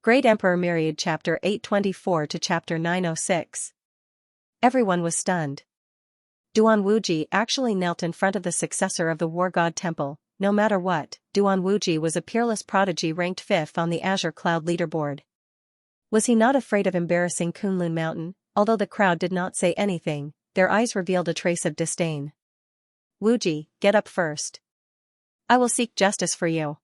Great Emperor Myriad Chapter 824 to Chapter 906. Everyone was stunned. Duan Wuji actually knelt in front of the successor of the War God Temple. No matter what, Duan Wuji was a peerless prodigy ranked 5th on the Azure Cloud leaderboard. Was he not afraid of embarrassing Kunlun Mountain? Although the crowd did not say anything, their eyes revealed a trace of disdain. Wuji, get up first. I will seek justice for you.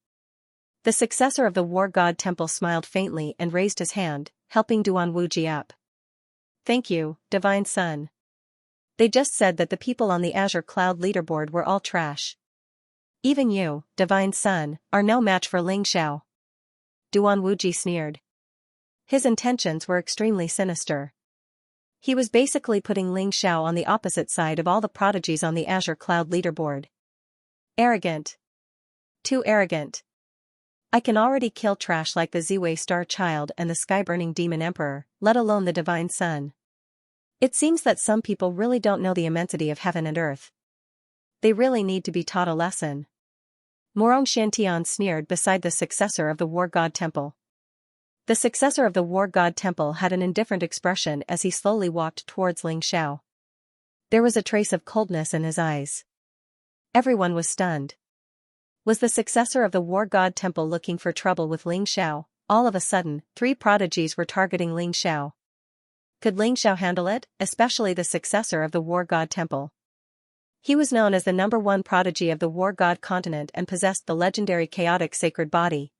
The successor of the War God Temple smiled faintly and raised his hand, helping Duan Wuji up. Thank you, Divine Son. They just said that the people on the Azure Cloud leaderboard were all trash. Even you, Divine Son, are no match for Ling Xiao. Duan Wuji sneered. His intentions were extremely sinister. He was basically putting Ling Xiao on the opposite side of all the prodigies on the Azure Cloud leaderboard. Arrogant. Too arrogant. I can already kill trash like the Ziwei Star Child and the Sky-Burning Demon Emperor, let alone the Divine Son. It seems that some people really don't know the immensity of heaven and earth. They really need to be taught a lesson. Morong Shantian sneered beside the successor of the War God Temple. The successor of the War God Temple had an indifferent expression as he slowly walked towards Ling Xiao. There was a trace of coldness in his eyes. Everyone was stunned. Was the successor of the War God Temple looking for trouble with Ling Xiao? All of a sudden, 3 prodigies were targeting Ling Xiao. Could Ling Xiao handle it, especially the successor of the War God Temple? He was known as the #1 prodigy of the War God continent and possessed the legendary chaotic sacred body.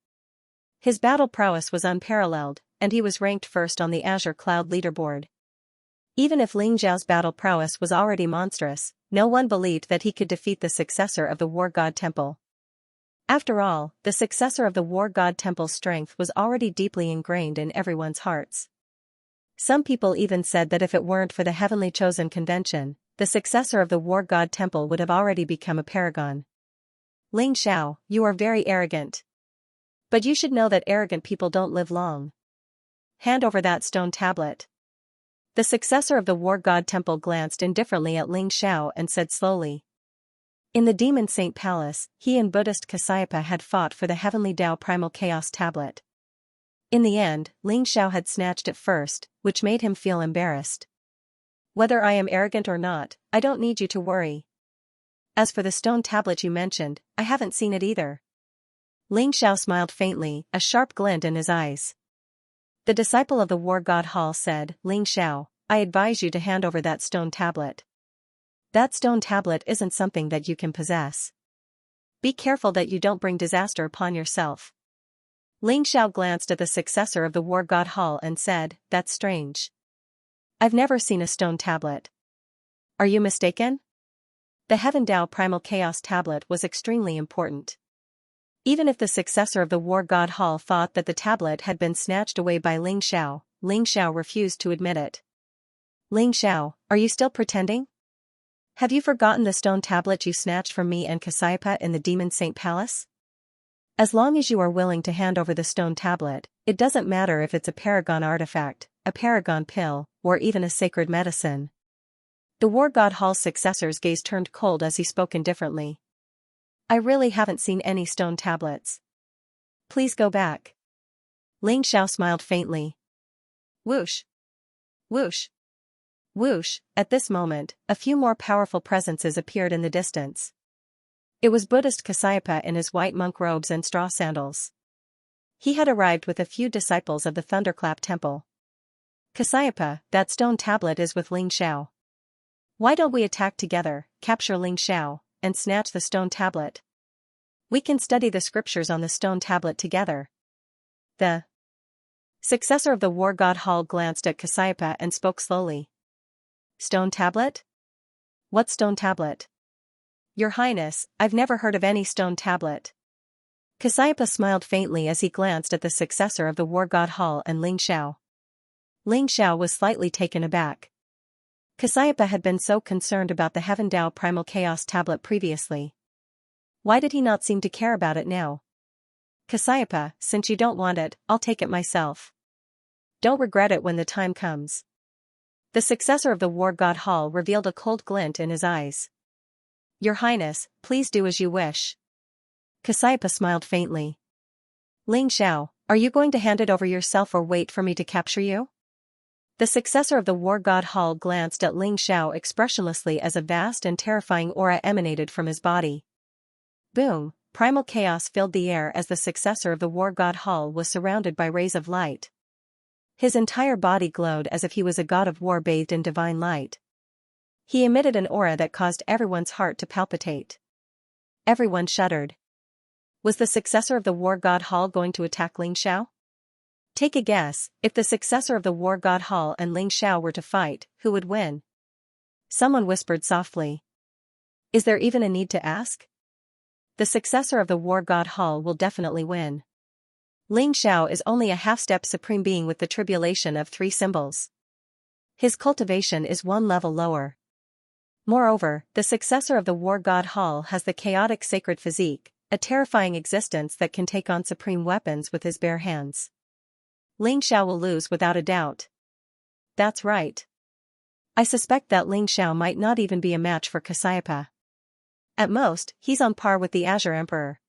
His battle prowess was unparalleled, and he was ranked 1st on the Azure Cloud leaderboard. Even if Ling Xiao's battle prowess was already monstrous, no one believed that he could defeat the successor of the War God Temple. After all, the successor of the War God Temple's strength was already deeply ingrained in everyone's hearts. Some people even said that if it weren't for the Heavenly Chosen Convention, the successor of the War God Temple would have already become a paragon. Ling Xiao, you are very arrogant. But you should know that arrogant people don't live long. Hand over that stone tablet. The successor of the War God Temple glanced indifferently at Ling Xiao and said slowly. In the Demon Saint Palace, he and Buddhist Kasyapa had fought for the Heavenly Tao Primal Chaos Tablet. In the end, Ling Xiao had snatched it first, which made him feel embarrassed. Whether I am arrogant or not, I don't need you to worry. As for the stone tablet you mentioned, I haven't seen it either. Ling Xiao smiled faintly, a sharp glint in his eyes. The disciple of the War God Hall said, Ling Xiao, I advise you to hand over that stone tablet. That stone tablet isn't something that you can possess. Be careful that you don't bring disaster upon yourself. Ling Xiao glanced at the successor of the War God Hall and said, That's strange. I've never seen a stone tablet. Are you mistaken? The Heaven Tao Primal Chaos Tablet was extremely important. Even if the successor of the War God Hall thought that the tablet had been snatched away by Ling Xiao refused to admit it. Ling Xiao, are you still pretending? Have you forgotten the stone tablet you snatched from me and Kasyapa in the Demon Saint Palace? As long as you are willing to hand over the stone tablet, it doesn't matter if it's a paragon artifact, a paragon pill, or even a sacred medicine. The War God Hall's successor's gaze turned cold as he spoke indifferently. I really haven't seen any stone tablets. Please go back. Ling Xiao smiled faintly. Whoosh. Whoosh. Whoosh. At this moment, a few more powerful presences appeared in the distance. It was Buddhist Kasyapa in his white monk robes and straw sandals. He had arrived with a few disciples of the Thunderclap Temple. Kasyapa, that stone tablet is with Ling Xiao. Why don't we attack together, capture Ling Xiao, and snatch the stone tablet? We can study the scriptures on the stone tablet together. The successor of the War God Hall glanced at Kasyapa and spoke slowly. Stone tablet? What stone tablet? Your Highness, I've never heard of any stone tablet. Kasyapa smiled faintly as he glanced at the successor of the War God Hall and Ling Xiao. Ling Xiao was slightly taken aback. Kasyapa had been so concerned about the Heaven Tao Primal Chaos Tablet previously. Why did he not seem to care about it now? Kasyapa, since you don't want it, I'll take it myself. Don't regret it when the time comes. The successor of the War God Hall revealed a cold glint in his eyes. Your Highness, please do as you wish. Kasyapa smiled faintly. Ling Xiao, Are you going to hand it over yourself or wait for me to capture you? The successor of the war god Hall glanced at Ling Xiao expressionlessly as a vast and terrifying aura emanated from his body. Boom, primal chaos filled the air as the successor of the war god Hall was surrounded by rays of light. His entire body glowed as if he was a god of war bathed in divine light. He emitted an aura that caused everyone's heart to palpitate. Everyone shuddered. Was the successor of the war god Hall going to attack Ling Xiao? Take a guess, if the successor of the war god Hall and Ling Xiao were to fight, who would win? Someone whispered softly. Is there even a need to ask? The successor of the war god Hall will definitely win. Ling Xiao is only a half-step supreme being with the tribulation of 3 symbols. His cultivation is 1 level lower. Moreover, the successor of the war god Hall has the chaotic sacred physique, a terrifying existence that can take on supreme weapons with his bare hands. Ling Xiao will lose without a doubt. That's right. I suspect that Ling Xiao might not even be a match for Xianxia. At most, he's on par with the Azure Emperor.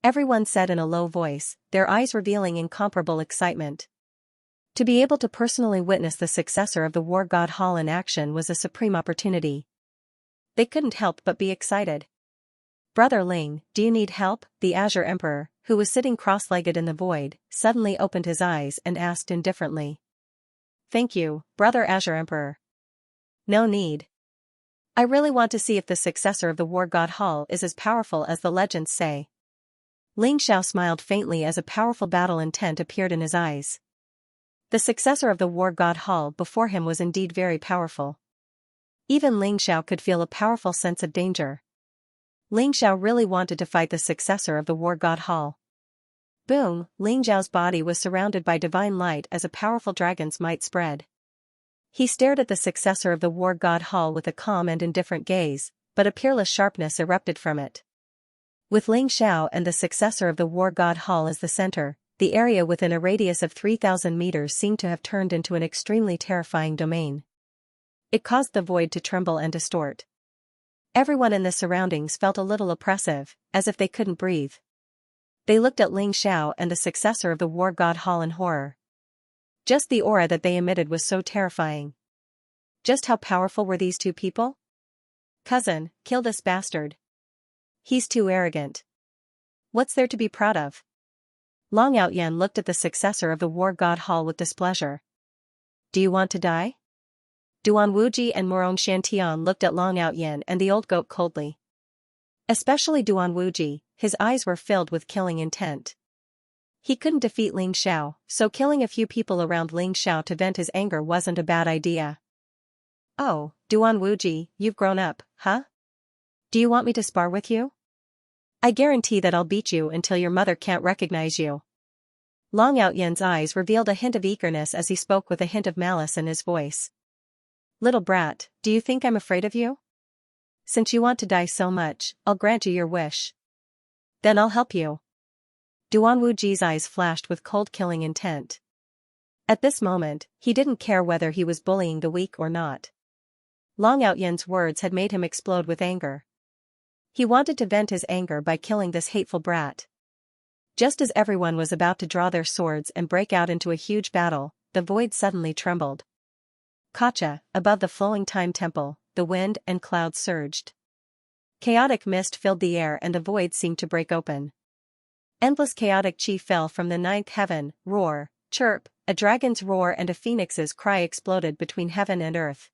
Everyone said in a low voice, their eyes revealing incomparable excitement. To be able to personally witness the successor of the war god Hall in action was a supreme opportunity. They couldn't help but be excited. Brother Ling, do you need help? The Azure Emperor, who was sitting cross-legged in the void, suddenly opened his eyes and asked indifferently. Thank you, Brother Azure Emperor. No need. I really want to see if the successor of the war god Hall is as powerful as the legends say. Ling Xiao smiled faintly as a powerful battle intent appeared in his eyes. The successor of the war god Hall before him was indeed very powerful. Even Ling Xiao could feel a powerful sense of danger. Ling Xiao really wanted to fight the successor of the war god Hall. Boom, Ling Xiao's body was surrounded by divine light as a powerful dragon's might spread. He stared at the successor of the war god Hall with a calm and indifferent gaze, but a peerless sharpness erupted from it. With Ling Xiao and the successor of the war god Hall as the center, the area within a radius of 3,000 meters seemed to have turned into an extremely terrifying domain. It caused the void to tremble and distort. Everyone in the surroundings felt a little oppressive, as if they couldn't breathe. They looked at Ling Xiao and the successor of the war god Hall in horror. Just the aura that they emitted was so terrifying. Just how powerful were these 2 people? Cousin, kill this bastard. He's too arrogant. What's there to be proud of? Long Outyan looked at the successor of the war god Hall with displeasure. Do you want to die? Duan Wuji and Morong Shantian looked at Long Outyan and the old goat coldly. Especially Duan Wuji, his eyes were filled with killing intent. He couldn't defeat Ling Xiao, so killing a few people around Ling Xiao to vent his anger wasn't a bad idea. Oh, Duan Wuji, you've grown up, huh? Do you want me to spar with you? I guarantee that I'll beat you until your mother can't recognize you. Long Outyan's eyes revealed a hint of eagerness as he spoke with a hint of malice in his voice. Little brat, do you think I'm afraid of you? Since you want to die so much, I'll grant you your wish. Then I'll help you. Duan Wuji's eyes flashed with cold killing intent. At this moment, he didn't care whether he was bullying the weak or not. Long Outyan's words had made him explode with anger. He wanted to vent his anger by killing this hateful brat. Just as everyone was about to draw their swords and break out into a huge battle, the void suddenly trembled. Kacha, above the flowing time temple, the wind and clouds surged. Chaotic mist filled the air and the void seemed to break open. Endless chaotic chi fell from the 9th heaven, roar, chirp, a dragon's roar and a phoenix's cry exploded between heaven and earth.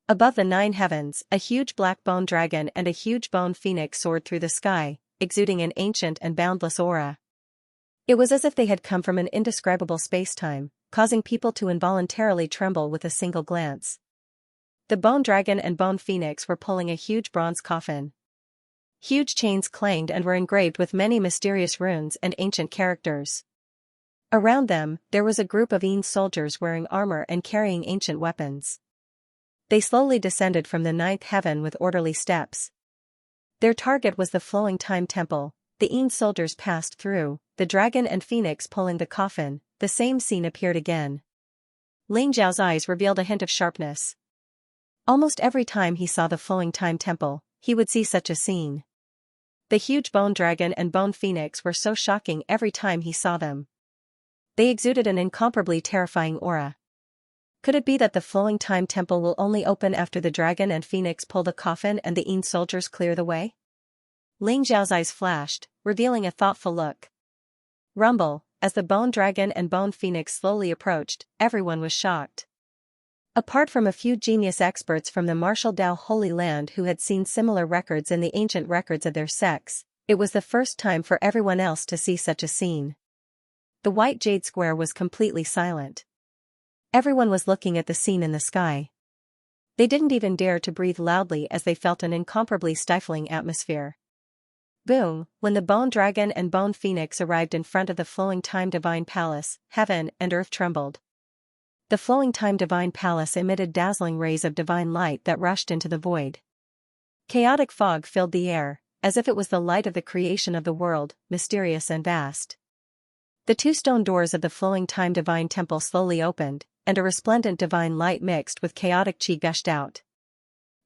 Above the 9 heavens, a huge black bone dragon and a huge bone phoenix soared through the sky, exuding an ancient and boundless aura. It was as if they had come from an indescribable space-time, causing people to involuntarily tremble with a single glance. The bone dragon and bone phoenix were pulling a huge bronze coffin. Huge chains clanged and were engraved with many mysterious runes and ancient characters. Around them, there was a group of Yin soldiers wearing armor and carrying ancient weapons. They slowly descended from the 9th heaven with orderly steps. Their target was the flowing time temple. The Yin soldiers passed through, the dragon and phoenix pulling the coffin. The same scene appeared again. Ling Zhao's eyes revealed a hint of sharpness. Almost every time he saw the flowing time temple, he would see such a scene. The huge bone dragon and bone phoenix were so shocking every time he saw them. They exuded an incomparably terrifying aura. Could it be that the flowing time temple will only open after the dragon and phoenix pull the coffin and the soldiers clear the way? Ling Xiao's eyes flashed, revealing a thoughtful look. Rumble, as the bone dragon and bone phoenix slowly approached, everyone was shocked. Apart from a few genius experts from the martial Dao Holy Land who had seen similar records in the ancient records of their sects, it was the first time for everyone else to see such a scene. The white jade square was completely silent. Everyone was looking at the scene in the sky. They didn't even dare to breathe loudly as they felt an incomparably stifling atmosphere. Boom! When the bone dragon and bone phoenix arrived in front of the flowing time divine palace, heaven and earth trembled. The flowing time divine palace emitted dazzling rays of divine light that rushed into the void. Chaotic fog filled the air, as if it was the light of the creation of the world, mysterious and vast. The two stone doors of the flowing time divine temple slowly opened, and a resplendent divine light mixed with chaotic chi gushed out.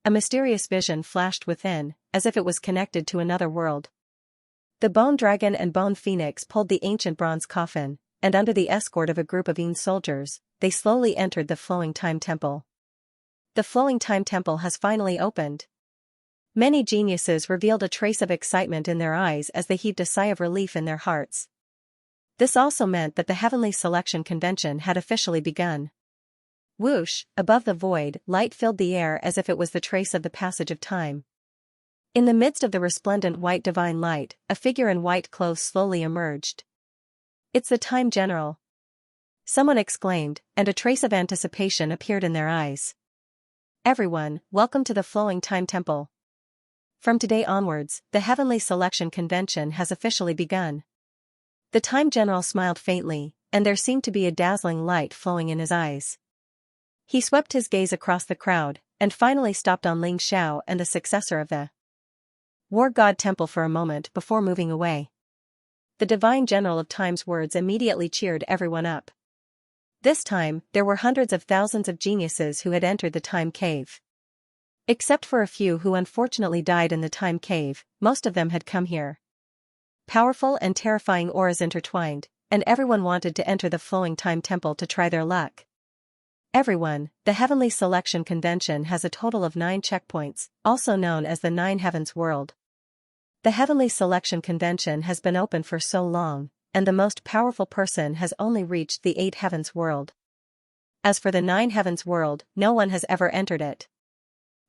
A mysterious vision flashed within, as if it was connected to another world. The bone dragon and bone phoenix pulled the ancient bronze coffin, and under the escort of a group of soldiers, they slowly entered the flowing time temple. The flowing time temple has finally opened. Many geniuses revealed a trace of excitement in their eyes as they heaved a sigh of relief in their hearts. This also meant that the Heavenly Selection Convention had officially begun. Whoosh, above the void, light filled the air as if it was the trace of the passage of time. In the midst of the resplendent white divine light, a figure in white clothes slowly emerged. "It's the Time General!" someone exclaimed, and a trace of anticipation appeared in their eyes. "Everyone, welcome to the Flowing Time Temple. From today onwards, the Heavenly Selection Convention has officially begun." The Time General smiled faintly, and there seemed to be a dazzling light flowing in his eyes. He swept his gaze across the crowd, and finally stopped on Ling Xiao and the successor of the War God Temple for a moment before moving away. The Divine General of Time's words immediately cheered everyone up. This time, there were hundreds of thousands of geniuses who had entered the Time Cave. Except for a few who unfortunately died in the Time Cave, most of them had come here. Powerful and terrifying auras intertwined, and everyone wanted to enter the Flowing Time Temple to try their luck. Everyone, the Heavenly Selection Convention has a total of 9 checkpoints, also known as the 9 Heavens World. The Heavenly Selection Convention has been open for so long, and the most powerful person has only reached the 8 Heavens World. As for the 9 Heavens World, no one has ever entered it.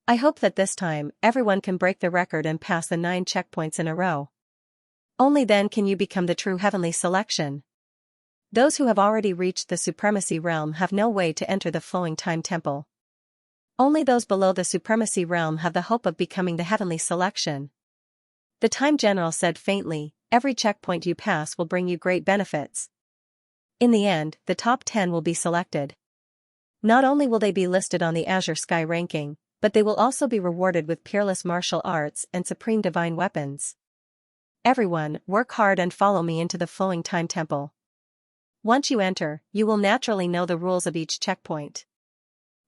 I hope that this time, everyone can break the record and pass the 9 checkpoints in a row. Only then can you become the true Heavenly Selection. Those who have already reached the Supremacy Realm have no way to enter the Flowing Time Temple. Only those below the Supremacy Realm have the hope of becoming the Heavenly Selection. The Time General said faintly, "Every checkpoint you pass will bring you great benefits. In the end, the top 10 will be selected. Not only will they be listed on the Azure Sky ranking, but they will also be rewarded with peerless martial arts and supreme divine weapons. Everyone, work hard and follow me into the Flowing Time Temple. Once you enter, you will naturally know the rules of each checkpoint."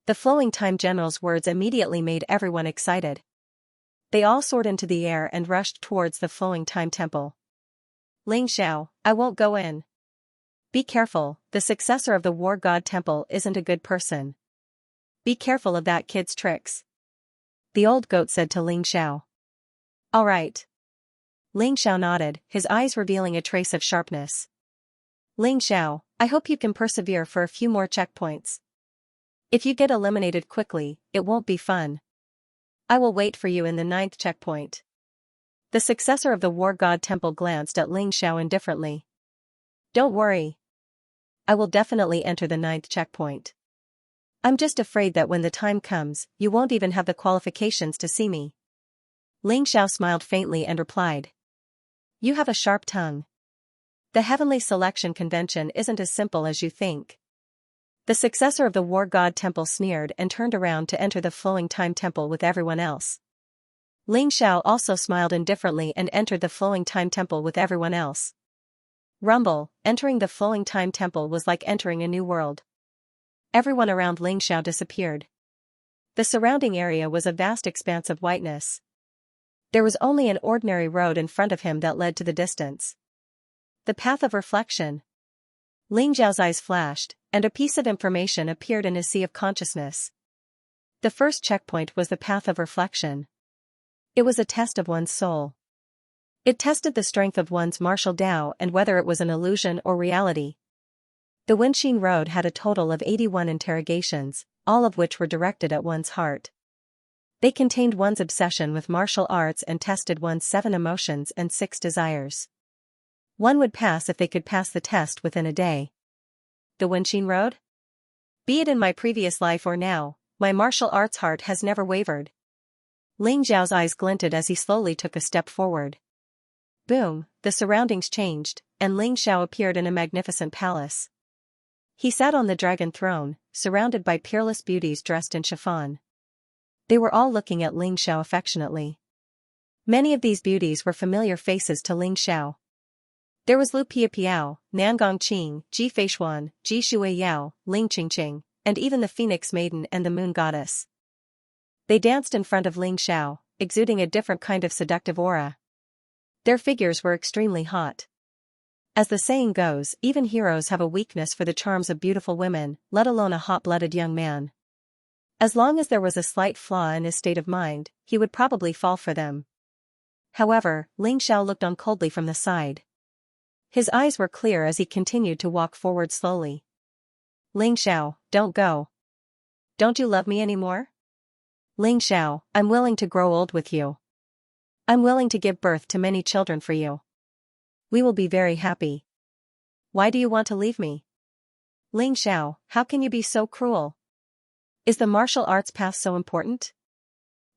The Flowing Time General's words immediately made everyone excited. They all soared into the air and rushed towards the Flowing Time Temple. "Ling Xiao, I won't go in. Be careful, the successor of the War God Temple isn't a good person. Be careful of that kid's tricks," the old goat said to Ling Xiao. "All right." Ling Xiao nodded, his eyes revealing a trace of sharpness. "Ling Xiao, I hope you can persevere for a few more checkpoints. If you get eliminated quickly, it won't be fun. I will wait for you in the 9th checkpoint." The successor of the War God Temple glanced at Ling Xiao indifferently. "Don't worry. I will definitely enter the 9th checkpoint. I'm just afraid that when the time comes, you won't even have the qualifications to see me." Ling Xiao smiled faintly and replied. "You have a sharp tongue. The Heavenly Selection Convention isn't as simple as you think." The successor of the War God Temple sneered and turned around to enter the Flowing Time Temple with everyone else. Ling Xiao also smiled indifferently and entered the Flowing Time Temple with everyone else. Rumble, entering the Flowing Time Temple was like entering a new world. Everyone around Ling Xiao disappeared. The surrounding area was a vast expanse of whiteness. There was only an ordinary road in front of him that led to the distance. The path of reflection. Ling Xiao's eyes flashed, and a piece of information appeared in his sea of consciousness. The first checkpoint was the path of reflection. It was a test of one's soul. It tested the strength of one's martial Tao and whether it was an illusion or reality. The Wenxin Road had a total of 81 interrogations, all of which were directed at one's heart. They contained one's obsession with martial arts and tested one's 7 emotions and 6 desires. One would pass if they could pass the test within a day. The Wenxin Road? Be it in my previous life or now, my martial arts heart has never wavered. Ling Xiao's eyes glinted as he slowly took a step forward. Boom, the surroundings changed, and Ling Xiao appeared in a magnificent palace. He sat on the dragon throne, surrounded by peerless beauties dressed in chiffon. They were all looking at Ling Xiao affectionately. Many of these beauties were familiar faces to Ling Xiao. There was Lu Piapiao, Nangong Qing, Ji Feishuan, Ji Shui Yao, Ling Qingqing, and even the Phoenix Maiden and the Moon Goddess. They danced in front of Ling Xiao, exuding a different kind of seductive aura. Their figures were extremely hot. As the saying goes, even heroes have a weakness for the charms of beautiful women, let alone a hot-blooded young man. As long as there was a slight flaw in his state of mind, he would probably fall for them. However, Ling Xiao looked on coldly from the side. His eyes were clear as he continued to walk forward slowly. Ling Xiao, don't go. Don't you love me anymore? Ling Xiao, I'm willing to grow old with you. I'm willing to give birth to many children for you. We will be very happy. Why do you want to leave me? Ling Xiao, how can you be so cruel? Is the martial arts path so important?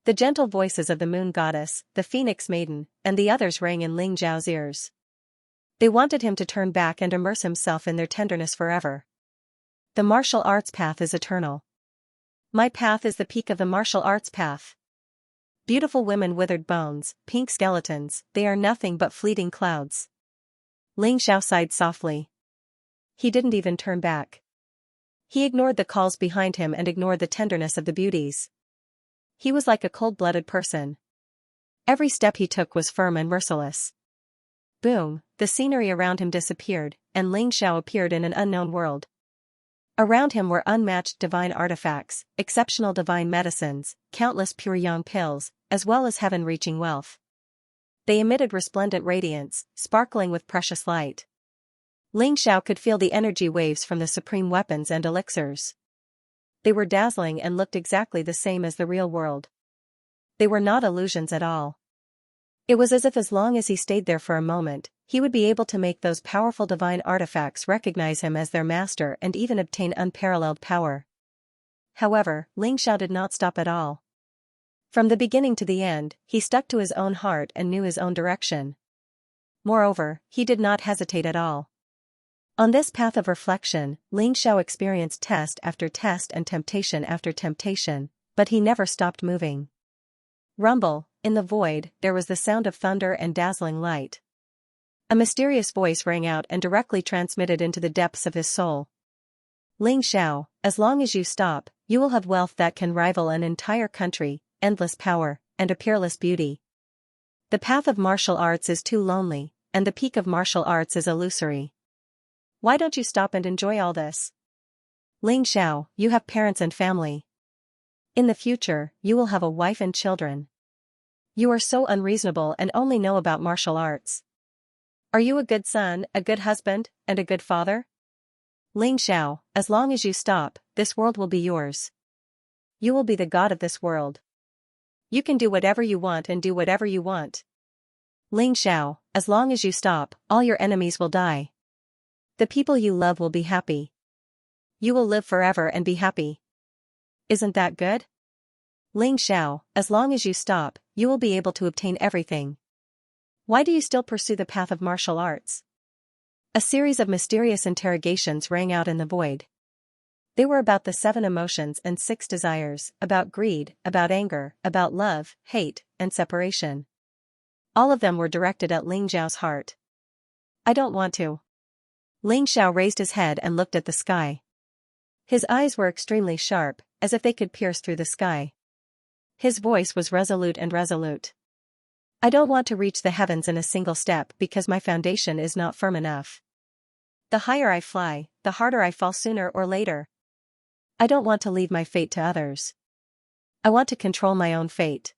The gentle voices of the Moon Goddess, the Phoenix Maiden, and the others rang in Ling Xiao's ears. They wanted him to turn back and immerse himself in their tenderness forever. The martial arts path is eternal. My path is the peak of the martial arts path. Beautiful women, withered bones, pink skeletons, they are nothing but fleeting clouds. Ling Xiao sighed softly. He didn't even turn back. He ignored the calls behind him and ignored the tenderness of the beauties. He was like a cold-blooded person. Every step he took was firm and merciless. Boom, the scenery around him disappeared, and Ling Xiao appeared in an unknown world. Around him were unmatched divine artifacts, exceptional divine medicines, countless pure yang pills, as well as heaven-reaching wealth. They emitted resplendent radiance, sparkling with precious light. Ling Xiao could feel the energy waves from the supreme weapons and elixirs. They were dazzling and looked exactly the same as the real world. They were not illusions at all. It was as if as long as he stayed there for a moment, he would be able to make those powerful divine artifacts recognize him as their master and even obtain unparalleled power. However, Ling Xiao did not stop at all. From the beginning to the end, he stuck to his own heart and knew his own direction. Moreover, he did not hesitate at all. On this path of reflection, Ling Xiao experienced test after test and temptation after temptation, but he never stopped moving. Rumble, in the void, there was the sound of thunder and dazzling light. A mysterious voice rang out and directly transmitted into the depths of his soul. Ling Xiao, as long as you stop, you will have wealth that can rival an entire country, endless power, and a peerless beauty. The path of martial arts is too lonely, and the peak of martial arts is illusory. Why don't you stop and enjoy all this? Ling Xiao, you have parents and family. In the future, you will have a wife and children. You are so unreasonable and only know about martial arts. Are you a good son, a good husband, and a good father? Ling Xiao, as long as you stop, this world will be yours. You will be the god of this world. You can do whatever you want and do whatever you want. Ling Xiao, as long as you stop, all your enemies will die. The people you love will be happy. You will live forever and be happy. Isn't that good? Ling Xiao, as long as you stop, you will be able to obtain everything. Why do you still pursue the path of martial arts? A series of mysterious interrogations rang out in the void. They were about the 7 emotions and 6 desires, about greed, about anger, about love, hate, and separation. All of them were directed at Ling Xiao's heart. I don't want to. Ling Xiao raised his head and looked at the sky. His eyes were extremely sharp, as if they could pierce through the sky. His voice was resolute and resolute. I don't want to reach the heavens in a single step because my foundation is not firm enough. The higher I fly, the harder I fall sooner or later. I don't want to leave my fate to others. I want to control my own fate.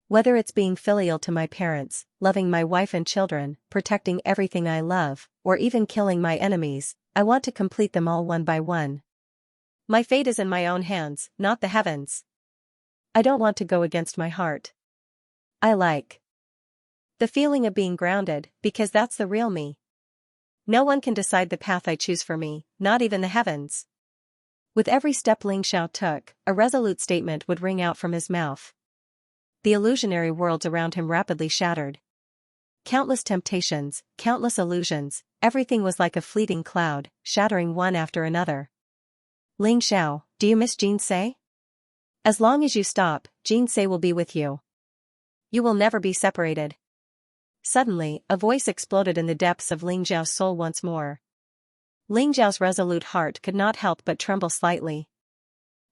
Whether it's being filial to my parents, loving my wife and children, protecting everything I love, or even killing my enemies, I want to complete them all one by one. My fate is in my own hands, not the heavens. I don't want to go against my heart. I like the feeling of being grounded, because that's the real me. No one can decide the path I choose for me, not even the heavens. With every step Ling Xiao took, a resolute statement would ring out from his mouth. The illusionary worlds around him rapidly shattered. Countless temptations, countless illusions, everything was like a fleeting cloud, shattering one after another. Ling Xiao, do you miss Xianxia? As long as you stop, Xianxia will be with you. You will never be separated. Suddenly, a voice exploded in the depths of Ling Xiao's soul once more. Ling Xiao's resolute heart could not help but tremble slightly.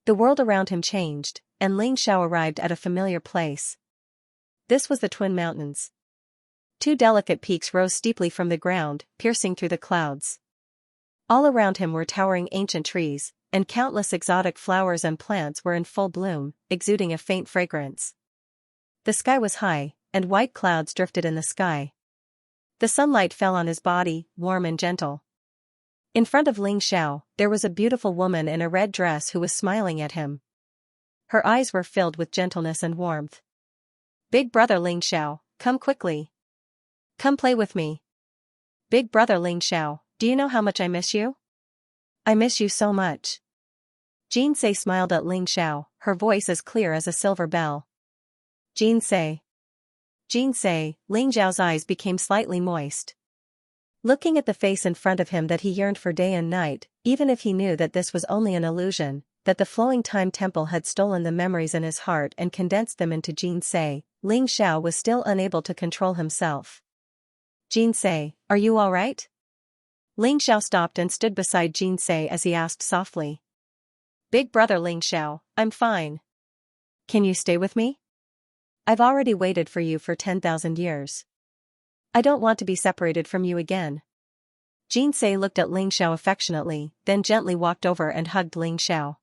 The world around him changed, and Ling Xiao arrived at a familiar place. This was the Twin Mountains. Two delicate peaks rose steeply from the ground, piercing through the clouds. All around him were towering ancient trees, and countless exotic flowers and plants were in full bloom, exuding a faint fragrance. The sky was high, and white clouds drifted in the sky. The sunlight fell on his body, warm and gentle. In front of Ling Xiao, there was a beautiful woman in a red dress who was smiling at him. Her eyes were filled with gentleness and warmth. Big brother Ling Xiao, come quickly. Come play with me. Big brother Ling Xiao, do you know how much I miss you? I miss you so much. Xianxia smiled at Ling Xiao, her voice as clear as a silver bell. Xianxia. Xianxia, Ling Xiao's eyes became slightly moist. Looking at the face in front of him that he yearned for day and night, even if he knew that this was only an illusion, that the flowing time temple had stolen the memories in his heart and condensed them into Xianxia, Ling Xiao was still unable to control himself. Xianxia, are you all right? Ling Xiao stopped and stood beside Xianxia as he asked softly. Big brother Ling Xiao, I'm fine. Can you stay with me? I've already waited for you for 10,000 years. I don't want to be separated from you again. Xianxia looked at Ling Xiao affectionately, then gently walked over and hugged Ling Xiao.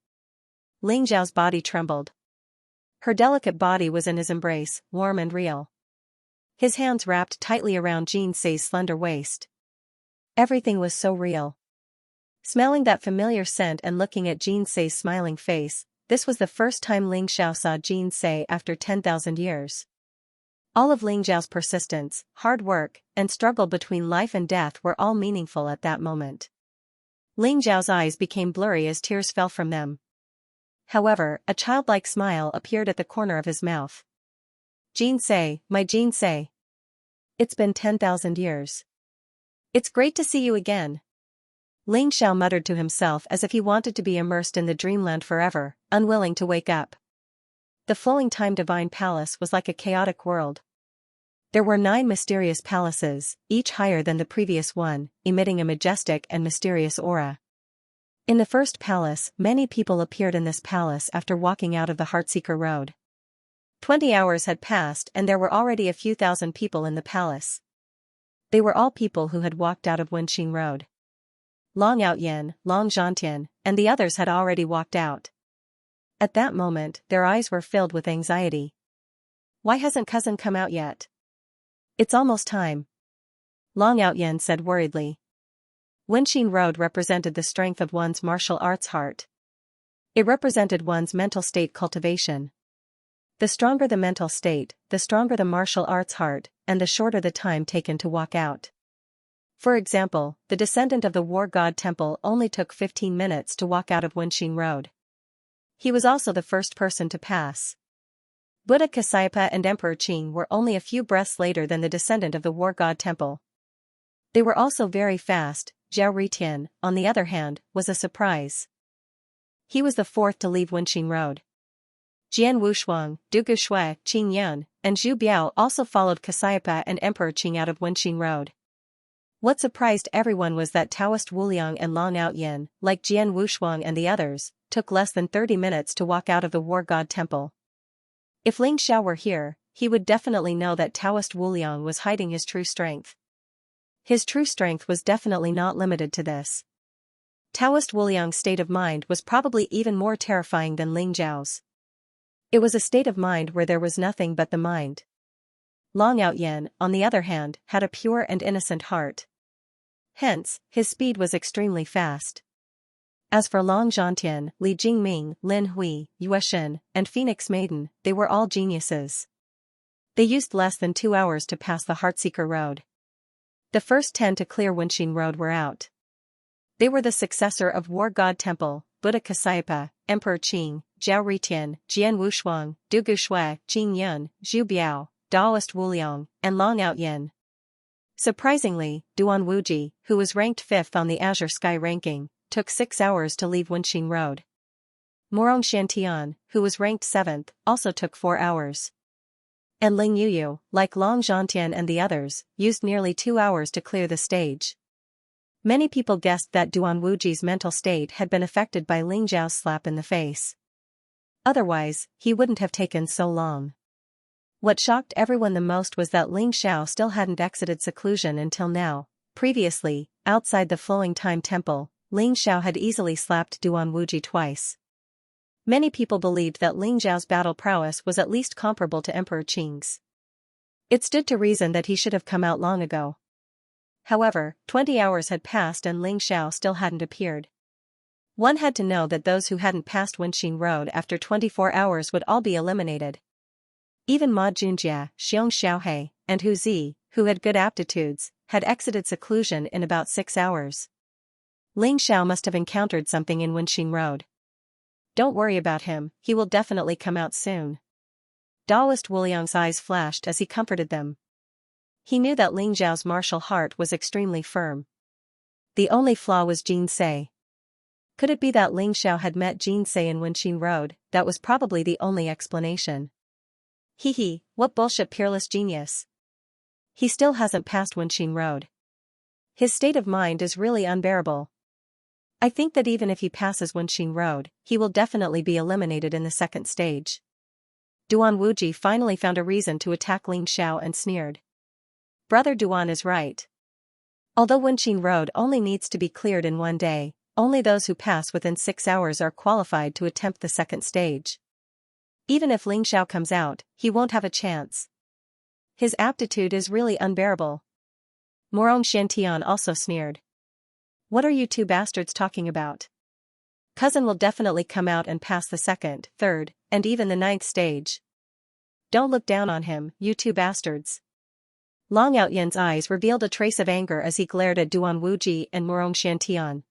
Ling Xiao's body trembled. Her delicate body was in his embrace, warm and real. His hands wrapped tightly around Xianxia's slender waist. Everything was so real. Smelling that familiar scent and looking at Xianxia's smiling face, this was the first time Ling Xiao saw Xianxia after 10,000 years. All of Ling Xiao's persistence, hard work, and struggle between life and death were all meaningful at that moment. Ling Xiao's eyes became blurry as tears fell from them. However, a childlike smile appeared at the corner of his mouth. Xianxia, my Xianxia. It's been 10,000 years. It's great to see you again. Ling Xiao muttered to himself as if he wanted to be immersed in the dreamland forever, unwilling to wake up. The flowing time divine palace was like a chaotic world. There were 9 mysterious palaces, each higher than the previous one, emitting a majestic and mysterious aura. In the first palace, many people appeared in this palace after walking out of the Heartseeker Road. 20 hours had passed and there were already a few thousand people in the palace. They were all people who had walked out of Wenxing Road. Long Outyan, Long Zhantian, and the others had already walked out. At that moment, their eyes were filled with anxiety. Why hasn't cousin come out yet? It's almost time. Long Outyan said worriedly. Wenxing Road represented the strength of one's martial arts heart. It represented one's mental state cultivation. The stronger the mental state, the stronger the martial arts heart, and the shorter the time taken to walk out. For example, the descendant of the War God Temple only took 15 minutes to walk out of Wenxing Road. He was also the first person to pass. Buddha Kasyapa and Emperor Qing were only a few breaths later than the descendant of the War God Temple. They were also very fast. Zhao Ritian, on the other hand, was a surprise. He was the fourth to leave Wenxing Road. Jian Wushuang, Du Gushui, Qing Yun, and Zhu Biao also followed Kasyapa and Emperor Qing out of Wenxing Road. What surprised everyone was that Taoist Wuliang and Long Outyan, like Jian Wushuang and the others, took less than 30 minutes to walk out of the War God Temple. If Ling Xiao were here, he would definitely know that Taoist Wuliang was hiding his true strength. His true strength was definitely not limited to this. Taoist Wuliang's state of mind was probably even more terrifying than Ling Zhao's. It was a state of mind where there was nothing but the mind. Long Outyen, on the other hand, had a pure and innocent heart. Hence, his speed was extremely fast. As for Long Zhantian, Li Jingming, Lin Hui, Yueshin, and Phoenix Maiden, they were all geniuses. They used less than 2 hours to pass the Heartseeker Road. The first 10 to clear Wenxin Road were out. They were the successor of War God Temple, Buddha Kasyapa, Emperor Qing, Zhao Ritian, Jian Wushuang, Du Gushui, Qing Yun, Zhu Biao, Daoist Wuliang, and Long Outyen. Surprisingly, Duan Wuji, who was ranked 5th on the Azure Sky ranking, took 6 hours to leave Wenxin Road. Morong Shantian, who was ranked 7th, also took 4 hours. And Ling Yuyu, like Long Zhantian and the others, used nearly 2 hours to clear the stage. Many people guessed that Duan Wuji's mental state had been affected by Ling Zhao's slap in the face. Otherwise, he wouldn't have taken so long. What shocked everyone the most was that Ling Xiao still hadn't exited seclusion until now. Previously, outside the Flowing Time Temple, Ling Xiao had easily slapped Duan Wuji twice. Many people believed that Ling Zhao's battle prowess was at least comparable to Emperor Qing's. It stood to reason that he should have come out long ago. However, 20 hours had passed and Ling Xiao still hadn't appeared. One had to know that those who hadn't passed Wenxin Road after 24 hours would all be eliminated. Even Ma Junjia, Xiong Xiaohe, and Hu Zi, who had good aptitudes, had exited seclusion in about 6 hours. Ling Xiao must have encountered something in Wenxin Road. Don't worry about him, he will definitely come out soon. Daoist Wuliang's eyes flashed as he comforted them. He knew that Ling Zhao's martial heart was extremely firm. The only flaw was Jin Sei. Could it be that Ling Xiao had met Jin Sei in Wenxin Road? That was probably the only explanation. Hee, what bullshit, peerless genius. He still hasn't passed Wenxin Road. His state of mind is really unbearable. I think that even if he passes Wenxin Road, he will definitely be eliminated in the second stage. Duan Wuji finally found a reason to attack Ling Xiao and sneered. Brother Duan is right. Although Wenxin Road only needs to be cleared in 1 day, only those who pass within 6 hours are qualified to attempt the second stage. Even if Ling Xiao comes out, he won't have a chance. His aptitude is really unbearable. Morong Shantian also sneered. What are you two bastards talking about? Cousin will definitely come out and pass the second, third, and even the 9th stage. Don't look down on him, you two bastards. Long Outyen's eyes revealed a trace of anger as he glared at Duan Wuji and Morong Shantian.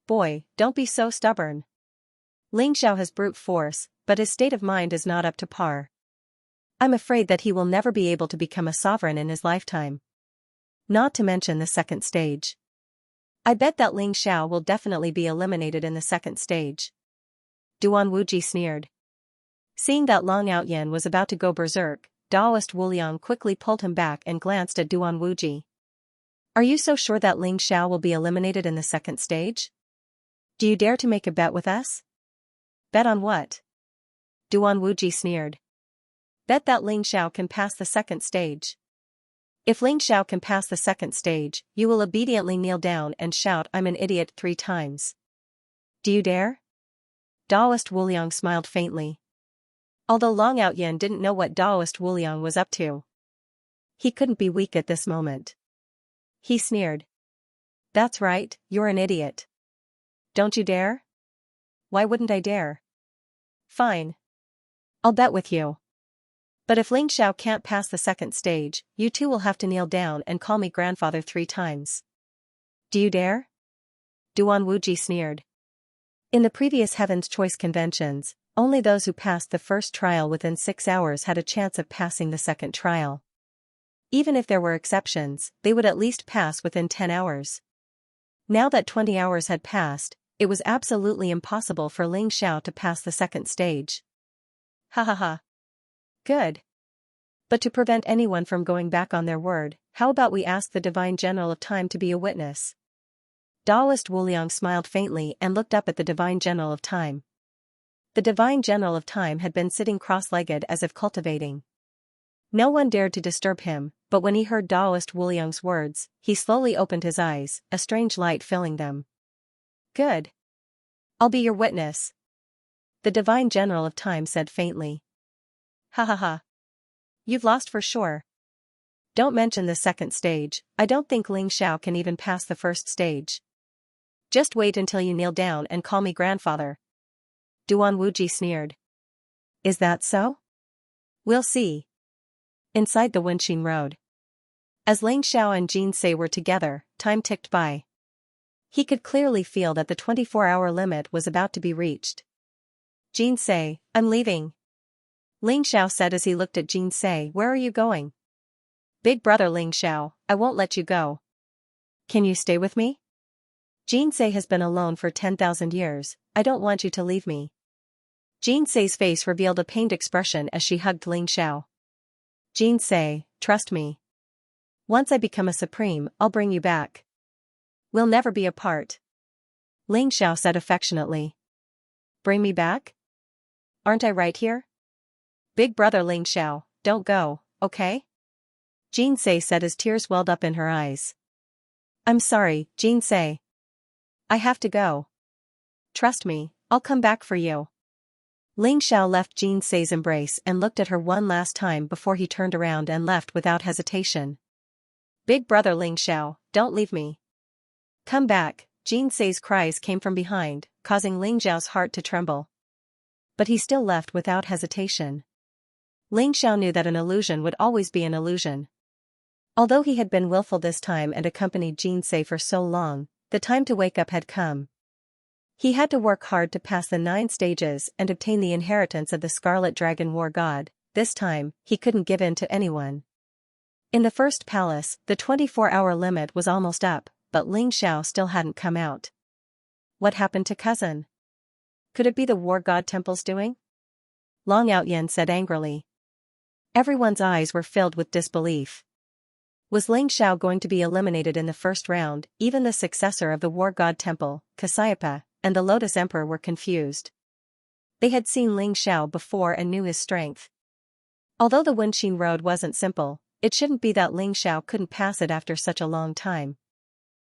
Boy, don't be so stubborn. Ling Xiao has brute force, but his state of mind is not up to par. I'm afraid that he will never be able to become a sovereign in his lifetime. Not to mention the second stage. I bet that Ling Xiao will definitely be eliminated in the second stage. Duan Wuji sneered. Seeing that Long Outyen was about to go berserk, Daoist Wuliang quickly pulled him back and glanced at Duan Wuji. Are you so sure that Ling Xiao will be eliminated in the second stage? Do you dare to make a bet with us? Bet on what? Duan Wuji sneered. Bet that Ling Xiao can pass the second stage. If Ling Xiao can pass the second stage, you will obediently kneel down and shout I'm an idiot 3 times. Do you dare? Daoist Wuliang smiled faintly. Although Long Outyen didn't know what Daoist Wuliang was up to. He couldn't be weak at this moment. He sneered. That's right, you're an idiot. Don't you dare? Why wouldn't I dare? Fine. I'll bet with you. But if Ling Xiao can't pass the second stage, you two will have to kneel down and call me grandfather 3 times. Do you dare? Duan Wuji sneered. In the previous Heaven's Choice conventions, only those who passed the first trial within 6 hours had a chance of passing the second trial. Even if there were exceptions, they would at least pass within 10 hours. Now that 20 hours had passed, it was absolutely impossible for Ling Xiao to pass the second stage. Ha ha ha. Good. But to prevent anyone from going back on their word, how about we ask the Divine General of Time to be a witness? Daoist Wuliang smiled faintly and looked up at the Divine General of Time. The Divine General of Time had been sitting cross-legged as if cultivating. No one dared to disturb him, but when he heard Taoist Wuliang's words, he slowly opened his eyes, a strange light filling them. Good. I'll be your witness. The divine general of time said faintly. Ha ha ha. You've lost for sure. Don't mention the second stage, I don't think Ling Xiao can even pass the first stage. Just wait until you kneel down and call me grandfather. Duan Wuji sneered. Is that so? We'll see. Inside the Wenxin Road. As Ling Xiao and Jin Se were together, time ticked by. He could clearly feel that the 24-hour limit was about to be reached. Jin Se, I'm leaving. Ling Xiao said as he looked at Jin Se. Where are you going? Big brother Ling Xiao, I won't let you go. Can you stay with me? Jin Se has been alone for 10,000 years, I don't want you to leave me. Jin Se's face revealed a pained expression as she hugged Ling Xiao. Jin Se, trust me. Once I become a supreme, I'll bring you back. We'll never be apart. Ling Xiao said affectionately. Bring me back? Aren't I right here? Big brother Ling Xiao, don't go, okay? Jin Se said as tears welled up in her eyes. I'm sorry, Jin Se. I have to go. Trust me, I'll come back for you. Ling Xiao left Jin Se's embrace and looked at her one last time before he turned around and left without hesitation. Big brother Ling Xiao, don't leave me. Come back, Jin Se's cries came from behind, causing Ling Xiao's heart to tremble. But he still left without hesitation. Ling Xiao knew that an illusion would always be an illusion. Although he had been willful this time and accompanied Jin Se for so long, the time to wake up had come. He had to work hard to pass the 9 stages and obtain the inheritance of the Scarlet Dragon War God. This time, he couldn't give in to anyone. In the first palace, the 24-hour limit was almost up, but Ling Xiao still hadn't come out. What happened to cousin? Could it be the War God Temple's doing? Long Outyen said angrily. Everyone's eyes were filled with disbelief. Was Ling Xiao going to be eliminated in the first round? Even the successor of the War God Temple, Cassiopeia, and the Lotus Emperor were confused. They had seen Ling Xiao before and knew his strength. Although the Wenxin Road wasn't simple, it shouldn't be that Ling Xiao couldn't pass it after such a long time.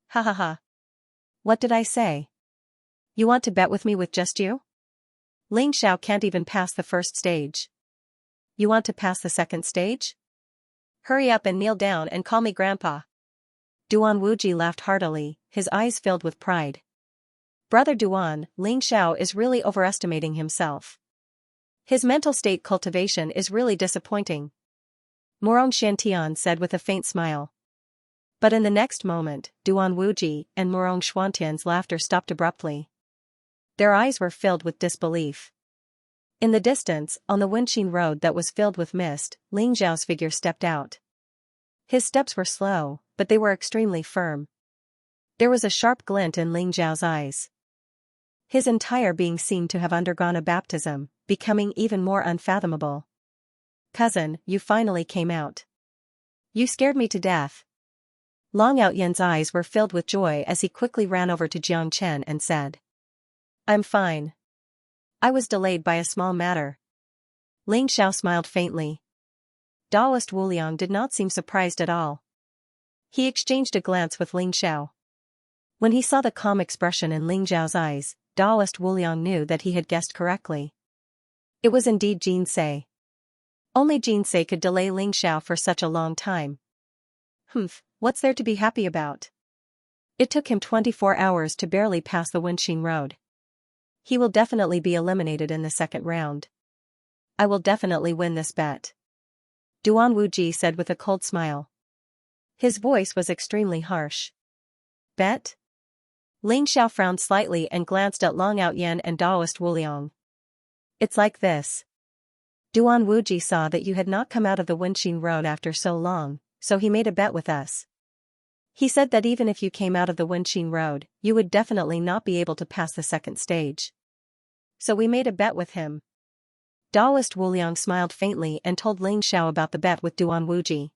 Ha ha ha. What did I say? You want to bet with me with just you? Ling Xiao can't even pass the first stage. You want to pass the second stage? Hurry up and kneel down and call me grandpa. Duan Wuji laughed heartily, his eyes filled with pride. Brother Duan, Ling Xiao is really overestimating himself. His mental state cultivation is really disappointing. Morong Shantian said with a faint smile. But in the next moment, Duan Wuji and Morong Xuantian's laughter stopped abruptly. Their eyes were filled with disbelief. In the distance, on the Wenxin Road that was filled with mist, Ling Xiao's figure stepped out. His steps were slow, but they were extremely firm. There was a sharp glint in Ling Xiao's eyes. His entire being seemed to have undergone a baptism, becoming even more unfathomable. Cousin, you finally came out. You scared me to death. Long Outyen's eyes were filled with joy as he quickly ran over to Jiang Chen and said. I'm fine. I was delayed by a small matter. Ling Xiao smiled faintly. Taoist Wuliang did not seem surprised at all. He exchanged a glance with Ling Xiao. When he saw the calm expression in Ling Xiao's eyes, Taoist Wuliang knew that he had guessed correctly. It was indeed Jin Se. Only Jin Se could delay Ling Xiao for such a long time. Humph, what's there to be happy about? It took him 24 hours to barely pass the Wenxin Road. He will definitely be eliminated in the second round. I will definitely win this bet. Duan Wuji said with a cold smile. His voice was extremely harsh. Bet? Ling Xiao frowned slightly and glanced at Long Outyen and Taoist Wuliang. It's like this. Duan Wuji saw that you had not come out of the Wenxin Road after so long, so he made a bet with us. He said that even if you came out of the Wenxin Road, you would definitely not be able to pass the second stage. So we made a bet with him. Taoist Wuliang smiled faintly and told Ling Xiao about the bet with Duan Wuji.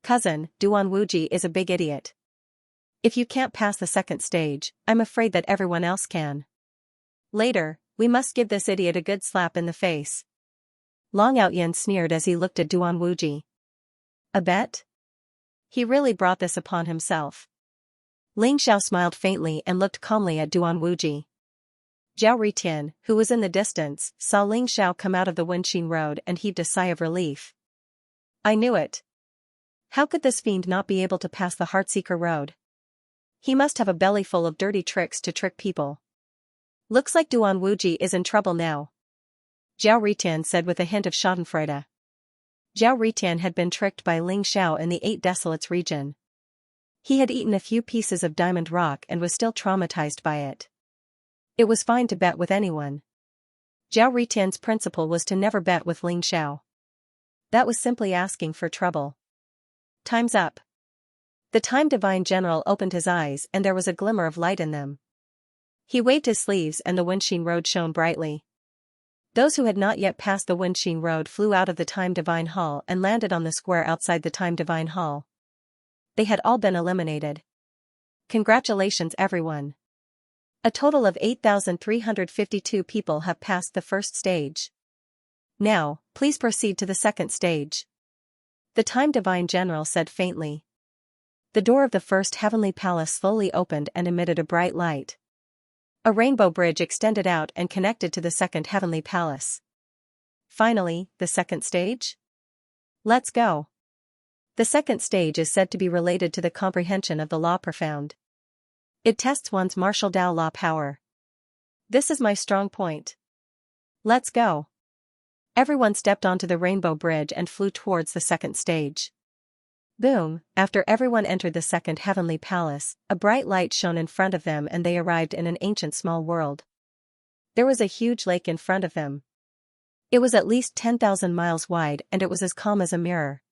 Cousin, Duan Wuji is a big idiot. If you can't pass the second stage, I'm afraid that everyone else can. Later, we must give this idiot a good slap in the face. Long Outyen sneered as he looked at Duan Wuji. A bet? He really brought this upon himself. Ling Xiao smiled faintly and looked calmly at Duan Wuji. Zhao Ritian, who was in the distance, saw Ling Xiao come out of the Wenxin Road and heaved a sigh of relief. I knew it. How could this fiend not be able to pass the Heartseeker Road? He must have a belly full of dirty tricks to trick people. Looks like Duan Wuji is in trouble now. Zhao Ritian said with a hint of schadenfreude. Zhao Ritian had been tricked by Ling Xiao in the Eight Desolates region. He had eaten a few pieces of diamond rock and was still traumatized by it. It was fine to bet with anyone. Zhao Ritian's principle was to never bet with Ling Xiao. That was simply asking for trouble. Time's up. The Time Divine General opened his eyes and there was a glimmer of light in them. He waved his sleeves and the Wenxin Road shone brightly. Those who had not yet passed the Wenxin Road flew out of the Time Divine Hall and landed on the square outside the Time Divine Hall. They had all been eliminated. Congratulations everyone. A total of 8,352 people have passed the first stage. Now, please proceed to the second stage. The Time Divine General said faintly. The door of the first heavenly palace slowly opened and emitted a bright light. A rainbow bridge extended out and connected to the second heavenly palace. Finally, the second stage? Let's go. The second stage is said to be related to the comprehension of the law profound. It tests one's martial Dao law power. This is my strong point. Let's go. Everyone stepped onto the rainbow bridge and flew towards the second stage. Boom, after everyone entered the second heavenly palace, a bright light shone in front of them and they arrived in an ancient small world. There was a huge lake in front of them. It was at least 10,000 miles wide and it was as calm as a mirror.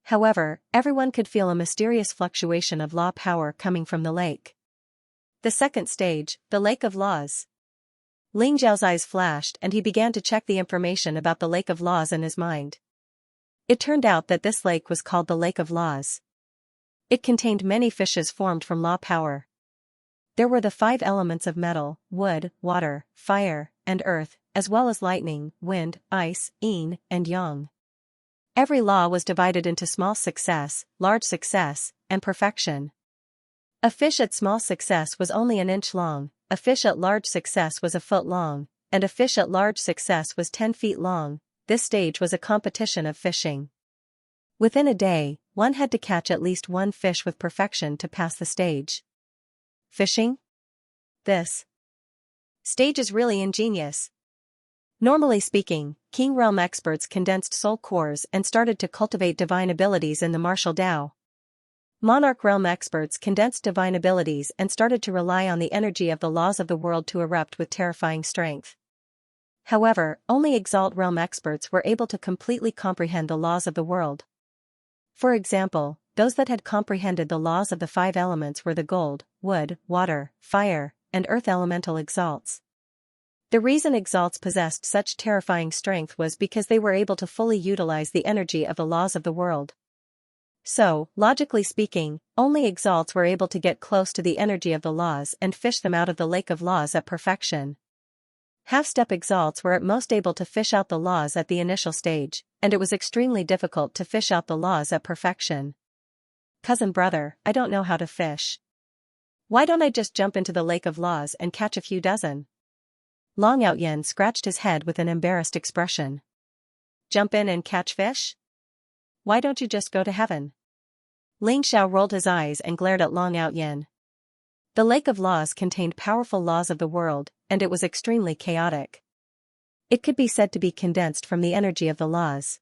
However, everyone could feel a mysterious fluctuation of law power coming from the lake. The second stage, the Lake of Laws. Ling Zhao's eyes flashed and he began to check the information about the Lake of Laws in his mind. It turned out that this lake was called the Lake of Laws. It contained many fishes formed from law power. There were the 5 elements of metal, wood, water, fire, and earth, as well as lightning, wind, ice, yin, and yang. Every law was divided into small success, large success, and perfection. A fish at small success was only an inch long, a fish at large success was a foot long, and a fish at large success was 10 feet long. This stage was a competition of fishing. Within a day, one had to catch at least one fish with perfection to pass the stage. Fishing? This stage is really ingenious. Normally speaking, King Realm experts condensed soul cores and started to cultivate divine abilities in the martial Dao. Monarch Realm experts condensed divine abilities and started to rely on the energy of the laws of the world to erupt with terrifying strength. However, only Exalt Realm experts were able to completely comprehend the laws of the world. For example, those that had comprehended the laws of the 5 elements were the gold, wood, water, fire, and earth elemental exalts. The reason exalts possessed such terrifying strength was because they were able to fully utilize the energy of the laws of the world. So, logically speaking, only exalts were able to get close to the energy of the laws and fish them out of the Lake of Laws at perfection. Half-step exalts were at most able to fish out the laws at the initial stage, and it was extremely difficult to fish out the laws at perfection. Cousin brother, I don't know how to fish. Why don't I just jump into the Lake of Laws and catch a few dozen? Long Outyen scratched his head with an embarrassed expression. Jump in and catch fish? Why don't you just go to heaven? Ling Xiao rolled his eyes and glared at Long Outyen. The Lake of Laws contained powerful laws of the world, and it was extremely chaotic. It could be said to be condensed from the energy of the laws.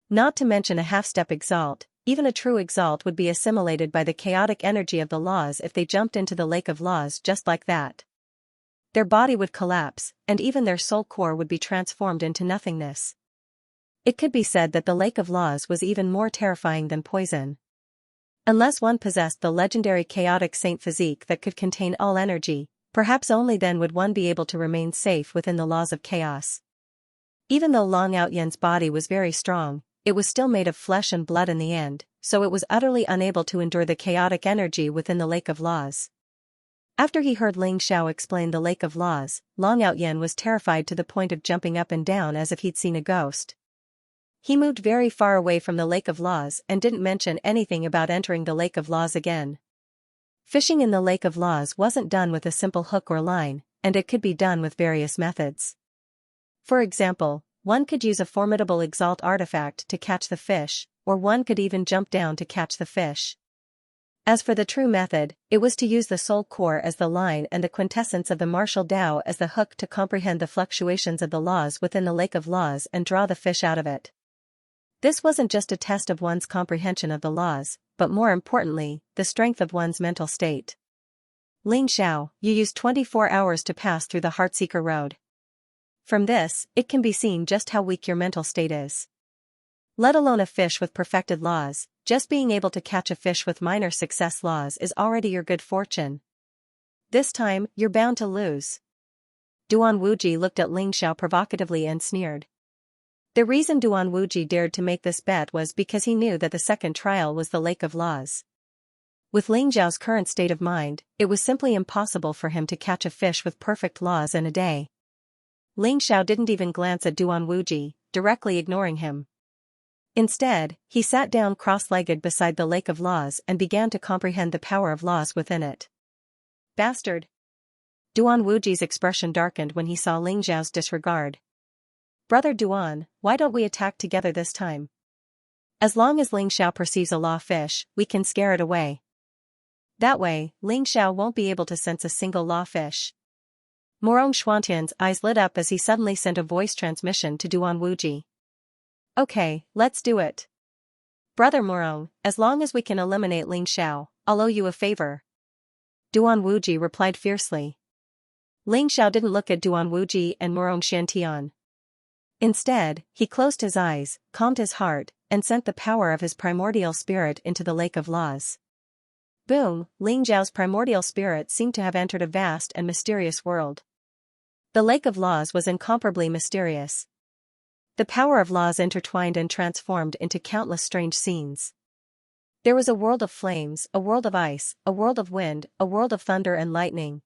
Not to mention a half-step exalt, even a true exalt would be assimilated by the chaotic energy of the laws if they jumped into the Lake of Laws just like that. Their body would collapse, and even their soul core would be transformed into nothingness. It could be said that the Lake of Laws was even more terrifying than poison. Unless one possessed the legendary chaotic saint physique that could contain all energy, perhaps only then would one be able to remain safe within the laws of chaos. Even though Long Outyen's body was very strong, it was still made of flesh and blood in the end, so it was utterly unable to endure the chaotic energy within the Lake of Laws. After he heard Ling Xiao explain the Lake of Laws, Long Outyen was terrified to the point of jumping up and down as if he'd seen a ghost. He moved very far away from the Lake of Laws and didn't mention anything about entering the Lake of Laws again. Fishing in the Lake of Laws wasn't done with a simple hook or line, and it could be done with various methods. For example, one could use a formidable exalt artifact to catch the fish, or one could even jump down to catch the fish. As for the true method, it was to use the soul core as the line and the quintessence of the martial Tao as the hook to comprehend the fluctuations of the laws within the Lake of Laws and draw the fish out of it. This wasn't just a test of one's comprehension of the laws, but more importantly, the strength of one's mental state. Ling Xiao, you used 24 hours to pass through the Heartseeker Road. From this, it can be seen just how weak your mental state is. Let alone a fish with perfected laws, just being able to catch a fish with minor success laws is already your good fortune. This time, you're bound to lose. Duan Wuji looked at Ling Xiao provocatively and sneered. The reason Duan Wuji dared to make this bet was because he knew that the second trial was the Lake of Laws. With Ling Xiao's current state of mind, it was simply impossible for him to catch a fish with perfect laws in a day. Ling Xiao didn't even glance at Duan Wuji, directly ignoring him. Instead, he sat down cross-legged beside the Lake of Laws and began to comprehend the power of laws within it. Bastard! Duan Wuji's expression darkened when he saw Ling Xiao's disregard. Brother Duan, why don't we attack together this time? As long as Ling Xiao perceives a law fish, we can scare it away. That way, Ling Xiao won't be able to sense a single law fish. Morong Xuantian's eyes lit up as he suddenly sent a voice transmission to Duan Wuji. Okay, let's do it. Brother Morong, as long as we can eliminate Ling Xiao, I'll owe you a favor. Duan Wuji replied fiercely. Ling Xiao didn't look at Duan Wuji and Morong Xiantian. Instead, he closed his eyes, calmed his heart, and sent the power of his primordial spirit into the Lake of Laws. Boom, Ling Xiao's primordial spirit seemed to have entered a vast and mysterious world. The Lake of Laws was incomparably mysterious. The power of laws intertwined and transformed into countless strange scenes. There was a world of flames, a world of ice, a world of wind, a world of thunder and lightning.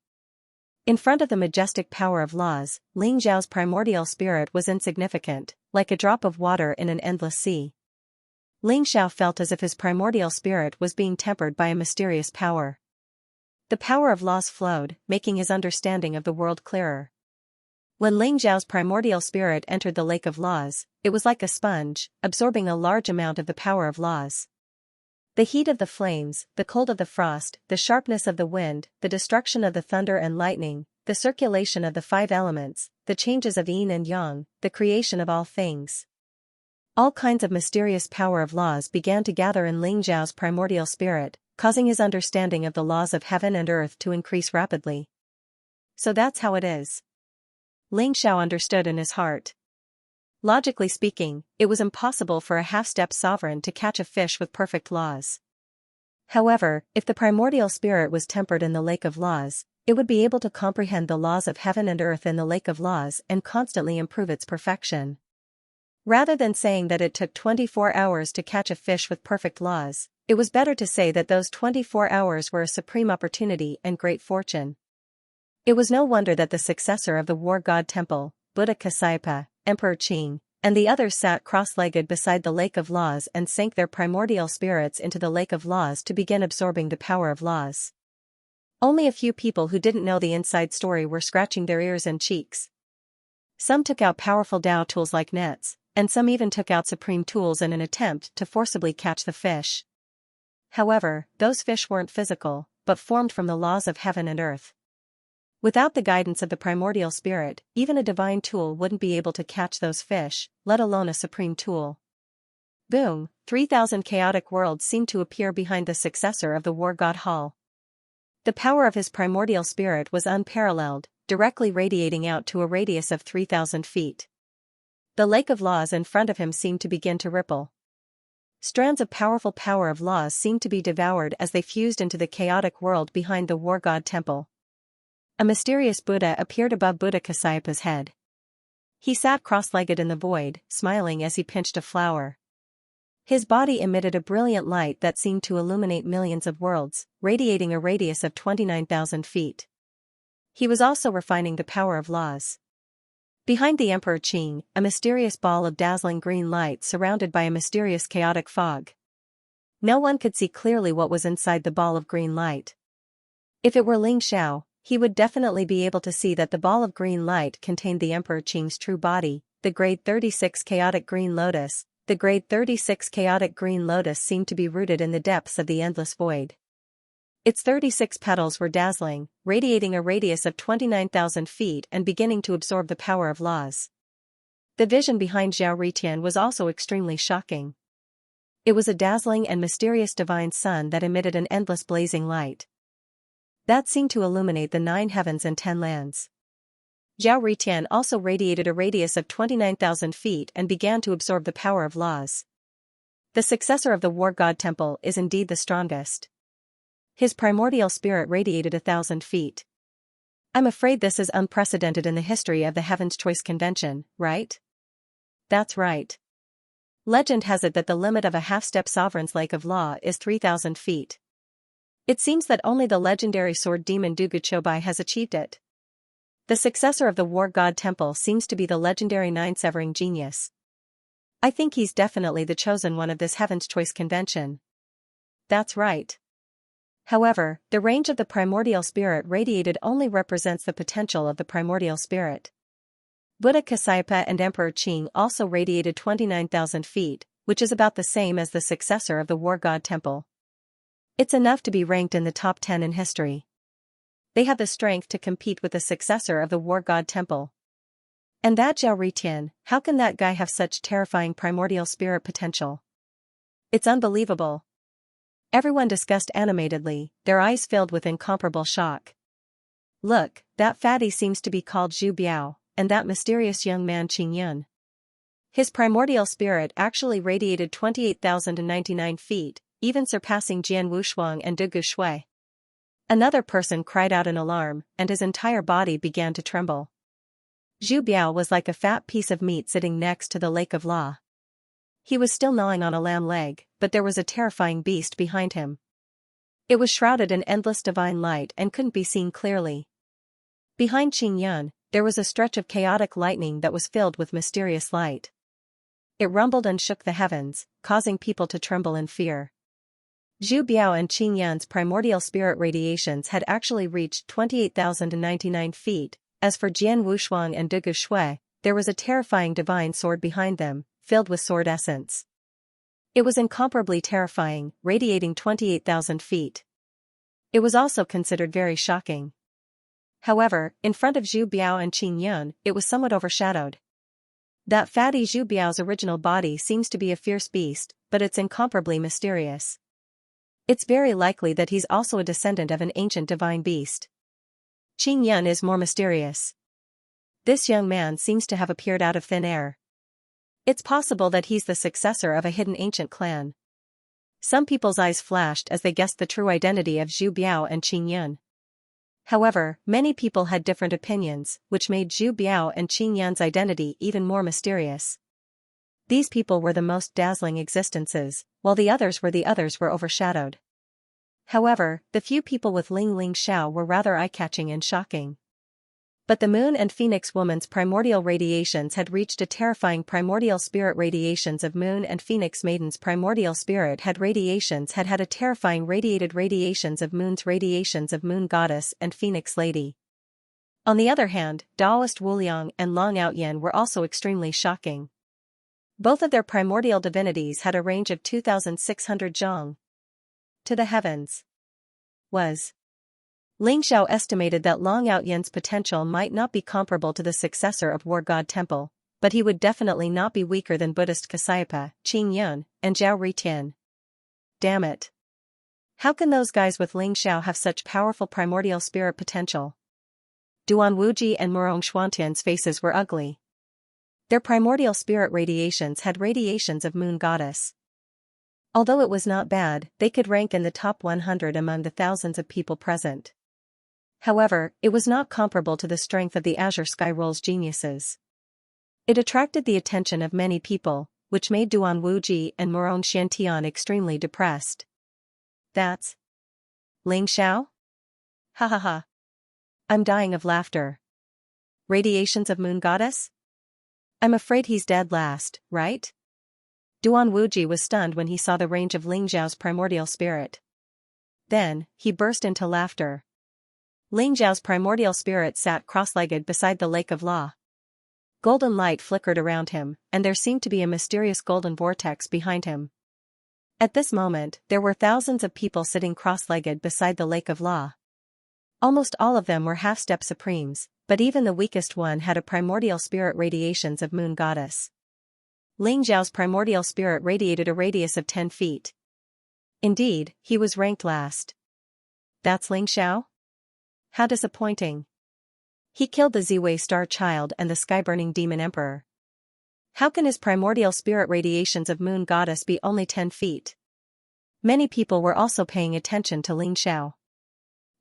In front of the majestic power of laws, Ling Xiao's primordial spirit was insignificant, like a drop of water in an endless sea. Ling Xiao felt as if his primordial spirit was being tempered by a mysterious power. The power of laws flowed, making his understanding of the world clearer. When Ling Xiao's primordial spirit entered the Lake of Laws, it was like a sponge, absorbing a large amount of the power of laws. The heat of the flames, the cold of the frost, the sharpness of the wind, the destruction of the thunder and lightning, the circulation of the 5 elements, the changes of yin and yang, the creation of all things. All kinds of mysterious power of laws began to gather in Ling Xiao's primordial spirit, causing his understanding of the laws of heaven and earth to increase rapidly. So that's how it is. Ling Xiao understood in his heart. Logically speaking, it was impossible for a half-step sovereign to catch a fish with perfect laws. However, if the primordial spirit was tempered in the Lake of Laws, it would be able to comprehend the laws of heaven and earth in the Lake of Laws and constantly improve its perfection. Rather than saying that it took 24 hours to catch a fish with perfect laws, it was better to say that those 24 hours were a supreme opportunity and great fortune. It was no wonder that the successor of the War God Temple, Buddha Kasaipa, Emperor Qing, and the others sat cross-legged beside the Lake of Laws and sank their primordial spirits into the Lake of Laws to begin absorbing the power of laws. Only a few people who didn't know the inside story were scratching their ears and cheeks. Some took out powerful Tao tools like nets, and some even took out supreme tools in an attempt to forcibly catch the fish. However, those fish weren't physical, but formed from the laws of heaven and earth. Without the guidance of the primordial spirit, even a divine tool wouldn't be able to catch those fish, let alone a supreme tool. Boom, 3,000 chaotic worlds seemed to appear behind the successor of the War God Hall. The power of his primordial spirit was unparalleled, directly radiating out to a radius of 3,000 feet. The Lake of Laws in front of him seemed to begin to ripple. Strands of powerful power of laws seemed to be devoured as they fused into the chaotic world behind the War God Temple. A mysterious Buddha appeared above Buddha Kasaipa's head. He sat cross-legged in the void, smiling as he pinched a flower. His body emitted a brilliant light that seemed to illuminate millions of worlds, radiating a radius of 29,000 feet. He was also refining the power of laws. Behind the Emperor Qing, a mysterious ball of dazzling green light surrounded by a mysterious chaotic fog. No one could see clearly what was inside the ball of green light. If it were Ling Xiao, he would definitely be able to see that the ball of green light contained the Emperor Qing's true body, the grade 36 chaotic green lotus. The grade 36 chaotic green lotus seemed to be rooted in the depths of the endless void. Its 36 petals were dazzling, radiating a radius of 29,000 feet and beginning to absorb the power of laws. The vision behind Zhao Ritian was also extremely shocking. It was a dazzling and mysterious divine sun that emitted an endless blazing light that seemed to illuminate the 9 heavens and 10 lands. Zhao Ritian also radiated a radius of 29,000 feet and began to absorb the power of laws. The successor of the War God Temple is indeed the strongest. His primordial spirit radiated 1,000 feet. I'm afraid this is unprecedented in the history of the Heaven's Choice Convention, right? That's right. Legend has it that the limit of a half-step sovereign's lake of law is 3,000 feet. It seems that only the legendary sword demon Dugu Chobai has achieved it. The successor of the War God Temple seems to be the legendary Nine-Severing Genius. I think he's definitely the chosen one of this Heaven's Choice Convention. That's right. However, the range of the primordial spirit radiated only represents the potential of the primordial spirit. Buddha Kasyapa and Emperor Qing also radiated 29,000 feet, which is about the same as the successor of the War God Temple. It's enough to be ranked in the top 10 in history. They have the strength to compete with the successor of the War God Temple. And that Zhao Ritian, how can that guy have such terrifying primordial spirit potential? It's unbelievable. Everyone discussed animatedly, their eyes filled with incomparable shock. Look, that fatty seems to be called Zhu Biao, and that mysterious young man Qing Yun. His primordial spirit actually radiated 28,099 feet, even surpassing Jian Wushuang and Dugu Shui. Another person cried out in alarm, and his entire body began to tremble. Zhu Biao was like a fat piece of meat sitting next to the lake of law. He was still gnawing on a lamb leg, but there was a terrifying beast behind him. It was shrouded in endless divine light and couldn't be seen clearly. Behind Qing Yun, there was a stretch of chaotic lightning that was filled with mysterious light. It rumbled and shook the heavens, causing people to tremble in fear. Zhu Biao and Qing Yun's primordial spirit radiations had actually reached 28,099 feet. As for Jian Wushuang and Dugu Shui, there was a terrifying divine sword behind them, filled with sword essence. It was incomparably terrifying, radiating 28,000 feet. It was also considered very shocking. However, in front of Zhu Biao and Qing Yun, it was somewhat overshadowed. That fatty Zhu Biao's original body seems to be a fierce beast, but it's incomparably mysterious. It's very likely that he's also a descendant of an ancient divine beast. Qing Yun is more mysterious. This young man seems to have appeared out of thin air. It's possible that he's the successor of a hidden ancient clan. Some people's eyes flashed as they guessed the true identity of Zhu Biao and Qing Yun. However, many people had different opinions, which made Zhu Biao and Qing Yun's identity even more mysterious. These people were the most dazzling existences, while the others were overshadowed. However, the few people with Ling Xiao were rather eye-catching and shocking. But the Moon and Phoenix Woman's primordial radiations had reached a terrifying primordial spirit radiations of Moon and Phoenix Maiden's primordial spirit had had a terrifying radiated radiations of Moon's radiations of Moon Goddess and Phoenix Lady. On the other hand, Taoist Wuliang and Long Outyen were also extremely shocking. Both of their primordial divinities had a range of 2,600 zhang to the heavens. Ling Xiao estimated that Long Outyen's potential might not be comparable to the successor of War God Temple, but he would definitely not be weaker than Buddhist Kasyapa, Qing Yun, and Zhao Ritian. Damn it. How can those guys with Ling Xiao have such powerful primordial spirit potential? Duan Wuji and Murong Xuantian's faces were ugly. Their primordial spirit radiations had radiations of Moon Goddess. Although it was not bad, they could rank in the top 100 among the thousands of people present. However, it was not comparable to the strength of the Azure Sky Roll's geniuses. It attracted the attention of many people, which made Duan Wuji and Morong Xiantian extremely depressed. That's Ling Xiao? Ha ha ha. I'm dying of laughter. Radiations of Moon Goddess? I'm afraid he's dead last, right? Duan Wuji was stunned when he saw the range of Ling Xiao's primordial spirit. Then, he burst into laughter. Ling Xiao's primordial spirit sat cross-legged beside the lake of law. Golden light flickered around him, and there seemed to be a mysterious golden vortex behind him. At this moment, there were thousands of people sitting cross-legged beside the lake of law. Almost all of them were half-step supremes, but even the weakest one had a primordial spirit radiations of Moon Goddess. Ling Xiao's primordial spirit radiated a radius of 10 feet. Indeed, he was ranked last. That's Ling Xiao? How disappointing. He killed the Ziwei Star Child and the Sky-Burning Demon Emperor. How can his primordial spirit radiations of Moon Goddess be only 10 feet? Many people were also paying attention to Ling Xiao.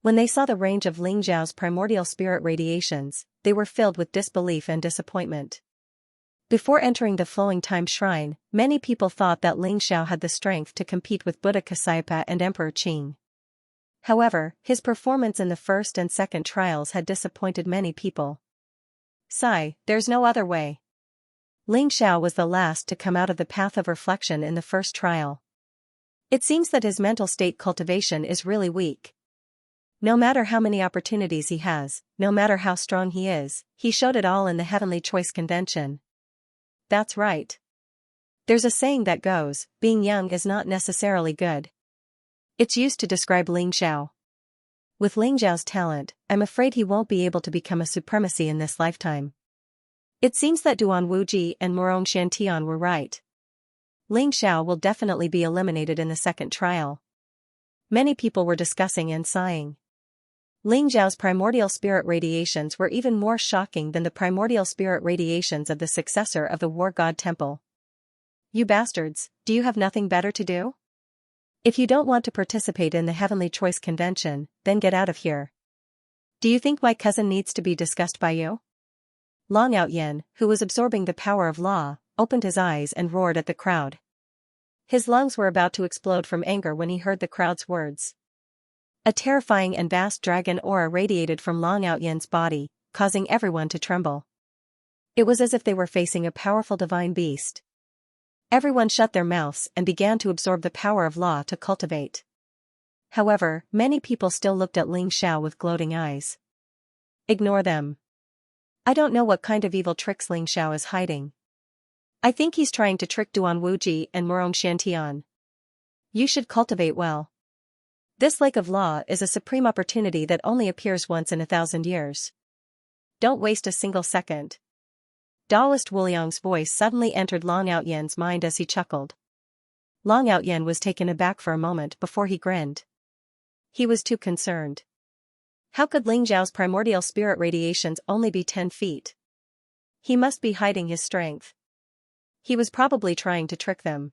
When they saw the range of Ling Xiao's primordial spirit radiations, they were filled with disbelief and disappointment. Before entering the Flowing Time Shrine, many people thought that Ling Xiao had the strength to compete with Buddha Kasyapa and Emperor Qing. However, his performance in the first and second trials had disappointed many people. Sigh, there's no other way. Ling Xiao was the last to come out of the path of reflection in the first trial. It seems that his mental state cultivation is really weak. No matter how many opportunities he has, no matter how strong he is, he showed it all in the Heavenly Choice Convention. That's right. There's a saying that goes, being young is not necessarily good. It's used to describe Ling Xiao. With Ling Xiao's talent, I'm afraid he won't be able to become a supremacy in this lifetime. It seems that Duan Wuji and Morong Xiantian were right. Ling Xiao will definitely be eliminated in the second trial. Many people were discussing and sighing. Ling Xiao's primordial spirit radiations were even more shocking than the primordial spirit radiations of the successor of the War God Temple. You bastards, do you have nothing better to do? If you don't want to participate in the Heavenly Choice Convention, then get out of here. Do you think my cousin needs to be discussed by you? Long Outyen, who was absorbing the power of law, opened his eyes and roared at the crowd. His lungs were about to explode from anger when he heard the crowd's words. A terrifying and vast dragon aura radiated from Long Outyen's body, causing everyone to tremble. It was as if they were facing a powerful divine beast. Everyone shut their mouths and began to absorb the power of law to cultivate. However, many people still looked at Ling Xiao with gloating eyes. Ignore them. I don't know what kind of evil tricks Ling Xiao is hiding. I think he's trying to trick Duan Wuji and Morong Xiantian. You should cultivate well. This lake of law is a supreme opportunity that only appears once in 1,000 years. Don't waste a single second. Daoist Wuliang's voice suddenly entered Long Outyen's mind as he chuckled. Long Outyen was taken aback for a moment before he grinned. He was too concerned. How could Ling Xiao's primordial spirit radiations only be 10 feet? He must be hiding his strength. He was probably trying to trick them.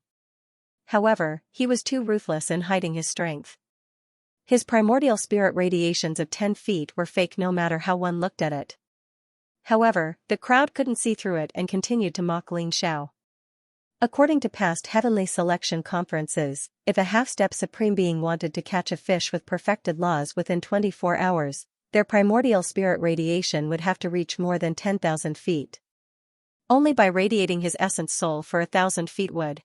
However, he was too ruthless in hiding his strength. His primordial spirit radiations of 10 feet were fake no matter how one looked at it. However, the crowd couldn't see through it and continued to mock Ling Xiao. According to past heavenly selection conferences, if a half-step supreme being wanted to catch a fish with perfected laws within 24 hours, their primordial spirit radiation would have to reach more than 10,000 feet. Only by radiating his essence soul for 1,000 feet would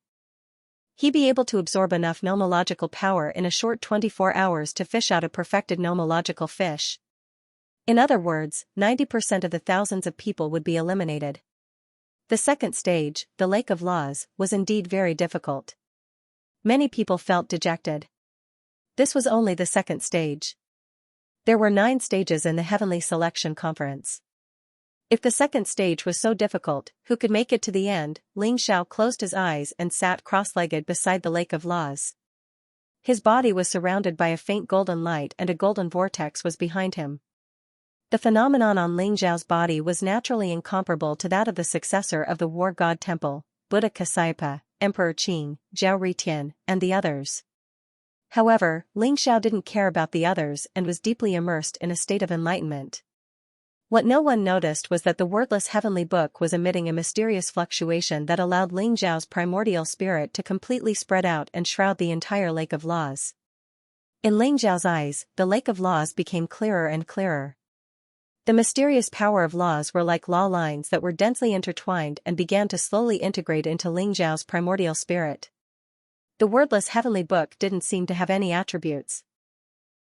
he be able to absorb enough nomological power in a short 24 hours to fish out a perfected nomological fish. In other words, 90% of the thousands of people would be eliminated. The second stage, the Lake of Laws, was indeed very difficult. Many people felt dejected. This was only the second stage. There were 9 stages in the Heavenly Selection Conference. If the second stage was so difficult, who could make it to the end? Ling Xiao closed his eyes and sat cross-legged beside the Lake of Laws. His body was surrounded by a faint golden light and a golden vortex was behind him. The phenomenon on Ling Xiao's body was naturally incomparable to that of the successor of the War God Temple, Buddha Kasyapa, Emperor Qing, Zhao Ritian, and the others. However, Ling Xiao didn't care about the others and was deeply immersed in a state of enlightenment. What no one noticed was that the wordless heavenly book was emitting a mysterious fluctuation that allowed Ling Xiao's primordial spirit to completely spread out and shroud the entire lake of laws. In Ling Xiao's eyes, the lake of laws became clearer and clearer. The mysterious power of laws were like law lines that were densely intertwined and began to slowly integrate into Ling Xiao's primordial spirit. The wordless heavenly book didn't seem to have any attributes.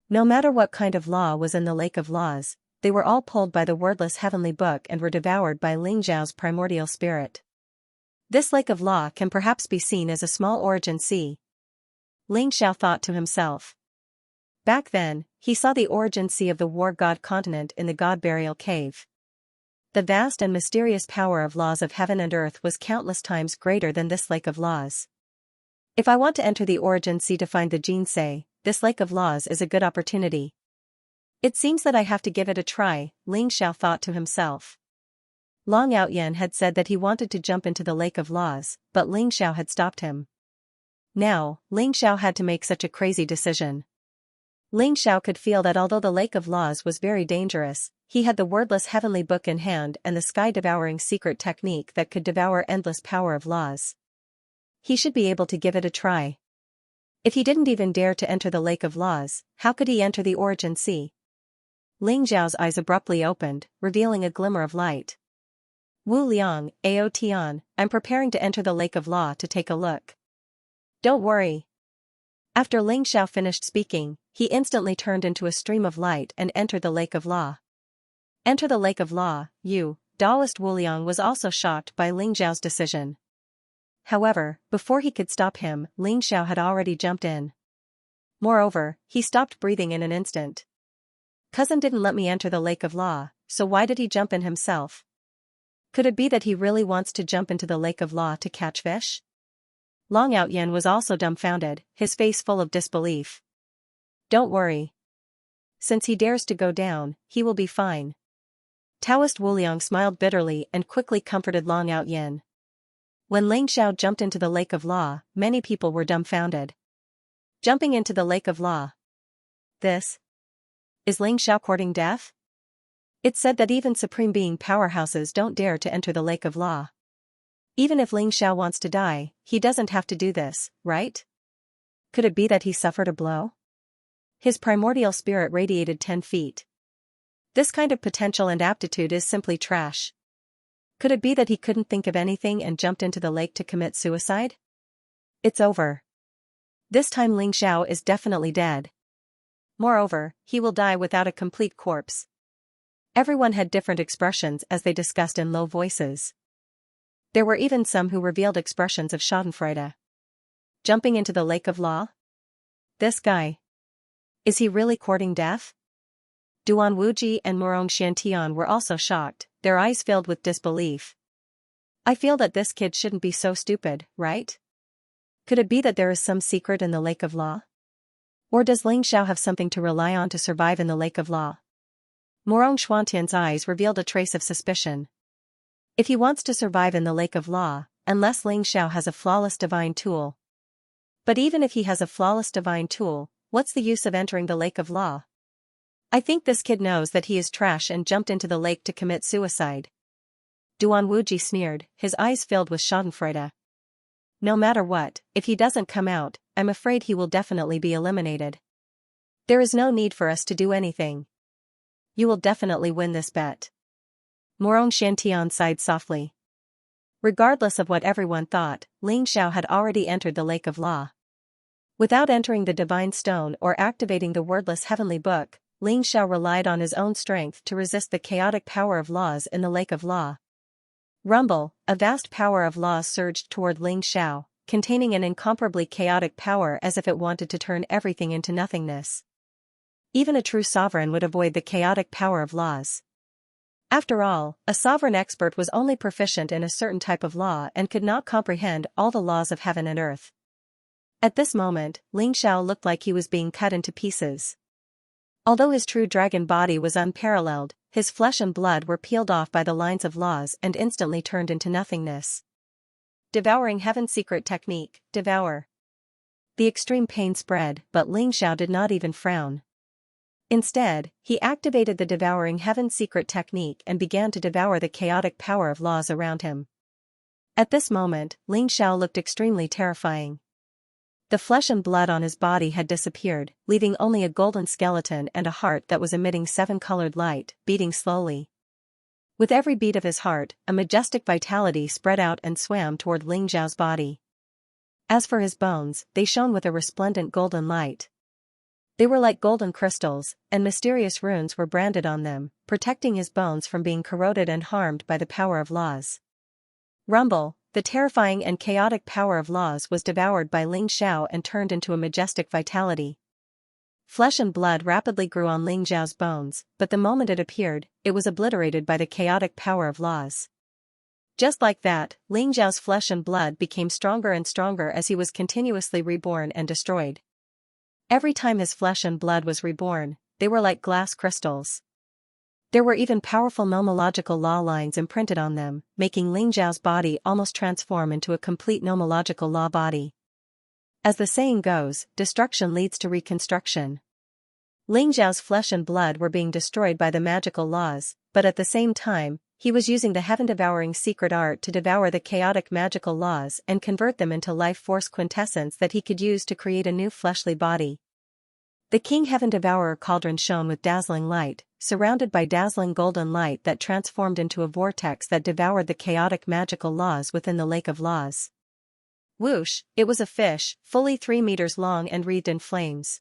No matter what kind of law was in the lake of laws, they were all pulled by the wordless heavenly book and were devoured by Ling Xiao's primordial spirit. This lake of law can perhaps be seen as a small origin sea. Ling Xiao thought to himself. Back then, he saw the origin sea of the war god continent in the god burial cave. The vast and mysterious power of laws of heaven and earth was countless times greater than this lake of laws. If I want to enter the origin sea to find the Jinsei, this lake of laws is a good opportunity. It seems that I have to give it a try, Ling Xiao thought to himself. Long Outyen had said that he wanted to jump into the lake of laws, but Ling Xiao had stopped him. Now, Ling Xiao had to make such a crazy decision. Ling Xiao could feel that although the lake of laws was very dangerous, he had the wordless heavenly book in hand and the sky-devouring secret technique that could devour endless power of laws. He should be able to give it a try. If he didn't even dare to enter the lake of laws, how could he enter the origin sea? Ling Xiao's eyes abruptly opened, revealing a glimmer of light. Wu Liang, Ao Tian, I'm preparing to enter the lake of law to take a look. Don't worry. After Ling Xiao finished speaking, he instantly turned into a stream of light and entered the lake of law. Enter the lake of law, you, Taoist. Wu Liang was also shocked by Ling Xiao's decision. However, before he could stop him, Ling Xiao had already jumped in. Moreover, he stopped breathing in an instant. Cousin didn't let me enter the lake of law, so why did he jump in himself? Could it be that he really wants to jump into the lake of law to catch fish? Long Outyen was also dumbfounded, his face full of disbelief. Don't worry. Since he dares to go down, he will be fine. Taoist Wu Liang smiled bitterly and quickly comforted Long Outyen. When Ling Xiao jumped into the lake of law, many people were dumbfounded. Jumping into the lake of law. This? Is Ling Xiao courting death? It's said that even supreme being powerhouses don't dare to enter the lake of law. Even if Ling Xiao wants to die, he doesn't have to do this, right? Could it be that he suffered a blow? His primordial spirit radiated 10 feet. This kind of potential and aptitude is simply trash. Could it be that he couldn't think of anything and jumped into the lake to commit suicide? It's over. This time Ling Xiao is definitely dead. Moreover, he will die without a complete corpse. Everyone had different expressions as they discussed in low voices. There were even some who revealed expressions of schadenfreude. Jumping into the lake of law? This guy. Is he really courting death? Duan Wuji and Murong Xiantian were also shocked, their eyes filled with disbelief. I feel that this kid shouldn't be so stupid, right? Could it be that there is some secret in the lake of law? Or does Ling Xiao have something to rely on to survive in the lake of law? Murong Xuantian's eyes revealed a trace of suspicion. If he wants to survive in the lake of law, unless Ling Xiao has a flawless divine tool. But even if he has a flawless divine tool, what's the use of entering the lake of law? I think this kid knows that he is trash and jumped into the lake to commit suicide. Duan Wuji sneered, his eyes filled with schadenfreude. No matter what, if he doesn't come out, I'm afraid he will definitely be eliminated. There is no need for us to do anything. You will definitely win this bet. Murong Xiantian sighed softly. Regardless of what everyone thought, Ling Xiao had already entered the lake of law. Without entering the divine stone or activating the wordless heavenly book, Ling Xiao relied on his own strength to resist the chaotic power of laws in the lake of law. Rumble, a vast power of laws surged toward Ling Xiao, containing an incomparably chaotic power as if it wanted to turn everything into nothingness. Even a true sovereign would avoid the chaotic power of laws. After all, a sovereign expert was only proficient in a certain type of law and could not comprehend all the laws of heaven and earth. At this moment, Ling Xiao looked like he was being cut into pieces. Although his true dragon body was unparalleled, his flesh and blood were peeled off by the lines of laws and instantly turned into nothingness. Devouring Heaven's secret technique, devour. The extreme pain spread, but Ling Xiao did not even frown. Instead, he activated the Devouring Heaven's secret technique and began to devour the chaotic power of laws around him. At this moment, Ling Xiao looked extremely terrifying. The flesh and blood on his body had disappeared, leaving only a golden skeleton and a heart that was emitting seven-colored light, beating slowly. With every beat of his heart, a majestic vitality spread out and swam toward Ling Xiao's body. As for his bones, they shone with a resplendent golden light. They were like golden crystals, and mysterious runes were branded on them, protecting his bones from being corroded and harmed by the power of laws. Rumble, the terrifying and chaotic power of laws was devoured by Ling Xiao and turned into a majestic vitality. Flesh and blood rapidly grew on Ling Xiao's bones, but the moment it appeared, it was obliterated by the chaotic power of laws. Just like that, Ling Xiao's flesh and blood became stronger and stronger as he was continuously reborn and destroyed. Every time his flesh and blood was reborn, they were like glass crystals. There were even powerful nomological law lines imprinted on them, making Ling Xiao's body almost transform into a complete nomological law body. As the saying goes, destruction leads to reconstruction. Ling Xiao's flesh and blood were being destroyed by the magical laws, but at the same time, he was using the heaven-devouring secret art to devour the chaotic magical laws and convert them into life force quintessence that he could use to create a new fleshly body. The King Heaven Devourer cauldron shone with dazzling light, surrounded by dazzling golden light that transformed into a vortex that devoured the chaotic magical laws within the Lake of Laws. Whoosh, it was a fish, fully 3 meters long and wreathed in flames.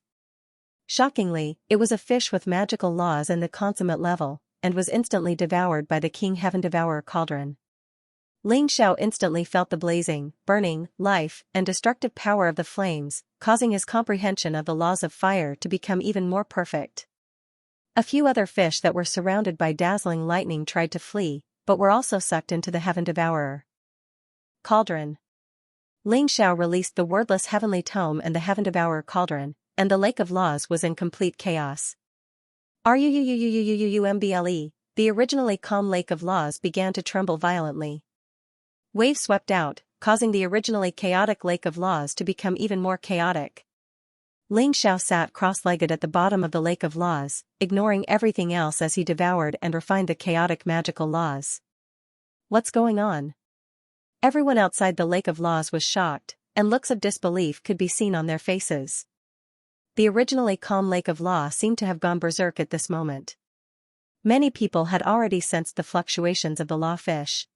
Shockingly, it was a fish with magical laws and the consummate level, and was instantly devoured by the King Heaven Devourer cauldron. Ling Xiao instantly felt the blazing, burning, life, and destructive power of the flames, causing his comprehension of the laws of fire to become even more perfect. A few other fish that were surrounded by dazzling lightning tried to flee, but were also sucked into the Heaven Devourer cauldron. Ling Xiao released the wordless heavenly tome and the Heaven Devourer cauldron, and the Lake of Laws was in complete chaos. Rumble, the originally calm Lake of Laws began to tremble violently. Waves swept out, causing the originally chaotic Lake of Laws to become even more chaotic. Ling Xiao sat cross-legged at the bottom of the Lake of Laws, ignoring everything else as he devoured and refined the chaotic magical laws. What's going on? Everyone outside the Lake of Laws was shocked, and looks of disbelief could be seen on their faces. The originally calm Lake of Law seemed to have gone berserk at this moment. Many people had already sensed the fluctuations of the law fish.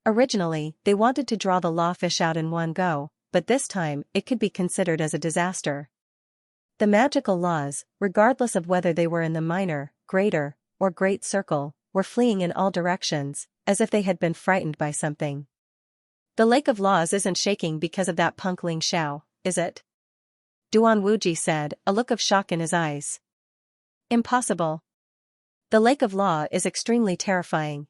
Originally, they wanted to draw the law fish out in one go, but this time, it could be considered as a disaster. The magical laws, regardless of whether they were in the minor, greater, or great circle, were fleeing in all directions, as if they had been frightened by something. The Lake of Laws isn't shaking because of that punk Ling Xiao, is it? Duan Wuji said, a look of shock in his eyes. Impossible. The Lake of Law is extremely terrifying.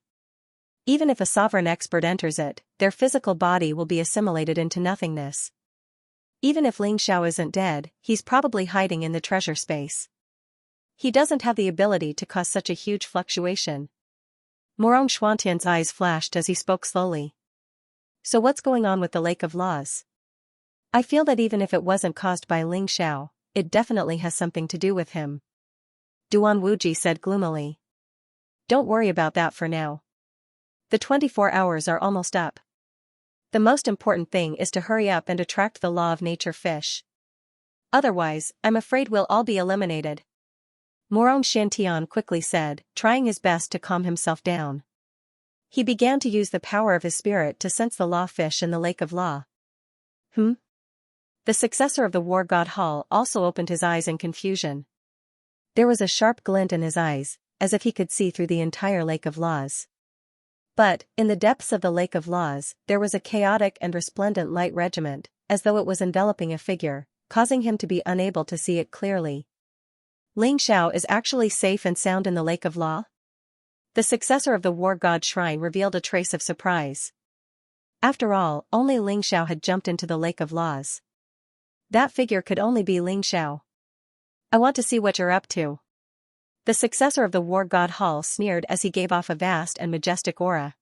Even if a sovereign expert enters it, their physical body will be assimilated into nothingness. Even if Ling Xiao isn't dead, he's probably hiding in the treasure space. He doesn't have the ability to cause such a huge fluctuation. Morong Xuantian's eyes flashed as he spoke slowly. So what's going on with the Lake of Laws? I feel that even if it wasn't caused by Ling Xiao, it definitely has something to do with him. Duan Wuji said gloomily. Don't worry about that for now. The 24 hours are almost up. The most important thing is to hurry up and attract the law of nature fish. Otherwise, I'm afraid we'll all be eliminated. Morong Xiantian quickly said, trying his best to calm himself down. He began to use the power of his spirit to sense the law fish in the Lake of Law. The successor of the war god Hall also opened his eyes in confusion. There was a sharp glint in his eyes, as if he could see through the entire Lake of Laws. But, in the depths of the Lake of Laws, there was a chaotic and resplendent light regiment, as though it was enveloping a figure, causing him to be unable to see it clearly. Ling Xiao is actually safe and sound in the Lake of Law? The successor of the war god shrine revealed a trace of surprise. After all, only Ling Xiao had jumped into the Lake of Laws. That figure could only be Ling Xiao. I want to see what you're up to. The successor of the war god Hall sneered as he gave off a vast and majestic aura.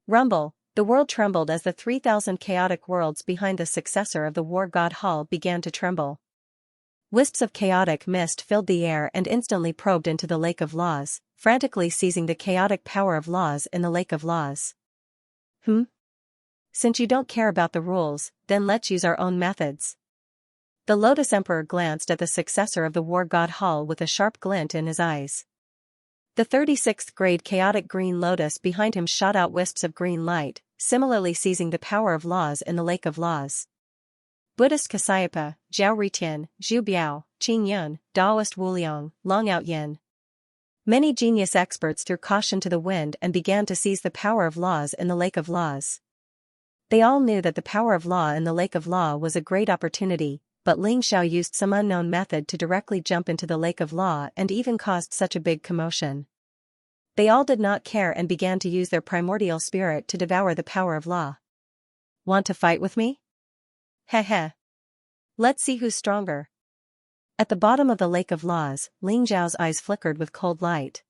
Rumble, the world trembled as the 3,000 chaotic worlds behind the successor of the war god Hall began to tremble. Wisps of chaotic mist filled the air and instantly probed into the lake of laws, frantically seizing the chaotic power of laws in the lake of laws. Since you don't care about the rules, then let's use our own methods. The Lotus Emperor glanced at the successor of the War God Hall with a sharp glint in his eyes. The 36th grade chaotic green lotus behind him shot out wisps of green light, similarly seizing the power of laws in the lake of laws. Buddhist Kasayapa, Zhao Ritian, Zhu Biao, Qing Yun, Taoist Wuliang, Long Out Yin. Many genius experts threw caution to the wind and began to seize the power of laws in the lake of laws. They all knew that the power of law in the lake of law was a great opportunity, but Ling Xiao used some unknown method to directly jump into the lake of law and even caused such a big commotion. They all did not care and began to use their primordial spirit to devour the power of law. Want to fight with me? Heh. Let's see who's stronger. At the bottom of the lake of laws, Ling Xiao's eyes flickered with cold light.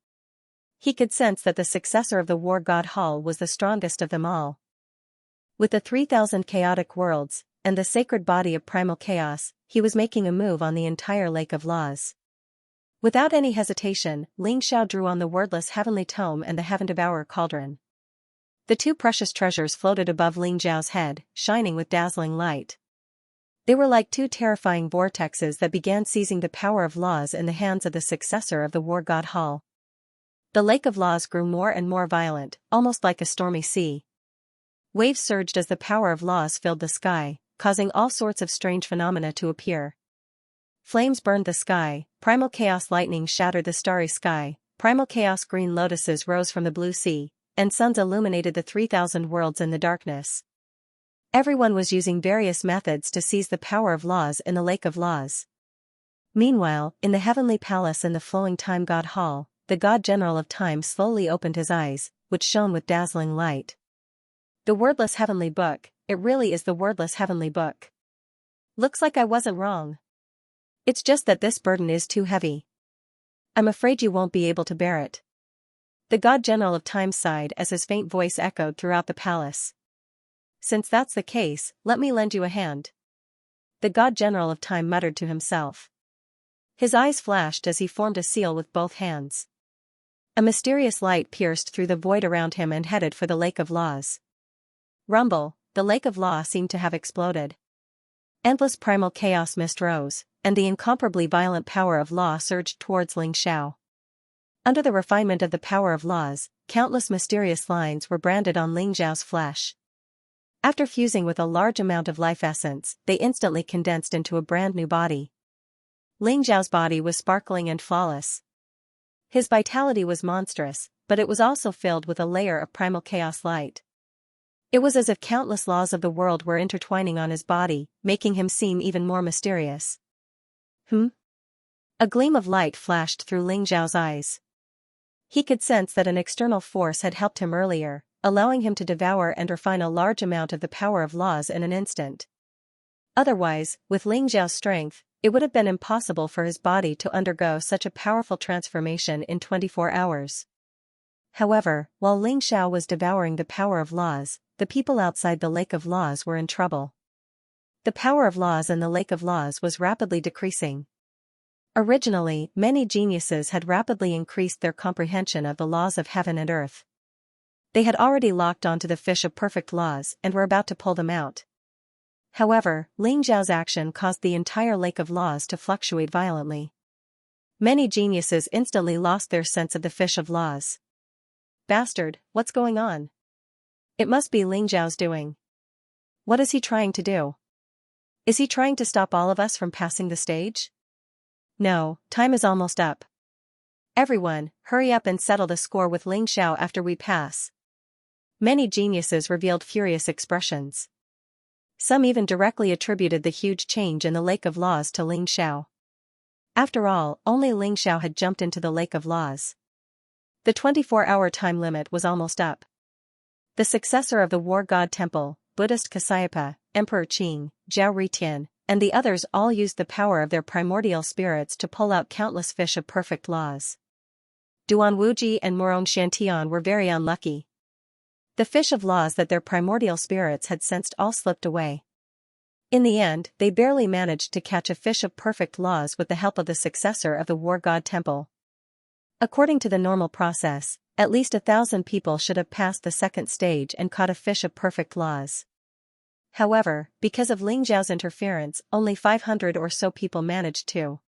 He could sense that the successor of the War God Hall was the strongest of them all. With the 3,000 chaotic worlds, and the sacred body of primal chaos, he was making a move on the entire lake of laws. Without any hesitation, Ling Xiao drew on the wordless heavenly tome and the heaven devourer cauldron. The two precious treasures floated above Ling Xiao's head, shining with dazzling light. They were like two terrifying vortexes that began seizing the power of laws in the hands of the successor of the War God Hall. The lake of laws grew more and more violent, almost like a stormy sea. Waves surged as the power of laws filled the sky, causing all sorts of strange phenomena to appear. Flames burned the sky, primal chaos lightning shattered the starry sky, primal chaos green lotuses rose from the blue sea, and suns illuminated the 3,000 worlds in the darkness. Everyone was using various methods to seize the power of laws in the lake of laws. Meanwhile, in the heavenly palace in the flowing time god hall, the god general of time slowly opened his eyes, which shone with dazzling light. The wordless heavenly book, it really is the wordless heavenly book. Looks like I wasn't wrong. It's just that this burden is too heavy. I'm afraid you won't be able to bear it. The god general of time sighed as his faint voice echoed throughout the palace. Since that's the case, let me lend you a hand. The god general of time muttered to himself. His eyes flashed as he formed a seal with both hands. A mysterious light pierced through the void around him and headed for the lake of laws. Rumble, the lake of law seemed to have exploded. Endless primal chaos mist rose, and the incomparably violent power of law surged towards Ling Xiao. Under the refinement of the power of laws, countless mysterious lines were branded on Ling Xiao's flesh. After fusing with a large amount of life essence, they instantly condensed into a brand new body. Ling Xiao's body was sparkling and flawless. His vitality was monstrous, but it was also filled with a layer of primal chaos light. It was as if countless laws of the world were intertwining on his body, making him seem even more mysterious. A gleam of light flashed through Ling Xiao's eyes. He could sense that an external force had helped him earlier, allowing him to devour and refine a large amount of the power of laws in an instant. Otherwise, with Ling Xiao's strength, it would have been impossible for his body to undergo such a powerful transformation in 24 hours. However, while Ling Xiao was devouring the power of laws, the people outside the lake of laws were in trouble. The power of laws in the lake of laws was rapidly decreasing. Originally, many geniuses had rapidly increased their comprehension of the laws of heaven and earth. They had already locked onto the fish of perfect laws and were about to pull them out. However, Ling Xiao's action caused the entire lake of laws to fluctuate violently. Many geniuses instantly lost their sense of the fish of laws. Bastard, what's going on? It must be Ling Xiao's doing. What is he trying to do? Is he trying to stop all of us from passing the stage? No, time is almost up. Everyone, hurry up and settle the score with Ling Xiao after we pass. Many geniuses revealed furious expressions. Some even directly attributed the huge change in the lake of laws to Ling Xiao. After all, only Ling Xiao had jumped into the lake of laws. The 24-hour time limit was almost up. The successor of the War God Temple, Buddhist Kasayapa, Emperor Qing, Zhao Ritian, and the others all used the power of their primordial spirits to pull out countless fish of perfect laws. Duan Wuji and Morong Shantian were very unlucky. The fish of laws that their primordial spirits had sensed all slipped away. In the end, they barely managed to catch a fish of perfect laws with the help of the successor of the war god temple. According to the normal process, at least 1,000 people should have passed the second stage and caught a fish of perfect laws. However, because of Ling Xiao's interference, only 500 or so people managed to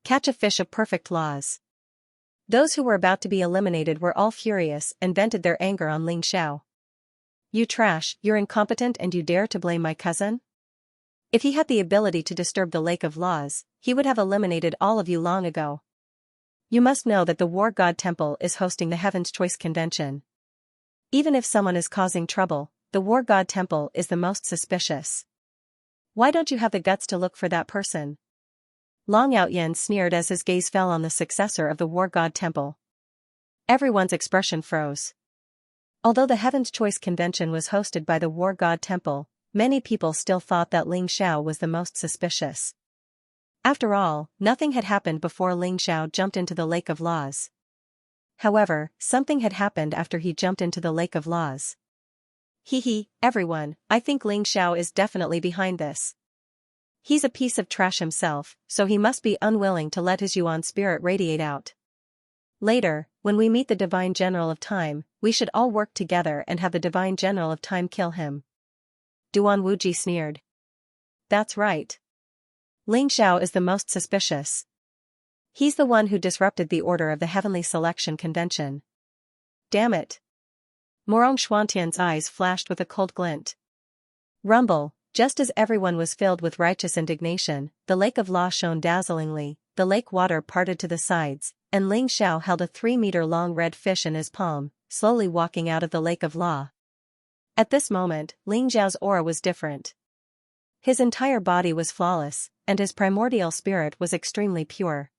catch a fish of perfect laws. Those who were about to be eliminated were all furious and vented their anger on Ling Xiao. "You trash, you're incompetent and you dare to blame my cousin? If he had the ability to disturb the Lake of Laws, he would have eliminated all of you long ago. You must know that the War God Temple is hosting the Heaven's Choice Convention. Even if someone is causing trouble, the War God Temple is the most suspicious. Why don't you have the guts to look for that person?" Long Outyen sneered as his gaze fell on the successor of the War God Temple. Everyone's expression froze. Although the Heaven's Choice Convention was hosted by the War God Temple, many people still thought that Ling Xiao was the most suspicious. After all, nothing had happened before Ling Xiao jumped into the Lake of Laws. However, something had happened after he jumped into the Lake of Laws. Everyone, I think Ling Xiao is definitely behind this. He's a piece of trash himself, so he must be unwilling to let his Yuan spirit radiate out. Later, when we meet the Divine General of Time, we should all work together and have the Divine General of Time kill him. Duan Wuji sneered. That's right. Ling Xiao is the most suspicious. He's the one who disrupted the order of the Heavenly Selection Convention. Damn it. Morong Xuantian's eyes flashed with a cold glint. Rumble. Just as everyone was filled with righteous indignation, the Lake of Law shone dazzlingly, the lake water parted to the sides, and Ling Xiao held a 3-meter-long red fish in his palm, slowly walking out of the Lake of Law. At this moment, Ling Xiao's aura was different. His entire body was flawless, and his primordial spirit was extremely pure.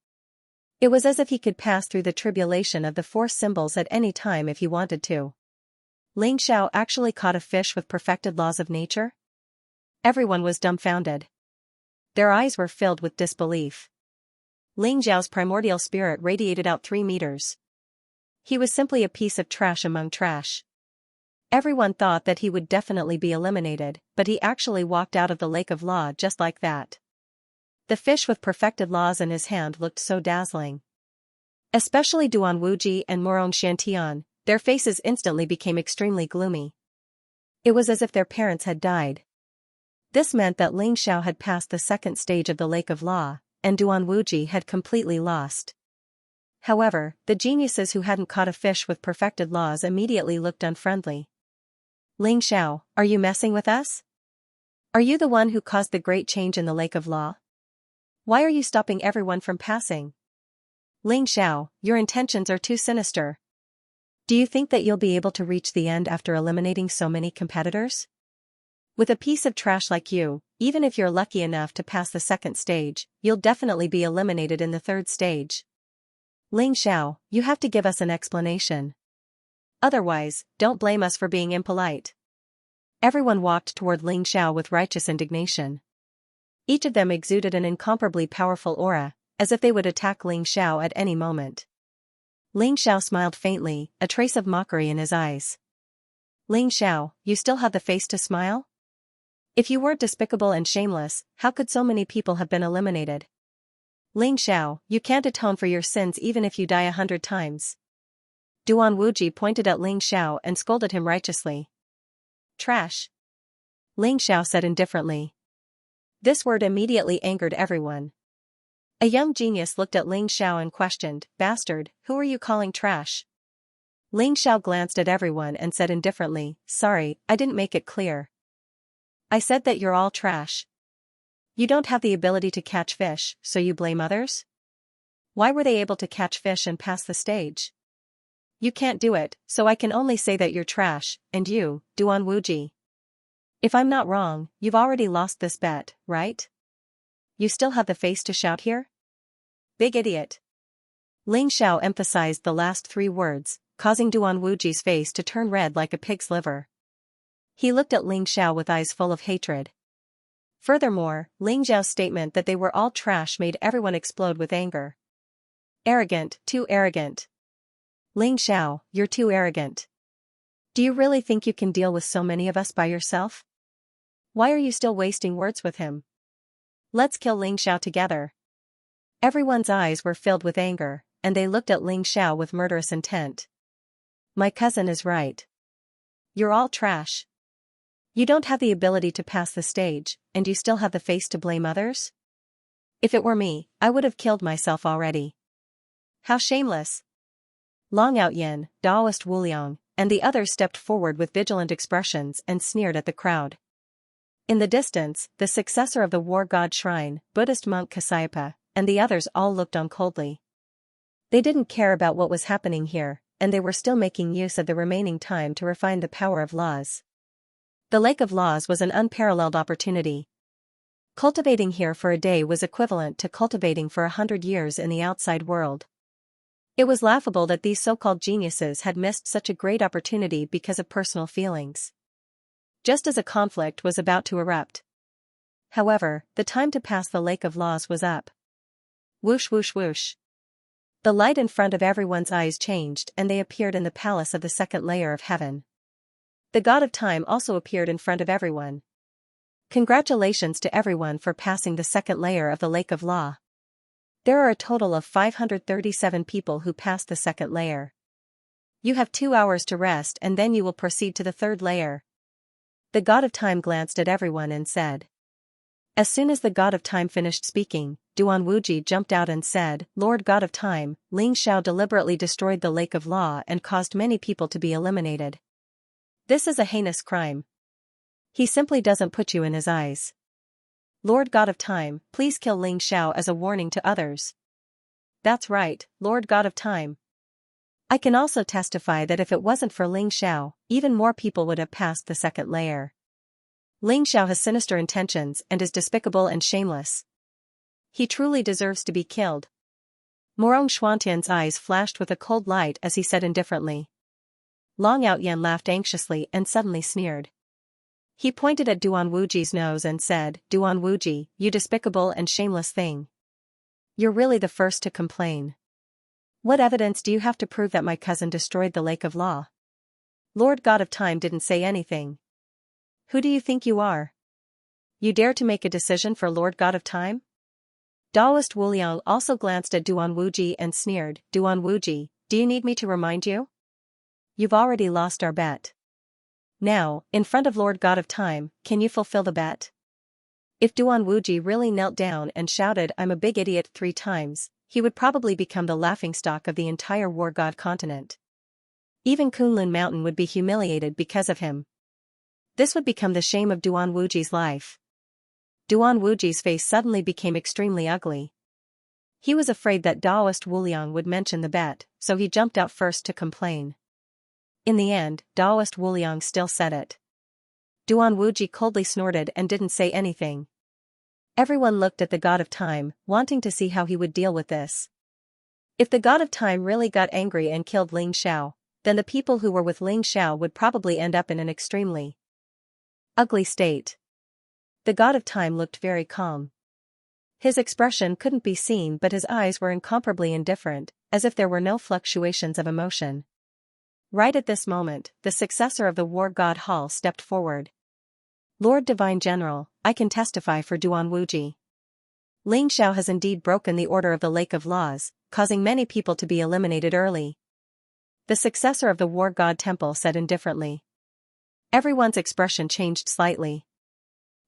It was as if he could pass through the tribulation of the four symbols at any time if he wanted to. Ling Xiao actually caught a fish with perfected laws of nature? Everyone was dumbfounded. Their eyes were filled with disbelief. Ling Xiao's primordial spirit radiated out 3 meters. He was simply a piece of trash among trash. Everyone thought that he would definitely be eliminated, but he actually walked out of the Lake of Law just like that. The fish with perfected laws in his hand looked so dazzling. Especially Duan Wuji and Morong Xiantian, their faces instantly became extremely gloomy. It was as if their parents had died. This meant that Ling Xiao had passed the second stage of the Lake of Law, and Duan Wuji had completely lost. However, the geniuses who hadn't caught a fish with perfected laws immediately looked unfriendly. Ling Xiao, are you messing with us? Are you the one who caused the great change in the Lake of Law? Why are you stopping everyone from passing? Ling Xiao, your intentions are too sinister. Do you think that you'll be able to reach the end after eliminating so many competitors? With a piece of trash like you, even if you're lucky enough to pass the second stage, you'll definitely be eliminated in the third stage. Ling Xiao, you have to give us an explanation. Otherwise, don't blame us for being impolite. Everyone walked toward Ling Xiao with righteous indignation. Each of them exuded an incomparably powerful aura, as if they would attack Ling Xiao at any moment. Ling Xiao smiled faintly, a trace of mockery in his eyes. Ling Xiao, you still have the face to smile? If you weren't despicable and shameless, how could so many people have been eliminated? Ling Xiao, you can't atone for your sins even if you die 100 times. Duan Wuji pointed at Ling Xiao and scolded him righteously. Trash. Ling Xiao said indifferently. This word immediately angered everyone. A young genius looked at Ling Xiao and questioned, Bastard, who are you calling trash? Ling Xiao glanced at everyone and said indifferently, Sorry, I didn't make it clear. I said that you're all trash. You don't have the ability to catch fish, so you blame others? Why were they able to catch fish and pass the stage? You can't do it, so I can only say that you're trash, and you, Duan Wuji. If I'm not wrong, you've already lost this bet, right? You still have the face to shout here? Big idiot. Ling Xiao emphasized the last 3 words, causing Duan Wuji's face to turn red like a pig's liver. He looked at Ling Xiao with eyes full of hatred. Furthermore, Ling Xiao's statement that they were all trash made everyone explode with anger. Arrogant, too arrogant. Ling Xiao, you're too arrogant. Do you really think you can deal with so many of us by yourself? Why are you still wasting words with him? Let's kill Ling Xiao together. Everyone's eyes were filled with anger, and they looked at Ling Xiao with murderous intent. My cousin is right. You're all trash. You don't have the ability to pass the stage, and you still have the face to blame others? If it were me, I would have killed myself already. How shameless. Long Outyin, Daoist Wuliang, and the others stepped forward with vigilant expressions and sneered at the crowd. In the distance, the successor of the war god shrine, Buddhist monk Kasyapa, and the others all looked on coldly. They didn't care about what was happening here, and they were still making use of the remaining time to refine the power of laws. The Lake of Laws was an unparalleled opportunity. Cultivating here for a day was equivalent to cultivating for 100 years in the outside world. It was laughable that these so-called geniuses had missed such a great opportunity because of personal feelings. Just as a conflict was about to erupt. However, the time to pass the Lake of Laws was up. Whoosh whoosh whoosh. The light in front of everyone's eyes changed and they appeared in the palace of the second layer of heaven. The god of time also appeared in front of everyone. Congratulations to everyone for passing the second layer of the Lake of Law. There are a total of 537 people who passed the second layer. You have 2 hours to rest and then you will proceed to the third layer. The god of time glanced at everyone and said. As soon as the god of time finished speaking, Duan Wuji jumped out and said, Lord God of Time, Ling Xiao deliberately destroyed the Lake of Law and caused many people to be eliminated. This is a heinous crime. He simply doesn't put you in his eyes. Lord God of Time, please kill Ling Xiao as a warning to others. That's right, Lord God of Time. I can also testify that if it wasn't for Ling Xiao, even more people would have passed the second layer. Ling Xiao has sinister intentions and is despicable and shameless. He truly deserves to be killed. Morong Xuantian's eyes flashed with a cold light as he said indifferently. Long Outyin laughed anxiously and suddenly sneered. He pointed at Duan Wuji's nose and said, Duan Wuji, you despicable and shameless thing. You're really the first to complain. What evidence do you have to prove that my cousin destroyed the Lake of Law? Lord God of Time didn't say anything. Who do you think you are? You dare to make a decision for Lord God of Time? Daoist Wuliang also glanced at Duan Wuji and sneered, Duan Wuji, do you need me to remind you? You've already lost our bet. Now, in front of Lord God of Time, can you fulfill the bet? If Duan Wuji really knelt down and shouted I'm a big idiot 3 times, he would probably become the laughingstock of the entire war god continent. Even Kunlun Mountain would be humiliated because of him. This would become the shame of Duan Wuji's life. Duan Wuji's face suddenly became extremely ugly. He was afraid that Daoist Wuliang would mention the bet, so he jumped out first to complain. In the end, Daoist Wuliang still said it. Duan Wuji coldly snorted and didn't say anything. Everyone looked at the god of time, wanting to see how he would deal with this. If the god of time really got angry and killed Ling Xiao, then the people who were with Ling Xiao would probably end up in an extremely ugly state. The god of time looked very calm. His expression couldn't be seen but his eyes were incomparably indifferent, as if there were no fluctuations of emotion. Right at this moment, the successor of the war god Hall stepped forward. Lord Divine General, I can testify for Duan Wuji. Ling Xiao has indeed broken the order of the Lake of Laws, causing many people to be eliminated early. The successor of the war god temple said indifferently. Everyone's expression changed slightly.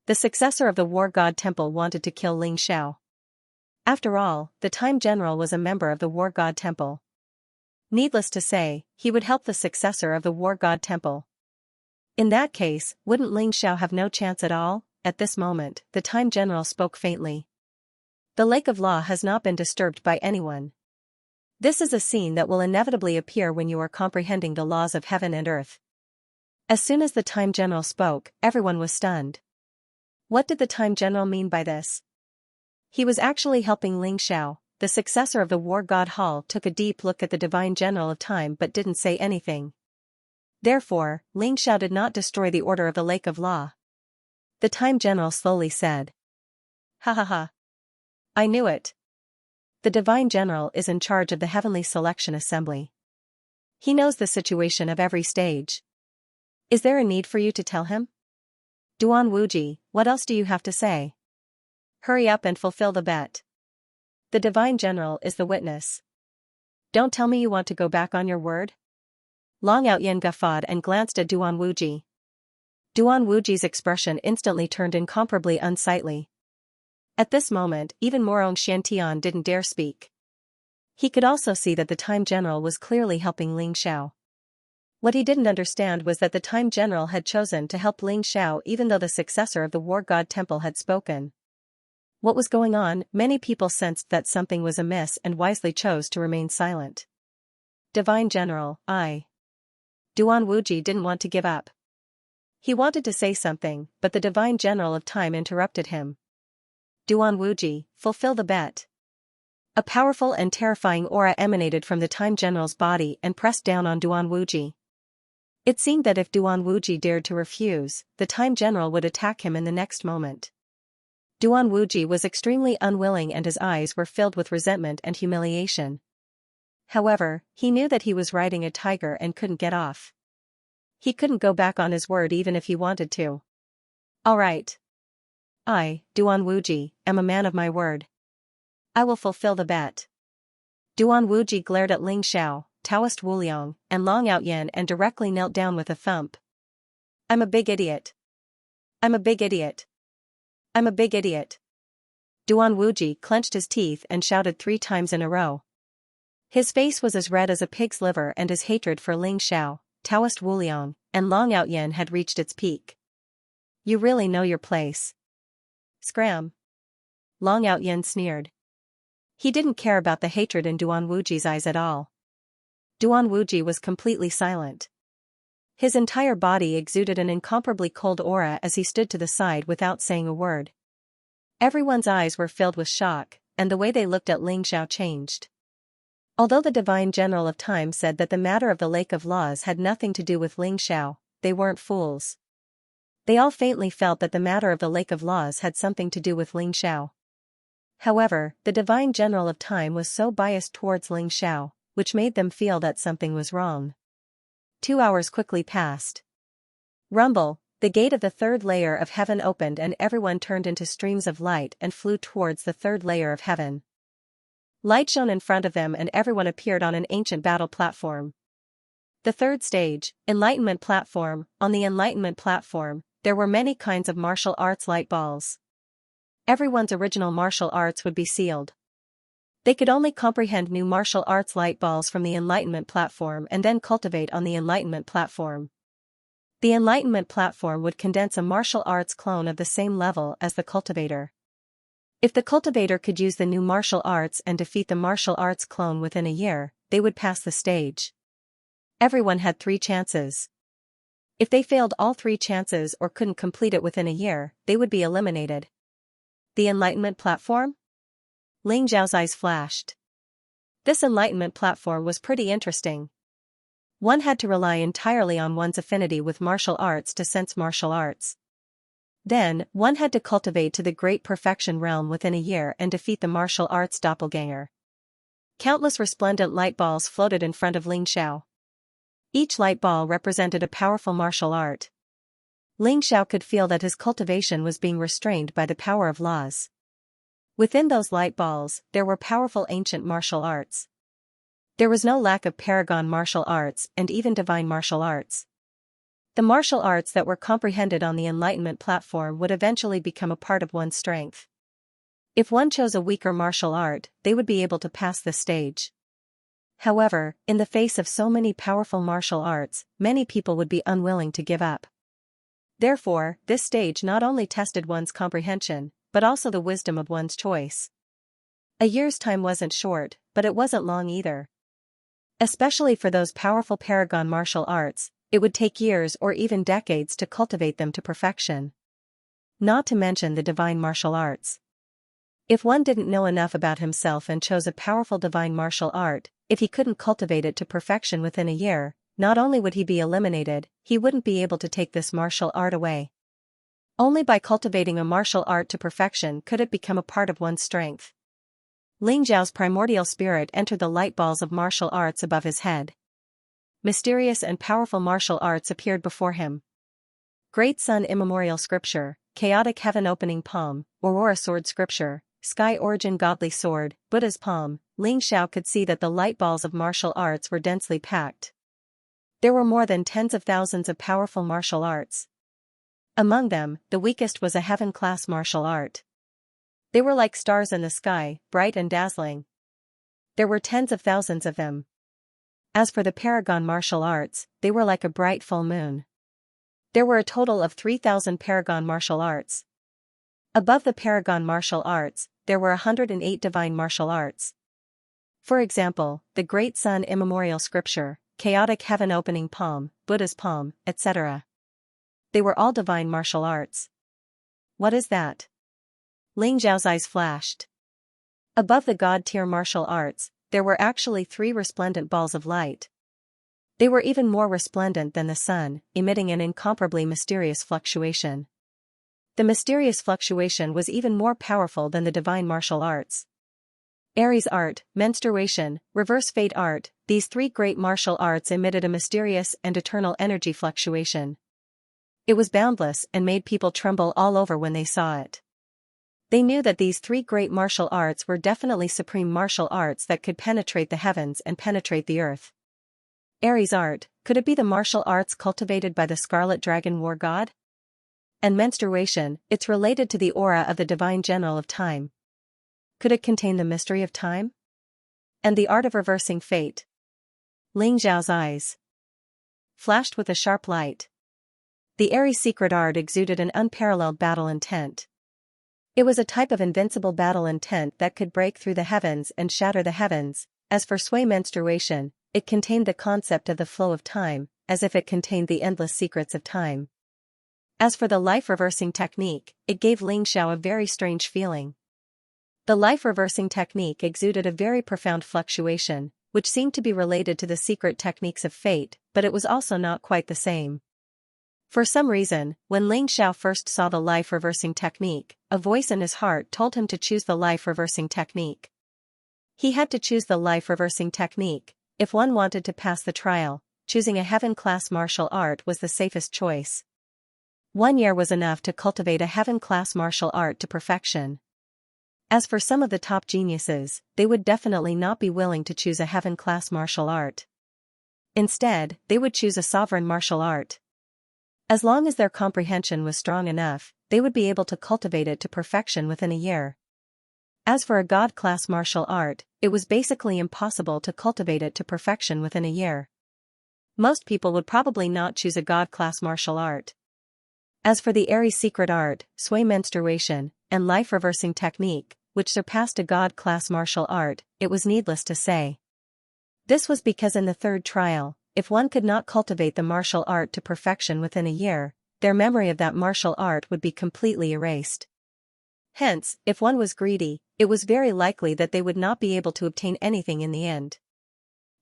The successor of the war god temple wanted to kill Ling Xiao. After all, the time general was a member of the war god temple. Needless to say, he would help the successor of the war god temple. In that case, wouldn't Ling Xiao have no chance at all? At this moment, the time general spoke faintly. The Lake of Law has not been disturbed by anyone. This is a scene that will inevitably appear when you are comprehending the laws of heaven and earth. As soon as the time general spoke, everyone was stunned. What did the time general mean by this? He was actually helping Ling Xiao. The successor of the war god Hall took a deep look at the divine general of time but didn't say anything. Therefore, Ling Xiao did not destroy the order of the Lake of Law. The time general slowly said. Ha ha ha. I knew it. The divine general is in charge of the heavenly selection assembly. He knows the situation of every stage. Is there a need for you to tell him? Duan Wuji, what else do you have to say? Hurry up and fulfill the bet. The Divine General is the witness. Don't tell me you want to go back on your word? Long Outyin guffawed and glanced at Duan Wuji. Duan Wuji's expression instantly turned incomparably unsightly. At this moment, even Morong Xiantian didn't dare speak. He could also see that the Time General was clearly helping Ling Xiao. What he didn't understand was that the Time General had chosen to help Ling Xiao even though the successor of the War God Temple had spoken. What was going on? Many people sensed that something was amiss and wisely chose to remain silent. Divine General, Duan Wuji didn't want to give up. He wanted to say something, but the Divine General of Time interrupted him. Duan Wuji, fulfill the bet. A powerful and terrifying aura emanated from the Time General's body and pressed down on Duan Wuji. It seemed that if Duan Wuji dared to refuse, the Time General would attack him in the next moment. Duan Wuji was extremely unwilling and his eyes were filled with resentment and humiliation. However, he knew that he was riding a tiger and couldn't get off. He couldn't go back on his word even if he wanted to. All right. I, Duan Wuji, am a man of my word. I will fulfill the bet. Duan Wuji glared at Ling Xiao, Taoist Wuliang, and Long Outyin and directly knelt down with a thump. I'm a big idiot. I'm a big idiot. I'm a big idiot. Duan Wuji clenched his teeth and shouted 3 times in a row. His face was as red as a pig's liver and his hatred for Ling Xiao, Taoist Wuliang, and Long Outyin had reached its peak. You really know your place. Scram. Long Outyin sneered. He didn't care about the hatred in Duan Wuji's eyes at all. Duan Wuji was completely silent. His entire body exuded an incomparably cold aura as he stood to the side without saying a word. Everyone's eyes were filled with shock, and the way they looked at Ling Xiao changed. Although the Divine General of Time said that the matter of the Lake of Laws had nothing to do with Ling Xiao, they weren't fools. They all faintly felt that the matter of the Lake of Laws had something to do with Ling Xiao. However, the Divine General of Time was so biased towards Ling Xiao, which made them feel that something was wrong. 2 hours quickly passed. Rumble, the gate of the 3rd layer of heaven opened and everyone turned into streams of light and flew towards the 3rd layer of heaven. Light shone in front of them and everyone appeared on an ancient battle platform. The 3rd stage, Enlightenment Platform. On the Enlightenment Platform, there were many kinds of martial arts light balls. Everyone's original martial arts would be sealed. They could only comprehend new martial arts light balls from the Enlightenment Platform and then cultivate on the Enlightenment Platform. The Enlightenment Platform would condense a martial arts clone of the same level as the cultivator. If the cultivator could use the new martial arts and defeat the martial arts clone within a year, they would pass the stage. Everyone had 3 chances. If they failed all 3 chances or couldn't complete it within a year, they would be eliminated. The Enlightenment Platform? Ling Xiao's eyes flashed. This Enlightenment Platform was pretty interesting. One had to rely entirely on one's affinity with martial arts to sense martial arts. Then, one had to cultivate to the Great Perfection realm within a year and defeat the martial arts doppelganger. Countless resplendent light balls floated in front of Ling Xiao. Each light ball represented a powerful martial art. Ling Xiao could feel that his cultivation was being restrained by the power of laws. Within those light balls, there were powerful ancient martial arts. There was no lack of paragon martial arts and even divine martial arts. The martial arts that were comprehended on the Enlightenment Platform would eventually become a part of one's strength. If one chose a weaker martial art, they would be able to pass the stage. However, in the face of so many powerful martial arts, many people would be unwilling to give up. Therefore, this stage not only tested one's comprehension, but also the wisdom of one's choice. A year's time wasn't short, but it wasn't long either. Especially for those powerful paragon martial arts, it would take years or even decades to cultivate them to perfection. Not to mention the divine martial arts. If one didn't know enough about himself and chose a powerful divine martial art, if he couldn't cultivate it to perfection within a year, not only would he be eliminated, he wouldn't be able to take this martial art away. Only by cultivating a martial art to perfection could it become a part of one's strength. Ling Xiao's primordial spirit entered the light balls of martial arts above his head. Mysterious and powerful martial arts appeared before him. Great Sun Immemorial Scripture, Chaotic Heaven Opening Palm, Aurora Sword Scripture, Sky Origin Godly Sword, Buddha's Palm. Ling Xiao could see that the light balls of martial arts were densely packed. There were more than tens of thousands of powerful martial arts. Among them, the weakest was a heaven-class martial art. They were like stars in the sky, bright and dazzling. There were tens of thousands of them. As for the paragon martial arts, they were like a bright full moon. There were a total of 3,000 paragon martial arts. Above the paragon martial arts, there were 108 divine martial arts. For example, the Great Sun Immemorial Scripture, Chaotic Heaven Opening Palm, Buddha's Palm, etc. They were all divine martial arts. What is that? Ling Xiao's eyes flashed. Above the god-tier martial arts, there were actually 3 resplendent balls of light. They were even more resplendent than the sun, emitting an incomparably mysterious fluctuation. The mysterious fluctuation was even more powerful than the divine martial arts. Aries art, menstruation, reverse fate art, these 3 great martial arts emitted a mysterious and eternal energy fluctuation. It was boundless and made people tremble all over when they saw it. They knew that these 3 great martial arts were definitely supreme martial arts that could penetrate the heavens and penetrate the earth. Aries art, could it be the martial arts cultivated by the Scarlet Dragon War God? And menstruation, it's related to the aura of the divine general of time. Could it contain the mystery of time? And the art of reversing fate? Ling Xiao's eyes flashed with a sharp light. The Aries secret art exuded an unparalleled battle intent. It was a type of invincible battle intent that could break through the heavens and shatter the heavens. As for Sui menstruation, it contained the concept of the flow of time, as if it contained the endless secrets of time. As for the life-reversing technique, it gave Ling Xiao a very strange feeling. The life-reversing technique exuded a very profound fluctuation, which seemed to be related to the secret techniques of fate, but it was also not quite the same. For some reason, when Ling Xiao first saw the life-reversing technique, a voice in his heart told him to choose the life-reversing technique. He had to choose the life-reversing technique. If one wanted to pass the trial, choosing a heaven-class martial art was the safest choice. 1 year was enough to cultivate a heaven-class martial art to perfection. As for some of the top geniuses, they would definitely not be willing to choose a heaven-class martial art. Instead, they would choose a sovereign martial art. As long as their comprehension was strong enough, they would be able to cultivate it to perfection within a year. As for a god-class martial art, it was basically impossible to cultivate it to perfection within a year. Most people would probably not choose a god-class martial art. As for the Aries secret art, Sui menstruation, and life-reversing technique, which surpassed a god-class martial art, it was needless to say. This was because in the 3rd trial, if one could not cultivate the martial art to perfection within a year, their memory of that martial art would be completely erased. Hence, if one was greedy, it was very likely that they would not be able to obtain anything in the end.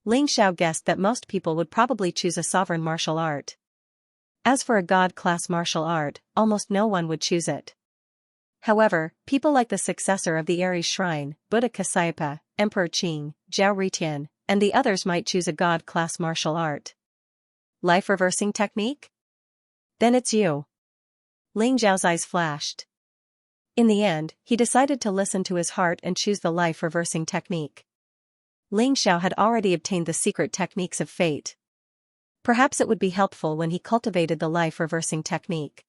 Ling Xiao guessed that most people would probably choose a sovereign martial art. As for a god-class martial art, almost no one would choose it. However, people like the successor of the Aries Shrine, Buddha Kasyapa, Emperor Qing, Zhao Ritian, and the others might choose a god-class martial art. Life-reversing technique? Then it's you. Ling Xiao's eyes flashed. In the end, he decided to listen to his heart and choose the life-reversing technique. Ling Xiao had already obtained the secret techniques of fate. Perhaps it would be helpful when he cultivated the life-reversing technique.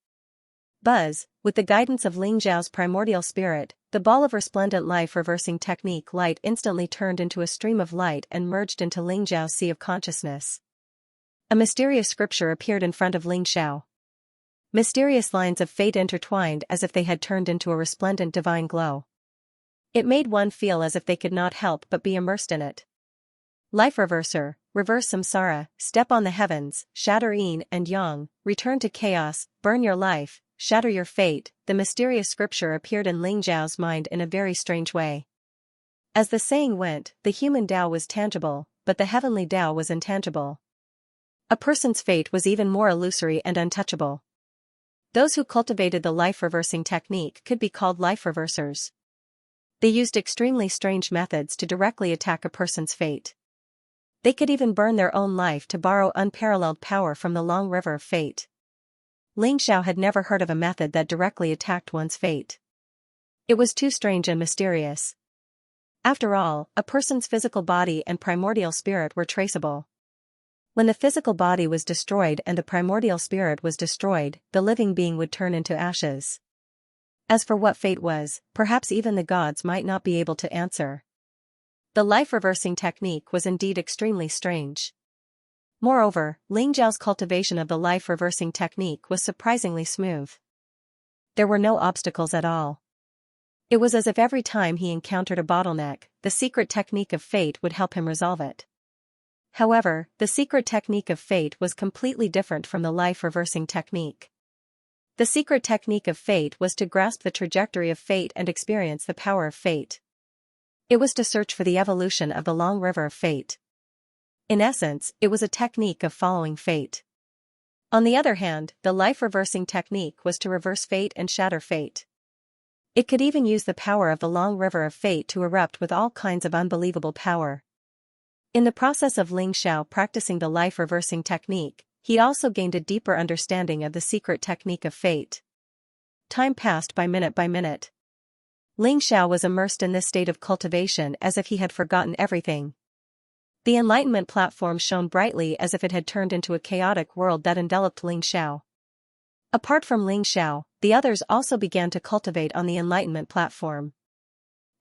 Buzz, with the guidance of Ling Xiao's primordial spirit, the ball of resplendent life-reversing technique light instantly turned into a stream of light and merged into Ling Xiao's sea of consciousness. A mysterious scripture appeared in front of Ling Xiao. Mysterious lines of fate intertwined as if they had turned into a resplendent divine glow. It made one feel as if they could not help but be immersed in it. Life reverser, reverse samsara, step on the heavens, shatter yin and yang, return to chaos, burn your life, shatter your fate. The mysterious scripture appeared in Ling Xiao's mind in a very strange way. As the saying went, the human Tao was tangible, but the heavenly Tao was intangible. A person's fate was even more illusory and untouchable. Those who cultivated the life-reversing technique could be called life reversers. They used extremely strange methods to directly attack a person's fate. They could even burn their own life to borrow unparalleled power from the long river of fate. Ling Xiao had never heard of a method that directly attacked one's fate. It was too strange and mysterious. After all, a person's physical body and primordial spirit were traceable. When the physical body was destroyed and the primordial spirit was destroyed, the living being would turn into ashes. As for what fate was, perhaps even the gods might not be able to answer. The life-reversing technique was indeed extremely strange. Moreover, Ling Zhao's cultivation of the life-reversing technique was surprisingly smooth. There were no obstacles at all. It was as if every time he encountered a bottleneck, the secret technique of fate would help him resolve it. However, the secret technique of fate was completely different from the life-reversing technique. The secret technique of fate was to grasp the trajectory of fate and experience the power of fate. It was to search for the evolution of the long river of fate. In essence, it was a technique of following fate. On the other hand, the life-reversing technique was to reverse fate and shatter fate. It could even use the power of the long river of fate to erupt with all kinds of unbelievable power. In the process of Ling Xiao practicing the life-reversing technique, he also gained a deeper understanding of the secret technique of fate. Time passed by minute. Ling Xiao was immersed in this state of cultivation as if he had forgotten everything. The enlightenment platform shone brightly as if it had turned into a chaotic world that enveloped Ling Xiao. Apart from Ling Xiao, the others also began to cultivate on the enlightenment platform.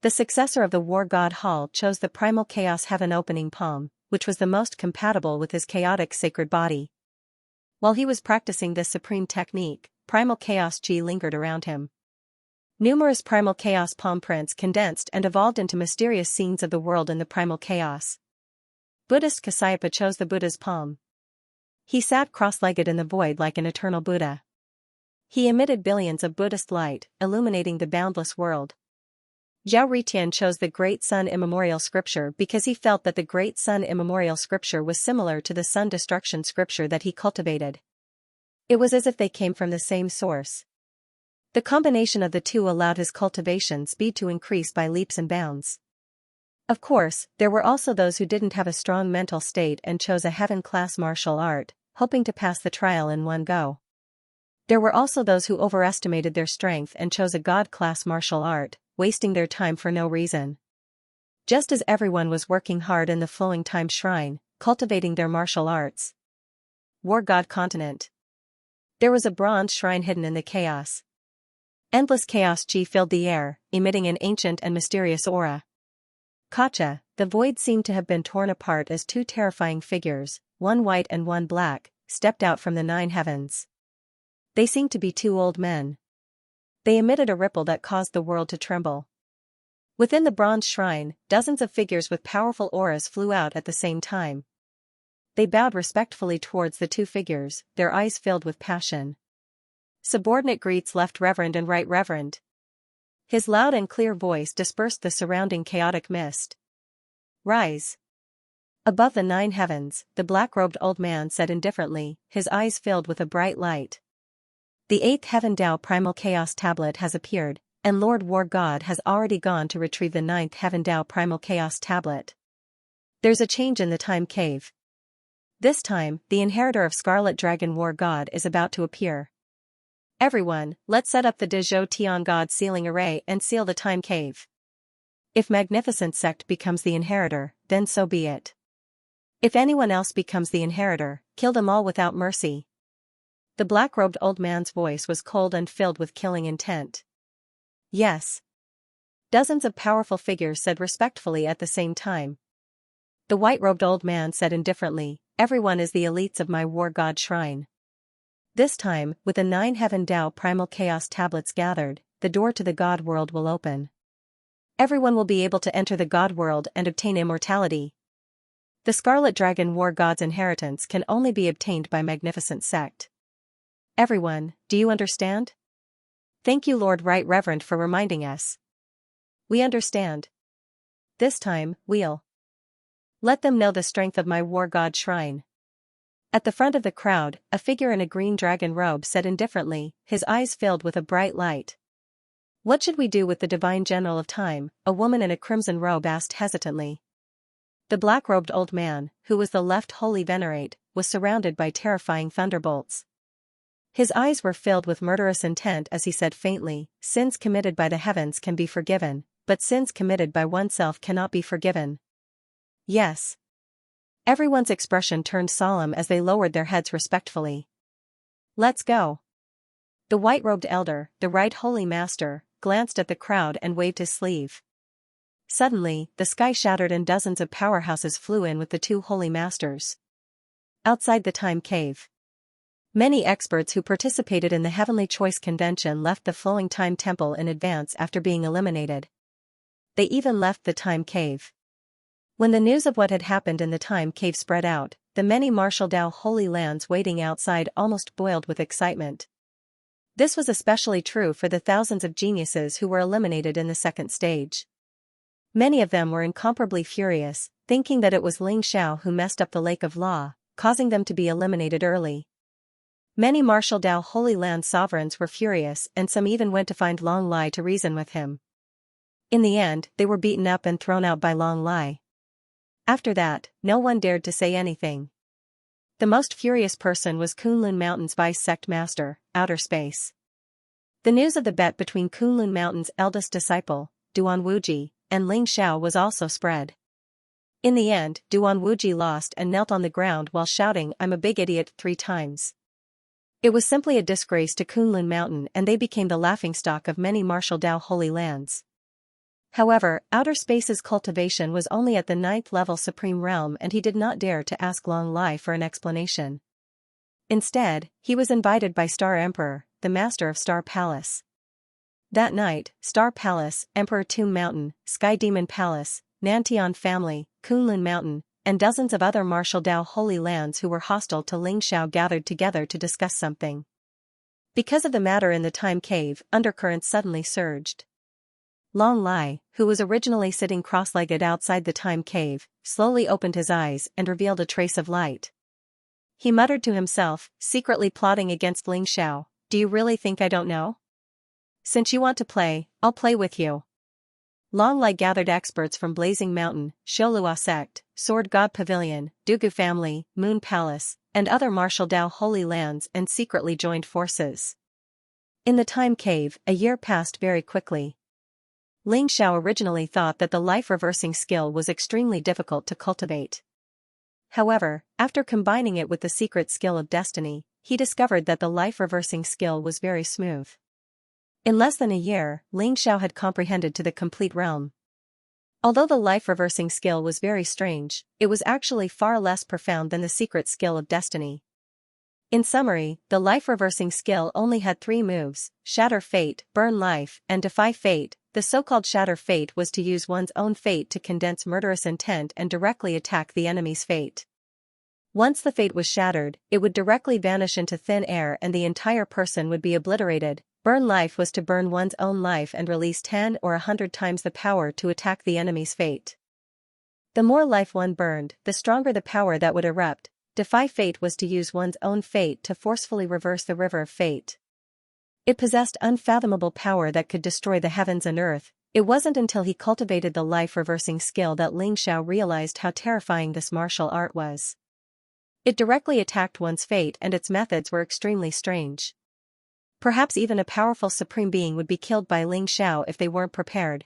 The successor of the War God Hall chose the primal chaos heaven opening palm, which was the most compatible with his chaotic sacred body. While he was practicing this supreme technique, primal chaos chi lingered around him. Numerous primal chaos palm prints condensed and evolved into mysterious scenes of the world in the primal chaos. Buddhist Kasayapa chose the Buddha's palm. He sat cross-legged in the void like an eternal Buddha. He emitted billions of Buddhist light, illuminating the boundless world. Zhao Ritian chose the Great Sun Immemorial Scripture because he felt that the Great Sun Immemorial Scripture was similar to the Sun Destruction Scripture that he cultivated. It was as if they came from the same source. The combination of the two allowed his cultivation speed to increase by leaps and bounds. Of course, there were also those who didn't have a strong mental state and chose a heaven-class martial art, hoping to pass the trial in one go. There were also those who overestimated their strength and chose a god-class martial art, wasting their time for no reason. Just as everyone was working hard in the flowing time shrine, cultivating their martial arts. War God Continent. There was a bronze shrine hidden in the chaos. Endless chaos chi filled the air, emitting an ancient and mysterious aura. Kacha, the void seemed to have been torn apart as two terrifying figures, one white and one black, stepped out from the 9 heavens. They seemed to be 2 old men. They emitted a ripple that caused the world to tremble. Within the bronze shrine, dozens of figures with powerful auras flew out at the same time. They bowed respectfully towards the 2 figures, their eyes filled with passion. Subordinate greets Left Reverend and Right Reverend. His loud and clear voice dispersed the surrounding chaotic mist. Rise. Above the 9 heavens, the black-robed old man said indifferently, his eyes filled with a bright light. The 8th Heaven Dao Primal Chaos Tablet has appeared, and Lord War God has already gone to retrieve the 9th Heaven Dao Primal Chaos Tablet. There's a change in the time cave. This time, the inheritor of Scarlet Dragon War God is about to appear. Everyone, let's set up the Dezhou Tian God sealing array and seal the time cave. If Magnificent Sect becomes the inheritor, then so be it. If anyone else becomes the inheritor, kill them all without mercy. The black-robed old man's voice was cold and filled with killing intent. Yes. Dozens of powerful figures said respectfully at the same time. The white-robed old man said indifferently, everyone is the elites of my War God shrine. This time, with the 9 Heaven Dao Primal Chaos Tablets gathered, the door to the God world will open. Everyone will be able to enter the God world and obtain immortality. The Scarlet Dragon War God's inheritance can only be obtained by Magnificent Sect. Everyone, do you understand? Thank you Lord Right Reverend for reminding us. We understand. This time, we'll let them know the strength of my War God shrine. At the front of the crowd, a figure in a green dragon robe said indifferently, his eyes filled with a bright light. What should we do with the Divine General of Time? A woman in a crimson robe asked hesitantly. The black-robed old man, who was the left holy venerate, was surrounded by terrifying thunderbolts. His eyes were filled with murderous intent as he said faintly, "Sins committed by the heavens can be forgiven, but sins committed by oneself cannot be forgiven." Yes. Everyone's expression turned solemn as they lowered their heads respectfully. "Let's go." The white-robed elder, the right holy master, glanced at the crowd and waved his sleeve. Suddenly, the sky shattered and dozens of powerhouses flew in with the two holy masters. Outside the time cave, many experts who participated in the Heavenly Choice Convention left the flowing time temple in advance after being eliminated. They even left the time cave. When the news of what had happened in the time cave spread out, the many Martial Dao holy lands waiting outside almost boiled with excitement. This was especially true for the thousands of geniuses who were eliminated in the second stage. Many of them were incomparably furious, thinking that it was Ling Xiao who messed up the Lake of Law, causing them to be eliminated early. Many Martial Dao Holy Land sovereigns were furious and some even went to find Long Lai to reason with him. In the end, they were beaten up and thrown out by Long Lai. After that, no one dared to say anything. The most furious person was Kunlun Mountain's vice sect master, Outer Space. The news of the bet between Kunlun Mountain's eldest disciple, Duan Wuji, and Ling Xiao was also spread. In the end, Duan Wuji lost and knelt on the ground while shouting, "I'm a big idiot," 3 times. It was simply a disgrace to Kunlun Mountain and they became the laughingstock of many Martial Dao holy lands. However, Outer Space's cultivation was only at the 9th level Supreme Realm and he did not dare to ask Long Lai for an explanation. Instead, he was invited by Star Emperor, the master of Star Palace. That night, Star Palace, Emperor Tomb Mountain, Sky Demon Palace, Nantian family, Kunlun Mountain, and dozens of other Martial Dao holy lands who were hostile to Ling Xiao gathered together to discuss something. Because of the matter in the time cave, undercurrents suddenly surged. Long Lai, who was originally sitting cross-legged outside the time cave, slowly opened his eyes and revealed a trace of light. He muttered to himself, secretly plotting against Ling Xiao, "Do you really think I don't know? Since you want to play, I'll play with you." Long Lai gathered experts from Blazing Mountain, Sholua Sect, Sword God Pavilion, Dugu Family, Moon Palace, and other Martial Dao holy lands and secretly joined forces. In the time cave, a year passed very quickly. Ling Xiao originally thought that the life-reversing skill was extremely difficult to cultivate. However, after combining it with the secret skill of destiny, he discovered that the life-reversing skill was very smooth. In less than a year, Ling Xiao had comprehended to the complete realm. Although the life-reversing skill was very strange, it was actually far less profound than the secret skill of destiny. In summary, the life-reversing skill only had 3 moves: Shatter Fate, Burn Life, and Defy Fate. The so-called Shatter Fate was to use one's own fate to condense murderous intent and directly attack the enemy's fate. Once the fate was shattered, it would directly vanish into thin air and the entire person would be obliterated. Burn Life was to burn one's own life and release 10 or 100 times the power to attack the enemy's fate. The more life one burned, the stronger the power that would erupt. Defy Fate was to use one's own fate to forcefully reverse the river of fate. It possessed unfathomable power that could destroy the heavens and earth. It wasn't until he cultivated the life-reversing skill that Ling Xiao realized how terrifying this martial art was. It directly attacked one's fate and its methods were extremely strange. Perhaps even a powerful supreme being would be killed by Ling Xiao if they weren't prepared.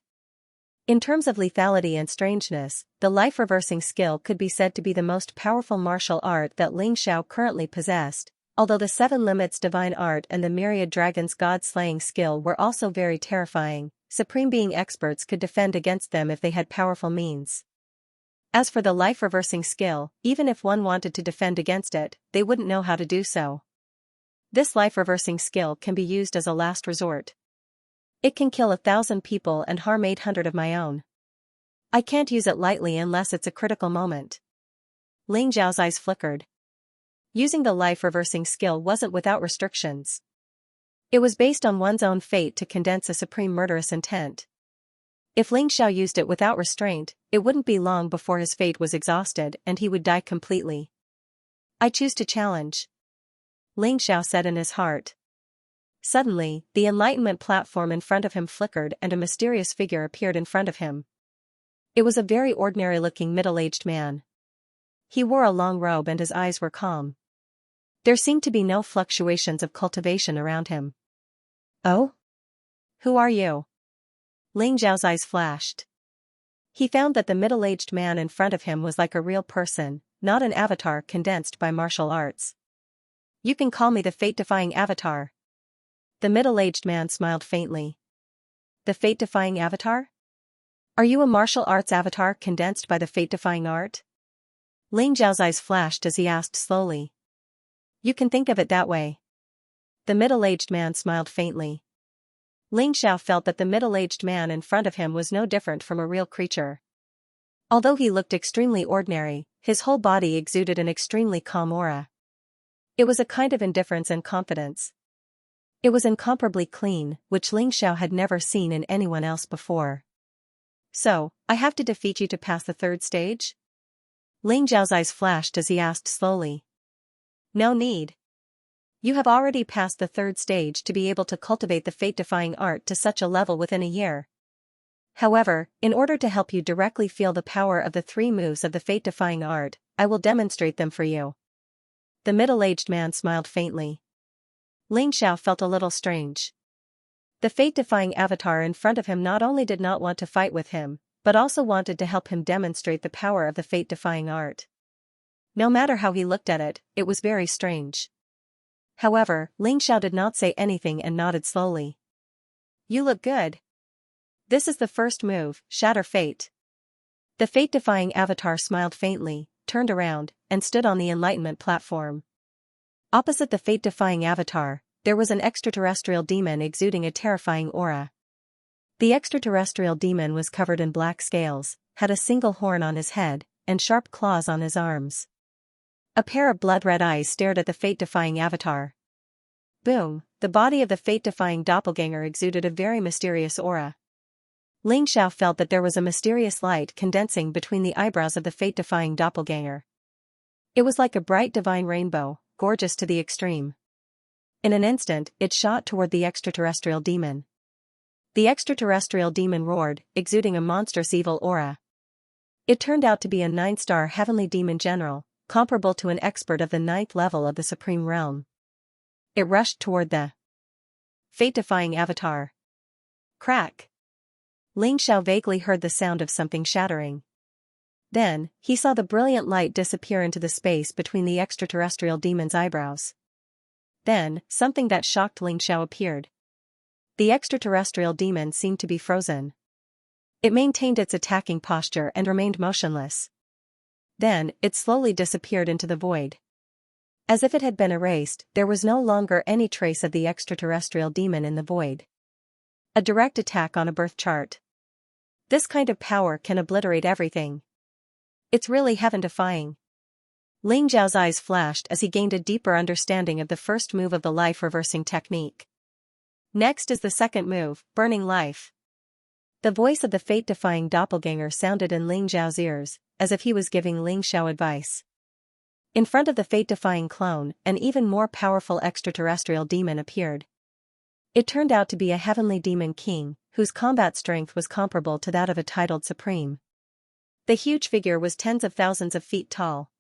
In terms of lethality and strangeness, the life-reversing skill could be said to be the most powerful martial art that Ling Xiao currently possessed. Although the 7 Limits Divine Art and the Myriad Dragon's God-slaying skill were also very terrifying, Supreme Being experts could defend against them if they had powerful means. As for the life-reversing skill, even if one wanted to defend against it, they wouldn't know how to do so. This life-reversing skill can be used as a last resort. It can kill 1,000 people and harm 800 of my own. I can't use it lightly unless it's a critical moment. Ling Xiao's eyes flickered. Using the life-reversing skill wasn't without restrictions. It was based on one's own fate to condense a supreme murderous intent. If Ling Xiao used it without restraint, it wouldn't be long before his fate was exhausted and he would die completely. "I choose to challenge," Ling Xiao said in his heart. Suddenly, the enlightenment platform in front of him flickered and a mysterious figure appeared in front of him. It was a very ordinary-looking middle-aged man. He wore a long robe and his eyes were calm. There seemed to be no fluctuations of cultivation around him. Oh? Who are you? Ling Zhao's eyes flashed. He found that the middle-aged man in front of him was like a real person, not an avatar condensed by martial arts. You can call me the fate-defying avatar. The middle-aged man smiled faintly. The fate-defying avatar? Are you a martial arts avatar condensed by the fate-defying art? Ling Zhao's eyes flashed as he asked slowly. You can think of it that way. The middle-aged man smiled faintly. Ling Zhao felt that the middle-aged man in front of him was no different from a real creature. Although he looked extremely ordinary, his whole body exuded an extremely calm aura. It was a kind of indifference and confidence. It was incomparably clean, which Ling Zhao had never seen in anyone else before. So, I have to defeat you to pass the third stage? Ling Zhao's eyes flashed as he asked slowly. No need. You have already passed the third stage to be able to cultivate the fate-defying art to such a level within a year. However, in order to help you directly feel the power of the 3 moves of the fate-defying art, I will demonstrate them for you. The middle-aged man smiled faintly. Ling Zhao felt a little strange. The fate-defying avatar in front of him not only did not want to fight with him, but also wanted to help him demonstrate the power of the fate-defying art. No matter how he looked at it, it was very strange. However, Ling Zhao did not say anything and nodded slowly. You look good. This is the first move, Shatter Fate. The fate-defying avatar smiled faintly, turned around, and stood on the enlightenment platform. Opposite the fate-defying avatar, there was an extraterrestrial demon exuding a terrifying aura. The extraterrestrial demon was covered in black scales, had a single horn on his head, and sharp claws on his arms. A pair of blood-red eyes stared at the fate-defying avatar. Boom, the body of the fate-defying doppelganger exuded a very mysterious aura. Ling Zhao felt that there was a mysterious light condensing between the eyebrows of the fate-defying doppelganger. It was like a bright divine rainbow, gorgeous to the extreme. In an instant, it shot toward the extraterrestrial demon. The extraterrestrial demon roared, exuding a monstrous evil aura. It turned out to be a 9-star heavenly demon general, comparable to an expert of the 9th level of the Supreme Realm. It rushed toward the fate-defying avatar. Crack! Ling Zhao vaguely heard the sound of something shattering. Then, he saw the brilliant light disappear into the space between the extraterrestrial demon's eyebrows. Then, something that shocked Ling Zhao appeared. The extraterrestrial demon seemed to be frozen. It maintained its attacking posture and remained motionless. Then, it slowly disappeared into the void. As if it had been erased, there was no longer any trace of the extraterrestrial demon in the void. A direct attack on a birth chart. This kind of power can obliterate everything. It's really heaven-defying. Ling Zhao's eyes flashed as he gained a deeper understanding of the first move of the life-reversing technique. Next is the second move, Burning Life. The voice of the fate-defying doppelganger sounded in Ling Zhao's ears, as if he was giving Ling Zhao advice. In front of the fate-defying clone, an even more powerful extraterrestrial demon appeared. It turned out to be a heavenly demon king, whose combat strength was comparable to that of a titled supreme. The huge figure was tens of thousands of feet tall.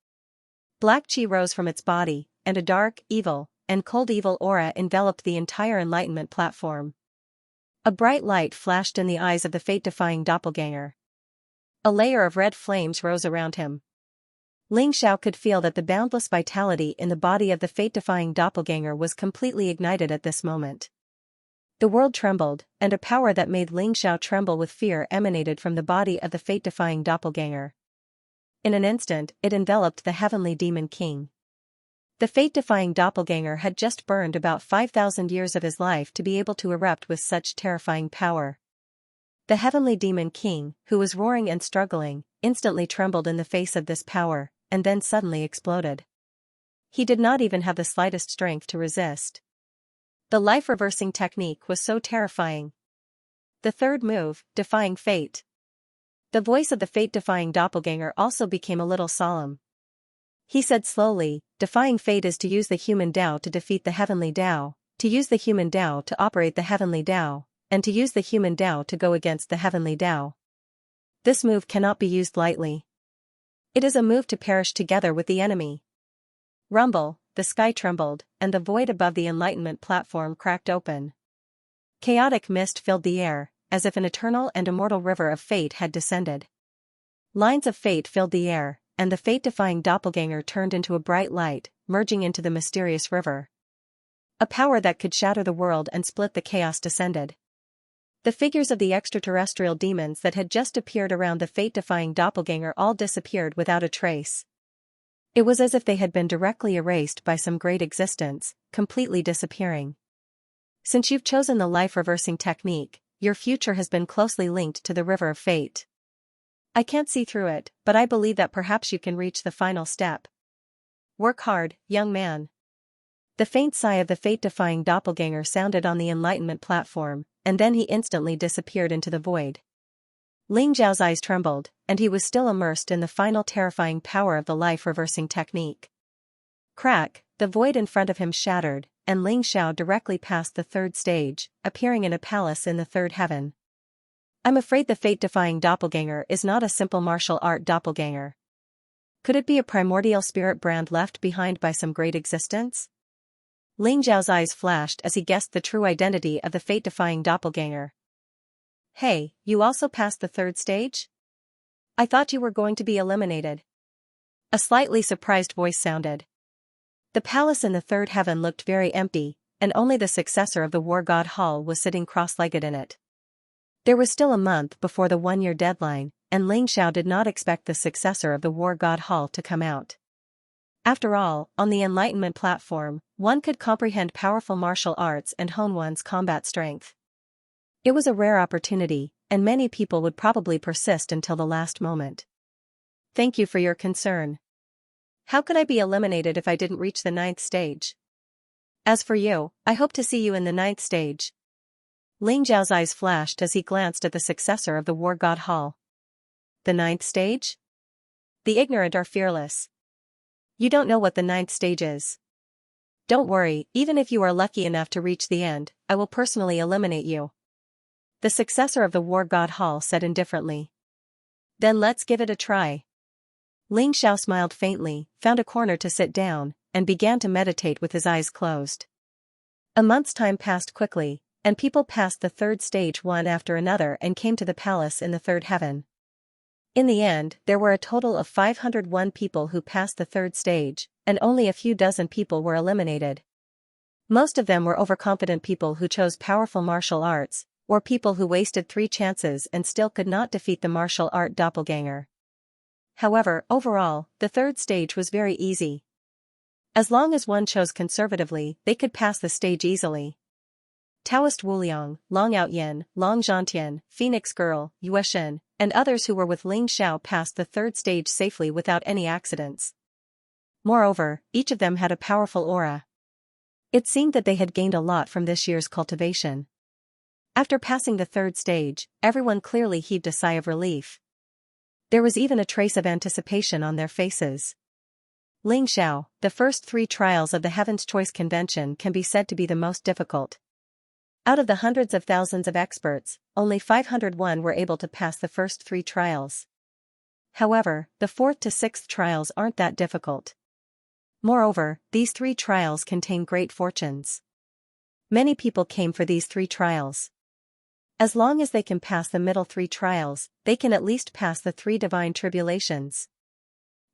Black chi rose from its body, and a dark, evil, and cold evil aura enveloped the entire enlightenment platform. A bright light flashed in the eyes of the fate-defying doppelganger. A layer of red flames rose around him. Ling Zhao could feel that the boundless vitality in the body of the fate-defying doppelganger was completely ignited at this moment. The world trembled, and a power that made Ling Zhao tremble with fear emanated from the body of the fate-defying doppelganger. In an instant, it enveloped the heavenly demon king. The fate-defying doppelganger had just burned about 5,000 years of his life to be able to erupt with such terrifying power. The heavenly demon king, who was roaring and struggling, instantly trembled in the face of this power, and then suddenly exploded. He did not even have the slightest strength to resist. The life-reversing technique was so terrifying. The third move, Defying Fate. The voice of the fate-defying doppelganger also became a little solemn. He said slowly, Defying fate is to use the human Tao to defeat the heavenly Tao, to use the human Tao to operate the heavenly Tao, and to use the human Tao to go against the heavenly Tao. This move cannot be used lightly. It is a move to perish together with the enemy. Rumble, the sky trembled, and the void above the enlightenment platform cracked open. Chaotic mist filled the air, as if an eternal and immortal river of fate had descended. Lines of fate filled the air, and the fate-defying doppelganger turned into a bright light, merging into the mysterious river. A power that could shatter the world and split the chaos descended. The figures of the extraterrestrial demons that had just appeared around the fate-defying doppelganger all disappeared without a trace. It was as if they had been directly erased by some great existence, completely disappearing. Since you've chosen the life-reversing technique, your future has been closely linked to the river of fate. I can't see through it, but I believe that perhaps you can reach the final step. Work hard, young man. The faint sigh of the fate-defying doppelganger sounded on the enlightenment platform, and then he instantly disappeared into the void. Ling Zhao's eyes trembled, and he was still immersed in the final terrifying power of the life-reversing technique. Crack, the void in front of him shattered, and Ling Zhao directly passed the third stage, appearing in a palace in the third heaven. I'm afraid the fate-defying doppelganger is not a simple martial art doppelganger. Could it be a primordial spirit brand left behind by some great existence? Ling Zhao's eyes flashed as he guessed the true identity of the fate-defying doppelganger. Hey, you also passed the third stage? I thought you were going to be eliminated. A slightly surprised voice sounded. The palace in the third heaven looked very empty, and only the successor of the War God Hall was sitting cross-legged in it. There was still a month before the one-year deadline, and Ling Zhao did not expect the successor of the War God Hall to come out. After all, on the Enlightenment platform, one could comprehend powerful martial arts and hone one's combat strength. It was a rare opportunity, and many people would probably persist until the last moment. Thank you for your concern. How could I be eliminated if I didn't reach the 9th stage? As for you, I hope to see you in the 9th stage. Ling Zhao's eyes flashed as he glanced at the successor of the War God Hall. The 9th stage? The ignorant are fearless. You don't know what the 9th stage is. Don't worry, even if you are lucky enough to reach the end, I will personally eliminate you. The successor of the War God Hall said indifferently. Then let's give it a try. Ling Zhao smiled faintly, found a corner to sit down, and began to meditate with his eyes closed. A month's time passed quickly, and people passed the third stage one after another and came to the palace in the third heaven. In the end, there were a total of 501 people who passed the third stage, and only a few dozen people were eliminated. Most of them were overconfident people who chose powerful martial arts, or people who wasted 3 chances and still could not defeat the martial art doppelganger. However, overall, the third stage was very easy. As long as one chose conservatively, they could pass the stage easily. Taoist Wuliang, Long Outyin, Long Zhantian, Phoenix Girl, Yueshen, and others who were with Ling Zhao passed the third stage safely without any accidents. Moreover, each of them had a powerful aura. It seemed that they had gained a lot from this year's cultivation. After passing the third stage, everyone clearly heaved a sigh of relief. There was even a trace of anticipation on their faces. Ling Zhao, the first 3 trials of the Heaven's Choice Convention can be said to be the most difficult. Out of the hundreds of thousands of experts, only 501 were able to pass the first 3 trials. However, the 4th to 6th trials aren't that difficult. Moreover, these 3 trials contain great fortunes. Many people came for these 3 trials. As long as they can pass the middle 3 trials, they can at least pass the 3 divine tribulations.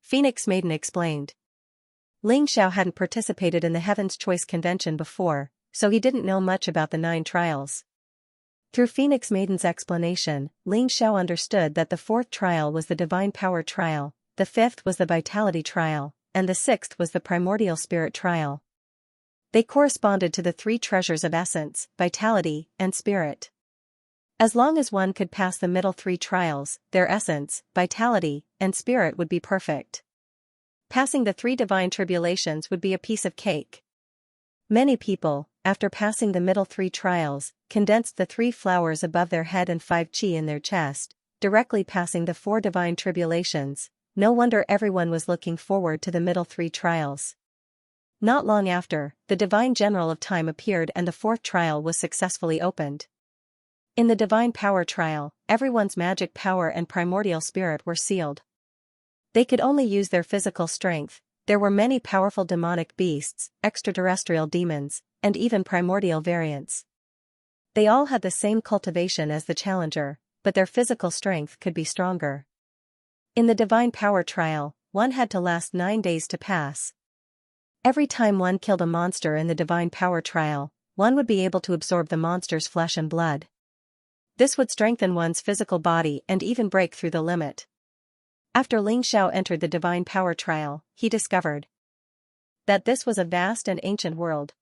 Phoenix Maiden explained. Ling Zhao hadn't participated in the Heaven's Choice Convention before, so he didn't know much about the 9 trials. Through Phoenix Maiden's explanation, Ling Zhao understood that the 4th trial was the Divine Power trial, the 5th was the Vitality trial, and the 6th was the Primordial Spirit trial. They corresponded to the 3 treasures of essence, vitality, and spirit. As long as one could pass the middle 3 trials, their essence, vitality, and spirit would be perfect. Passing the 3 divine tribulations would be a piece of cake. Many people, after passing the middle 3 trials, condensed the 3 flowers above their head and 5 qi in their chest, directly passing the 4 divine tribulations. No wonder everyone was looking forward to the middle 3 trials. Not long after, the Divine General of Time appeared and the 4th trial was successfully opened. In the Divine Power trial, everyone's magic power and primordial spirit were sealed. They could only use their physical strength, There were many powerful demonic beasts, extraterrestrial demons, and even primordial variants. They all had the same cultivation as the challenger, but their physical strength could be stronger. In the divine power trial, one had to last 9 days to pass. Every time one killed a monster in the divine power trial, one would be able to absorb the monster's flesh and blood. This would strengthen one's physical body and even break through the limit. After Xianxia entered the divine power trial, he discovered that this was a vast and ancient world.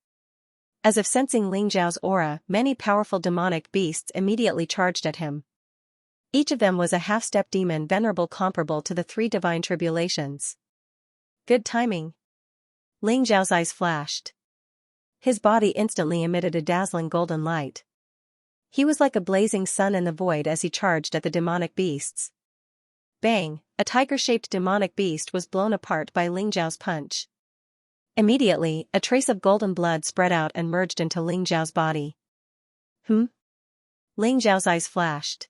As if sensing Xianxia's aura, many powerful demonic beasts immediately charged at him. Each of them was a half-step demon venerable comparable to the 3 divine tribulations. Good timing. Xianxia's eyes flashed. His body instantly emitted a dazzling golden light. He was like a blazing sun in the void as he charged at the demonic beasts. Bang! A tiger-shaped demonic beast was blown apart by Xianxia's punch. Immediately, a trace of golden blood spread out and merged into Xianxia's body. Xianxia's eyes flashed.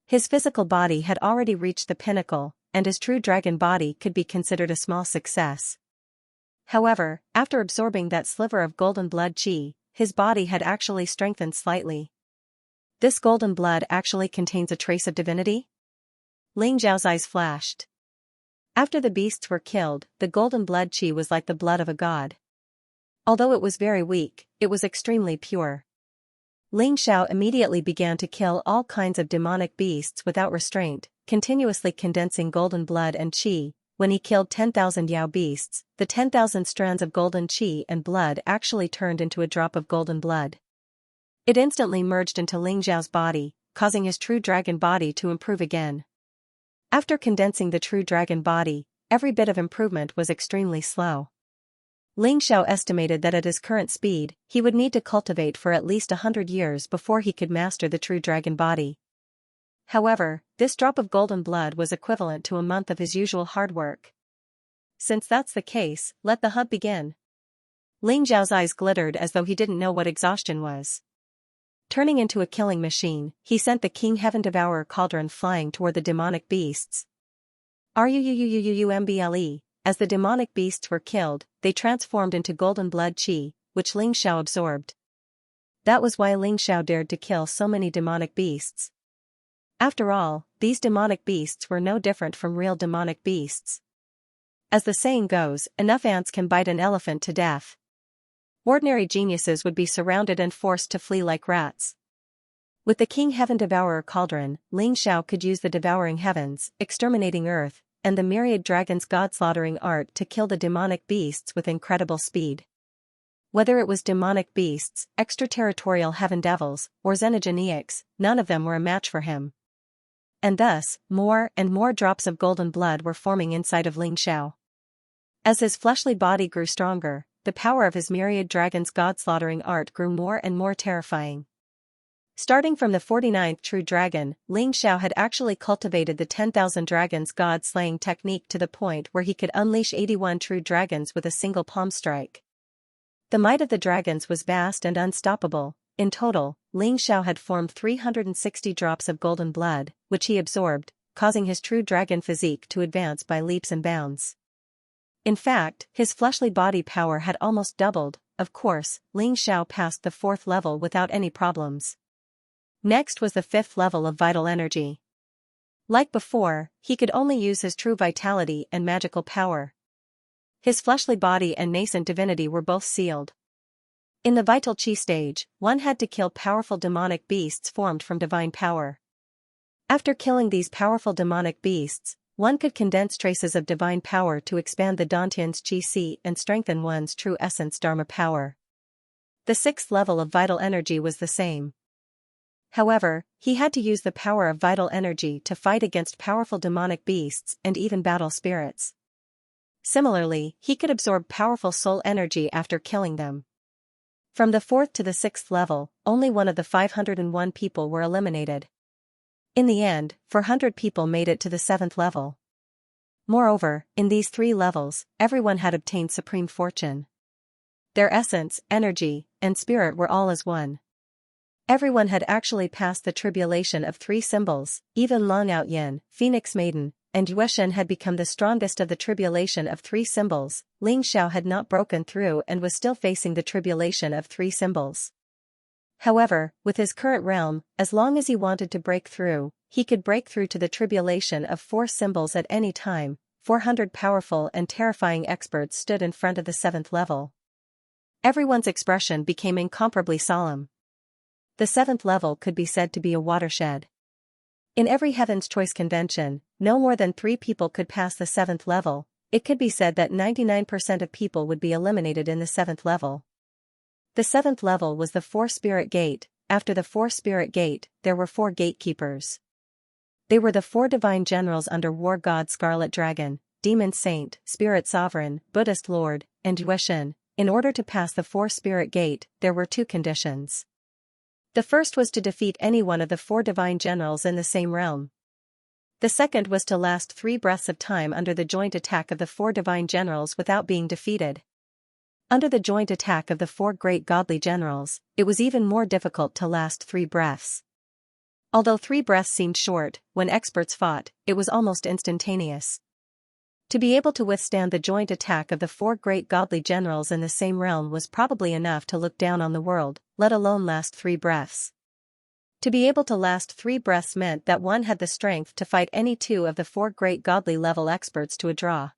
His physical body had already reached the pinnacle, and his true dragon body could be considered a small success. However, after absorbing that sliver of golden blood chi, his body had actually strengthened slightly. This golden blood actually contains a trace of divinity? Xianxia's eyes flashed. After the beasts were killed, the golden blood chi was like the blood of a god. Although it was very weak, it was extremely pure. Xianxia immediately began to kill all kinds of demonic beasts without restraint, continuously condensing golden blood and chi. When he killed 10,000 Yao beasts, the 10,000 strands of golden chi and blood actually turned into a drop of golden blood. It instantly merged into Xianxia's body, causing his true dragon body to improve again. After condensing the true dragon body, every bit of improvement was extremely slow. Xianxia estimated that at his current speed, he would need to cultivate for at least 100 years before he could master the true dragon body. However, this drop of golden blood was equivalent to a month of his usual hard work. Since that's the case, let the hunt begin. Xianxia's eyes glittered as though he didn't know what exhaustion was. Turning into a killing machine, he sent the King Heaven Devourer cauldron flying toward the demonic beasts. Rumble. As the demonic beasts were killed, they transformed into golden blood chi, which Xianxia absorbed. That was why Xianxia dared to kill so many demonic beasts. After all, these demonic beasts were no different from real demonic beasts. As the saying goes, enough ants can bite an elephant to death. Ordinary geniuses would be surrounded and forced to flee like rats. With the King Heaven Devourer cauldron, Xianxia could use the devouring heavens, exterminating earth, and the myriad dragons' god-slaughtering art to kill the demonic beasts with incredible speed. Whether it was demonic beasts, extraterritorial heaven devils, or xenogeniacs, none of them were a match for him. And thus, more and more drops of golden blood were forming inside of Xianxia. As his fleshly body grew stronger, the power of his myriad dragons' god-slaughtering art grew more and more terrifying. Starting from the 49th true dragon, Xianxia had actually cultivated the 10,000 dragons god-slaying technique to the point where he could unleash 81 true dragons with a single palm strike. The might of the dragons was vast and unstoppable. In total, Xianxia had formed 360 drops of golden blood, which he absorbed, causing his true dragon physique to advance by leaps and bounds. In fact, his fleshly body power had almost doubled. Of course, Xianxia passed the 4th level without any problems. Next was the 5th level of vital energy. Like before, he could only use his true vitality and magical power. His fleshly body and nascent divinity were both sealed. In the vital chi stage, one had to kill powerful demonic beasts formed from divine power. After killing these powerful demonic beasts, one could condense traces of divine power to expand the Dantian's chi seat and strengthen one's true essence dharma power. The 6th level of vital energy was the same. However, he had to use the power of vital energy to fight against powerful demonic beasts and even battle spirits. Similarly, he could absorb powerful soul energy after killing them. From the 4th to the 6th level, only one of the 501 people were eliminated. In the end, 400 people made it to the 7th level. Moreover, in these 3 levels, everyone had obtained supreme fortune. Their essence, energy, and spirit were all as one. Everyone had actually passed the tribulation of 3 symbols, even Long Out Yin, Phoenix Maiden, and Yueshan had become the strongest of the tribulation of 3 symbols, Ling Xiao had not broken through and was still facing the tribulation of 3 symbols. However, with his current realm, as long as he wanted to break through, he could break through to the tribulation of 4 symbols at any time. 400 powerful and terrifying experts stood in front of the 7th level. Everyone's expression became incomparably solemn. The 7th level could be said to be a watershed. In every Heaven's Choice convention, no more than 3 people could pass the 7th level. It could be said that 99% of people would be eliminated in the 7th level. The 7th level was the 4-spirit gate. After the 4-spirit gate, there were 4 gatekeepers. They were the 4 divine generals under War God Scarlet Dragon, Demon Saint, Spirit Sovereign, Buddhist Lord, and Yueshan. In order to pass the 4-spirit gate, there were 2 conditions. The first was to defeat any one of the 4 divine generals in the same realm. The second was to last 3 breaths of time under the joint attack of the 4 divine generals without being defeated. Under the joint attack of the 4 great godly generals, it was even more difficult to last 3 breaths. Although 3 breaths seemed short, when experts fought, it was almost instantaneous. To be able to withstand the joint attack of the 4 great godly generals in the same realm was probably enough to look down on the world, let alone last 3 breaths. To be able to last 3 breaths meant that one had the strength to fight any 2 of the 4 great godly level experts to a draw.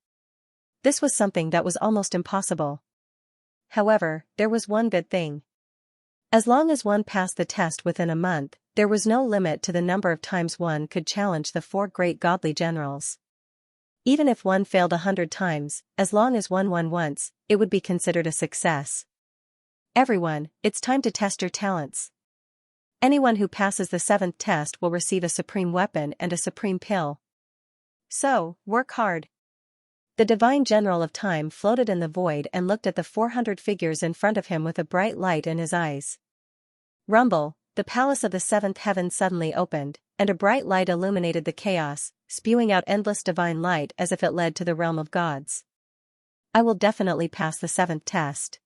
This was something that was almost impossible. However, there was one good thing. As long as one passed the test within a month, there was no limit to the number of times one could challenge the 4 great godly generals. Even if one failed 100 times, as long as one won once, it would be considered a success. Everyone, it's time to test your talents. Anyone who passes the 7th test will receive a supreme weapon and a supreme pill. So, work hard. The divine general of time floated in the void and looked at the 400 figures in front of him with a bright light in his eyes. Rumble, the palace of the 7th heaven suddenly opened, and a bright light illuminated the chaos, spewing out endless divine light as if it led to the realm of gods. I will definitely pass the 7th test.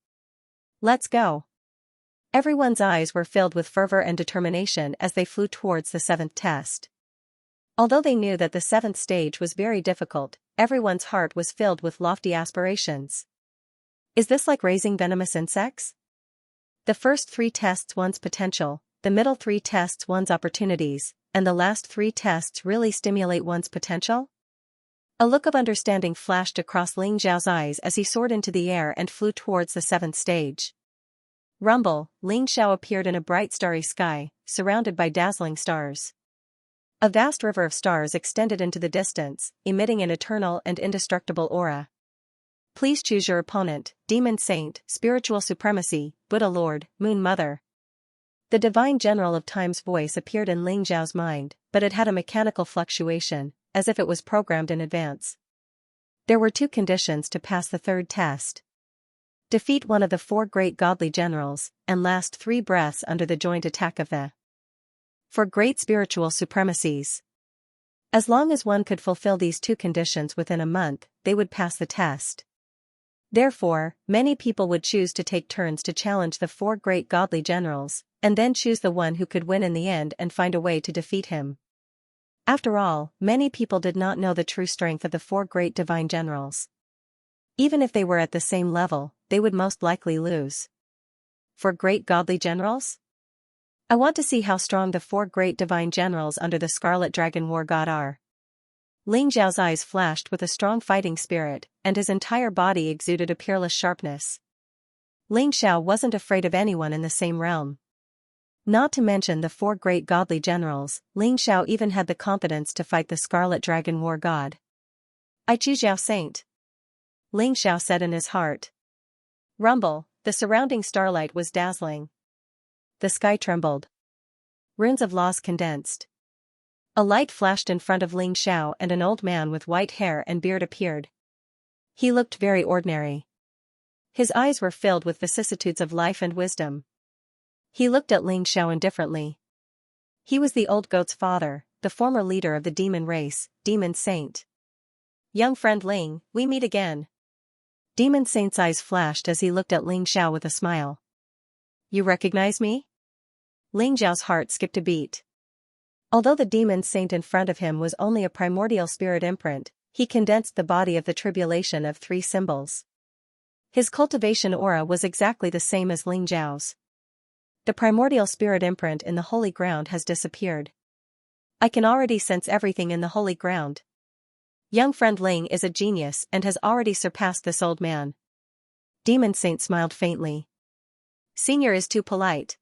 Let's go. Everyone's eyes were filled with fervor and determination as they flew towards the 7th test. Although they knew that the 7th stage was very difficult, everyone's heart was filled with lofty aspirations. Is this like raising venomous insects? The first 3 tests one's potential, the middle 3 tests one's opportunities, and the last 3 tests really stimulate one's potential? A look of understanding flashed across Ling Xiao's eyes as he soared into the air and flew towards the 7th stage. Rumble, Ling Xiao appeared in a bright starry sky, surrounded by dazzling stars. A vast river of stars extended into the distance, emitting an eternal and indestructible aura. Please choose your opponent, Demon Saint, Spiritual Supremacy, Buddha Lord, Moon Mother. The divine general of time's voice appeared in Ling Xiao's mind, but it had a mechanical fluctuation, as if it was programmed in advance. There were 2 conditions to pass the 3rd test. Defeat one of the 4 great godly generals, and last 3 breaths under the joint attack of the 4 great spiritual supremacies. As long as one could fulfill these 2 conditions within a month, they would pass the test. Therefore, many people would choose to take turns to challenge the 4 great godly generals, and then choose the one who could win in the end and find a way to defeat him. After all, many people did not know the true strength of the 4 great divine generals. Even if they were at the same level, they would most likely lose. 4 great godly generals? I want to see how strong the 4 great divine generals under the Scarlet Dragon War God are. Ling Xiao's eyes flashed with a strong fighting spirit, and his entire body exuded a peerless sharpness. Ling Xiao wasn't afraid of anyone in the same realm. Not to mention the 4 great godly generals, Ling Xiao even had the confidence to fight the Scarlet Dragon War God. I choose Xiao Saint. Ling Xiao said in his heart. Rumble, the surrounding starlight was dazzling. The sky trembled. Runes of laws condensed. A light flashed in front of Ling Xiao and an old man with white hair and beard appeared. He looked very ordinary. His eyes were filled with vicissitudes of life and wisdom. He looked at Ling Xiao indifferently. He was the old goat's father, the former leader of the demon race, Demon Saint. Young friend Ling, we meet again. Demon Saint's eyes flashed as he looked at Ling Xiao with a smile. You recognize me? Ling Xiao's heart skipped a beat. Although the demon saint in front of him was only a primordial spirit imprint, he condensed the body of the tribulation of 3 symbols. His cultivation aura was exactly the same as Ling Zhao's. The primordial spirit imprint in the holy ground has disappeared. I can already sense everything in the holy ground. Young friend Ling is a genius and has already surpassed this old man. Demon Saint smiled faintly. Senior is too polite.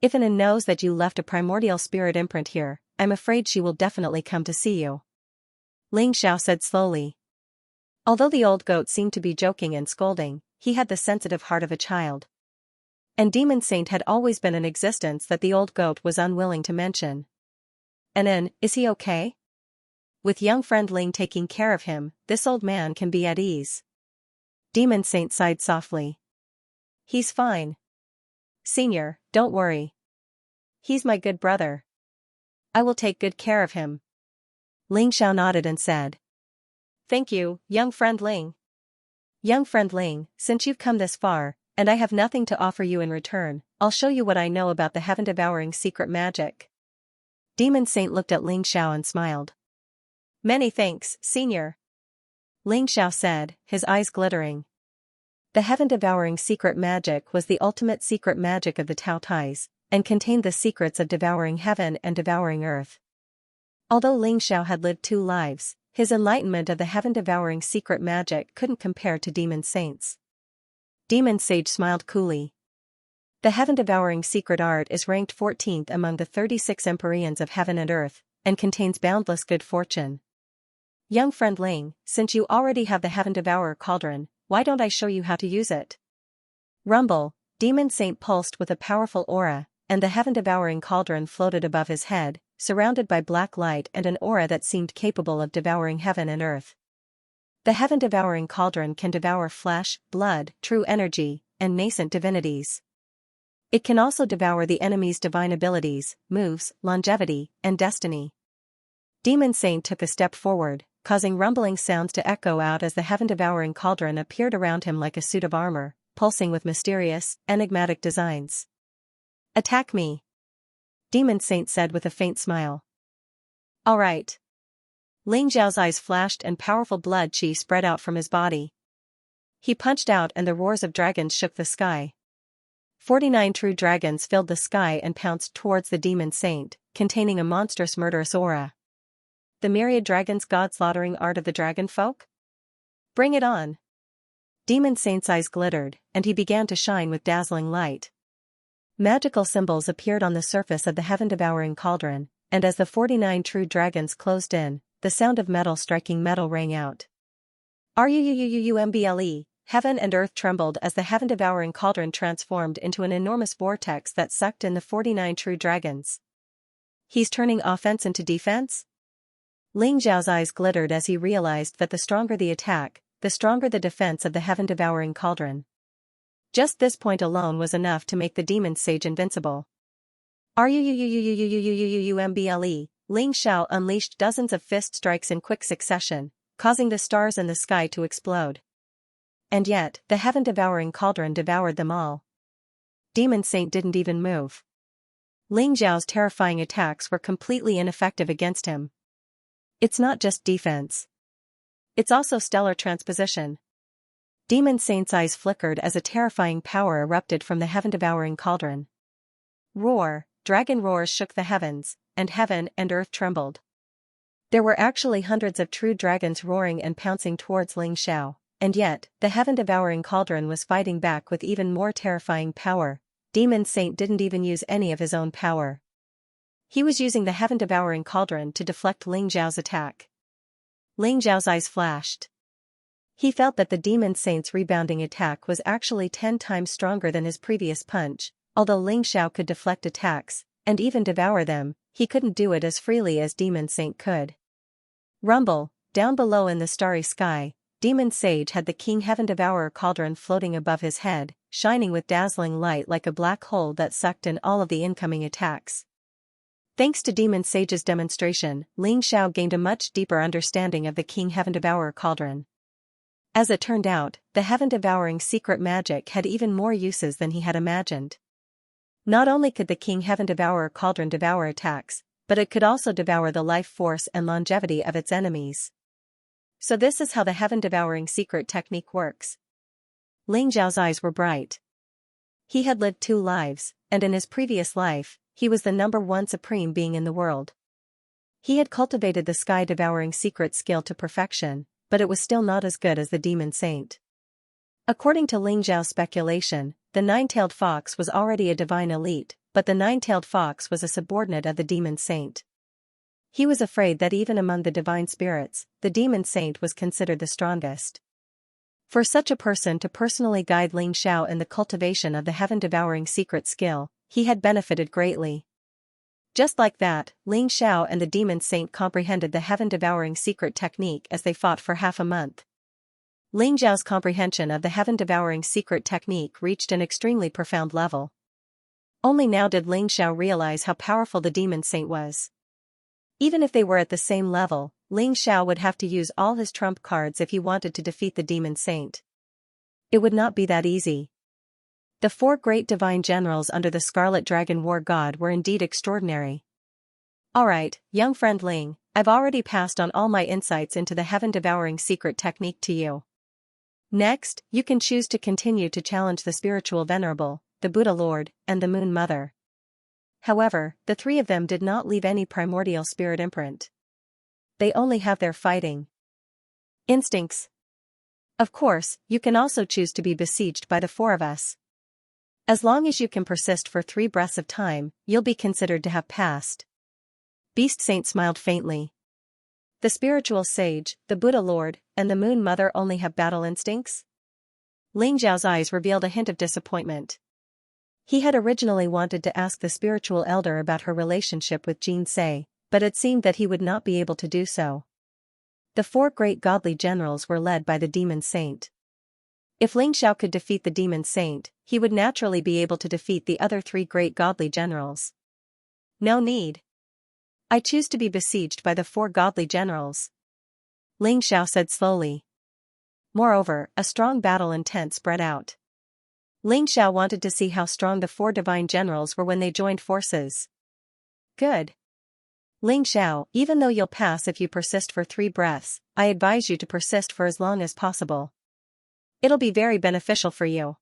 If Anan knows that you left a primordial spirit imprint here, I'm afraid she will definitely come to see you. Ling Xiao said slowly. Although the old goat seemed to be joking and scolding, he had the sensitive heart of a child. And Demon Saint had always been in existence that the old goat was unwilling to mention. Anan, is he okay? With young friend Ling taking care of him, this old man can be at ease. Demon Saint sighed softly. He's fine. Senior, don't worry. He's my good brother. I will take good care of him. Ling Xiao nodded and said. Thank you, young friend Ling. Young friend Ling, since you've come this far, and I have nothing to offer you in return, I'll show you what I know about the heaven-devouring secret magic. Demon Saint looked at Ling Xiao and smiled. Many thanks, Senior. Ling Xiao said, his eyes glittering. The heaven-devouring secret magic was the ultimate secret magic of the Tao Tais, and contained the secrets of devouring heaven and devouring earth. Although Ling Xiao had lived 2 lives, his enlightenment of the heaven-devouring secret magic couldn't compare to Demon Saint's. Demon Sage smiled coolly. The heaven-devouring secret art is ranked 14th among the 36 empyreans of heaven and earth, and contains boundless good fortune. Young friend Ling, since you already have the heaven-devourer cauldron, why don't I show you how to use it? Rumble, Demon Saint pulsed with a powerful aura, and the heaven-devouring cauldron floated above his head, surrounded by black light and an aura that seemed capable of devouring heaven and earth. The heaven-devouring cauldron can devour flesh, blood, true energy, and nascent divinities. It can also devour the enemy's divine abilities, moves, longevity, and destiny. Demon Saint took a step forward, causing rumbling sounds to echo out as the heaven-devouring cauldron appeared around him like a suit of armor, pulsing with mysterious, enigmatic designs. Attack me. Demon Saint said with a faint smile. All right. Ling Zhao's eyes flashed and powerful blood qi spread out from his body. He punched out and the roars of dragons shook the sky. 49 true dragons filled the sky and pounced towards the Demon Saint, containing a monstrous murderous aura. The myriad dragons god-slaughtering art of the dragon folk? Bring it on. Demon Saint's eyes glittered, and he began to shine with dazzling light. Magical symbols appeared on the surface of the heaven-devouring cauldron, and as the 49 true dragons closed in, the sound of metal striking metal rang out. Rumble, heaven and earth trembled as the heaven-devouring cauldron transformed into an enormous vortex that sucked in the 49 true dragons. He's turning offense into defense? Ling Zhao's eyes glittered as he realized that the stronger the attack, the stronger the defense of the heaven-devouring cauldron. Just this point alone was enough to make the demon sage invincible. Rumble, Ling Xiao unleashed dozens of fist strikes in quick succession, causing the stars in the sky to explode. And yet, the heaven-devouring cauldron devoured them all. Demon Saint didn't even move. Ling Zhao's terrifying attacks were completely ineffective against him. It's not just defense. It's also stellar transposition. Demon Saint's eyes flickered as a terrifying power erupted from the heaven-devouring cauldron. Roar, dragon roars shook the heavens, and heaven and earth trembled. There were actually hundreds of true dragons roaring and pouncing towards Ling Xiao, and yet, the heaven-devouring cauldron was fighting back with even more terrifying power. Demon Saint didn't even use any of his own power. He was using the heaven-devouring cauldron to deflect Ling Zhao's attack. Ling Zhao's eyes flashed. He felt that the Demon Saint's rebounding attack was actually 10 times stronger than his previous punch. Although Ling Xiao could deflect attacks, and even devour them, he couldn't do it as freely as Demon Saint could. Rumble, down below in the starry sky, Demon Sage had the King Heaven Devourer cauldron floating above his head, shining with dazzling light like a black hole that sucked in all of the incoming attacks. Thanks to Demon Sage's demonstration, Ling Xiao gained a much deeper understanding of the King Heaven Devourer cauldron. As it turned out, the heaven-devouring secret magic had even more uses than he had imagined. Not only could the King Heaven Devourer cauldron devour attacks, but it could also devour the life force and longevity of its enemies. So this is how the heaven-devouring secret technique works. Ling Xiao's eyes were bright. He had lived 2 lives, and in his previous life, he was the #1 supreme being in the world. He had cultivated the sky-devouring secret skill to perfection, but it was still not as good as the demon saint. According to Ling Xiao's speculation, the 9-tailed fox was already a divine elite, but the 9-tailed fox was a subordinate of the demon saint. He was afraid that even among the divine spirits, the demon saint was considered the strongest. For such a person to personally guide Ling Xiao in the cultivation of the heaven-devouring secret skill, he had benefited greatly. Just like that, Ling Xiao and the demon saint comprehended the heaven-devouring secret technique as they fought for half a month. Ling Xiao's comprehension of the heaven-devouring secret technique reached an extremely profound level. Only now did Ling Xiao realize how powerful the demon saint was. Even if they were at the same level, Ling Xiao would have to use all his trump cards if he wanted to defeat the demon saint. It would not be that easy. The 4 great divine generals under the Scarlet Dragon War God were indeed extraordinary. Alright, young friend Ling, I've already passed on all my insights into the heaven-devouring secret technique to you. Next, you can choose to continue to challenge the spiritual venerable, the Buddha Lord, and the Moon Mother. However, the 3 of them did not leave any primordial spirit imprint. They only have their fighting instincts. Of course, you can also choose to be besieged by the 4 of us. As long as you can persist for 3 breaths of time, you'll be considered to have passed. Beast Saint smiled faintly. The spiritual sage, the Buddha Lord, and the Moon Mother only have battle instincts? Ling Xiao's eyes revealed a hint of disappointment. He had originally wanted to ask the spiritual elder about her relationship with Xianxia, but it seemed that he would not be able to do so. The 4 great godly generals were led by the demon saint. If Ling Xiao could defeat the demon saint, he would naturally be able to defeat the other 3 great godly generals. No need. I choose to be besieged by the 4 godly generals, Ling Xiao said slowly. Moreover, a strong battle intent spread out. Ling Xiao wanted to see how strong the 4 divine generals were when they joined forces. Good. Ling Xiao, even though you'll pass if you persist for 3 breaths, I advise you to persist for as long as possible. It'll be very beneficial for you.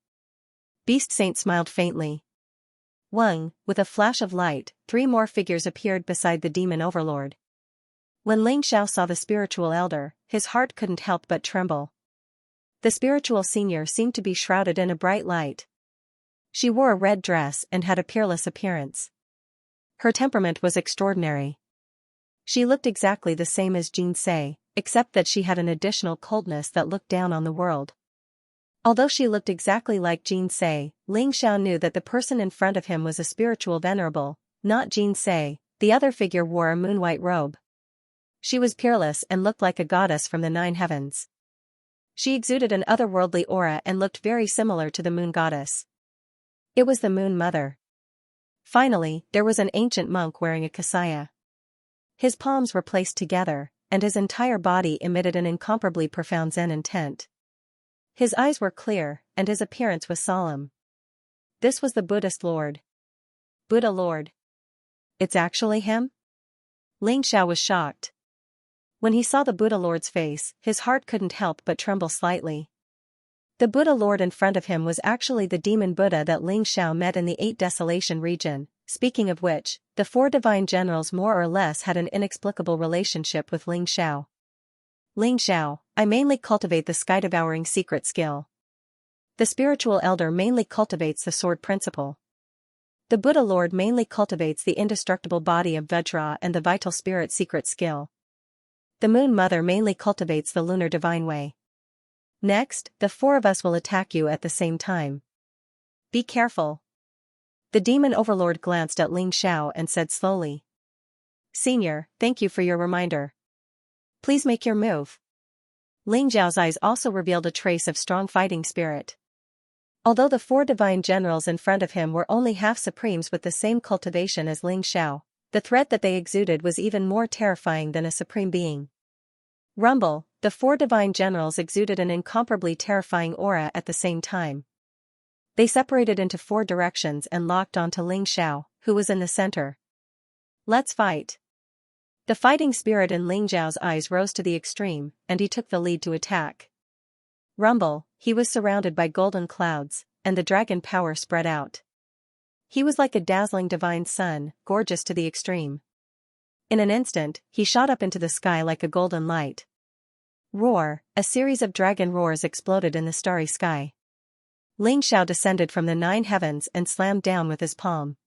Beast Saint smiled faintly. Wang, with a flash of light, 3 more figures appeared beside the demon overlord. When Ling Xiao saw the spiritual elder, his heart couldn't help but tremble. The spiritual senior seemed to be shrouded in a bright light. She wore a red dress and had a peerless appearance. Her temperament was extraordinary. She looked exactly the same as Xianxia, except that she had an additional coldness that looked down on the world. Although she looked exactly like Xianxia, Ling Xiao knew that the person in front of him was a spiritual venerable, not Xianxia. The other figure wore a moon-white robe. She was peerless and looked like a goddess from the 9 heavens. She exuded an otherworldly aura and looked very similar to the moon goddess. It was the Moon Mother. Finally, there was an ancient monk wearing a kasaya. His palms were placed together, and his entire body emitted an incomparably profound Zen intent. His eyes were clear, and his appearance was solemn. This was the Buddhist Lord. Buddha Lord. It's actually him? Ling Xiao was shocked. When he saw the Buddha Lord's face, his heart couldn't help but tremble slightly. The Buddha Lord in front of him was actually the demon Buddha that Ling Xiao met in the 8 Desolation region. Speaking of which, the 4 divine generals more or less had an inexplicable relationship with Ling Xiao. Ling Xiao, I mainly cultivate the sky-devouring secret skill. The spiritual elder mainly cultivates the sword principle. The Buddha Lord mainly cultivates the indestructible body of Vajra and the vital spirit secret skill. The Moon Mother mainly cultivates the lunar divine way. Next, the 4 of us will attack you at the same time. Be careful. The demon overlord glanced at Ling Xiao and said slowly. Senior, thank you for your reminder. Please make your move. Ling Xiao's eyes also revealed a trace of strong fighting spirit. Although the 4 divine generals in front of him were only half supremes with the same cultivation as Ling Xiao, the threat that they exuded was even more terrifying than a supreme being. Rumble, the 4 divine generals exuded an incomparably terrifying aura at the same time. They separated into 4 directions and locked onto Ling Xiao, who was in the center. Let's fight. The fighting spirit in Ling Zhao's eyes rose to the extreme, and he took the lead to attack. Rumble, he was surrounded by golden clouds, and the dragon power spread out. He was like a dazzling divine sun, gorgeous to the extreme. In an instant, he shot up into the sky like a golden light. Roar, a series of dragon roars exploded in the starry sky. Ling Xiao descended from the 9 heavens and slammed down with his palm.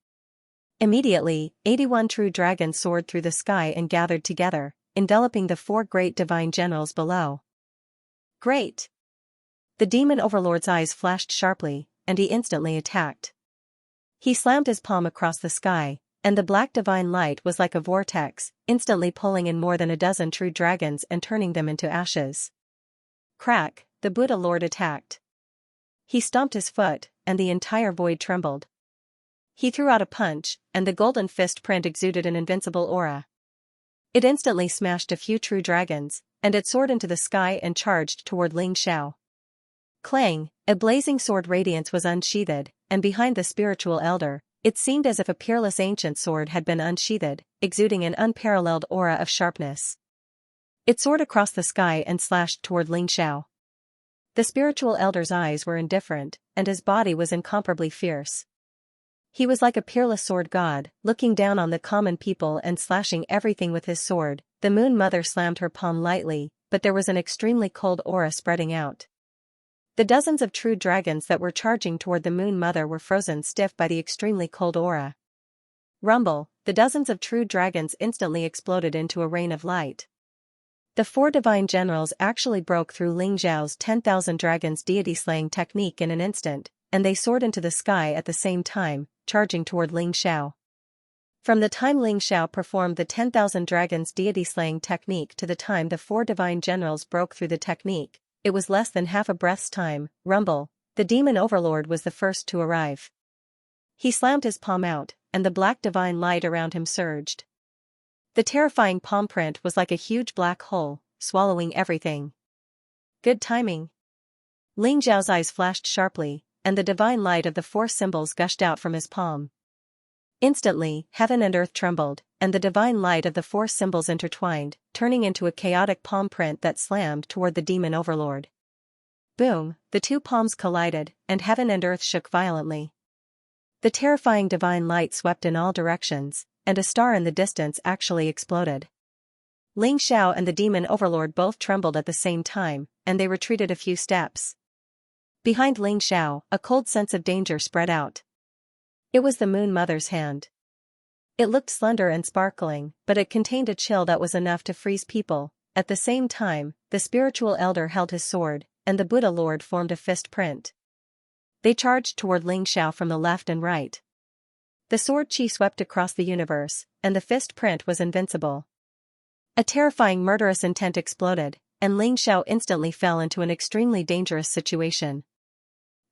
Immediately, 81 true dragons soared through the sky and gathered together, enveloping the 4 great divine generals below. Great! The demon overlord's eyes flashed sharply, and he instantly attacked. He slammed his palm across the sky, and the black divine light was like a vortex, instantly pulling in more than a dozen true dragons and turning them into ashes. Crack, the Buddha Lord attacked. He stomped his foot, and the entire void trembled. He threw out a punch, and the golden fist print exuded an invincible aura. It instantly smashed a few true dragons, and it soared into the sky and charged toward Ling Xiao. Clang, a blazing sword radiance was unsheathed, and behind the spiritual elder, it seemed as if a peerless ancient sword had been unsheathed, exuding an unparalleled aura of sharpness. It soared across the sky and slashed toward Ling Xiao. The spiritual elder's eyes were indifferent, and his body was incomparably fierce. He was like a peerless sword god, looking down on the common people and slashing everything with his sword. The Moon Mother slammed her palm lightly, but there was an extremely cold aura spreading out. The dozens of true dragons that were charging toward the Moon Mother were frozen stiff by the extremely cold aura. Rumble, the dozens of true dragons instantly exploded into a rain of light. The 4 divine generals actually broke through Ling Zhao's 10,000 dragons deity-slaying technique in an instant, and they soared into the sky at the same time, charging toward Ling Xiao. From the time Ling Xiao performed the 10,000 dragons deity-slaying technique to the time the 4 divine generals broke through the technique, it was less than half a breath's time. Rumble, the demon overlord was the first to arrive. He slammed his palm out, and the black divine light around him surged. The terrifying palm print was like a huge black hole, swallowing everything. Good timing. Ling Zhao's eyes flashed sharply, and the divine light of the 4 symbols gushed out from his palm. Instantly, heaven and earth trembled, and the divine light of the 4 symbols intertwined, turning into a chaotic palm print that slammed toward the demon overlord. Boom, the 2 palms collided, and heaven and earth shook violently. The terrifying divine light swept in all directions, and a star in the distance actually exploded. Ling Xiao and the demon overlord both trembled at the same time, and they retreated a few steps. Behind Ling Xiao, a cold sense of danger spread out. It was the Moon Mother's hand. It looked slender and sparkling, but it contained a chill that was enough to freeze people. At the same time, the spiritual elder held his sword, and the Buddha Lord formed a fist print. They charged toward Ling Xiao from the left and right. The sword chi swept across the universe, and the fist print was invincible. A terrifying murderous intent exploded, and Ling Xiao instantly fell into an extremely dangerous situation.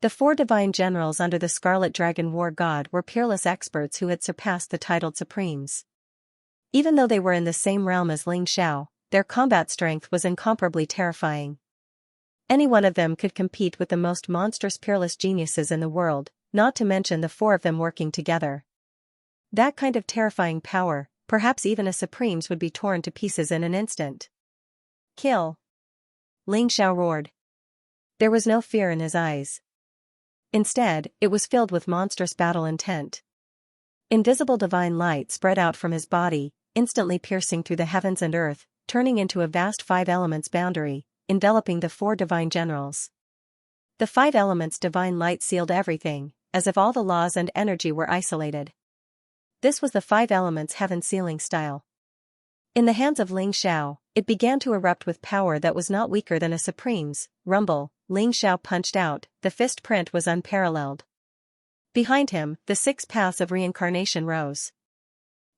The 4 divine generals under the Scarlet Dragon War God were peerless experts who had surpassed the titled Supremes. Even though they were in the same realm as Ling Xiao, their combat strength was incomparably terrifying. Any one of them could compete with the most monstrous peerless geniuses in the world, not to mention the 4 of them working together. That kind of terrifying power, perhaps even a Supremes would be torn to pieces in an instant. Kill! Ling Xiao roared. There was no fear in his eyes. Instead, it was filled with monstrous battle intent. Invisible divine light spread out from his body, instantly piercing through the heavens and earth, turning into a vast 5 elements boundary, enveloping the 4 divine generals. The 5 elements divine light sealed everything, as if all the laws and energy were isolated. This was the 5 elements heaven sealing style. In the hands of Ling Xiao, it began to erupt with power that was not weaker than a Supreme's. Rumble, Ling Xiao punched out, the fist print was unparalleled. Behind him, the 6 paths of reincarnation rose.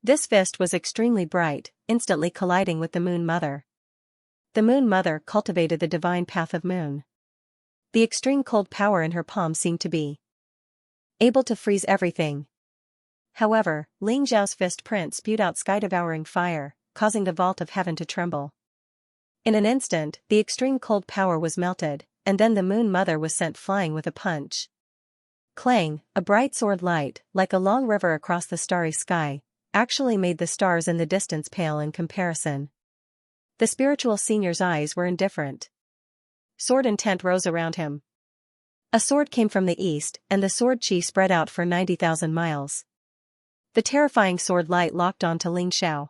This fist was extremely bright, instantly colliding with the Moon Mother. The Moon Mother cultivated the divine path of moon. The extreme cold power in her palm seemed to be able to freeze everything. However, Ling Xiao's fist print spewed out sky-devouring fire, causing the vault of heaven to tremble. In an instant, the extreme cold power was melted, and then the Moon Mother was sent flying with a punch. Clang, a bright sword light, like a long river across the starry sky, actually made the stars in the distance pale in comparison. The spiritual senior's eyes were indifferent. Sword intent rose around him. A sword came from the east, and the sword chi spread out for 90,000 miles. The terrifying sword light locked onto Ling Xiao.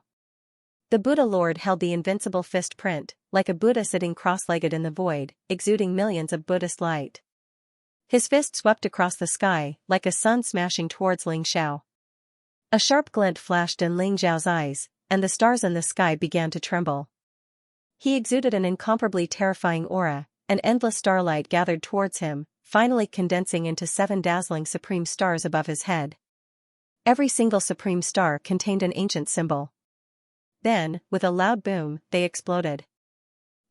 The Buddha Lord held the invincible fist print, like a Buddha sitting cross-legged in the void, exuding millions of Buddhist light. His fist swept across the sky, like a sun smashing towards Ling Xiao. A sharp glint flashed in Ling Xiao's eyes, and the stars in the sky began to tremble. He exuded an incomparably terrifying aura, and endless starlight gathered towards him, finally condensing into 7 dazzling supreme stars above his head. Every single supreme star contained an ancient symbol. Then, with a loud boom, they exploded.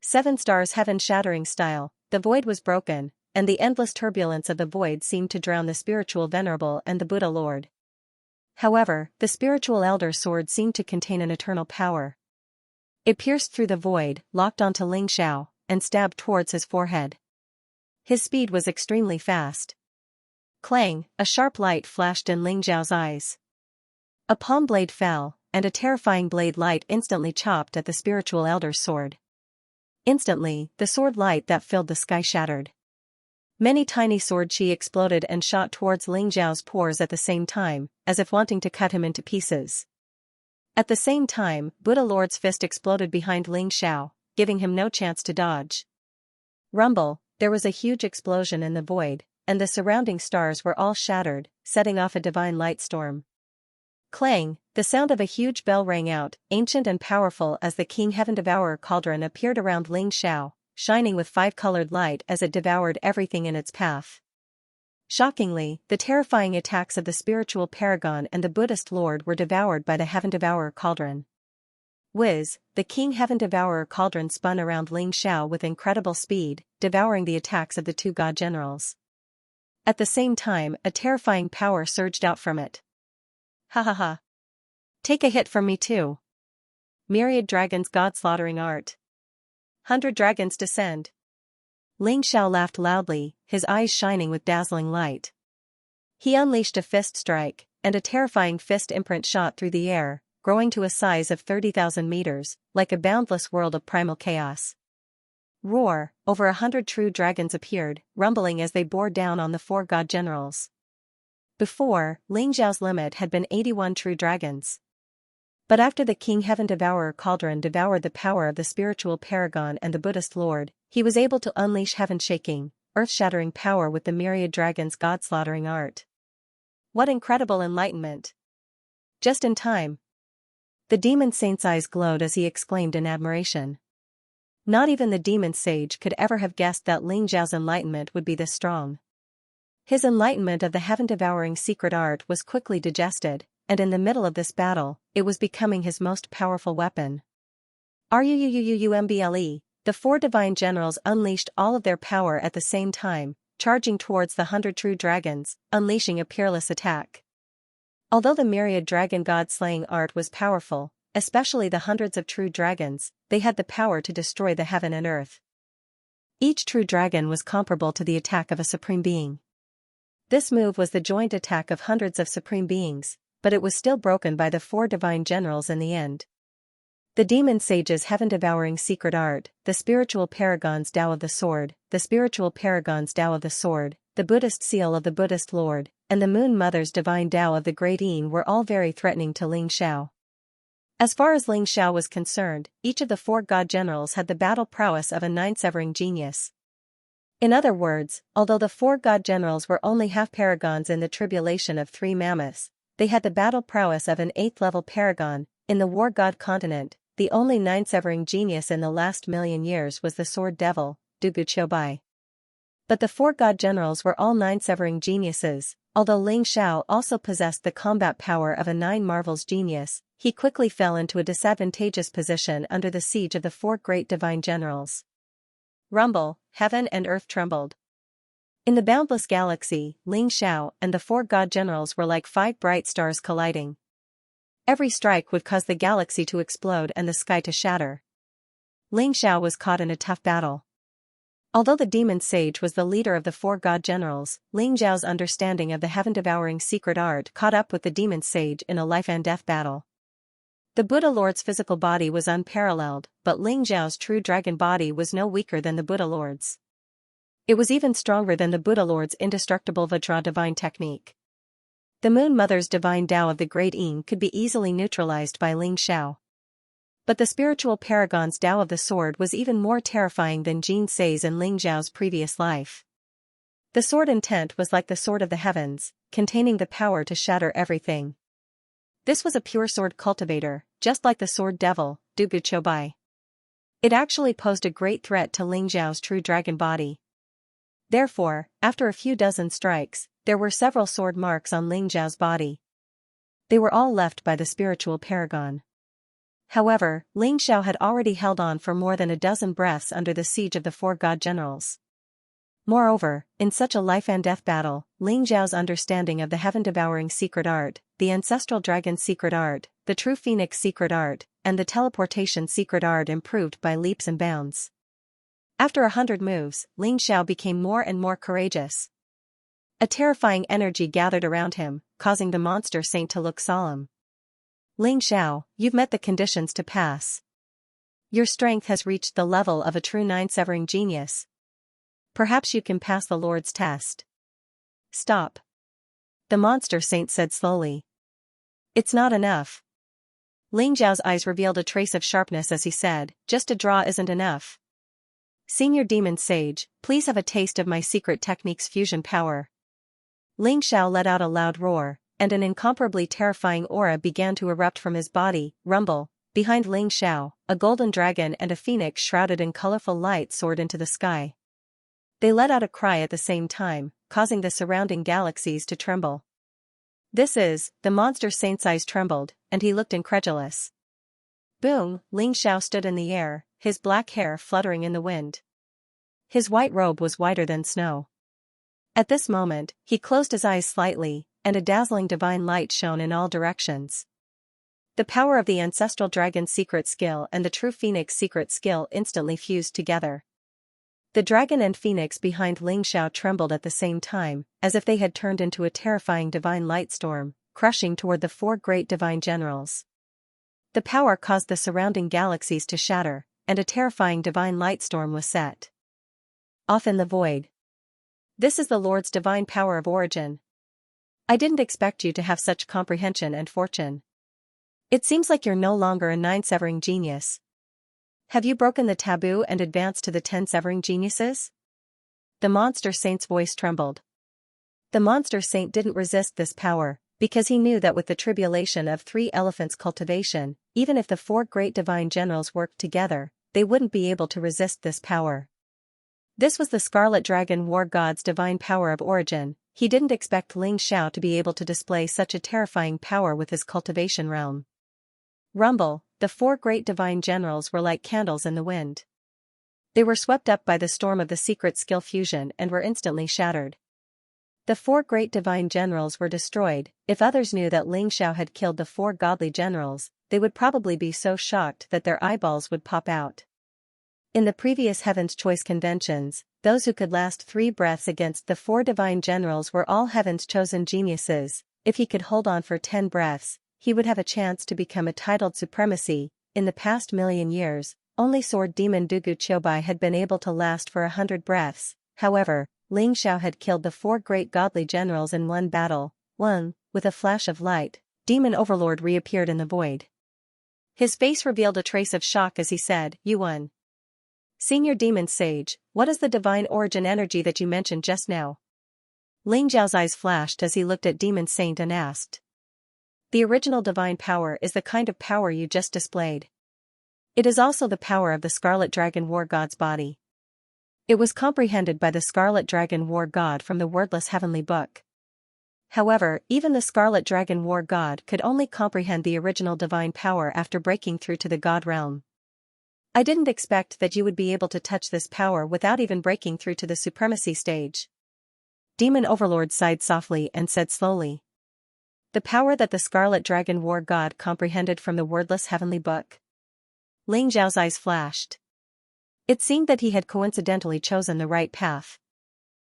7 stars heaven-shattering style, the void was broken, and the endless turbulence of the void seemed to drown the spiritual venerable and the Buddha Lord. However, the spiritual elder's sword seemed to contain an eternal power. It pierced through the void, locked onto Ling Xiao, and stabbed towards his forehead. His speed was extremely fast. Clang, a sharp light flashed in Ling Xiao's eyes. A palm blade fell, and a terrifying blade light instantly chopped at the spiritual elder's sword. Instantly, the sword light that filled the sky shattered. Many tiny sword chi exploded and shot towards Ling Xiao's pores at the same time, as if wanting to cut him into pieces. At the same time, Buddha Lord's fist exploded behind Ling Xiao, giving him no chance to dodge. Rumble, there was a huge explosion in the void, and the surrounding stars were all shattered, setting off a divine light storm. Clang, the sound of a huge bell rang out, ancient and powerful as the King Heaven Devourer cauldron appeared around Ling Xiao, shining with 5-colored light as it devoured everything in its path. Shockingly, the terrifying attacks of the spiritual paragon and the Buddhist Lord were devoured by the Heaven Devourer cauldron. Whiz, the King Heaven Devourer cauldron spun around Ling Xiao with incredible speed, devouring the attacks of the 2 god generals. At the same time, a terrifying power surged out from it. Ha ha ha. Take a hit from me too. Myriad dragons god-slaughtering art. 100 dragons descend. Ling Xiao laughed loudly, his eyes shining with dazzling light. He unleashed a fist strike, and a terrifying fist imprint shot through the air, growing to a size of 30,000 meters, like a boundless world of primal chaos. Roar, over 100 true dragons appeared, rumbling as they bore down on the 4 god generals. Before, Ling Xiao's limit had been 81 true dragons. But after the King Heaven Devourer cauldron devoured the power of the spiritual paragon and the Buddhist Lord, he was able to unleash heaven-shaking, earth-shattering power with the Myriad dragons god-slaughtering art. What incredible enlightenment! Just in time. The demon saint's eyes glowed as he exclaimed in admiration. Not even the demon sage could ever have guessed that Ling Xiao's enlightenment would be this strong. His enlightenment of the heaven-devouring secret art was quickly digested, and in the middle of this battle, it was becoming his most powerful weapon. Rumble, the 4 divine generals unleashed all of their power at the same time, charging towards the 100 true dragons, unleashing a peerless attack. Although the Myriad dragon god-slaying art was powerful, especially the hundreds of true dragons, they had the power to destroy the heaven and earth. Each true dragon was comparable to the attack of a supreme being. This move was the joint attack of hundreds of supreme beings, but it was still broken by the 4 divine generals in the end. The demon sage's heaven-devouring secret art, the spiritual paragon's Tao of the sword, the spiritual paragon's Tao of the sword, the Buddhist seal of the Buddhist Lord, and the Moon Mother's divine Tao of the Great Een were all very threatening to Ling Xiao. As far as Ling Xiao was concerned, each of the 4 god generals had the battle prowess of a 9-severing genius. In other words, although the 4 god generals were only half paragons in the tribulation of 3 mammoths, they had the battle prowess of an 8th-level paragon. In the war god continent, the only 9-severing genius in the last million years was the sword devil, Dugu Qiubai. But the 4 god generals were all 9-severing geniuses. Although Ling Xiao also possessed the combat power of a 9 marvels genius, he quickly fell into a disadvantageous position under the siege of the 4 great divine generals. Rumble, heaven and earth trembled. In the boundless galaxy, Ling Xiao and the 4 god generals were like 5 bright stars colliding. Every strike would cause the galaxy to explode and the sky to shatter. Ling Xiao was caught in a tough battle. Although the demon sage was the leader of the four god generals, Ling Xiao's understanding of the heaven-devouring secret art caught up with the demon sage in a life-and-death battle. The Buddha Lord's physical body was unparalleled, but Ling Xiao's true dragon body was no weaker than the Buddha Lord's. It was even stronger than the Buddha Lord's indestructible Vajra divine technique. The Moon Mother's divine Tao of the Great Yin could be easily neutralized by Ling Xiao. But the spiritual paragon's Tao of the sword was even more terrifying than Jin Sei's and Ling Xiao's previous life. The sword intent was like the sword of the heavens, containing the power to shatter everything. This was a pure sword cultivator, just like the sword devil, Dugu Chobai. It actually posed a great threat to Ling Xiao's true dragon body. Therefore, after a few dozen strikes, there were several sword marks on Ling Xiao's body. They were all left by the spiritual paragon. However, Ling Xiao had already held on for more than a dozen breaths under the siege of the four god generals. Moreover, in such a life-and-death battle, Ling Xiao's understanding of the heaven-devouring secret art, the ancestral dragon secret art, the true phoenix secret art, and the teleportation secret art improved by leaps and bounds. After 100 moves, Ling Xiao became more and more courageous. A terrifying energy gathered around him, causing the monster saint to look solemn. Ling Xiao, you've met the conditions to pass. Your strength has reached the level of a true nine-severing genius. Perhaps you can pass the Lord's test. Stop. The monster saint said slowly. It's not enough. Ling Xiao's eyes revealed a trace of sharpness as he said, just a draw isn't enough. Senior Demon Sage, please have a taste of my secret technique's fusion power. Ling Xiao let out a loud roar, and an incomparably terrifying aura began to erupt from his body. Rumble. Behind Ling Xiao, a golden dragon and a phoenix shrouded in colorful light soared into the sky. They let out a cry at the same time, causing the surrounding galaxies to tremble. The monster saint's eyes trembled, and he looked incredulous. Boom, Ling Xiao stood in the air, his black hair fluttering in the wind. His white robe was whiter than snow. At this moment, he closed his eyes slightly, and a dazzling divine light shone in all directions. The power of the ancestral dragon's secret skill and the true phoenix secret skill instantly fused together. The dragon and phoenix behind Ling Xiao trembled at the same time, as if they had turned into a terrifying divine light storm, crushing toward the four great divine generals. The power caused the surrounding galaxies to shatter, and a terrifying divine light storm was set off in the void. This is the Lord's divine power of origin. I didn't expect you to have such comprehension and fortune. It seems like you're no longer a nine-severing genius. Have you broken the taboo and advanced to the 10-severing geniuses? The monster saint's voice trembled. The monster saint didn't resist this power, because he knew that with the tribulation of 3 elephants' cultivation, even if the 4 great divine generals worked together, they wouldn't be able to resist this power. This was the Scarlet Dragon War God's divine power of origin. He didn't expect Ling Xiao to be able to display such a terrifying power with his cultivation realm. Rumble, the 4 great divine generals were like candles in the wind. They were swept up by the storm of the secret skill fusion and were instantly shattered. The 4 great divine generals were destroyed. If others knew that Ling Xiao had killed the 4 godly generals, they would probably be so shocked that their eyeballs would pop out. In the previous Heaven's Choice conventions, those who could last 3 breaths against the 4 divine generals were all Heaven's chosen geniuses. If he could hold on for 10 breaths, he would have a chance to become a titled supremacy. In the past million years, only sword demon Dugu Chobai had been able to last for 100 breaths. However, Ling Xiao had killed the 4 great godly generals in one battle. With a flash of light, Demon Overlord reappeared in the void. His face revealed a trace of shock as he said, "You won. Senior Demon Sage, what is the divine origin energy that you mentioned just now?" Ling Xiao's eyes flashed as he looked at Demon Saint and asked. The original divine power is the kind of power you just displayed. It is also the power of the Scarlet Dragon War God's body. It was comprehended by the Scarlet Dragon War God from the wordless heavenly book. However, even the Scarlet Dragon War God could only comprehend the original divine power after breaking through to the God realm. I didn't expect that you would be able to touch this power without even breaking through to the supremacy stage. Demon Overlord sighed softly and said slowly. The power that the Scarlet Dragon War God comprehended from the wordless heavenly book. Ling Xiao's eyes flashed. It seemed that he had coincidentally chosen the right path.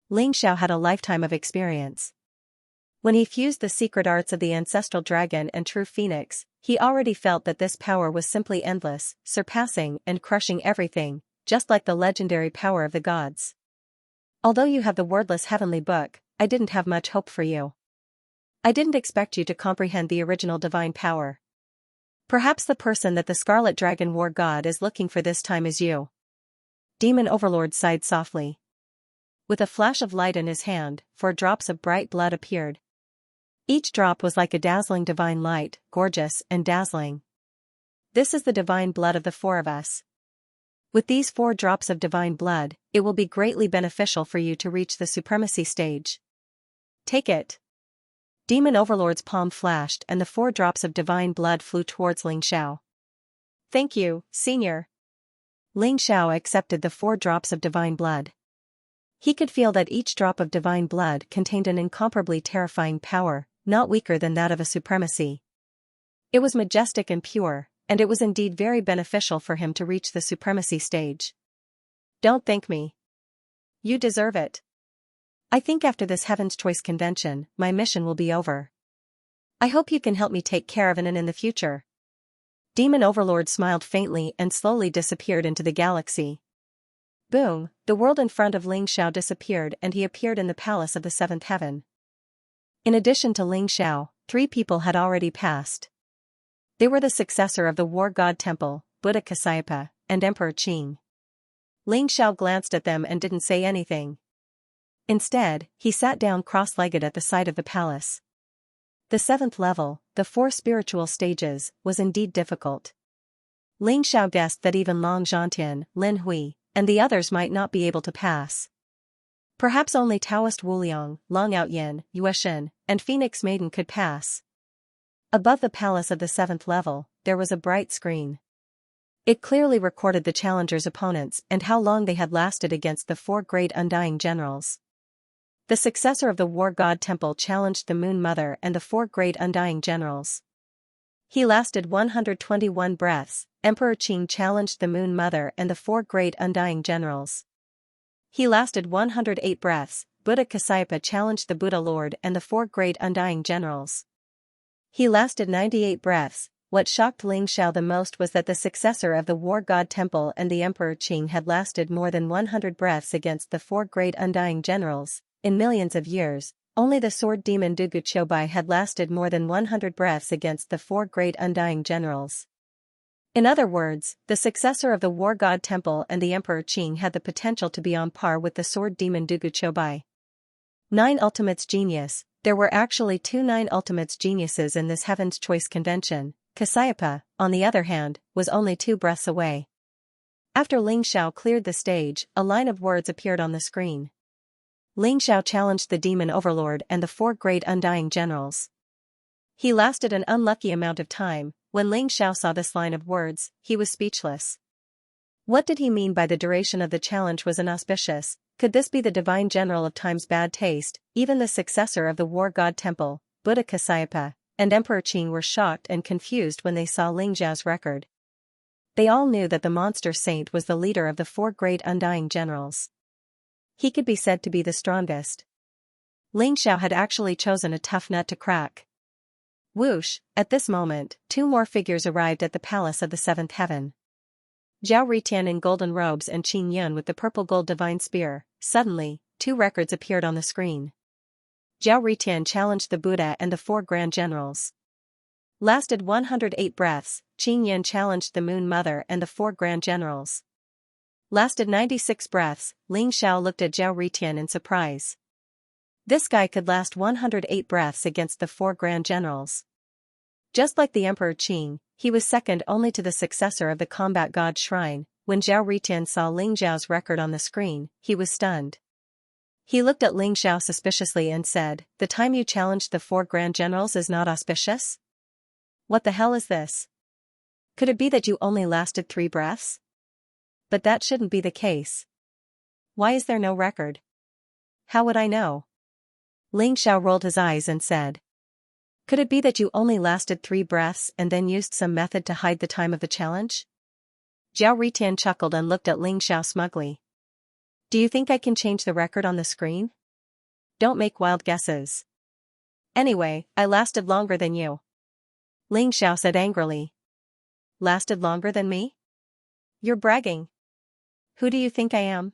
Ling Xiao had a lifetime of experience. When he fused the secret arts of the ancestral dragon and true phoenix, he already felt that this power was simply endless, surpassing and crushing everything, just like the legendary power of the gods. Although you have the wordless heavenly book, I didn't have much hope for you. I didn't expect you to comprehend the original divine power. Perhaps the person that the Scarlet Dragon War God is looking for this time is you. Demon Overlord sighed softly. With a flash of light in his hand, 4 drops of bright blood appeared. Each drop was like a dazzling divine light, gorgeous and dazzling. This is the divine blood of the 4 of us. With these 4 drops of divine blood, it will be greatly beneficial for you to reach the supremacy stage. Take it. Demon Overlord's palm flashed and the 4 drops of divine blood flew towards Ling Xiao. Thank you, Senior. Ling Xiao accepted the 4 drops of divine blood. He could feel that each drop of divine blood contained an incomparably terrifying power, not weaker than that of a supremacy. It was majestic and pure, and it was indeed very beneficial for him to reach the supremacy stage. Don't thank me. You deserve it. I think after this Heaven's Choice convention, my mission will be over. I hope you can help me take care of Anan in the future. Demon Overlord smiled faintly and slowly disappeared into the galaxy. Boom, the world in front of Ling Xiao disappeared and he appeared in the palace of the 7th heaven. In addition to Ling Xiao, 3 people had already passed. They were the successor of the War God Temple, Buddha Kasyapa, and Emperor Qing. Ling Xiao glanced at them and didn't say anything. Instead, he sat down cross-legged at the side of the palace. The 7th level, the 4 spiritual stages, was indeed difficult. Ling Xiao guessed that even Long Zhantian, Lin Hui, and the others might not be able to pass. Perhaps only Taoist Wuliang, Long Outyin, Yueshin, and Phoenix Maiden could pass. Above the palace of the 7th level, there was a bright screen. It clearly recorded the challengers' opponents and how long they had lasted against the 4 great undying generals. The successor of the War God Temple challenged the Moon Mother and the 4 great undying generals. He lasted 121 breaths. Emperor Qing challenged the Moon Mother and the 4 great undying generals. He lasted 108 breaths. Buddha Kasyapa challenged the Buddha Lord and the 4 great undying generals. He lasted 98 breaths. What shocked Ling Xiao the most was that the successor of the War God Temple and the Emperor Qing had lasted more than 100 breaths against the 4 great undying generals. In millions of years, only the sword demon Dugu Chobai had lasted more than 100 breaths against the 4 great undying generals. In other words, the successor of the War God Temple and the Emperor Qing had the potential to be on par with the sword demon Dugu Chobai. 9 Ultimates Genius. There were actually 2 9 Ultimates Geniuses in this Heaven's Choice convention. Kasyapa, on the other hand, was only 2 breaths away. After Ling Xiao cleared the stage, a line of words appeared on the screen. Ling Xiao challenged the Demon Overlord and the 4 great undying generals. He lasted an unlucky amount of time. When Ling Xiao saw this line of words, he was speechless. What did he mean by the duration of the challenge was inauspicious? Could this be the divine general of time's bad taste? Even the successor of the War God Temple, Buddha Kasyapa, and Emperor Qing were shocked and confused when they saw Ling Xiao's record. They all knew that the monster saint was the leader of the 4 great undying generals. He could be said to be the strongest. Ling Xiao had actually chosen a tough nut to crack. Whoosh, at this moment, 2 more figures arrived at the palace of the 7th heaven. Zhao Ritian in golden robes and Qin Yun with the purple gold divine spear. Suddenly, 2 records appeared on the screen. Zhao Ritian challenged the Buddha and the 4 grand generals. Lasted 108 breaths. Qin Yun challenged the Moon Mother and the 4 grand generals. Lasted 96 breaths. Ling Xiao looked at Zhao Ritian in surprise. This guy could last 108 breaths against the 4 grand generals. Just like the Emperor Qing, he was second only to the successor of the combat god Shrine. When Zhao Ritian saw Ling Xiao's record on the screen, he was stunned. He looked at Ling Xiao suspiciously and said, "The time you challenged the 4 grand generals is not auspicious? What the hell is this? Could it be that you only lasted 3 breaths? But that shouldn't be the case. Why is there no record? How would I know?" Ling Xiao rolled his eyes and said, "Could it be that you only lasted 3 breaths and then used some method to hide the time of the challenge?" Zhao Ritian chuckled and looked at Ling Xiao smugly. Do you think I can change the record on the screen? Don't make wild guesses. Anyway, I lasted longer than you. Ling Xiao said angrily. Lasted longer than me? You're bragging. Who do you think I am?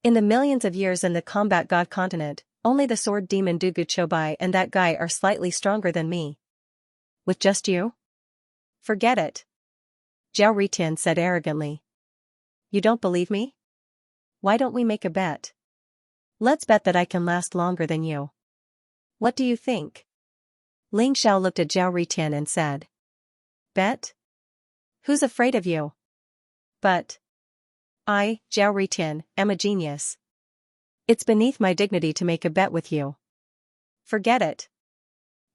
In the millions of years in the combat god continent, only the sword demon Dugu Chobai and that guy are slightly stronger than me. With just you? Forget it. Zhao Ritian said arrogantly. You don't believe me? Why don't we make a bet? Let's bet that I can last longer than you. What do you think? Ling Xiao looked at Zhao Ritian and said. Bet? Who's afraid of you? But I, Zhao Ritian, am a genius. It's beneath my dignity to make a bet with you. Forget it.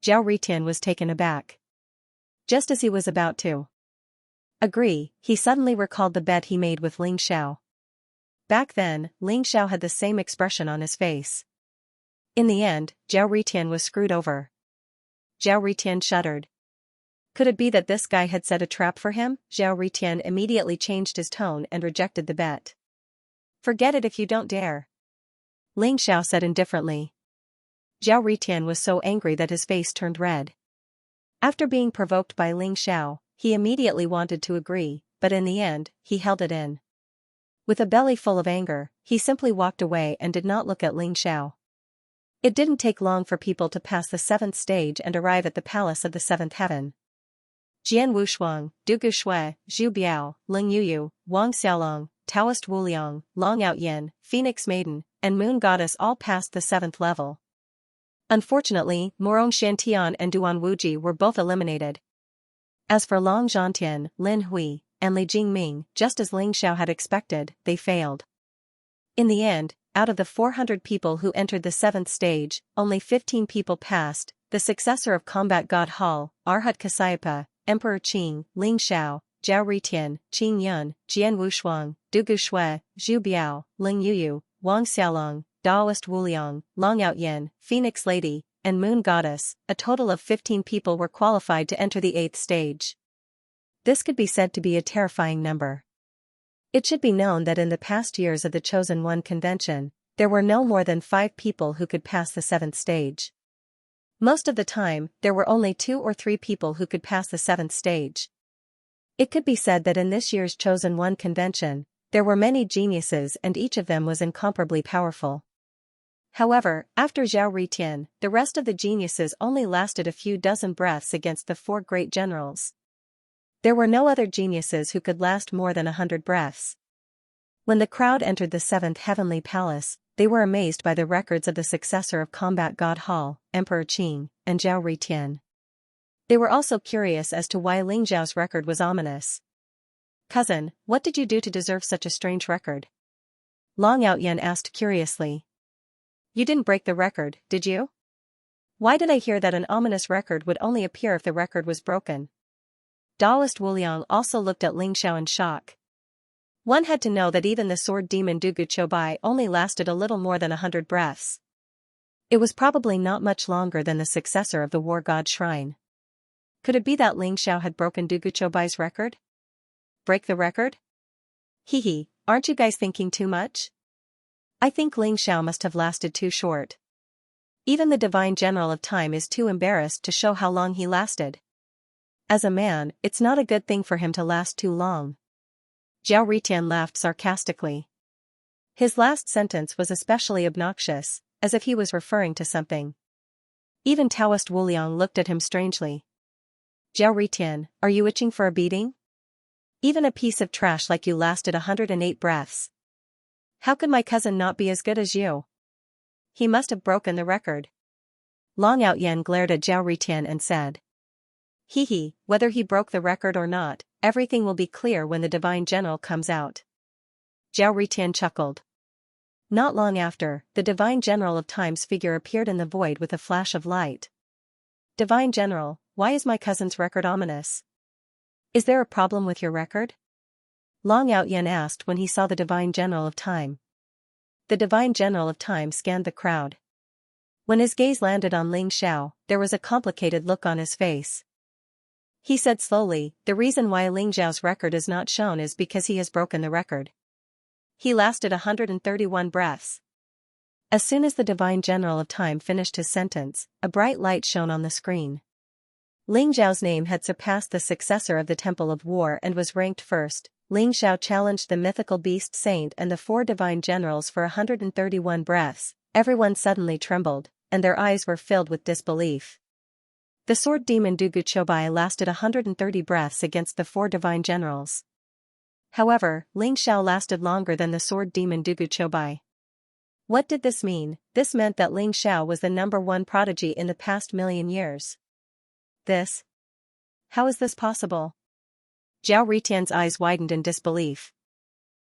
Zhao Ritian was taken aback. Just as he was about to agree, he suddenly recalled the bet he made with Ling Xiao. Back then, Ling Xiao had the same expression on his face. In the end, Zhao Ritian was screwed over. Zhao Ritian shuddered. Could it be that this guy had set a trap for him? Zhao Ritian immediately changed his tone and rejected the bet. Forget it if you don't dare. Ling Xiao said indifferently. Zhao Ritian was so angry that his face turned red. After being provoked by Ling Xiao, he immediately wanted to agree, but in the end, he held it in. With a belly full of anger, he simply walked away and did not look at Ling Xiao. It didn't take long for people to pass the 7th stage and arrive at the palace of the 7th heaven. Jian Wushuang, Dugu Shui, Zhu Biao, Ling Yuyu, Wang Xiaolong, Taoist Wuliang, Long Outyin, Phoenix Maiden, and Moon Goddess all passed the 7th level. Unfortunately, Morong Shantian and Duan Wuji were both eliminated. As for Long Zhantian, Lin Hui, and Li Jingming, just as Ling Xiao had expected, they failed. In the end, out of the 400 people who entered the 7th stage, only 15 people passed. The successor of combat god Hall, Arhat Kasayapa, Emperor Qing, Ling Xiao, Zhao Ritian, Qing Yun, Jian Wushuang, Dugu Shui, Zhu Biao, Ling Yuyu, Wang Xiaolong, Daoist Wuliang, Long Outyin, Phoenix Lady, and Moon Goddess. A total of 15 people were qualified to enter the 8th stage. This could be said to be a terrifying number. It should be known that in the past years of the Chosen One convention, there were no more than 5 people who could pass the 7th stage. Most of the time, there were only 2 or 3 people who could pass the 7th stage. It could be said that in this year's Chosen One convention, there were many geniuses and each of them was incomparably powerful. However, after Zhao Ritian, the rest of the geniuses only lasted a few dozen breaths against the 4 great generals. There were no other geniuses who could last more than 100 breaths. When the crowd entered the 7th heavenly palace, they were amazed by the records of the successor of combat god Hall, Emperor Qing, and Zhao Ritian. They were also curious as to why Ling Xiao's record was ominous. Cousin, what did you do to deserve such a strange record? Long Outyin asked curiously. You didn't break the record, did you? Why did I hear that an ominous record would only appear if the record was broken? Daoist Wuliang also looked at Ling Xiao in shock. One had to know that even the sword demon Dugu Chobai only lasted a little more than 100 breaths. It was probably not much longer than the successor of the war god shrine. Could it be that Ling Xiao had broken Dugu Chobai's record? Break the record? Hee, aren't you guys thinking too much? I think Ling Xiao must have lasted too short. Even the divine general of time is too embarrassed to show how long he lasted. As a man, it's not a good thing for him to last too long. Zhao Ritian laughed sarcastically. His last sentence was especially obnoxious, as if he was referring to something. Even Taoist Wuliang looked at him strangely. Zhao Ritian, are you itching for a beating? Even a piece of trash like you lasted 108 breaths. How could my cousin not be as good as you? He must have broken the record. Long Outyin glared at Zhao Ritian and said. Hee, whether he broke the record or not, everything will be clear when the divine general comes out. Zhao Ritian chuckled. Not long after, the divine general of time's figure appeared in the void with a flash of light. Divine general, why is my cousin's record ominous? Is there a problem with your record? Long Outyin asked when he saw the divine general of time. The divine general of time scanned the crowd. When his gaze landed on Ling Xiao, there was a complicated look on his face. He said slowly, the reason why Ling Xiao's record is not shown is because he has broken the record. He lasted 131 breaths. As soon as the Divine General of Time finished his sentence, a bright light shone on the screen. Ling Xiao's name had surpassed the successor of the Temple of War and was ranked first. Ling Xiao challenged the mythical beast saint and the 4 divine generals for 131 breaths. Everyone suddenly trembled, and their eyes were filled with disbelief. The sword demon Dugu Chobai lasted 130 breaths against the 4 divine generals. However, Ling Xiao lasted longer than the sword demon Dugu Chobai. What did this mean? This meant that Ling Xiao was the #1 prodigy in the past million years. How is this possible? Zhao Ritian's eyes widened in disbelief.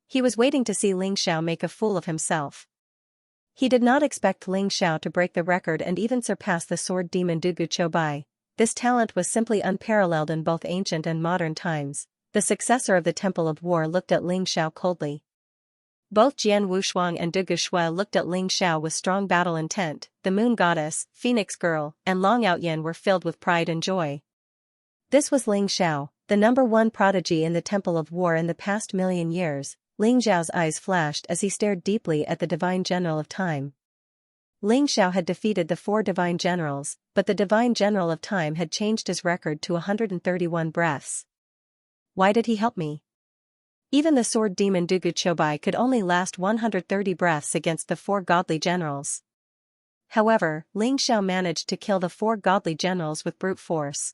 He was waiting to see Ling Xiao make a fool of himself. He did not expect Ling Xiao to break the record and even surpass the sword demon Dugu Chobai. This talent was simply unparalleled in both ancient and modern times. The successor of the Temple of War looked at Ling Xiao coldly. Both Jian Wushuang and Dugu Shui looked at Ling Xiao with strong battle intent. The Moon Goddess, Phoenix Girl, and Long Outyin were filled with pride and joy. This was Ling Xiao, the #1 prodigy in the Temple of War in the past million years. Ling Xiao's eyes flashed as he stared deeply at the Divine General of Time. Ling Xiao had defeated the 4 divine generals, but the Divine General of Time had changed his record to 131 breaths. Why did he help me? Even the sword demon Dugu Chobai could only last 130 breaths against the 4 godly generals. However, Ling Xiao managed to kill the 4 godly generals with brute force.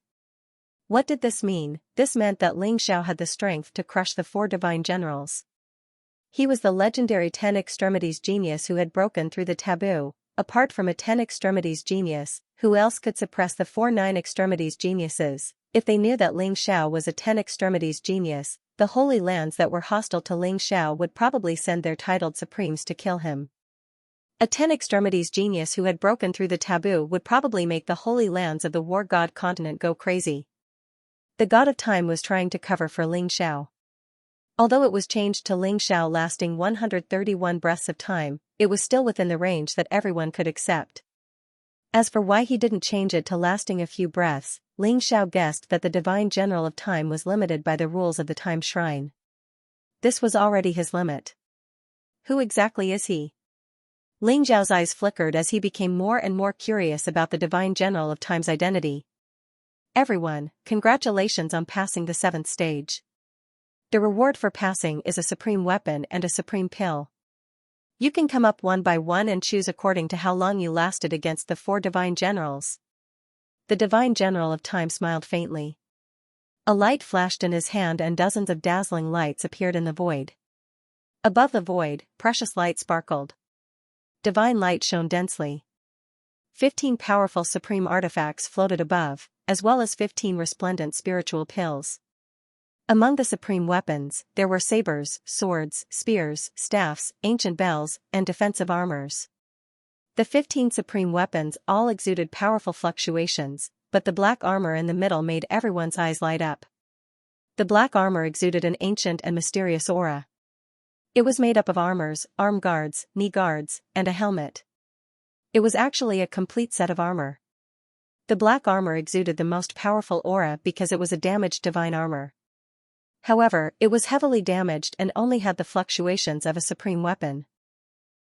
What did this mean? This meant that Ling Xiao had the strength to crush the 4 divine generals. He was the legendary 10 extremities genius who had broken through the taboo. Apart from a 10 extremities genius, who else could suppress the 4 9 extremities geniuses? If they knew that Ling Xiao was a 10 extremities genius, the holy lands that were hostile to Ling Xiao would probably send their titled supremes to kill him. A 10 extremities genius who had broken through the taboo would probably make the holy lands of the war god continent go crazy. The god of time was trying to cover for Ling Xiao. Although it was changed to Ling Xiao lasting 131 breaths of time, it was still within the range that everyone could accept. As for why he didn't change it to lasting a few breaths, Ling Xiao guessed that the Divine General of Time was limited by the rules of the Time Shrine. This was already his limit. Who exactly is he? Ling Xiao's eyes flickered as he became more and more curious about the Divine General of Time's identity. Everyone, congratulations on passing the 7th stage. The reward for passing is a supreme weapon and a supreme pill. You can come up one by one and choose according to how long you lasted against the 4 divine generals. The Divine General of Time smiled faintly. A light flashed in his hand and dozens of dazzling lights appeared in the void. Above the void, precious light sparkled. Divine light shone densely. 15 powerful supreme artifacts floated above, as well as 15 resplendent spiritual pills. Among the supreme weapons, there were sabers, swords, spears, staffs, ancient bells, and defensive armors. The 15 supreme weapons all exuded powerful fluctuations, but the black armor in the middle made everyone's eyes light up. The black armor exuded an ancient and mysterious aura. It was made up of armors, arm guards, knee guards, and a helmet. It was actually a complete set of armor. The black armor exuded the most powerful aura because it was a damaged divine armor. However, it was heavily damaged and only had the fluctuations of a supreme weapon.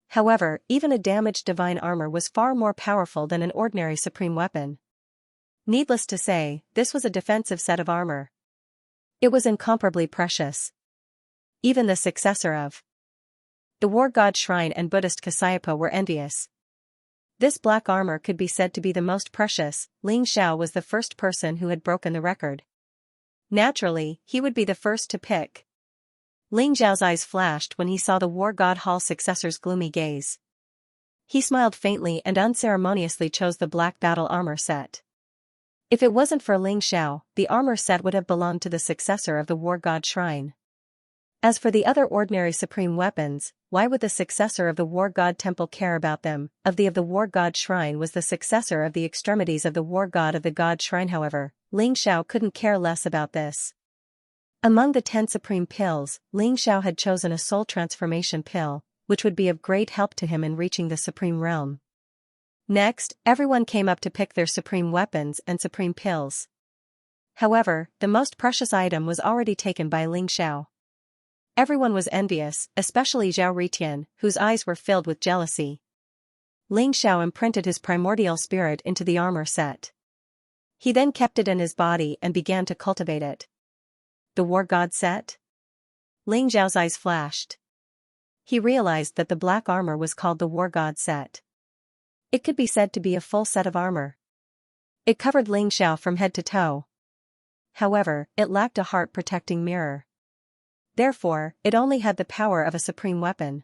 However, even a damaged divine armor was far more powerful than an ordinary supreme weapon. Needless to say, this was a defensive set of armor. It was incomparably precious. Even the successor of the War God Shrine and Buddhist Kasyapa were envious. This black armor could be said to be the most precious. Ling Xiao was the first person who had broken the record. Naturally, he would be the first to pick. Ling Xiao's eyes flashed when he saw the War God Hall successor's gloomy gaze. He smiled faintly and unceremoniously chose the black battle armor set. If it wasn't for Ling Xiao, the armor set would have belonged to the successor of the War God Shrine. As for the other ordinary supreme weapons, why would the successor of the War God Temple care about them? Of the War God Shrine was the successor of the extremities of the War God of the God Shrine. However, Ling Xiao couldn't care less about this. Among the 10 supreme pills, Ling Xiao had chosen a soul transformation pill, which would be of great help to him in reaching the supreme realm. Next, everyone came up to pick their supreme weapons and supreme pills. However, the most precious item was already taken by Ling Xiao. Everyone was envious, especially Zhao Ritian, whose eyes were filled with jealousy. Ling Xiao imprinted his primordial spirit into the armor set. He then kept it in his body and began to cultivate it. The war god set? Ling Xiao's eyes flashed. He realized that the black armor was called the war god set. It could be said to be a full set of armor. It covered Ling Xiao from head to toe. However, it lacked a heart-protecting mirror. Therefore, it only had the power of a supreme weapon.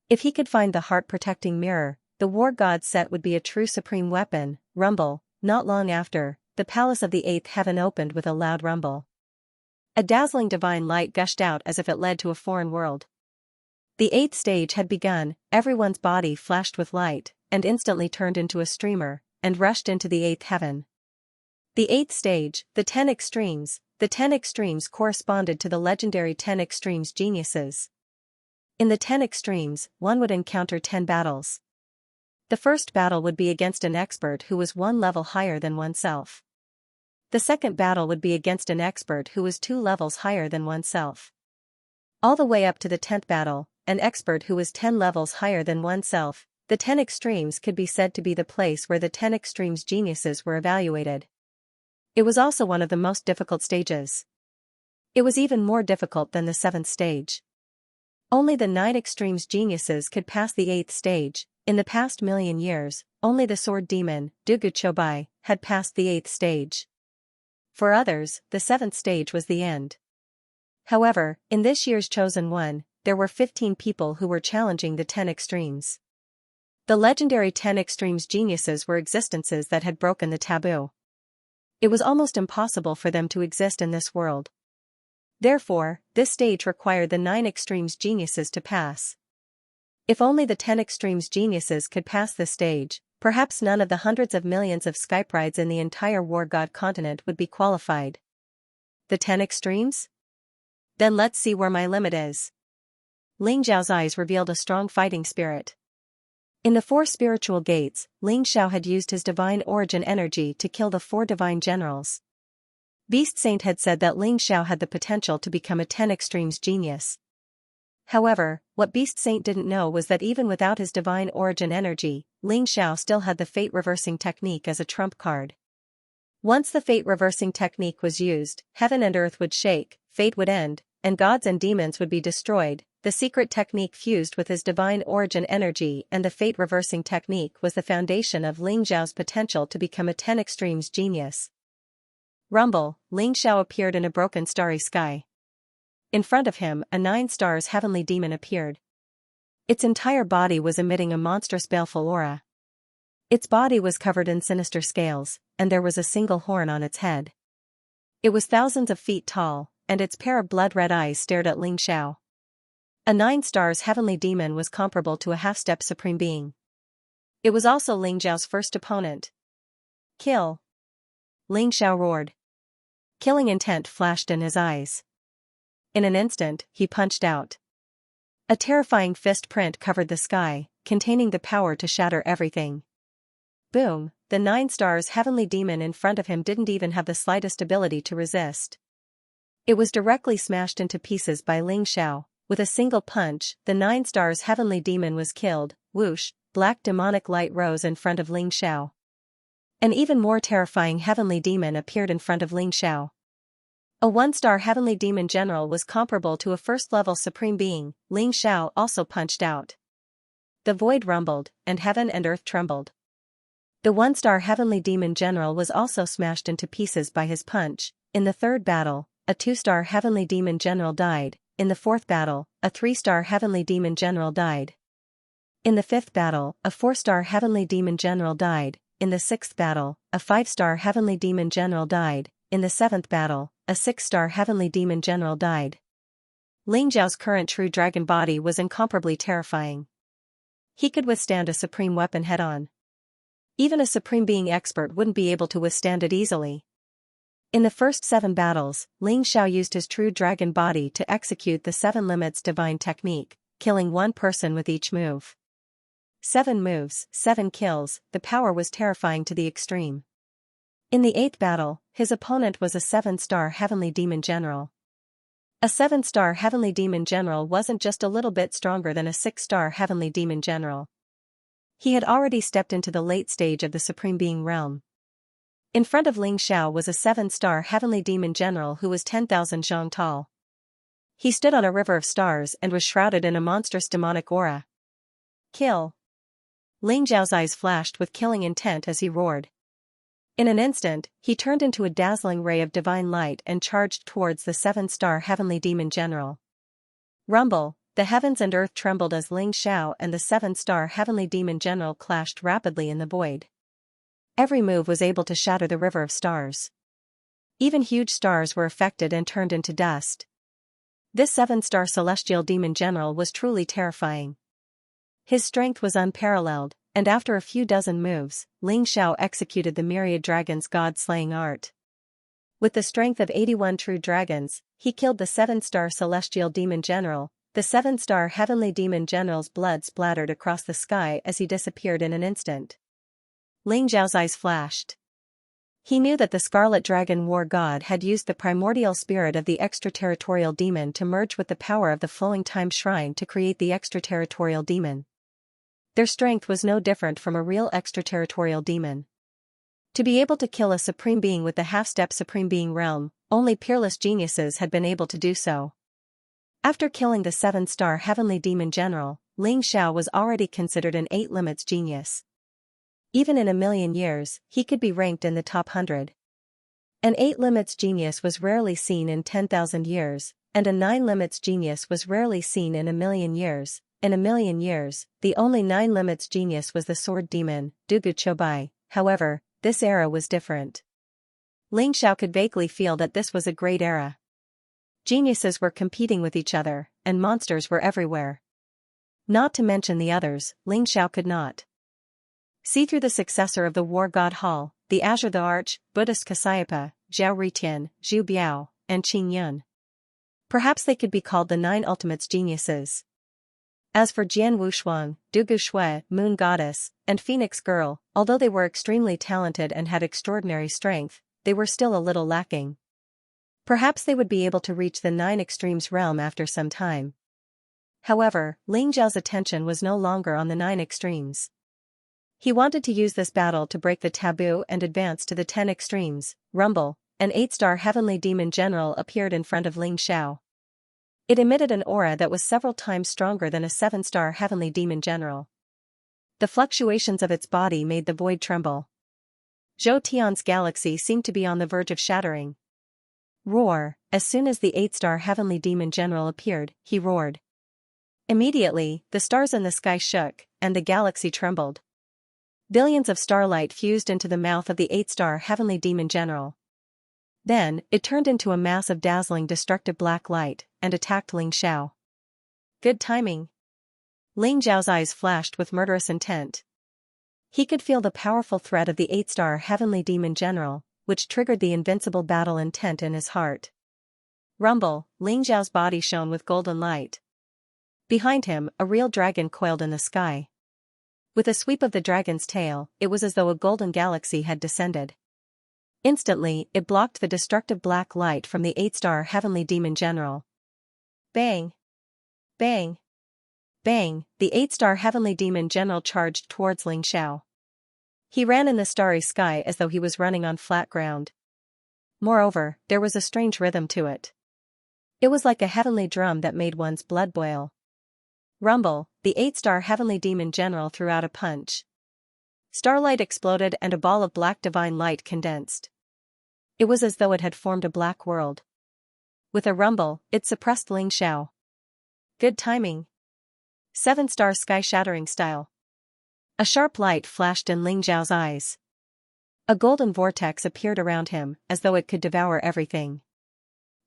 If he could find the heart-protecting mirror, the war god set would be a true supreme weapon. Rumble. Not long after, the palace of the eighth heaven opened with a loud rumble. A dazzling divine light gushed out as if it led to a foreign world. The eighth stage had begun, everyone's body flashed with light, and instantly turned into a streamer, and rushed into the eighth heaven. The eighth stage, the 10 extremes. The 10 extremes corresponded to the legendary 10 extremes geniuses. In the 10 extremes, one would encounter 10 battles. The first battle would be against an expert who was one level higher than oneself. The second battle would be against an expert who was 2 levels higher than oneself. All the way up to the 10th battle, an expert who was 10 levels higher than oneself. The 10 extremes could be said to be the place where the 10 extremes geniuses were evaluated. It was also one of the most difficult stages. It was even more difficult than the 7th stage. Only the 9 extremes geniuses could pass the 8th stage. In the past million years, only the sword demon, Dugu Chobai, had passed the 8th stage. For others, the 7th stage was the end. However, in this year's Chosen One, there were 15 people who were challenging the 10 extremes. The legendary 10 extremes geniuses were existences that had broken the taboo. It was almost impossible for them to exist in this world. Therefore, this stage required the 9 extremes geniuses to pass. If only the 10 extremes geniuses could pass this stage, perhaps none of the hundreds of millions of Skype rides in the entire War God continent would be qualified. The 10 extremes? Then let's see where my limit is. Ling Xiao's eyes revealed a strong fighting spirit. In the 4 spiritual gates, Ling Xiao had used his divine origin energy to kill the 4 divine generals. Beast Saint had said that Ling Xiao had the potential to become a 10 extremes genius. However, what Beast Saint didn't know was that even without his divine origin energy, Ling Xiao still had the fate-reversing technique as a trump card. Once the fate-reversing technique was used, heaven and earth would shake, fate would end, and gods and demons would be destroyed. The secret technique fused with his divine origin energy and the fate-reversing technique was the foundation of Ling Xiao's potential to become a 10 extremes genius. Rumble, Ling Xiao appeared in a broken starry sky. In front of him, a 9 stars heavenly demon appeared. Its entire body was emitting a monstrous baleful aura. Its body was covered in sinister scales, and there was a single horn on its head. It was thousands of feet tall, and its pair of blood-red eyes stared at Ling Xiao. A 9 stars heavenly demon was comparable to a half-step supreme being. It was also Ling Xiao's first opponent. Kill! Ling Xiao roared. Killing intent flashed in his eyes. In an instant, he punched out. A terrifying fist print covered the sky, containing the power to shatter everything. Boom! The 9 stars heavenly demon in front of him didn't even have the slightest ability to resist. It was directly smashed into pieces by Ling Xiao. With a single punch, the 9 stars heavenly demon was killed. Whoosh! Black demonic light rose in front of Ling Xiao. An even more terrifying heavenly demon appeared in front of Ling Xiao. A 1-star heavenly demon general was comparable to a first-level supreme being. Ling Xiao also punched out. The void rumbled, and heaven and earth trembled. The 1-star heavenly demon general was also smashed into pieces by his punch. In the 3rd battle, a 2-star heavenly demon general died. In the 4th battle, a 3-star heavenly demon general died. In the 5th battle, a 4-star heavenly demon general died. In the 6th battle, a 5-star heavenly demon general died. In the 7th battle, a 6-star heavenly demon general died. Ling Xiao's current true dragon body was incomparably terrifying. He could withstand a supreme weapon head-on. Even a supreme being expert wouldn't be able to withstand it easily. In the first 7 battles, Ling Xiao used his true dragon body to execute the 7 limits divine technique, killing 1 person with each move. 7 moves, 7 kills, the power was terrifying to the extreme. In the 8th battle, his opponent was a 7-star heavenly demon general. A 7-star heavenly demon general wasn't just a little bit stronger than a 6-star heavenly demon general. He had already stepped into the late stage of the Supreme Being realm. In front of Ling Xiao was a 7-star heavenly demon general who was 10,000 zhang tall. He stood on a river of stars and was shrouded in a monstrous demonic aura. Kill! Ling Xiao's eyes flashed with killing intent as he roared. In an instant, he turned into a dazzling ray of divine light and charged towards the 7-star heavenly demon general. Rumble! The heavens and earth trembled as Ling Xiao and the 7-star heavenly demon general clashed rapidly in the void. Every move was able to shatter the river of stars. Even huge stars were affected and turned into dust. This 7-star celestial demon general was truly terrifying. His strength was unparalleled, and after a few dozen moves, Ling Xiao executed the Myriad dragon's god-slaying art. With the strength of 81 true dragons, he killed the 7-star celestial demon general. The 7-star heavenly demon general's blood splattered across the sky as he disappeared in an instant. Ling Xiao's eyes flashed. He knew that the Scarlet Dragon War God had used the primordial spirit of the extraterritorial demon to merge with the power of the flowing time shrine to create the extraterritorial demon. Their strength was no different from a real extraterritorial demon. To be able to kill a supreme being with the half-step supreme being realm, only peerless geniuses had been able to do so. After killing the 7-star heavenly demon general, Ling Xiao was already considered an 8 limits genius. Even in a million years, he could be ranked in the top 100. An 8 limits genius was rarely seen in 10,000 years, and a 9 limits genius was rarely seen in a million years. In a million years, the only 9 limits genius was the sword demon, Dugu Chobai. However, this era was different. Ling Xiao could vaguely feel that this was a great era. Geniuses were competing with each other, and monsters were everywhere. Not to mention the others, Ling Xiao could not see through the successor of the War God Hall, the Azure the Arch, Buddhist Kasyapa, Zhao Ritian, Zhu Biao, and Qing Yun. Perhaps they could be called the 9 ultimates geniuses. As for Jian Wushuang, Dugu Shui, Moon Goddess, and Phoenix Girl, although they were extremely talented and had extraordinary strength, they were still a little lacking. Perhaps they would be able to reach the 9 extremes realm after some time. However, Ling Xiao's attention was no longer on the 9 extremes. He wanted to use this battle to break the taboo and advance to the 10 extremes. Rumble! An 8-star heavenly demon general appeared in front of Ling Xiao. It emitted an aura that was several times stronger than a 7-star heavenly demon general. The fluctuations of its body made the void tremble. Zhou Tian's galaxy seemed to be on the verge of shattering. Roar! As soon as the 8-star heavenly demon general appeared, he roared. Immediately, the stars in the sky shook, and the galaxy trembled. Billions of starlight fused into the mouth of the 8-star heavenly demon general. Then, it turned into a mass of dazzling destructive black light, and attacked Ling Xiao. Good timing. Ling Xiao's eyes flashed with murderous intent. He could feel the powerful threat of the 8-star heavenly demon general, which triggered the invincible battle intent in his heart. Rumble! Ling Xiao's body shone with golden light. Behind him, a real dragon coiled in the sky. With a sweep of the dragon's tail, it was as though a golden galaxy had descended. Instantly, it blocked the destructive black light from the 8-star heavenly demon general. Bang! Bang! Bang! The 8-star heavenly demon general charged towards Ling Xiao. He ran in the starry sky as though he was running on flat ground. Moreover, there was a strange rhythm to it. It was like a heavenly drum that made one's blood boil. Rumble! The 8-star heavenly demon general threw out a punch. Starlight exploded and a ball of black divine light condensed. It was as though it had formed a black world. With a rumble, it suppressed Ling Xiao. Good timing. 7-star sky-shattering style. A sharp light flashed in Ling Xiao's eyes. A golden vortex appeared around him, as though it could devour everything.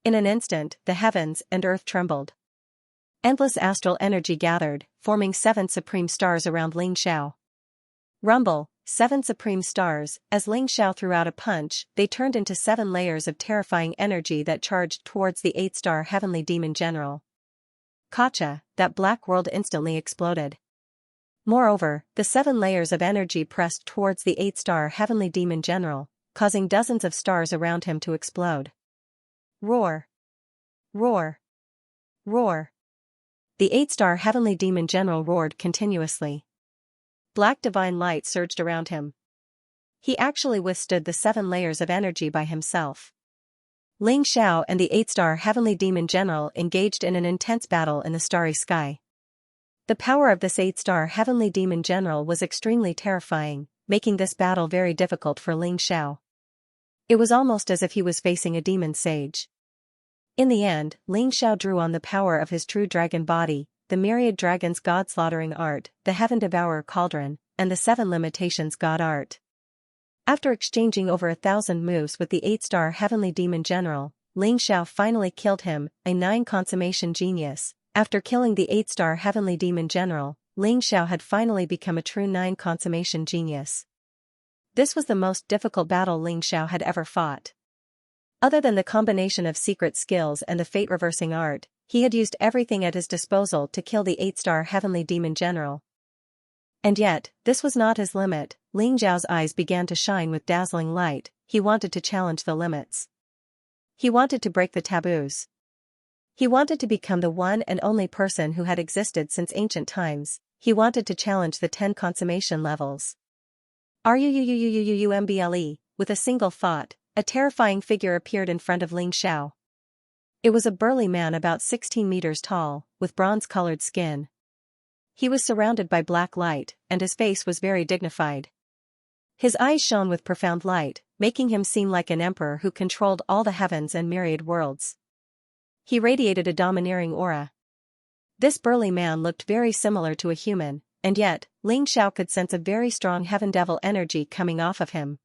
In an instant, the heavens and earth trembled. Endless astral energy gathered, forming 7 supreme stars around Ling Xiao. Rumble! 7 supreme stars. As Ling Xiao threw out a punch, they turned into 7 layers of terrifying energy that charged towards the 8-star heavenly demon general. Gotcha! That black world instantly exploded. Moreover, the 7 layers of energy pressed towards the 8-star heavenly demon general, causing dozens of stars around him to explode. Roar! Roar! Roar! The 8-star heavenly demon general roared continuously. Black divine light surged around him. He actually withstood the 7 layers of energy by himself. Ling Xiao and the 8-star heavenly demon general engaged in an intense battle in the starry sky. The power of this 8-star heavenly demon general was extremely terrifying, making this battle very difficult for Ling Xiao. It was almost as if he was facing a demon sage. In the end, Ling Xiao drew on the power of his true dragon body, the Myriad Dragon's God-slaughtering art, the Heaven Devourer Cauldron, and the 7 Limitations God art. After exchanging over 1,000 moves with the 8-star heavenly demon general, Ling Xiao finally killed him, a 9 consummation genius. After killing the 8-star heavenly demon general, Ling Xiao had finally become a true 9 consummation genius. This was the most difficult battle Ling Xiao had ever fought. Other than the combination of secret skills and the fate-reversing art, he had used everything at his disposal to kill the 8-star heavenly demon general. And yet, this was not his limit. Ling Xiao's eyes began to shine with dazzling light. He wanted to challenge the limits. He wanted to break the taboos. He wanted to become the one and only person who had existed since ancient times. He wanted to challenge the 10 consummation levels. RUUUUUUMBLE, with a single thought, a terrifying figure appeared in front of Ling Xiao. It was a burly man about 16 meters tall, with bronze-colored skin. He was surrounded by black light, and his face was very dignified. His eyes shone with profound light, making him seem like an emperor who controlled all the heavens and myriad worlds. He radiated a domineering aura. This burly man looked very similar to a human, and yet, Ling Xiao could sense a very strong heaven devil energy coming off of him.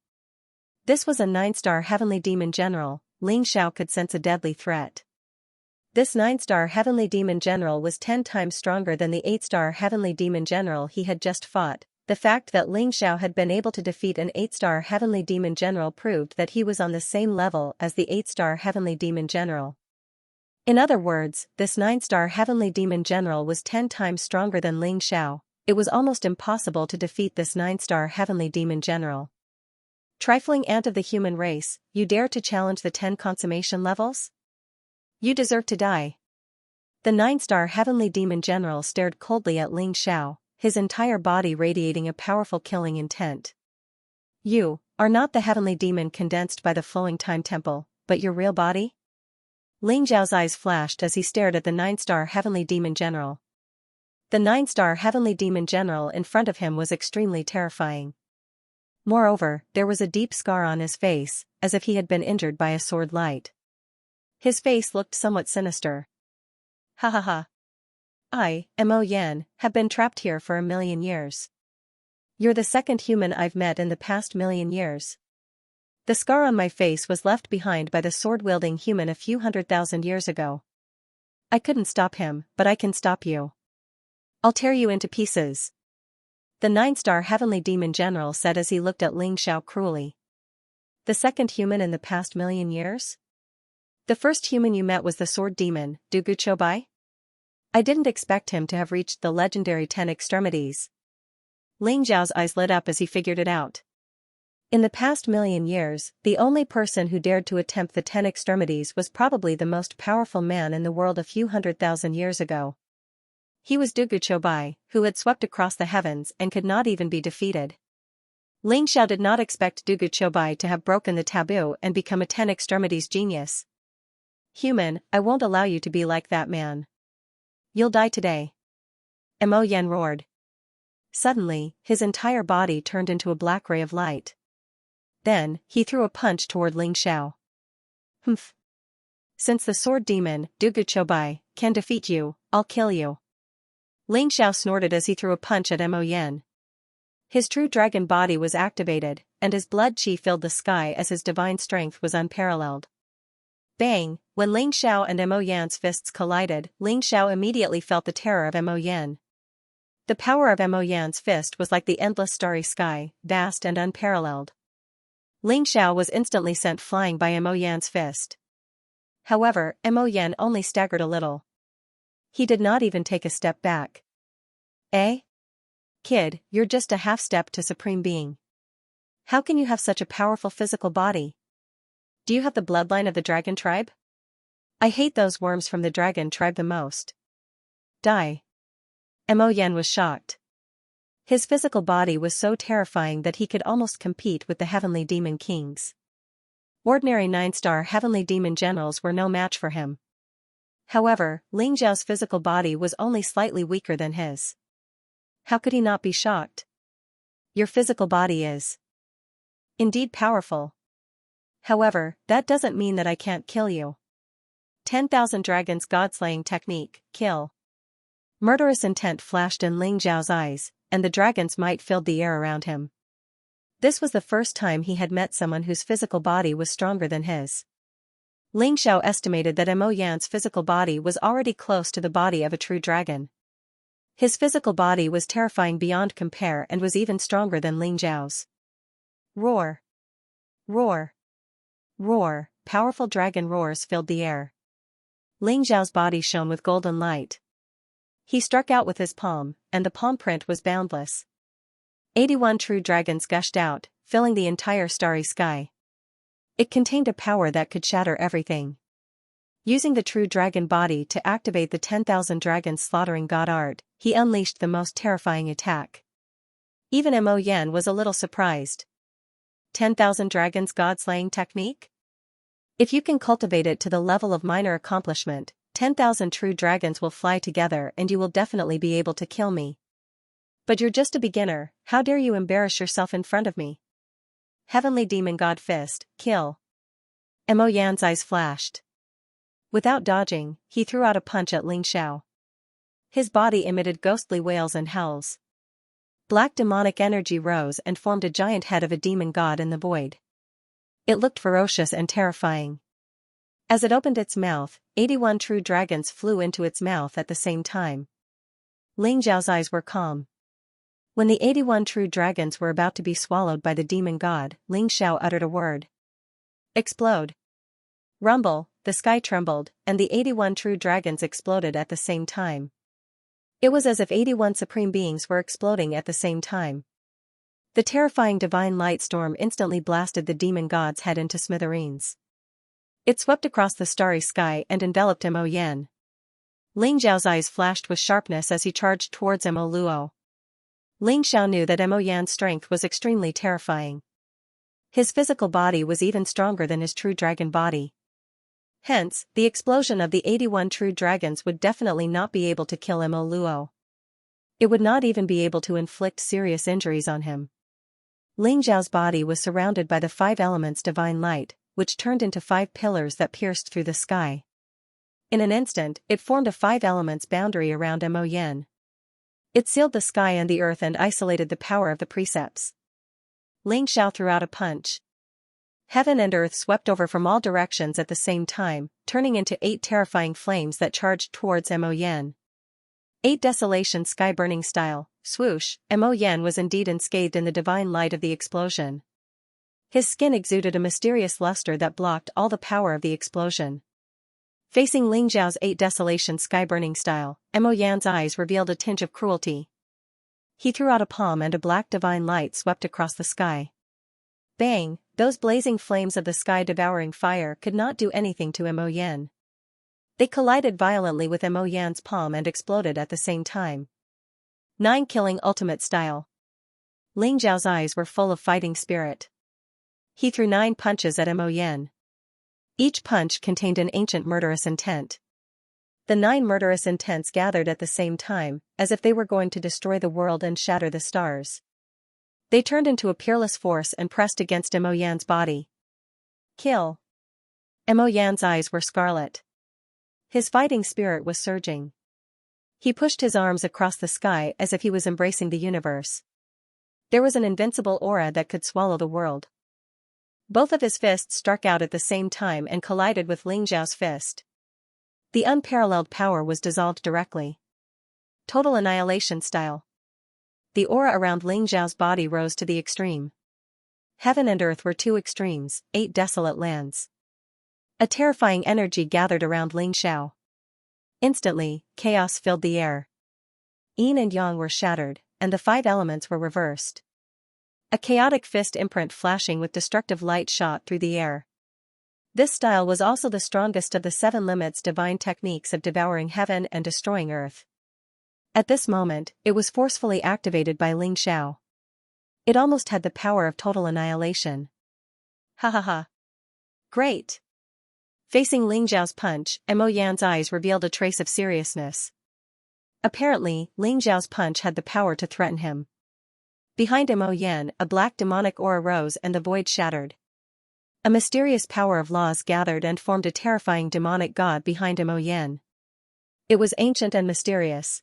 This was a 9-star heavenly demon general. Ling Xiao could sense a deadly threat. This 9-star heavenly demon general was 10 times stronger than the 8-star heavenly demon general he had just fought. The fact that Ling Xiao had been able to defeat an 8-star heavenly demon general proved that he was on the same level as the 8-star heavenly demon general. In other words, this 9-star heavenly demon general was 10 times stronger than Ling Xiao. It was almost impossible to defeat this 9-star heavenly demon general. Trifling ant of the human race, you dare to challenge the 10 consummation levels? You deserve to die. The 9-star heavenly demon general stared coldly at Ling Xiao, his entire body radiating a powerful killing intent. You are not the heavenly demon condensed by the flowing time temple, but your real body? Ling Xiao's eyes flashed as he stared at the 9-star heavenly demon general. The 9-star heavenly demon general in front of him was extremely terrifying. Moreover, there was a deep scar on his face, as if he had been injured by a sword light. His face looked somewhat sinister. Ha ha ha. I, Mo Yan, have been trapped here for 1,000,000 years. You're the second human I've met in the past 1,000,000 years. The scar on my face was left behind by the sword-wielding human a few 100,000 years ago. I couldn't stop him, but I can stop you. I'll tear you into pieces. The 9-star heavenly demon general said as he looked at Ling Xiao cruelly. The second human in the past 1,000,000 years? The first human you met was the sword demon, Dugu Chobai? I didn't expect him to have reached the legendary 10 extremities. Ling Xiao's eyes lit up as he figured it out. In the past 1,000,000 years, the only person who dared to attempt the 10 extremities was probably the most powerful man in the world a few 100,000 years ago. He was Dugu Chobai, who had swept across the heavens and could not even be defeated. Ling Xiao did not expect Dugu Chobai to have broken the taboo and become a 10 extremities genius. Human, I won't allow you to be like that man. You'll die today. Mo Yan roared. Suddenly, his entire body turned into a black ray of light. Then, he threw a punch toward Ling Xiao. Humph. Since the sword demon, Dugu Chobai, can defeat you, I'll kill you. Ling Xiao snorted as he threw a punch at Mo Yan. His true dragon body was activated, and his blood chi filled the sky as his divine strength was unparalleled. Bang! When Ling Xiao and Mo Yan's fists collided, Ling Xiao immediately felt the terror of Mo Yan. The power of Mo Yan's fist was like the endless starry sky, vast and unparalleled. Ling Xiao was instantly sent flying by Mo Yan's fist. However, Mo Yan only staggered a little. He did not even take a step back. Eh? Kid, you're just a half step to Supreme Being. How can you have such a powerful physical body? Do you have the bloodline of the dragon tribe? I hate those worms from the dragon tribe the most. Die. Mo Yan was shocked. His physical body was so terrifying that he could almost compete with the heavenly demon kings. Ordinary 9-star heavenly demon generals were no match for him. However, Ling Zhao's physical body was only slightly weaker than his. How could he not be shocked? Your physical body is indeed powerful. However, that doesn't mean that I can't kill you. 10,000 Dragons God-slaying technique, kill. Murderous intent flashed in Ling Zhao's eyes, and the dragon's might filled the air around him. This was the first time he had met someone whose physical body was stronger than his. Ling Zhao estimated that Mo Yan's physical body was already close to the body of a true dragon. His physical body was terrifying beyond compare and was even stronger than Ling Zhao's. Roar! Roar! Roar! Powerful dragon roars filled the air. Ling Zhao's body shone with golden light. He struck out with his palm, and the palm print was boundless. 81 true dragons gushed out, filling the entire starry sky. It contained a power that could shatter everything. Using the true dragon body to activate the 10,000 dragons slaughtering god art, he unleashed the most terrifying attack. Even Mo Yan was a little surprised. 10,000 dragons god-slaying technique? If you can cultivate it to the level of minor accomplishment, 10,000 true dragons will fly together and you will definitely be able to kill me. But you're just a beginner, how dare you embarrass yourself in front of me? Heavenly Demon God Fist, kill. Mo Yan's eyes flashed. Without dodging, he threw out a punch at Ling Zhao. His body emitted ghostly wails and howls. Black demonic energy rose and formed a giant head of a demon god in the void. It looked ferocious and terrifying. As it opened its mouth, 81 true dragons flew into its mouth at the same time. Ling Zhao's eyes were calm. When the 81 true dragons were about to be swallowed by the demon god, Ling Zhao uttered a word. Explode. Rumble, the sky trembled, and the 81 true dragons exploded at the same time. It was as if 81 supreme beings were exploding at the same time. The terrifying divine light storm instantly blasted the demon god's head into smithereens. It swept across the starry sky and enveloped Mo Yan. Ling Zhao's eyes flashed with sharpness as he charged towards Mo Luo. Ling Zhao knew that Mo Yan's strength was extremely terrifying. His physical body was even stronger than his true dragon body. Hence, the explosion of the 81 true dragons would definitely not be able to kill Mo Luo. It would not even be able to inflict serious injuries on him. Ling Zhao's body was surrounded by the 5 elements divine light, which turned into 5 pillars that pierced through the sky. In an instant, it formed a 5 elements boundary around Mo Yan. It sealed the sky and the earth and isolated the power of the precepts. Ling Zhao threw out a punch. Heaven and earth swept over from all directions at the same time, turning into 8 terrifying flames that charged towards Mo Yan. 8 desolation sky-burning style, swoosh, Mo Yan was indeed enscathed in the divine light of the explosion. His skin exuded a mysterious luster that blocked all the power of the explosion. Facing Ling Zhao's 8 desolation sky-burning style, Mo Yan's eyes revealed a tinge of cruelty. He threw out a palm and a black divine light swept across the sky. Bang! Those blazing flames of the sky-devouring fire could not do anything to Mo Yan. They collided violently with Mo Yan's palm and exploded at the same time. 9 killing ultimate style. Ling Zhao's eyes were full of fighting spirit. He threw 9 punches at Mo Yan. Each punch contained an ancient murderous intent. The 9 murderous intents gathered at the same time, as if they were going to destroy the world and shatter the stars. They turned into a peerless force and pressed against Mo Yan's body. Kill. Mo Yan's eyes were scarlet. His fighting spirit was surging. He pushed his arms across the sky as if he was embracing the universe. There was an invincible aura that could swallow the world. Both of his fists struck out at the same time and collided with Ling Zhao's fist. The unparalleled power was dissolved directly. Total annihilation style. The aura around Ling Zhao's body rose to the extreme. Heaven and earth were 2 extremes, 8 desolate lands. A terrifying energy gathered around Ling Zhao. Instantly, chaos filled the air. Yin and yang were shattered, and the 5 elements were reversed. A chaotic fist imprint flashing with destructive light shot through the air. This style was also the strongest of the 7 limits divine techniques of devouring heaven and destroying earth. At this moment, it was forcefully activated by Ling Xiao. It almost had the power of total annihilation. Ha ha ha. Great. Facing Ling Xiao's punch, Mo Yan's eyes revealed a trace of seriousness. Apparently, Ling Xiao's punch had the power to threaten him. Behind Mo Yan, a black demonic aura rose and the void shattered. A mysterious power of laws gathered and formed a terrifying demonic god behind Mo Yan. It was ancient and mysterious.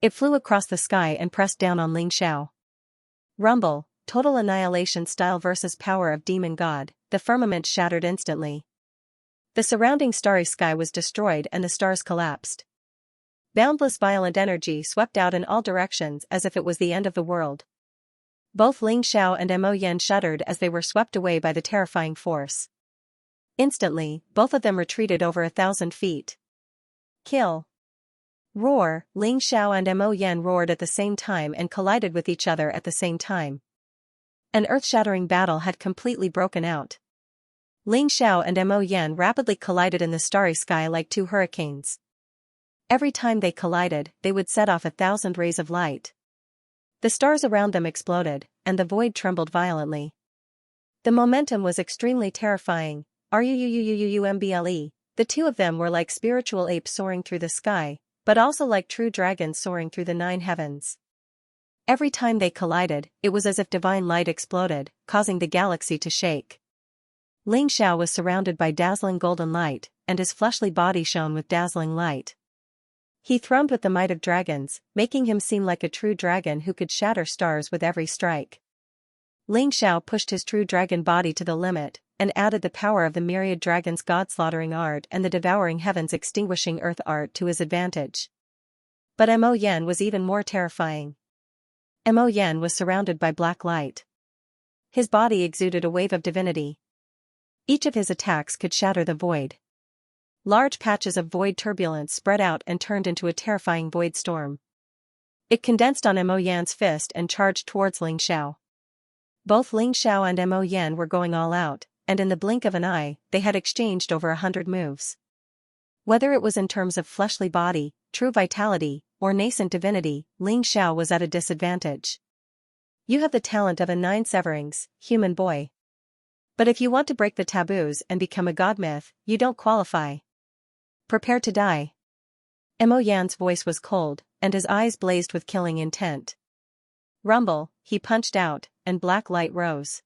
It flew across the sky and pressed down on Ling Xiao. Rumble, total annihilation style versus power of demon god, the firmament shattered instantly. The surrounding starry sky was destroyed and the stars collapsed. Boundless violent energy swept out in all directions as if it was the end of the world. Both Ling Xiao and Mo Yan shuddered as they were swept away by the terrifying force. Instantly, both of them retreated over 1,000 feet. Kill! Roar! Ling Xiao and Mo Yan roared at the same time and collided with each other at the same time. An earth-shattering battle had completely broken out. Ling Xiao and Mo Yan rapidly collided in the starry sky like 2 hurricanes. Every time they collided, they would set off 1,000 rays of light. The stars around them exploded, and the void trembled violently. The momentum was extremely terrifying. Rumble. The two of them were like spiritual apes soaring through the sky, but also like true dragons soaring through the 9 heavens. Every time they collided, it was as if divine light exploded, causing the galaxy to shake. Ling Xiao was surrounded by dazzling golden light, and his fleshly body shone with dazzling light. He thrummed with the might of dragons, making him seem like a true dragon who could shatter stars with every strike. Ling Xiao pushed his true dragon body to the limit, and added the power of the Myriad dragon's god-slaughtering art and the devouring heavens extinguishing earth art to his advantage. But Mo Yan was even more terrifying. Mo Yan was surrounded by black light. His body exuded a wave of divinity. Each of his attacks could shatter the void. Large patches of void turbulence spread out and turned into a terrifying void storm. It condensed on Mo Yan's fist and charged towards Ling Xiao. Both Ling Xiao and Mo Yan were going all out, and in the blink of an eye, they had exchanged over 100 moves. Whether it was in terms of fleshly body, true vitality, or nascent divinity, Ling Xiao was at a disadvantage. You have the talent of a 9 severings, human boy. But if you want to break the taboos and become a god myth, you don't qualify. Prepare to die. Mo Yan's voice was cold, and his eyes blazed with killing intent. Rumble, he punched out, and black light rose.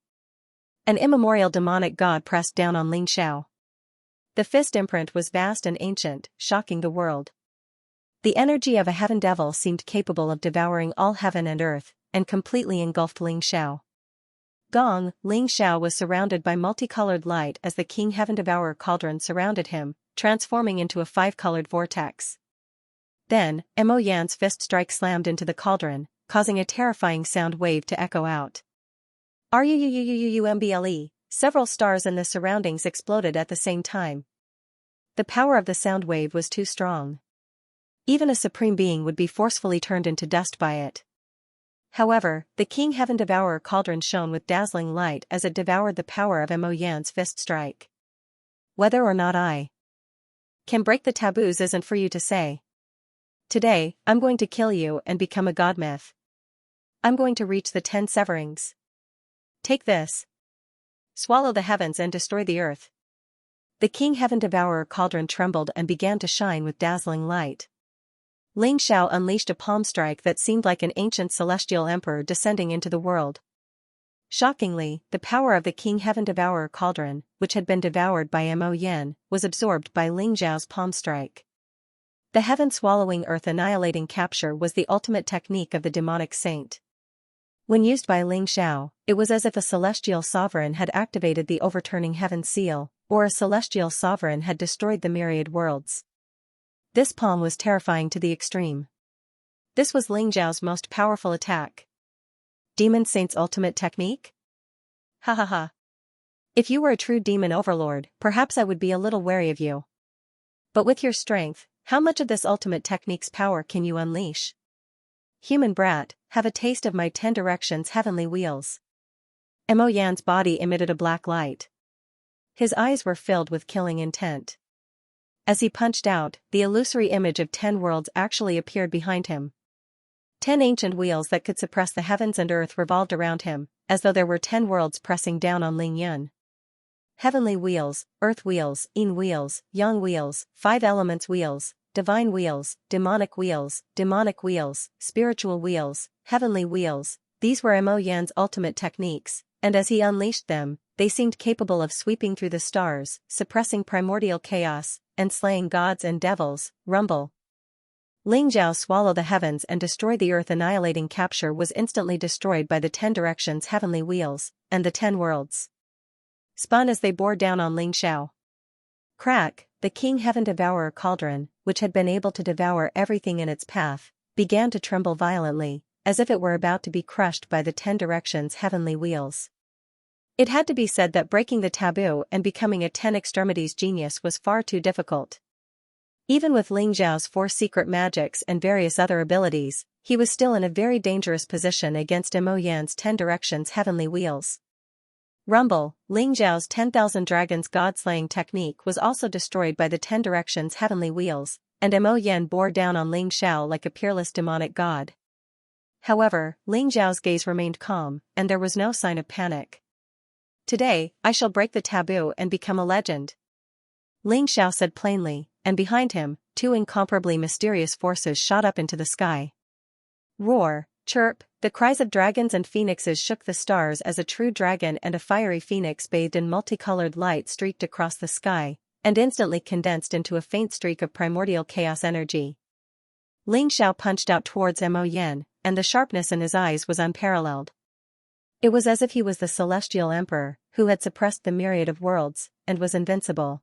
An immemorial demonic god pressed down on Ling Xiao. The fist imprint was vast and ancient, shocking the world. The energy of a heaven devil seemed capable of devouring all heaven and earth, and completely engulfed Ling Xiao. Gong, Ling Xiao was surrounded by multicolored light as the King Heaven Devourer cauldron surrounded him, transforming into a 5-colored vortex. Then, Mo Yan's fist strike slammed into the cauldron, causing a terrifying sound wave to echo out. Rumble. Several stars in the surroundings exploded at the same time. The power of the sound wave was too strong. Even a supreme being would be forcefully turned into dust by it. However, the King Heaven Devourer cauldron shone with dazzling light as it devoured the power of Mo Yan's fist strike. Whether or not I can break the taboos isn't for you to say. Today, I'm going to kill you and become a god myth. I'm going to reach the 10 severings. Take this. Swallow the heavens and destroy the earth. The King Heaven Devourer cauldron trembled and began to shine with dazzling light. Ling Xiao unleashed a palm strike that seemed like an ancient celestial emperor descending into the world. Shockingly, the power of the King Heaven Devourer cauldron, which had been devoured by Mo Yan, was absorbed by Ling Xiao's palm strike. The heaven-swallowing earth-annihilating capture was the ultimate technique of the demonic saint. When used by Ling Xiao, it was as if a celestial sovereign had activated the overturning heaven seal, or a celestial sovereign had destroyed the myriad worlds. This palm was terrifying to the extreme. This was Ling Xiao's most powerful attack. Demon Saint's ultimate technique? Ha ha ha. If you were a true demon overlord, perhaps I would be a little wary of you. But with your strength, how much of this ultimate technique's power can you unleash? Human brat, have a taste of my 10 directions heavenly wheels. Mo Yan's body emitted a black light. His eyes were filled with killing intent. As he punched out, the illusory image of 10 worlds actually appeared behind him. 10 ancient wheels that could suppress the heavens and earth revolved around him, as though there were 10 worlds pressing down on Ling Yun. Heavenly wheels, earth wheels, yin wheels, yang wheels, 5 elements wheels, divine wheels, demonic wheels, spiritual wheels, heavenly wheels, these were Mo Yan's ultimate techniques, and as he unleashed them, they seemed capable of sweeping through the stars, suppressing primordial chaos, and slaying gods and devils. Rumble. Ling Zhao swallow the heavens and destroy the earth. Annihilating capture was instantly destroyed by the 10 directions heavenly wheels, and the 10 worlds spun as they bore down on Ling Xiao. Crack, the King Heaven Devourer cauldron, which had been able to devour everything in its path, began to tremble violently, as if it were about to be crushed by the 10 directions heavenly wheels. It had to be said that breaking the taboo and becoming a 10 extremities genius was far too difficult. Even with Ling Zhao's 4 secret magics and various other abilities, he was still in a very dangerous position against Mo Yan's 10 directions heavenly wheels. Rumble, Ling Zhao's 10,000 dragons god-slaying technique was also destroyed by the 10 directions heavenly wheels, and Mo Yan bore down on Ling Xiao like a peerless demonic god. However, Ling Zhao's gaze remained calm, and there was no sign of panic. Today, I shall break the taboo and become a legend. Ling Xiao said plainly, and behind him, 2 incomparably mysterious forces shot up into the sky. Roar, chirp, the cries of dragons and phoenixes shook the stars as a true dragon and a fiery phoenix bathed in multicolored light streaked across the sky, and instantly condensed into a faint streak of primordial chaos energy. Ling Xiao punched out towards Mo Yan, and the sharpness in his eyes was unparalleled. It was as if he was the celestial emperor, who had suppressed the myriad of worlds, and was invincible.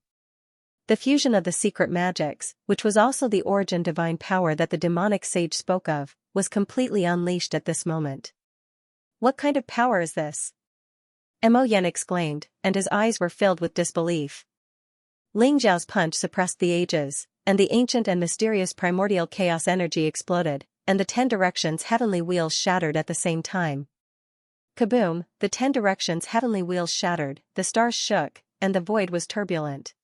The fusion of the secret magics, which was also the origin divine power that the demonic sage spoke of, was completely unleashed at this moment. What kind of power is this? Mo Yan exclaimed, and his eyes were filled with disbelief. Ling Zhao's punch suppressed the ages, and the ancient and mysterious primordial chaos energy exploded, and the 10 directions heavenly wheels shattered at the same time. Kaboom, the 10 directions heavenly wheels shattered, the stars shook, and the void was turbulent.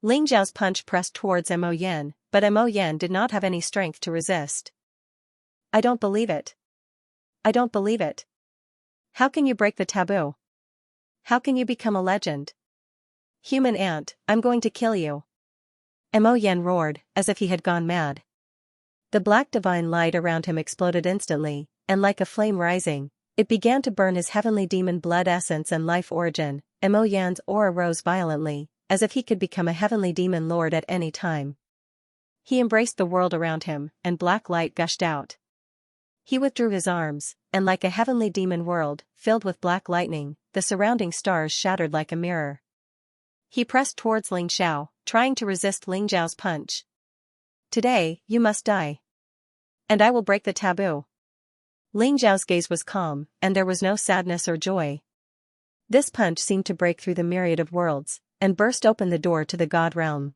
Ling Zhao's punch pressed towards Mo Yan, but Mo Yan did not have any strength to resist. I don't believe it. I don't believe it. How can you break the taboo? How can you become a legend? Human ant, I'm going to kill you. Mo Yan roared, as if he had gone mad. The black divine light around him exploded instantly, and like a flame rising, it began to burn his heavenly demon blood essence and life origin. Mo Yan's aura rose violently, as if he could become a heavenly demon lord at any time. He embraced the world around him, and black light gushed out. He withdrew his arms, and like a heavenly demon world, filled with black lightning, the surrounding stars shattered like a mirror. He pressed towards Ling Xiao, trying to resist Ling Zhao's punch. Today, you must die. And I will break the taboo. Ling Zhao's gaze was calm, and there was no sadness or joy. This punch seemed to break through the myriad of worlds, and burst open the door to the god realm.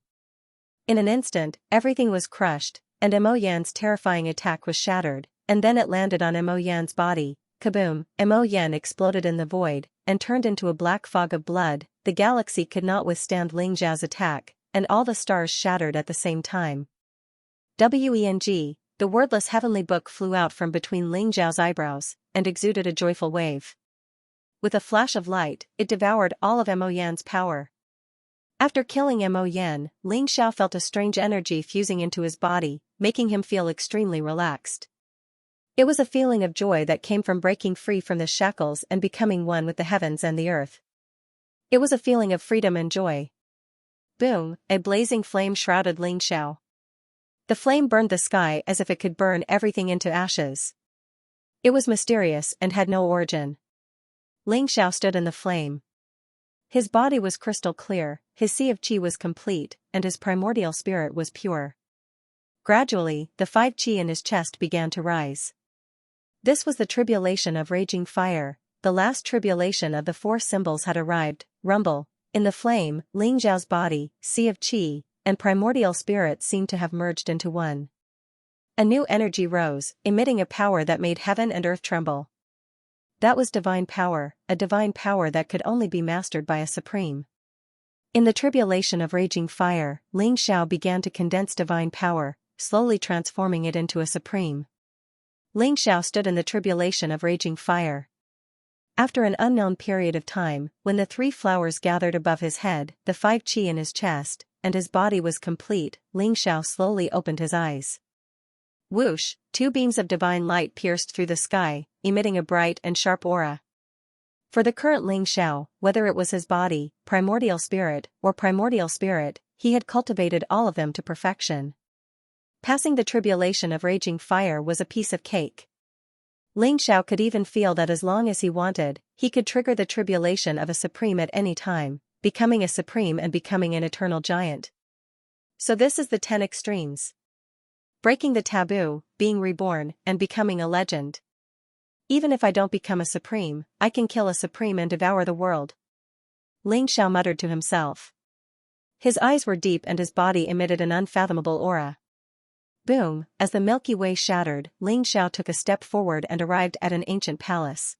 In an instant, everything was crushed, and Mo Yan's terrifying attack was shattered, and then it landed on Mo Yan's body. Kaboom, Mo Yan exploded in the void, and turned into a black fog of blood. The galaxy could not withstand Ling Zhao's attack, and all the stars shattered at the same time. Weng, the wordless heavenly book flew out from between Ling Zhao's eyebrows, and exuded a joyful wave. With a flash of light, it devoured all of Mo Yan's power. After killing Mo Yan, Ling Xiao felt a strange energy fusing into his body, making him feel extremely relaxed. It was a feeling of joy that came from breaking free from the shackles and becoming one with the heavens and the earth. It was a feeling of freedom and joy. Boom, a blazing flame shrouded Ling Xiao. The flame burned the sky as if it could burn everything into ashes. It was mysterious and had no origin. Ling Xiao stood in the flame. His body was crystal clear, his sea of qi was complete, and his primordial spirit was pure. Gradually, the 5 qi in his chest began to rise. This was the tribulation of raging fire, the last tribulation of the 4 symbols had arrived. Rumble, in the flame, Ling Zhao's body, sea of qi, and primordial spirit seemed to have merged into one. A new energy rose, emitting a power that made heaven and earth tremble. That was divine power, a divine power that could only be mastered by a supreme. In the tribulation of raging fire, Ling Xiao began to condense divine power, slowly transforming it into a supreme. Ling Xiao stood in the tribulation of raging fire. After an unknown period of time, when the 3 flowers gathered above his head, the 5 qi in his chest, and his body was complete, Ling Xiao slowly opened his eyes. Whoosh, 2 beams of divine light pierced through the sky, emitting a bright and sharp aura. For the current Ling Xiao, whether it was his body, primordial spirit, or primordial spirit, he had cultivated all of them to perfection. Passing the tribulation of raging fire was a piece of cake. Ling Xiao could even feel that as long as he wanted, he could trigger the tribulation of a supreme at any time, becoming a supreme and becoming an eternal giant. So this is the 10 extremes. Breaking the taboo, being reborn, and becoming a legend. Even if I don't become a supreme, I can kill a supreme and devour the world. Ling Xiao muttered to himself. His eyes were deep and his body emitted an unfathomable aura. Boom, as the Milky Way shattered, Ling Xiao took a step forward and arrived at an ancient palace.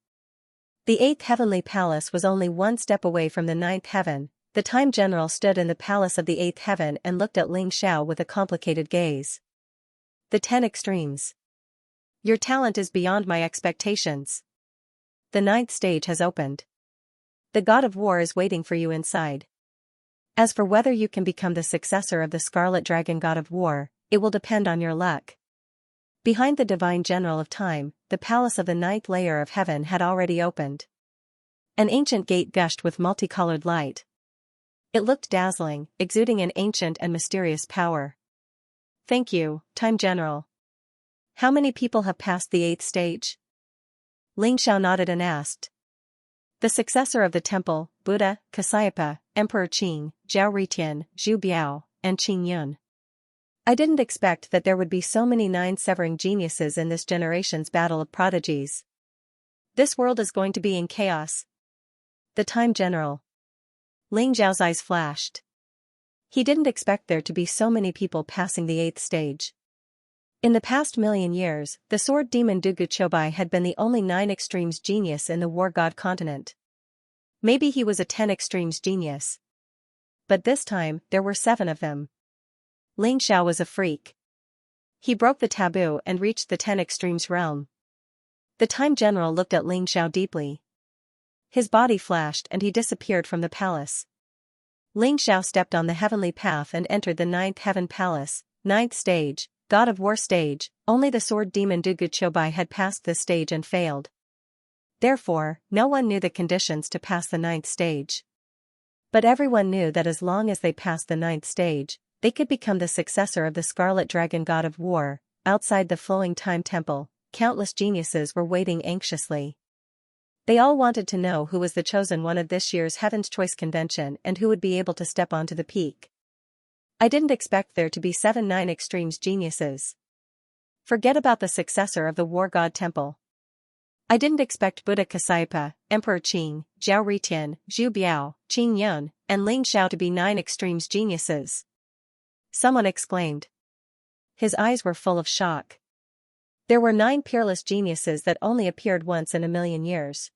The 8th heavenly palace was only 1 step away from the 9th heaven. The Time General stood in the palace of the 8th heaven and looked at Ling Xiao with a complicated gaze. The 10 extremes. Your talent is beyond my expectations. The 9th stage has opened. The God of War is waiting for you inside. As for whether you can become the successor of the Scarlet Dragon God of War, it will depend on your luck. Behind the Divine General of Time, the palace of the 9th layer of heaven had already opened. An ancient gate gushed with multicolored light. It looked dazzling, exuding an ancient and mysterious power. Thank you, Time General. How many people have passed the 8th stage? Ling Xiao nodded and asked. The successor of the temple, Buddha, Kasyapa, Emperor Qing, Zhao Ritian, Zhu Biao, and Qing Yun. I didn't expect that there would be so many 9 severing geniuses in this generation's battle of prodigies. This world is going to be in chaos. The Time General. Ling Zhao's eyes flashed. He didn't expect there to be so many people passing the 8th stage. In the past million years, the sword demon Dugu Chobai had been the only 9 extremes genius in the war god continent. Maybe he was a 10 extremes genius. But this time, there were 7 of them. Ling Xiao was a freak. He broke the taboo and reached the 10 extremes realm. The Time General looked at Ling Xiao deeply. His body flashed and he disappeared from the palace. Ling Xiao stepped on the heavenly path and entered the 9th heaven palace, 9th stage, God of War stage. Only the sword demon Dugu Chobai had passed this stage and failed. Therefore, no one knew the conditions to pass the 9th stage. But everyone knew that as long as they passed the 9th stage, they could become the successor of the Scarlet Dragon God of War. Outside the flowing time temple, countless geniuses were waiting anxiously. They all wanted to know who was the chosen one of this year's Heaven's Choice Convention and who would be able to step onto the peak. I didn't expect there to be 7 9 extremes geniuses. Forget about the successor of the War God Temple. I didn't expect Buddha Kasyapa, Emperor Qing, Zhao Ritian, Zhu Biao, Qing Yun, and Ling Xiao to be 9 extremes geniuses. Someone exclaimed. His eyes were full of shock. There were 9 peerless geniuses that only appeared once in a million years.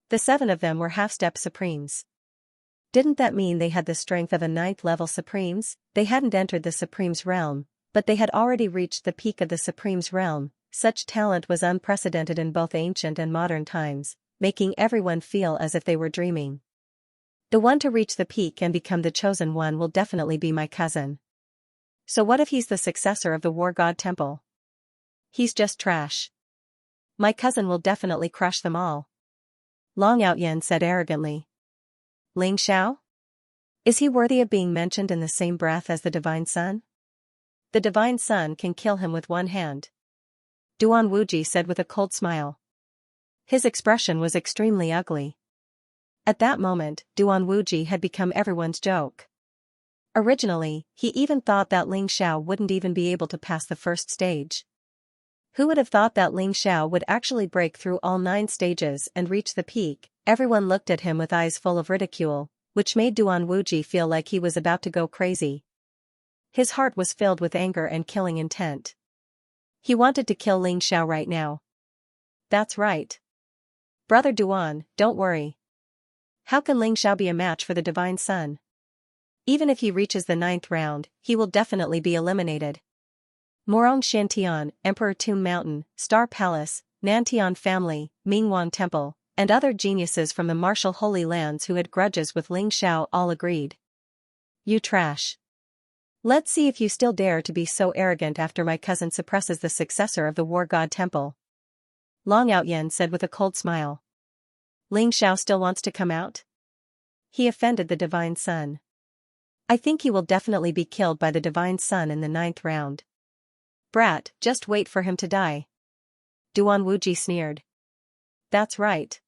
The 7 of them were half-step supremes. Didn't that mean they had the strength of a 9th-level supremes? They hadn't entered the supremes realm, but they had already reached the peak of the supremes realm. Such talent was unprecedented in both ancient and modern times, making everyone feel as if they were dreaming. The one to reach the peak and become the chosen one will definitely be my cousin. So what if he's the successor of the War God Temple? He's just trash. My cousin will definitely crush them all. Long Outyen said arrogantly. Ling Xiao? Is he worthy of being mentioned in the same breath as the Divine Sun? The Divine Sun can kill him with one hand. Duan Wuji said with a cold smile. His expression was extremely ugly. At that moment, Duan Wuji had become everyone's joke. Originally, he even thought that Ling Xiao wouldn't even be able to pass the first stage. Who would have thought that Ling Xiao would actually break through all 9 stages and reach the peak? Everyone looked at him with eyes full of ridicule, which made Duan Wuji feel like he was about to go crazy. His heart was filled with anger and killing intent. He wanted to kill Ling Xiao right now. That's right. Brother Duan, don't worry. How can Ling Xiao be a match for the Divine Sun? Even if he reaches the 9th round, he will definitely be eliminated. Morong Shantian, Emperor Tomb Mountain, Star Palace, Nantian family, Mingwan Temple, and other geniuses from the martial Holy Lands who had grudges with Ling Xiao all agreed. You trash. Let's see if you still dare to be so arrogant after my cousin suppresses the successor of the War God Temple. Long Outyen said with a cold smile. Ling Xiao still wants to come out? He offended the Divine Sun. I think he will definitely be killed by the Divine Sun in the 9th round. Brat, just wait for him to die. Duan Wuji sneered. That's right.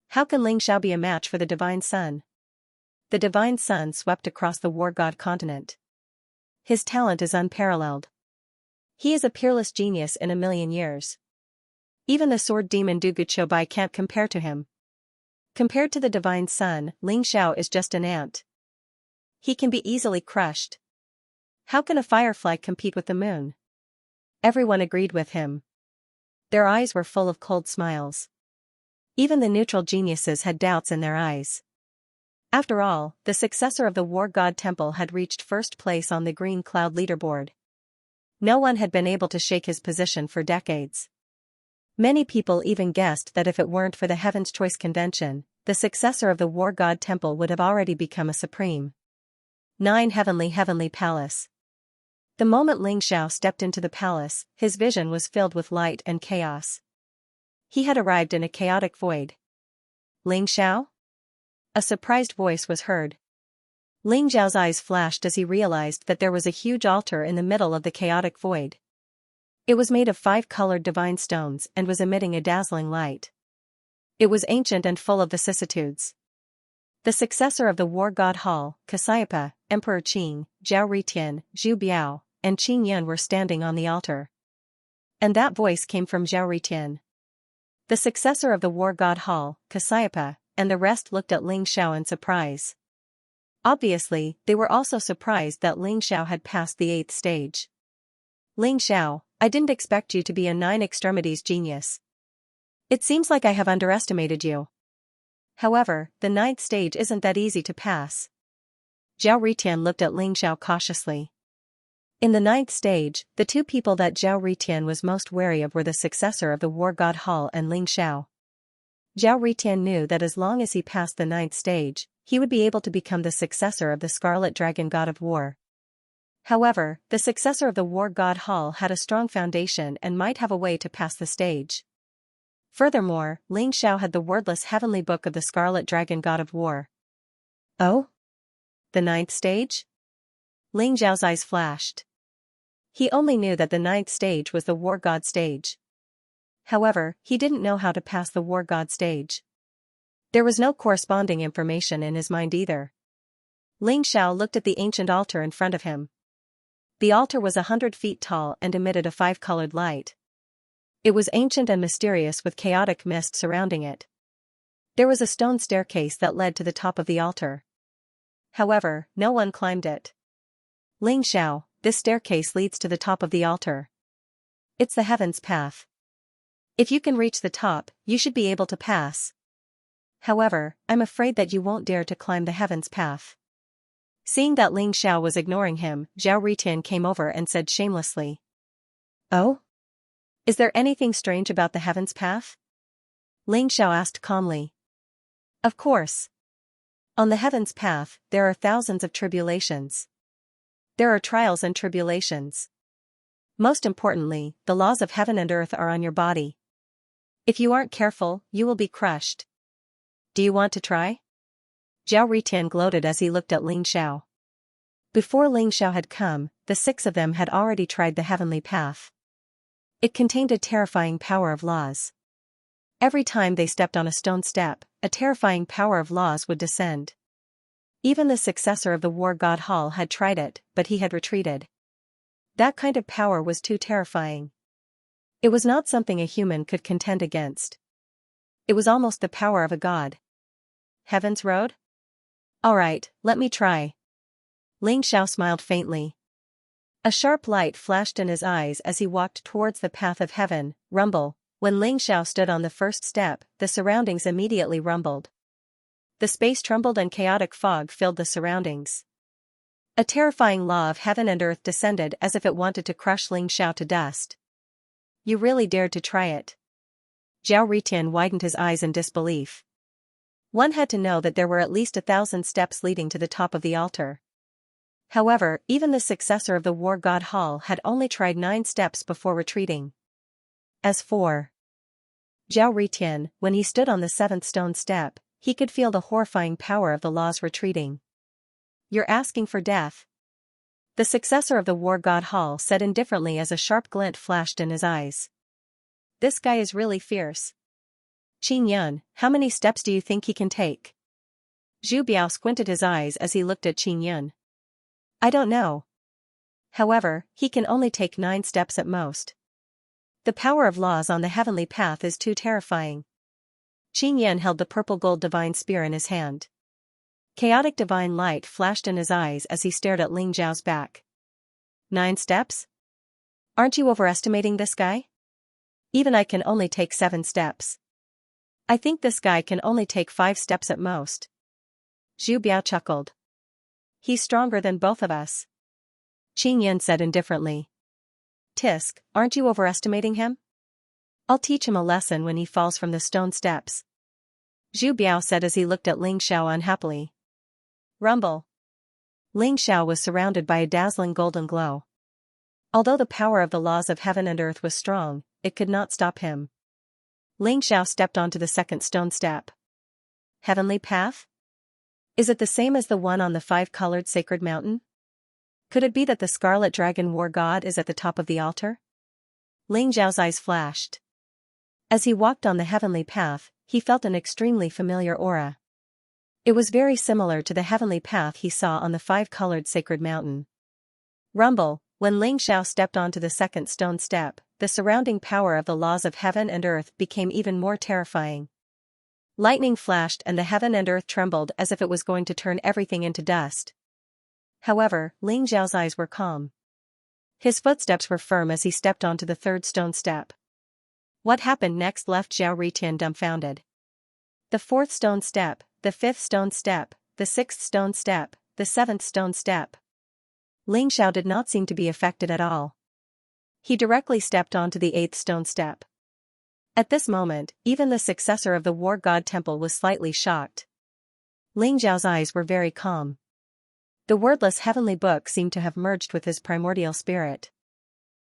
How can Ling Xiao be a match for the Divine Sun? The Divine Sun swept across the War God continent. His talent is unparalleled. He is a peerless genius in a million years. Even the sword demon Dugu Chobai can't compare to him. Compared to the Divine Sun, Ling Xiao is just an ant. He can be easily crushed. How can a firefly compete with the moon? Everyone agreed with him. Their eyes were full of cold smiles. Even the neutral geniuses had doubts in their eyes. After all, the successor of the War God Temple had reached first place on the Green Cloud leaderboard. No one had been able to shake his position for decades. Many people even guessed that if it weren't for the Heaven's Choice Convention, the successor of the War God Temple would have already become a supreme. 9 Heavenly Palace. The moment Ling Xiao stepped into the palace, his vision was filled with light and chaos. He had arrived in a chaotic void. Ling Xiao? A surprised voice was heard. Ling Xiao's eyes flashed as he realized that there was a huge altar in the middle of the chaotic void. It was made of 5 colored divine stones and was emitting a dazzling light. It was ancient and full of vicissitudes. The successor of the War God Hall, Kasyapa, Emperor Qing, Zhao Ritian, Zhu Biao, and Qing Yun were standing on the altar. And that voice came from Zhao Ritian. The successor of the War God Hall, Kasyapa, and the rest looked at Ling Xiao in surprise. Obviously, they were also surprised that Ling Xiao had passed the 8th stage. Ling Xiao, I didn't expect you to be a 9 extremities genius. It seems like I have underestimated you. However, the 9th stage isn't that easy to pass. Zhao Ritian looked at Ling Xiao cautiously. In the 9th stage, the 2 people that Zhao Ritian was most wary of were the successor of the War God Hall and Ling Xiao. Zhao Ritian knew that as long as he passed the 9th stage, he would be able to become the successor of the Scarlet Dragon God of War. However, the successor of the War God Hall had a strong foundation and might have a way to pass the stage. Furthermore, Ling Xiao had the wordless heavenly book of the Scarlet Dragon God of War. Oh? The 9th stage? Ling Xiao's eyes flashed. He only knew that the 9th stage was the War God stage. However, he didn't know how to pass the War God stage. There was no corresponding information in his mind either. Ling Xiao looked at the ancient altar in front of him. The altar was 100 feet tall and emitted a 5-colored light. It was ancient and mysterious with chaotic mist surrounding it. There was a stone staircase that led to the top of the altar. However, no one climbed it. Ling Xiao, this staircase leads to the top of the altar. It's the heaven's path. If you can reach the top, you should be able to pass. However, I'm afraid that you won't dare to climb the heaven's path. Seeing that Ling Xiao was ignoring him, Zhao Ritian came over and said shamelessly. Oh? Is there anything strange about the heaven's path? Ling Xiao asked calmly. Of course. On the heaven's path, there are thousands of tribulations. There are trials and tribulations. Most importantly, the laws of heaven and earth are on your body. If you aren't careful, you will be crushed. Do you want to try? Zhao Ritian gloated as he looked at Ling Xiao. Before Ling Xiao had come, the 6 of them had already tried the heavenly path. It contained a terrifying power of laws. Every time they stepped on a stone step, a terrifying power of laws would descend. Even the successor of the War God Hall had tried it, but he had retreated. That kind of power was too terrifying. It was not something a human could contend against. It was almost the power of a god. Heaven's Road? All right, let me try. Ling Xiao smiled faintly. A sharp light flashed in his eyes as he walked towards the path of heaven. Rumble. When Ling Xiao stood on the first step, the surroundings immediately rumbled. The space trembled and chaotic fog filled the surroundings. A terrifying law of heaven and earth descended as if it wanted to crush Ling Xiao to dust. You really dared to try it. Zhao Ritian widened his eyes in disbelief. One had to know that there were at least 1,000 steps leading to the top of the altar. However, even the successor of the War God Hall had only tried 9 steps before retreating. As for Zhao Ritian, when he stood on the 7th stone step, he could feel the horrifying power of the laws retreating. You're asking for death? The successor of the War God Hall said indifferently as a sharp glint flashed in his eyes. This guy is really fierce. Qin Yun, how many steps do you think he can take? Zhu Biao squinted his eyes as he looked at Qin Yun. I don't know. However, he can only take 9 steps at most. The power of laws on the heavenly path is too terrifying. Qin Yun held the purple gold divine spear in his hand. Chaotic divine light flashed in his eyes as he stared at Ling Zhao's back. 9 steps? Aren't you overestimating this guy? Even I can only take 7 steps. I think this guy can only take 5 steps at most. Zhu Biao chuckled. He's stronger than both of us. Qin Yun said indifferently. Tisk, aren't you overestimating him? I'll teach him a lesson when he falls from the stone steps. Zhu Biao said as he looked at Ling Xiao unhappily. Rumble. Ling Xiao was surrounded by a dazzling golden glow. Although the power of the laws of heaven and earth was strong, it could not stop him. Ling Xiao stepped onto the 2nd stone step. Heavenly path? Is it the same as the one on the 5-colored sacred mountain? Could it be that the Scarlet Dragon War God is at the top of the altar? Ling Zhao's eyes flashed. As he walked on the heavenly path, he felt an extremely familiar aura. It was very similar to the heavenly path he saw on the 5-colored sacred mountain. Rumble. When Ling Xiao stepped onto the 2nd stone step, the surrounding power of the laws of heaven and earth became even more terrifying. Lightning flashed and the heaven and earth trembled as if it was going to turn everything into dust. However, Ling Zhao's eyes were calm. His footsteps were firm as he stepped onto the 3rd stone step. What happened next left Zhao Ritian dumbfounded. The 4th stone step, the 5th stone step, the 6th stone step, the 7th stone step. Ling Xiao did not seem to be affected at all. He directly stepped onto the 8th stone step. At this moment, even the successor of the War God Temple was slightly shocked. Ling Zhao's eyes were very calm. The wordless heavenly book seemed to have merged with his primordial spirit.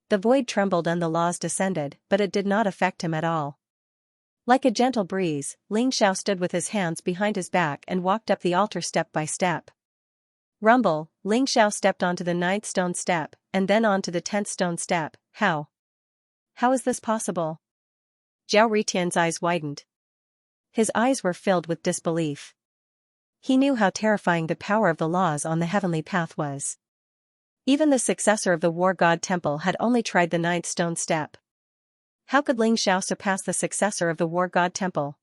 The void trembled and the laws descended, but it did not affect him at all. Like a gentle breeze, Ling Xiao stood with his hands behind his back and walked up the altar step by step. Rumble. Ling Xiao stepped onto the 9th stone step, and then onto the 10th stone step. How? How is this possible? Zhao Ritian's eyes widened. His eyes were filled with disbelief. He knew how terrifying the power of the laws on the heavenly path was. Even the successor of the War God Temple had only tried the 9th stone step. How could Ling Xiao surpass the successor of the War God Temple?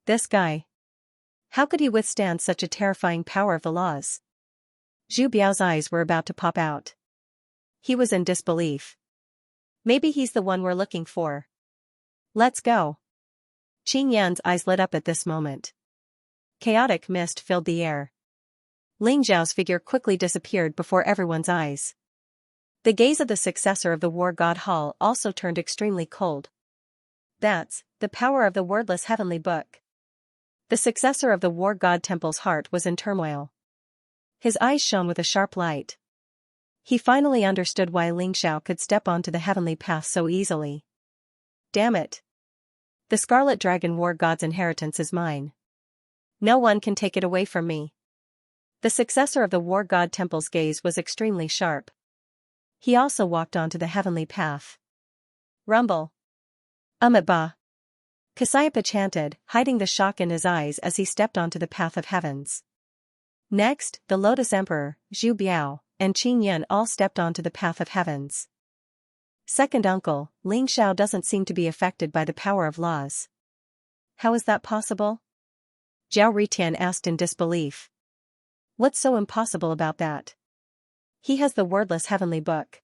This guy. How could he withstand such a terrifying power of the laws? Zhu Biao's eyes were about to pop out. He was in disbelief. Maybe he's the one we're looking for. Let's go. Qin Yan's eyes lit up at this moment. Chaotic mist filled the air. Ling Zhao's figure quickly disappeared before everyone's eyes. The gaze of the successor of the War God Hall also turned extremely cold. That's the power of the wordless heavenly book. The successor of the War God Temple's heart was in turmoil. His eyes shone with a sharp light. He finally understood why Ling Xiao could step onto the heavenly path so easily. Damn it. The Scarlet Dragon War God's inheritance is mine. No one can take it away from me. The successor of the War God Temple's gaze was extremely sharp. He also walked onto the heavenly path. Rumble. Amiba. Kasayapa chanted, hiding the shock in his eyes as he stepped onto the path of heavens. Next, the Lotus Emperor, Zhu Biao, and Qin Yun all stepped onto the path of heavens. Second uncle, Ling Xiao doesn't seem to be affected by the power of laws. How is that possible? Zhao Ritian asked in disbelief. What's so impossible about that? He has the wordless heavenly book.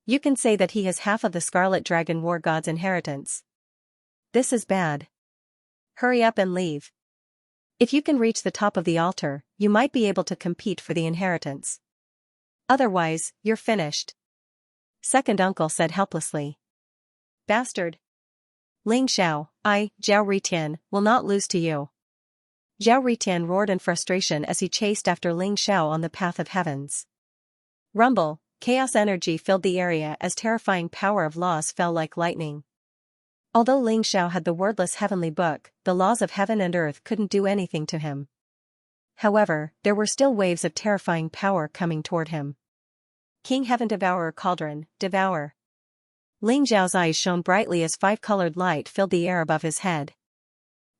You can say that he has half of the Scarlet Dragon War God's inheritance. This is bad. Hurry up and leave. If you can reach the top of the altar, you might be able to compete for the inheritance. Otherwise, you're finished. Second uncle said helplessly. Bastard. Ling Xiao, Zhao Ritian, will not lose to you. Zhao Ritian roared in frustration as he chased after Ling Xiao on the path of heavens. Rumble, chaos energy filled the area as terrifying power of laws fell like lightning. Although Ling Xiao had the wordless heavenly book, the laws of heaven and earth couldn't do anything to him. However, there were still waves of terrifying power coming toward him. King Heaven Devourer Cauldron, devour. Ling Xiao's eyes shone brightly as five-colored light filled the air above his head.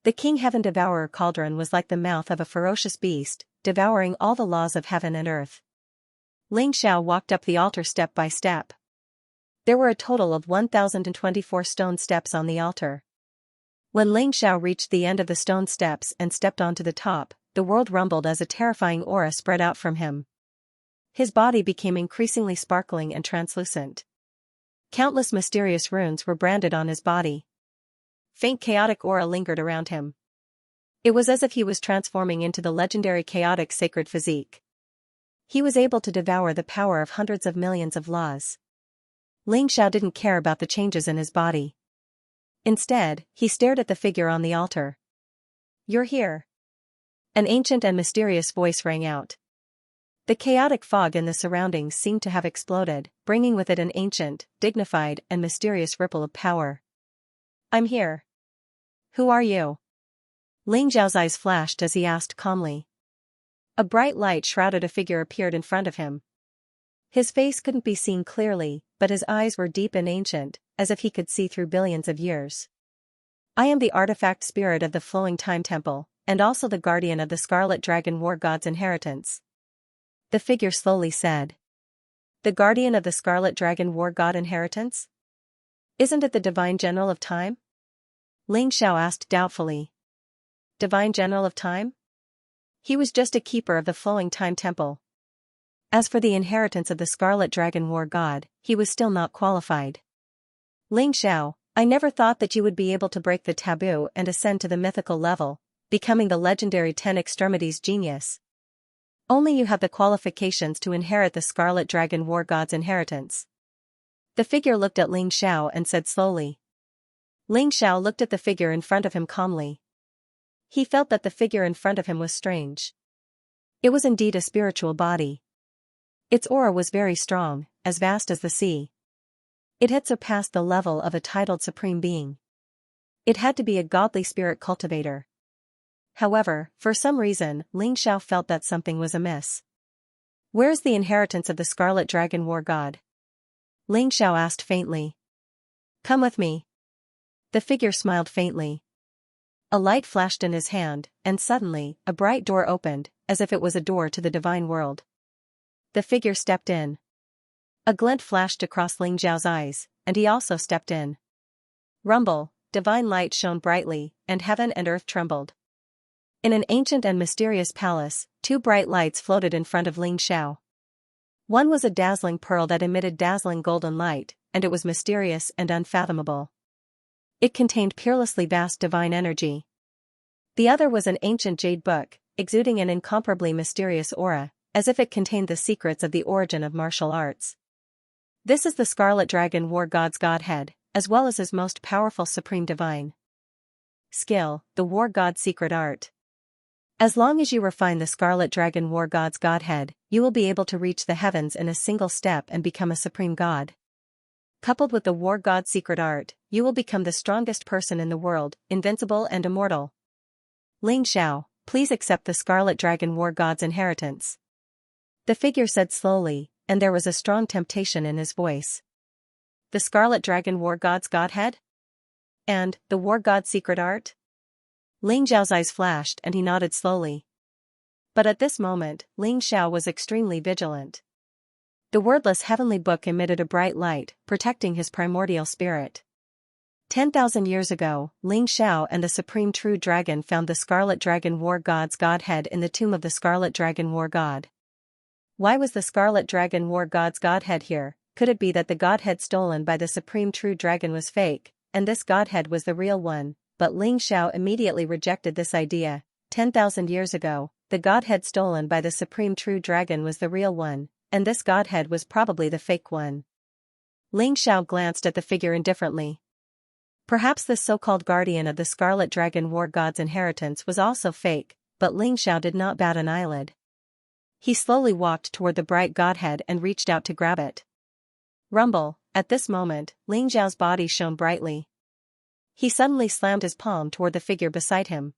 The King Heaven Devourer Cauldron was like the mouth of a ferocious beast, devouring all the laws of heaven and earth. Ling Xiao walked up the altar step by step. There were a total of 1,024 stone steps on the altar. When Ling Xiao reached the end of the stone steps and stepped onto the top, the world rumbled as a terrifying aura spread out from him. His body became increasingly sparkling and translucent. Countless mysterious runes were branded on his body. Faint chaotic aura lingered around him. It was as if he was transforming into the legendary chaotic sacred physique. He was able to devour the power of hundreds of millions of laws. Ling Xiao didn't care about the changes in his body. Instead, he stared at the figure on the altar. You're here. An ancient and mysterious voice rang out. The chaotic fog in the surroundings seemed to have exploded, bringing with it an ancient, dignified, and mysterious ripple of power. I'm here. Who are you? Ling Xiao's eyes flashed as he asked calmly. A bright light shrouded a figure appeared in front of him. His face couldn't be seen clearly, but his eyes were deep and ancient, as if he could see through billions of years. I am the artifact spirit of the flowing time temple, and also the guardian of the Scarlet Dragon War God's inheritance. The figure slowly said. The guardian of the Scarlet Dragon War God inheritance? Isn't it the Divine General of Time? Ling Xiao asked doubtfully. Divine General of Time? He was just a keeper of the flowing time temple. As for the inheritance of the Scarlet Dragon War God, he was still not qualified. Ling Xiao, I never thought that you would be able to break the taboo and ascend to the mythical level, becoming the legendary 10 Extremities genius. Only you have the qualifications to inherit the Scarlet Dragon War God's inheritance. The figure looked at Ling Xiao and said slowly. Ling Xiao looked at the figure in front of him calmly. He felt that the figure in front of him was strange. It was indeed a spiritual body. Its aura was very strong, as vast as the sea. It had surpassed the level of a titled supreme being. It had to be a godly spirit cultivator. However, for some reason, Ling Xiao felt that something was amiss. Where is the inheritance of the Scarlet Dragon War God? Ling Xiao asked faintly. Come with me. The figure smiled faintly. A light flashed in his hand, and suddenly, a bright door opened, as if it was a door to the divine world. The figure stepped in. A glint flashed across Ling Xiao's eyes, and he also stepped in. Rumble, divine light shone brightly, and heaven and earth trembled. In an ancient and mysterious palace, two bright lights floated in front of Ling Xiao. One was a dazzling pearl that emitted dazzling golden light, and it was mysterious and unfathomable. It contained peerlessly vast divine energy. The other was an ancient jade book, exuding an incomparably mysterious aura, as if it contained the secrets of the origin of martial arts. This is the Scarlet Dragon War God's Godhead, as well as his most powerful supreme divine skill, the War God's secret art. As long as you refine the Scarlet Dragon War God's Godhead, you will be able to reach the heavens in a single step and become a supreme god. Coupled with the War God's secret art, you will become the strongest person in the world, invincible and immortal. Ling Xiao, please accept the Scarlet Dragon War God's inheritance. The figure said slowly, and there was a strong temptation in his voice. The Scarlet Dragon War God's Godhead? And, the War God's secret art? Ling Xiao's eyes flashed and he nodded slowly. But at this moment, Ling Xiao was extremely vigilant. The wordless heavenly book emitted a bright light, protecting his primordial spirit. 10,000 years ago, Ling Xiao and the Supreme True Dragon found the Scarlet Dragon War God's Godhead in the tomb of the Scarlet Dragon War God. Why was the Scarlet Dragon War God's godhead here? Could it be that the godhead stolen by the supreme true dragon was fake, and this godhead was the real one? But Ling Xiao immediately rejected this idea. 10,000 years ago, the godhead stolen by the supreme true dragon was the real one, and this godhead was probably the fake one. Ling Xiao glanced at the figure indifferently. Perhaps this so-called guardian of the Scarlet Dragon War God's inheritance was also fake, but Ling Xiao did not bat an eyelid. He slowly walked toward the bright godhead and reached out to grab it. Rumble, at this moment, Ling Xiao's body shone brightly. He suddenly slammed his palm toward the figure beside him.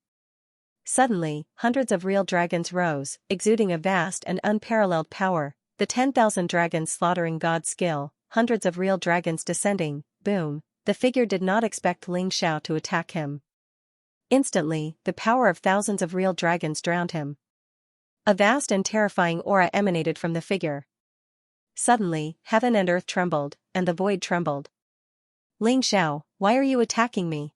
Suddenly, hundreds of real dragons rose, exuding a vast and unparalleled power, the 10,000 dragons slaughtering God's skill, hundreds of real dragons descending, boom. The figure did not expect Ling Xiao to attack him. Instantly, the power of thousands of real dragons drowned him. A vast and terrifying aura emanated from the figure. Suddenly, heaven and earth trembled, and the void trembled. Ling Xiao, why are you attacking me?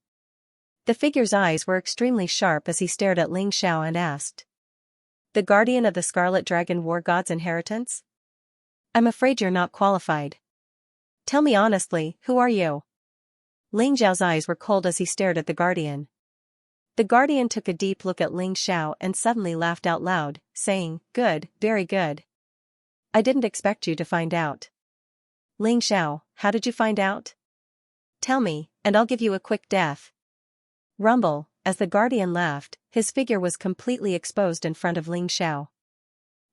The figure's eyes were extremely sharp as he stared at Ling Xiao and asked. The guardian of the Scarlet Dragon War God's inheritance? I'm afraid you're not qualified. Tell me honestly, who are you? Ling Xiao's eyes were cold as he stared at the guardian. The guardian took a deep look at Ling Xiao and suddenly laughed out loud, saying, "Good, very good. I didn't expect you to find out." Ling Xiao, how did you find out? Tell me, and I'll give you a quick death. Rumble, as the guardian laughed, his figure was completely exposed in front of Ling Xiao.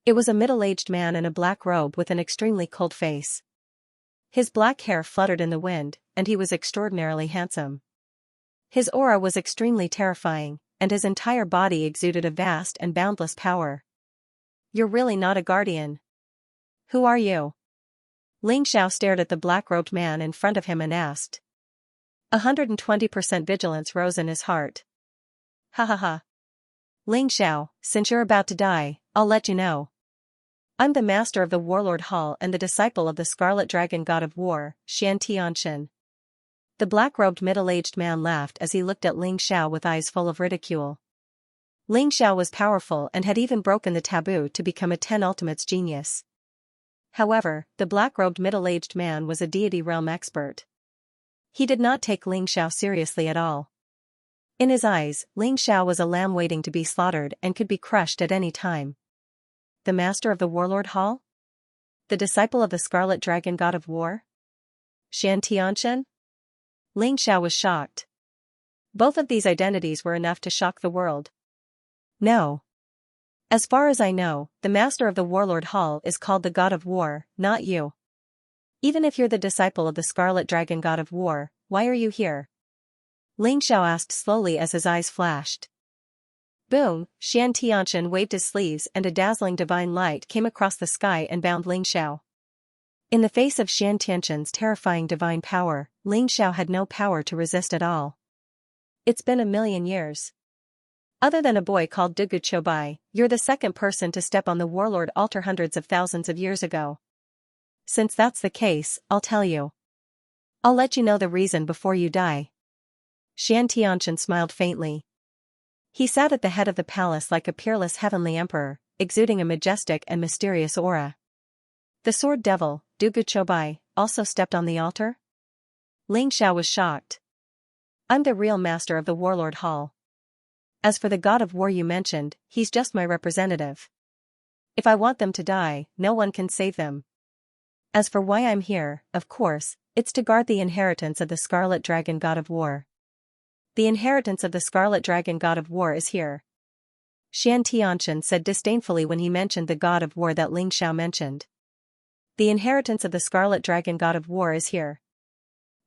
It was a middle-aged man in a black robe with an extremely cold face. His black hair fluttered in the wind, and he was extraordinarily handsome. His aura was extremely terrifying, and his entire body exuded a vast and boundless power. You're really not a guardian. Who are you? Ling Xiao stared at the black-robed man in front of him and asked. 120% vigilance rose in his heart. Ha ha ha. Ling Xiao, since you're about to die, I'll let you know. I'm the master of the Warlord Hall and the disciple of the Scarlet Dragon God of War, Xianxia. The black-robed middle-aged man laughed as he looked at Ling Xiao with eyes full of ridicule. Ling Xiao was powerful and had even broken the taboo to become a 10 Ultimates genius. However, the black-robed middle-aged man was a deity realm expert. He did not take Ling Xiao seriously at all. In his eyes, Ling Xiao was a lamb waiting to be slaughtered and could be crushed at any time. The master of the Warlord Hall? The disciple of the Scarlet Dragon God of War? Xianxia? Ling Xiao was shocked. Both of these identities were enough to shock the world. No. As far as I know, the master of the Warlord Hall is called the God of War, not you. Even if you're the disciple of the Scarlet Dragon God of War, why are you here? Ling Xiao asked slowly as his eyes flashed. Boom, Xianxia waved his sleeves and a dazzling divine light came across the sky and bound Ling Xiao. In the face of Xianxia's terrifying divine power, Ling Xiao had no power to resist at all. It's been 1,000,000 years. Other than a boy called Dugu Chobai, you're the second person to step on the Warlord altar hundreds of thousands of years ago. Since that's the case, I'll tell you. I'll let you know the reason before you die. Xianxian smiled faintly. He sat at the head of the palace like a peerless heavenly emperor, exuding a majestic and mysterious aura. The sword devil, Dugu Chobai, also stepped on the altar? Ling Xiao was shocked. I'm the real master of the Warlord Hall. As for the God of War you mentioned, he's just my representative. If I want them to die, no one can save them. As for why I'm here, of course, it's to guard the inheritance of the Scarlet Dragon God of War. The inheritance of the Scarlet Dragon God of War is here. Xianxian said disdainfully when he mentioned the God of War that Ling Xiao mentioned. The inheritance of the Scarlet Dragon God of War is here.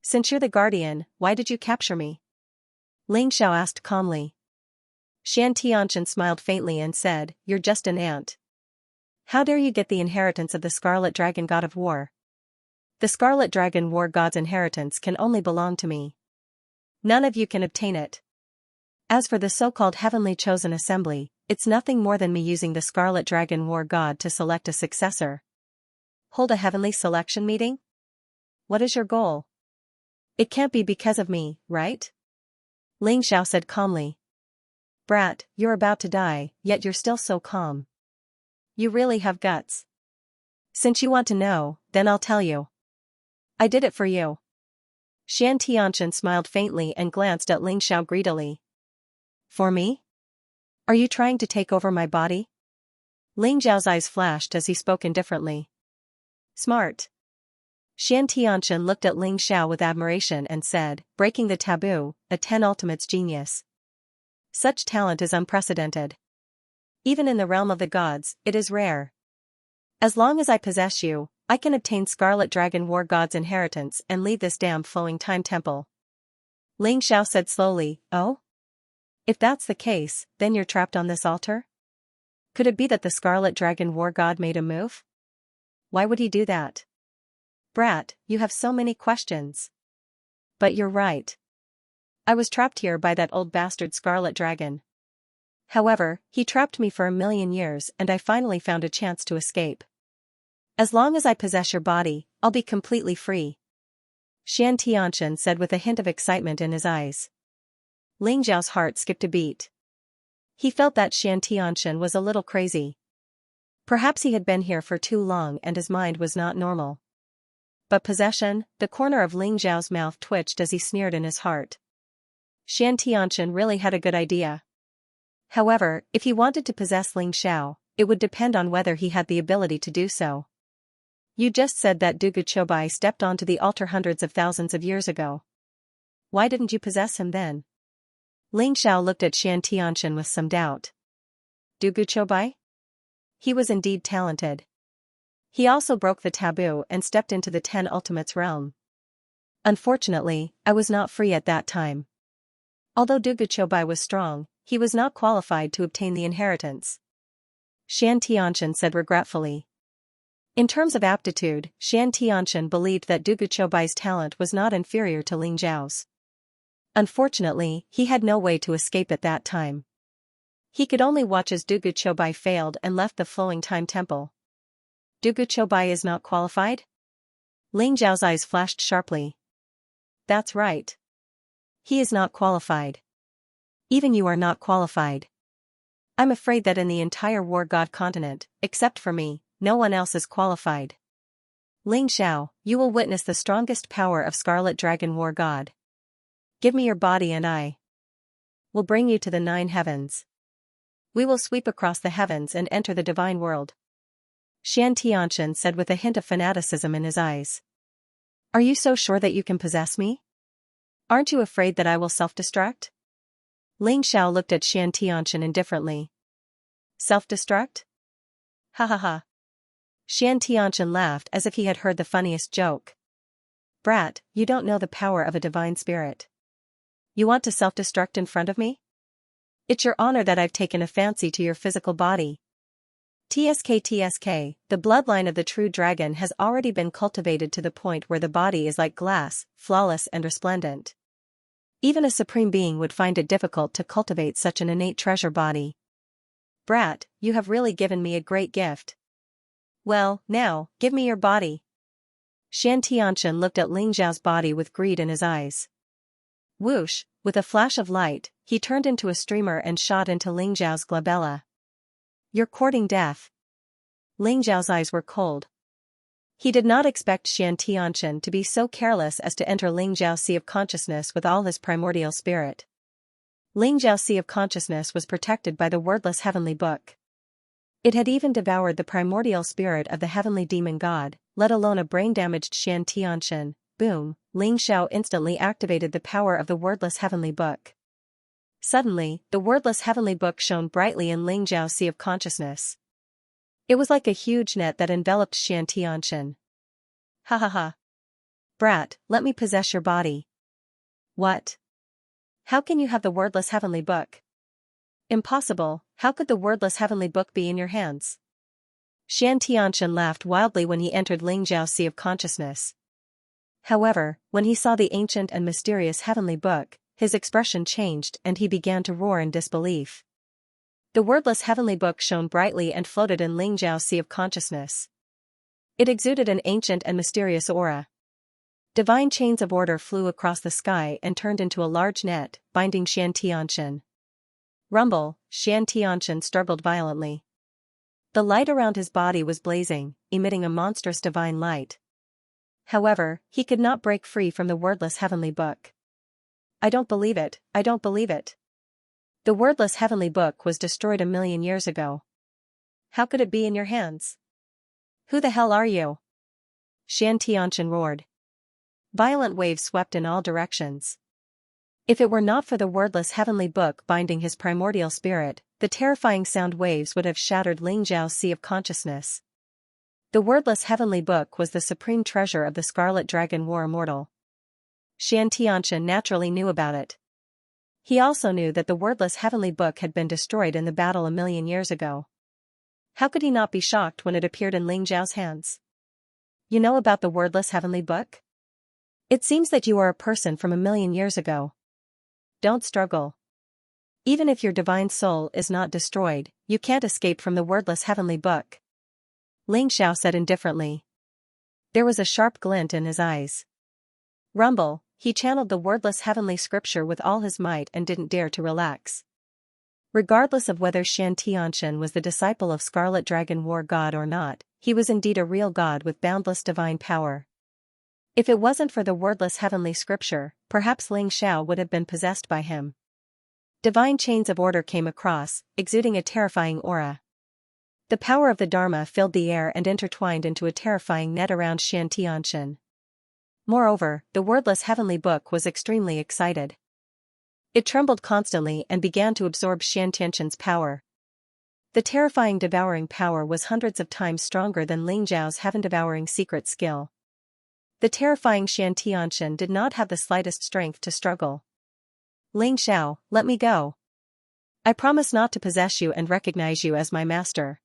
Since you're the guardian, why did you capture me? Ling Xiao asked calmly. Xianxian smiled faintly and said, You're just an ant. How dare you get the inheritance of the Scarlet Dragon God of War? The Scarlet Dragon War God's inheritance can only belong to me. None of you can obtain it. As for the so-called heavenly chosen assembly, it's nothing more than me using the Scarlet Dragon War God to select a successor. Hold a heavenly selection meeting? What is your goal? It can't be because of me, right? Ling Xiao said calmly. Brat, you're about to die, yet you're still so calm. You really have guts. Since you want to know, then I'll tell you. I did it for you. Xianxia smiled faintly and glanced at Ling Xiao greedily. For me? Are you trying to take over my body? Ling Xiao's eyes flashed as he spoke indifferently. Smart. Xianxia looked at Ling Xiao with admiration and said, breaking the taboo, a 10 ultimates genius. Such talent is unprecedented. Even in the realm of the gods, it is rare. As long as I possess you, I can obtain Scarlet Dragon War God's inheritance and leave this damn flowing time temple. Ling Xiao said slowly, Oh? If that's the case, then you're trapped on this altar? Could it be that the Scarlet Dragon War God made a move? Why would he do that? Brat, you have so many questions. But you're right. I was trapped here by that old bastard Scarlet Dragon. However, he trapped me for 1,000,000 years and I finally found a chance to escape. As long as I possess your body, I'll be completely free. Xianxia said with a hint of excitement in his eyes. Ling Xiao's heart skipped a beat. He felt that Xianxia was a little crazy. Perhaps he had been here for too long and his mind was not normal. But possession, the corner of Ling Xiao's mouth twitched as he sneered in his heart. Xianxia really had a good idea. However, if he wanted to possess Ling Xiao, it would depend on whether he had the ability to do so. You just said that Dugu Chobai stepped onto the altar hundreds of thousands of years ago. Why didn't you possess him then? Ling Xiao looked at Xianxia with some doubt. Dugu Chobai? He was indeed talented. He also broke the taboo and stepped into the 10 ultimates realm. Unfortunately, I was not free at that time. Although Dugu Chobai was strong, he was not qualified to obtain the inheritance. Xianxia said regretfully. In terms of aptitude, Xianxia believed that Dugu Chobai's talent was not inferior to Ling Xiao's. Unfortunately, he had no way to escape at that time. He could only watch as Dugu Chobai failed and left the flowing time temple. Dugu Chobai is not qualified? Ling Xiao's eyes flashed sharply. That's right. He is not qualified. Even you are not qualified. I'm afraid that in the entire War God continent, except for me, no one else is qualified. Ling Xiao, you will witness the strongest power of Scarlet Dragon War God. Give me your body and I will bring you to the 9 heavens. We will sweep across the heavens and enter the divine world. Xianxia said with a hint of fanaticism in his eyes. Are you so sure that you can possess me? Aren't you afraid that I will self-destruct? Ling Xiao looked at Xianxia indifferently. Self-destruct? Ha ha ha. Xianxia laughed as if he had heard the funniest joke. Brat, you don't know the power of a divine spirit. You want to self-destruct in front of me? It's your honor that I've taken a fancy to your physical body. TSK, the bloodline of the true dragon has already been cultivated to the point where the body is like glass, flawless and resplendent. Even a supreme being would find it difficult to cultivate such an innate treasure body. Brat, you have really given me a great gift. Well, now, give me your body. Xianxia looked at Ling Xiao's body with greed in his eyes. Whoosh, with a flash of light, he turned into a streamer and shot into Ling Xiao's glabella. You're courting death. Ling Xiao's eyes were cold. He did not expect Xianxia to be so careless as to enter Ling Xiao's sea of consciousness with all his primordial spirit. Ling Xiao's sea of consciousness was protected by the wordless heavenly book. It had even devoured the primordial spirit of the heavenly demon god, let alone a brain-damaged Xianxia. Boom, Ling Xiao instantly activated the power of the wordless heavenly book. Suddenly, the wordless heavenly book shone brightly in Ling Xiao's sea of consciousness. It was like a huge net that enveloped Xianxia. Ha ha ha. Brat, let me possess your body. What? How can you have the wordless heavenly book? Impossible, how could the wordless heavenly book be in your hands? Xianxia laughed wildly when he entered Ling Xiao's sea of consciousness. However, when he saw the ancient and mysterious heavenly book, his expression changed and he began to roar in disbelief. The wordless heavenly book shone brightly and floated in Ling Xiao's sea of consciousness. It exuded an ancient and mysterious aura. Divine chains of order flew across the sky and turned into a large net, binding Xianxia. Rumble, Xianxia struggled violently. The light around his body was blazing, emitting a monstrous divine light. However, he could not break free from the wordless heavenly book. I don't believe it, I don't believe it. The wordless heavenly book was destroyed 1,000,000 years ago. How could it be in your hands? Who the hell are you? Xianxia roared. Violent waves swept in all directions. If it were not for the wordless heavenly book binding his primordial spirit, the terrifying sound waves would have shattered Ling Zhao's sea of consciousness. The wordless heavenly book was the supreme treasure of the Scarlet Dragon War Immortal. Xianxia naturally knew about it. He also knew that the wordless heavenly book had been destroyed in the battle 1,000,000 years ago. How could he not be shocked when it appeared in Ling Zhao's hands? You know about the wordless heavenly book? It seems that you are a person from 1,000,000 years ago. Don't struggle. Even if your divine soul is not destroyed, you can't escape from the wordless heavenly book. Ling Xiao said indifferently. There was a sharp glint in his eyes. Rumble, he channeled the wordless heavenly scripture with all his might and didn't dare to relax. Regardless of whether Xianxia was the disciple of Scarlet Dragon War God or not, he was indeed a real god with boundless divine power. If it wasn't for the wordless heavenly scripture, perhaps Ling Xiao would have been possessed by him. Divine chains of order came across, exuding a terrifying aura. The power of the Dharma filled the air and intertwined into a terrifying net around Xianxia. Moreover, the wordless heavenly book was extremely excited. It trembled constantly and began to absorb Xianxia's power. The terrifying devouring power was hundreds of times stronger than Ling Zhao's heaven-devouring secret skill. The terrifying Xianxia did not have the slightest strength to struggle. Ling Xiao, let me go. I promise not to possess you and recognize you as my master.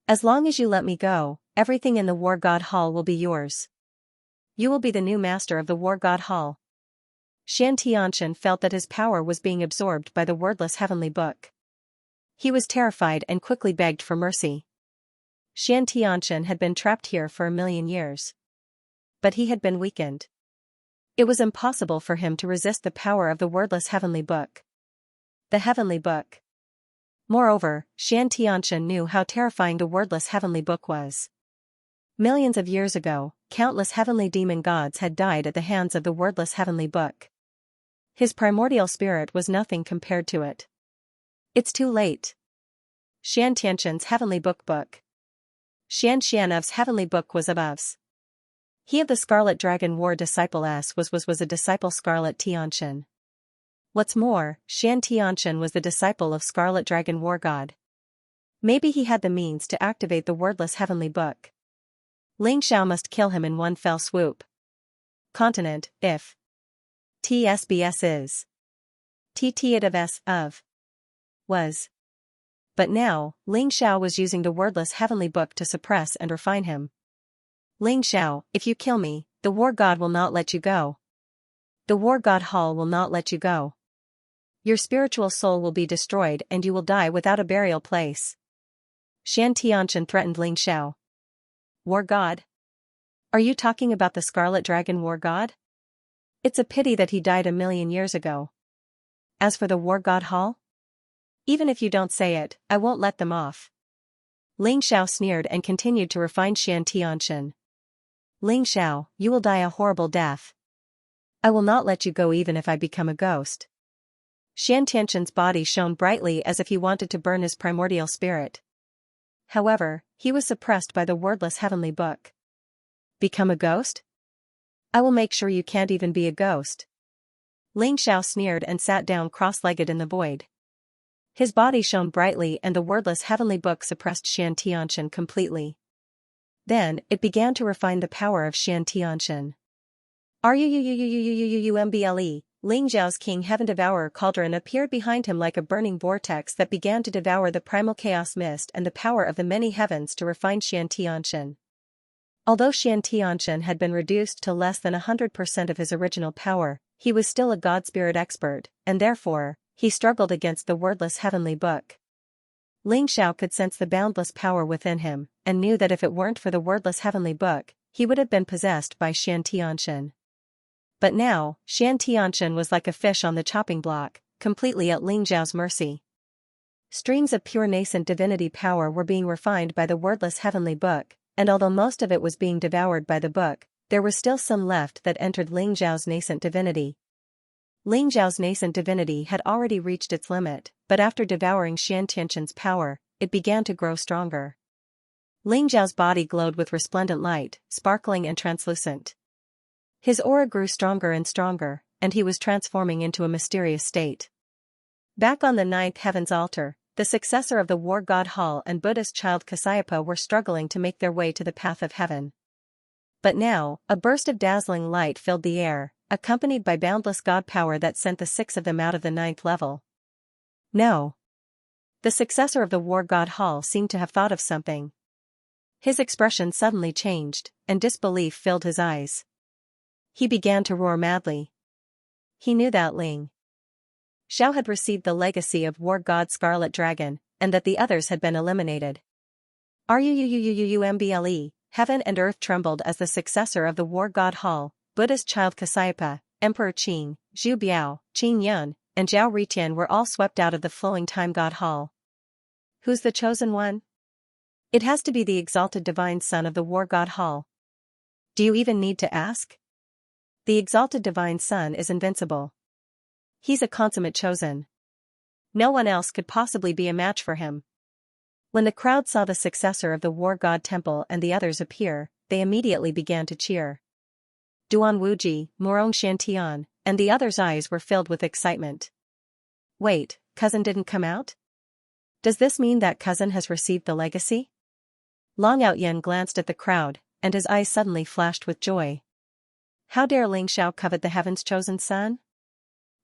As long as you let me go, everything in the War God Hall will be yours. You will be the new master of the War God Hall. Xianxia felt that his power was being absorbed by the wordless heavenly book. He was terrified and quickly begged for mercy. Xianxia had been trapped here for 1,000,000 years. But he had been weakened. It was impossible for him to resist the power of the wordless heavenly book. The heavenly book. Moreover, Xianxia knew how terrifying the wordless heavenly book was. Millions of years ago, countless heavenly demon gods had died at the hands of the wordless heavenly book. His primordial spirit was nothing compared to it. It's too late. Xianxia's heavenly book. Xianxia's heavenly book was above's. He of the Scarlet Dragon War disciple was a disciple Scarlet Tianxian. What's more, Xianxia was the disciple of Scarlet Dragon War God. Maybe he had the means to activate the wordless heavenly book. Ling Xiao must kill him in one fell swoop. Continent, if. TSBS is. TTitivS of. Was. But now, Ling Xiao was using the wordless heavenly book to suppress and refine him. Ling Xiao, if you kill me, the War God will not let you go. The War God Hall will not let you go. Your spiritual soul will be destroyed and you will die without a burial place. Xianxia threatened Ling Xiao. War God? Are you talking about the Scarlet Dragon War God? It's a pity that he died 1,000,000 years ago. As for the War God Hall? Even if you don't say it, I won't let them off. Ling Xiao sneered and continued to refine Xianxia. Ling Xiao, you will die a horrible death. I will not let you go even if I become a ghost. Xianxia's body shone brightly as if he wanted to burn his primordial spirit. However, he was suppressed by the wordless heavenly book. Become a ghost? I will make sure you can't even be a ghost. Ling Xiao sneered and sat down cross-legged in the void. His body shone brightly and the wordless heavenly book suppressed Xianxia completely. Then, it began to refine the power of Xianxia. RUUUUUUUUMBLE, Ling Zhao's King Heaven Devourer cauldron appeared behind him like a burning vortex that began to devour the primal chaos mist and the power of the many heavens to refine Xianxia. Although Xianxia had been reduced to less than 100% of his original power, he was still a god spirit expert, and therefore, he struggled against the wordless heavenly book. Ling Xiao could sense the boundless power within him, and knew that if it weren't for the wordless heavenly book, he would have been possessed by Xianxia. But now, Xianxia was like a fish on the chopping block, completely at Ling Zhao's mercy. Streams of pure nascent divinity power were being refined by the wordless heavenly book, and although most of it was being devoured by the book, there was still some left that entered Ling Zhao's nascent divinity. Ling Zhao's nascent divinity had already reached its limit, but after devouring Xianxia's power, it began to grow stronger. Ling Zhao's body glowed with resplendent light, sparkling and translucent. His aura grew stronger and stronger, and he was transforming into a mysterious state. Back on the ninth heaven's altar, the successor of the war god Hall and Buddhist child Kasyapa were struggling to make their way to the path of heaven. But now, a burst of dazzling light filled the air, accompanied by boundless god power that sent the six of them out of the ninth level. No. The successor of the war god Hall seemed to have thought of something. His expression suddenly changed, and disbelief filled his eyes. He began to roar madly. He knew that Ling Xiao had received the legacy of war god Scarlet Dragon, and that the others had been eliminated. Rumble, heaven and earth trembled as the successor of the war god Hall, Buddhist child Kasyapa, Emperor Qing, Zhu Biao, Qing Yun, and Zhao Ritian were all swept out of the flowing time god Hall. Who's the chosen one? It has to be the exalted divine son of the war god Hall. Do you even need to ask? The exalted divine son is invincible. He's a consummate chosen. No one else could possibly be a match for him. When the crowd saw the successor of the war god temple and the others appear, they immediately began to cheer. Duan Wuji, Morong Shantian, and the others' eyes were filled with excitement. Wait, cousin didn't come out? Does this mean that cousin has received the legacy? Long Outyen glanced at the crowd, and his eyes suddenly flashed with joy. How dare Ling Xiao covet the heaven's chosen son?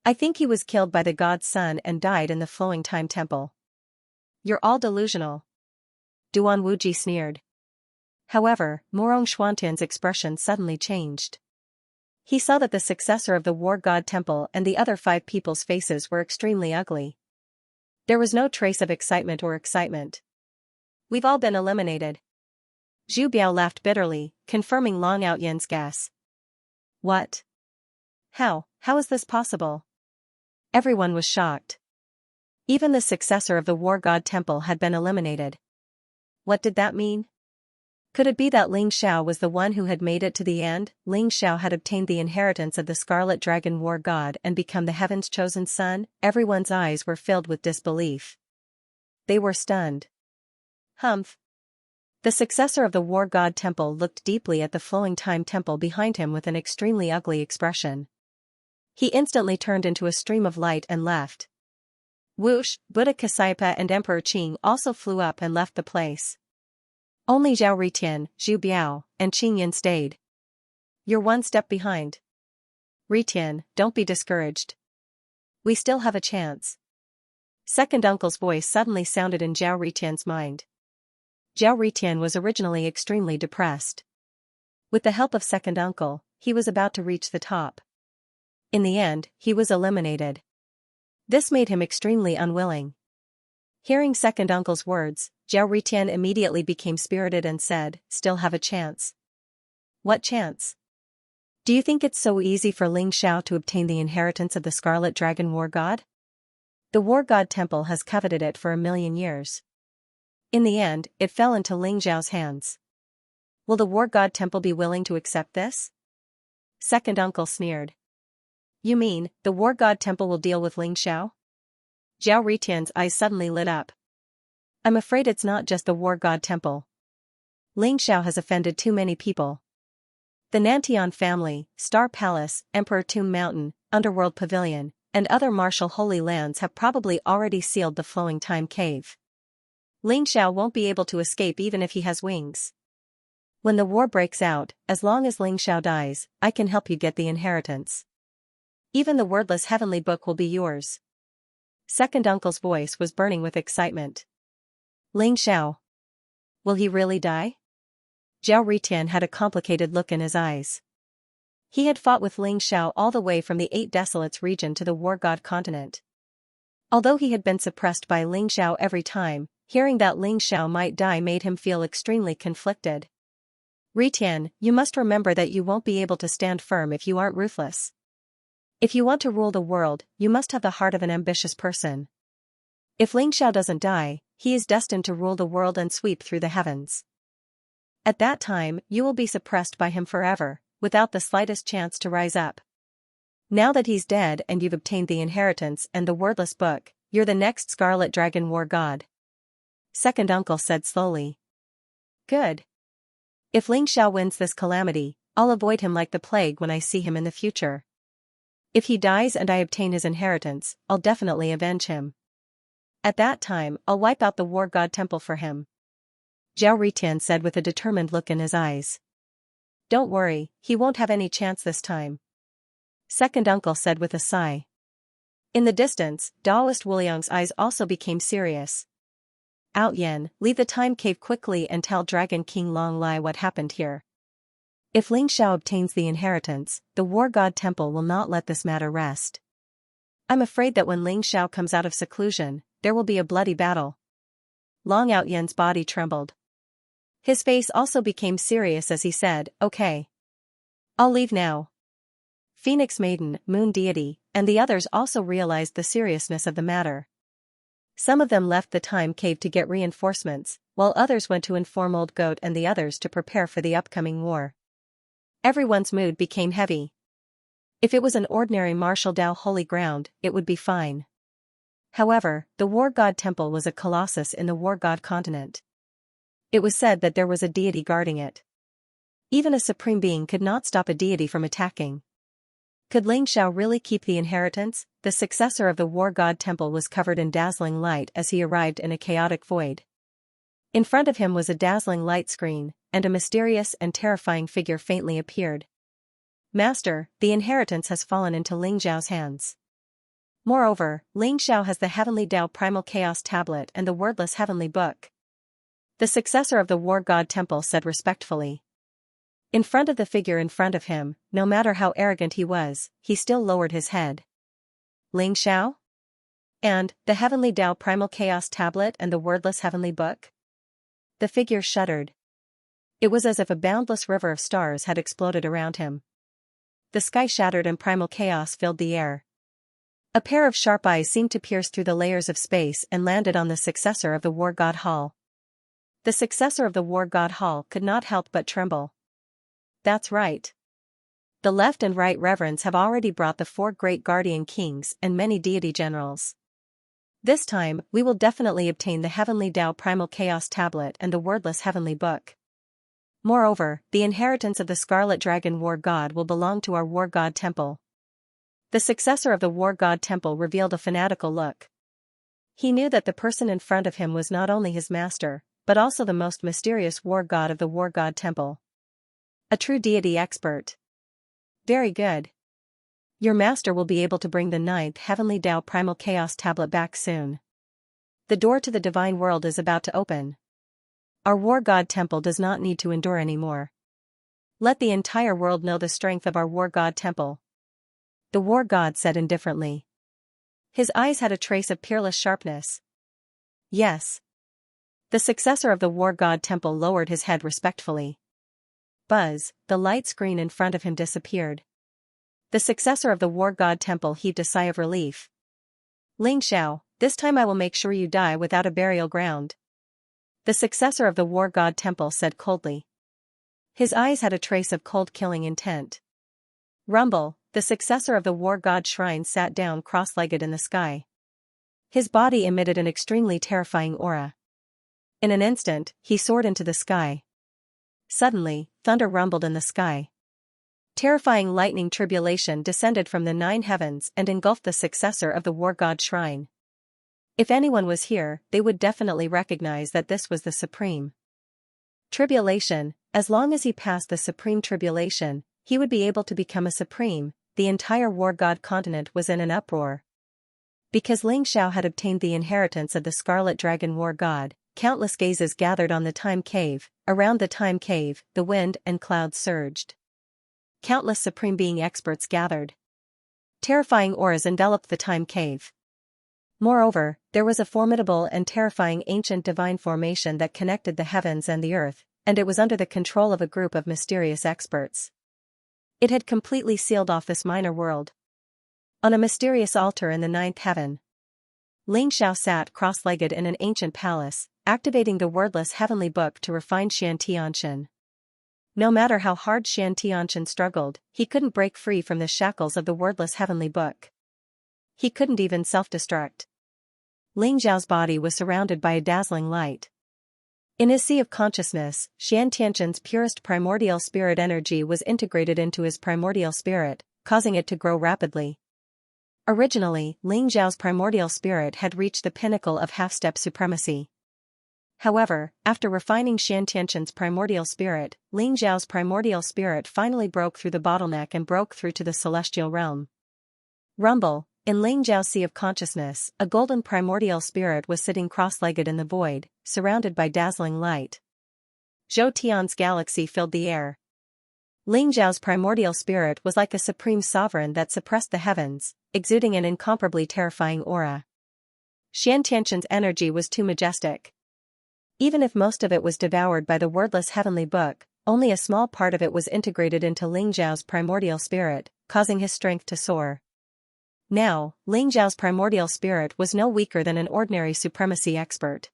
I think he was killed by the god's son and died in the flowing time temple. You're all delusional. Duan Wuji sneered. However, Morong Xuantian's expression suddenly changed. He saw that the successor of the war god temple and the other 5 people's faces were extremely ugly. There was no trace of excitement or excitement. We've all been eliminated. Zhu Biao laughed bitterly, confirming Long Outyen's guess. What? How is this possible? Everyone was shocked. Even the successor of the war god temple had been eliminated. What did that mean? Could it be that Ling Xiao was the one who had made it to the end? Ling Xiao had obtained the inheritance of the Scarlet Dragon war god and become the heaven's chosen son? Everyone's eyes were filled with disbelief. They were stunned. Humph. The successor of the war god temple looked deeply at the flowing time temple behind him with an extremely ugly expression. He instantly turned into a stream of light and left. Whoosh, Buddha Kasyapa and Emperor Qing also flew up and left the place. Only Zhao Ritian, Zhu Biao, and Qing Yin stayed. You're one step behind. Ritian, don't be discouraged. We still have a chance. Second uncle's voice suddenly sounded in Zhao Ritian's mind. Zhao Ritian was originally extremely depressed. With the help of second uncle, he was about to reach the top. In the end, he was eliminated. This made him extremely unwilling. Hearing second uncle's words, Zhao Ritian immediately became spirited and said, still have a chance. What chance? Do you think it's so easy for Ling Xiao to obtain the inheritance of the Scarlet Dragon war god? The war god temple has coveted it for 1,000,000 years. In the end, it fell into Ling Xiao's hands. Will the war god temple be willing to accept this? Second uncle sneered. You mean, the war god temple will deal with Ling Xiao? Zhao Ritian's eyes suddenly lit up. I'm afraid it's not just the war god temple. Ling Xiao has offended too many people. The Nantian family, Star Palace, Emperor Tomb Mountain, Underworld Pavilion, and other martial holy lands have probably already sealed the flowing time cave. Ling Xiao won't be able to escape even if he has wings. When the war breaks out, as long as Ling Xiao dies, I can help you get the inheritance. Even the wordless heavenly book will be yours. Second uncle's voice was burning with excitement. Ling Xiao. Will he really die? Zhao Ritian had a complicated look in his eyes. He had fought with Ling Xiao all the way from the 8 Desolates region to the War God continent. Although he had been suppressed by Ling Xiao every time, hearing that Ling Xiao might die made him feel extremely conflicted. Ritian, you must remember that you won't be able to stand firm if you aren't ruthless. If you want to rule the world, you must have the heart of an ambitious person. If Ling Xiao doesn't die, he is destined to rule the world and sweep through the heavens. At that time, you will be suppressed by him forever, without the slightest chance to rise up. Now that he's dead and you've obtained the inheritance and the wordless book, you're the next Scarlet Dragon War God. Second uncle said slowly. Good. If Ling Xiao wins this calamity, I'll avoid him like the plague when I see him in the future. If he dies and I obtain his inheritance, I'll definitely avenge him. At that time, I'll wipe out the War God Temple for him. Zhao Ritian said with a determined look in his eyes. Don't worry, he won't have any chance this time. Second uncle said with a sigh. In the distance, Daoist Wuliang's eyes also became serious. Out Yen, leave the time cave quickly and tell Dragon King Long Lai what happened here. If Ling Xiao obtains the inheritance, the War God Temple will not let this matter rest. I'm afraid that when Ling Xiao comes out of seclusion, there will be a bloody battle. Long Out Yen's body trembled. His face also became serious as he said, okay. I'll leave now. Phoenix Maiden, Moon Deity, and the others also realized the seriousness of the matter. Some of them left the time cave to get reinforcements, while others went to inform Old Goat and the others to prepare for the upcoming war. Everyone's mood became heavy. If it was an ordinary martial Dao holy ground, it would be fine. However, the War God Temple was a colossus in the War God continent. It was said that there was a deity guarding it. Even a supreme being could not stop a deity from attacking. Could Ling Xiao really keep the inheritance? The successor of the War God Temple was covered in dazzling light as he arrived in a chaotic void. In front of him was a dazzling light screen, and a mysterious and terrifying figure faintly appeared. Master, the inheritance has fallen into Ling Xiao's hands. Moreover, Ling Xiao has the Heavenly Dao Primal Chaos Tablet and the Wordless Heavenly Book. The successor of the War God Temple said respectfully. In front of the figure in front of him, no matter how arrogant he was, he still lowered his head. Ling Xiao? And, the Heavenly Dao Primal Chaos Tablet and the Wordless Heavenly Book? The figure shuddered. It was as if a boundless river of stars had exploded around him. The sky shattered and primal chaos filled the air. A pair of sharp eyes seemed to pierce through the layers of space and landed on the successor of the War God Hall. The successor of the War God Hall could not help but tremble. That's right. The left and right reverends have already brought the 4 great guardian kings and many deity generals. This time, we will definitely obtain the Heavenly Dao Primal Chaos Tablet and the Wordless Heavenly Book. Moreover, the inheritance of the Scarlet Dragon War God will belong to our War God Temple. The successor of the War God Temple revealed a fanatical look. He knew that the person in front of him was not only his master, but also the most mysterious war god of the War God Temple. A true deity expert. Very good. Your master will be able to bring the 9th Heavenly Dao Primal Chaos Tablet back soon. The door to the divine world is about to open. Our War God Temple does not need to endure anymore. Let the entire world know the strength of our War God Temple. The War God said indifferently. His eyes had a trace of peerless sharpness. Yes. The successor of the War God Temple lowered his head respectfully. Buzz, the light screen in front of him disappeared. The successor of the War God Temple heaved a sigh of relief. Ling Xiao, this time I will make sure you die without a burial ground. The successor of the War God Temple said coldly. His eyes had a trace of cold killing intent. Rumble, the successor of the War God Shrine sat down cross-legged in the sky. His body emitted an extremely terrifying aura. In an instant, he soared into the sky. Suddenly, thunder rumbled in the sky. Terrifying lightning tribulation descended from the 9 heavens and engulfed the successor of the War God Shrine. If anyone was here, they would definitely recognize that this was the Supreme Tribulation. As long as he passed the Supreme Tribulation, he would be able to become a Supreme. The entire War God continent was in an uproar. Because Ling Xiao had obtained the inheritance of the Scarlet Dragon War God, countless gazes gathered on the time cave. Around the time cave, the wind and clouds surged. Countless Supreme Being experts gathered. Terrifying auras enveloped the time cave. Moreover, there was a formidable and terrifying ancient divine formation that connected the heavens and the earth, and it was under the control of a group of mysterious experts. It had completely sealed off this minor world. On a mysterious altar in the 9th heaven, Ling Xiao sat cross-legged in an ancient palace, activating the wordless heavenly book to refine Xianxia. No matter how hard Xianxia struggled, he couldn't break free from the shackles of the wordless heavenly book. He couldn't even self-destruct. Ling Xiao's body was surrounded by a dazzling light. In his sea of consciousness, Xianxia's purest primordial spirit energy was integrated into his primordial spirit, causing it to grow rapidly. Originally, Ling Xiao's primordial spirit had reached the pinnacle of half-step supremacy. However, after refining Xianxia's primordial spirit, Ling Xiao's primordial spirit finally broke through the bottleneck and broke through to the celestial realm. Rumble, in Ling Xiao's sea of consciousness, a golden primordial spirit was sitting cross-legged in the void, surrounded by dazzling light. Zhou Tian's galaxy filled the air. Ling Xiao's primordial spirit was like a supreme sovereign that suppressed the heavens, exuding an incomparably terrifying aura. Xianxia's energy was too majestic. Even if most of it was devoured by the wordless heavenly book, only a small part of it was integrated into Ling Xiao's primordial spirit, causing his strength to soar. Now, Ling Xiao's primordial spirit was no weaker than an ordinary supremacy expert.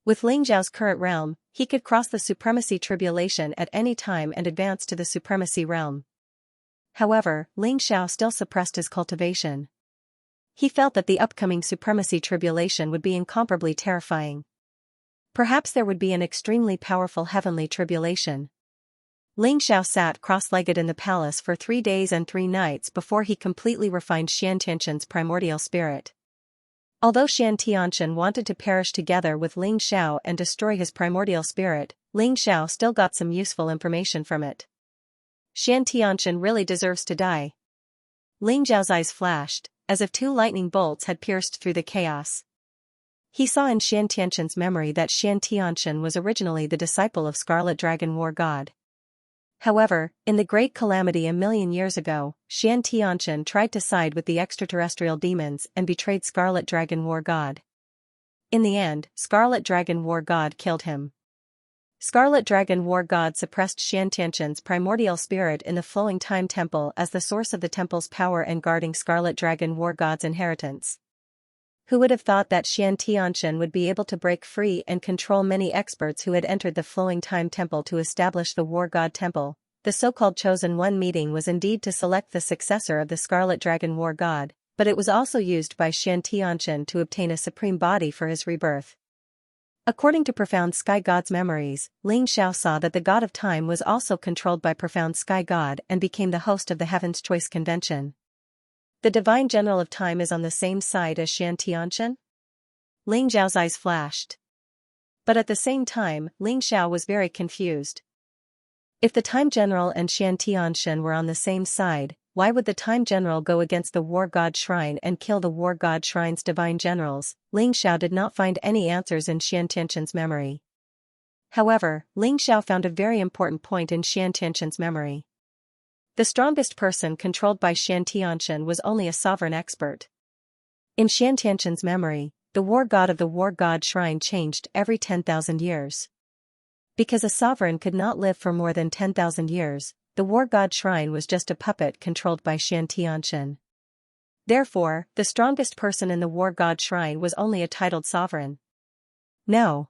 With Ling Xiao's current realm, he could cross the supremacy tribulation at any time and advance to the supremacy realm. However, Ling Xiao still suppressed his cultivation. He felt that the upcoming supremacy tribulation would be incomparably terrifying. Perhaps there would be an extremely powerful heavenly tribulation. Ling Xiao sat cross-legged in the palace for 3 days and 3 nights before he completely refined Xianxia's primordial spirit. Although Xianxian wanted to perish together with Ling Xiao and destroy his primordial spirit, Ling Xiao still got some useful information from it. Xianxian really deserves to die. Ling Xiao's eyes flashed, as if 2 lightning bolts had pierced through the chaos. He saw in Xianxia's memory that Xianxian was originally the disciple of Scarlet Dragon War God. However, in the Great Calamity a million years ago, Xianxian tried to side with the extraterrestrial demons and betrayed Scarlet Dragon War God. In the end, Scarlet Dragon War God killed him. Scarlet Dragon War God suppressed Xianxia's primordial spirit in the flowing time temple as the source of the temple's power and guarding Scarlet Dragon War God's inheritance. Who would have thought that Xianxian would be able to break free and control many experts who had entered the flowing time temple to establish the War God Temple? The so-called Chosen One meeting was indeed to select the successor of the Scarlet Dragon War God, but it was also used by Xianxian to obtain a supreme body for his rebirth. According to Profound Sky God's memories, Ling Xiao saw that the God of Time was also controlled by Profound Sky God and became the host of the Heaven's Choice Convention. The Divine General of Time is on the same side as Xianxian? Ling Xiao's eyes flashed. But at the same time, Ling Xiao was very confused. If the Time General and Xianxian were on the same side, why would the Time General go against the War God Shrine and kill the War God Shrine's divine generals? Ling Xiao did not find any answers in Xianxian's memory. However, Ling Xiao found a very important point in Xianxian's memory. The strongest person controlled by Xianxian was only a sovereign expert. In Xianxian's memory, the war god of the War God Shrine changed every 10,000 years. Because a sovereign could not live for more than 10,000 years, the War God Shrine was just a puppet controlled by Xianxian. Therefore, the strongest person in the War God Shrine was only a titled sovereign. No.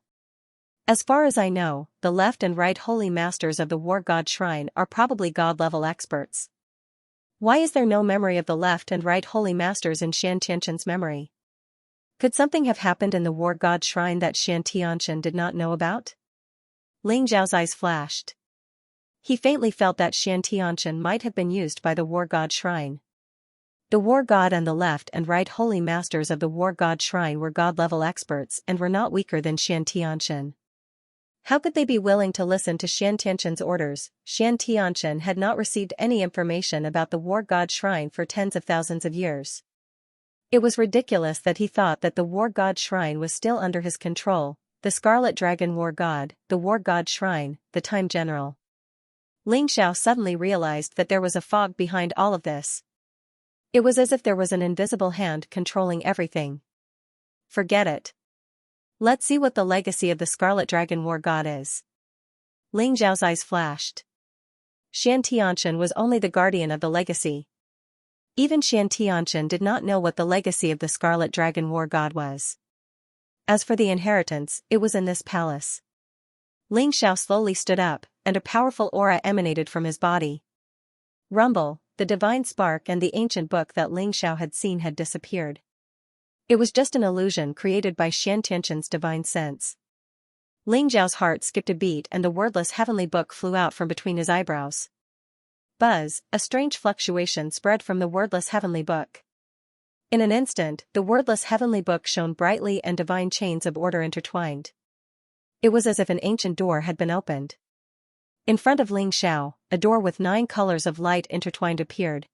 As far as I know, the left and right holy masters of the War God Shrine are probably god-level experts. Why is there no memory of the left and right holy masters in Xianxian's memory? Could something have happened in the War God Shrine that Xianxian did not know about? Ling Xiao's eyes flashed. He faintly felt that Xianxian might have been used by the War God Shrine. The War God and the left and right holy masters of the War God Shrine were god-level experts and were not weaker than Xianxian. How could they be willing to listen to Xianxian's orders? Xianxian had not received any information about the War God Shrine for tens of thousands of years. It was ridiculous that he thought that the War God Shrine was still under his control, the Scarlet Dragon War God, the War God Shrine, the Time General. Ling Xiao suddenly realized that there was a fog behind all of this. It was as if there was an invisible hand controlling everything. Forget it. Let's see what the legacy of the Scarlet Dragon War God is. Ling Xiao's eyes flashed. Xianxian was only the guardian of the legacy. Even Xianxia did not know what the legacy of the Scarlet Dragon War God was. As for the inheritance, it was in this palace. Ling Xiao slowly stood up, and a powerful aura emanated from his body. Rumble, the divine spark and the ancient book that Ling Xiao had seen had disappeared. It was just an illusion created by Xianxia's divine sense. Ling Xiao's heart skipped a beat and the wordless heavenly book flew out from between his eyebrows. Buzz, a strange fluctuation spread from the wordless heavenly book. In an instant, the wordless heavenly book shone brightly and divine chains of order intertwined. It was as if an ancient door had been opened. In front of Ling Xiao, a door with 9 colors of light intertwined appeared.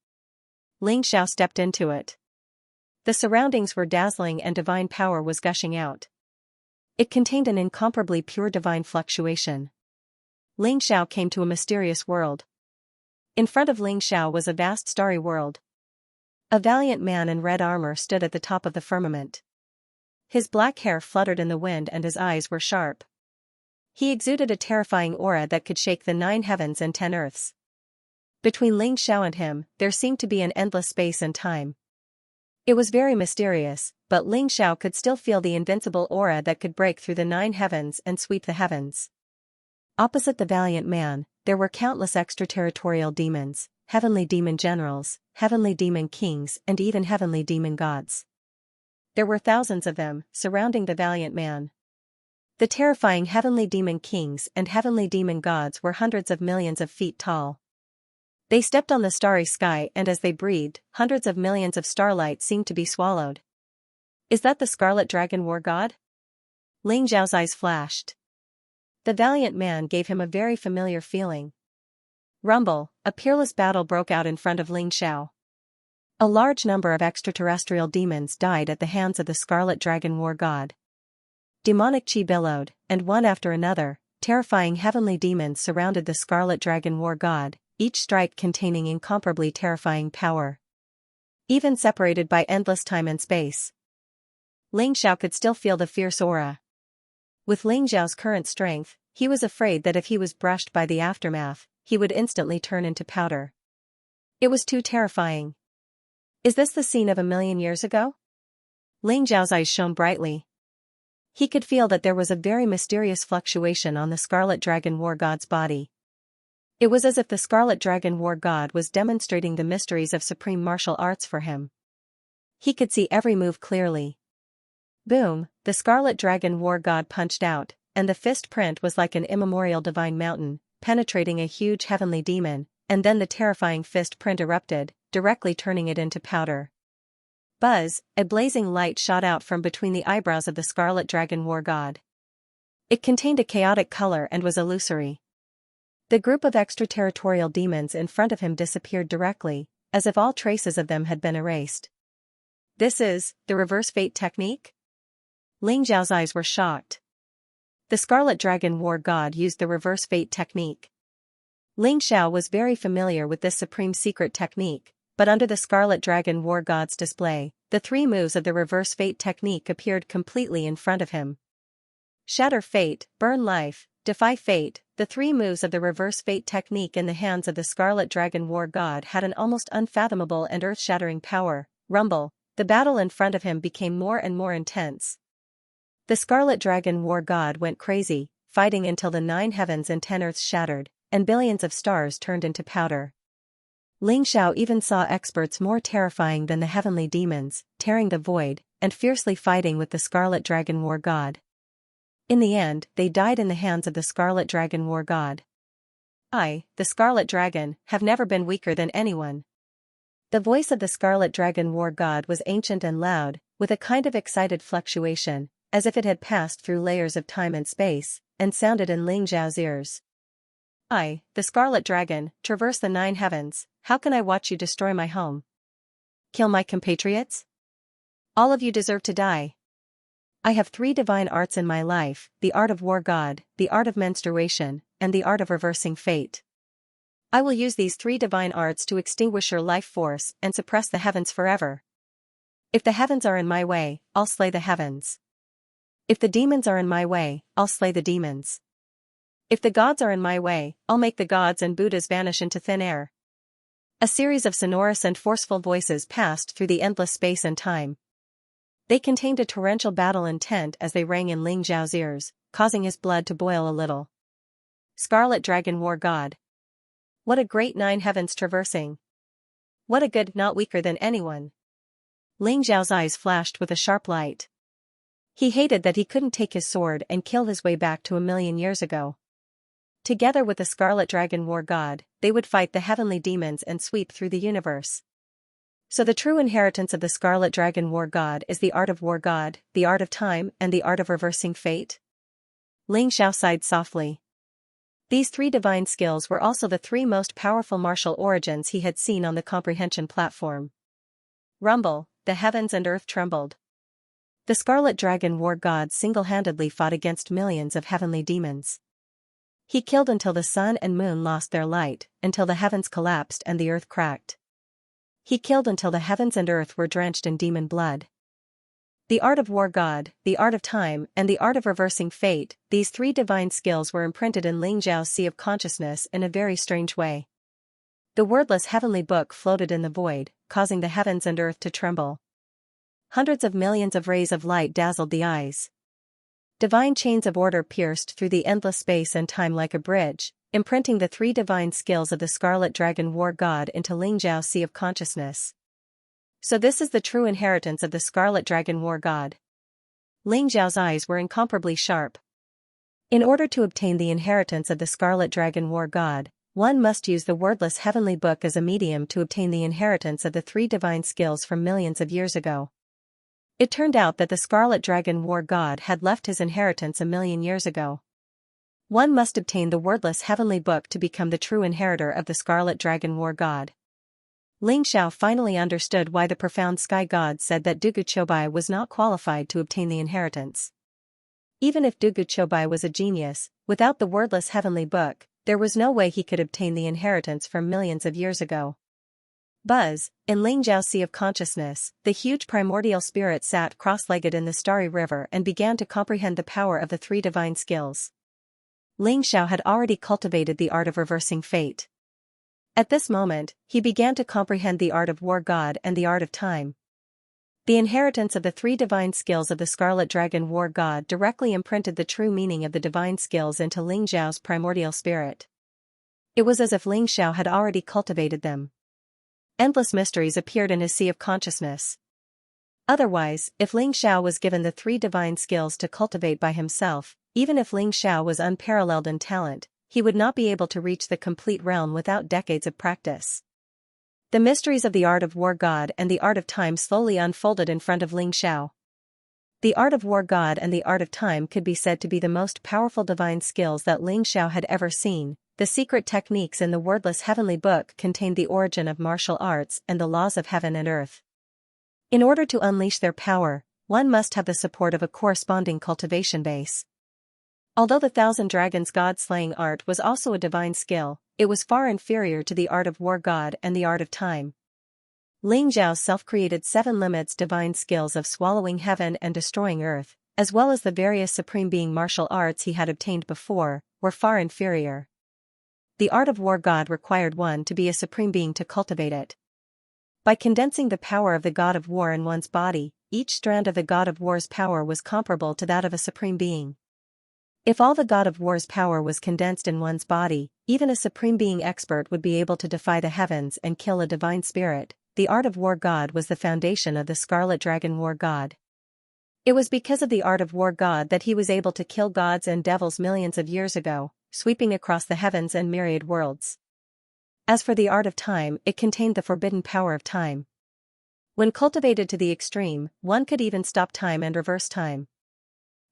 Ling Xiao stepped into it. The surroundings were dazzling and divine power was gushing out. It contained an incomparably pure divine fluctuation. Ling Xiao came to a mysterious world. In front of Ling Xiao was a vast starry world. A valiant man in red armor stood at the top of the firmament. His black hair fluttered in the wind and his eyes were sharp. He exuded a terrifying aura that could shake the 9 heavens and 10 earths. Between Ling Xiao and him, there seemed to be an endless space and time. It was very mysterious, but Ling Xiao could still feel the invincible aura that could break through the 9 heavens and sweep the heavens. Opposite the valiant man, there were countless extraterritorial demons, heavenly demon generals, heavenly demon kings and even heavenly demon gods. There were thousands of them, surrounding the valiant man. The terrifying heavenly demon kings and heavenly demon gods were hundreds of millions of feet tall. They stepped on the starry sky and as they breathed, hundreds of millions of starlight seemed to be swallowed. Is that the Scarlet Dragon War God? Ling Xiao's eyes flashed. The valiant man gave him a very familiar feeling. Rumble, a peerless battle broke out in front of Ling Xiao. A large number of extraterrestrial demons died at the hands of the Scarlet Dragon War God. Demonic chi billowed, and one after another, terrifying heavenly demons surrounded the Scarlet Dragon War God, each strike containing incomparably terrifying power. Even separated by endless time and space, Ling Xiao could still feel the fierce aura. With Ling Xiao's current strength, he was afraid that if he was brushed by the aftermath, he would instantly turn into powder. It was too terrifying. Is this the scene of 1,000,000 years ago? Ling Xiao's eyes shone brightly. He could feel that there was a very mysterious fluctuation on the Scarlet Dragon War God's body. It was as if the Scarlet Dragon War God was demonstrating the mysteries of supreme martial arts for him. He could see every move clearly. Boom, the Scarlet Dragon War God punched out, and the fist print was like an immemorial divine mountain, penetrating a huge heavenly demon, and then the terrifying fist print erupted, directly turning it into powder. Buzz, a blazing light shot out from between the eyebrows of the Scarlet Dragon War God. It contained a chaotic color and was illusory. The group of extraterritorial demons in front of him disappeared directly, as if all traces of them had been erased. This is the reverse fate technique? Ling Xiao's eyes were shocked. The Scarlet Dragon War God used the reverse fate technique. Ling Xiao was very familiar with this supreme secret technique, but under the Scarlet Dragon War God's display, the 3 moves of the reverse fate technique appeared completely in front of him. Shatter fate, burn life, defy fate. The 3 moves of the reverse fate technique in the hands of the Scarlet Dragon War God had an almost unfathomable and earth-shattering power. Rumble, the battle in front of him became more and more intense. The Scarlet Dragon War God went crazy, fighting until the 9 heavens and 10 earths shattered, and billions of stars turned into powder. Ling Xiao even saw experts more terrifying than the heavenly demons, tearing the void, and fiercely fighting with the Scarlet Dragon War God. In the end, they died in the hands of the Scarlet Dragon War God. I, the Scarlet Dragon, have never been weaker than anyone. The voice of the Scarlet Dragon War God was ancient and loud, with a kind of excited fluctuation, as if it had passed through layers of time and space, and sounded in Ling Xiao's ears. I, the Scarlet Dragon, traverse the 9 heavens. How can I watch you destroy my home? Kill my compatriots? All of you deserve to die. I have 3 divine arts in my life, the art of War God, the art of menstruation, and the art of reversing fate. I will use these 3 divine arts to extinguish your life force and suppress the heavens forever. If the heavens are in my way, I'll slay the heavens. If the demons are in my way, I'll slay the demons. If the gods are in my way, I'll make the gods and Buddhas vanish into thin air. A series of sonorous and forceful voices passed through the endless space and time. They contained a torrential battle intent as they rang in Ling Zhao's ears, causing his blood to boil a little. Scarlet Dragon War God. What a great 9 heavens traversing. What a good, not weaker than anyone. Ling Zhao's eyes flashed with a sharp light. He hated that he couldn't take his sword and kill his way back to 1,000,000 years ago. Together with the Scarlet Dragon War God, they would fight the heavenly demons and sweep through the universe. So the true inheritance of the Scarlet Dragon War God is the art of War God, the art of time, and the art of reversing fate? Ling Zhao sighed softly. These 3 divine skills were also the 3 most powerful martial origins he had seen on the comprehension platform. Rumble, the heavens and earth trembled. The Scarlet Dragon War God single-handedly fought against millions of heavenly demons. He killed until the sun and moon lost their light, until the heavens collapsed and the earth cracked. He killed until the heavens and earth were drenched in demon blood. The art of War God, the art of time, and the art of reversing fate, these 3 divine skills were imprinted in Ling Zhao's sea of consciousness in a very strange way. The wordless heavenly book floated in the void, causing the heavens and earth to tremble. Hundreds of millions of rays of light dazzled the eyes. Divine chains of order pierced through the endless space and time like a bridge, imprinting the 3 divine skills of the Scarlet Dragon War God into Ling Zhao's sea of consciousness. So this is the true inheritance of the Scarlet Dragon War God. Ling Zhao's eyes were incomparably sharp. In order to obtain the inheritance of the Scarlet Dragon War God, one must use the wordless heavenly book as a medium to obtain the inheritance of the 3 divine skills from millions of years ago. It turned out that the Scarlet Dragon War God had left his inheritance 1,000,000 years ago. One must obtain the wordless heavenly book to become the true inheritor of the Scarlet Dragon War God. Ling Zhao finally understood why the profound sky god said that Dugu Chobai was not qualified to obtain the inheritance. Even if Dugu Chobai was a genius, without the wordless heavenly book, there was no way he could obtain the inheritance from millions of years ago. Buzz, in Ling Zhao's sea of consciousness, the huge primordial spirit sat cross-legged in the starry river and began to comprehend the power of the 3 divine skills. Ling Zhao had already cultivated the art of reversing fate. At this moment, he began to comprehend the art of War God and the art of time. The inheritance of the 3 divine skills of the Scarlet Dragon War God directly imprinted the true meaning of the divine skills into Ling Zhao's primordial spirit. It was as if Ling Zhao had already cultivated them. Endless mysteries appeared in his sea of consciousness. Otherwise, if Ling Zhao was given the 3 divine skills to cultivate by himself, even if Ling Zhao was unparalleled in talent, he would not be able to reach the complete realm without decades of practice. The mysteries of the art of War God and the art of time slowly unfolded in front of Ling Zhao. The art of War God and the art of time could be said to be the most powerful divine skills that Ling Zhao had ever seen. The secret techniques in the wordless heavenly book contained the origin of martial arts and the laws of heaven and earth. In order to unleash their power, one must have the support of a corresponding cultivation base. Although the Thousand Dragons god-slaying art was also a divine skill, it was far inferior to the art of War God and the art of time. Ling Zhao's self-created 7 limits divine skills of swallowing heaven and destroying earth, as well as the various supreme being martial arts he had obtained before, were far inferior. The art of War God required one to be a supreme being to cultivate it. By condensing the power of the god of war in one's body, each strand of the god of war's power was comparable to that of a supreme being. If all the god of war's power was condensed in one's body, even a supreme being expert would be able to defy the heavens and kill a divine spirit. The art of War God was the foundation of the Scarlet Dragon War God. It was because of the art of War God that he was able to kill gods and devils millions of years ago, sweeping across the heavens and myriad worlds. As for the art of time, it contained the forbidden power of time. When cultivated to the extreme, one could even stop time and reverse time.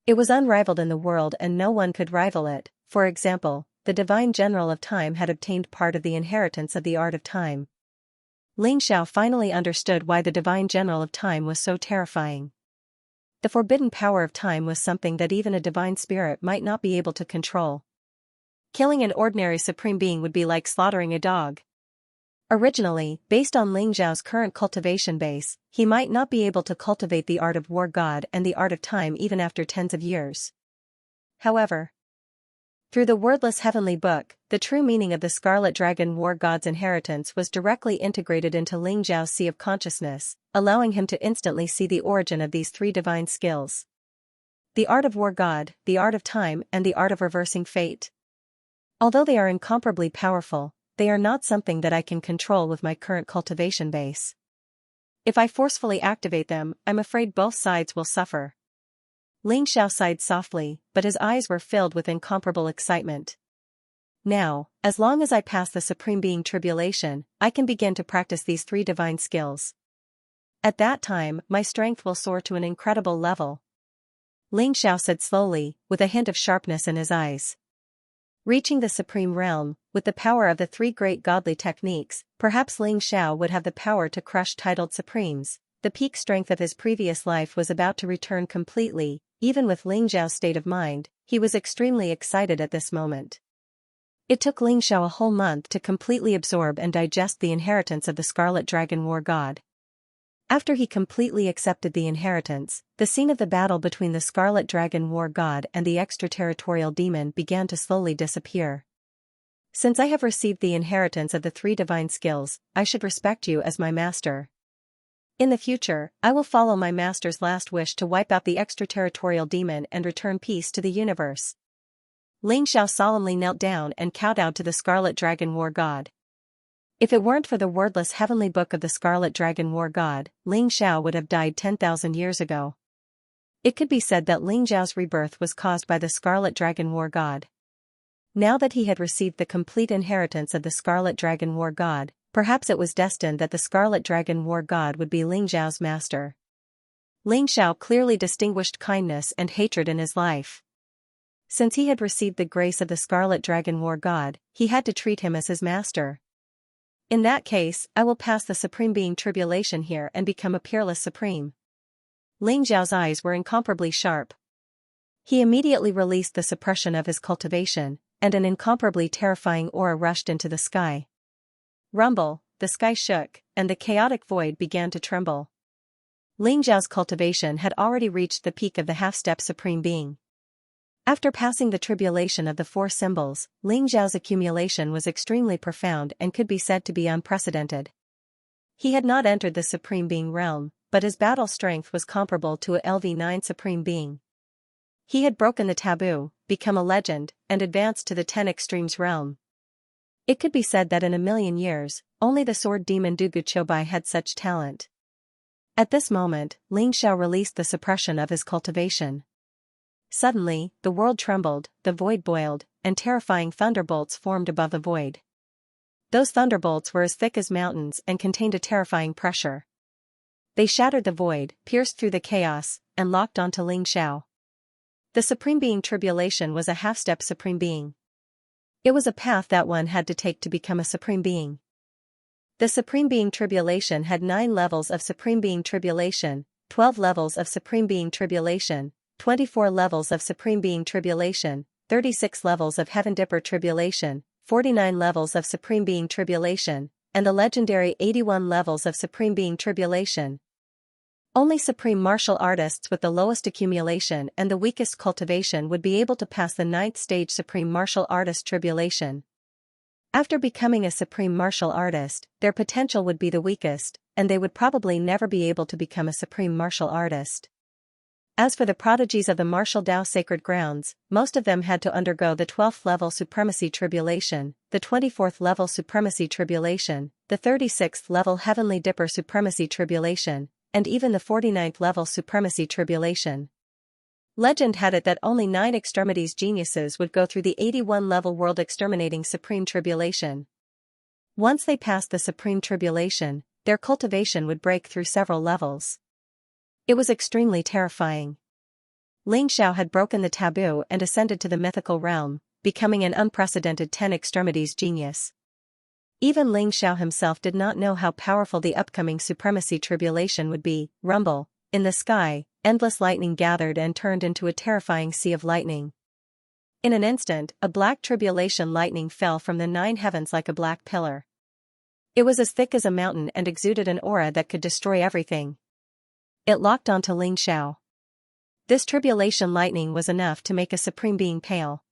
It was unrivaled in the world and no one could rival it. For example, the divine general of time had obtained part of the inheritance of the art of time. Ling Zhao finally understood why the divine general of time was so terrifying. The forbidden power of time was something that even a divine spirit might not be able to control. Killing an ordinary supreme being would be like slaughtering a dog. Originally, based on Ling Zhao's current cultivation base, he might not be able to cultivate the art of War God and the art of time even after tens of years. However, Through the wordless heavenly book, the true meaning of the Scarlet Dragon War God's inheritance was directly integrated into Ling Zhao's sea of consciousness, allowing him to instantly see the origin of these three divine skills. The art of War God, the art of time, and the art of reversing fate. Although they are incomparably powerful, they are not something that I can control with my current cultivation base. If I forcefully activate them, I'm afraid both sides will suffer. Ling Xiao sighed softly, but his eyes were filled with incomparable excitement. Now, as long as I pass the Supreme Being tribulation, I can begin to practice these three divine skills. At that time, my strength will soar to an incredible level. Ling Xiao said slowly, with a hint of sharpness in his eyes. Reaching the Supreme Realm, with the power of the three great godly techniques, perhaps Ling Xiao would have the power to crush titled Supremes. The peak strength of his previous life was about to return completely. Even with Ling Xiao's state of mind, he was extremely excited at this moment. It took Ling Xiao a whole month to completely absorb and digest the inheritance of the Scarlet Dragon War God. After he completely accepted the inheritance, the scene of the battle between the Scarlet Dragon War God and the extraterritorial demon began to slowly disappear. Since I have received the inheritance of the three divine skills, I should respect you as my master. In the future, I will follow my master's last wish to wipe out the extraterritorial demon and return peace to the universe. Ling Xiao solemnly knelt down and kowtowed to the Scarlet Dragon War God. If it weren't for the wordless heavenly book of the Scarlet Dragon War God, Ling Xiao would have died 10,000 years ago. It could be said that Ling Xiao's rebirth was caused by the Scarlet Dragon War God. Now that he had received the complete inheritance of the Scarlet Dragon War God, perhaps it was destined that the Scarlet Dragon War God would be Ling Xiao's master. Ling Xiao clearly distinguished kindness and hatred in his life. Since he had received the grace of the Scarlet Dragon War God, he had to treat him as his master. In that case, I will pass the Supreme Being tribulation here and become a peerless Supreme. Ling Xiao's eyes were incomparably sharp. He immediately released the suppression of his cultivation, and an incomparably terrifying aura rushed into the sky. Rumble, the sky shook, and the chaotic void began to tremble. Ling Zhao's cultivation had already reached the peak of the half-step Supreme Being. After passing the tribulation of the four symbols, Ling Zhao's accumulation was extremely profound and could be said to be unprecedented. He had not entered the Supreme Being realm, but his battle strength was comparable to a LV9 Supreme Being. He had broken the taboo, become a legend, and advanced to the 10 Extremes realm. It could be said that in a million years, only the sword demon Dugu Chobai had such talent. At this moment, Ling Xiao released the suppression of his cultivation. Suddenly, the world trembled, the void boiled, and terrifying thunderbolts formed above the void. Those thunderbolts were as thick as mountains and contained a terrifying pressure. They shattered the void, pierced through the chaos, and locked onto Ling Xiao. The Supreme Being tribulation was a half-step Supreme Being. It was a path that one had to take to become a Supreme Being. The Supreme Being tribulation had 9 levels of Supreme Being tribulation, 12 levels of Supreme Being tribulation, 24 levels of Supreme Being tribulation, 36 levels of Heaven Dipper tribulation, 49 levels of Supreme Being tribulation, and the legendary 81 levels of Supreme Being tribulation. Only supreme martial artists with the lowest accumulation and the weakest cultivation would be able to pass the 9th stage Supreme Martial Artist tribulation. After becoming a Supreme Martial Artist, their potential would be the weakest, and they would probably never be able to become a Supreme Martial Artist. As for the prodigies of the Martial Tao Sacred Grounds, most of them had to undergo the 12th level Supremacy Tribulation, the 24th level Supremacy Tribulation, the 36th level Heavenly Dipper Supremacy Tribulation, and even the 49th level Supremacy Tribulation. Legend had it that only 9 Extremities geniuses would go through the 81 level World Exterminating Supreme Tribulation. Once they passed the Supreme Tribulation, their cultivation would break through several levels. It was extremely terrifying. Ling Xiao had broken the taboo and ascended to the mythical realm, becoming an unprecedented 10 Extremities genius. Even Ling Xiao himself did not know how powerful the upcoming Supremacy Tribulation would be. Rumble, in the sky, endless lightning gathered and turned into a terrifying sea of lightning. In an instant, a black tribulation lightning fell from the 9 heavens like a black pillar. It was as thick as a mountain and exuded an aura that could destroy everything. It locked onto Ling Xiao. This tribulation lightning was enough to make a Supreme Being pale.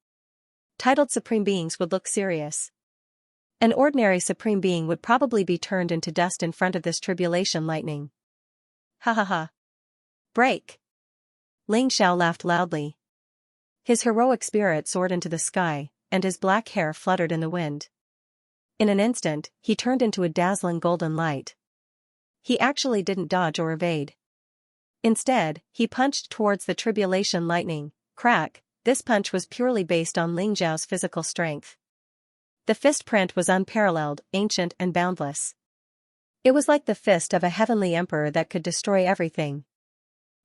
titled supreme beings would look serious. An ordinary supreme being would probably be turned into dust in front of this tribulation lightning. Ha ha ha. Break! Ling Xiao laughed loudly. His heroic spirit soared into the sky, and his black hair fluttered in the wind. In an instant, he turned into a dazzling golden light. He actually didn't dodge or evade. Instead, he punched towards the tribulation lightning. Crack! This punch was purely based on Ling Xiao's physical strength. The fist print was unparalleled, ancient and boundless. It was like the fist of a heavenly emperor that could destroy everything.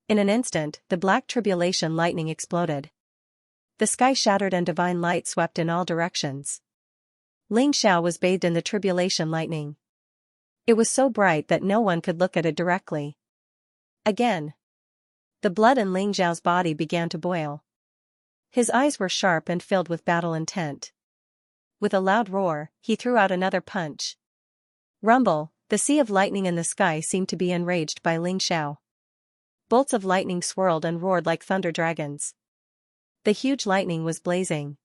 In an instant, the black tribulation lightning exploded. The sky shattered and divine light swept in all directions. Ling Xiao was bathed in the tribulation lightning. It was so bright that no one could look at it directly. Again. The blood in Ling Xiao's body began to boil. His eyes were sharp and filled with battle intent. With a loud roar, he threw out another punch. Rumble! The sea of lightning in the sky seemed to be enraged by Ling Xiao. Bolts of lightning swirled and roared like thunder dragons. The huge lightning was blazing.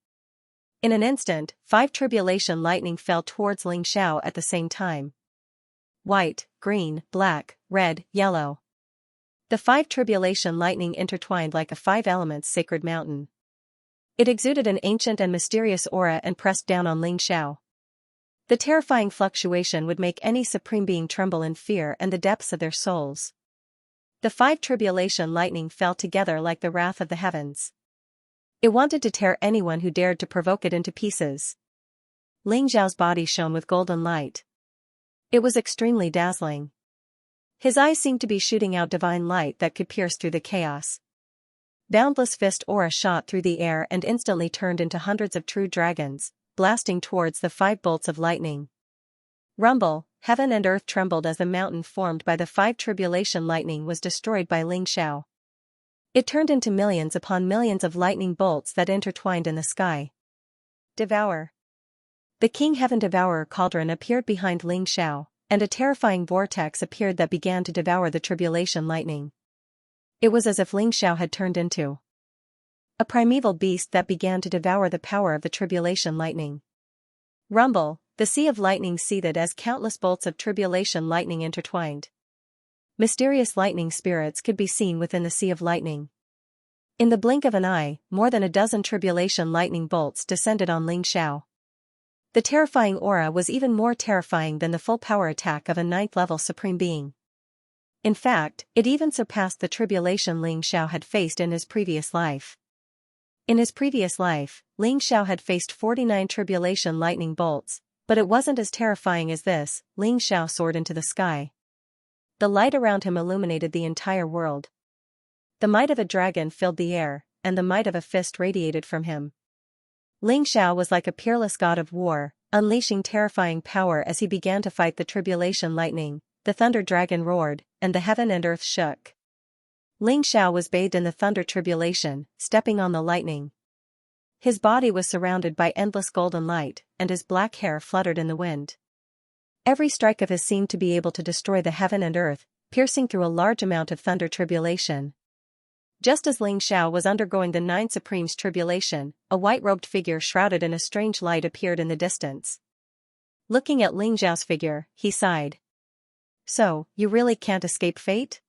In an instant, 5 tribulation lightning fell towards Ling Xiao at the same time. White, green, black, red, yellow. The 5 tribulation lightning intertwined like a 5 elements sacred mountain. It exuded an ancient and mysterious aura and pressed down on Ling Xiao. The terrifying fluctuation would make any supreme being tremble in fear and the depths of their souls. The 5 tribulation lightning fell together like the wrath of the heavens. It wanted to tear anyone who dared to provoke it into pieces. Ling Xiao's body shone with golden light. It was extremely dazzling. His eyes seemed to be shooting out divine light that could pierce through the chaos. Boundless fist aura shot through the air and instantly turned into hundreds of true dragons, blasting towards the 5 bolts of lightning. Rumble! Heaven and earth trembled as the mountain formed by the 5 tribulation lightning was destroyed by Ling Xiao. It turned into millions upon millions of lightning bolts that intertwined in the sky. Devour! The King Heaven Devourer cauldron appeared behind Ling Xiao, and a terrifying vortex appeared that began to devour the tribulation lightning. It was as if Ling Xiao had turned into a primeval beast that began to devour the power of the tribulation lightning. Rumble! The sea of lightning seethed as countless bolts of tribulation lightning intertwined. Mysterious lightning spirits could be seen within the sea of lightning. In the blink of an eye, more than a dozen tribulation lightning bolts descended on Ling Xiao. The terrifying aura was even more terrifying than the full power attack of a 9th-level supreme being. In fact, it even surpassed the tribulation Ling Xiao had faced in his previous life. In his previous life, Ling Xiao had faced 49 tribulation lightning bolts, but it wasn't as terrifying as this. Ling Xiao soared into the sky. The light around him illuminated the entire world. The might of a dragon filled the air, and the might of a fist radiated from him. Ling Xiao was like a peerless god of war, unleashing terrifying power as he began to fight the tribulation lightning. The thunder dragon roared, and the heaven and earth shook. Ling Xiao was bathed in the thunder tribulation, stepping on the lightning. His body was surrounded by endless golden light, and his black hair fluttered in the wind. Every strike of his seemed to be able to destroy the heaven and earth, piercing through a large amount of thunder tribulation. Just as Ling Xiao was undergoing the 9 Supremes tribulation, a white-robed figure shrouded in a strange light appeared in the distance. Looking at Ling Xiao's figure, he sighed. So, you really can't escape fate?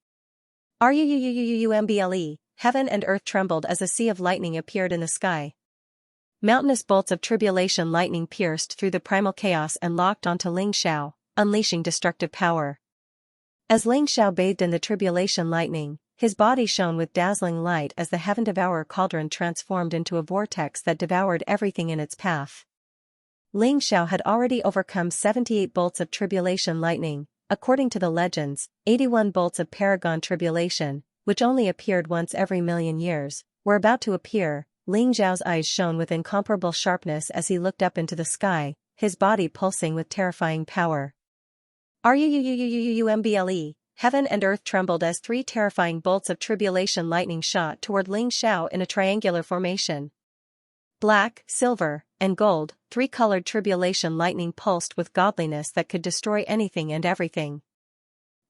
Rumble! Heaven and earth trembled as a sea of lightning appeared in the sky. Mountainous bolts of tribulation lightning pierced through the primal chaos and locked onto Ling Xiao, unleashing destructive power. As Ling Xiao bathed in the tribulation lightning, his body shone with dazzling light as the Heaven Devourer cauldron transformed into a vortex that devoured everything in its path. Ling Xiao had already overcome 78 bolts of tribulation lightning. According to the legends, 81 bolts of Paragon tribulation, which only appeared once every million years, were about to appear. Ling Xiao's eyes shone with incomparable sharpness as he looked up into the sky, his body pulsing with terrifying power. Rumble! Heaven and earth trembled as 3 terrifying bolts of tribulation lightning shot toward Ling Xiao in a triangular formation. Black, silver, and gold, 3-colored tribulation lightning pulsed with godliness that could destroy anything and everything.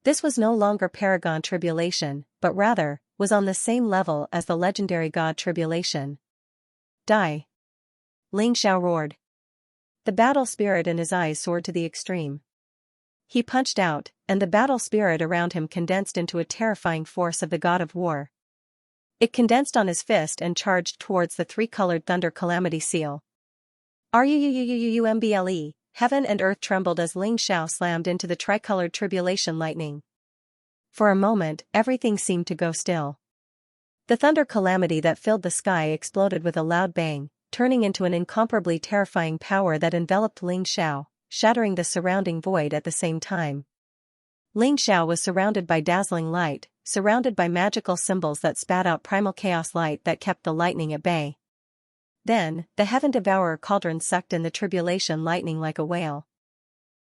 This was no longer Paragon tribulation, but rather, was on the same level as the legendary god tribulation. Die! Ling Xiao roared. The battle spirit in his eyes soared to the extreme. He punched out, and the battle spirit around him condensed into a terrifying force of the god of war. It condensed on his fist and charged towards the three-colored thunder calamity seal. Rumble, heaven and earth trembled as Ling Xiao slammed into the tricolored tribulation lightning. For a moment, everything seemed to go still. The thunder calamity that filled the sky exploded with a loud bang, turning into an incomparably terrifying power that enveloped Ling Xiao, shattering the surrounding void at the same time. Ling Xiao was surrounded by dazzling light, surrounded by magical symbols that spat out primal chaos light that kept the lightning at bay. Then, the heaven devourer cauldron sucked in the tribulation lightning like a whale.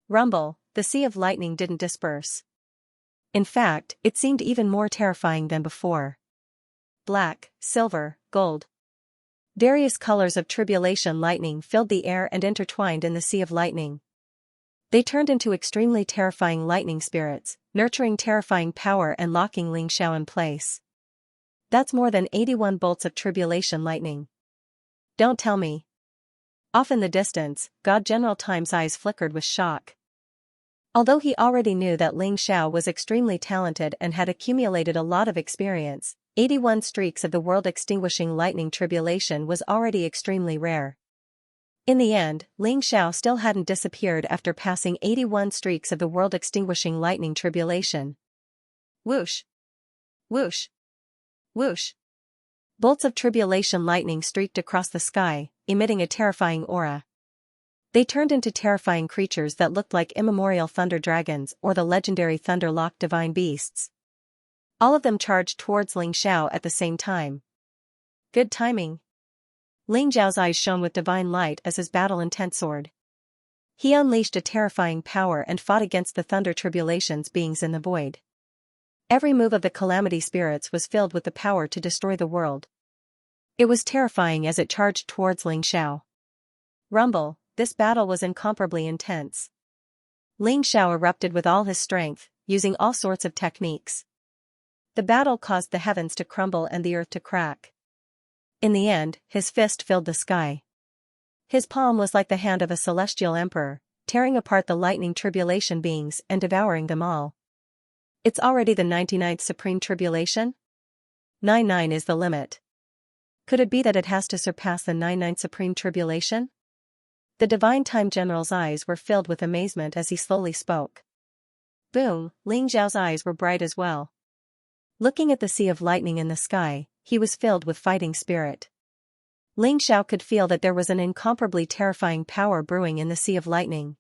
Rumble, the sea of lightning didn't disperse. In fact, it seemed even more terrifying than before. Black, silver, gold. Various colors of tribulation lightning filled the air and intertwined in the sea of lightning. They turned into extremely terrifying lightning spirits, nurturing terrifying power and locking Ling Xiao in place. That's more than 81 bolts of tribulation lightning. Don't tell me. Off in the distance, God General Time's eyes flickered with shock. Although he already knew that Ling Xiao was extremely talented and had accumulated a lot of experience, 81 streaks of the world-extinguishing lightning tribulation was already extremely rare. In the end, Ling Xiao still hadn't disappeared after passing 81 streaks of the world-extinguishing lightning tribulation. Whoosh! Whoosh! Whoosh! Bolts of tribulation lightning streaked across the sky, emitting a terrifying aura. They turned into terrifying creatures that looked like immemorial thunder dragons or the legendary thunder-locked divine beasts. All of them charged towards Ling Xiao at the same time. Good timing. Ling Xiao's eyes shone with divine light as his battle intent soared. He unleashed a terrifying power and fought against the thunder tribulation's beings in the void. Every move of the calamity spirits was filled with the power to destroy the world. It was terrifying as it charged towards Ling Xiao. Rumble, this battle was incomparably intense. Ling Xiao erupted with all his strength, using all sorts of techniques. The battle caused the heavens to crumble and the earth to crack. In the end, his fist filled the sky. His palm was like the hand of a celestial emperor, tearing apart the lightning tribulation beings and devouring them all. It's already the 99th supreme tribulation? 99 is the limit. Could it be that it has to surpass the 99th supreme tribulation? The divine time general's eyes were filled with amazement as he slowly spoke. Boom, Ling Xiao's eyes were bright as well. Looking at the sea of lightning in the sky, he was filled with fighting spirit. Ling Xiao could feel that there was an incomparably terrifying power brewing in the sea of lightning.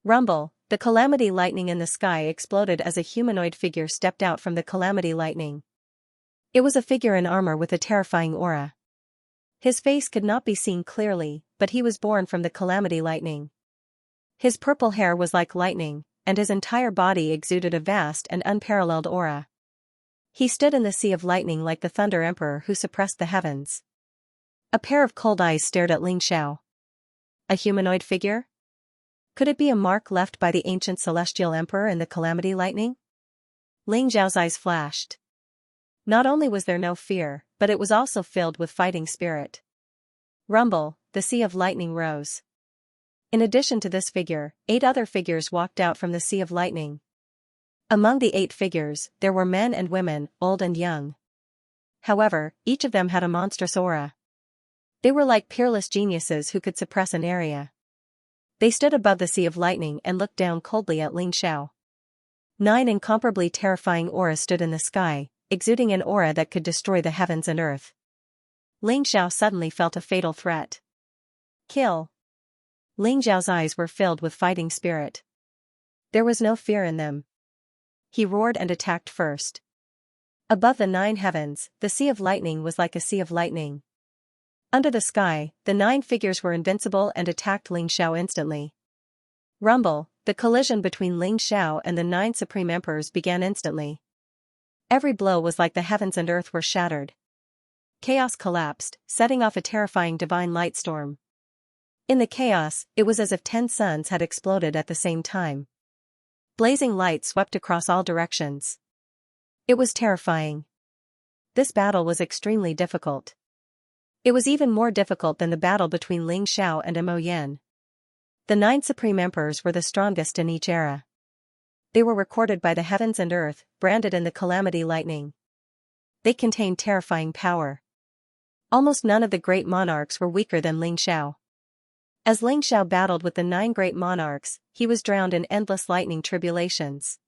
Rumble, the calamity lightning in the sky exploded as a humanoid figure stepped out from the calamity lightning. It was a figure in armor with a terrifying aura. His face could not be seen clearly, but he was born from the calamity lightning. His purple hair was like lightning, and his entire body exuded a vast and unparalleled aura. He stood in the sea of lightning like the Thunder Emperor who suppressed the heavens. A pair of cold eyes stared at Ling Xiao. A humanoid figure? Could it be a mark left by the ancient celestial emperor in the calamity lightning? Ling Xiao's eyes flashed. Not only was there no fear, but it was also filled with fighting spirit. Rumble, the sea of lightning rose. In addition to this figure, 8 other figures walked out from the sea of lightning. Among the 8 figures, there were men and women, old and young. However, each of them had a monstrous aura. They were like peerless geniuses who could suppress an area. They stood above the sea of lightning and looked down coldly at Ling Xiao. 9 incomparably terrifying auras stood in the sky, exuding an aura that could destroy the heavens and earth. Ling Xiao suddenly felt a fatal threat. Kill. Ling Xiao's eyes were filled with fighting spirit. There was no fear in them. He roared and attacked first. Above the 9 heavens, the sea of lightning was like a sea of lightning. Under the sky, the 9 figures were invincible and attacked Ling Xiao instantly. Rumble, the collision between Ling Xiao and the 9 supreme emperors began instantly. Every blow was like the heavens and earth were shattered. Chaos collapsed, setting off a terrifying divine light storm. In the chaos, it was as if 10 suns had exploded at the same time. Blazing light swept across all directions. It was terrifying. This battle was extremely difficult. It was even more difficult than the battle between Ling Xiao and Mo Yan. The 9 supreme emperors were the strongest in each era. They were recorded by the heavens and earth, branded in the calamity lightning. They contained terrifying power. Almost none of the great monarchs were weaker than Ling Xiao. As Ling Xiao battled with the 9 great monarchs, he was drowned in endless lightning tribulations.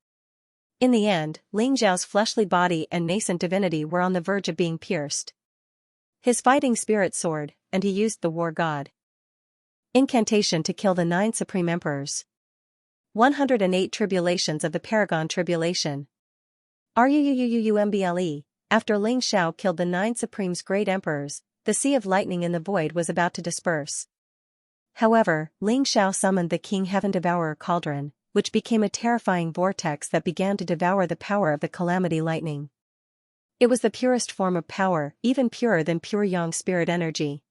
In the end, Ling Xiao's fleshly body and nascent divinity were on the verge of being pierced. His fighting spirit soared, and he used the war god incantation to kill the 9 supreme emperors. 108 Tribulations of the Paragon Tribulation. Rumble. After Ling Xiao killed the 9 supreme's great emperors, the sea of lightning in the void was about to disperse. However, Ling Xiao summoned the King Heaven Devourer Cauldron, which became a terrifying vortex that began to devour the power of the calamity lightning. It was the purest form of power, even purer than pure yang spirit energy.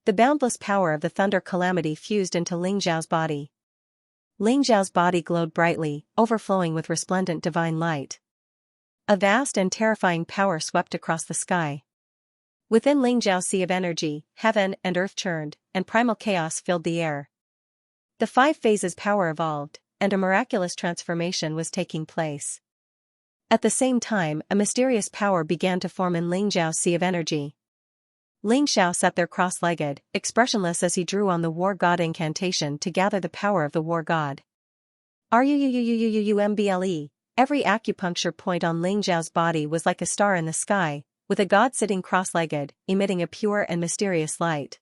The boundless power of the thunder calamity fused into Ling Xiao's body. Ling Xiao's body glowed brightly, overflowing with resplendent divine light. A vast and terrifying power swept across the sky. Within Ling Xiao's sea of energy, heaven and earth churned, and primal chaos filled the air. The 5 phases power evolved, and a miraculous transformation was taking place. At the same time, a mysterious power began to form in Ling Xiao's sea of energy. Ling Xiao sat there cross-legged, expressionless as he drew on the war god incantation to gather the power of the war god. Rumble. Every acupuncture point on Ling Xiao's body was like a star in the sky, with a god sitting cross-legged, emitting a pure and mysterious light.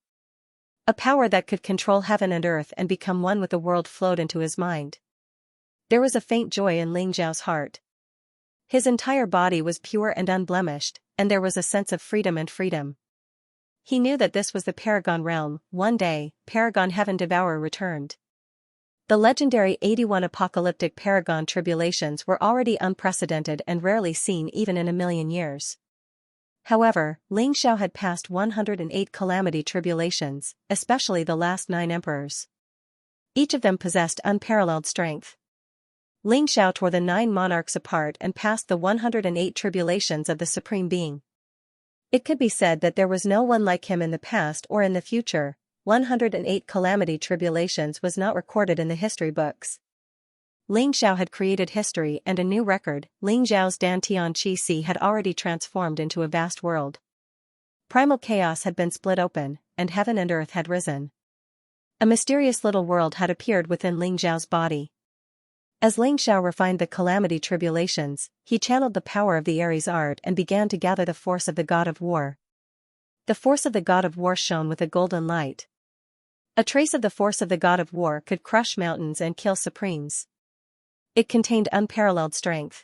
A power that could control heaven and earth and become one with the world flowed into his mind. There was a faint joy in Ling Xiao's heart. His entire body was pure and unblemished, and there was a sense of freedom and freedom. He knew that this was the Paragon realm. One day, Paragon Heaven Devourer returned. The legendary 81 apocalyptic Paragon tribulations were already unprecedented and rarely seen even in a million years. However, Ling Xiao had passed 108 calamity tribulations, especially the last 9 emperors. Each of them possessed unparalleled strength. Ling Xiao tore the 9 monarchs apart and passed the 108 tribulations of the Supreme Being. It could be said that there was no one like him in the past or in the future. 108 calamity tribulations was not recorded in the history books. Ling Xiao had created history and a new record. Ling Xiao's Dantian Qi Si had already transformed into a vast world. Primal chaos had been split open, and heaven and earth had risen. A mysterious little world had appeared within Ling Xiao's body. As Ling Xiao refined the calamity tribulations, he channeled the power of the Aries art and began to gather the force of the god of war. The force of the god of war shone with a golden light. A trace of the force of the god of war could crush mountains and kill supremes. It contained unparalleled strength.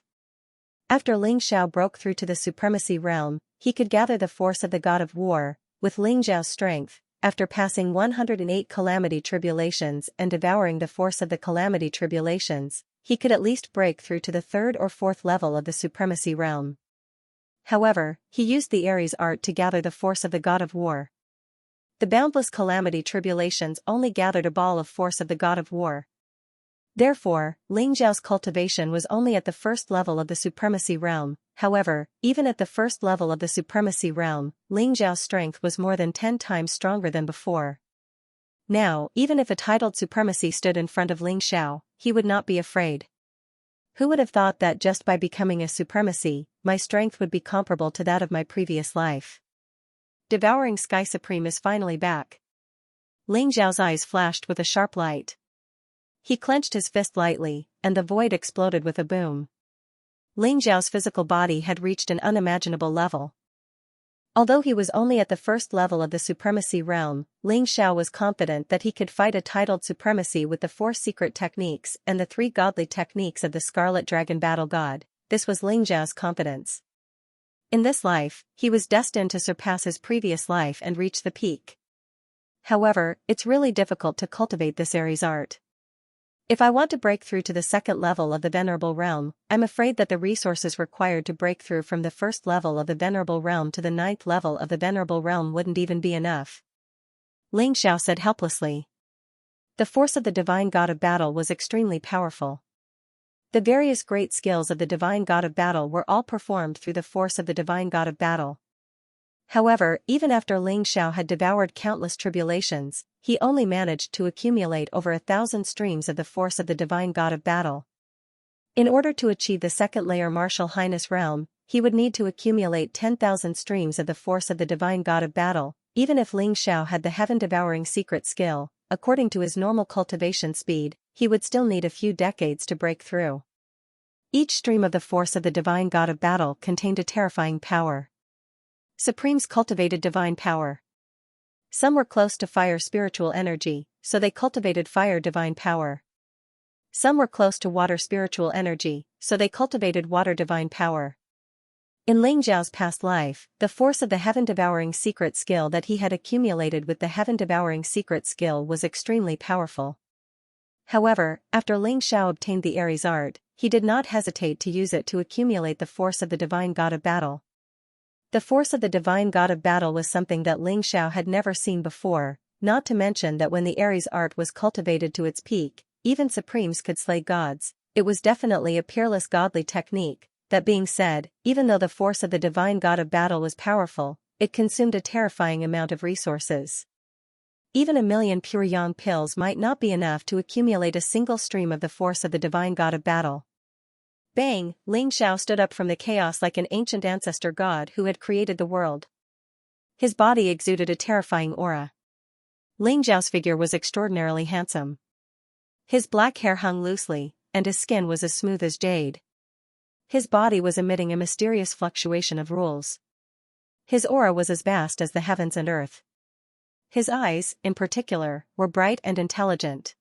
After Ling Xiao broke through to the supremacy realm, he could gather the force of the god of war. With Ling Xiao's strength, after passing 108 calamity tribulations and devouring the force of the calamity tribulations, he could at least break through to the 3rd or 4th level of the supremacy realm. However, he used the Aries art to gather the force of the god of war. The boundless calamity tribulations only gathered a ball of force of the god of war. Therefore, Ling Xiao's cultivation was only at the 1st level of the supremacy realm. However, even at the 1st level of the supremacy realm, Ling Xiao's strength was more than 10 times stronger than before. Now, even if a titled supremacy stood in front of Ling Xiao, he would not be afraid. Who would have thought that just by becoming a supremacy, my strength would be comparable to that of my previous life? Devouring Sky Supreme is finally back. Ling Xiao's eyes flashed with a sharp light. He clenched his fist lightly, and the void exploded with a boom. Ling Xiao's physical body had reached an unimaginable level. Although he was only at the 1st level of the supremacy realm, Ling Xiao was confident that he could fight a titled supremacy with the 4 secret techniques and the 3 godly techniques of the Scarlet Dragon Battle God. This was Ling Xiao's confidence. In this life, he was destined to surpass his previous life and reach the peak. However, it's really difficult to cultivate this Aries art. If I want to break through to the 2nd level of the Venerable Realm, I'm afraid that the resources required to break through from the 1st level of the Venerable Realm to the 9th level of the Venerable Realm wouldn't even be enough. Ling Xiao said helplessly. The force of the Divine God of Battle was extremely powerful. The various great skills of the Divine God of Battle were all performed through the force of the Divine God of Battle. However, even after Ling Xiao had devoured countless tribulations, he only managed to accumulate over 1,000 streams of the force of the divine god of battle. In order to achieve the second layer martial highness realm, he would need to accumulate 10,000 streams of the force of the divine god of battle. Even if Ling Xiao had the heaven-devouring secret skill, according to his normal cultivation speed, he would still need a few decades to break through. Each stream of the force of the divine god of battle contained a terrifying power. Supremes cultivated divine power. Some were close to fire spiritual energy, so they cultivated fire divine power. Some were close to water spiritual energy, so they cultivated water divine power. In Ling Xiao's past life, the force of the heaven-devouring secret skill that he had accumulated with the heaven-devouring secret skill was extremely powerful. However, after Ling Xiao obtained the Aries art, he did not hesitate to use it to accumulate the force of the divine god of battle. The force of the divine god of battle was something that Ling Xiao had never seen before, not to mention that when the Aries art was cultivated to its peak, even Supremes could slay gods. It was definitely a peerless godly technique. That being said, even though the force of the divine god of battle was powerful, it consumed a terrifying amount of resources. Even 1,000,000 pure yang pills might not be enough to accumulate a single stream of the force of the divine god of battle. Bang! Ling Xiao stood up from the chaos like an ancient ancestor god who had created the world. His body exuded a terrifying aura. Ling Xiao's figure was extraordinarily handsome. His black hair hung loosely, and his skin was as smooth as jade. His body was emitting a mysterious fluctuation of rules. His aura was as vast as the heavens and earth. His eyes, in particular, were bright and intelligent.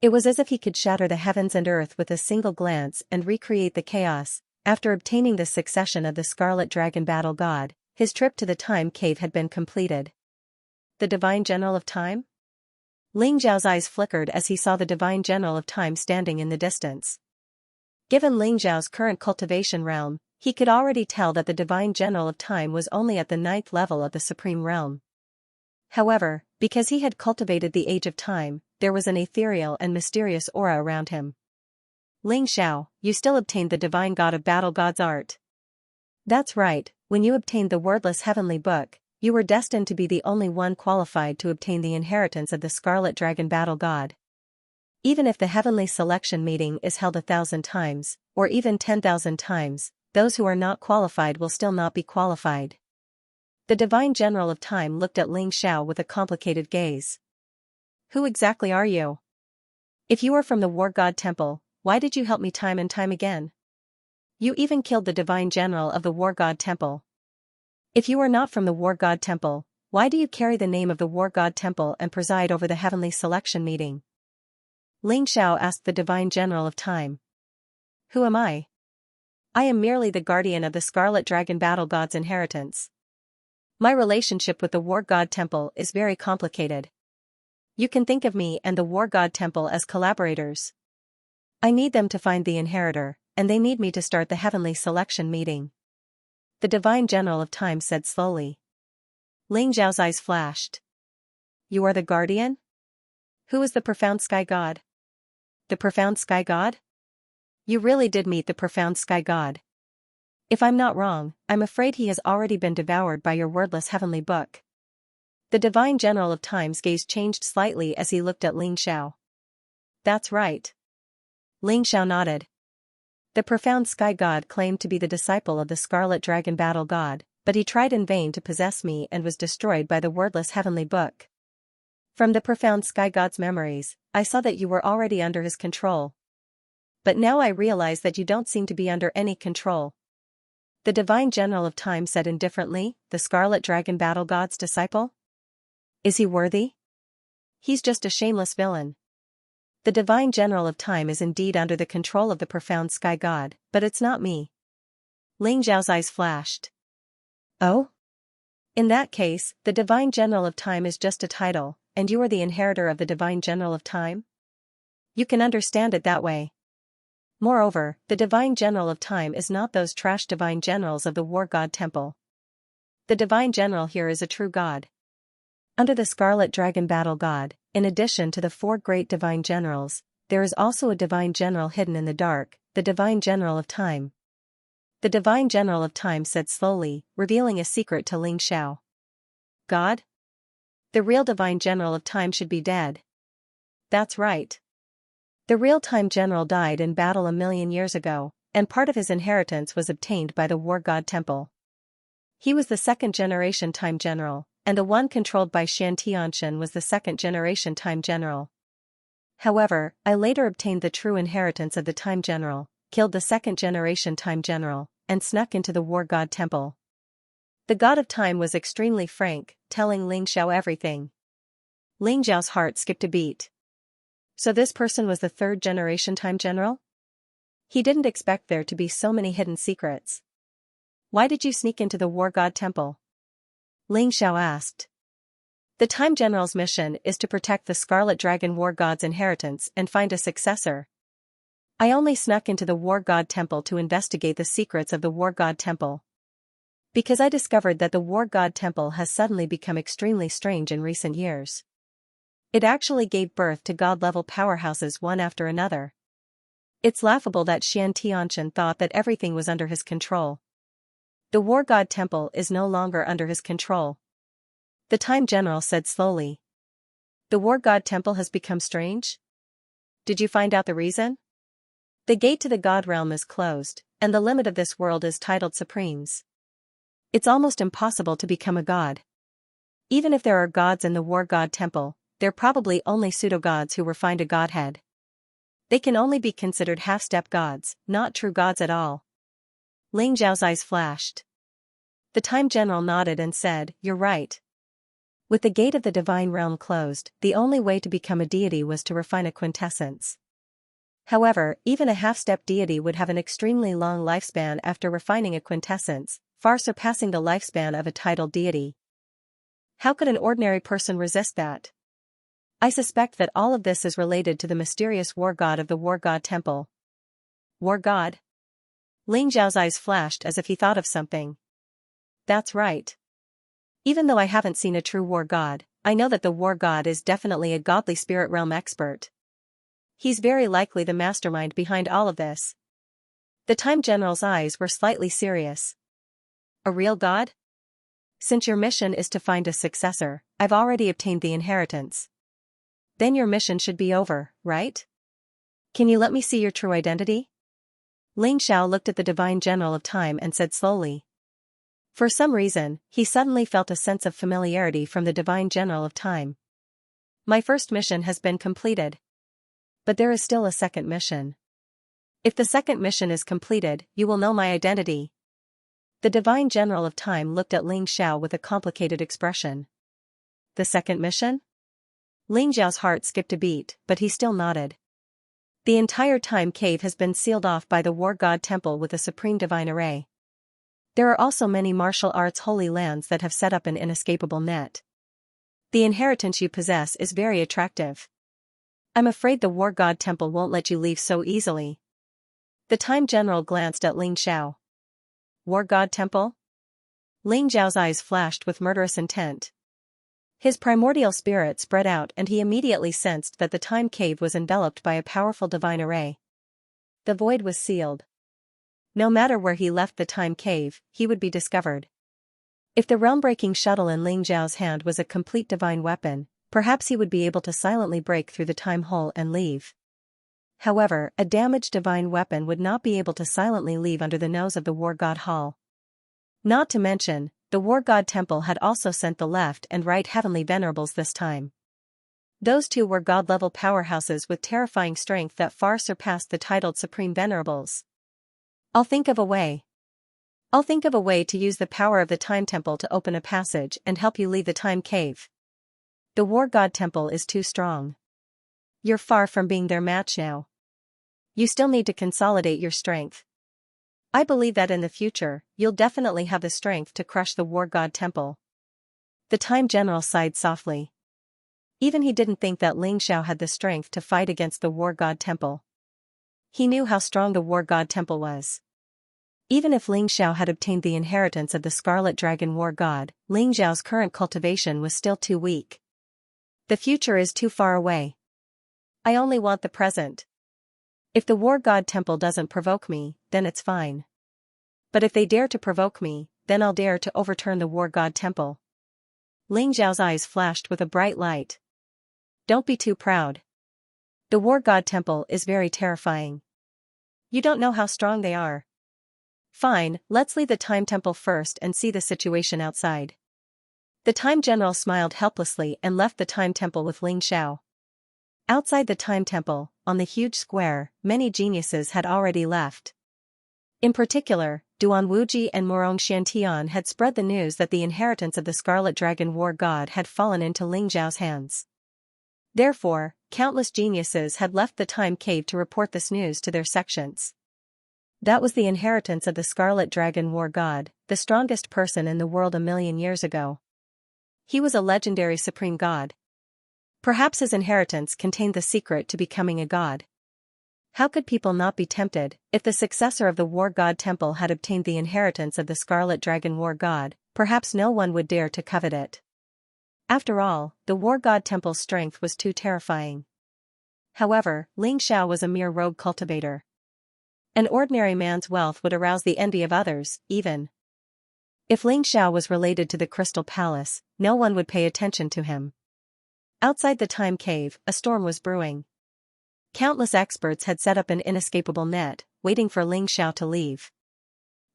It was as if he could shatter the heavens and earth with a single glance and recreate the chaos. After obtaining the succession of the Scarlet Dragon Battle God, his trip to the Time Cave had been completed. The Divine General of Time? Ling Xiao's eyes flickered as he saw the Divine General of Time standing in the distance. Given Ling Xiao's current cultivation realm, he could already tell that the Divine General of Time was only at the 9th level of the Supreme Realm. However, because he had cultivated the Age of Time, there was an ethereal and mysterious aura around him. Ling Xiao, you still obtained the Divine God of Battle God's art. That's right, when you obtained the wordless heavenly book, you were destined to be the only one qualified to obtain the inheritance of the Scarlet Dragon Battle God. Even if the heavenly selection meeting is held 1,000 times, or even 10,000 times, those who are not qualified will still not be qualified. The Divine General of Time looked at Ling Xiao with a complicated gaze. Who exactly are you? If you are from the War God Temple, why did you help me time and time again? You even killed the Divine General of the War God Temple. If you are not from the War God Temple, why do you carry the name of the War God Temple and preside over the heavenly selection meeting? Ling Xiao asked the Divine General of Time. Who am I? I am merely the guardian of the Scarlet Dragon Battle God's inheritance. My relationship with the War God Temple is very complicated. You can think of me and the War God Temple as collaborators. I need them to find the inheritor, and they need me to start the heavenly selection meeting. The Divine General of Time said slowly. Ling Xiao's eyes flashed. You are the guardian? Who is the profound sky god? The profound sky god? You really did meet the profound sky god. If I'm not wrong, I'm afraid he has already been devoured by your wordless heavenly book. The Divine General of Time's gaze changed slightly as he looked at Ling Xiao. That's right. Ling Xiao nodded. The profound sky god claimed to be the disciple of the Scarlet Dragon Battle God, but he tried in vain to possess me and was destroyed by the wordless heavenly book. From the profound sky god's memories, I saw that you were already under his control. But now I realize that you don't seem to be under any control. The Divine General of Time said indifferently, the Scarlet Dragon Battle God's disciple? Is he worthy? He's just a shameless villain. The Divine General of Time is indeed under the control of the profound sky god, but it's not me. Ling Xiao's eyes flashed. Oh? In that case, the Divine General of Time is just a title, and you are the inheritor of the Divine General of Time? You can understand it that way. Moreover, the Divine General of Time is not those trash Divine Generals of the War God Temple. The Divine General here is a true god. Under the Scarlet Dragon Battle God, in addition to the 4 great Divine Generals, there is also a Divine General hidden in the dark, the Divine General of Time. The divine general of time said slowly, revealing a secret to Ling Xiao. God? The real divine general of time should be dead. That's right. The real time general died in battle 1,000,000 years ago, and part of his inheritance was obtained by the war god temple. He was the second-generation time general, and the one controlled by Xianxia was the second-generation time general. However, I later obtained the true inheritance of the time general, killed the second-generation time general, and snuck into the war god temple. The god of time was extremely frank, telling Ling Xiao everything. Ling Xiao's heart skipped a beat. So this person was the third-generation time general? He didn't expect there to be so many hidden secrets. Why did you sneak into the war god temple? Ling Xiao asked. The time general's mission is to protect the Scarlet Dragon war god's inheritance and find a successor. I only snuck into the war god temple to investigate the secrets of the war god temple. Because I discovered that the war god temple has suddenly become extremely strange in recent years. It actually gave birth to god-level powerhouses one after another. It's laughable that Xianxia thought that everything was under his control. The war god temple is no longer under his control. The time general said slowly. The war god temple has become strange? Did you find out the reason? The gate to the god realm is closed, and the limit of this world is titled supremes. It's almost impossible to become a god. Even if there are gods in the war god temple, they're probably only pseudo-gods who refined a godhead. They can only be considered half-step gods, not true gods at all. Ling Zhao's eyes flashed. The time general nodded and said, "You're right." With the gate of the divine realm closed, the only way to become a deity was to refine a quintessence. However, even a half-step deity would have an extremely long lifespan after refining a quintessence, far surpassing the lifespan of a titled deity. How could an ordinary person resist that? I suspect that all of this is related to the mysterious war god of the war god temple. War god? Ling Zhao's eyes flashed as if he thought of something. That's right. Even though I haven't seen a true war god, I know that the war god is definitely a godly spirit realm expert. He's very likely the mastermind behind all of this. The time general's eyes were slightly serious. A real god? Since your mission is to find a successor, I've already obtained the inheritance. Then your mission should be over, right? Can you let me see your true identity? Ling Xiao looked at the divine general of time and said slowly. For some reason, he suddenly felt a sense of familiarity from the divine general of time. My first mission has been completed. But there is still a second mission. If the second mission is completed, you will know my identity. The divine general of time looked at Ling Xiao with a complicated expression. The second mission? Ling Xiao's heart skipped a beat, but he still nodded. The entire time cave has been sealed off by the war god temple with a supreme divine array. There are also many martial arts holy lands that have set up an inescapable net. The inheritance you possess is very attractive. I'm afraid the war god temple won't let you leave so easily. The time general glanced at Ling Xiao. War god temple? Ling Xiao's eyes flashed with murderous intent. His primordial spirit spread out and he immediately sensed that the time cave was enveloped by a powerful divine array. The void was sealed. No matter where he left the time cave, he would be discovered. If the realm-breaking shuttle in Ling Zhao's hand was a complete divine weapon, perhaps he would be able to silently break through the time hole and leave. However, a damaged divine weapon would not be able to silently leave under the nose of the war god hall. Not to mention, the war god temple had also sent the left and right heavenly venerables this time. Those two were god-level powerhouses with terrifying strength that far surpassed the titled supreme venerables. I'll think of a way to use the power of the time temple to open a passage and help you leave the time cave. The war god temple is too strong. You're far from being their match now. You still need to consolidate your strength. I believe that in the future, you'll definitely have the strength to crush the war god temple. The time general sighed softly. Even he didn't think that Ling Xiao had the strength to fight against the war god temple. He knew how strong the war god temple was. Even if Ling Xiao had obtained the inheritance of the Scarlet Dragon war god, Ling Xiao's current cultivation was still too weak. The future is too far away. I only want the present. If the war god temple doesn't provoke me, then it's fine. But if they dare to provoke me, then I'll dare to overturn the war god temple. Ling Xiao's eyes flashed with a bright light. Don't be too proud. The war god temple is very terrifying. You don't know how strong they are. Fine, let's leave the time temple first and see the situation outside. The time general smiled helplessly and left the time temple with Ling Xiao. Outside the time temple, on the huge square, many geniuses had already left. In particular, Duan Wuji and Morong Xiantian had spread the news that the inheritance of the Scarlet Dragon War God had fallen into Ling Xiao's hands. Therefore, countless geniuses had left the time cave to report this news to their sections. That was the inheritance of the Scarlet Dragon War God, the strongest person in the world 1,000,000 years ago. He was a legendary supreme god. Perhaps his inheritance contained the secret to becoming a god. How could people not be tempted? If the successor of the War God Temple had obtained the inheritance of the Scarlet Dragon War God, perhaps no one would dare to covet it. After all, the War God Temple's strength was too terrifying. However, Ling Xiao was a mere rogue cultivator. An ordinary man's wealth would arouse the envy of others, even. If Ling Xiao was related to the Crystal Palace, no one would pay attention to him. Outside the time cave, a storm was brewing. Countless experts had set up an inescapable net, waiting for Ling Xiao to leave.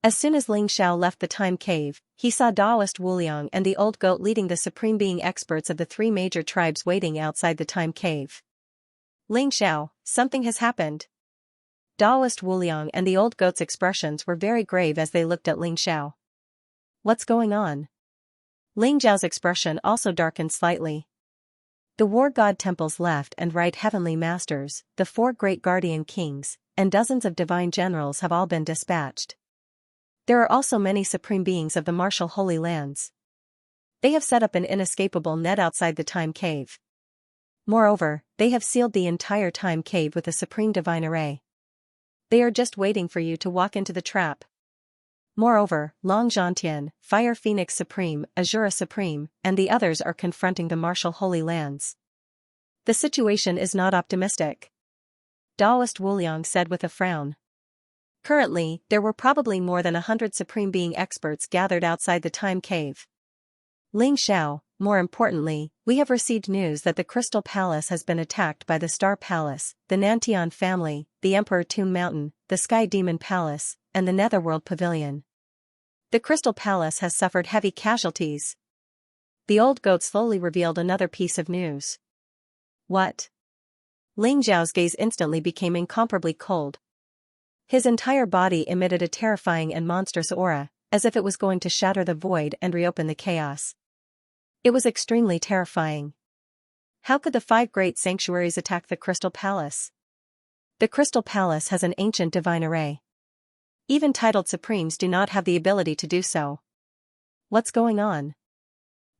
As soon as Ling Xiao left the time cave, he saw Taoist Wuliang and the old goat leading the supreme being experts of the three major tribes waiting outside the time cave. Ling Xiao, something has happened. Taoist Wuliang and the old goat's expressions were very grave as they looked at Ling Xiao. What's going on? Ling Xiao's expression also darkened slightly. The War God Temple's left and right heavenly masters, the 4 great guardian kings, and dozens of divine generals have all been dispatched. There are also many supreme beings of the martial Holy Lands. They have set up an inescapable net outside the time cave. Moreover, they have sealed the entire time cave with a supreme divine array. They are just waiting for you to walk into the trap. Moreover, Long Zhantian, Fire Phoenix Supreme, Azura Supreme, and the others are confronting the martial Holy Lands. The situation is not optimistic. Taoist Wuliang said with a frown. Currently, there were probably more than 100 Supreme Being experts gathered outside the time cave. Ling Xiao, more importantly, we have received news that the Crystal Palace has been attacked by the Star Palace, the Nantian family, the Emperor Tomb Mountain, the Sky Demon Palace, and the Netherworld Pavilion. The Crystal Palace has suffered heavy casualties. The old goat slowly revealed another piece of news. What? Ling Xiao's gaze instantly became incomparably cold. His entire body emitted a terrifying and monstrous aura, as if it was going to shatter the void and reopen the chaos. It was extremely terrifying. How could the 5 great sanctuaries attack the Crystal Palace? The Crystal Palace has an ancient divine array. Even titled Supremes do not have the ability to do so. What's going on?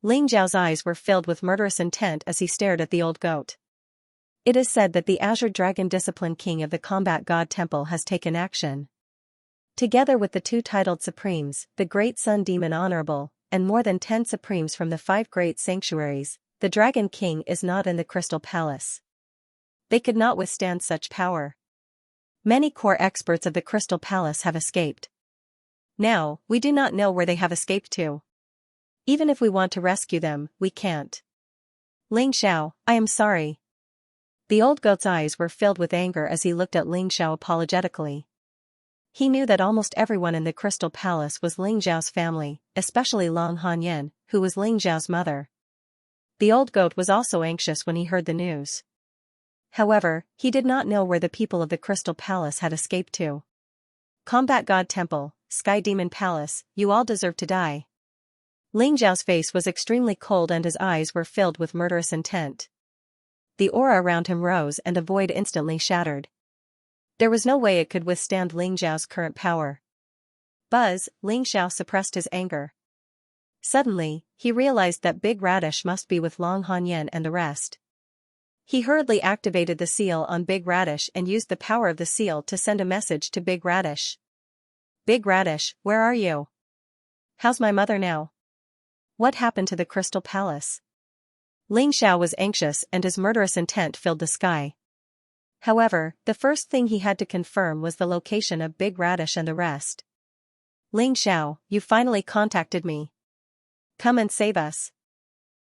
Ling Xiao's eyes were filled with murderous intent as he stared at the old goat. It is said that the Azure Dragon Discipline King of the Combat God Temple has taken action. Together with the 2 titled Supremes, the Great Sun Demon Honorable, and more than 10 Supremes from the 5 great sanctuaries, the Dragon King is not in the Crystal Palace. They could not withstand such power. Many core experts of the Crystal Palace have escaped. Now, we do not know where they have escaped to. Even if we want to rescue them, we can't. Ling Xiao, I am sorry. The old goat's eyes were filled with anger as he looked at Ling Xiao apologetically. He knew that almost everyone in the Crystal Palace was Ling Xiao's family, especially Long Hanyan, who was Ling Xiao's mother. The old goat was also anxious when he heard the news. However, he did not know where the people of the Crystal Palace had escaped to. Combat God Temple, Sky Demon Palace, you all deserve to die. Ling Xiao's face was extremely cold and his eyes were filled with murderous intent. The aura around him rose and a void instantly shattered. There was no way it could withstand Ling Xiao's current power. Buzz, Ling Xiao suppressed his anger. Suddenly, he realized that Big Radish must be with Long Hanyan and the rest. He hurriedly activated the seal on Big Radish and used the power of the seal to send a message to Big Radish. Big Radish, where are you? How's my mother now? What happened to the Crystal Palace? Ling Xiao was anxious and his murderous intent filled the sky. However, the first thing he had to confirm was the location of Big Radish and the rest. Ling Xiao, you finally contacted me. Come and save us.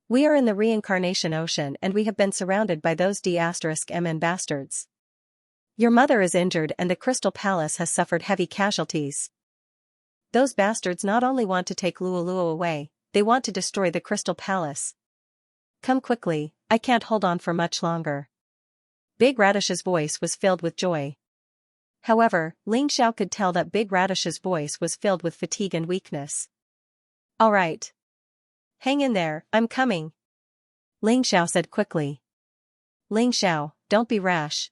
We are in the reincarnation ocean and we have been surrounded by those D*MN bastards. Your mother is injured and the Crystal Palace has suffered heavy casualties. Those bastards not only want to take Luoluo away, they want to destroy the Crystal Palace. Come quickly, I can't hold on for much longer. Big Radish's voice was filled with joy. However, Ling Xiao could tell that Big Radish's voice was filled with fatigue and weakness. All right. Hang in there, I'm coming. Ling Xiao said quickly. Ling Xiao, don't be rash.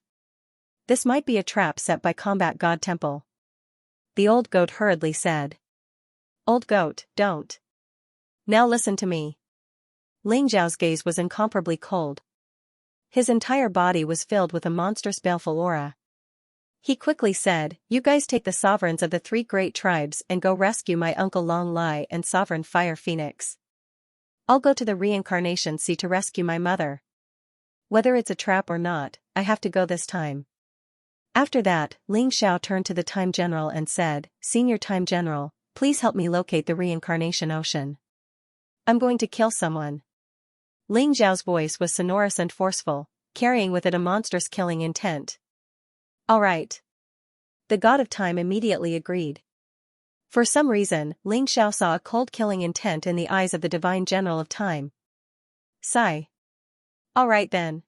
This might be a trap set by Combat God Temple. The old goat hurriedly said. Old goat, don't. Now listen to me. Ling Xiao's gaze was incomparably cold. His entire body was filled with a monstrous baleful aura. He quickly said, you guys take the sovereigns of the 3 great tribes and go rescue my uncle Long Lai and Sovereign Fire Phoenix. I'll go to the reincarnation sea to rescue my mother. Whether it's a trap or not, I have to go this time. After that, Ling Xiao turned to the Time General and said, Senior Time General, please help me locate the reincarnation ocean. I'm going to kill someone. Ling Xiao's voice was sonorous and forceful, carrying with it a monstrous killing intent. All right. The God of Time immediately agreed. For some reason, Ling Xiao saw a cold killing intent in the eyes of the Divine General of Time. Sigh. All right then.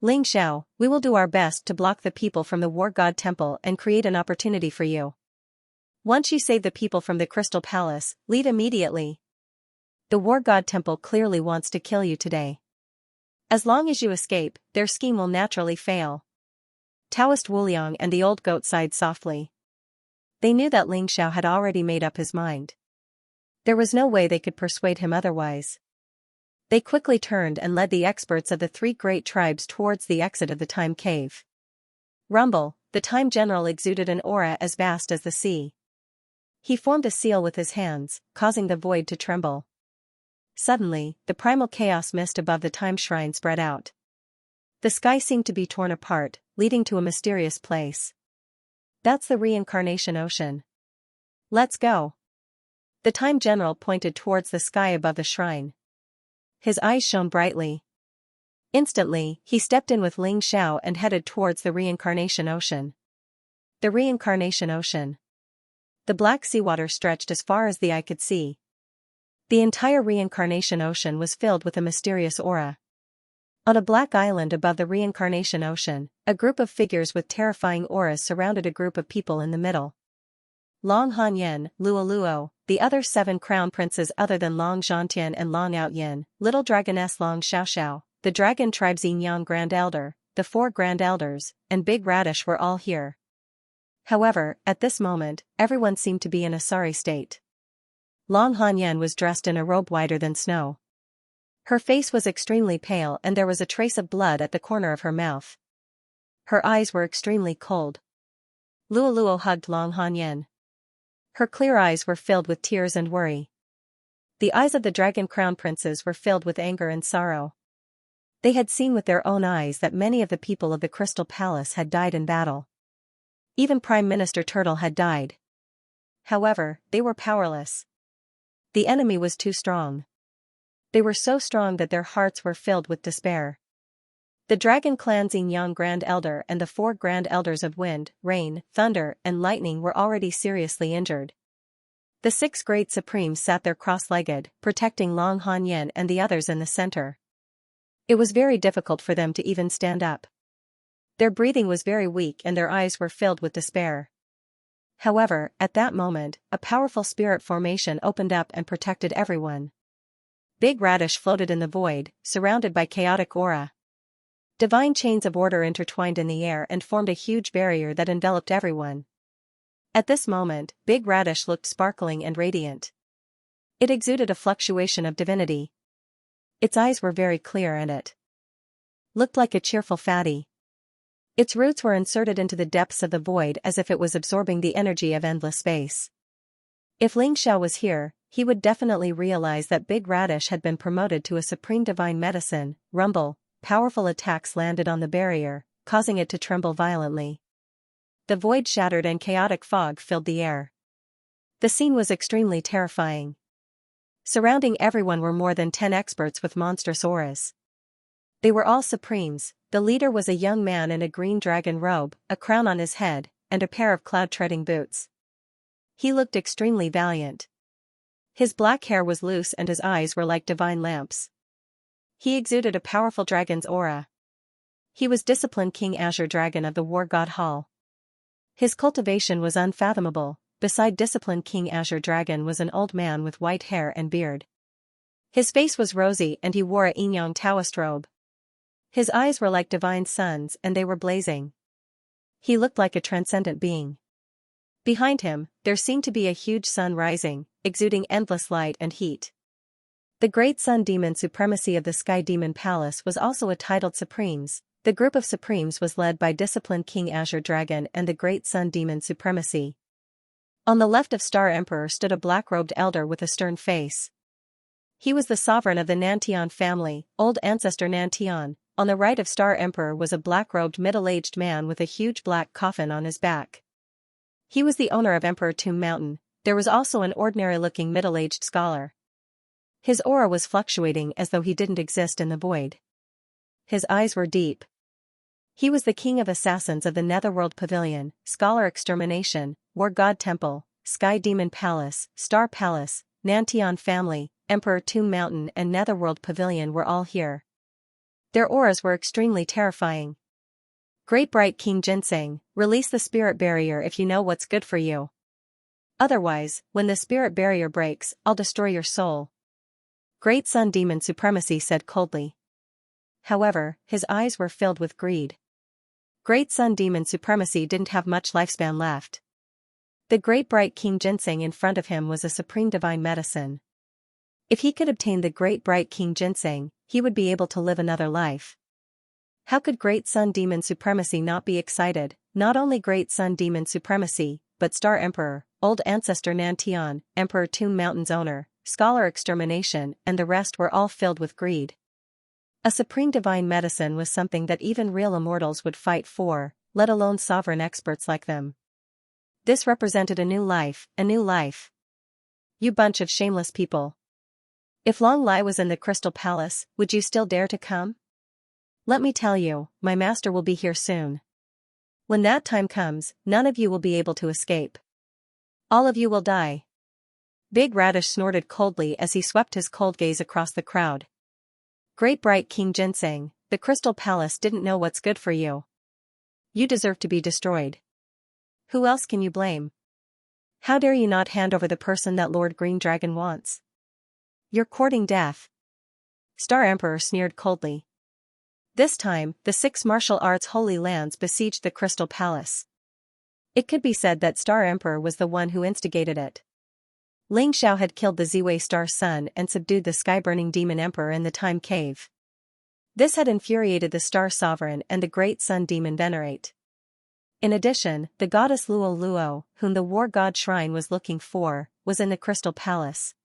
Ling Xiao, we will do our best to block the people from the War God Temple and create an opportunity for you. Once you save the people from the Crystal Palace, leave immediately. The War God Temple clearly wants to kill you today. As long as you escape, their scheme will naturally fail. Taoist Wuliang and the old goat sighed softly. They knew that Ling Xiao had already made up his mind. There was no way they could persuade him otherwise. They quickly turned and led the experts of the 3 great tribes towards the exit of the Time Cave. Rumble, the Time General exuded an aura as vast as the sea. He formed a seal with his hands, causing the void to tremble. Suddenly, the primal chaos mist above the Time Shrine spread out. The sky seemed to be torn apart, leading to a mysterious place. That's the reincarnation ocean. Let's go. The Time General pointed towards the sky above the shrine. His eyes shone brightly. Instantly, he stepped in with Ling Xiao and headed towards the reincarnation ocean. The reincarnation ocean. The black seawater stretched as far as the eye could see. The entire reincarnation ocean was filled with a mysterious aura. On a black island above the reincarnation ocean, a group of figures with terrifying auras surrounded a group of people in the middle. Long Hanyan, Luoluo, the other 7 crown princes other than Long Zhantian and Long Outyin, Little Dragoness Long Xiaoxiao, the Dragon Tribe's Yang Grand Elder, the 4 Grand Elders, and Big Radish were all here. However, at this moment, everyone seemed to be in a sorry state. Long Hanyan was dressed in a robe whiter than snow. Her face was extremely pale and there was a trace of blood at the corner of her mouth. Her eyes were extremely cold. Luoluo hugged Long Hanyan. Her clear eyes were filled with tears and worry. The eyes of the Dragon Crown Princes were filled with anger and sorrow. They had seen with their own eyes that many of the people of the Crystal Palace had died in battle. Even Prime Minister Turtle had died. However, they were powerless. The enemy was too strong. They were so strong that their hearts were filled with despair. The Dragon Clan's Yang Grand Elder and the 4 Grand Elders of Wind, Rain, Thunder, and Lightning were already seriously injured. The 6 Great Supremes sat there cross-legged, protecting Long Hanyan and the others in the center. It was very difficult for them to even stand up. Their breathing was very weak and their eyes were filled with despair. However, at that moment, a powerful spirit formation opened up and protected everyone. Big Radish floated in the void, surrounded by chaotic aura. Divine chains of order intertwined in the air and formed a huge barrier that enveloped everyone. At this moment, Big Radish looked sparkling and radiant. It exuded a fluctuation of divinity. Its eyes were very clear and it looked like a cheerful fatty. Its roots were inserted into the depths of the void as if it was absorbing the energy of endless space. If Ling Xiao was here, he would definitely realize that Big Radish had been promoted to a supreme divine medicine. Rumble, powerful attacks landed on the barrier, causing it to tremble violently. The void shattered and chaotic fog filled the air. The scene was extremely terrifying. Surrounding everyone were more than 10 experts with monstrous auras. They were all supremes. The leader was a young man in a green dragon robe, a crown on his head, and a pair of cloud-treading boots. He looked extremely valiant. His black hair was loose and his eyes were like divine lamps. He exuded a powerful dragon's aura. He was disciplined King Azure Dragon of the War God Hall. His cultivation was unfathomable. Beside disciplined King Azure Dragon was an old man with white hair and beard. His face was rosy and he wore a yin-yang Taoist robe. His eyes were like divine suns and they were blazing. He looked like a transcendent being. Behind him, there seemed to be a huge sun rising, exuding endless light and heat. The great sun demon supremacy of the Sky Demon Palace was also a titled Supremes. The group of Supremes was led by disciplined King Azure Dragon and the great sun demon supremacy. On the left of Star Emperor stood a black-robed elder with a stern face. He was the sovereign of the Nantian family, old ancestor Nantian. On the right of Star Emperor was a black-robed middle-aged man with a huge black coffin on his back. He was the owner of Emperor Tomb Mountain. There was also an ordinary-looking middle-aged scholar. His aura was fluctuating as though he didn't exist in the void. His eyes were deep. He was the king of assassins of the Netherworld Pavilion, Scholar Extermination, War God Temple, Sky Demon Palace, Star Palace, Nantian Family, Emperor Tomb Mountain and Netherworld Pavilion were all here. Their auras were extremely terrifying. Great Bright King Ginseng, release the spirit barrier if you know what's good for you. Otherwise, when the spirit barrier breaks, I'll destroy your soul. Great Sun Demon Supremacy said coldly. However, his eyes were filled with greed. Great Sun Demon Supremacy didn't have much lifespan left. The Great Bright King Ginseng in front of him was a supreme divine medicine. If he could obtain the Great Bright King Ginseng, he would be able to live another life. How could Great Sun Demon Supremacy not be excited? Not only Great Sun Demon Supremacy, but Star Emperor, Old Ancestor Nantian, Emperor Tomb Mountain's owner, Scholar Extermination, and the rest were all filled with greed. A supreme divine medicine was something that even real immortals would fight for, let alone sovereign experts like them. This represented a new life, a new life. You bunch of shameless people. If Long Lai was in the Crystal Palace, would you still dare to come? Let me tell you, my master will be here soon. When that time comes, none of you will be able to escape. All of you will die. Big Radish snorted coldly as he swept his cold gaze across the crowd. Great Bright King Ginseng, the Crystal Palace didn't know what's good for you. You deserve to be destroyed. Who else can you blame? How dare you not hand over the person that Lord Green Dragon wants? You're courting death. Star Emperor sneered coldly. This time, the 6 martial arts holy lands besieged the Crystal Palace. It could be said that Star Emperor was the one who instigated it. Ling Xiao had killed the Ziwei Star Sun and subdued the sky-burning demon emperor in the Time Cave. This had infuriated the Star Sovereign and the Great Sun Demon Venerate. In addition, the goddess Luo Luo, whom the War God Shrine was looking for, was in the Crystal Palace.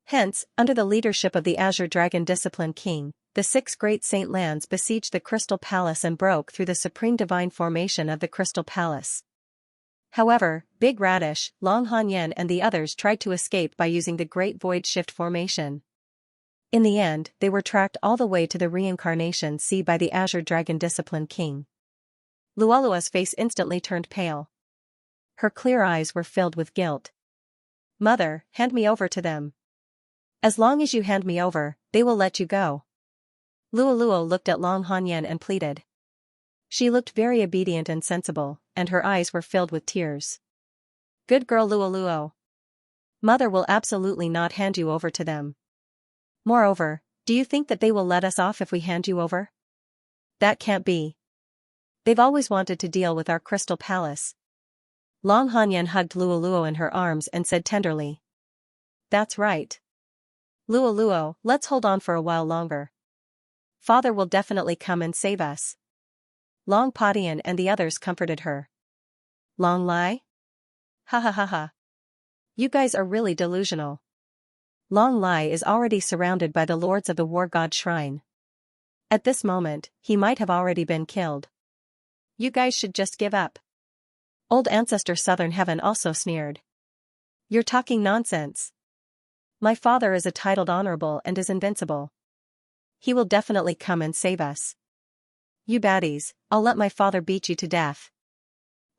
Hence, under the leadership of the Azure Dragon Discipline King, the 6 great saint lands besieged the Crystal Palace and broke through the supreme divine formation of the Crystal Palace. However, Big Radish, Long Hanyan and the others tried to escape by using the Great Void Shift formation. In the end, they were tracked all the way to the Reincarnation Sea by the Azure Dragon Discipline King. Luolua's face instantly turned pale. Her clear eyes were filled with guilt. Mother, hand me over to them. As long as you hand me over, they will let you go. Luoluo looked at Long Hanyan and pleaded. She looked very obedient and sensible, and her eyes were filled with tears. Good girl Luoluo. Mother will absolutely not hand you over to them. Moreover, do you think that they will let us off if we hand you over? That can't be. They've always wanted to deal with our Crystal Palace. Long Hanyan hugged Luoluo in her arms and said tenderly. That's right. Luoluo, let's hold on for a while longer. Father will definitely come and save us. Long Padian and the others comforted her. Long Lai? Ha ha ha ha. You guys are really delusional. Long Lai is already surrounded by the lords of the War God Shrine. At this moment, he might have already been killed. You guys should just give up. Old Ancestor Southern Heaven also sneered. You're talking nonsense. My father is a titled honorable and is invincible. He will definitely come and save us. You baddies, I'll let my father beat you to death.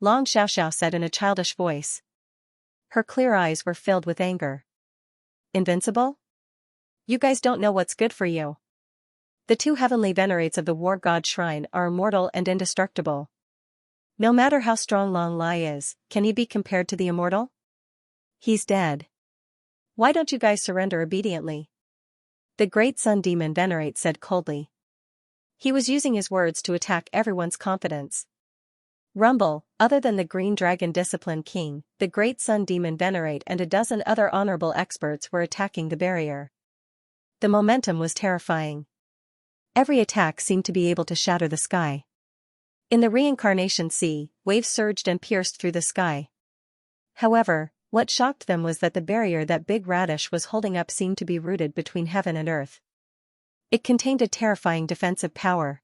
Long Xiaoxiao said in a childish voice. Her clear eyes were filled with anger. Invincible? You guys don't know what's good for you. The two heavenly venerates of the war god shrine are immortal and indestructible. No matter how strong Long Lai is, can he be compared to the immortal? He's dead. Why don't you guys surrender obediently? The great sun demon venerate said coldly. He was using his words to attack everyone's confidence. Rumble, other than the Green Dragon Discipline King, the Great Sun Demon Venerate and a dozen other honorable experts were attacking the barrier. The momentum was terrifying. Every attack seemed to be able to shatter the sky. In the reincarnation sea, waves surged and pierced through the sky. However, what shocked them was that the barrier that Big Radish was holding up seemed to be rooted between heaven and earth. It contained a terrifying defensive power.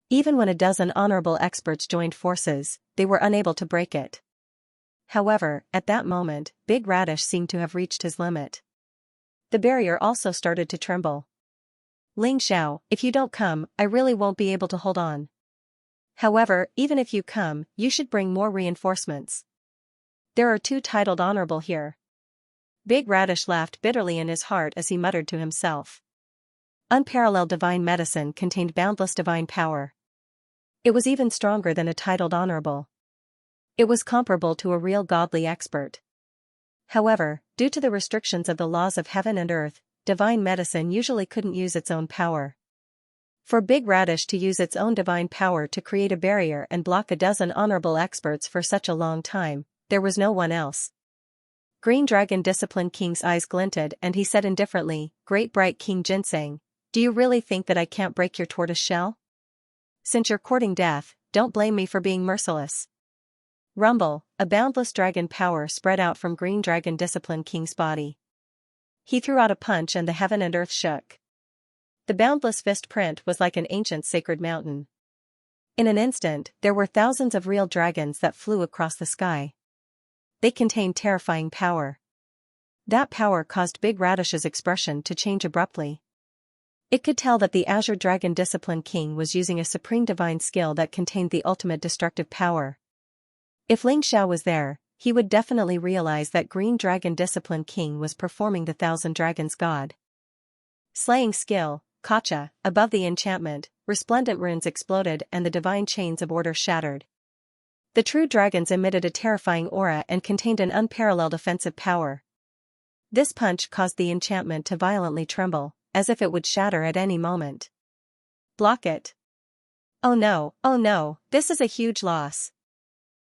Even when a dozen honorable experts joined forces, they were unable to break it. However, at that moment, Big Radish seemed to have reached his limit. The barrier also started to tremble. Ling Xiao, if you don't come, I really won't be able to hold on. However, even if you come, you should bring more reinforcements. There are two titled honorable here. Big Radish laughed bitterly in his heart as he muttered to himself. Unparalleled divine medicine contained boundless divine power. It was even stronger than a titled honorable. It was comparable to a real godly expert. However, due to the restrictions of the laws of heaven and earth, divine medicine usually couldn't use its own power. For Big Radish to use its own divine power to create a barrier and block a dozen honorable experts for such a long time, there was no one else. Green Dragon Discipline King's eyes glinted and he said indifferently, Great Bright King Ginseng, do you really think that I can't break your tortoise shell? Since you're courting death, don't blame me for being merciless. Rumble, a boundless dragon power spread out from Green Dragon Discipline King's body. He threw out a punch and the heaven and earth shook. The boundless fist print was like an ancient sacred mountain. In an instant, there were thousands of real dragons that flew across the sky. They contained terrifying power. That power caused Big Radish's expression to change abruptly. It could tell that the Azure Dragon Discipline King was using a supreme divine skill that contained the ultimate destructive power. If Ling Xiao was there, he would definitely realize that Green Dragon Discipline King was performing the Thousand Dragons God. Slaying skill, Kacha, above the enchantment, resplendent runes exploded and the divine chains of order shattered. The true dragons emitted a terrifying aura and contained an unparalleled offensive power. This punch caused the enchantment to violently tremble, as if it would shatter at any moment. Block it. Oh no, this is a huge loss.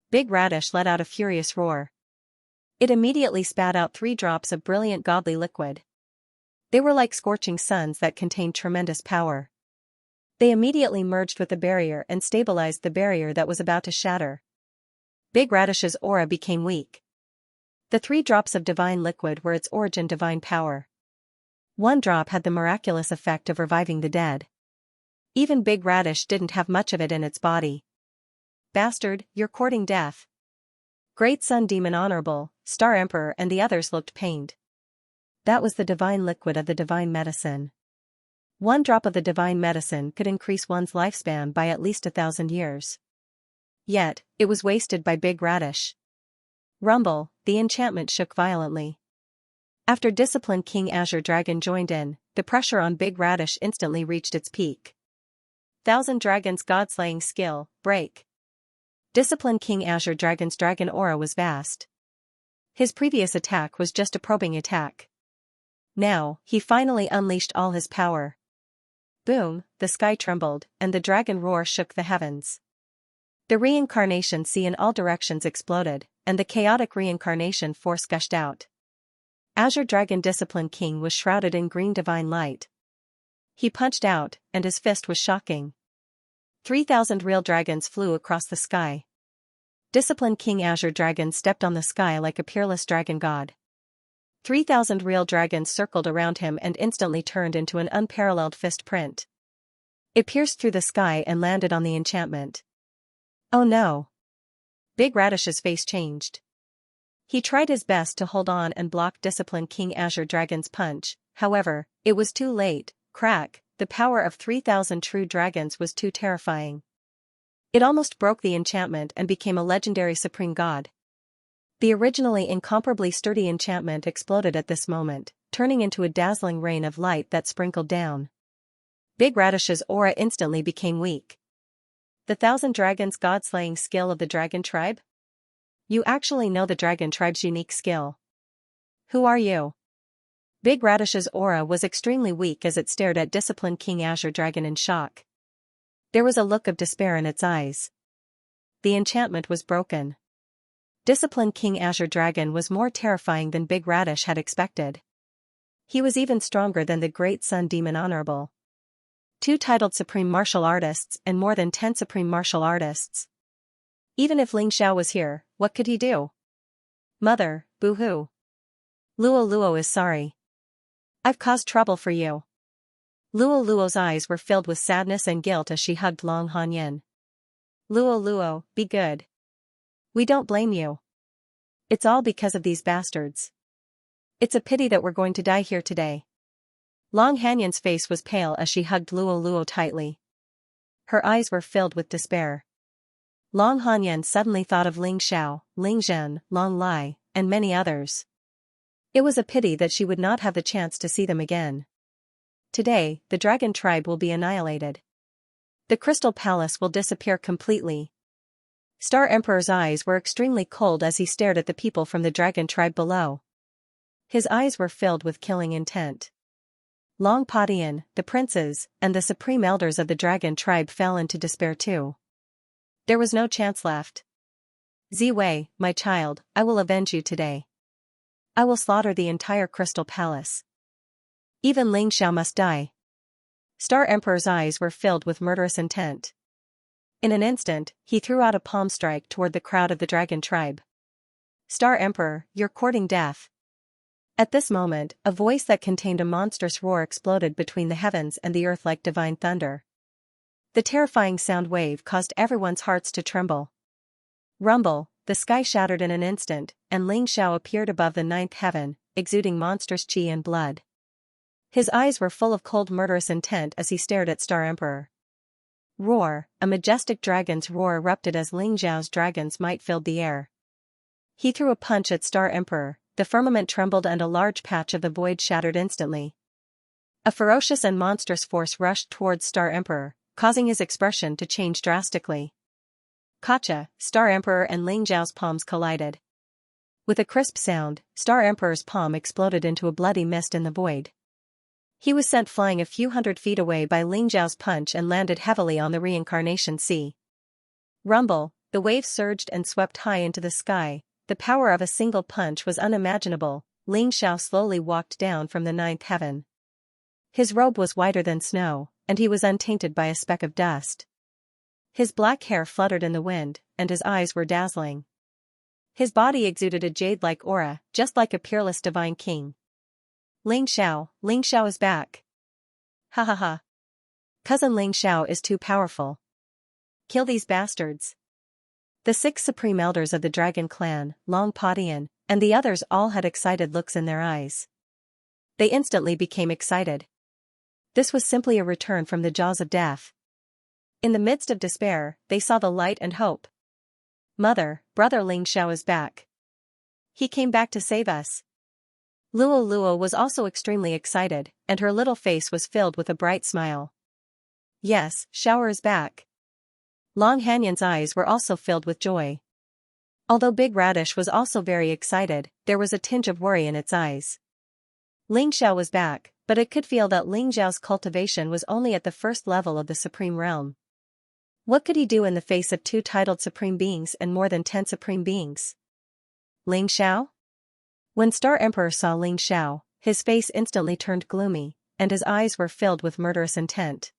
Big Radish let out a furious roar. It immediately spat out 3 drops of brilliant godly liquid. They were like scorching suns that contained tremendous power. They immediately merged with the barrier and stabilized the barrier that was about to shatter. Big Radish's aura became weak. The 3 drops of divine liquid were its origin divine power. 1 drop had the miraculous effect of reviving the dead. Even Big Radish didn't have much of it in its body. Bastard, you're courting death. Great Sun Demon Honorable, Star Emperor and the others looked pained. That was the divine liquid of the divine medicine. 1 drop of the divine medicine could increase one's lifespan by at least 1,000 years. Yet, it was wasted by Big Radish. Rumble, the enchantment shook violently. After Discipline King Azure Dragon joined in, the pressure on Big Radish instantly reached its peak. Thousand Dragons God-slaying skill, break. Discipline King Azure Dragon's dragon aura was vast. His previous attack was just a probing attack. Now, he finally unleashed all his power. Boom, the sky trembled, and the dragon roar shook the heavens. The reincarnation sea in all directions exploded, and the chaotic reincarnation force gushed out. Azure Dragon Discipline King was shrouded in green divine light. He punched out, and his fist was shocking. 3,000 real dragons flew across the sky. Discipline King Azure Dragon stepped on the sky like a peerless dragon god. 3,000 real dragons circled around him and instantly turned into an unparalleled fist print. It pierced through the sky and landed on the enchantment. Oh no! Big Radish's face changed. He tried his best to hold on and block disciplined King Azure Dragon's punch, however, it was too late. Crack, the power of 3,000 true dragons was too terrifying. It almost broke the enchantment and became a legendary supreme god. The originally incomparably sturdy enchantment exploded at this moment, turning into a dazzling rain of light that sprinkled down. Big Radish's aura instantly became weak. The 1,000 dragons god-slaying skill of the dragon tribe? You actually know the dragon tribe's unique skill. Who are you? Big Radish's aura was extremely weak as it stared at disciplined King Azure Dragon in shock. There was a look of despair in its eyes. The enchantment was broken. Disciplined King Azure Dragon was more terrifying than Big Radish had expected. He was even stronger than the Great Sun Demon Honorable. 2 titled Supreme Martial Artists and more than 10 Supreme Martial Artists. Even if Ling Xiao was here, what could he do? Mother, boo-hoo. Luo Luo is sorry. I've caused trouble for you. Luo Luo's eyes were filled with sadness and guilt as she hugged Long Hanyan. Luo Luo, be good. We don't blame you. It's all because of these bastards. It's a pity that we're going to die here today. Long Hanyan's face was pale as she hugged Luo Luo tightly. Her eyes were filled with despair. Long Hanyan suddenly thought of Ling Xiao, Ling Zhen, Long Lai, and many others. It was a pity that she would not have the chance to see them again. Today, the dragon tribe will be annihilated. The Crystal Palace will disappear completely. Star Emperor's eyes were extremely cold as he stared at the people from the dragon tribe below. His eyes were filled with killing intent. Long Padian, the princes, and the supreme elders of the dragon tribe fell into despair too. There was no chance left. Ziwei, my child, I will avenge you today. I will slaughter the entire Crystal Palace. Even Ling Xiao must die. Star Emperor's eyes were filled with murderous intent. In an instant, he threw out a palm strike toward the crowd of the dragon tribe. Star Emperor, you're courting death. At this moment, a voice that contained a monstrous roar exploded between the heavens and the earth like divine thunder. The terrifying sound wave caused everyone's hearts to tremble. Rumble, the sky shattered in an instant, and Ling Xiao appeared above the 9th heaven, exuding monstrous chi and blood. His eyes were full of cold murderous intent as he stared at Star Emperor. Roar, a majestic dragon's roar erupted as Ling Xiao's dragon's might filled the air. He threw a punch at Star Emperor, the firmament trembled and a large patch of the void shattered instantly. A ferocious and monstrous force rushed towards Star Emperor, causing his expression to change drastically. Kacha, Star Emperor and Ling Xiao's palms collided. With a crisp sound, Star Emperor's palm exploded into a bloody mist in the void. He was sent flying a few hundred feet away by Ling Xiao's punch and landed heavily on the reincarnation sea. Rumble, the waves surged and swept high into the sky. The power of a single punch was unimaginable. Ling Xiao slowly walked down from the 9th heaven. His robe was whiter than snow, and he was untainted by a speck of dust. His black hair fluttered in the wind, and his eyes were dazzling. His body exuded a jade-like aura, just like a peerless divine king. Ling Xiao is back. Ha ha ha. Cousin Ling Xiao is too powerful. Kill these bastards. The 6 supreme elders of the dragon clan, Long Padian, and the others all had excited looks in their eyes. They instantly became excited. This was simply a return from the jaws of death. In the midst of despair, they saw the light and hope. Mother, brother Ling Xiao is back. He came back to save us. Luo Luo was also extremely excited, and her little face was filled with a bright smile. Yes, Xiao is back. Long Hanyan's eyes were also filled with joy. Although Big Radish was also very excited, there was a tinge of worry in its eyes. Ling Xiao was back, but it could feel that Ling Xiao's cultivation was only at the first level of the Supreme Realm. What could he do in the face of 2 titled Supreme Beings and more than 10 Supreme Beings? Ling Xiao? When Star Emperor saw Ling Xiao, his face instantly turned gloomy, and his eyes were filled with murderous intent.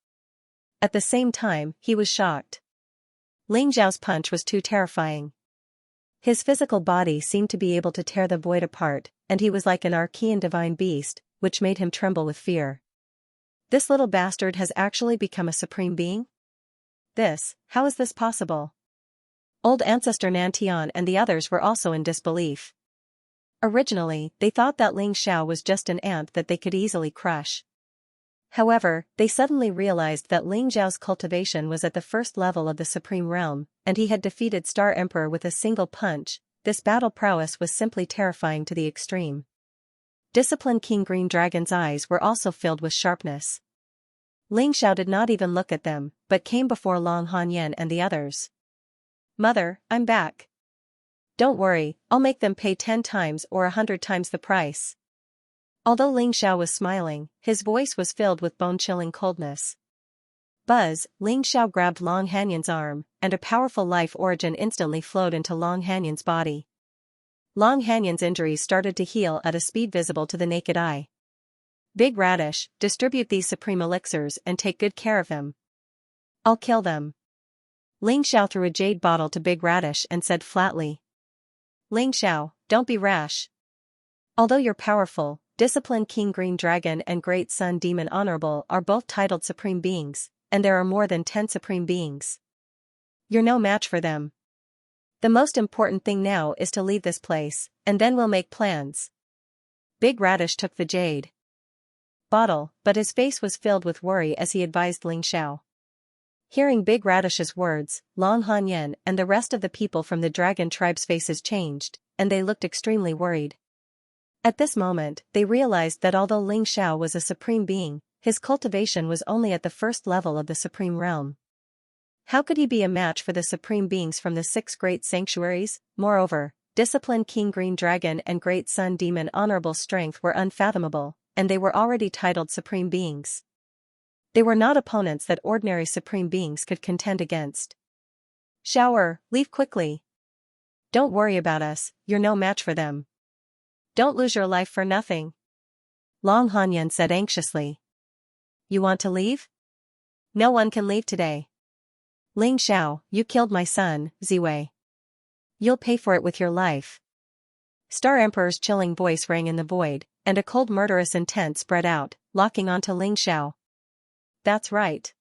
At the same time, he was shocked. Ling Xiao's punch was too terrifying. His physical body seemed to be able to tear the void apart, and he was like an archaean divine beast, which made him tremble with fear. This little bastard has actually become a supreme being? How is this possible? Old Ancestor Nantian and the others were also in disbelief. Originally, they thought that Ling Xiao was just an ant that they could easily crush. However, they suddenly realized that Ling Xiao's cultivation was at the first level of the Supreme Realm, and he had defeated Star Emperor with a single punch. This battle prowess was simply terrifying to the extreme. Disciplined King Green Dragon's eyes were also filled with sharpness. Ling Xiao did not even look at them, but came before Long Hanyan and the others. "Mother, I'm back. Don't worry, I'll make them pay 10 times or 100 times the price." Although Ling Xiao was smiling, his voice was filled with bone-chilling coldness. Buzz, Ling Xiao grabbed Long Hanyan's arm, and a powerful life origin instantly flowed into Long Hanyan's body. Long Hanyan's injuries started to heal at a speed visible to the naked eye. "Big Radish, distribute these supreme elixirs and take good care of them." "I'll kill them." Ling Xiao threw a jade bottle to Big Radish and said flatly. "Ling Xiao, don't be rash. Although you're powerful, Disciplined King Green Dragon and Great Sun Demon Honorable are both titled Supreme Beings, and there are more than 10 Supreme Beings. You're no match for them. The most important thing now is to leave this place, and then we'll make plans." Big Radish took the jade bottle, but his face was filled with worry as he advised Ling Xiao. Hearing Big Radish's words, Long Hanyan and the rest of the people from the dragon tribe's faces changed, and they looked extremely worried. At this moment, they realized that although Ling Xiao was a supreme being, his cultivation was only at the first level of the supreme realm. How could he be a match for the supreme beings from the 6 great sanctuaries? Moreover, Disciplined King Green Dragon and Great Sun Demon Honorable strength were unfathomable, and they were already titled supreme beings. They were not opponents that ordinary supreme beings could contend against. "Shower, leave quickly. Don't worry about us, you're no match for them. Don't lose your life for nothing." Long Hanyan said anxiously. "You want to leave? No one can leave today. Ling Xiao, you killed my son, Ziwei. You'll pay for it with your life." Star Emperor's chilling voice rang in the void, and a cold murderous intent spread out, locking onto Ling Xiao. "That's right.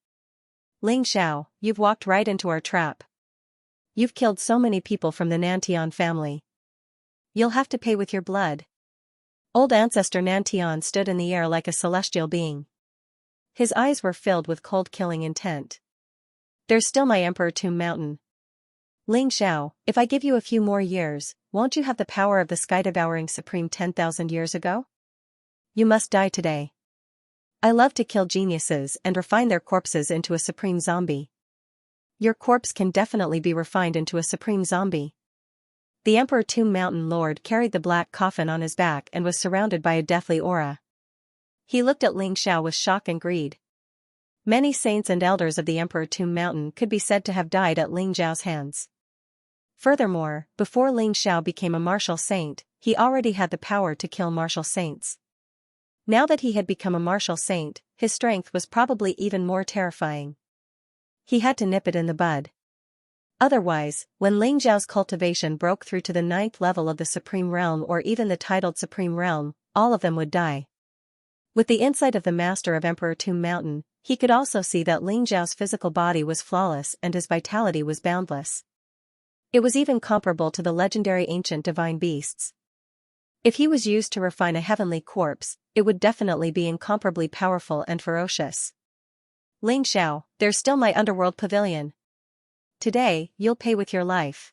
Ling Xiao, you've walked right into our trap. You've killed so many people from the Nantian family. You'll have to pay with your blood." Old ancestor Nantian stood in the air like a celestial being. His eyes were filled with cold killing intent. "There's still my Emperor Tomb Mountain. Ling Xiao, if I give you a few more years, won't you have the power of the sky-devouring Supreme 10,000 years ago? You must die today. I love to kill geniuses and refine their corpses into a supreme zombie. Your corpse can definitely be refined into a supreme zombie." The Emperor Tomb Mountain Lord carried the black coffin on his back and was surrounded by a deathly aura. He looked at Ling Xiao with shock and greed. Many saints and elders of the Emperor Tomb Mountain could be said to have died at Ling Xiao's hands. Furthermore, before Ling Xiao became a martial saint, he already had the power to kill martial saints. Now that he had become a martial saint, his strength was probably even more terrifying. He had to nip it in the bud. Otherwise, when Ling Xiao's cultivation broke through to the 9th level of the Supreme Realm or even the titled Supreme Realm, all of them would die. With the insight of the master of Emperor Tomb Mountain, he could also see that Ling Xiao's physical body was flawless and his vitality was boundless. It was even comparable to the legendary ancient divine beasts. If he was used to refine a heavenly corpse, it would definitely be incomparably powerful and ferocious. "Ling Xiao, there's still my underworld pavilion. Today, you'll pay with your life."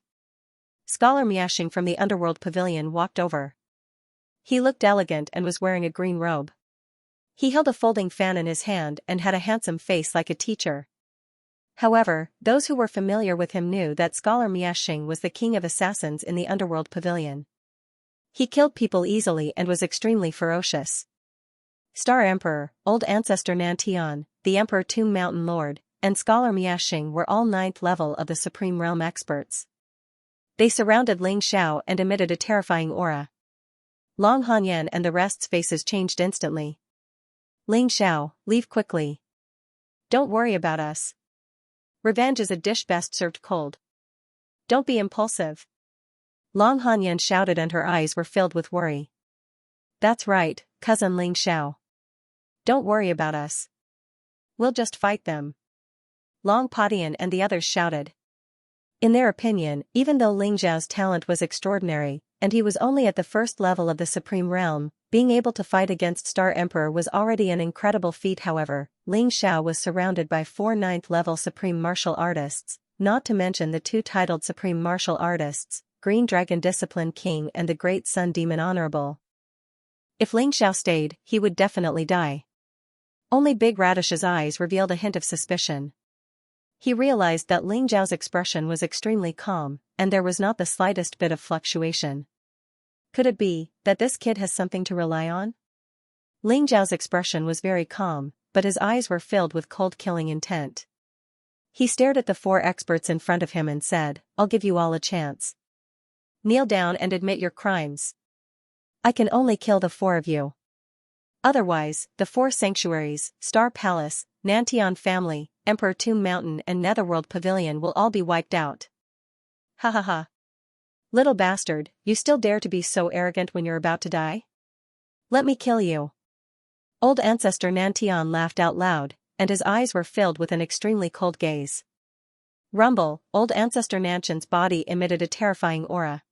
Scholar Miashing from the underworld pavilion walked over. He looked elegant and was wearing a green robe. He held a folding fan in his hand and had a handsome face like a teacher. However, those who were familiar with him knew that Scholar Miashing was the king of assassins in the underworld pavilion. He killed people easily and was extremely ferocious. Star Emperor, Old Ancestor Nantian, the Emperor Tomb Mountain Lord, and Scholar Miashing were all 9th level of the Supreme Realm experts. They surrounded Ling Xiao and emitted a terrifying aura. Long Hanyan and the rest's faces changed instantly. "Ling Xiao, leave quickly. Don't worry about us. Revenge is a dish best served cold. Don't be impulsive." Long Hanyan shouted and her eyes were filled with worry. "That's right, cousin Ling Xiao. Don't worry about us. We'll just fight them." Long Padian and the others shouted. In their opinion, even though Ling Xiao's talent was extraordinary, and he was only at the first level of the Supreme Realm, being able to fight against Star Emperor was already an incredible feat. However, Ling Xiao was surrounded by 4 ninth-level Supreme Martial Artists, not to mention the 2 titled Supreme Martial Artists, Green Dragon Discipline King and the Great Sun Demon Honorable. If Ling Xiao stayed, he would definitely die. Only Big Radish's eyes revealed a hint of suspicion. He realized that Ling Xiao's expression was extremely calm, and there was not the slightest bit of fluctuation. Could it be that this kid has something to rely on? Ling Xiao's expression was very calm, but his eyes were filled with cold killing intent. He stared at the 4 experts in front of him and said, "I'll give you all a chance. Kneel down and admit your crimes. I can only kill the 4 of you. Otherwise, the 4 sanctuaries, Star Palace, Nantian Family, Emperor Tomb Mountain and Netherworld Pavilion will all be wiped out." Ha ha ha. Little bastard, you still dare to be so arrogant when you're about to die? Let me kill you. Old Ancestor Nantian laughed out loud, and his eyes were filled with an extremely cold gaze. Rumble, Old Ancestor Nantian's body emitted a terrifying aura.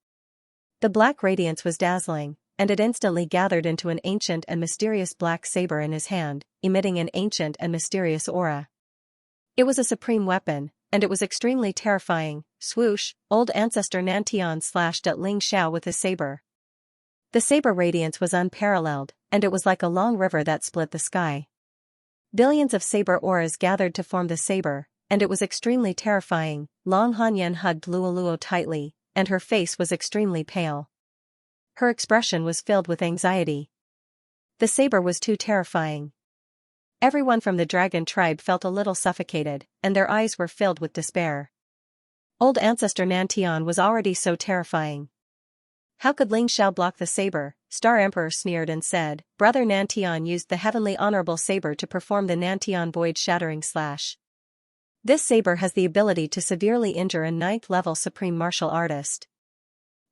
The black radiance was dazzling, and it instantly gathered into an ancient and mysterious black saber in his hand, emitting an ancient and mysterious aura. It was a supreme weapon, and it was extremely terrifying. Swoosh, Old Ancestor Nantian slashed at Ling Xiao with his saber. The saber radiance was unparalleled, and it was like a long river that split the sky. Billions of saber auras gathered to form the saber, and it was extremely terrifying. Long Hanyan hugged Luoluo tightly, and her face was extremely pale. Her expression was filled with anxiety. The saber was too terrifying. Everyone from the dragon tribe felt a little suffocated, and their eyes were filled with despair. Old Ancestor Nantian was already so terrifying. How could Ling Xiao block the saber? Star Emperor sneered and said, "Brother Nantian used the heavenly honorable saber to perform the Nantian Void Shattering Slash. This saber has the ability to severely injure a 9th-level Supreme Martial Artist.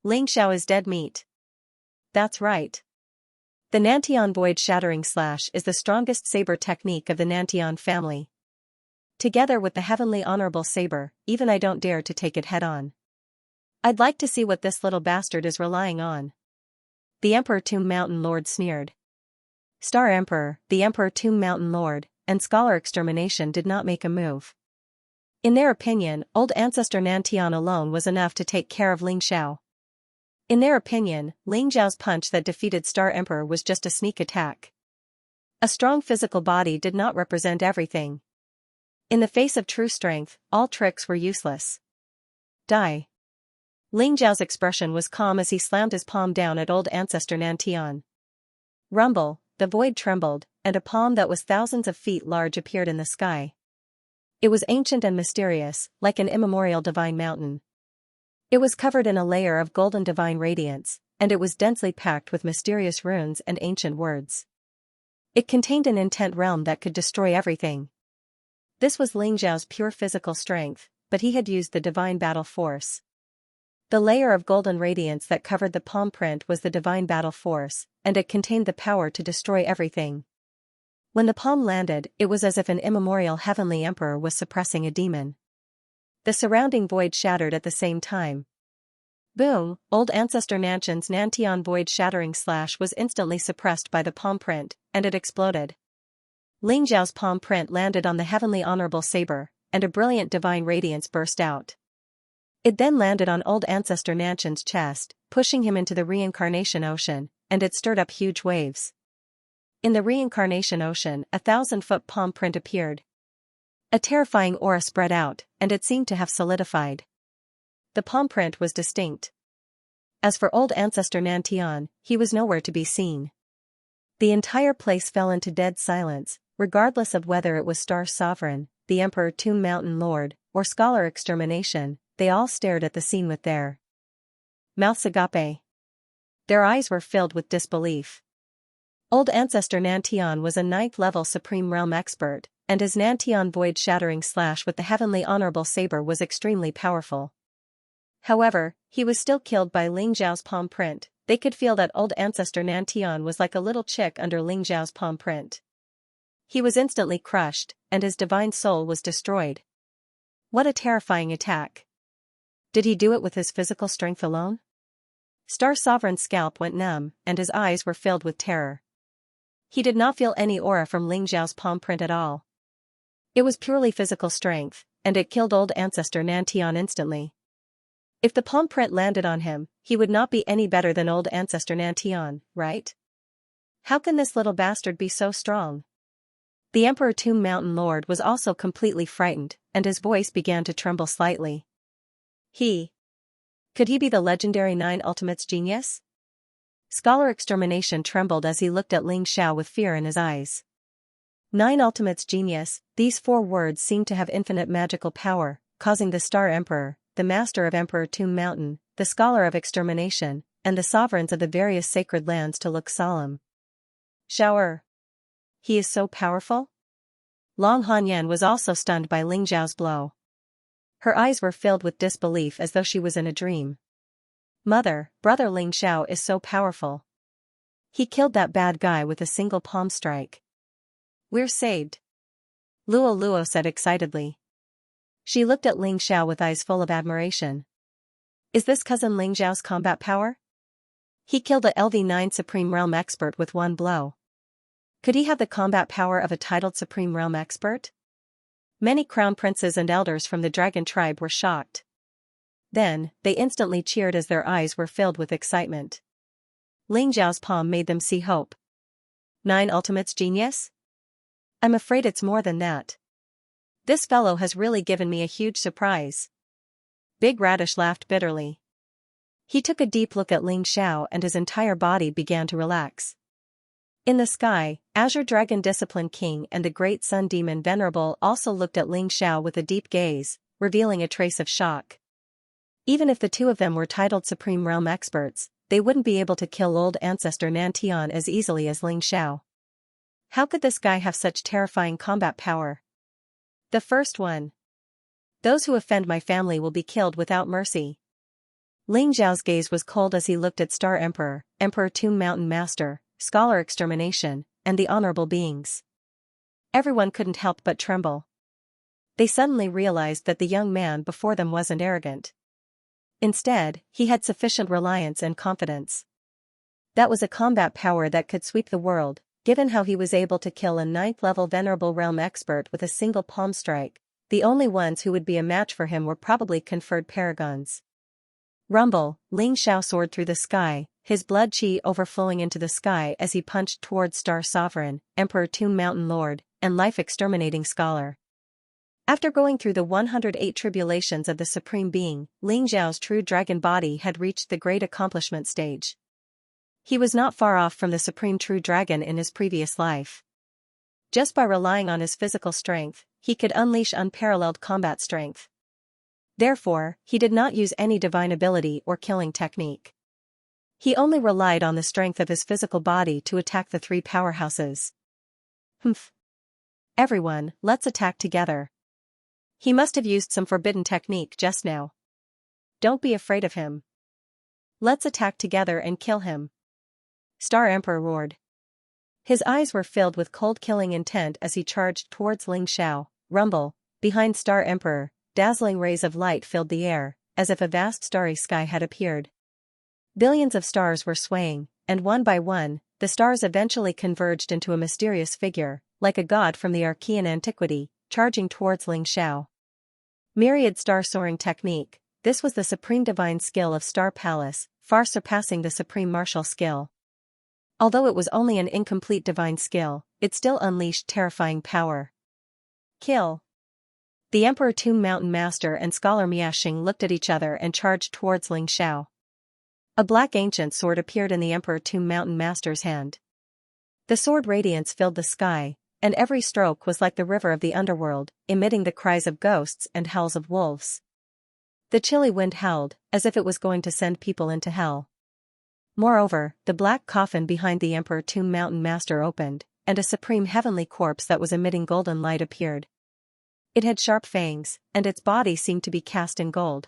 Ling Xiao is dead meat." That's right. The Nantian Void Shattering Slash is the strongest saber technique of the Nantian family. Together with the heavenly honorable saber, even I don't dare to take it head-on. I'd like to see what this little bastard is relying on. The Emperor Tomb Mountain Lord sneered. Star Emperor, the Emperor Tomb Mountain Lord, and Scholar Extermination did not make a move. In their opinion, Old Ancestor Nantian alone was enough to take care of Ling Xiao. In their opinion, Ling Xiao's punch that defeated Star Emperor was just a sneak attack. A strong physical body did not represent everything. In the face of true strength, all tricks were useless. Die. Ling Xiao's expression was calm as he slammed his palm down at Old Ancestor Nantian. Rumble, the void trembled, and a palm that was thousands of feet large appeared in the sky. It was ancient and mysterious, like an immemorial divine mountain. It was covered in a layer of golden divine radiance, and it was densely packed with mysterious runes and ancient words. It contained an intent realm that could destroy everything. This was Ling Xiao's pure physical strength, but he had used the divine battle force. The layer of golden radiance that covered the palm print was the divine battle force, and it contained the power to destroy everything. When the palm landed, it was as if an immemorial heavenly emperor was suppressing a demon. The surrounding void shattered at the same time. Boom! Old Ancestor Nantian's Nantian Void Shattering Slash was instantly suppressed by the palm print, and it exploded. Ling Xiao's palm print landed on the heavenly honorable saber, and a brilliant divine radiance burst out. It then landed on Old Ancestor Nantian's chest, pushing him into the reincarnation ocean, and it stirred up huge waves. In the reincarnation ocean, a 1,000-foot palm print appeared. A terrifying aura spread out, and it seemed to have solidified. The palm print was distinct. As for Old Ancestor Nantian, he was nowhere to be seen. The entire place fell into dead silence, regardless of whether it was Star Sovereign, the Emperor Tomb Mountain Lord, or Scholar Extermination. They all stared at the scene with their mouths agape. Their eyes were filled with disbelief. Old Ancestor Nantian was a 9th-level Supreme Realm expert, and his Nantian Void Shattering Slash with the heavenly honorable saber was extremely powerful. However, he was still killed by Ling Xiao's palm print. They could feel that Old Ancestor Nantian was like a little chick under Ling Xiao's palm print. He was instantly crushed, and his divine soul was destroyed. What a terrifying attack. Did he do it with his physical strength alone? Star Sovereign's scalp went numb, and his eyes were filled with terror. He did not feel any aura from Ling Xiao's palm print at all. It was purely physical strength, and it killed old ancestor Nantian instantly. If the palm print landed on him, he would not be any better than old ancestor Nantian, right? How can this little bastard be so strong? The Emperor Tomb Mountain Lord was also completely frightened, and his voice began to tremble slightly. Could he be the legendary Nine Ultimates genius? Scholar Extermination trembled as he looked at Ling Xiao with fear in his eyes. Nine Ultimates genius, these 4 words seemed to have infinite magical power, causing the Star Emperor, the Master of Emperor Tomb Mountain, the Scholar of Extermination, and the sovereigns of the various sacred lands to look solemn. Xiao. He is so powerful? Long Hanyan was also stunned by Ling Xiao's blow. Her eyes were filled with disbelief as though she was in a dream. Brother Ling Xiao is so powerful. He killed that bad guy with a single palm strike. We're saved. Luo said excitedly. She looked at Ling Xiao with eyes full of admiration. Is this cousin Ling Xiao's combat power? He killed a LV9 Supreme Realm expert with one blow. Could he have the combat power of a titled Supreme Realm expert? Many crown princes and elders from the dragon tribe were shocked. Then, they instantly cheered as their eyes were filled with excitement. Ling Xiao's palm made them see hope. Nine Ultimates genius? I'm afraid it's more than that. This fellow has really given me a huge surprise. Big Radish laughed bitterly. He took a deep look at Ling Xiao and his entire body began to relax. In the sky, Azure Dragon Discipline King and the Great Sun Demon Venerable also looked at Ling Xiao with a deep gaze, revealing a trace of shock. Even if the 2 of them were titled Supreme Realm experts, they wouldn't be able to kill old ancestor Nantian as easily as Ling Xiao. How could this guy have such terrifying combat power? The first one. Those who offend my family will be killed without mercy. Ling Xiao's gaze was cold as he looked at Star Emperor, Emperor Tomb Mountain Master, Scholar Extermination, and the honorable beings. Everyone couldn't help but tremble. They suddenly realized that the young man before them wasn't arrogant. Instead, he had sufficient reliance and confidence. That was a combat power that could sweep the world, given how he was able to kill a 9th-level Venerable Realm expert with a single palm strike. The only ones who would be a match for him were probably conferred paragons. Rumble, Ling Xiao soared through the sky, his blood qi overflowing into the sky as he punched towards Star Sovereign, Emperor Tomb Mountain Lord, and life-exterminating Scholar. After going through the 108 tribulations of the Supreme Being, Ling Xiao's true dragon body had reached the great accomplishment stage. He was not far off from the Supreme True Dragon in his previous life. Just by relying on his physical strength, he could unleash unparalleled combat strength. Therefore, he did not use any divine ability or killing technique. He only relied on the strength of his physical body to attack the 3 powerhouses. Everyone, let's attack together. He must have used some forbidden technique just now. Don't be afraid of him. Let's attack together and kill him. Star Emperor roared. His eyes were filled with cold killing intent as he charged towards Ling Xiao. Rumble, behind Star Emperor, dazzling rays of light filled the air, as if a vast starry sky had appeared. Billions of stars were swaying, and one by one, the stars eventually converged into a mysterious figure, like a god from the Archean antiquity, charging towards Ling Xiao. Myriad star soaring technique, this was the supreme divine skill of Star Palace, far surpassing the supreme martial skill. Although it was only an incomplete divine skill, it still unleashed terrifying power. Kill. The Emperor Tomb Mountain Master and Scholar Miaxing looked at each other and charged towards Ling Xiao. A black ancient sword appeared in the Emperor Tomb Mountain Master's hand. The sword radiance filled the sky, and every stroke was like the river of the underworld, emitting the cries of ghosts and howls of wolves. The chilly wind howled, as if it was going to send people into hell. Moreover, the black coffin behind the Emperor Tomb Mountain Master opened, and a supreme heavenly corpse that was emitting golden light appeared. It had sharp fangs, and its body seemed to be cast in gold.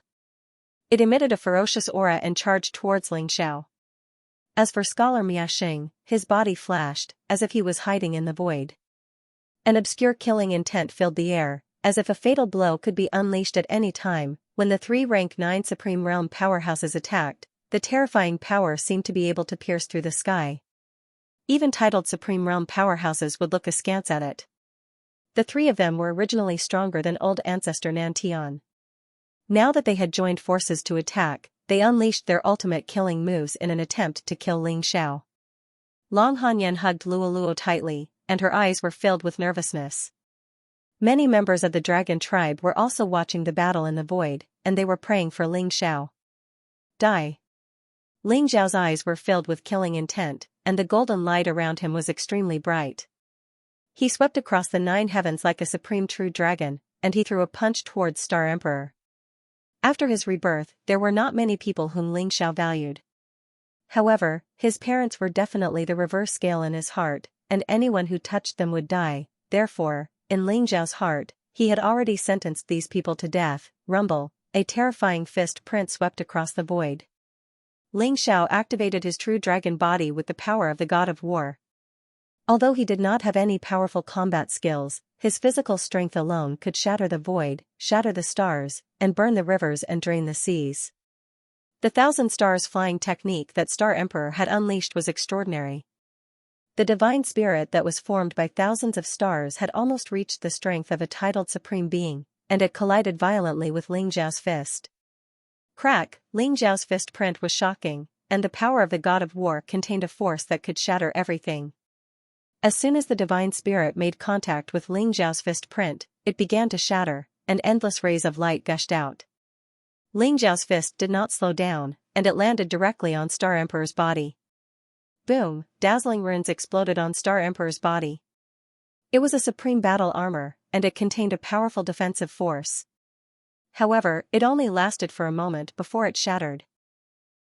It emitted a ferocious aura and charged towards Ling Xiao. As for Scholar Miaxing, his body flashed, as if he was hiding in the void. An obscure killing intent filled the air, as if a fatal blow could be unleashed at any time, when the three rank 9 Supreme Realm powerhouses attacked, the terrifying power seemed to be able to pierce through the sky. Even titled Supreme Realm powerhouses would look askance at it. The three of them were originally stronger than old ancestor Nantian. Now that they had joined forces to attack, they unleashed their ultimate killing moves in an attempt to kill Ling Xiao. Long Hanyan hugged Luoluo tightly, and her eyes were filled with nervousness. Many members of the dragon tribe were also watching the battle in the void, and they were praying for Ling Xiao. Die. Ling Xiao's eyes were filled with killing intent, and the golden light around him was extremely bright. He swept across the 9 heavens like a supreme true dragon, and he threw a punch towards Star Emperor. After his rebirth, there were not many people whom Ling Xiao valued. However, his parents were definitely the reverse scale in his heart, and anyone who touched them would die. Therefore, in Ling Xiao's heart, he had already sentenced these people to death. Rumble, a terrifying fist print swept across the void. Ling Xiao activated his true dragon body with the power of the god of war. Although he did not have any powerful combat skills, his physical strength alone could shatter the void, shatter the stars, and burn the rivers and drain the seas. The 1,000 stars flying technique that Star Emperor had unleashed was extraordinary. The divine spirit that was formed by thousands of stars had almost reached the strength of a titled supreme being, and it collided violently with Ling Xiao's fist. Crack! Ling Xiao's fist print was shocking, and the power of the god of war contained a force that could shatter everything. As soon as the divine spirit made contact with Ling Xiao's fist print, it began to shatter, and endless rays of light gushed out. Ling Xiao's fist did not slow down, and it landed directly on Star Emperor's body. Boom! Dazzling runes exploded on Star Emperor's body. It was a supreme battle armor, and it contained a powerful defensive force. However, it only lasted for a moment before it shattered.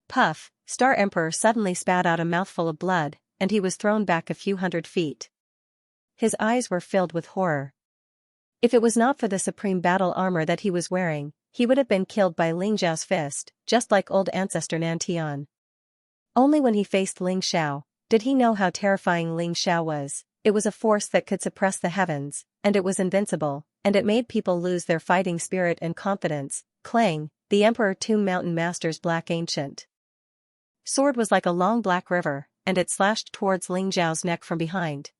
Puff! Star Emperor suddenly spat out a mouthful of blood, and he was thrown back a few hundred feet. His eyes were filled with horror. If it was not for the supreme battle armor that he was wearing, he would have been killed by Ling Xiao's fist, just like old ancestor Nantian. Only when he faced Ling Xiao did he know how terrifying Ling Xiao was. It was a force that could suppress the heavens, and it was invincible, and it made people lose their fighting spirit and confidence. Clang! The Emperor Tomb Mountain Master's black ancient sword was like a long black river, and it slashed towards Ling Xiao's neck from behind.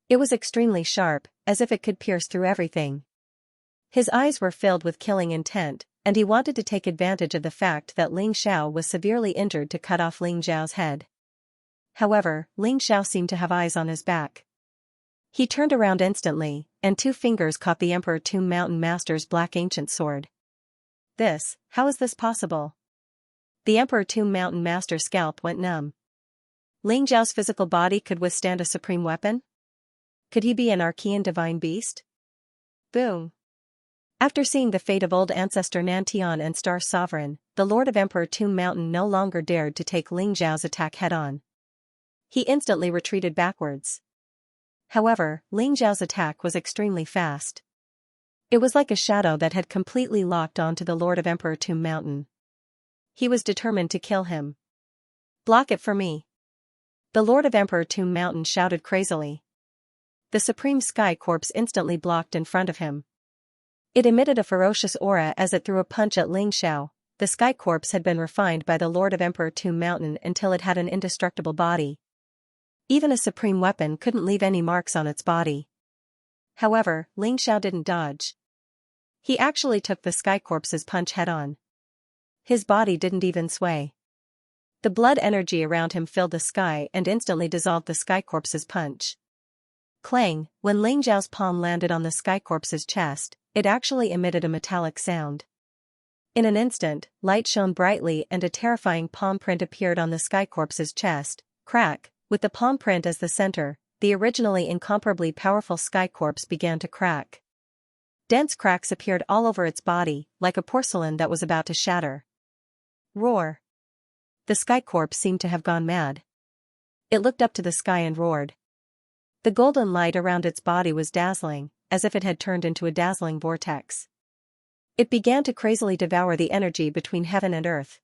It was extremely sharp, as if it could pierce through everything. His eyes were filled with killing intent, and he wanted to take advantage of the fact that Ling Xiao was severely injured to cut off Ling Xiao's head. However, Ling Xiao seemed to have eyes on his back. He turned around instantly, and 2 fingers caught the Emperor Tomb Mountain Master's black ancient sword. How is this possible? The Emperor Tomb Mountain Master's scalp went numb. Ling Xiao's physical body could withstand a supreme weapon? Could he be an Archean divine beast? Boom! After seeing the fate of old ancestor Nantian and Star Sovereign, the Lord of Emperor Tomb Mountain no longer dared to take Ling Xiao's attack head-on. He instantly retreated backwards. However, Ling Xiao's attack was extremely fast. It was like a shadow that had completely locked onto the Lord of Emperor Tomb Mountain. He was determined to kill him. Block it for me! The Lord of Emperor Tomb Mountain shouted crazily. The Supreme Sky Corpse instantly blocked in front of him. It emitted a ferocious aura as it threw a punch at Ling Xiao. The Sky Corpse had been refined by the Lord of Emperor Tomb Mountain until it had an indestructible body. Even a supreme weapon couldn't leave any marks on its body. However, Ling Xiao didn't dodge. He actually took the Sky Corpse's punch head-on. His body didn't even sway. The blood energy around him filled the sky and instantly dissolved the Sky Corpse's punch. Clang! When Ling Xiao's palm landed on the Sky Corpse's chest, it actually emitted a metallic sound. In an instant, light shone brightly and a terrifying palm print appeared on the Sky Corpse's chest. Crack! With the palm print as the center, the originally incomparably powerful Sky Corpse began to crack. Dense cracks appeared all over its body, like a porcelain that was about to shatter. Roar! The Sky Corpse seemed to have gone mad. It looked up to the sky and roared. The golden light around its body was dazzling, as if it had turned into a dazzling vortex. It began to crazily devour the energy between heaven and earth.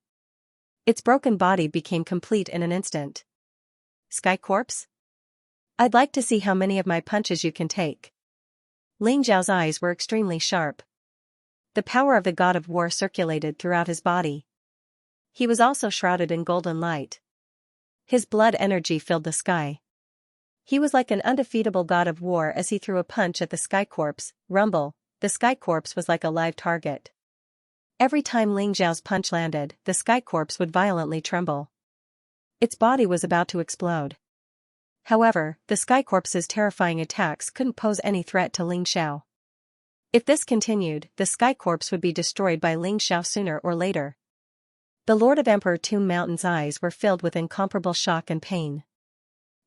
Its broken body became complete in an instant. Sky Corpse? I'd like to see how many of my punches you can take. Ling Xiao's eyes were extremely sharp. The power of the god of war circulated throughout his body. He was also shrouded in golden light. His blood energy filled the sky. He was like an undefeatable god of war as he threw a punch at the sky corpse. Rumble, the sky corpse was like a live target. Every time Ling Xiao's punch landed, the sky corpse would violently tremble. Its body was about to explode. However, the sky corpse's terrifying attacks couldn't pose any threat to Ling Xiao. If this continued, the sky corpse would be destroyed by Ling Xiao sooner or later. The Lord of Emperor Tomb Mountain's eyes were filled with incomparable shock and pain.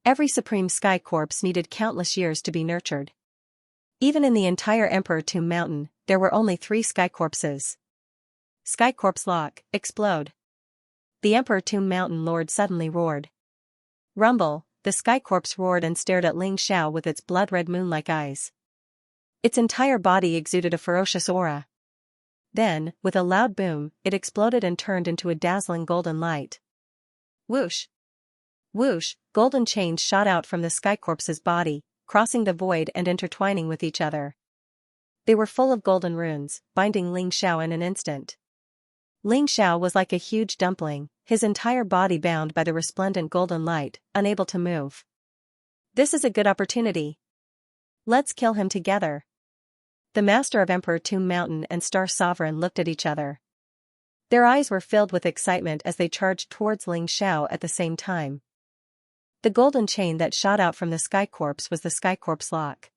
Every supreme sky corpse needed countless years to be nurtured. Even in the entire Emperor Tomb Mountain, there were only 3 sky corpses. Sky corpse lock, explode. The Emperor Tomb Mountain Lord suddenly roared. Rumble, the sky corpse roared and stared at Ling Xiao with its blood-red moon-like eyes. Its entire body exuded a ferocious aura. Then, with a loud boom, it exploded and turned into a dazzling golden light. Whoosh! Whoosh! Golden chains shot out from the sky corpse's body, crossing the void and intertwining with each other. They were full of golden runes, binding Ling Xiao in an instant. Ling Xiao was like a huge dumpling, his entire body bound by the resplendent golden light, unable to move. This is a good opportunity. Let's kill him together. The master of Emperor Tomb Mountain and Star Sovereign looked at each other. Their eyes were filled with excitement as they charged towards Ling Xiao at the same time. The golden chain that shot out from the sky corpse was the sky corpse lock.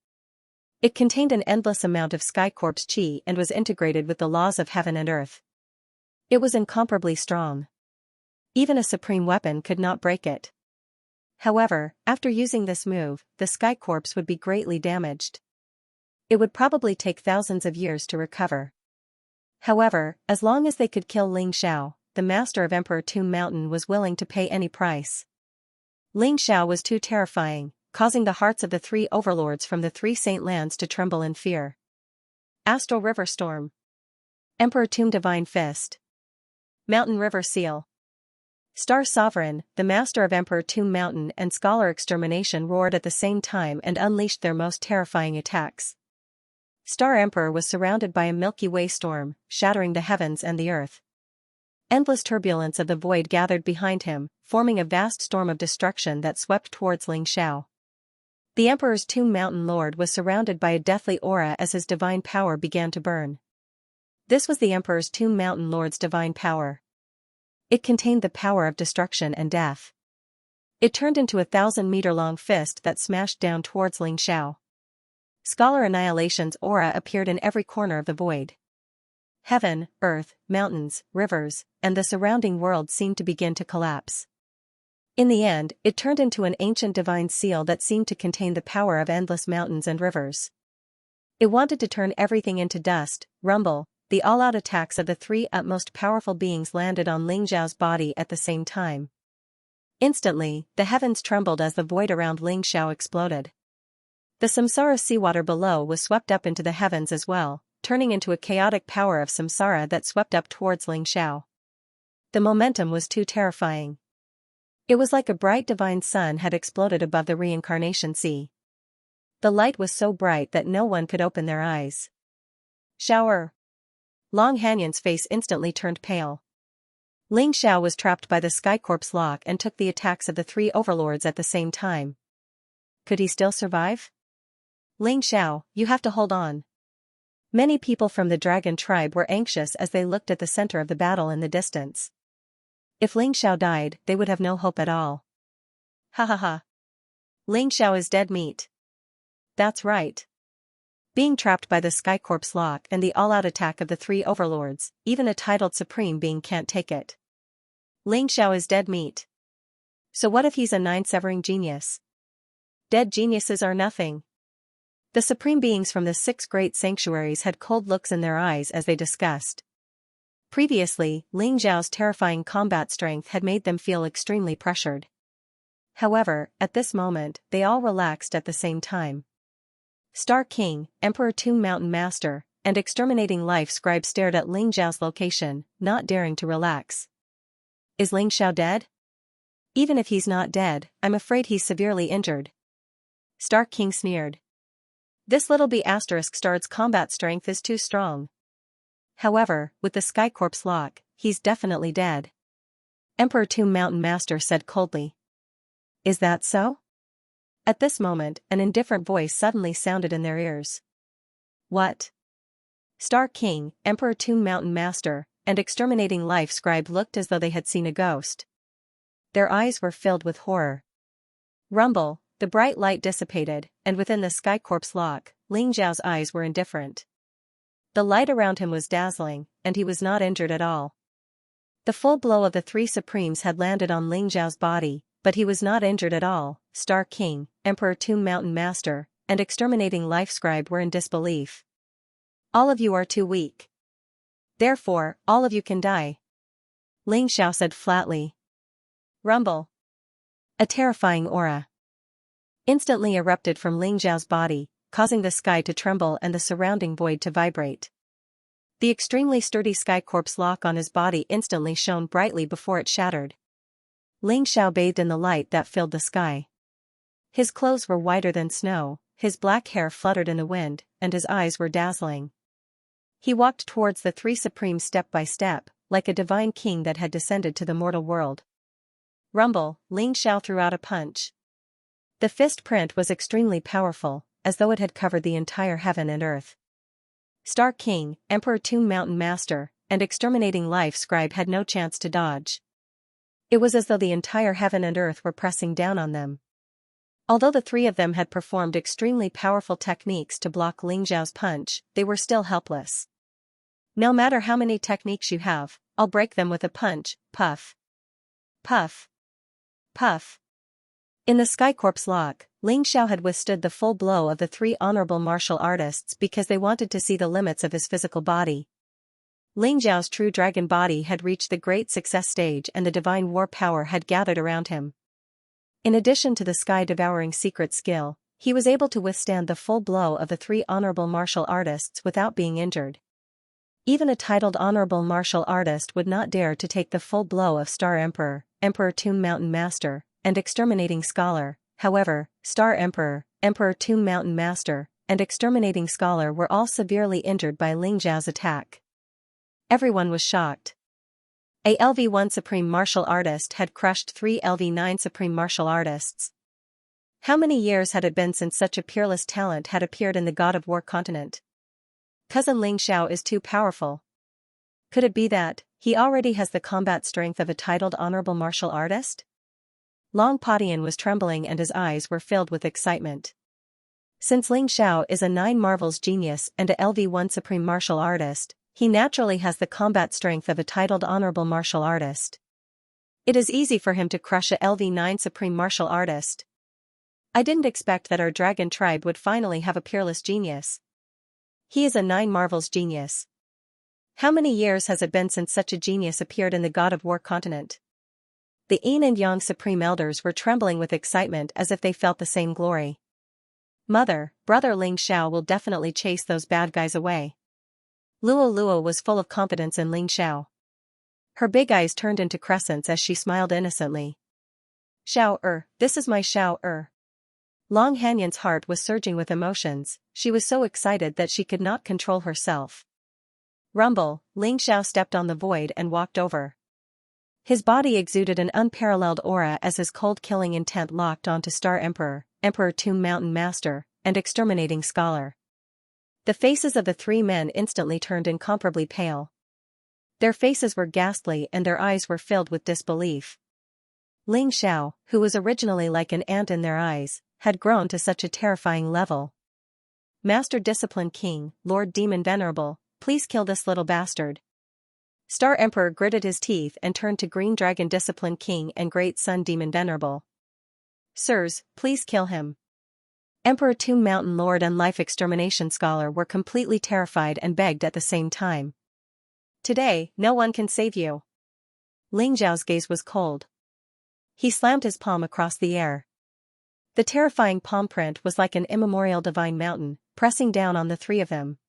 It contained an endless amount of sky corpse chi and was integrated with the laws of heaven and earth. It was incomparably strong. Even a supreme weapon could not break it. However, after using this move, the sky corpse would be greatly damaged. It would probably take thousands of years to recover. However, as long as they could kill Ling Xiao, the master of Emperor Tomb Mountain was willing to pay any price. Ling Xiao was too terrifying, causing the hearts of the 3 overlords from the 3 Saint Lands to tremble in fear. Astral River Storm. Emperor Tomb Divine Fist. Mountain River Seal. Star Sovereign, the master of Emperor Tomb Mountain and Scholar Extermination roared at the same time and unleashed their most terrifying attacks. Star Emperor was surrounded by a Milky Way storm, shattering the heavens and the earth. Endless turbulence of the void gathered behind him, forming a vast storm of destruction that swept towards Ling Xiao. The Emperor's Tomb Mountain Lord was surrounded by a deathly aura as his divine power began to burn. This was the Emperor's Tomb Mountain Lord's divine power. It contained the power of destruction and death. It turned into a 1,000-meter-long fist that smashed down towards Ling Xiao. Scholar Annihilation's aura appeared in every corner of the void. Heaven, earth, mountains, rivers, and the surrounding world seemed to begin to collapse. In the end, it turned into an ancient divine seal that seemed to contain the power of endless mountains and rivers. It wanted to turn everything into dust. Rumble. The all-out attacks of the 3 utmost powerful beings landed on Ling Xiao's body at the same time. Instantly, the heavens trembled as the void around Ling Xiao exploded. The samsara seawater below was swept up into the heavens as well, turning into a chaotic power of samsara that swept up towards Ling Xiao. The momentum was too terrifying. It was like a bright divine sun had exploded above the reincarnation sea. The light was so bright that no one could open their eyes. Shower. Long Hanyun's face instantly turned pale. Ling Xiao was trapped by the sky corpse lock and took the attacks of the 3 overlords at the same time. Could he still survive? Ling Xiao, you have to hold on. Many people from the dragon tribe were anxious as they looked at the center of the battle in the distance. If Ling Xiao died, they would have no hope at all. Ha ha ha. Ling Xiao is dead meat. That's right. Being trapped by the sky corpse lock and the all-out attack of the 3 overlords, even a titled supreme being can't take it. Ling Xiao is dead meat. So what if he's a 9-severing genius? Dead geniuses are nothing. The supreme beings from the 6 great sanctuaries had cold looks in their eyes as they discussed. Previously, Ling Xiao's terrifying combat strength had made them feel extremely pressured. However, at this moment, they all relaxed at the same time. Star King, Emperor Tomb Mountain Master, and Exterminating Life Scribe stared at Ling Xiao's location, not daring to relax. Is Ling Xiao dead? Even if he's not dead, I'm afraid he's severely injured. Star King sneered. This little B******'s combat strength is too strong. However, with the Sky Corpse lock, he's definitely dead. Emperor Tomb Mountain Master said coldly. Is that so? At this moment, an indifferent voice suddenly sounded in their ears. What? Star King, Emperor Tomb Mountain Master, and Exterminating Life Scribe looked as though they had seen a ghost. Their eyes were filled with horror. Rumble, the bright light dissipated, and within the Sky Corpse lock, Ling Xiao's eyes were indifferent. The light around him was dazzling, and he was not injured at all. The full blow of the three Supremes had landed on Ling Xiao's body, but he was not injured at all. Star King, Emperor Tomb Mountain Master, and Exterminating Life Scribe were in disbelief. All of you are too weak. Therefore, all of you can die. Ling Xiao said flatly. Rumble. A terrifying aura instantly erupted from Ling Xiao's body, causing the sky to tremble and the surrounding void to vibrate. The extremely sturdy Sky Corpse lock on his body instantly shone brightly before it shattered. Ling Xiao bathed in the light that filled the sky. His clothes were whiter than snow, his black hair fluttered in the wind, and his eyes were dazzling. He walked towards the three Supremes step by step, like a divine king that had descended to the mortal world. Rumble, Ling Xiao threw out a punch. The fist print was extremely powerful, as though it had covered the entire heaven and earth. Star King, Emperor Tomb Mountain Master, and Exterminating Life Scribe had no chance to dodge. It was as though the entire heaven and earth were pressing down on them. Although the three of them had performed extremely powerful techniques to block Ling Xiao's punch, they were still helpless. No matter how many techniques you have, I'll break them with a punch. Puff. Puff. Puff. In the Sky Corpse lock, Ling Xiao had withstood the full blow of the three honorable martial artists because they wanted to see the limits of his physical body. Ling Xiao's true dragon body had reached the great success stage and the divine war power had gathered around him. In addition to the sky-devouring secret skill, he was able to withstand the full blow of the three honorable martial artists without being injured. Even a titled honorable martial artist would not dare to take the full blow of Star Emperor, Emperor Tomb Mountain Master, and Exterminating Scholar. However, Star Emperor, Emperor Tomb Mountain Master, and Exterminating Scholar were all severely injured by Ling Xiao's attack. Everyone was shocked. A LV1 Supreme Martial Artist had crushed three LV9 Supreme Martial Artists. How many years had it been since such a peerless talent had appeared in the God of War continent? Cousin Ling Xiao is too powerful. Could it be that he already has the combat strength of a titled honorable martial artist? Long Padian was trembling and his eyes were filled with excitement. Since Ling Xiao is a 9 Marvels genius and a LV1 Supreme Martial Artist, he naturally has the combat strength of a titled honorable martial artist. It is easy for him to crush a LV9 Supreme Martial Artist. I didn't expect that our dragon tribe would finally have a peerless genius. He is a 9 Marvels genius. How many years has it been since such a genius appeared in the God of War continent? The Yin and Yang Supreme Elders were trembling with excitement as if they felt the same glory. Mother, brother Ling Xiao will definitely chase those bad guys away. Luo Luo was full of confidence in Ling Xiao. Her big eyes turned into crescents as she smiled innocently. Xiao this is my Xiao Long Hanyan's heart was surging with emotions, she was so excited that she could not control herself. Rumble, Ling Xiao stepped on the void and walked over. His body exuded an unparalleled aura as his cold killing intent locked onto Star Emperor, Emperor Tomb Mountain Master, and Exterminating Scholar. The faces of the three men instantly turned incomparably pale. Their faces were ghastly and their eyes were filled with disbelief. Ling Xiao, who was originally like an ant in their eyes, had grown to such a terrifying level. Master Discipline King, Lord Demon Venerable, please kill this little bastard. Star Emperor gritted his teeth and turned to Green Dragon Discipline King and Great Sun Demon Venerable. Sirs, please kill him. Emperor Tomb Mountain Lord and Life Extermination Scholar were completely terrified and begged at the same time. Today, no one can save you. Ling Xiao's gaze was cold. He slammed his palm across the air. The terrifying palm print was like an immemorial divine mountain, pressing down on the three of them.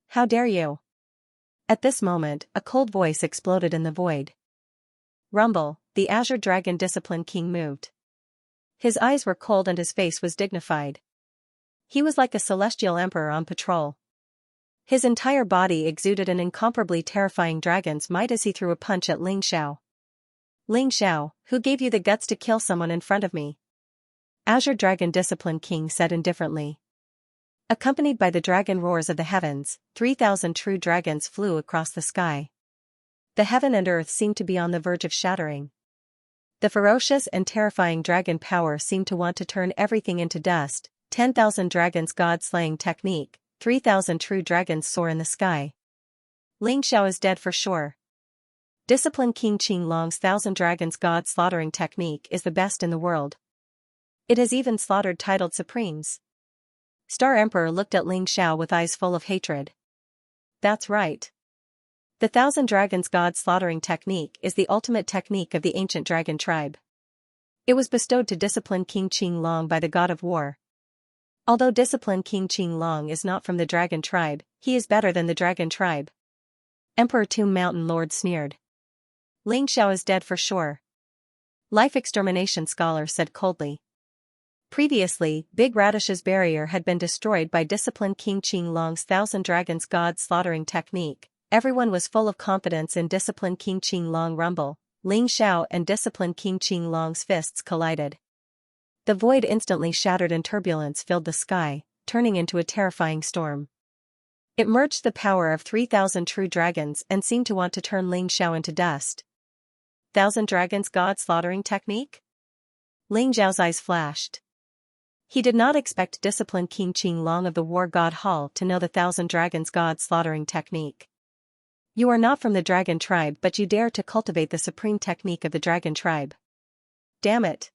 How dare you? At this moment, a cold voice exploded in the void. Rumble, the Azure Dragon Discipline King moved. His eyes were cold and his face was dignified. He was like a celestial emperor on patrol. His entire body exuded an incomparably terrifying dragon's might as he threw a punch at Ling Xiao. Ling Xiao, who gave you the guts to kill someone in front of me? Azure Dragon Discipline King said indifferently. Accompanied by the dragon roars of the heavens, 3,000 true dragons flew across the sky. The heaven and earth seemed to be on the verge of shattering. The ferocious and terrifying dragon power seemed to want to turn everything into dust. 10,000 dragons god-slaying technique, 3,000 true dragons soar in the sky. Ling Xiao is dead for sure. Discipline King Qing Long's 1,000 dragons god slaughtering technique is the best in the world. It has even slaughtered titled supremes. Star Emperor looked at Ling Xiao with eyes full of hatred. That's right. The 1,000 dragons god slaughtering technique is the ultimate technique of the ancient dragon tribe. It was bestowed to Discipline King Qing Long by the god of war. Although Discipline King Qing Long is not from the dragon tribe, he is better than the dragon tribe. Emperor Tomb Mountain Lord sneered. Ling Xiao is dead for sure. Life Extermination Scholar said coldly. Previously, Big Radish's barrier had been destroyed by Discipline King Qing Long's 1,000 dragons god slaughtering technique. Everyone was full of confidence in Discipline King Qing Long rumble. Ling Xiao and Discipline King Qing Long's fists collided. The void instantly shattered and turbulence filled the sky, turning into a terrifying storm. It merged the power of 3,000 true dragons and seemed to want to turn Ling Xiao into dust. 1,000 dragons god slaughtering technique? Ling Xiao's eyes flashed. He did not expect Discipline King Qing Long of the War God Hall to know the 1,000 dragons god slaughtering technique. You are not from the dragon tribe, but you dare to cultivate the supreme technique of the dragon tribe. Damn it.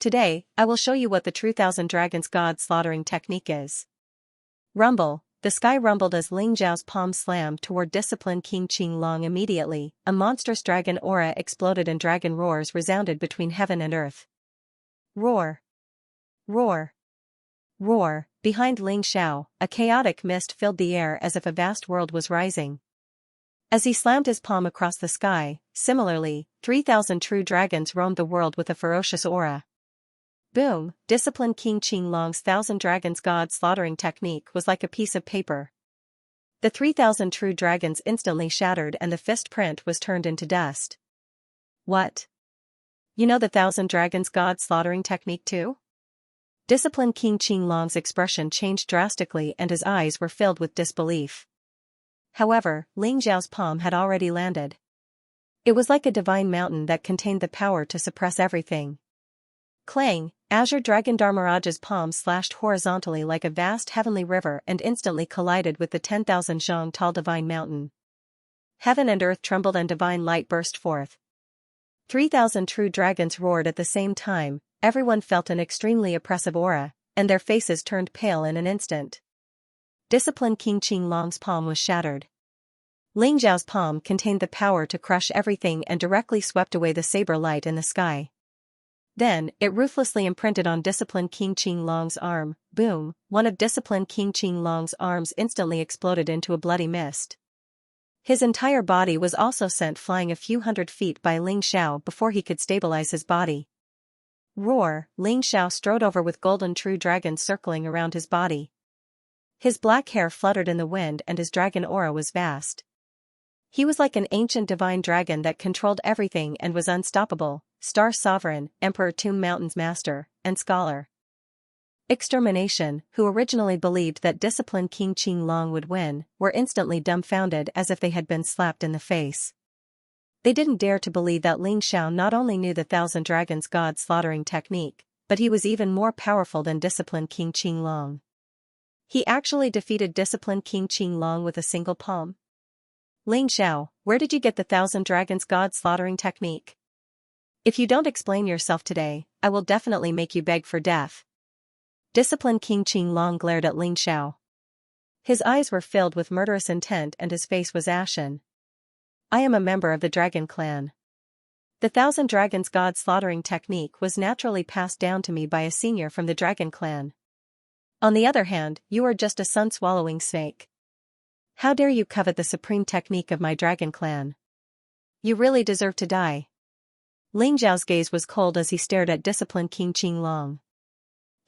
Today, I will show you what the true 1,000 dragons god slaughtering technique is. Rumble. The sky rumbled as Ling Xiao's palm slammed toward Discipline King Qing Long. Immediately, a monstrous dragon aura exploded and dragon roars resounded between heaven and earth. Roar. Roar. Roar. Behind Ling Xiao, a chaotic mist filled the air as if a vast world was rising. As he slammed his palm across the sky, similarly, 3,000 true dragons roamed the world with a ferocious aura. Boom! Discipline King Qing Long's 1,000 dragons god slaughtering technique was like a piece of paper. The 3,000 true dragons instantly shattered and the fist print was turned into dust. What? You know the 1,000 dragons god slaughtering technique too? Discipline King Qing Long's expression changed drastically and his eyes were filled with disbelief. However, Ling Xiao's palm had already landed. It was like a divine mountain that contained the power to suppress everything. Clang! Azure Dragon Dharmaraj's palm slashed horizontally like a vast heavenly river and instantly collided with the 10,000 zhang tall divine mountain. Heaven and earth trembled and divine light burst forth. 3,000 true dragons roared at the same time. Everyone felt an extremely oppressive aura, and their faces turned pale in an instant. Discipline King Qing Long's palm was shattered. Ling Xiao's palm contained the power to crush everything and directly swept away the saber light in the sky. Then, it ruthlessly imprinted on Discipline King Qing Long's arm. Boom! One of Discipline King Qing Long's arms instantly exploded into a bloody mist. His entire body was also sent flying a few hundred feet by Ling Xiao before he could stabilize his body. Roar! Ling Xiao strode over with golden true dragons circling around his body. His black hair fluttered in the wind and his dragon aura was vast. He was like an ancient divine dragon that controlled everything and was unstoppable, Star Sovereign, Emperor Tomb Mountain's master, and scholar. Extermination, who originally believed that Discipline King Qing Long would win, were instantly dumbfounded as if they had been slapped in the face. They didn't dare to believe that Ling Xiao not only knew the 1,000 dragons god slaughtering technique, but he was even more powerful than Discipline King Qing Long. He actually defeated Discipline King Qing Long with a single palm. Ling Xiao, where did you get the 1,000 dragons god slaughtering technique? If you don't explain yourself today, I will definitely make you beg for death. Discipline King Qing Long glared at Ling Xiao. His eyes were filled with murderous intent and his face was ashen. I am a member of the Dragon Clan. The 1,000 dragons god slaughtering technique was naturally passed down to me by a senior from the Dragon Clan. On the other hand, you are just a sun-swallowing snake. How dare you covet the supreme technique of my Dragon Clan? You really deserve to die. Ling Xiao's gaze was cold as he stared at Discipline King Qing Long.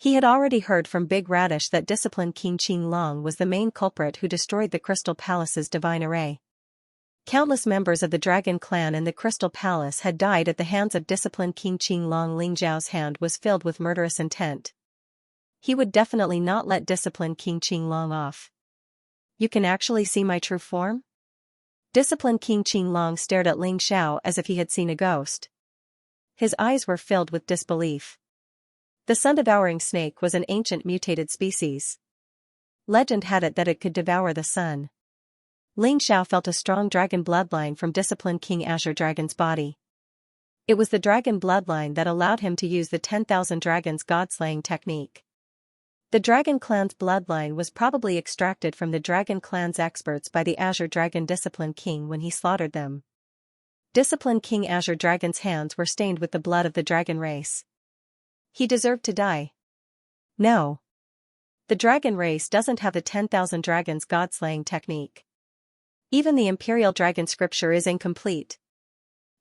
He had already heard from Big Radish that disciplined King Qinglong was the main culprit who destroyed the Crystal Palace's divine array. Countless members of the Dragon Clan in the Crystal Palace had died at the hands of disciplined King Qinglong. Ling Zhao's hand was filled with murderous intent. He would definitely not let disciplined King Qinglong off. You can actually see my true form? Disciplined King Qinglong stared at Ling Xiao as if he had seen a ghost. His eyes were filled with disbelief. The sun-devouring snake was an ancient mutated species. Legend had it that it could devour the sun. Ling Xiao felt a strong dragon bloodline from disciplined King Azure Dragon's body. It was the dragon bloodline that allowed him to use the 10,000 dragons god-slaying technique. The Dragon Clan's bloodline was probably extracted from the Dragon Clan's experts by the Azure Dragon Disciplined King when he slaughtered them. Disciplined King Azure Dragon's hands were stained with the blood of the dragon race. He deserved to die. No. The dragon race doesn't have the 10,000 dragons god-slaying technique. Even the Imperial Dragon scripture is incomplete.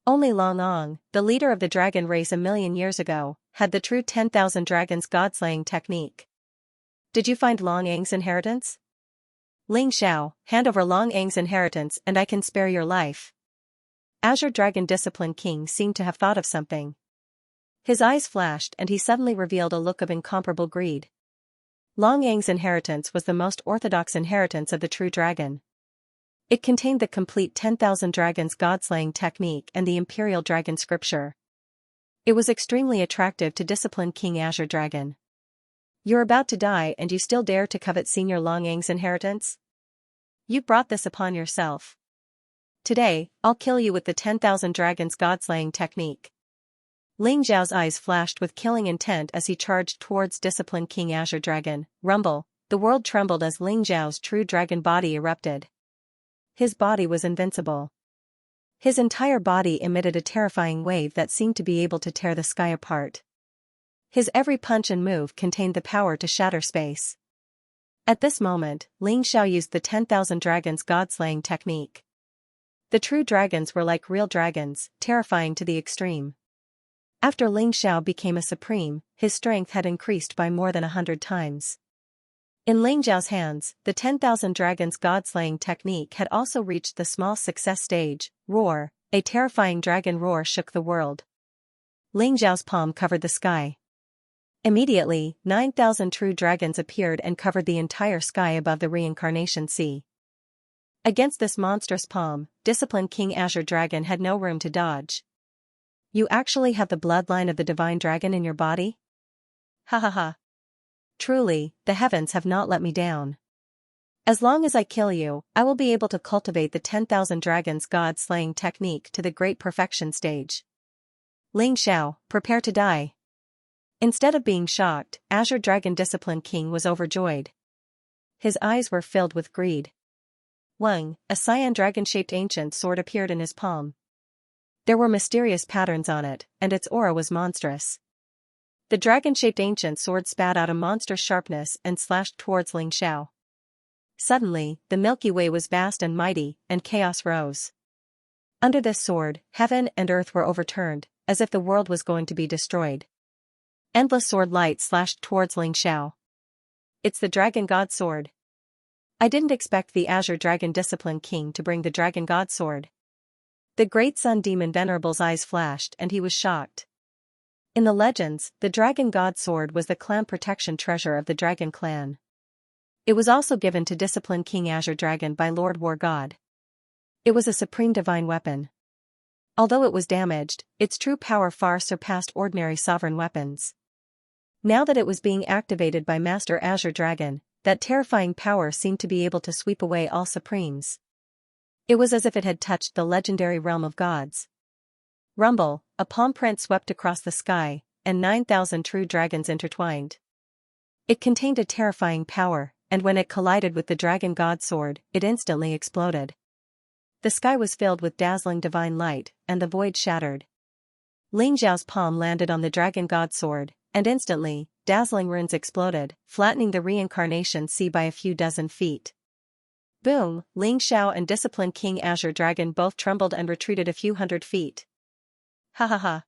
Only Long Ong, the leader of the dragon race a million years ago, had the true 10,000 dragons god-slaying technique. Did you find Long Ang's inheritance? Ling Xiao, hand over Long Ang's inheritance and I can spare your life. Azure Dragon Disciplined King seemed to have thought of something. His eyes flashed and he suddenly revealed a look of incomparable greed. Long Ang's inheritance was the most orthodox inheritance of the true dragon. It contained the complete 10,000 dragons god-slaying technique and the Imperial Dragon scripture. It was extremely attractive to disciplined King Azure Dragon. You're about to die and you still dare to covet Senior Long Ang's inheritance? You brought this upon yourself. Today, I'll kill you with the 10,000 dragons god-slaying technique. Ling Zhao's eyes flashed with killing intent as he charged towards disciplined King Azure Dragon. Rumble, the world trembled as Ling Zhao's true dragon body erupted. His body was invincible. His entire body emitted a terrifying wave that seemed to be able to tear the sky apart. His every punch and move contained the power to shatter space. At this moment, Ling Xiao used the 10,000 dragons god-slaying technique. The true dragons were like real dragons, terrifying to the extreme. After Ling Xiao became a supreme, his strength had increased by more than 100 times. In Ling Xiao's hands, the 10,000 dragons god-slaying technique had also reached the small success stage. Roar, a terrifying dragon roar shook the world. Ling Xiao's palm covered the sky. Immediately, 9,000 true dragons appeared and covered the entire sky above the reincarnation sea. Against this monstrous palm, disciplined King Azure Dragon had no room to dodge. You actually have the bloodline of the divine dragon in your body? Ha ha ha. Truly, the heavens have not let me down. As long as I kill you, I will be able to cultivate the 10,000 dragons god-slaying technique to the great perfection stage. Ling Xiao, prepare to die. Instead of being shocked, Azure Dragon Disciplined King was overjoyed. His eyes were filled with greed. Wang, a cyan dragon-shaped ancient sword appeared in his palm. There were mysterious patterns on it, and its aura was monstrous. The dragon-shaped ancient sword spat out a monstrous sharpness and slashed towards Ling Xiao. Suddenly, the Milky Way was vast and mighty, and chaos rose. Under this sword, heaven and earth were overturned, as if the world was going to be destroyed. Endless sword light slashed towards Ling Xiao. It's the Dragon God Sword. I didn't expect the Azure Dragon Disciplined King to bring the Dragon God Sword. The Great Sun Demon Venerable's eyes flashed and he was shocked. In the legends, the Dragon God Sword was the clan protection treasure of the Dragon Clan. It was also given to Disciplined King Azure Dragon by Lord War God. It was a supreme divine weapon. Although it was damaged, its true power far surpassed ordinary sovereign weapons. Now that it was being activated by Master Azure Dragon, that terrifying power seemed to be able to sweep away all supremes. It was as if it had touched the legendary realm of gods. Rumble, a palm print swept across the sky, and 9,000 true dragons intertwined. It contained a terrifying power, and when it collided with the Dragon God Sword, it instantly exploded. The sky was filled with dazzling divine light, and the void shattered. Ling Zhao's palm landed on the Dragon God Sword, and instantly, dazzling runes exploded, flattening the reincarnation sea by a few dozen feet. Boom, Ling Xiao and Disciplined King Azure Dragon both trembled and retreated a few hundred feet. Ha ha ha.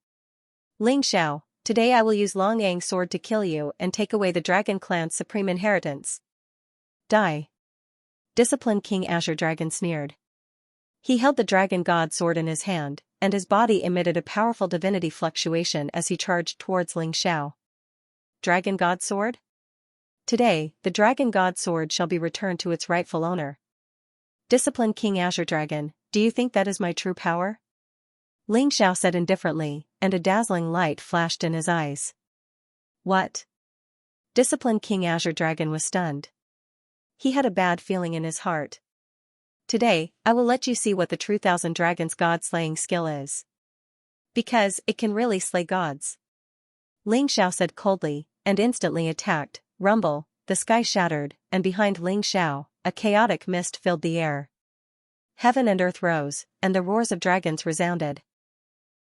Ling Xiao, Today I will use Long Ang's sword to kill you and take away the dragon clan's supreme inheritance. Die. Disciplined King Azure Dragon sneered. He held the dragon god sword in his hand, and his body emitted a powerful divinity fluctuation as he charged towards Ling Xiao. Dragon god sword? Today, the dragon god sword shall be returned to its rightful owner. Disciplined King Azure Dragon, do you think that is my true power? Ling Xiao said indifferently, and a dazzling light flashed in his eyes. What? Disciplined King Azure Dragon was stunned. He had a bad feeling in his heart. Today, I will let you see what the true Thousand Dragons god-slaying skill is. Because it can really slay gods. Ling Xiao said coldly, and instantly attacked. Rumble, the sky shattered, and behind Ling Xiao, a chaotic mist filled the air. Heaven and earth rose, and the roars of dragons resounded.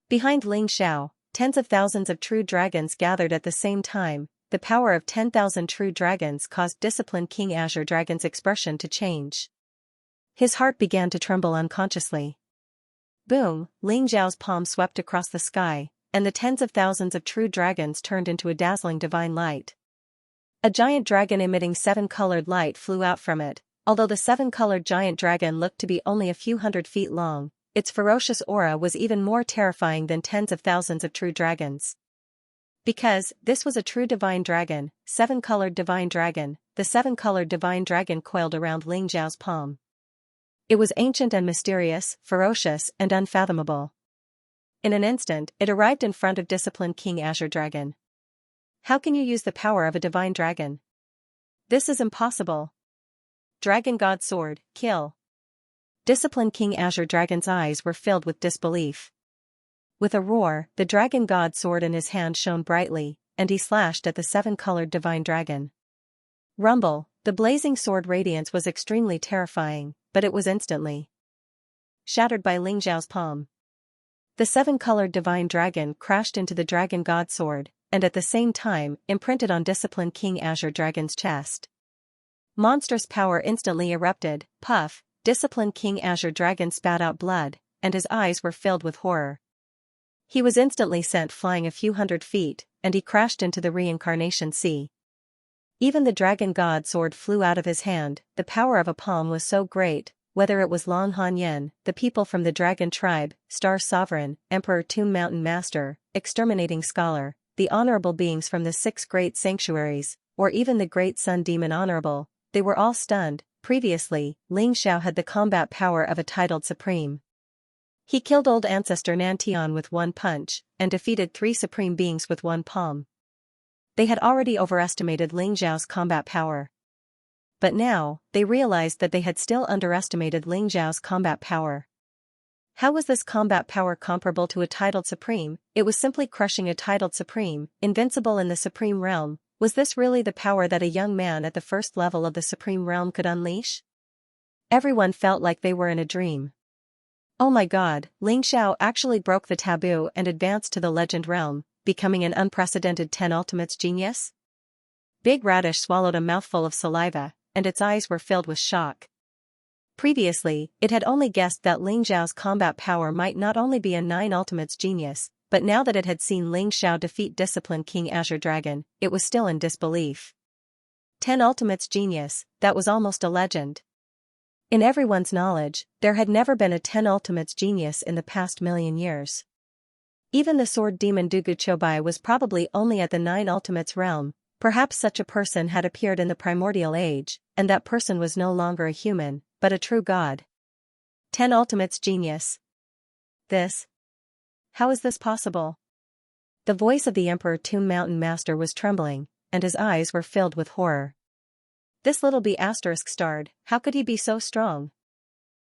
Behind Ling Xiao, tens of thousands of true dragons gathered at the same time. The power of 10,000 true dragons caused Disciplined King Azure Dragon's expression to change. His heart began to tremble unconsciously. Boom, Ling Xiao's palm swept across the sky, and the tens of thousands of true dragons turned into a dazzling divine light. A giant dragon emitting 7-colored light flew out from it. Although the 7-colored giant dragon looked to be only a few hundred feet long, its ferocious aura was even more terrifying than tens of thousands of true dragons. Because this was a true divine dragon, 7-colored divine dragon, the 7-colored divine dragon coiled around Ling Xiao's palm. It was ancient and mysterious, ferocious and unfathomable. In an instant, it arrived in front of Disciplined King Azure Dragon. How can you use the power of a divine dragon? This is impossible. Dragon God Sword, kill. Disciplined King Azure Dragon's eyes were filled with disbelief. With a roar, the dragon god sword in his hand shone brightly, and he slashed at the 7-colored divine dragon. Rumble, the blazing sword radiance was extremely terrifying, but it was instantly shattered by Ling Xiao's palm. The 7-colored divine dragon crashed into the dragon god sword, and at the same time, imprinted on Disciplined King Azure Dragon's chest. Monstrous power instantly erupted. Puff, Disciplined King Azure Dragon spat out blood, and his eyes were filled with horror. He was instantly sent flying a few hundred feet, and he crashed into the reincarnation sea. Even the dragon god sword flew out of his hand. The power of a palm was so great, whether it was Long Hanyan, the people from the dragon tribe, Star Sovereign, Emperor Tomb Mountain Master, Exterminating Scholar, the honorable beings from the 6 great sanctuaries, or even the great sun demon honorable, they were all stunned. Previously, Ling Xiao had the combat power of a titled supreme. He killed old ancestor Nantian with one punch, and defeated 3 supreme beings with one palm. They had already overestimated Ling Xiao's combat power. But now, they realized that they had still underestimated Ling Xiao's combat power. How was this combat power comparable to a titled supreme? It was simply crushing a titled supreme, invincible in the supreme realm. Was this really the power that a young man at the first level of the supreme realm could unleash? Everyone felt like they were in a dream. Oh my god, Ling Xiao actually broke the taboo and advanced to the legend realm, becoming an unprecedented 10 Ultimates genius? Big Radish swallowed a mouthful of saliva, and its eyes were filled with shock. Previously, it had only guessed that Ling Xiao's combat power might not only be a 9 Ultimates genius, but now that it had seen Ling Xiao defeat Disciplined King Azure Dragon, it was still in disbelief. 10 Ultimates genius, that was almost a legend. In everyone's knowledge, there had never been a 10 Ultimates genius in the past million years. Even the sword demon Dugu Chobai was probably only at the 9 Ultimates realm. Perhaps such a person had appeared in the primordial age, and that person was no longer a human, but a true god. 10 Ultimates genius. How is this possible? The voice of the Emperor Tomb Mountain Master was trembling, and his eyes were filled with horror. This little bee asterisk starred, how could he be so strong?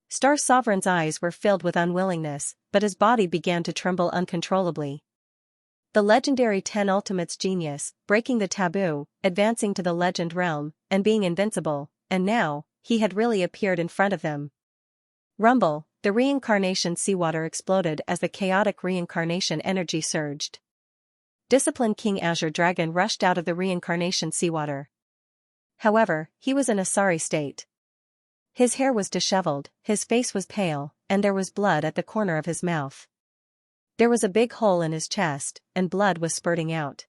Star Sovereign's eyes were filled with unwillingness, but his body began to tremble uncontrollably. The legendary 10 Ultimates genius, breaking the taboo, advancing to the legend realm, and being invincible, and now, he had really appeared in front of them. Rumble, the reincarnation seawater exploded as the chaotic reincarnation energy surged. Disciplined King Azure Dragon rushed out of the reincarnation seawater. However, he was in a sorry state. His hair was disheveled, his face was pale, and there was blood at the corner of his mouth. There was a big hole in his chest, and blood was spurting out.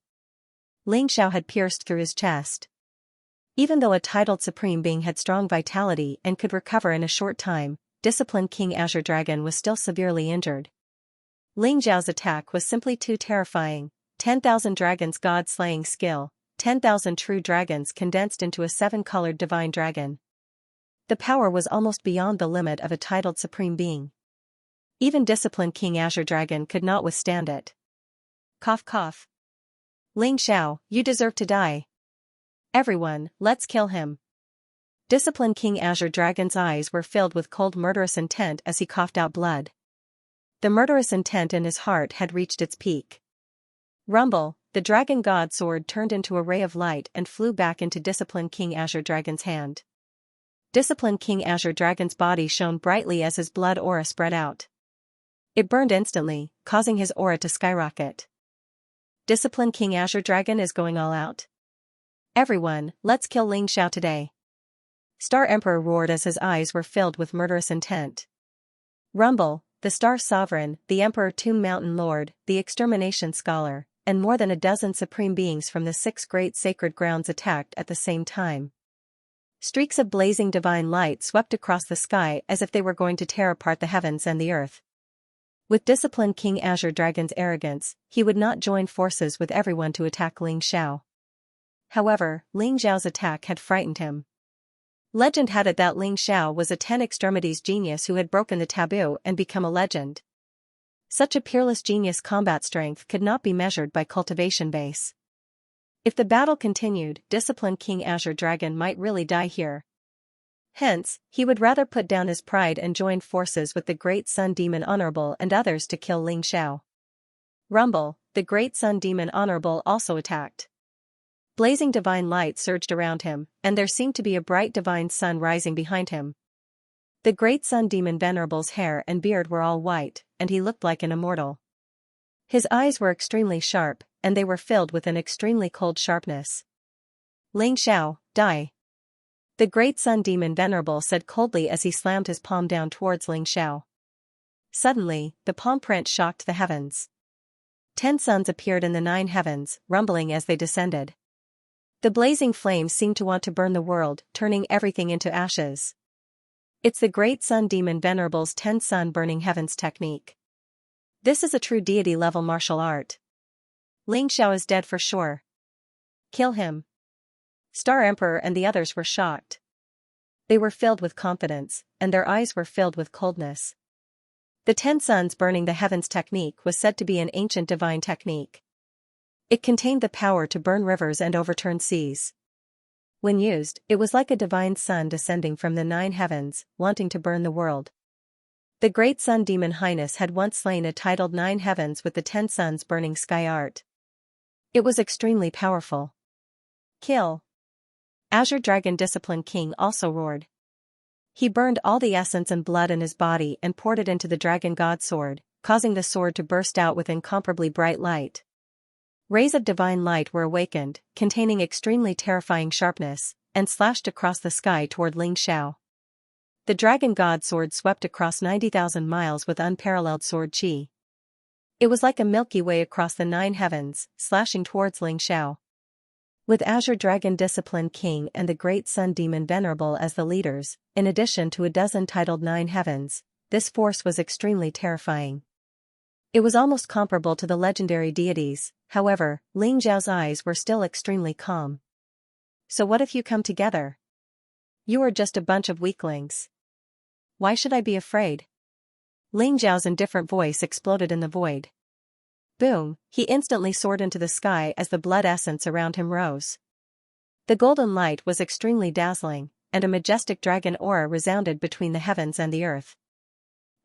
Ling Xiao had pierced through his chest. Even though a titled supreme being had strong vitality and could recover in a short time, disciplined King Azure Dragon was still severely injured. Ling Xiao's attack was simply too terrifying. 10,000 dragons god-slaying skill, 10,000 true dragons condensed into a 7-colored divine dragon. The power was almost beyond the limit of a titled supreme being. Even disciplined King Azure Dragon could not withstand it. Cough cough. Ling Xiao, you deserve to die. Everyone, let's kill him. Disciplined King Azure Dragon's eyes were filled with cold murderous intent as he coughed out blood. The murderous intent in his heart had reached its peak. Rumble, the dragon god sword turned into a ray of light and flew back into disciplined King Azure Dragon's hand. Disciplined King Azure Dragon's body shone brightly as his blood aura spread out. It burned instantly, causing his aura to skyrocket. Disciplined King Azure Dragon is going all out. Everyone, let's kill Ling Xiao today. Star Emperor roared as his eyes were filled with murderous intent. Rumble, the Star Sovereign, the Emperor Tomb Mountain Lord, the Extermination Scholar, and more than a dozen supreme beings from the 6 great sacred grounds attacked at the same time. Streaks of blazing divine light swept across the sky as if they were going to tear apart the heavens and the earth. With disciplined King Azure Dragon's arrogance, he would not join forces with everyone to attack Ling Xiao. However, Ling Xiao's attack had frightened him. Legend had it that Ling Xiao was a 10 extremities genius who had broken the taboo and become a legend. Such a peerless genius combat strength could not be measured by cultivation base. If the battle continued, disciplined King Azure Dragon might really die here. Hence, he would rather put down his pride and join forces with the Great Sun Demon Honorable and others to kill Ling Xiao. Rumble, the Great Sun Demon Honorable also attacked. Blazing divine light surged around him, and there seemed to be a bright divine sun rising behind him. The Great Sun Demon Venerable's hair and beard were all white, and he looked like an immortal. His eyes were extremely sharp, and they were filled with an extremely cold sharpness. Ling Xiao, die. The Great Sun Demon Venerable said coldly as he slammed his palm down towards Ling Xiao. Suddenly, the palm print shocked the heavens. 10 suns appeared in the 9 heavens, rumbling as they descended. The blazing flames seemed to want to burn the world, turning everything into ashes. It's the Great Sun Demon Venerable's 10 sun burning heavens technique. This is a true deity-level martial art. Ling Xiao is dead for sure. Kill him. Star Emperor and the others were shocked. They were filled with confidence, and their eyes were filled with coldness. The 10 suns burning the heavens technique was said to be an ancient divine technique. It contained the power to burn rivers and overturn seas. When used, it was like a divine sun descending from the 9 heavens, wanting to burn the world. The Great Sun Demon Highness had once slain a titled 9 heavens with the 10 suns burning sky art. It was extremely powerful. Kill. Azure Dragon Discipline King also roared. He burned all the essence and blood in his body and poured it into the Dragon God Sword, causing the sword to burst out with incomparably bright light. Rays of divine light were awakened, containing extremely terrifying sharpness, and slashed across the sky toward Ling Xiao. The Dragon God Sword swept across 90,000 miles with unparalleled sword chi. It was like a Milky Way across the 9 heavens, slashing towards Ling Xiao. With Azure Dragon Discipline King and the Great Sun Demon Venerable as the leaders, in addition to a dozen titled 9 heavens, this force was extremely terrifying. It was almost comparable to the legendary deities. However, Ling Xiao's eyes were still extremely calm. So what if you come together? You are just a bunch of weaklings. Why should I be afraid? Ling Xiao's indifferent voice exploded in the void. Boom, he instantly soared into the sky as the blood essence around him rose. The golden light was extremely dazzling, and a majestic dragon aura resounded between the heavens and the earth.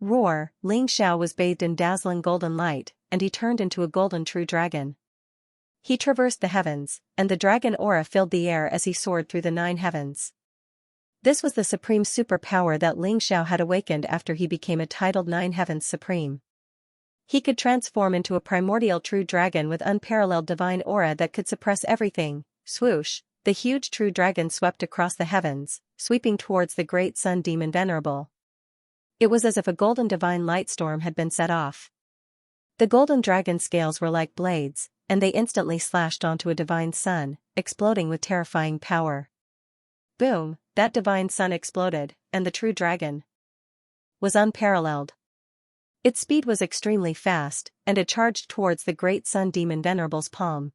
Roar, Ling Xiao was bathed in dazzling golden light, and he turned into a golden true dragon. He traversed the heavens, and the dragon aura filled the air as he soared through the 9 heavens. This was the supreme superpower that Ling Xiao had awakened after he became a titled 9 heavens supreme. He could transform into a primordial true dragon with unparalleled divine aura that could suppress everything. Swoosh, the huge true dragon swept across the heavens, sweeping towards the Great Sun Demon Venerable. It was as if a golden divine light storm had been set off. The golden dragon scales were like blades, and they instantly slashed onto a divine sun, exploding with terrifying power. Boom, that divine sun exploded, and the true dragon was unparalleled. Its speed was extremely fast, and it charged towards the great sun demon Venerable's palm.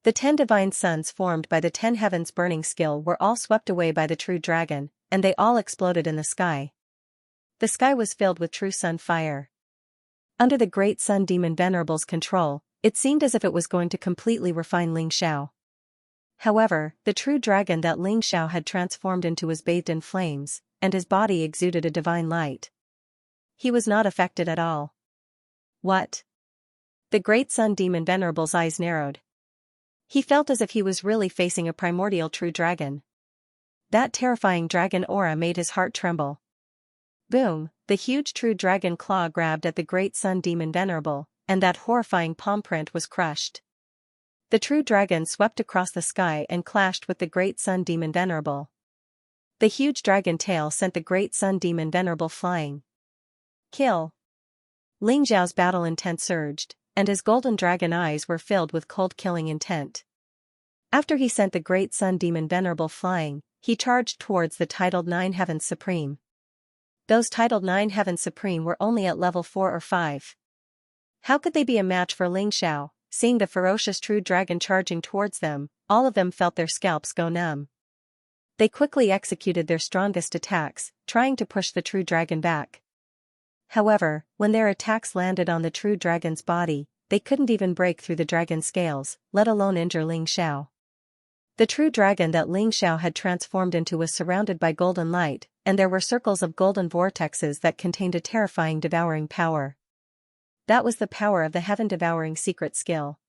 The 10 divine suns formed by the 10 heavens burning skill were all swept away by the true dragon, and they all exploded in the sky. The sky was filled with true sun fire. Under the great sun demon Venerable's control, it seemed as if it was going to completely refine Ling Xiao. However, the true dragon that Ling Xiao had transformed into was bathed in flames, and his body exuded a divine light. He was not affected at all. What? The great sun demon Venerable's eyes narrowed. He felt as if he was really facing a primordial true dragon. That terrifying dragon aura made his heart tremble. Boom, the huge true dragon claw grabbed at the great sun demon Venerable, and that horrifying palm print was crushed. The true dragon swept across the sky and clashed with the great sun demon Venerable. The huge dragon tail sent the great sun demon Venerable flying. Kill! Ling Xiao's battle intent surged, and his golden dragon eyes were filled with cold killing intent. After he sent the great sun demon Venerable flying, he charged towards the titled 9 Heavens Supreme. Those titled 9 Heavens Supreme were only at level 4 or 5. How could they be a match for Ling Xiao? Seeing the ferocious true dragon charging towards them, all of them felt their scalps go numb. They quickly executed their strongest attacks, trying to push the true dragon back. However, when their attacks landed on the true dragon's body, they couldn't even break through the dragon's scales, let alone injure Ling Xiao. The true dragon that Ling Xiao had transformed into was surrounded by golden light, and there were circles of golden vortexes that contained a terrifying devouring power. That was the power of the heaven-devouring secret skill.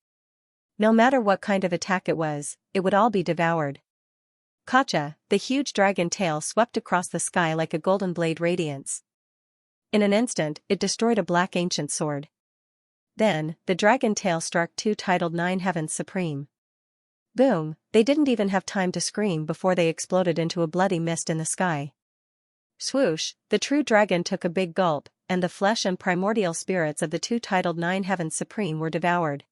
No matter what kind of attack it was, it would all be devoured. Kacha, the huge dragon tail swept across the sky like a golden blade radiance. In an instant, it destroyed a black ancient sword. Then, the dragon tail struck 2 titled 9 Heavens Supreme. Boom, they didn't even have time to scream before they exploded into a bloody mist in the sky. Swoosh, the true dragon took a big gulp, and the flesh and primordial spirits of the 2 titled 9 Heavens Supreme were devoured.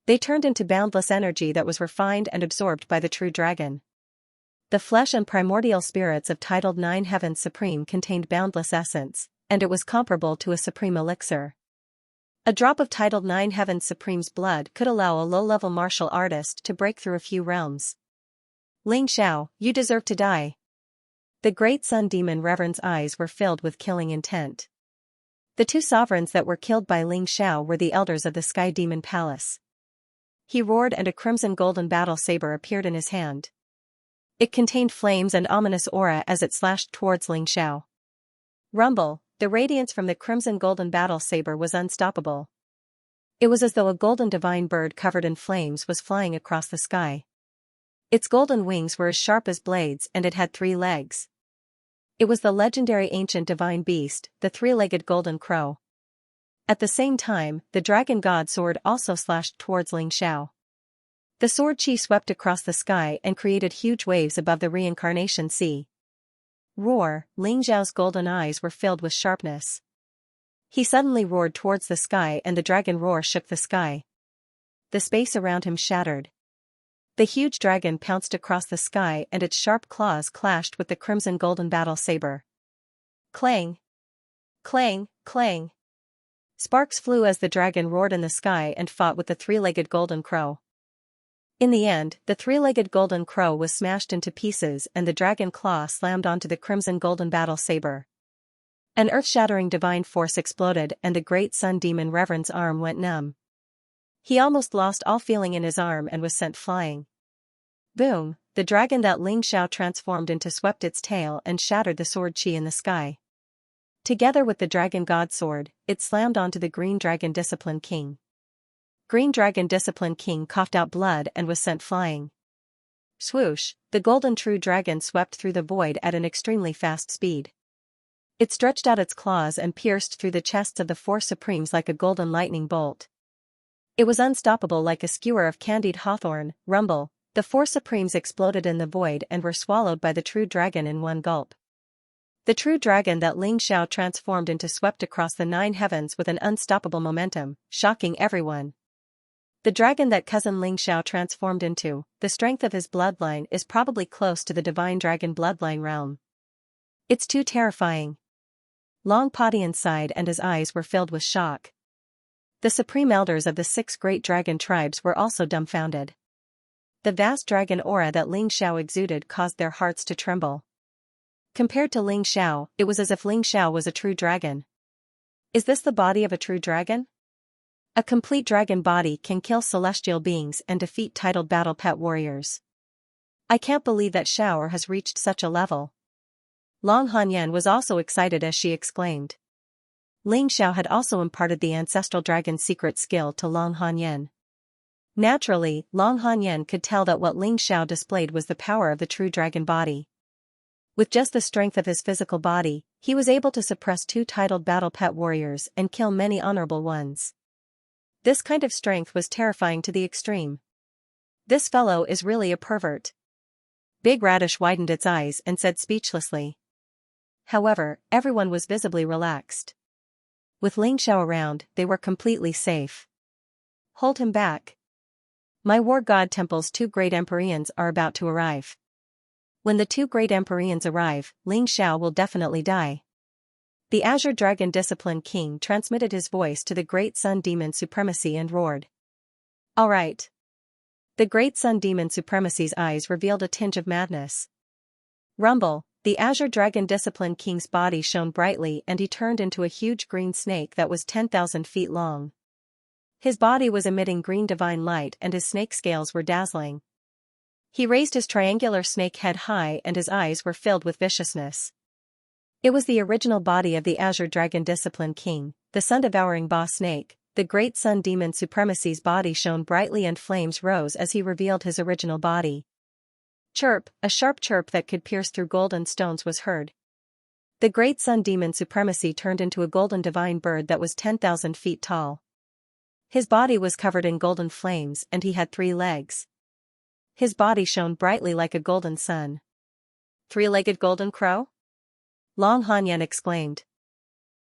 They turned into boundless energy that was refined and absorbed by the true dragon. The flesh and primordial spirits of titled 9 Heavens Supreme contained boundless essence, and it was comparable to a supreme elixir. A drop of titled 9 Heavens Supreme's blood could allow a low-level martial artist to break through a few realms. Ling Xiao, you deserve to die. The great sun demon Reverend's eyes were filled with killing intent. The 2 sovereigns that were killed by Ling Xiao were the elders of the Sky Demon Palace. He roared and a crimson golden battle saber appeared in his hand. It contained flames and ominous aura as it slashed towards Ling Xiao. Rumble, the radiance from the crimson golden battle saber was unstoppable. It was as though a golden divine bird covered in flames was flying across the sky. Its golden wings were as sharp as blades and it had 3 legs. It was the legendary ancient divine beast, the 3-legged golden crow. At the same time, the dragon god sword also slashed towards Ling Xiao. The sword chi swept across the sky and created huge waves above the reincarnation sea. Roar, Ling Xiao's golden eyes were filled with sharpness. He suddenly roared towards the sky and the dragon roar shook the sky. The space around him shattered. The huge dragon pounced across the sky and its sharp claws clashed with the crimson golden battle saber. Clang! Clang! Clang! Sparks flew as the dragon roared in the sky and fought with the 3-legged golden crow. In the end, the 3-legged golden crow was smashed into pieces and the dragon claw slammed onto the crimson golden battle saber. An earth-shattering divine force exploded and the great sun demon Reverend's arm went numb. He almost lost all feeling in his arm and was sent flying. Boom, the dragon that Ling Xiao transformed into swept its tail and shattered the sword chi in the sky. Together with the dragon god sword, it slammed onto the green dragon discipline king. Green Dragon Discipline King coughed out blood and was sent flying. Swoosh, the golden true dragon swept through the void at an extremely fast speed. It stretched out its claws and pierced through the chests of the 4 supremes like a golden lightning bolt. It was unstoppable like a skewer of candied hawthorn. Rumble, the 4 supremes exploded in the void and were swallowed by the true dragon in one gulp. The true dragon that Ling Xiao transformed into swept across the 9 heavens with an unstoppable momentum, shocking everyone. The dragon that cousin Ling Xiao transformed into, the strength of his bloodline is probably close to the divine dragon bloodline realm. It's too terrifying. Long Padian sighed and his eyes were filled with shock. The supreme elders of the 6 great dragon tribes were also dumbfounded. The vast dragon aura that Ling Xiao exuded caused their hearts to tremble. Compared to Ling Xiao, it was as if Ling Xiao was a true dragon. Is this the body of a true dragon? A complete dragon body can kill celestial beings and defeat titled battle pet warriors. I can't believe that Xiao has reached such a level. Long Hanyan was also excited as she exclaimed. Ling Xiao had also imparted the ancestral dragon's secret skill to Long Hanyan. Naturally, Long Hanyan could tell that what Ling Xiao displayed was the power of the true dragon body. With just the strength of his physical body, he was able to suppress 2 titled battle pet warriors and kill many honorable ones. This kind of strength was terrifying to the extreme. This fellow is really a pervert. Big Radish widened its eyes and said speechlessly. However, everyone was visibly relaxed. With Ling Xiao around, they were completely safe. Hold him back. My War God Temple's 2 great Empyreans are about to arrive. When the 2 great Empyreans arrive, Ling Xiao will definitely die. The Azure Dragon Discipline King transmitted his voice to the Great Sun Demon Supremacy and roared. All right. The Great Sun Demon Supremacy's eyes revealed a tinge of madness. Rumble, the Azure Dragon Discipline King's body shone brightly and he turned into a huge green snake that was 10,000 feet long. His body was emitting green divine light and his snake scales were dazzling. He raised his triangular snake head high and his eyes were filled with viciousness. It was the original body of the Azure Dragon Discipline King, the sun-devouring boss snake. The Great Sun Demon Supremacy's body shone brightly and flames rose as he revealed his original body. Chirp, a sharp chirp that could pierce through golden stones was heard. The Great Sun Demon Supremacy turned into a golden divine bird that was 10,000 feet tall. His body was covered in golden flames and he had 3 legs. His body shone brightly like a golden sun. 3-legged golden crow? Long Hanyan exclaimed.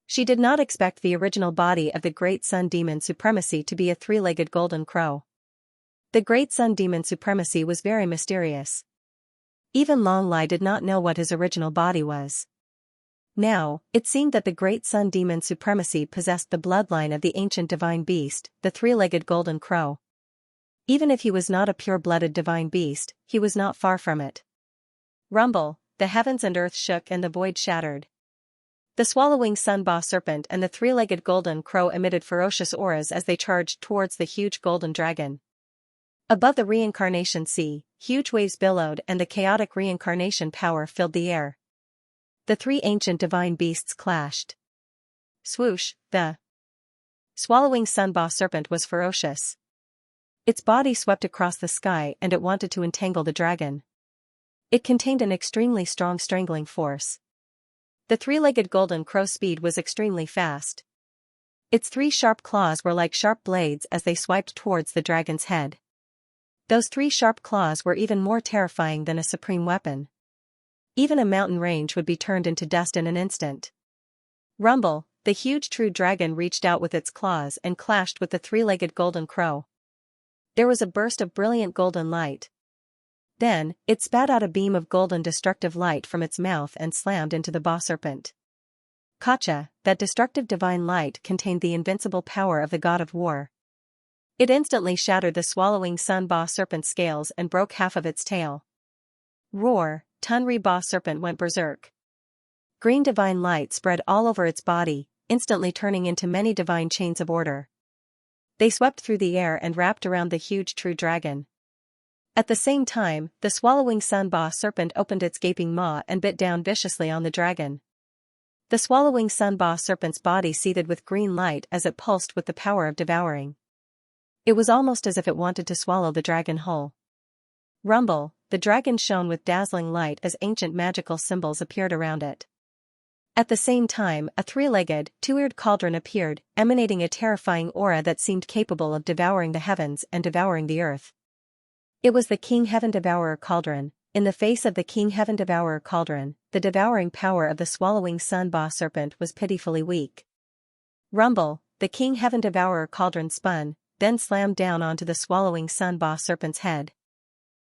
She did not expect the original body of the Great Sun Demon Supremacy to be a 3-legged golden crow. The Great Sun Demon Supremacy was very mysterious. Even Long Lai did not know what his original body was. Now, it seemed that the Great Sun Demon Supremacy possessed the bloodline of the ancient divine beast, the 3-legged golden crow. Even if he was not a pure-blooded divine beast, he was not far from it. Rumble, the heavens and earth shook and the void shattered. The swallowing sun boss serpent and the 3-legged golden crow emitted ferocious auras as they charged towards the huge golden dragon. Above the reincarnation sea, huge waves billowed and the chaotic reincarnation power filled the air. The 3 ancient divine beasts clashed. Swoosh, the swallowing sun boss serpent was ferocious. Its body swept across the sky and it wanted to entangle the dragon. It contained an extremely strong strangling force. The 3-legged golden crow's speed was extremely fast. Its 3 sharp claws were like sharp blades as they swiped towards the dragon's head. Those 3 sharp claws were even more terrifying than a supreme weapon. Even a mountain range would be turned into dust in an instant. Rumble, the huge true dragon reached out with its claws and clashed with the 3-legged golden crow. There was a burst of brilliant golden light. Then, it spat out a beam of golden destructive light from its mouth and slammed into the boss serpent. Kacha, that destructive divine light contained the invincible power of the god of war. It instantly shattered the swallowing sun boss serpent's scales and broke half of its tail. Roar, Tunri boss serpent went berserk. Green divine light spread all over its body, instantly turning into many divine chains of order. They swept through the air and wrapped around the huge true dragon. At the same time, the swallowing sun boss serpent opened its gaping maw and bit down viciously on the dragon. The swallowing sun boss serpent's body seethed with green light as it pulsed with the power of devouring. It was almost as if it wanted to swallow the dragon whole. Rumble, the dragon shone with dazzling light as ancient magical symbols appeared around it. At the same time, a 3-legged, 2-eared cauldron appeared, emanating a terrifying aura that seemed capable of devouring the heavens and devouring the earth. It was the King Heaven Devourer Cauldron. In the face of the King Heaven Devourer Cauldron, the devouring power of the swallowing sun boss serpent was pitifully weak. Rumble, the king heaven devourer cauldron spun, then slammed down onto the swallowing sun boss serpent's head.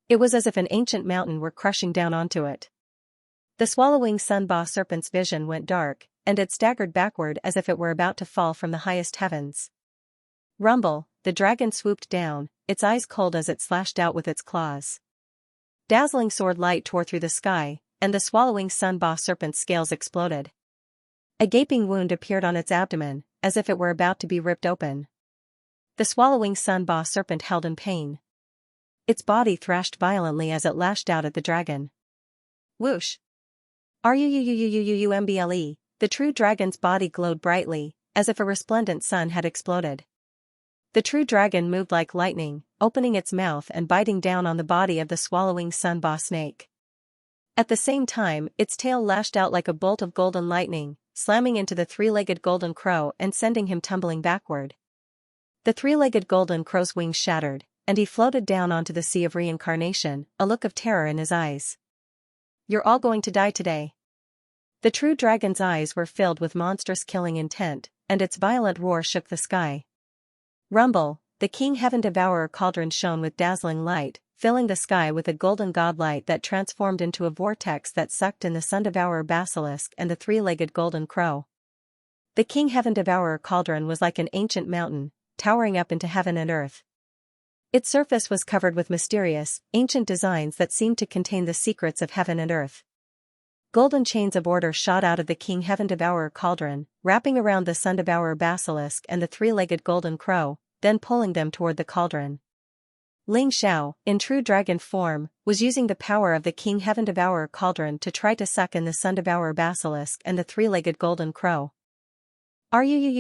It was as if an ancient mountain were crushing down onto it. The swallowing sun boss serpent's vision went dark, and it staggered backward as if it were about to fall from the highest heavens. Rumble, the dragon swooped down, its eyes cold as it slashed out with its claws. Dazzling sword light tore through the sky, and the swallowing sun boss serpent's scales exploded. A gaping wound appeared on its abdomen, as if it were about to be ripped open. The swallowing sun boss serpent held in pain. Its body thrashed violently as it lashed out at the dragon. Whoosh! Rumble, the true dragon's body glowed brightly, as if a resplendent sun had exploded. The true dragon moved like lightning, opening its mouth and biting down on the body of the swallowing sun boss snake. At the same time, its tail lashed out like a bolt of golden lightning, slamming into the three-legged golden crow and sending him tumbling backward. The three-legged golden crow's wings shattered, and he floated down onto the sea of reincarnation, a look of terror in his eyes. "You're all going to die today." The true dragon's eyes were filled with monstrous killing intent, and its violent roar shook the sky. Rumble, the king heaven devourer cauldron shone with dazzling light, filling the sky with a golden godlight that transformed into a vortex that sucked in the sun devourer basilisk and the three-legged golden crow. The king heaven devourer cauldron was like an ancient mountain, towering up into heaven and earth. Its surface was covered with mysterious, ancient designs that seemed to contain the secrets of heaven and earth. Golden chains of order shot out of the king heaven devourer cauldron, wrapping around the sun devourer basilisk and the three-legged golden crow, then pulling them toward the cauldron. Ling Xiao, in true dragon form, was using the power of the king heaven devourer cauldron to try to suck in the sun devourer basilisk and the three-legged golden crow. Rumble,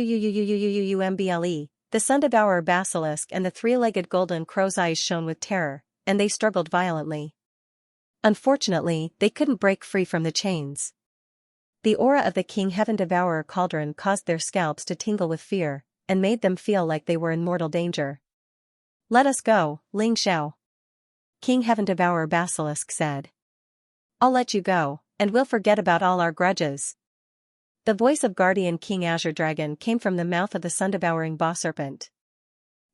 the sun devourer basilisk and the three-legged golden crow's eyes shone with terror, and they struggled violently. Unfortunately, they couldn't break free from the chains. The aura of the king heaven devourer cauldron caused their scalps to tingle with fear, and made them feel like they were in mortal danger. "Let us go, Ling Xiao," King Heaven Devourer Basilisk said. "I'll let you go, and we'll forget about all our grudges." The voice of Guardian King Azure Dragon came from the mouth of the sun-devouring boss serpent.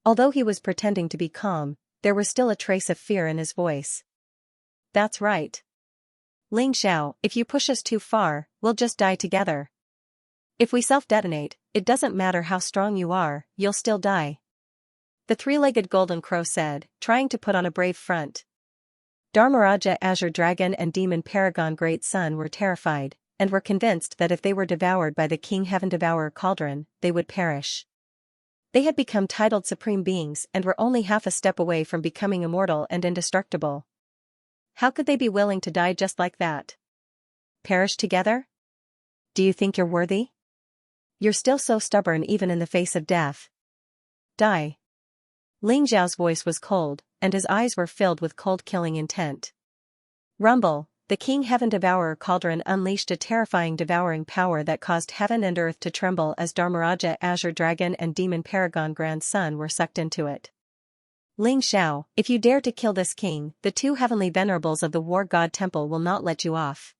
Although he was pretending to be calm, there was still a trace of fear in his voice. "That's right. Ling Xiao, if you push us too far, we'll just die together. If we self-detonate, it doesn't matter how strong you are, you'll still die," the three-legged golden crow said, trying to put on a brave front. Dharmaraja Azure Dragon and Demon Paragon Great Sun were terrified, and were convinced that if they were devoured by the King Heaven Devourer Cauldron, they would perish. They had become titled supreme beings and were only half a step away from becoming immortal and indestructible. How could they be willing to die just like that? Perish together? Do you think you're worthy? You're still so stubborn even in the face of death. Die. Ling Xiao's voice was cold, and his eyes were filled with cold killing intent. Rumble, the King Heaven Devourer Cauldron unleashed a terrifying devouring power that caused heaven and earth to tremble as Dharmaraja Azure Dragon and Demon Paragon Grand Sun were sucked into it. "Ling Xiao, if you dare to kill this king, the two heavenly venerables of the War God Temple will not let you off.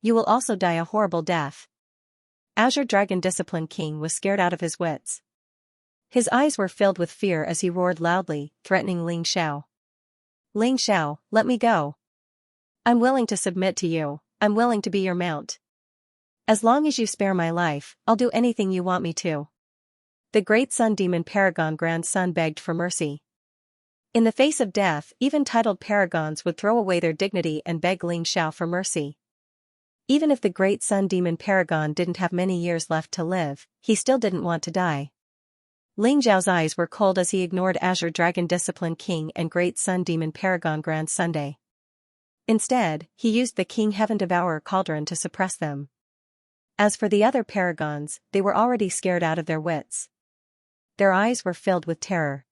You will also die a horrible death." Azure Dragon Discipline King was scared out of his wits. His eyes were filled with fear as he roared loudly, threatening Ling Xiao. "Ling Xiao, let me go. I'm willing to submit to you, I'm willing to be your mount. As long as you spare my life, I'll do anything you want me to." The Great Sun Demon Paragon Grand Sun begged for mercy. In the face of death, even titled paragons would throw away their dignity and beg Ling Xiao for mercy. Even if the Great Sun Demon Paragon didn't have many years left to live, he still didn't want to die. Ling Xiao's eyes were cold as he ignored Azure Dragon Discipline King and Great Sun Demon Paragon Grand Sunday. Instead, he used the King Heaven Devourer Cauldron to suppress them. As for the other paragons, they were already scared out of their wits. Their eyes were filled with terror.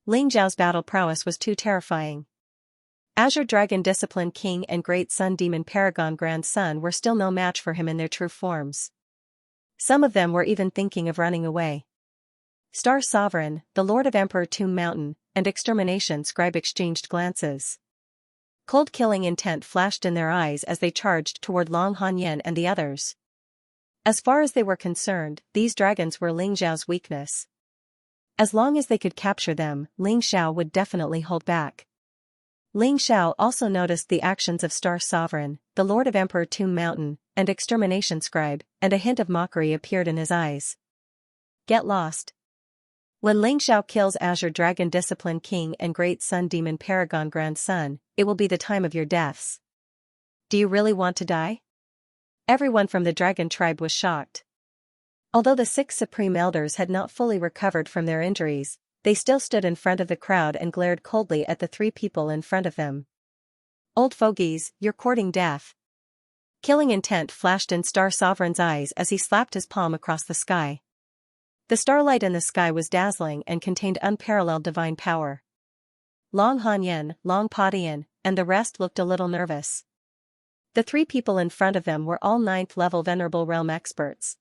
Ling Xiao's battle prowess was too terrifying. Azure Dragon Discipline King and Great Sun Demon Paragon Grand Sun were still no match for him in their true forms. Some of them were even thinking of running away. Star Sovereign, the Lord of Emperor Tomb Mountain, and Extermination Scribe exchanged glances. Cold killing intent flashed in their eyes as they charged toward Long Hanyan and the others. As far as they were concerned, these dragons were Ling Xiao's weakness. As long as they could capture them, Ling Xiao would definitely hold back. Ling Xiao also noticed the actions of Star Sovereign, the Lord of Emperor Tomb Mountain, and Extermination Scribe, and a hint of mockery appeared in his eyes. Get lost. When Ling Xiao kills Azure Dragon Discipline King and Great Sun Demon Paragon Grandson, it will be the time of your deaths. Do you really want to die? Everyone from the dragon tribe was shocked. Although the 6 supreme elders had not fully recovered from their injuries, they still stood in front of the crowd and glared coldly at the 3 people in front of them. Old fogies, you're courting death. Killing intent flashed in Star Sovereign's eyes as he slapped his palm across the sky. The starlight in the sky was dazzling and contained unparalleled divine power. Long Hanyan, Long Padian, and the rest looked a little nervous. The 3 people in front of them were all 9th-level Venerable Realm experts.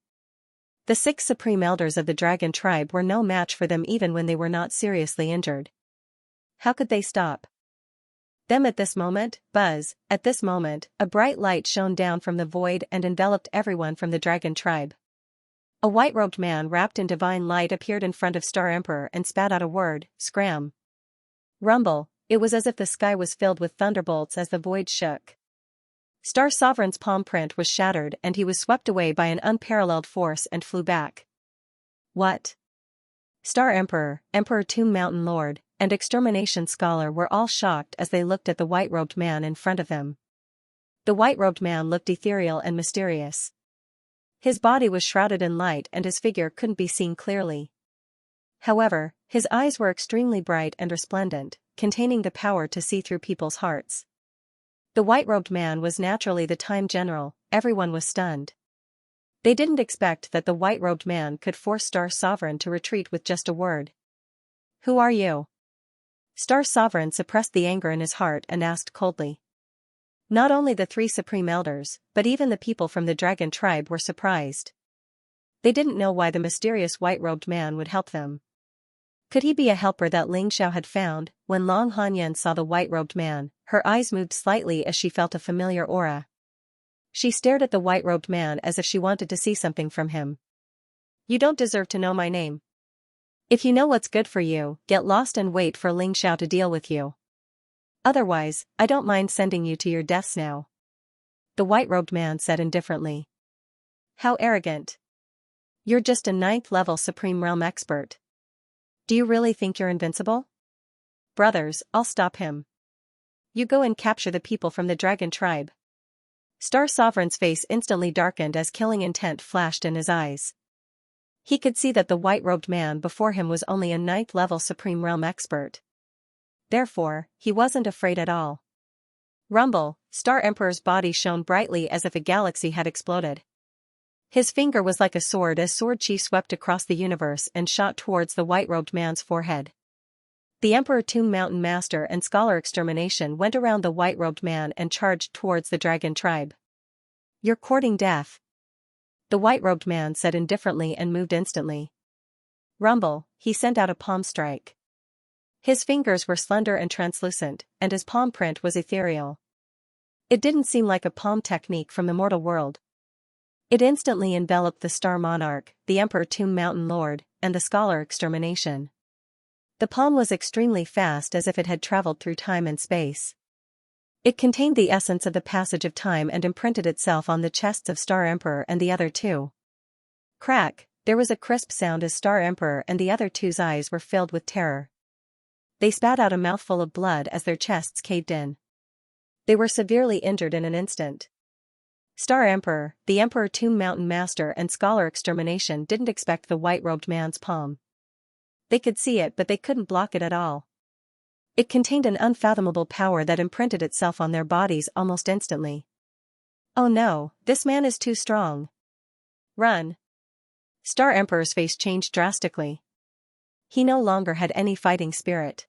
The 6 supreme elders of the dragon tribe were no match for them even when they were not seriously injured. How could they stop them at this moment? Buzz, at this moment, a bright light shone down from the void and enveloped everyone from the dragon tribe. A white-robed man wrapped in divine light appeared in front of Star Emperor and spat out a word, scram. Rumble, it was as if the sky was filled with thunderbolts as the void shook. Star Sovereign's palm print was shattered and he was swept away by an unparalleled force and flew back. What? Star Emperor, Emperor Tomb Mountain Lord, and Extermination Scholar were all shocked as they looked at the white-robed man in front of them. The white-robed man looked ethereal and mysterious. His body was shrouded in light and his figure couldn't be seen clearly. However, his eyes were extremely bright and resplendent, containing the power to see through people's hearts. The white-robed man was naturally the Time General. Everyone was stunned. They didn't expect that the white-robed man could force Star Sovereign to retreat with just a word. Who are you? Star Sovereign suppressed the anger in his heart and asked coldly. Not only the 3 supreme elders, but even the people from the dragon tribe were surprised. They didn't know why the mysterious white-robed man would help them. Could he be a helper that Ling Xiao had found? When Long Hanyan saw the white-robed man, her eyes moved slightly as she felt a familiar aura. She stared at the white-robed man as if she wanted to see something from him. You don't deserve to know my name. If you know what's good for you, get lost and wait for Ling Xiao to deal with you. Otherwise, I don't mind sending you to your deaths now. The white-robed man said indifferently. How arrogant. You're just a 9th-level Supreme Realm expert. Do you really think you're invincible? Brothers, I'll stop him. You go and capture the people from the dragon tribe. Star Sovereign's face instantly darkened as killing intent flashed in his eyes. He could see that the white-robed man before him was only a 9th-level Supreme Realm expert. Therefore, he wasn't afraid at all. Rumble, Star Emperor's body shone brightly as if a galaxy had exploded. His finger was like a sword as sword chi swept across the universe and shot towards the white-robed man's forehead. The Emperor Tomb Mountain Master and Scholar Extermination went around the white-robed man and charged towards the dragon tribe. You're courting death. The white-robed man said indifferently and moved instantly. Rumble, he sent out a palm strike. His fingers were slender and translucent, and his palm print was ethereal. It didn't seem like a palm technique from the mortal world. It instantly enveloped the Star Monarch, the Emperor Tomb Mountain Lord, and the Scholar Extermination. The palm was extremely fast as if it had traveled through time and space. It contained the essence of the passage of time and imprinted itself on the chests of Star Emperor and the other 2. Crack, there was a crisp sound as Star Emperor and the other 2's eyes were filled with terror. They spat out a mouthful of blood as their chests caved in. They were severely injured in an instant. Star Emperor, the Emperor Tomb Mountain Master and Scholar Extermination didn't expect the white-robed man's palm. They could see it but they couldn't block it at all. It contained an unfathomable power that imprinted itself on their bodies almost instantly. Oh no, this man is too strong. Run. Star Emperor's face changed drastically. He no longer had any fighting spirit.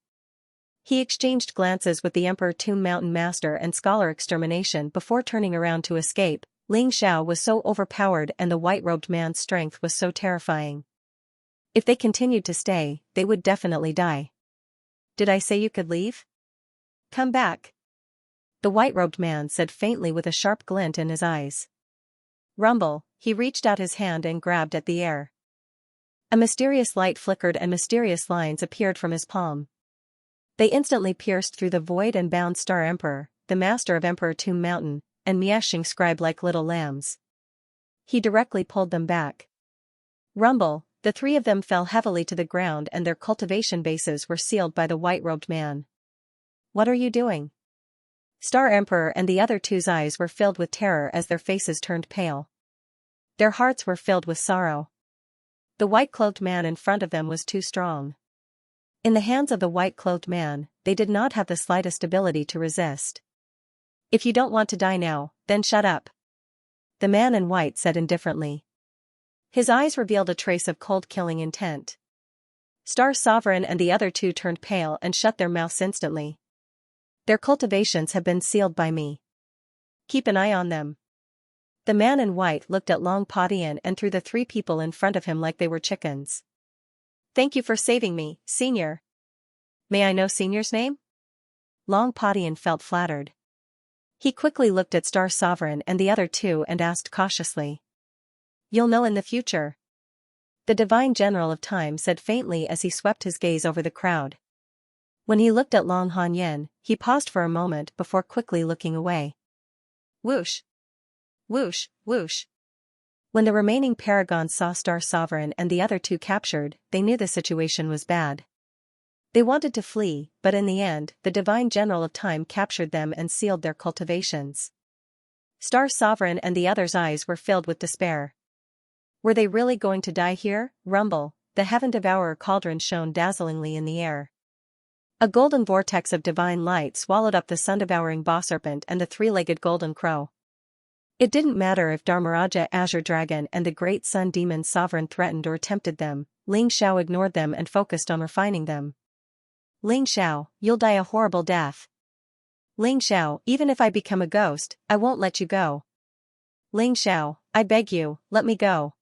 He exchanged glances with the Emperor Tomb Mountain Master and Scholar Extermination before turning around to escape. Ling Xiao was so overpowered and the white-robed man's strength was so terrifying. If they continued to stay, they would definitely die. Did I say you could leave? Come back. the white-robed man said faintly with a sharp glint in his eyes. Rumble, he reached out his hand and grabbed at the air. A mysterious light flickered and mysterious lines appeared from his palm. They instantly pierced through the void and bound Star Emperor, the master of Emperor Tomb Mountain, and Myriad scribe like little lambs. He directly pulled them back. Rumble, the three of them fell heavily to the ground and their cultivation bases were sealed by the white-robed man. What are you doing? Star Emperor and the other two's eyes were filled with terror as their faces turned pale. Their hearts were filled with sorrow. The white-clothed man in front of them was too strong. In the hands of the white-clothed man, they did not have the slightest ability to resist. If you don't want to die now, then shut up. The man in white said indifferently. His eyes revealed a trace of cold killing intent. Star Sovereign and the other two turned pale and shut their mouths instantly. Their cultivations have been sealed by me. Keep an eye on them. The man in white looked at Long Padian and threw the three people in front of him like they were chickens. Thank you for saving me, Senior. May I know Senior's name? Long Padian felt flattered. He quickly looked at Star Sovereign and the other two and asked cautiously. You'll know in the future. The Divine General of Time said faintly as he swept his gaze over the crowd. When he looked at Long Hanyan, he paused for a moment before quickly looking away. Whoosh! Whoosh, whoosh. When the remaining paragons saw Star Sovereign and the other two captured, they knew the situation was bad. They wanted to flee, but in the end, the Divine General of Time captured them and sealed their cultivations. Star Sovereign and the others' eyes were filled with despair. Were they really going to die here? Rumble, the Heaven Devourer cauldron shone dazzlingly in the air. A golden vortex of divine light swallowed up the sun-devouring boss serpent and the three-legged golden crow. It didn't matter if Dharmaraja Azure Dragon and the great sun demon sovereign threatened or tempted them, Ling Xiao ignored them and focused on refining them. Ling Xiao, you'll die a horrible death. Ling Xiao, even if I become a ghost, I won't let you go. Ling Xiao, I beg you, let me go.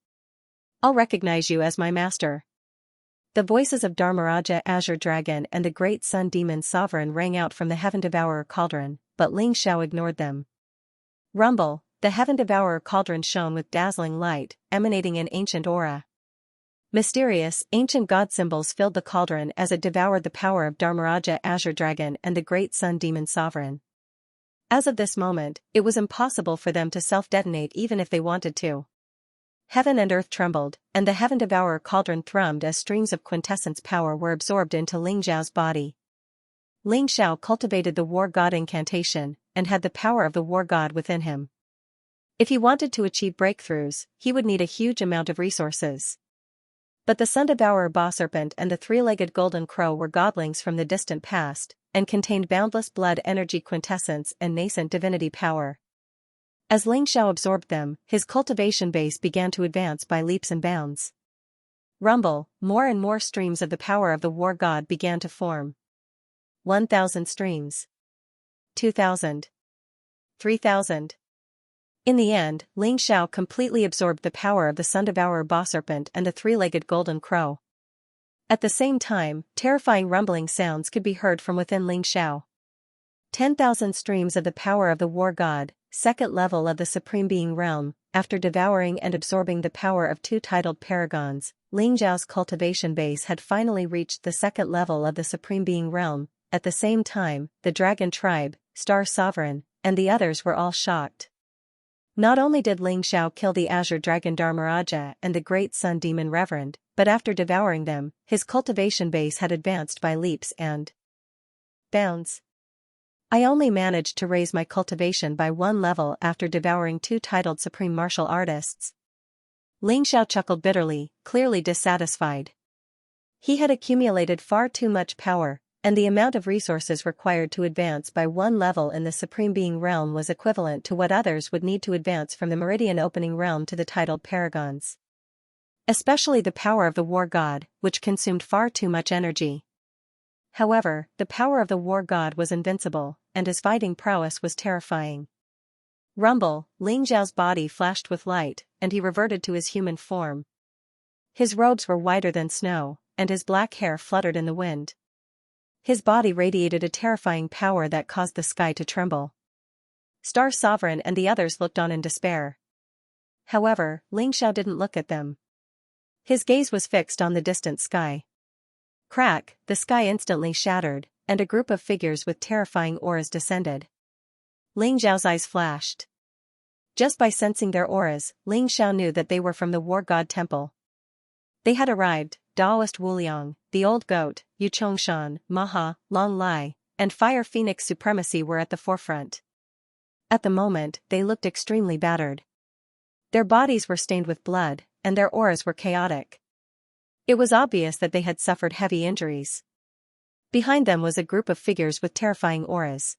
I'll recognize you as my master. The voices of Dharmaraja Azure Dragon and the great sun demon sovereign rang out from the Heaven Devourer cauldron, but Ling Xiao ignored them. Rumble, the Heaven Devourer cauldron shone with dazzling light, emanating an ancient aura. Mysterious, ancient god symbols filled the cauldron as it devoured the power of Dharmaraja Azure Dragon and the great sun demon sovereign. As of this moment, it was impossible for them to self-detonate even if they wanted to. Heaven and earth trembled, and the Heaven Devourer cauldron thrummed as streams of quintessence power were absorbed into Ling Xiao's body. Ling Xiao cultivated the war god incantation, and had the power of the war god within him. If he wanted to achieve breakthroughs, he would need a huge amount of resources. But the Sun Devourer boss serpent and the three-legged golden crow were godlings from the distant past, and contained boundless blood energy quintessence and nascent divinity power. As Ling Xiao absorbed them, his cultivation base began to advance by leaps and bounds. Rumble, more and more streams of the power of the war god began to form. 1,000 streams. 2,000. 3,000. In the end, Ling Xiao completely absorbed the power of the Sun Devourer boss serpent and the three-legged golden crow. At the same time, terrifying rumbling sounds could be heard from within Ling Xiao. 10,000 streams of the power of the war god, second level of the Supreme Being realm. After devouring and absorbing the power of two titled paragons, Ling Xiao's cultivation base had finally reached the second level of the Supreme Being realm. At the same time, the Dragon Tribe, Star Sovereign, and the others were all shocked. Not only did Ling Xiao kill the Azure Dragon Dharmaraja and the Great Sun Demon Reverend, but after devouring them, his cultivation base had advanced by leaps and bounds. I only managed to raise my cultivation by one level after devouring two titled Supreme Martial Artists. Ling Xiao chuckled bitterly, clearly dissatisfied. He had accumulated far too much power, and the amount of resources required to advance by one level in the Supreme Being realm was equivalent to what others would need to advance from the Meridian Opening realm to the titled Paragons. Especially the power of the War God, which consumed far too much energy. However, the power of the War God was invincible, and his fighting prowess was terrifying. Rumble, Ling Xiao's body flashed with light, and he reverted to his human form. His robes were whiter than snow, and his black hair fluttered in the wind. His body radiated a terrifying power that caused the sky to tremble. Star Sovereign and the others looked on in despair. However, Ling Xiao didn't look at them. His gaze was fixed on the distant sky. Crack, the sky instantly shattered, and a group of figures with terrifying auras descended. Ling Xiao's eyes flashed. Just by sensing their auras, Ling Xiao knew that they were from the War God Temple. They had arrived. Daoist Wuliang, the Old Goat, Yu Chongshan, Maha, Long Lai, and Fire Phoenix Supremacy were at the forefront. At the moment, they looked extremely battered. Their bodies were stained with blood, and their auras were chaotic. It was obvious that they had suffered heavy injuries. Behind them was a group of figures with terrifying auras.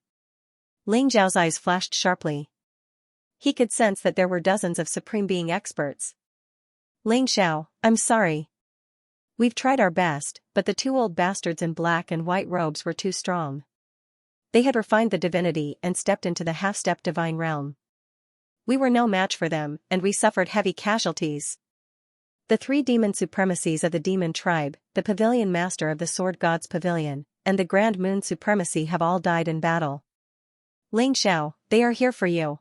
Ling Xiao's eyes flashed sharply. He could sense that there were dozens of Supreme Being experts. Ling Xiao, I'm sorry. We've tried our best, but the two old bastards in black and white robes were too strong. They had refined the divinity and stepped into the half-step divine realm. We were no match for them, and we suffered heavy casualties. The three demon supremacies of the demon tribe, the pavilion master of the sword god's pavilion, and the grand moon supremacy have all died in battle. Ling Xiao, they are here for you.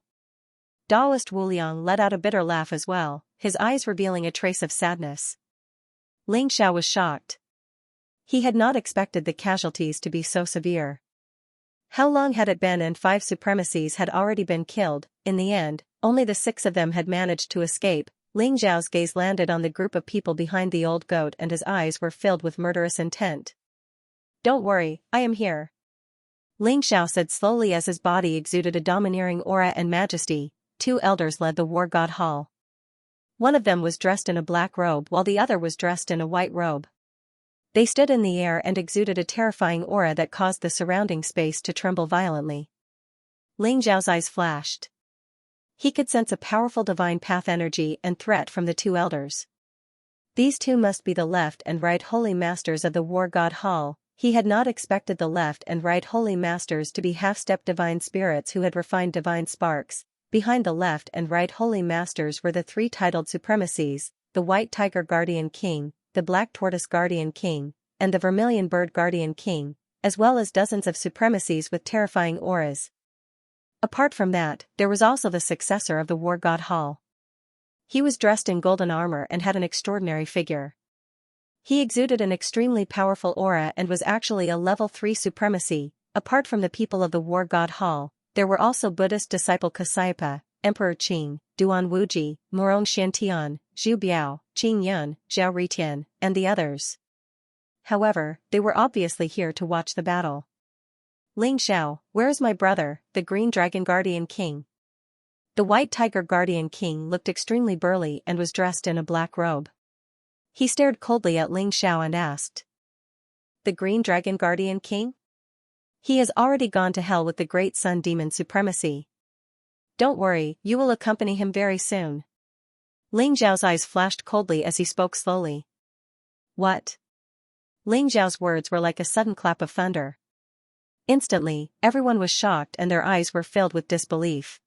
Daoist Wuliang let out a bitter laugh as well, his eyes revealing a trace of sadness. Ling Xiao was shocked. He had not expected the casualties to be so severe. How long had it been and 5 supremacies had already been killed? In the end, only the 6 of them had managed to escape. Ling Xiao's gaze landed on the group of people behind the old goat and his eyes were filled with murderous intent. Don't worry, I am here. Ling Xiao said slowly as his body exuded a domineering aura and majesty. 2 elders led the war god hall. One of them was dressed in a black robe while the other was dressed in a white robe. They stood in the air and exuded a terrifying aura that caused the surrounding space to tremble violently. Ling Xiao's eyes flashed. He could sense a powerful divine path energy and threat from the 2 elders. These 2 must be the left and right holy masters of the war god hall. He had not expected the left and right holy masters to be half-step divine spirits who had refined divine sparks. Behind the left and right holy masters were the 3 titled supremacies, the White Tiger Guardian King, the Black Tortoise Guardian King, and the Vermilion Bird Guardian King, as well as dozens of supremacies with terrifying auras. Apart from that, there was also the successor of the War God Hall. He was dressed in golden armor and had an extraordinary figure. He exuded an extremely powerful aura and was actually a level 3 supremacy. Apart from the people of the War God Hall, there were also Buddhist disciple Kasyapa, Emperor Qing, Duan Wuji, Morong Xiantian, Zhu Biao, Qing Yun, Zhao Ritian, and the others. However, they were obviously here to watch the battle. Ling Xiao, where is my brother, the Green Dragon Guardian King? The White Tiger Guardian King looked extremely burly and was dressed in a black robe. He stared coldly at Ling Xiao and asked, "The Green Dragon Guardian King? He has already gone to hell with the Great Sun Demon Supremacy. Don't worry, you will accompany him very soon." Ling Xiao's eyes flashed coldly as he spoke slowly. What? Ling Xiao's words were like a sudden clap of thunder. Instantly, everyone was shocked and their eyes were filled with disbelief.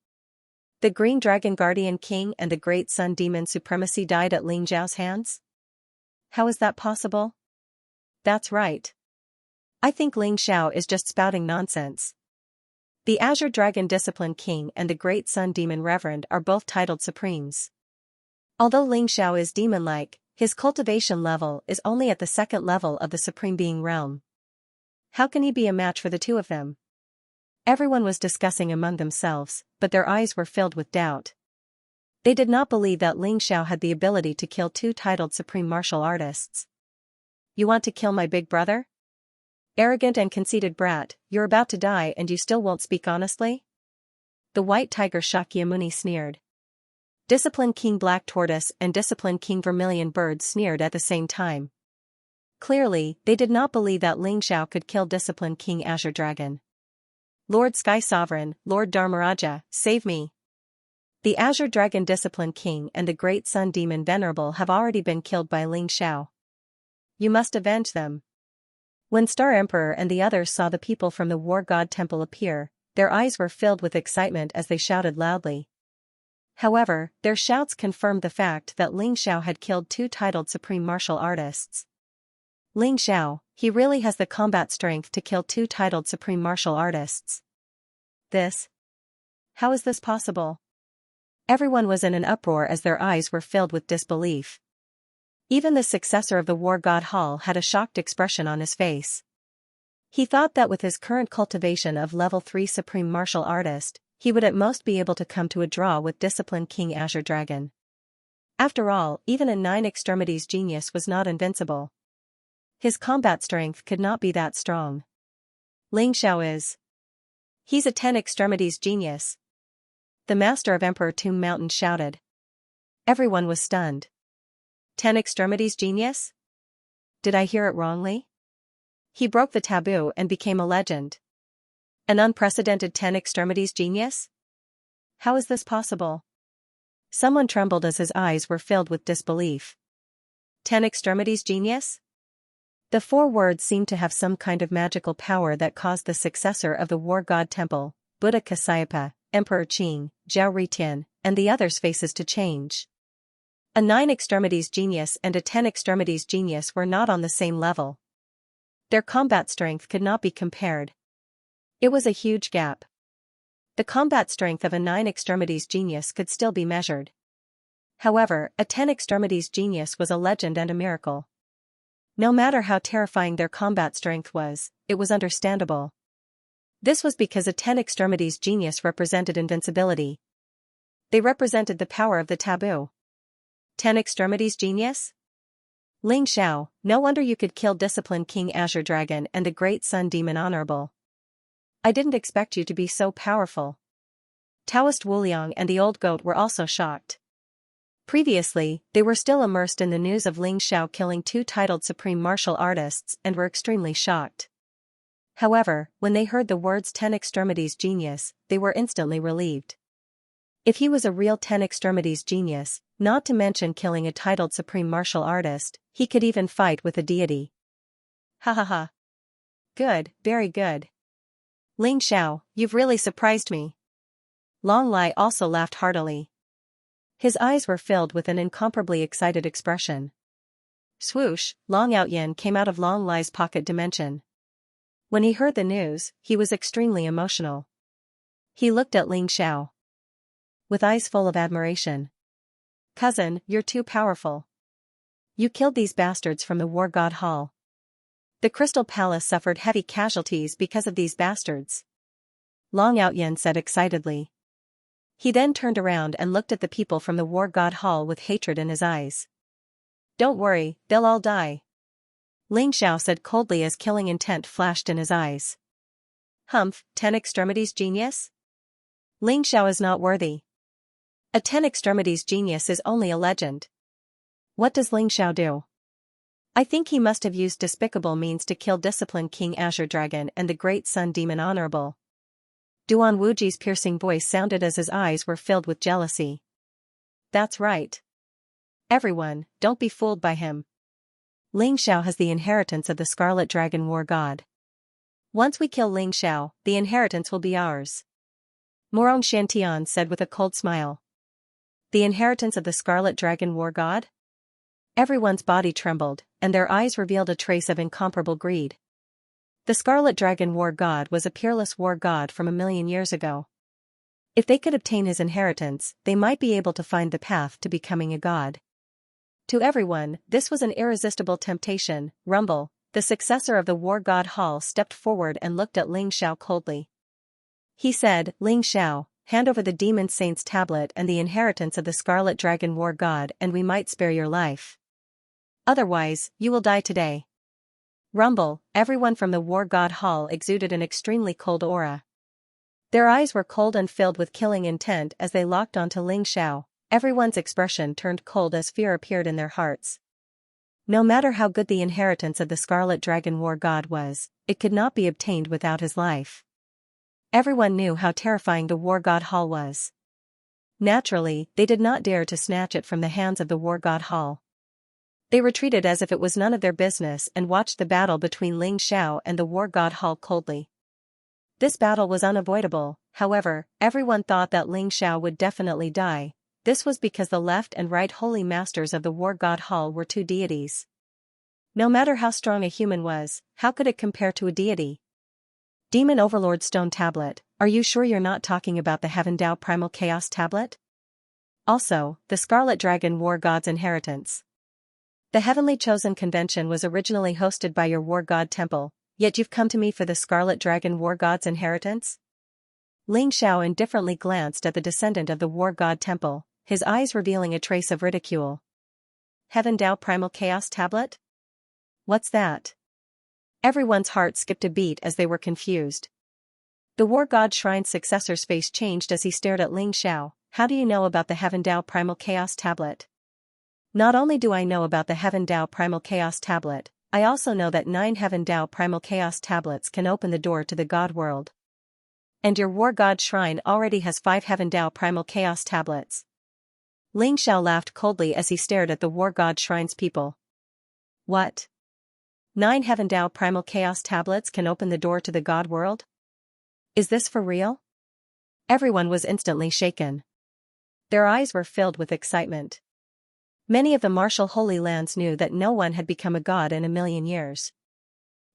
The Green Dragon Guardian King and the Great Sun Demon Supremacy died at Ling Xiao's hands? How is that possible? That's right. I think Ling Xiao is just spouting nonsense. The Azure Dragon Discipline King and the Great Sun Demon Reverend are both titled Supremes. Although Ling Xiao is demon-like, his cultivation level is only at the 2nd level of the Supreme Being realm. How can he be a match for the 2 of them? Everyone was discussing among themselves, but their eyes were filled with doubt. They did not believe that Ling Xiao had the ability to kill 2 titled Supreme Martial Artists. You want to kill my big brother? Arrogant and conceited brat, you're about to die and you still won't speak honestly? The White Tiger Shakyamuni sneered. Discipline King Black Tortoise and Discipline King Vermilion Bird sneered at the same time. Clearly, they did not believe that Ling Xiao could kill Discipline King Azure Dragon. Lord Sky Sovereign, Lord Dharmaraja, save me. The Azure Dragon Discipline King and the Great Sun Demon Venerable have already been killed by Ling Xiao. You must avenge them. When Star Emperor and the others saw the people from the War God Temple appear, their eyes were filled with excitement as they shouted loudly. However, their shouts confirmed the fact that Ling Xiao had killed 2 titled Supreme Martial Artists. Ling Xiao, he really has the combat strength to kill 2 titled Supreme Martial Artists. This? How is this possible? Everyone was in an uproar as their eyes were filled with disbelief. Even the successor of the war god Hall had a shocked expression on his face. He thought that with his current cultivation of level 3 supreme martial artist, he would at most be able to come to a draw with disciplined King Azure Dragon. After all, even a 9 extremities genius was not invincible. His combat strength could not be that strong. Ling Xiao is. He's a 10 extremities genius. The master of Emperor Tomb Mountain shouted. Everyone was stunned. 10 extremities genius? Did I hear it wrongly? He broke the taboo and became a legend. An unprecedented 10 extremities genius? How is this possible? Someone trembled as his eyes were filled with disbelief. 10 extremities genius? The 4 words seemed to have some kind of magical power that caused the successor of the War God Temple, Buddha Kasyapa, Emperor Qing, Zhao Ritian, and the others' faces to change. A 9 extremities genius and a 10 extremities genius were not on the same level. Their combat strength could not be compared. It was a huge gap. The combat strength of a 9 extremities genius could still be measured. However, a 10 extremities genius was a legend and a miracle. No matter how terrifying their combat strength was, it was understandable. This was because a 10 extremities genius represented invincibility. They represented the power of the taboo. 10 extremities genius? Ling Xiao, no wonder you could kill disciplined King Azure Dragon and the great Sun Demon Honorable. I didn't expect you to be so powerful. Taoist Wuliang and the old goat were also shocked. Previously, they were still immersed in the news of Ling Xiao killing 2 titled supreme martial artists and were extremely shocked. However, when they heard the words 10 extremities genius, they were instantly relieved. If he was a real 10 extremities genius, not to mention killing a titled supreme martial artist, he could even fight with a deity. Ha ha ha. Good, very good. Ling Xiao, you've really surprised me. Long Lai also laughed heartily. His eyes were filled with an incomparably excited expression. Swoosh, Long Outyin came out of Long Lai's pocket dimension. When he heard the news, he was extremely emotional. He looked at Ling Xiao with eyes full of admiration. Cousin, you're too powerful. You killed these bastards from the War God Hall. The Crystal Palace suffered heavy casualties because of these bastards. Long Outyin said excitedly. He then turned around and looked at the people from the War God Hall with hatred in his eyes. Don't worry, they'll all die. Ling Xiao said coldly as killing intent flashed in his eyes. Humph, 10 extremities genius? Ling Xiao is not worthy. A 10 extremities genius is only a legend. What does Ling Xiao do? I think he must have used despicable means to kill disciplined King Azure Dragon and the great Sun Demon Honorable. Duan Wuji's piercing voice sounded as his eyes were filled with jealousy. That's right. Everyone, don't be fooled by him. Ling Xiao has the inheritance of the Scarlet Dragon War God. Once we kill Ling Xiao, the inheritance will be ours. Morong Shantian said with a cold smile. The inheritance of the Scarlet Dragon War God? Everyone's body trembled, and their eyes revealed a trace of incomparable greed. The Scarlet Dragon War God was a peerless war god from 1,000,000 years ago. If they could obtain his inheritance, they might be able to find the path to becoming a god. To everyone, this was an irresistible temptation. Rumble, the successor of the War God Hall, stepped forward and looked at Ling Xiao coldly. He said, Ling Xiao, hand over the Demon Saint's tablet and the inheritance of the Scarlet Dragon War God and we might spare your life. Otherwise, you will die today. Rumble, everyone from the War God Hall exuded an extremely cold aura. Their eyes were cold and filled with killing intent as they locked onto Ling Xiao. Everyone's expression turned cold as fear appeared in their hearts. No matter how good the inheritance of the Scarlet Dragon War God was, it could not be obtained without his life. Everyone knew how terrifying the War God Hall was. Naturally, they did not dare to snatch it from the hands of the War God Hall. They retreated as if it was none of their business and watched the battle between Ling Xiao and the War God Hall coldly. This battle was unavoidable, however, everyone thought that Ling Xiao would definitely die. This was because the left and right holy masters of the War God Hall were 2 deities. No matter how strong a human was, how could it compare to a deity? Demon Overlord Stone Tablet, Are you sure you're not talking about the Heaven Dao Primal Chaos Tablet? Also, the Scarlet Dragon War God's Inheritance. The Heavenly Chosen Convention was originally hosted by your War God Temple, yet you've come to me for the Scarlet Dragon War God's Inheritance? Ling Xiao indifferently glanced at the descendant of the War God Temple, his eyes revealing a trace of ridicule. Heaven Dao Primal Chaos Tablet? What's that? Everyone's heart skipped a beat as they were confused. The War God Shrine's successor's face changed as he stared at Ling Xiao. How do you know about the Heaven Dao Primal Chaos Tablet? Not only do I know about the Heaven Dao Primal Chaos Tablet, I also know that 9 Heaven Dao Primal Chaos Tablets can open the door to the God world. And your War God Shrine already has 5 Heaven Dao Primal Chaos Tablets. Ling Xiao laughed coldly as he stared at the War God Shrine's people. What? 9 Heaven Dao Primal Chaos Tablets can open the door to the God world? Is this for real? Everyone was instantly shaken. Their eyes were filled with excitement. Many of the martial Holy Lands knew that no one had become a god in a million years.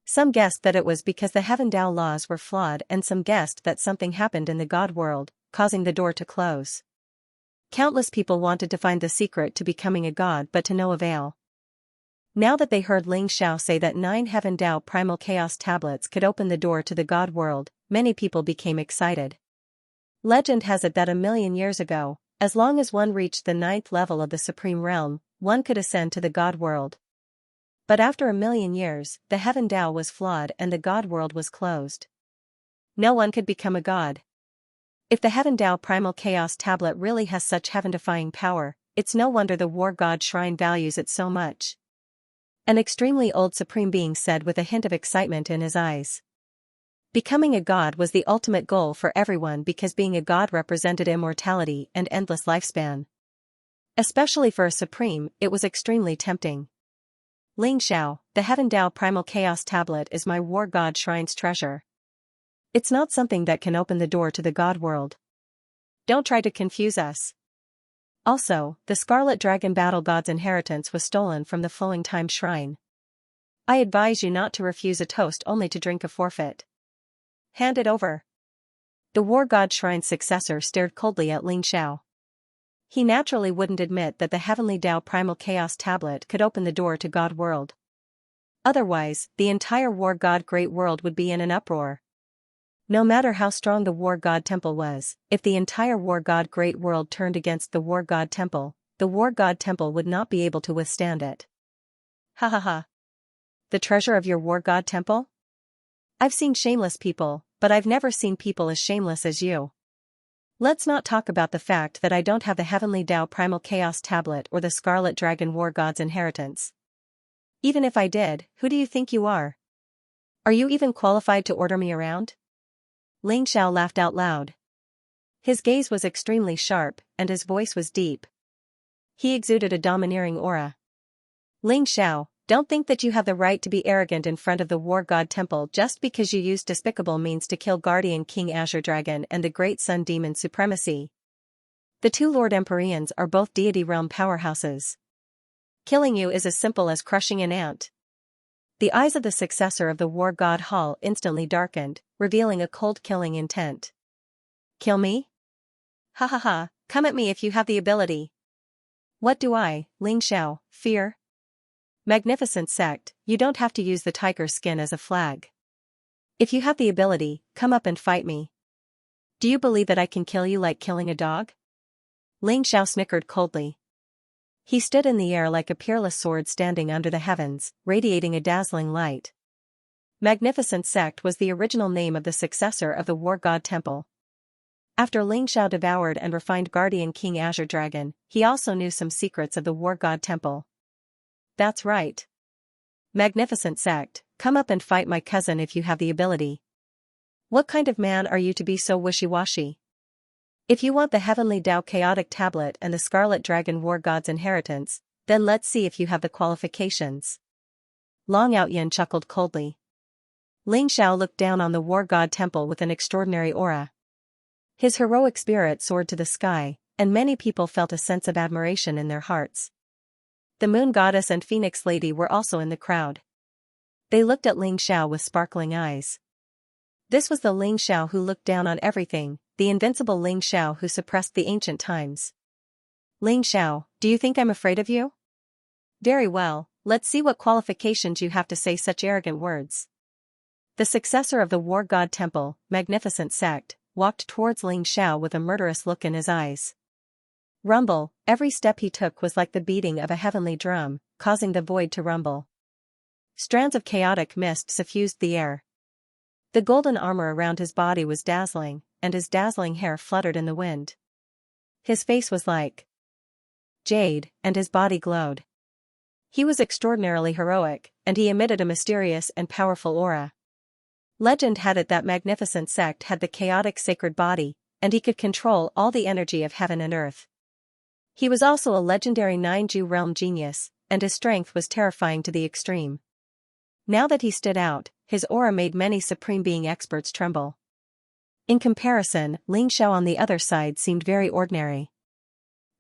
Some guessed that it was because the Heaven Dao laws were flawed, and some guessed that something happened in the God world, causing the door to close. Countless people wanted to find the secret to becoming a god, but to no avail. Now that they heard Ling Xiao say that 9 Heaven Dao Primal Chaos Tablets could open the door to the God world, many people became excited. Legend has it that a million years ago, as long as one reached the 9th level of the Supreme Realm, one could ascend to the God world. But after a million years, the Heaven Dao was flawed and the God world was closed. No one could become a god. If the Heaven Dao Primal Chaos Tablet really has such heaven-defying power, it's no wonder the War God Shrine values it so much. An extremely old Supreme Being said with a hint of excitement in his eyes. Becoming a god was the ultimate goal for everyone because being a god represented immortality and endless lifespan. Especially for a Supreme, it was extremely tempting. Ling Xiao, the Heaven Dao Primal Chaos Tablet is my War God Shrine's treasure. It's not something that can open the door to the God world. Don't try to confuse us. Also, the Scarlet Dragon Battle God's inheritance was stolen from the Flowing Time Shrine. I advise you not to refuse a toast only to drink a forfeit. Hand it over. The War God Shrine's successor stared coldly at Ling Xiao. He naturally wouldn't admit that the Heavenly Dao Primal Chaos Tablet could open the door to God world. Otherwise, the entire War God Great World would be in an uproar. No matter how strong the War God Temple was, if the entire War God Great World turned against the War God Temple, the War God Temple would not be able to withstand it. Ha ha ha. The treasure of your War God Temple? I've seen shameless people, but I've never seen people as shameless as you. Let's not talk about the fact that I don't have the Heavenly Dao Primal Chaos Tablet or the Scarlet Dragon War God's inheritance. Even if I did, who do you think you are? Are you even qualified to order me around? Ling Xiao laughed out loud. His gaze was extremely sharp, and his voice was deep. He exuded a domineering aura. Ling Xiao, don't think that you have the right to be arrogant in front of the War God Temple just because you used despicable means to kill Guardian King Azure Dragon and the Great Sun Demon Supremacy. The 2 Lord Empyreans are both deity realm powerhouses. Killing you is as simple as crushing an ant. The eyes of the successor of the War God Hall instantly darkened, revealing a cold killing intent. Kill me? Ha ha ha, come at me if you have the ability. What do I, Ling Xiao, fear? Magnificent sect, you don't have to use the tiger skin as a flag. If you have the ability, come up and fight me. Do you believe that I can kill you like killing a dog? Ling Xiao snickered coldly. He stood in the air like a peerless sword standing under the heavens, radiating a dazzling light. Magnificent Sect was the original name of the successor of the War God Temple. After Ling Xiao devoured and refined Guardian King Azure Dragon, he also knew some secrets of the War God Temple. That's right. Magnificent Sect, come up and fight my cousin if you have the ability. What kind of man are you to be so wishy-washy? If you want the Heavenly Dao Chaotic Tablet and the Scarlet Dragon War God's inheritance, then let's see if you have the qualifications. Long Outyin chuckled coldly. Ling Xiao looked down on the War God Temple with an extraordinary aura. His heroic spirit soared to the sky, and many people felt a sense of admiration in their hearts. The Moon Goddess and Phoenix Lady were also in the crowd. They looked at Ling Xiao with sparkling eyes. This was the Ling Xiao who looked down on everything, the invincible Ling Xiao who suppressed the ancient times. Ling Xiao, do you think I'm afraid of you? Very well, let's see what qualifications you have to say such arrogant words. The successor of the war god temple, magnificent sect, walked towards Ling Xiao with a murderous look in his eyes. Rumble, every step he took was like the beating of a heavenly drum, causing the void to rumble. Strands of chaotic mist suffused the air. The golden armor around his body was dazzling, and his dazzling hair fluttered in the wind. His face was like jade, and his body glowed. He was extraordinarily heroic, and he emitted a mysterious and powerful aura. Legend had it that magnificent sect had the chaotic sacred body, and he could control all the energy of heaven and earth. He was also a legendary Ninju realm genius, and his strength was terrifying to the extreme. Now that he stood out, his aura made many Supreme Being experts tremble. In comparison, Ling Xiao on the other side seemed very ordinary.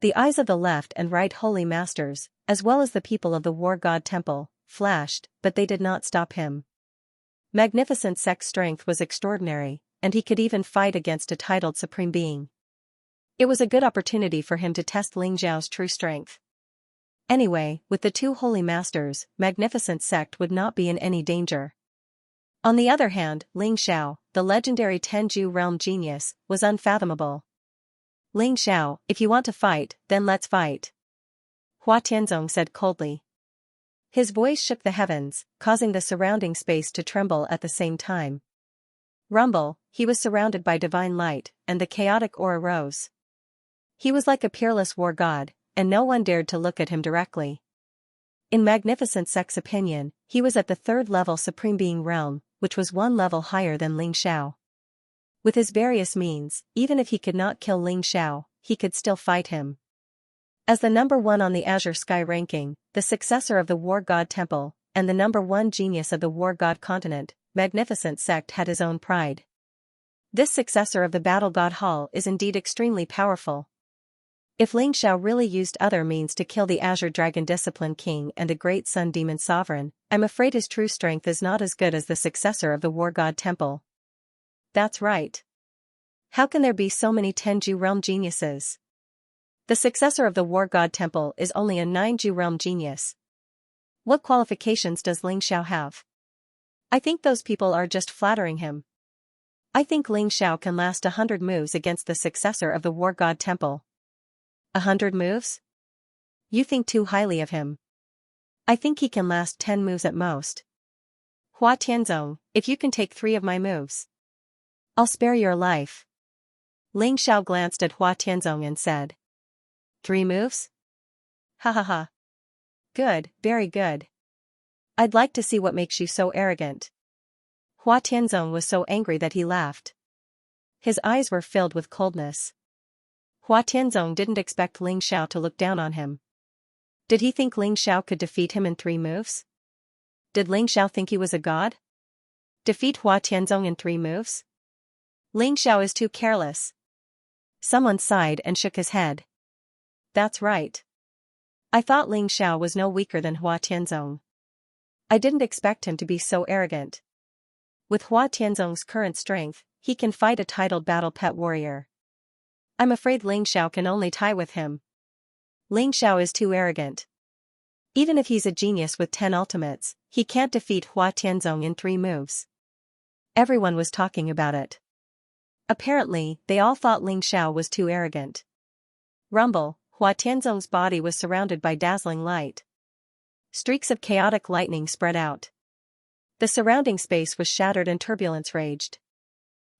The eyes of the left and right holy masters, as well as the people of the war god temple, flashed, but they did not stop him. Magnificent sect's strength was extraordinary, and he could even fight against a titled Supreme Being. It was a good opportunity for him to test Ling Xiao's true strength. Anyway, with the two holy masters, magnificent sect would not be in any danger. On the other hand, Ling Xiao, the legendary Tenju realm genius, was unfathomable. Ling Xiao, if you want to fight, then let's fight. Hua Tianzong said coldly. His voice shook the heavens, causing the surrounding space to tremble at the same time. Rumble, he was surrounded by divine light, and the chaotic aura rose. He was like a peerless war god, and no one dared to look at him directly. In Magnificent Sect's opinion, he was at the third level Supreme Being realm, which was one level higher than Ling Xiao. With his various means, even if he could not kill Ling Xiao, he could still fight him. As the number one on the Azure Sky ranking, the successor of the War God Temple, and the number one genius of the War God continent, Magnificent Sect had his own pride. This successor of the Battle God Hall is indeed extremely powerful. If Ling Xiao really used other means to kill the Azure Dragon Discipline King and a great Sun Demon Sovereign, I'm afraid his true strength is not as good as the successor of the War God Temple. That's right. How can there be so many Tenju realm geniuses? The successor of the War God Temple is only a Ninju realm genius. What qualifications does Ling Xiao have? I think those people are just flattering him. I think Ling Xiao can last 100 moves against the successor of the War God Temple. 100 moves? You think too highly of him. I think he can last 10 moves at most. Hua Tianzong, if you can take 3 of my moves, I'll spare your life. Ling Xiao glanced at Hua Tianzong and said, 3 moves? Ha ha ha. Good, very good. I'd like to see what makes you so arrogant. Hua Tianzong was so angry that he laughed. His eyes were filled with coldness. Hua Tianzong didn't expect Ling Xiao to look down on him. Did he think Ling Xiao could defeat him in 3 moves? Did Ling Xiao think he was a god? Defeat Hua Tianzong in 3 moves? Ling Xiao is too careless. Someone sighed and shook his head. That's right. I thought Ling Xiao was no weaker than Hua Tianzong. I didn't expect him to be so arrogant. With Hua Tianzong's current strength, he can fight a titled battle pet warrior. I'm afraid Ling Xiao can only tie with him. Ling Xiao is too arrogant. Even if he's a genius with 10 ultimates, he can't defeat Hua Tianzong in 3 moves. Everyone was talking about it. Apparently, they all thought Ling Xiao was too arrogant. Rumble, Hua Tianzong's body was surrounded by dazzling light. Streaks of chaotic lightning spread out. The surrounding space was shattered and turbulence raged.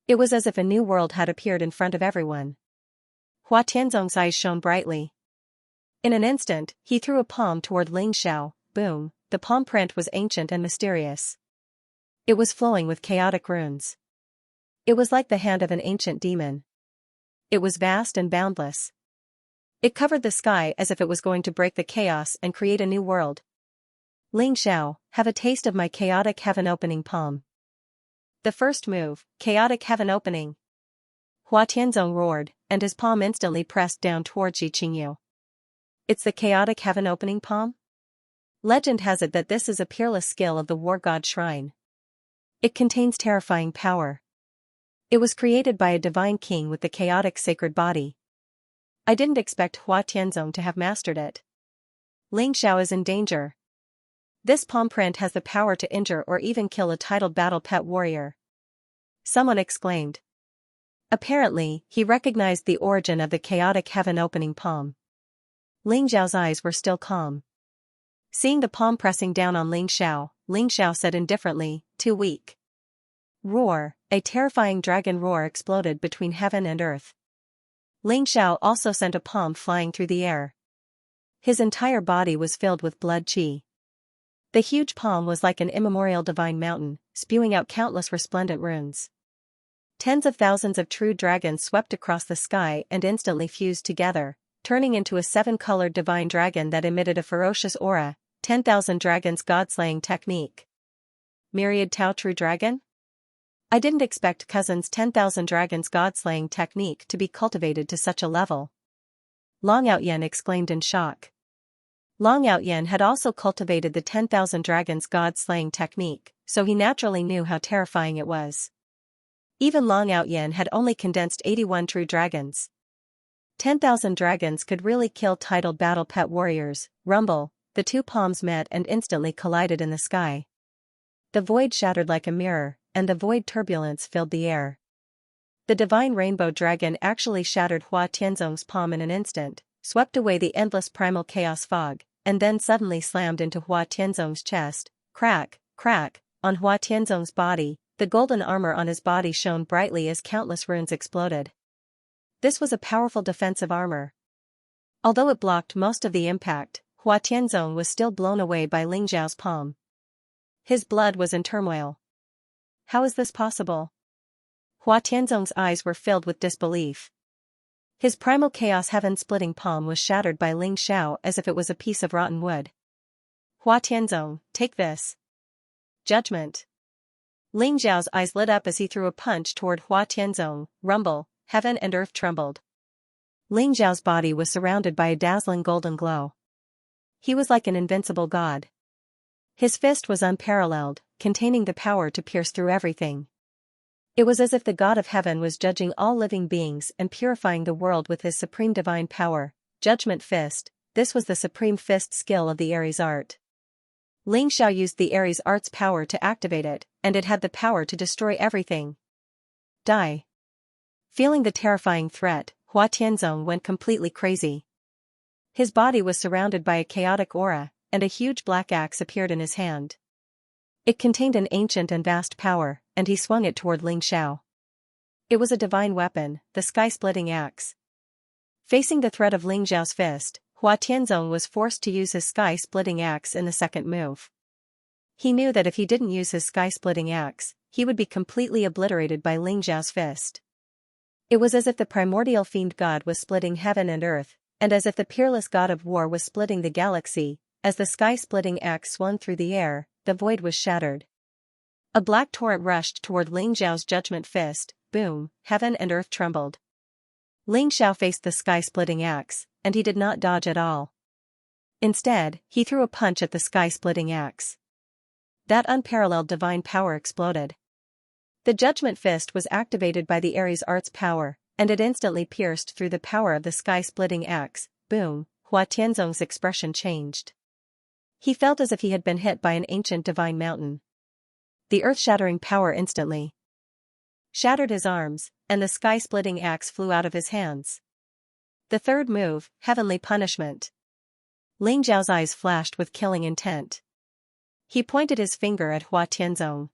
It was as if a new world had appeared in front of everyone. Hua Tianzong's eyes shone brightly. In an instant, he threw a palm toward Ling Xiao. Boom, the palm print was ancient and mysterious. It was flowing with chaotic runes. It was like the hand of an ancient demon. It was vast and boundless. It covered the sky as if it was going to break the chaos and create a new world. Ling Xiao, have a taste of my chaotic heaven opening palm. The first move, chaotic heaven opening. Hua Tianzong roared, and his palm instantly pressed down toward Qingyu. It's the chaotic heaven opening palm? Legend has it that this is a peerless skill of the War God Shrine. It contains terrifying power. It was created by a divine king with the chaotic sacred body. I didn't expect Hua Tianzong to have mastered it. Ling Xiao is in danger. This palm print has the power to injure or even kill a titled battle pet warrior. Someone exclaimed. Apparently, he recognized the origin of the chaotic heaven-opening palm. Ling Xiao's eyes were still calm. Seeing the palm pressing down on Ling Xiao said indifferently, "Too weak." Roar, a terrifying dragon roar exploded between heaven and earth. Ling Xiao also sent a palm flying through the air. His entire body was filled with blood qi. The huge palm was like an immemorial divine mountain, spewing out countless resplendent runes. Tens of thousands of true dragons swept across the sky and instantly fused together, turning into a 7-colored divine dragon that emitted a ferocious aura. 10,000 dragons god-slaying technique. Myriad Tao True Dragon? I didn't expect Cousin's 10,000 dragons god-slaying technique to be cultivated to such a level. Long Outyen exclaimed in shock. Long Outyen had also cultivated the 10,000 dragons god-slaying technique, so he naturally knew how terrifying it was. Even Long Outyen had only condensed 81 true dragons. 10,000 dragons could really kill titled battle pet warriors. Rumble, the two palms met and instantly collided in the sky. The void shattered like a mirror, and the void turbulence filled the air. The divine rainbow dragon actually shattered Hua Tianzong's palm in an instant, swept away the endless primal chaos fog, and then suddenly slammed into Hua Tianzong's chest. Crack, crack, on Hua Tianzong's body, the golden armor on his body shone brightly as countless runes exploded. This was a powerful defensive armor. Although it blocked most of the impact, Hua Tianzong was still blown away by Ling Xiao's palm. His blood was in turmoil. How is this possible? Hua Tianzong's eyes were filled with disbelief. His primal chaos heaven-splitting palm was shattered by Ling Xiao as if it was a piece of rotten wood. Hua Tianzong, take this. Judgment. Ling Xiao's eyes lit up as he threw a punch toward Hua Tianzong. Rumble, heaven and earth trembled. Ling Xiao's body was surrounded by a dazzling golden glow. He was like an invincible god. His fist was unparalleled, containing the power to pierce through everything. It was as if the God of Heaven was judging all living beings and purifying the world with his supreme divine power. Judgment Fist, this was the supreme fist skill of the Ares art. Ling Xiao used the Ares art's power to activate it, and it had the power to destroy everything. Die. Feeling the terrifying threat, Hua Tianzong went completely crazy. His body was surrounded by a chaotic aura, and a huge black axe appeared in his hand. It contained an ancient and vast power, and he swung it toward Ling Xiao. It was a divine weapon, the sky-splitting axe. Facing the threat of Ling Xiao's fist, Hua Tianzong was forced to use his sky-splitting axe in the second move. He knew that if he didn't use his sky-splitting axe, he would be completely obliterated by Ling Xiao's fist. It was as if the primordial fiend god was splitting heaven and earth, and as if the peerless god of war was splitting the galaxy. As the sky-splitting axe swung through the air, the void was shattered. A black torrent rushed toward Ling Xiao's judgment fist. Boom, heaven and earth trembled. Ling Xiao faced the sky-splitting axe, and he did not dodge at all. Instead, he threw a punch at the sky-splitting axe. That unparalleled divine power exploded. The judgment fist was activated by the Ares art's power, and it instantly pierced through the power of the sky-splitting axe. Boom, Hua Tianzong's expression changed. He felt as if he had been hit by an ancient divine mountain. The earth-shattering power instantly shattered his arms, and the sky-splitting axe flew out of his hands. The third move, heavenly punishment. Ling Xiao's eyes flashed with killing intent. He pointed his finger at Hua Tianzong.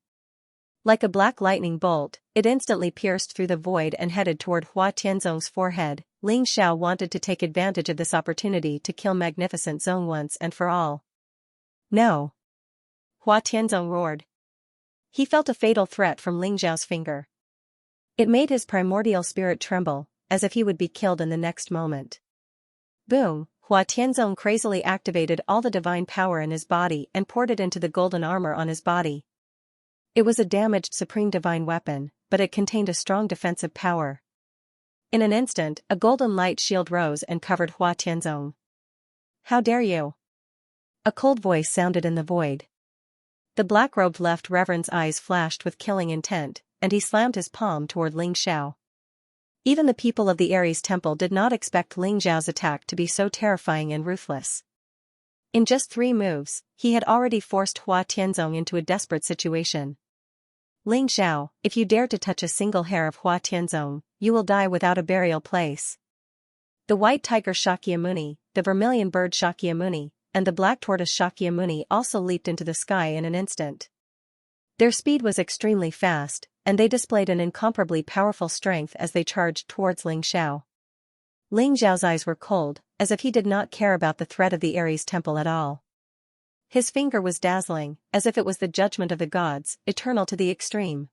Like a black lightning bolt, it instantly pierced through the void and headed toward Hua Tianzong's forehead. Ling Xiao wanted to take advantage of this opportunity to kill Magnificent Zong once and for all. No! Hua Tianzong roared. He felt a fatal threat from Ling Xiao's finger. It made his primordial spirit tremble, as if he would be killed in the next moment. Boom! Hua Tianzong crazily activated all the divine power in his body and poured it into the golden armor on his body. It was a damaged supreme divine weapon, but it contained a strong defensive power. In an instant, a golden light shield rose and covered Hua Tianzong. How dare you! A cold voice sounded in the void. The black-robed left reverend's eyes flashed with killing intent. and he slammed his palm toward Ling Xiao. Even the people of the Aries temple did not expect Ling Xiao's attack to be so terrifying and ruthless. In just 3 moves, he had already forced Hua Tianzong into a desperate situation. Ling Xiao, if you dare to touch a single hair of Hua Tianzong, you will die without a burial place. The white tiger Shakyamuni, the vermilion bird Shakyamuni, and the black tortoise Shakyamuni also leaped into the sky in an instant. Their speed was extremely fast, and they displayed an incomparably powerful strength as they charged towards Ling Xiao. Ling Xiao's eyes were cold, as if he did not care about the threat of the Aries temple at all. His finger was dazzling, as if it was the judgment of the gods, eternal to the extreme.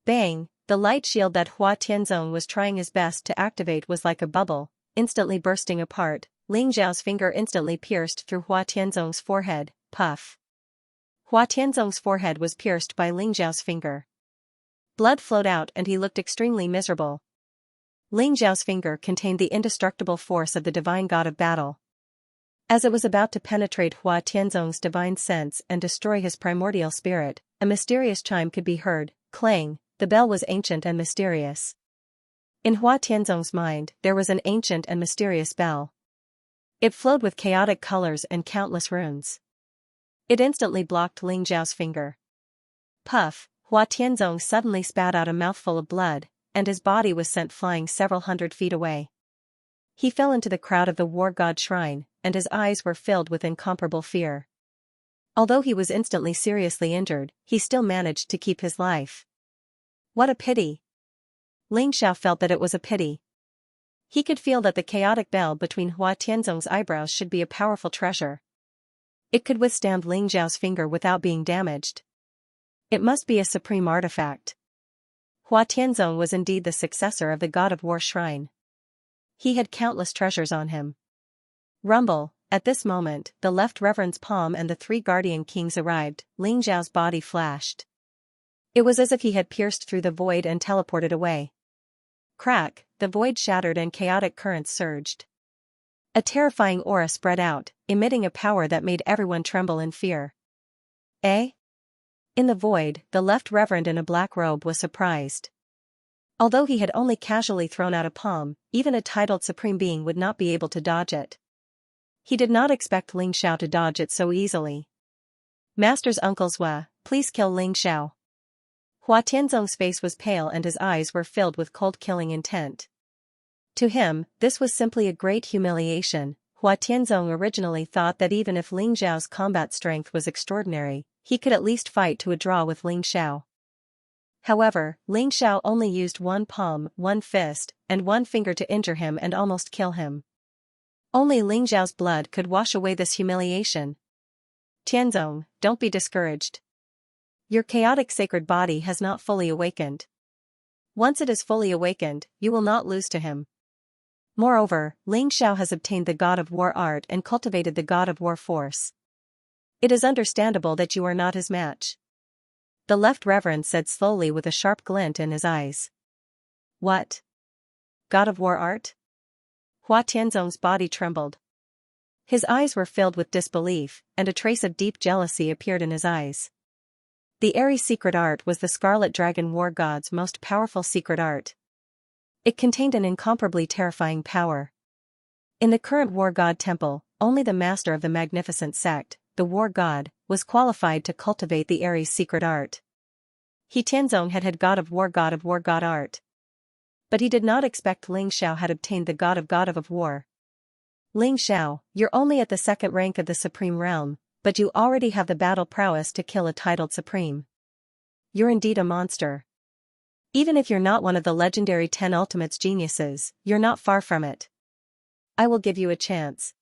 Bang! The light shield that Hua Tianzong was trying his best to activate was like a bubble, instantly bursting apart. Ling Xiao's finger instantly pierced through Hua Tianzong's forehead. Puff! Hua Tianzong's forehead was pierced by Ling Xiao's finger. Blood flowed out and he looked extremely miserable. Ling Xiao's finger contained the indestructible force of the divine god of battle. As it was about to penetrate Hua Tianzong's divine sense and destroy his primordial spirit, a mysterious chime could be heard. Clang! The bell was ancient and mysterious. In Hua Tianzong's mind, there was an ancient and mysterious bell. It flowed with chaotic colors and countless runes. It instantly blocked Ling Xiao's finger. Puff! Hua Tianzong suddenly spat out a mouthful of blood, and his body was sent flying several hundred feet away. He fell into the crowd of the war god shrine, and his eyes were filled with incomparable fear. Although he was instantly seriously injured, he still managed to keep his life. What a pity! Ling Xiao felt that it was a pity. He could feel that the chaotic bell between Hua Tianzong's eyebrows should be a powerful treasure. It could withstand Ling Xiao's finger without being damaged. It must be a supreme artifact. Hua Tianzong was indeed the successor of the god of war shrine. He had countless treasures on him. Rumble! At this moment, the left reverend's palm and the 3 guardian kings arrived. Ling Xiao's body flashed. It was as if he had pierced through the void and teleported away. Crack! The void shattered and chaotic currents surged. A terrifying aura spread out, emitting a power that made everyone tremble in fear. Eh? In the void, the left reverend in a black robe was surprised. Although he had only casually thrown out a palm, even a titled supreme being would not be able to dodge it. He did not expect Ling Xiao to dodge it so easily. Master's Uncle Zhua, please kill Ling Xiao. Hua Tianzong's face was pale and his eyes were filled with cold killing intent. To him, this was simply a great humiliation. Hua Tianzong originally thought that even if Ling Xiao's combat strength was extraordinary, he could at least fight to a draw with Ling Xiao. However, Ling Xiao only used 1 palm, 1 fist, and 1 finger to injure him and almost kill him. Only Ling Xiao's blood could wash away this humiliation. Tianzong, don't be discouraged. Your chaotic sacred body has not fully awakened. Once it is fully awakened, you will not lose to him. Moreover, Ling Xiao has obtained the god of war art and cultivated the god of war force. It is understandable that you are not his match. The left reverend said slowly with a sharp glint in his eyes. What? God of war art? Hua Tianzong's body trembled. His eyes were filled with disbelief, and a trace of deep jealousy appeared in his eyes. The Aries secret art was the Scarlet Dragon war god's most powerful secret art. It contained an incomparably terrifying power. In the current war god temple, only the master of the magnificent sect, the war god, was qualified to cultivate the Aries secret art. He Tianzong had god of war art. But he did not expect Ling Xiao had obtained the god of war. Ling Xiao, you're only at the 2nd rank of the supreme realm, but you already have the battle prowess to kill a titled supreme. You're indeed a monster. Even if you're not one of the legendary 10 ultimates geniuses, you're not far from it. I will give you a chance.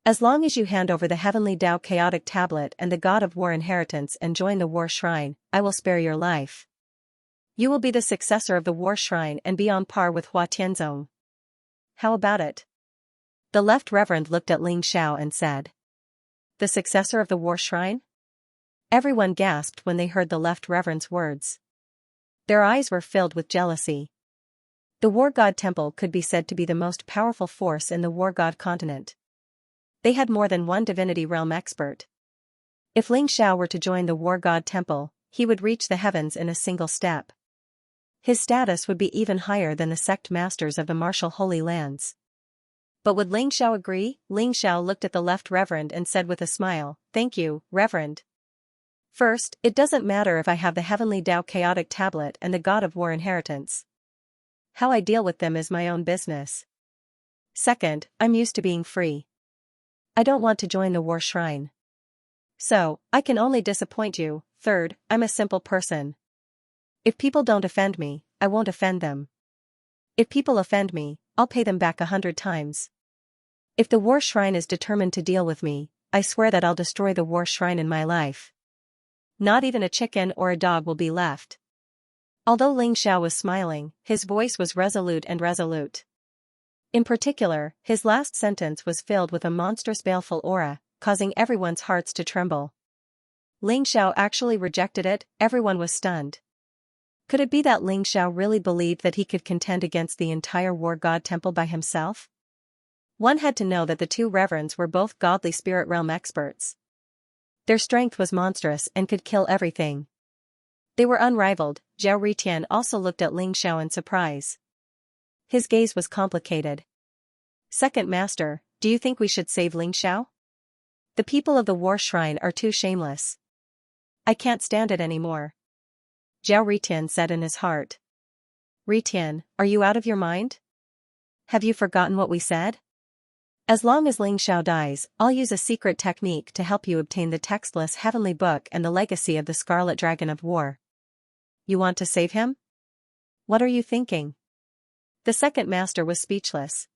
As long as you hand over the heavenly Tao chaotic tablet and the god of war inheritance and join the war shrine, I will spare your life. You will be the successor of the war shrine and be on par with Hua Tianzong. How about it? The left reverend looked at Ling Xiao and said. The successor of the war shrine? Everyone gasped when they heard the left reverend's words. Their eyes were filled with jealousy. The war god temple could be said to be the most powerful force in the war god continent. They had more than 1 divinity realm expert. If Ling Xiao were to join the war god temple, he would reach the heavens in a single step. His status would be even higher than the sect masters of the martial Holy Lands. But would Ling Xiao agree? Ling Xiao looked at the left reverend and said with a smile, "Thank you, Reverend. First, it doesn't matter if I have the heavenly Tao chaotic tablet and the God of War inheritance. How I deal with them is my own business. Second, I'm used to being free. I don't want to join the war shrine. So, I can only disappoint you. Third, I'm a simple person. If people don't offend me, I won't offend them. If people offend me, I'll pay them back 100 times. If the war shrine is determined to deal with me, I swear that I'll destroy the war shrine in my life. Not even a chicken or a dog will be left." Although Ling Xiao was smiling, his voice was resolute and resolute. In particular, his last sentence was filled with a monstrous baleful aura, causing everyone's hearts to tremble. Ling Xiao actually rejected it. Everyone was stunned. Could it be that Ling Xiao really believed that he could contend against the entire war god temple by himself? One had to know that the two reverends were both godly spirit realm experts. Their strength was monstrous and could kill everything. They were unrivaled. Zhao Ritian also looked at Ling Xiao in surprise. His gaze was complicated. "Second Master, do you think we should save Ling Xiao? The people of the war shrine are too shameless. I can't stand it anymore." Zhao Ritian said in his heart. "Ritian, are you out of your mind? Have you forgotten what we said? As long as Ling Xiao dies, I'll use a secret technique to help you obtain the textless heavenly book and the legacy of the Scarlet Dragon of War. You want to save him? What are you thinking?" The second master was speechless.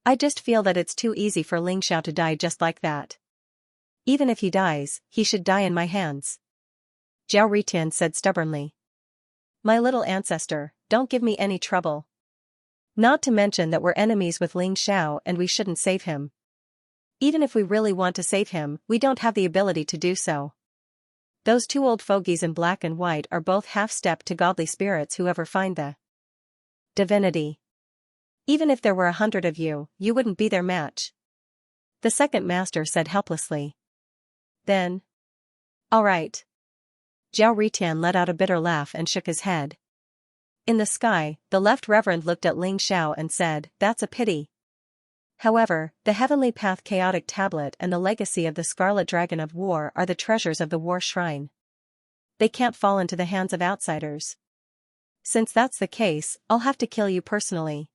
"I just feel that it's too easy for Ling Xiao to die just like that. Even if he dies, he should die in my hands." Zhao Ritian said stubbornly. "My little ancestor, don't give me any trouble. Not to mention that we're enemies with Ling Xiao and we shouldn't save him. Even if we really want to save him, we don't have the ability to do so. Those two old fogies in black and white are both half-step to godly spirits who ever find the divinity. Even if there were 100 of you, you wouldn't be their match." The second master said helplessly. "Then. All right." Zhao Ritian let out a bitter laugh and shook his head. In the sky, the left reverend looked at Ling Xiao and said, "That's a pity. However, the Heavenly Path Chaotic Tablet and the legacy of the Scarlet Dragon of War are the treasures of the War Shrine. They can't fall into the hands of outsiders. Since that's the case, I'll have to kill you personally."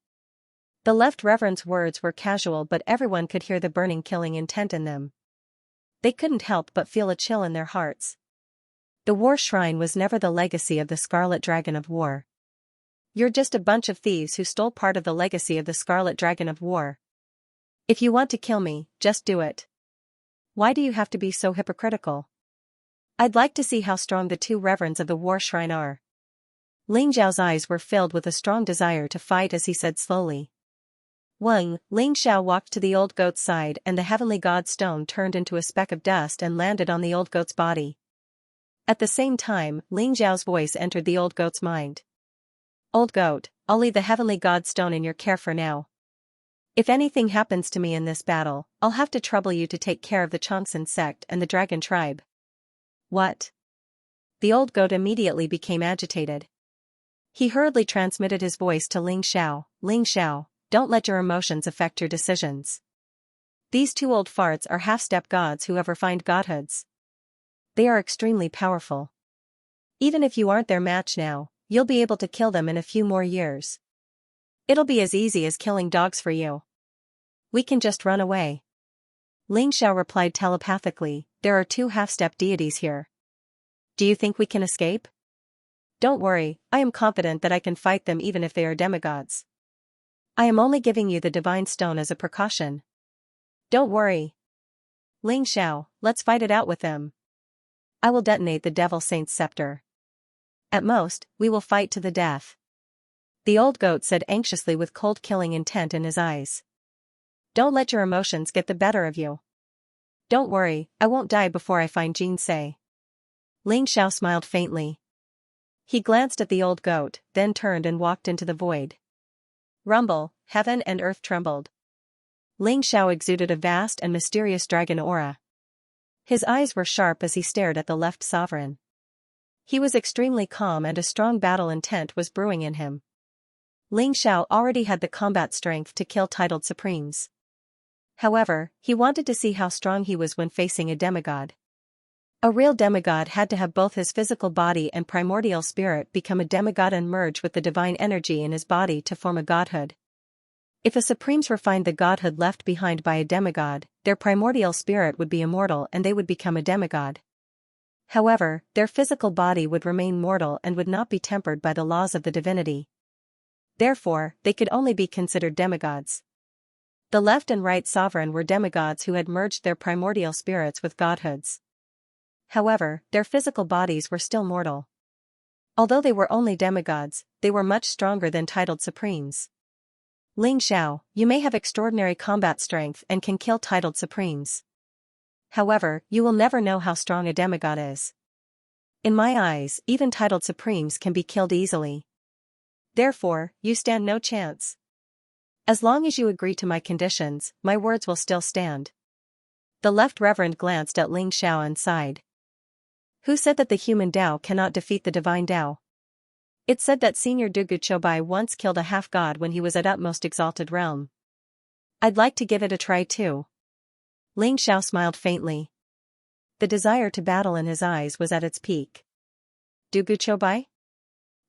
The left reverend's words were casual, but everyone could hear the burning killing intent in them. They couldn't help but feel a chill in their hearts. The War Shrine was never the legacy of the Scarlet Dragon of War. You're just a bunch of thieves who stole part of the legacy of the Scarlet Dragon of War. If you want to kill me, just do it. Why do you have to be so hypocritical? I'd like to see how strong the two reverends of the War Shrine are." Ling Xiao's eyes were filled with a strong desire to fight as he said slowly. Ling Xiao walked to the old goat's side and the heavenly god stone turned into a speck of dust and landed on the old goat's body. At the same time, Ling Xiao's voice entered the old goat's mind. "Old goat, I'll leave the heavenly god stone in your care for now. If anything happens to me in this battle, I'll have to trouble you to take care of the Changsun sect and the dragon tribe." "What?" The old goat immediately became agitated. He hurriedly transmitted his voice to Ling Xiao. "Ling Xiao, don't let your emotions affect your decisions. These two old farts are half-step gods who ever find godhoods. They are extremely powerful. Even if you aren't their match now, you'll be able to kill them in a few more years. It'll be as easy as killing dogs for you. We can just run away." Ling Xiao replied telepathically, "There are two half-step deities here. Do you think we can escape?" "Don't worry, I am confident that I can fight them even if they are demigods. I am only giving you the divine stone as a precaution. Don't worry. Ling Xiao, let's fight it out with them. I will detonate the Devil Saint's scepter. At most, we will fight to the death." The old goat said anxiously with cold killing intent in his eyes. "Don't let your emotions get the better of you. Don't worry, I won't die before I find Xianxia." Ling Xiao smiled faintly. He glanced at the old goat, then turned and walked into the void. Rumble, heaven and earth trembled. Ling Xiao exuded a vast and mysterious dragon aura. His eyes were sharp as he stared at the left sovereign. He was extremely calm and a strong battle intent was brewing in him. Ling Xiao already had the combat strength to kill titled supremes. However, he wanted to see how strong he was when facing a demigod. A real demigod had to have both his physical body and primordial spirit become a demigod and merge with the divine energy in his body to form a godhood. If the supremes refined the godhood left behind by a demigod, their primordial spirit would be immortal and they would become a demigod. However, their physical body would remain mortal and would not be tempered by the laws of the divinity. Therefore, they could only be considered demigods. The left and right sovereign were demigods who had merged their primordial spirits with godhoods. However, their physical bodies were still mortal. Although they were only demigods, they were much stronger than titled supremes. Ling Xiao, you may have extraordinary combat strength and can kill titled supremes. However, you will never know how strong a demigod is. In my eyes, even titled supremes can be killed easily. Therefore, you stand no chance. As long as you agree to my conditions, my words will still stand. The left reverend glanced at Ling Xiao and sighed. Who said that the human Tao cannot defeat the divine Tao? It said that Senior Dugu Chobai once killed a half-god when he was at utmost exalted realm. I'd like to give it a try too. Ling Xiao smiled faintly. The desire to battle in his eyes was at its peak. Dugu Chobai?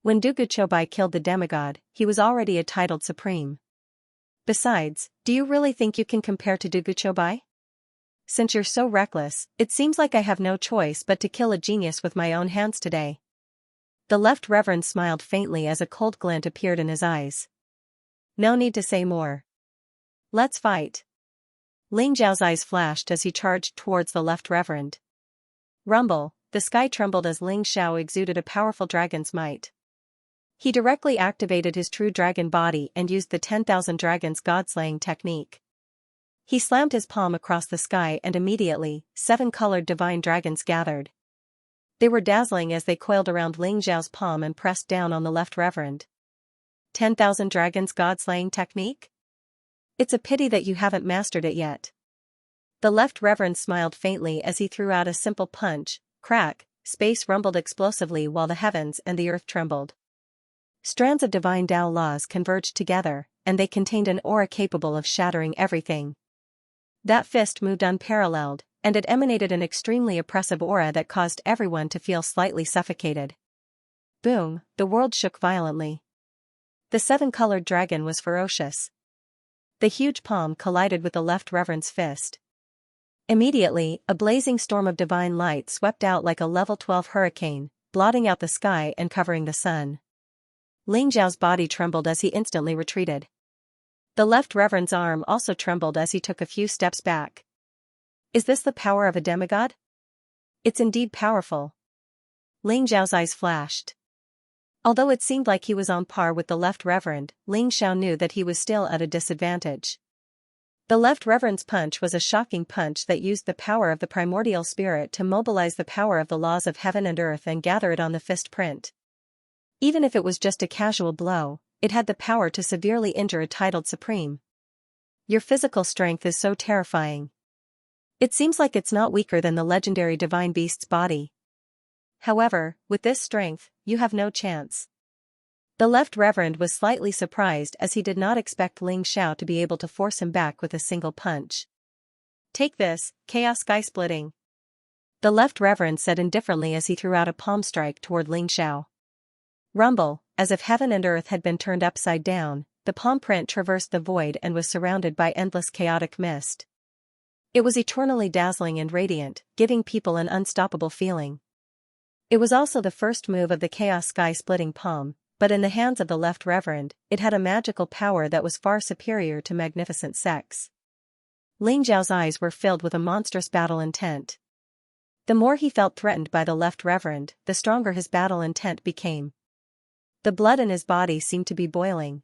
When Dugu Chobai killed the demigod, he was already a titled supreme. Besides, do you really think you can compare to Dugu Chobai? Since you're so reckless, it seems like I have no choice but to kill a genius with my own hands today. The left reverend smiled faintly as a cold glint appeared in his eyes. No need to say more. Let's fight. Ling Zhao's eyes flashed as he charged towards the left reverend. Rumble, the sky trembled as Ling Xiao exuded a powerful dragon's might. He directly activated his true dragon body and used the 10,000 dragons god-slaying technique. He slammed his palm across the sky and immediately, 7 colored divine dragons gathered. They were dazzling as they coiled around Ling Zhao's palm and pressed down on the left reverend. 10,000 dragons god-slaying technique? It's a pity that you haven't mastered it yet. The left reverend smiled faintly as he threw out a simple punch. Crack, space rumbled explosively while the heavens and the earth trembled. Strands of divine Tao laws converged together, and they contained an aura capable of shattering everything. That fist moved unparalleled, and it emanated an extremely oppressive aura that caused everyone to feel slightly suffocated. Boom, the world shook violently. The 7-colored dragon was ferocious. The huge palm collided with the left reverend's fist. Immediately, a blazing storm of divine light swept out like a level 12 hurricane, blotting out the sky and covering the sun. Ling Zhao's body trembled as he instantly retreated. The left reverend's arm also trembled as he took a few steps back. Is this the power of a demigod? It's indeed powerful. Ling Zhao's eyes flashed. Although it seemed like he was on par with the left reverend, Ling Xiao knew that he was still at a disadvantage. The left reverend's punch was a shocking punch that used the power of the primordial spirit to mobilize the power of the laws of heaven and earth and gather it on the fist print. Even if it was just a casual blow, it had the power to severely injure a titled supreme. Your physical strength is so terrifying. It seems like it's not weaker than the legendary divine beast's body. However, with this strength, you have no chance. The left reverend was slightly surprised as he did not expect Ling Xiao to be able to force him back with a single punch. Take this, chaos sky splitting. The left reverend said indifferently as he threw out a palm strike toward Ling Xiao. Rumble, as if heaven and earth had been turned upside down, the palm print traversed the void and was surrounded by endless chaotic mist. It was eternally dazzling and radiant, giving people an unstoppable feeling. It was also the first move of the chaos sky-splitting palm, but in the hands of the left reverend, it had a magical power that was far superior to magnificent sex. Ling Zhao's eyes were filled with a monstrous battle intent. The more he felt threatened by the left reverend, the stronger his battle intent became. The blood in his body seemed to be boiling.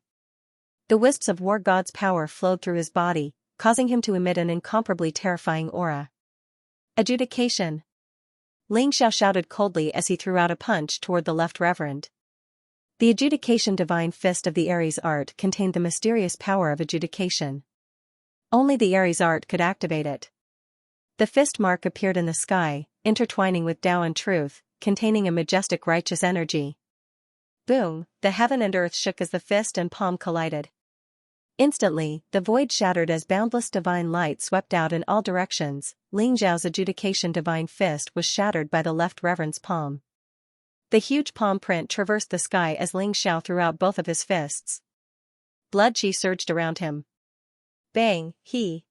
The wisps of war god's power flowed through his body, causing him to emit an incomparably terrifying aura. Adjudication. Ling Xiao shouted coldly as he threw out a punch toward the left reverend. The adjudication divine fist of the Ares art contained the mysterious power of adjudication. Only the Ares art could activate it. The fist mark appeared in the sky, intertwining with Tao and truth, containing a majestic righteous energy. Boom, the heaven and earth shook as the fist and palm collided. Instantly, the void shattered as boundless divine light swept out in all directions. Ling Xiao's adjudication divine fist was shattered by the left reverend's palm. The huge palm print traversed the sky as Ling Xiao threw out both of his fists. Blood chi surged around him. Bang, he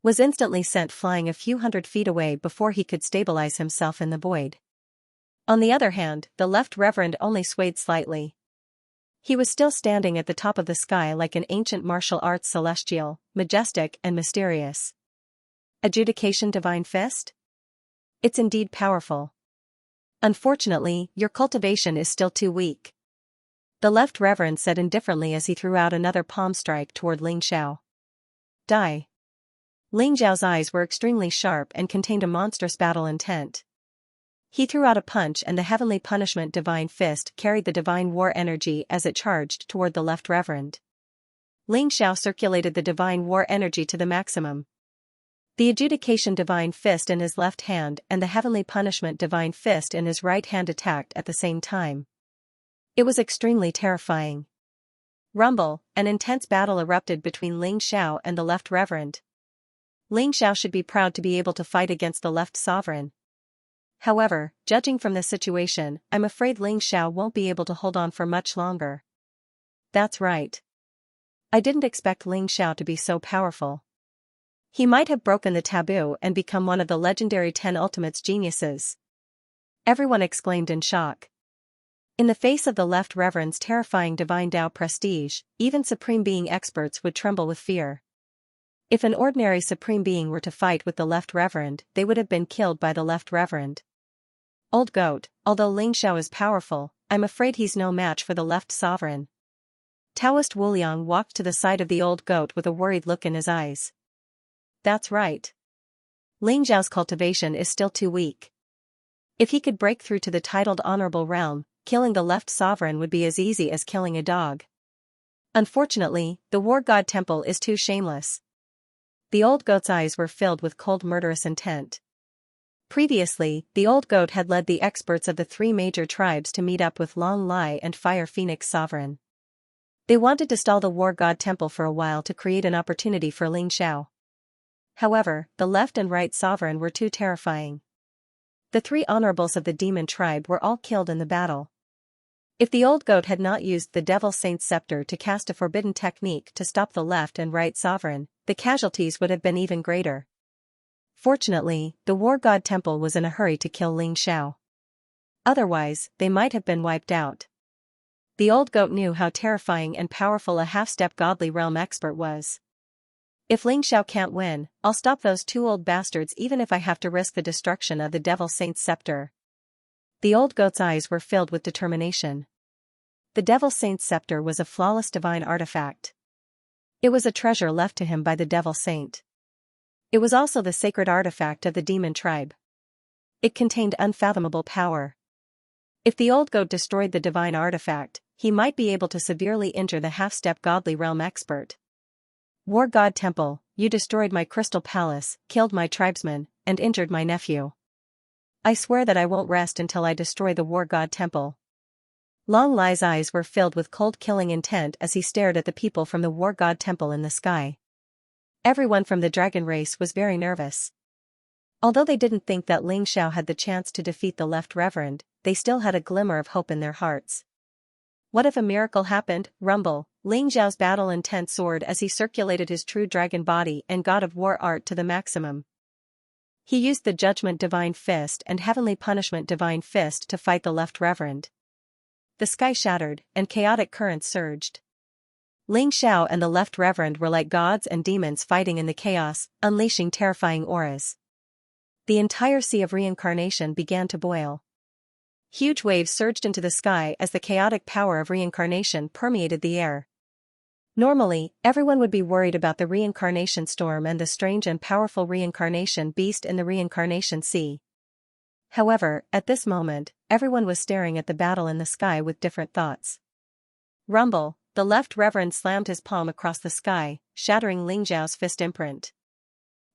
was instantly sent flying a few hundred feet away before he could stabilize himself in the void. On the other hand, the left reverend only swayed slightly. He was still standing at the top of the sky like an ancient martial arts celestial, majestic and mysterious. Adjudication divine fist? It's indeed powerful. Unfortunately, your cultivation is still too weak. The left reverend said indifferently as he threw out another palm strike toward Ling Xiao. Die. Ling Xiao's eyes were extremely sharp and contained a monstrous battle intent. He threw out a punch and the heavenly punishment divine fist carried the divine war energy as it charged toward the left reverend. Ling Xiao circulated the divine war energy to the maximum. The adjudication divine fist in his left hand and the heavenly punishment divine fist in his right hand attacked at the same time. It was extremely terrifying. Rumble, an intense battle erupted between Ling Xiao and the left reverend. Ling Xiao should be proud to be able to fight against the left sovereign. However, judging from the situation, I'm afraid Ling Xiao won't be able to hold on for much longer. That's right. I didn't expect Ling Xiao to be so powerful. He might have broken the taboo and become one of the legendary 10 Ultimates geniuses. Everyone exclaimed in shock. In the face of the left reverend's terrifying divine Tao prestige, even Supreme Being experts would tremble with fear. If an ordinary Supreme Being were to fight with the left reverend, they would have been killed by the left reverend. Old goat, although Ling Xiao is powerful, I'm afraid he's no match for the left sovereign. Taoist Wuliang walked to the side of the old goat with a worried look in his eyes. That's right. Ling Xiao's cultivation is still too weak. If he could break through to the titled honorable realm, killing the left sovereign would be as easy as killing a dog. Unfortunately, the war god temple is too shameless. The old goat's eyes were filled with cold murderous intent. Previously, the old goat had led the experts of the 3 major tribes to meet up with Long Lai and Fire Phoenix Sovereign. They wanted to stall the war god temple for a while to create an opportunity for Ling Xiao. However, the left and right sovereign were too terrifying. The 3 honorables of the demon tribe were all killed in the battle. If the old goat had not used the Devil Saint's scepter to cast a forbidden technique to stop the left and right sovereign, the casualties would have been even greater. Fortunately, the war god temple was in a hurry to kill Ling Xiao. Otherwise, they might have been wiped out. The old goat knew how terrifying and powerful a half-step godly realm expert was. If Ling Xiao can't win, I'll stop those 2 old bastards even if I have to risk the destruction of the Devil Saint's scepter. The old goat's eyes were filled with determination. The Devil Saint's scepter was a flawless divine artifact. It was a treasure left to him by the Devil Saint. It was also the sacred artifact of the demon tribe. It contained unfathomable power. If the old goat destroyed the divine artifact, he might be able to severely injure the half-step godly realm expert. War god temple, you destroyed my crystal palace, killed my tribesmen, and injured my nephew. I swear that I won't rest until I destroy the war god temple. Long Lai's eyes were filled with cold killing intent as he stared at the people from the war god temple in the sky. Everyone from the dragon race was very nervous. Although they didn't think that Ling Xiao had the chance to defeat the left reverend, they still had a glimmer of hope in their hearts. What if a miracle happened? Rumble, Ling Xiao's battle intent soared as he circulated his true dragon body and god of war art to the maximum. He used the judgment divine fist and heavenly punishment divine fist to fight the left reverend. The sky shattered, and chaotic currents surged. Ling Xiao and the left reverend were like gods and demons fighting in the chaos, unleashing terrifying auras. The entire sea of reincarnation began to boil. Huge waves surged into the sky as the chaotic power of reincarnation permeated the air. Normally, everyone would be worried about the reincarnation storm and the strange and powerful reincarnation beast in the reincarnation sea. However, at this moment, everyone was staring at the battle in the sky with different thoughts. Rumble, the left reverend slammed his palm across the sky, shattering Ling Xiao's fist imprint.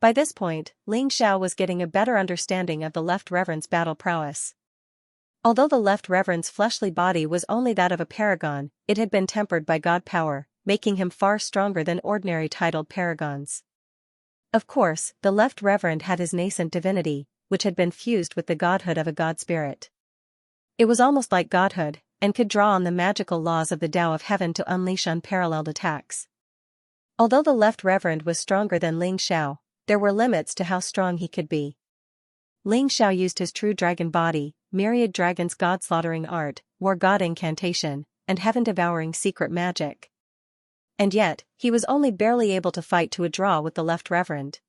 By this point, Ling Xiao was getting a better understanding of the Left Reverend's battle prowess. Although the Left Reverend's fleshly body was only that of a paragon, it had been tempered by God power, making him far stronger than ordinary titled paragons. Of course, the Left Reverend had his nascent divinity, which had been fused with the godhood of a god spirit. It was almost like godhood, and could draw on the magical laws of the Tao of Heaven to unleash unparalleled attacks. Although the Left Reverend was stronger than Ling Xiao, there were limits to how strong he could be. Ling Xiao used his true dragon body, Myriad dragon's god-slaughtering art, war god incantation, and heaven-devouring secret magic. And yet, he was only barely able to fight to a draw with the Left Reverend.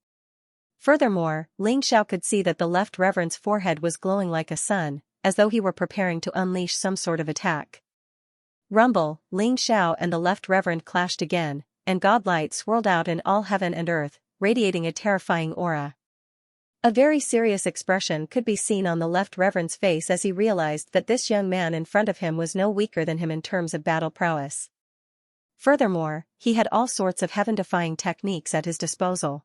Furthermore, Ling Xiao could see that the Left Reverend's forehead was glowing like a sun, as though he were preparing to unleash some sort of attack. Rumble, Ling Xiao and the Left Reverend clashed again, and godlight swirled out in all heaven and earth, radiating a terrifying aura. A very serious expression could be seen on the Left Reverend's face as he realized that this young man in front of him was no weaker than him in terms of battle prowess. Furthermore, he had all sorts of heaven-defying techniques at his disposal.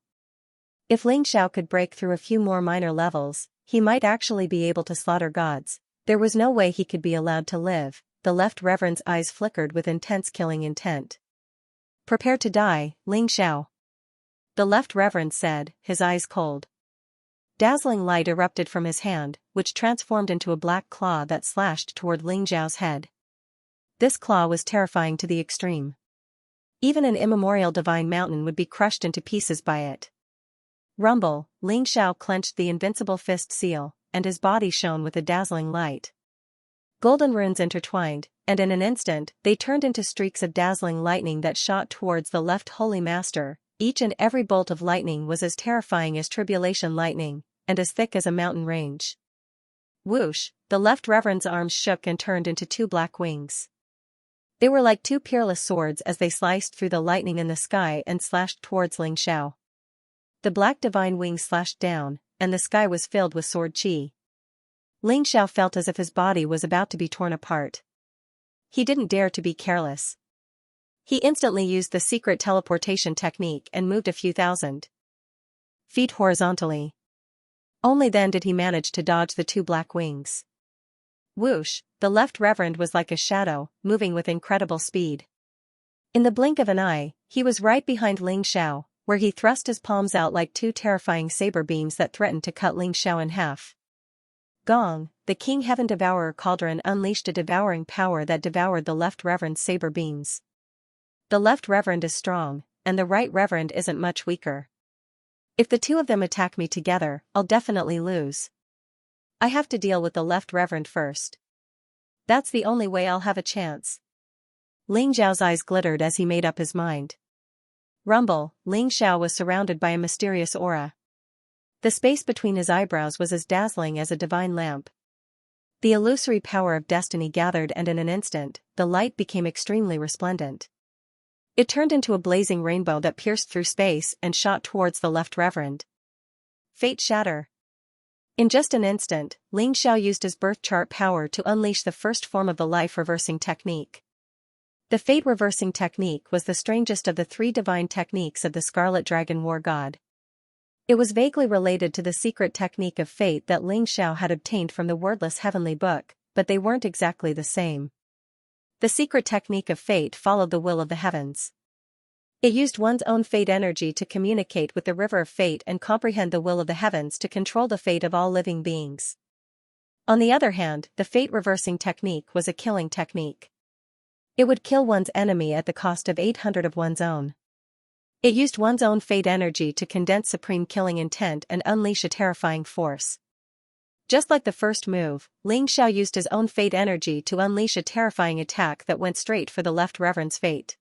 If Ling Xiao could break through a few more minor levels, he might actually be able to slaughter gods. There was no way he could be allowed to live. The Left Reverend's eyes flickered with intense killing intent. "Prepare to die, Ling Xiao," the Left Reverend said, his eyes cold. Dazzling light erupted from his hand, which transformed into a black claw that slashed toward Ling Xiao's head. This claw was terrifying to the extreme. Even an immemorial divine mountain would be crushed into pieces by it. Rumble, Ling Xiao clenched the invincible fist seal, and his body shone with a dazzling light. Golden runes intertwined, and in an instant, they turned into streaks of dazzling lightning that shot towards the Left Holy Master. Each and every bolt of lightning was as terrifying as tribulation lightning, and as thick as a mountain range. Whoosh, the Left Reverend's arms shook and turned into two black wings. They were like two peerless swords as they sliced through the lightning in the sky and slashed towards Ling Xiao. The black divine wings slashed down, and the sky was filled with sword chi. Ling Xiao felt as if his body was about to be torn apart. He didn't dare to be careless. He instantly used the secret teleportation technique and moved a few thousand feet horizontally. Only then did he manage to dodge the two black wings. Whoosh, the Left Reverend was like a shadow, moving with incredible speed. In the blink of an eye, he was right behind Ling Xiao, where he thrust his palms out like two terrifying saber beams that threatened to cut Ling Xiao in half. Gong, the King Heaven Devourer Cauldron unleashed a devouring power that devoured the Left Reverend's saber beams. The Left Reverend is strong, and the Right Reverend isn't much weaker. If the two of them attack me together, I'll definitely lose. I have to deal with the Left Reverend first. That's the only way I'll have a chance. Ling Xiao's eyes glittered as he made up his mind. Rumble, Ling Xiao was surrounded by a mysterious aura. The space between his eyebrows was as dazzling as a divine lamp. The illusory power of destiny gathered, and in an instant, the light became extremely resplendent. It turned into a blazing rainbow that pierced through space and shot towards the Left Reverend. Fate shatter. In just an instant, Ling Xiao used his birth chart power to unleash the first form of the life-reversing technique. The fate-reversing technique was the strangest of the three divine techniques of the Scarlet Dragon War God. It was vaguely related to the secret technique of fate that Ling Xiao had obtained from the wordless heavenly book, but they weren't exactly the same. The secret technique of fate followed the will of the heavens. It used one's own fate energy to communicate with the river of fate and comprehend the will of the heavens to control the fate of all living beings. On the other hand, the fate-reversing technique was a killing technique. It would kill one's enemy at the cost of 800 of one's own. It used one's own fate energy to condense supreme killing intent and unleash a terrifying force. Just like the first move, Ling Xiao used his own fate energy to unleash a terrifying attack that went straight for the Left Reverend's fate.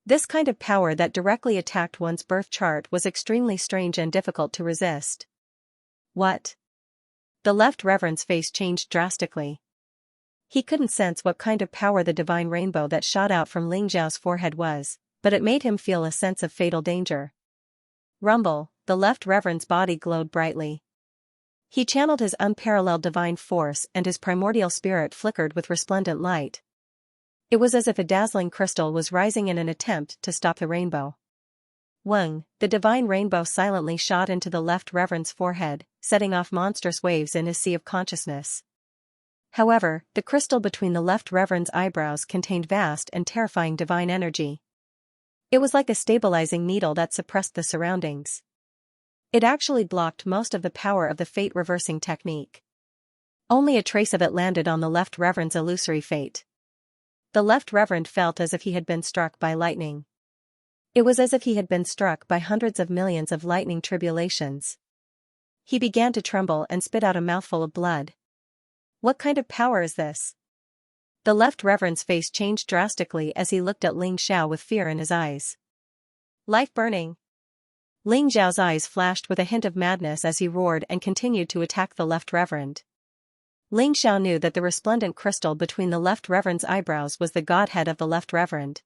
This kind of power that directly attacked one's birth chart was extremely strange and difficult to resist. What? The Left Reverend's face changed drastically. He couldn't sense what kind of power the divine rainbow that shot out from Ling Xiao's forehead was, but it made him feel a sense of fatal danger. Rumble, the Left Reverend's body glowed brightly. He channeled his unparalleled divine force and his primordial spirit flickered with resplendent light. It was as if a dazzling crystal was rising in an attempt to stop the rainbow. Weng, the divine rainbow silently shot into the Left Reverend's forehead, setting off monstrous waves in his sea of consciousness. However, the crystal between the Left Reverend's eyebrows contained vast and terrifying divine energy. It was like a stabilizing needle that suppressed the surroundings. It actually blocked most of the power of the fate-reversing technique. Only a trace of it landed on the Left Reverend's illusory fate. The Left Reverend felt as if he had been struck by lightning. It was as if he had been struck by hundreds of millions of lightning tribulations. He began to tremble and spit out a mouthful of blood. What kind of power is this? The Left Reverend's face changed drastically as he looked at Ling Xiao with fear in his eyes. Life burning. Ling Xiao's eyes flashed with a hint of madness as he roared and continued to attack the Left Reverend. Ling Xiao knew that the resplendent crystal between the Left Reverend's eyebrows was the godhead of the Left Reverend.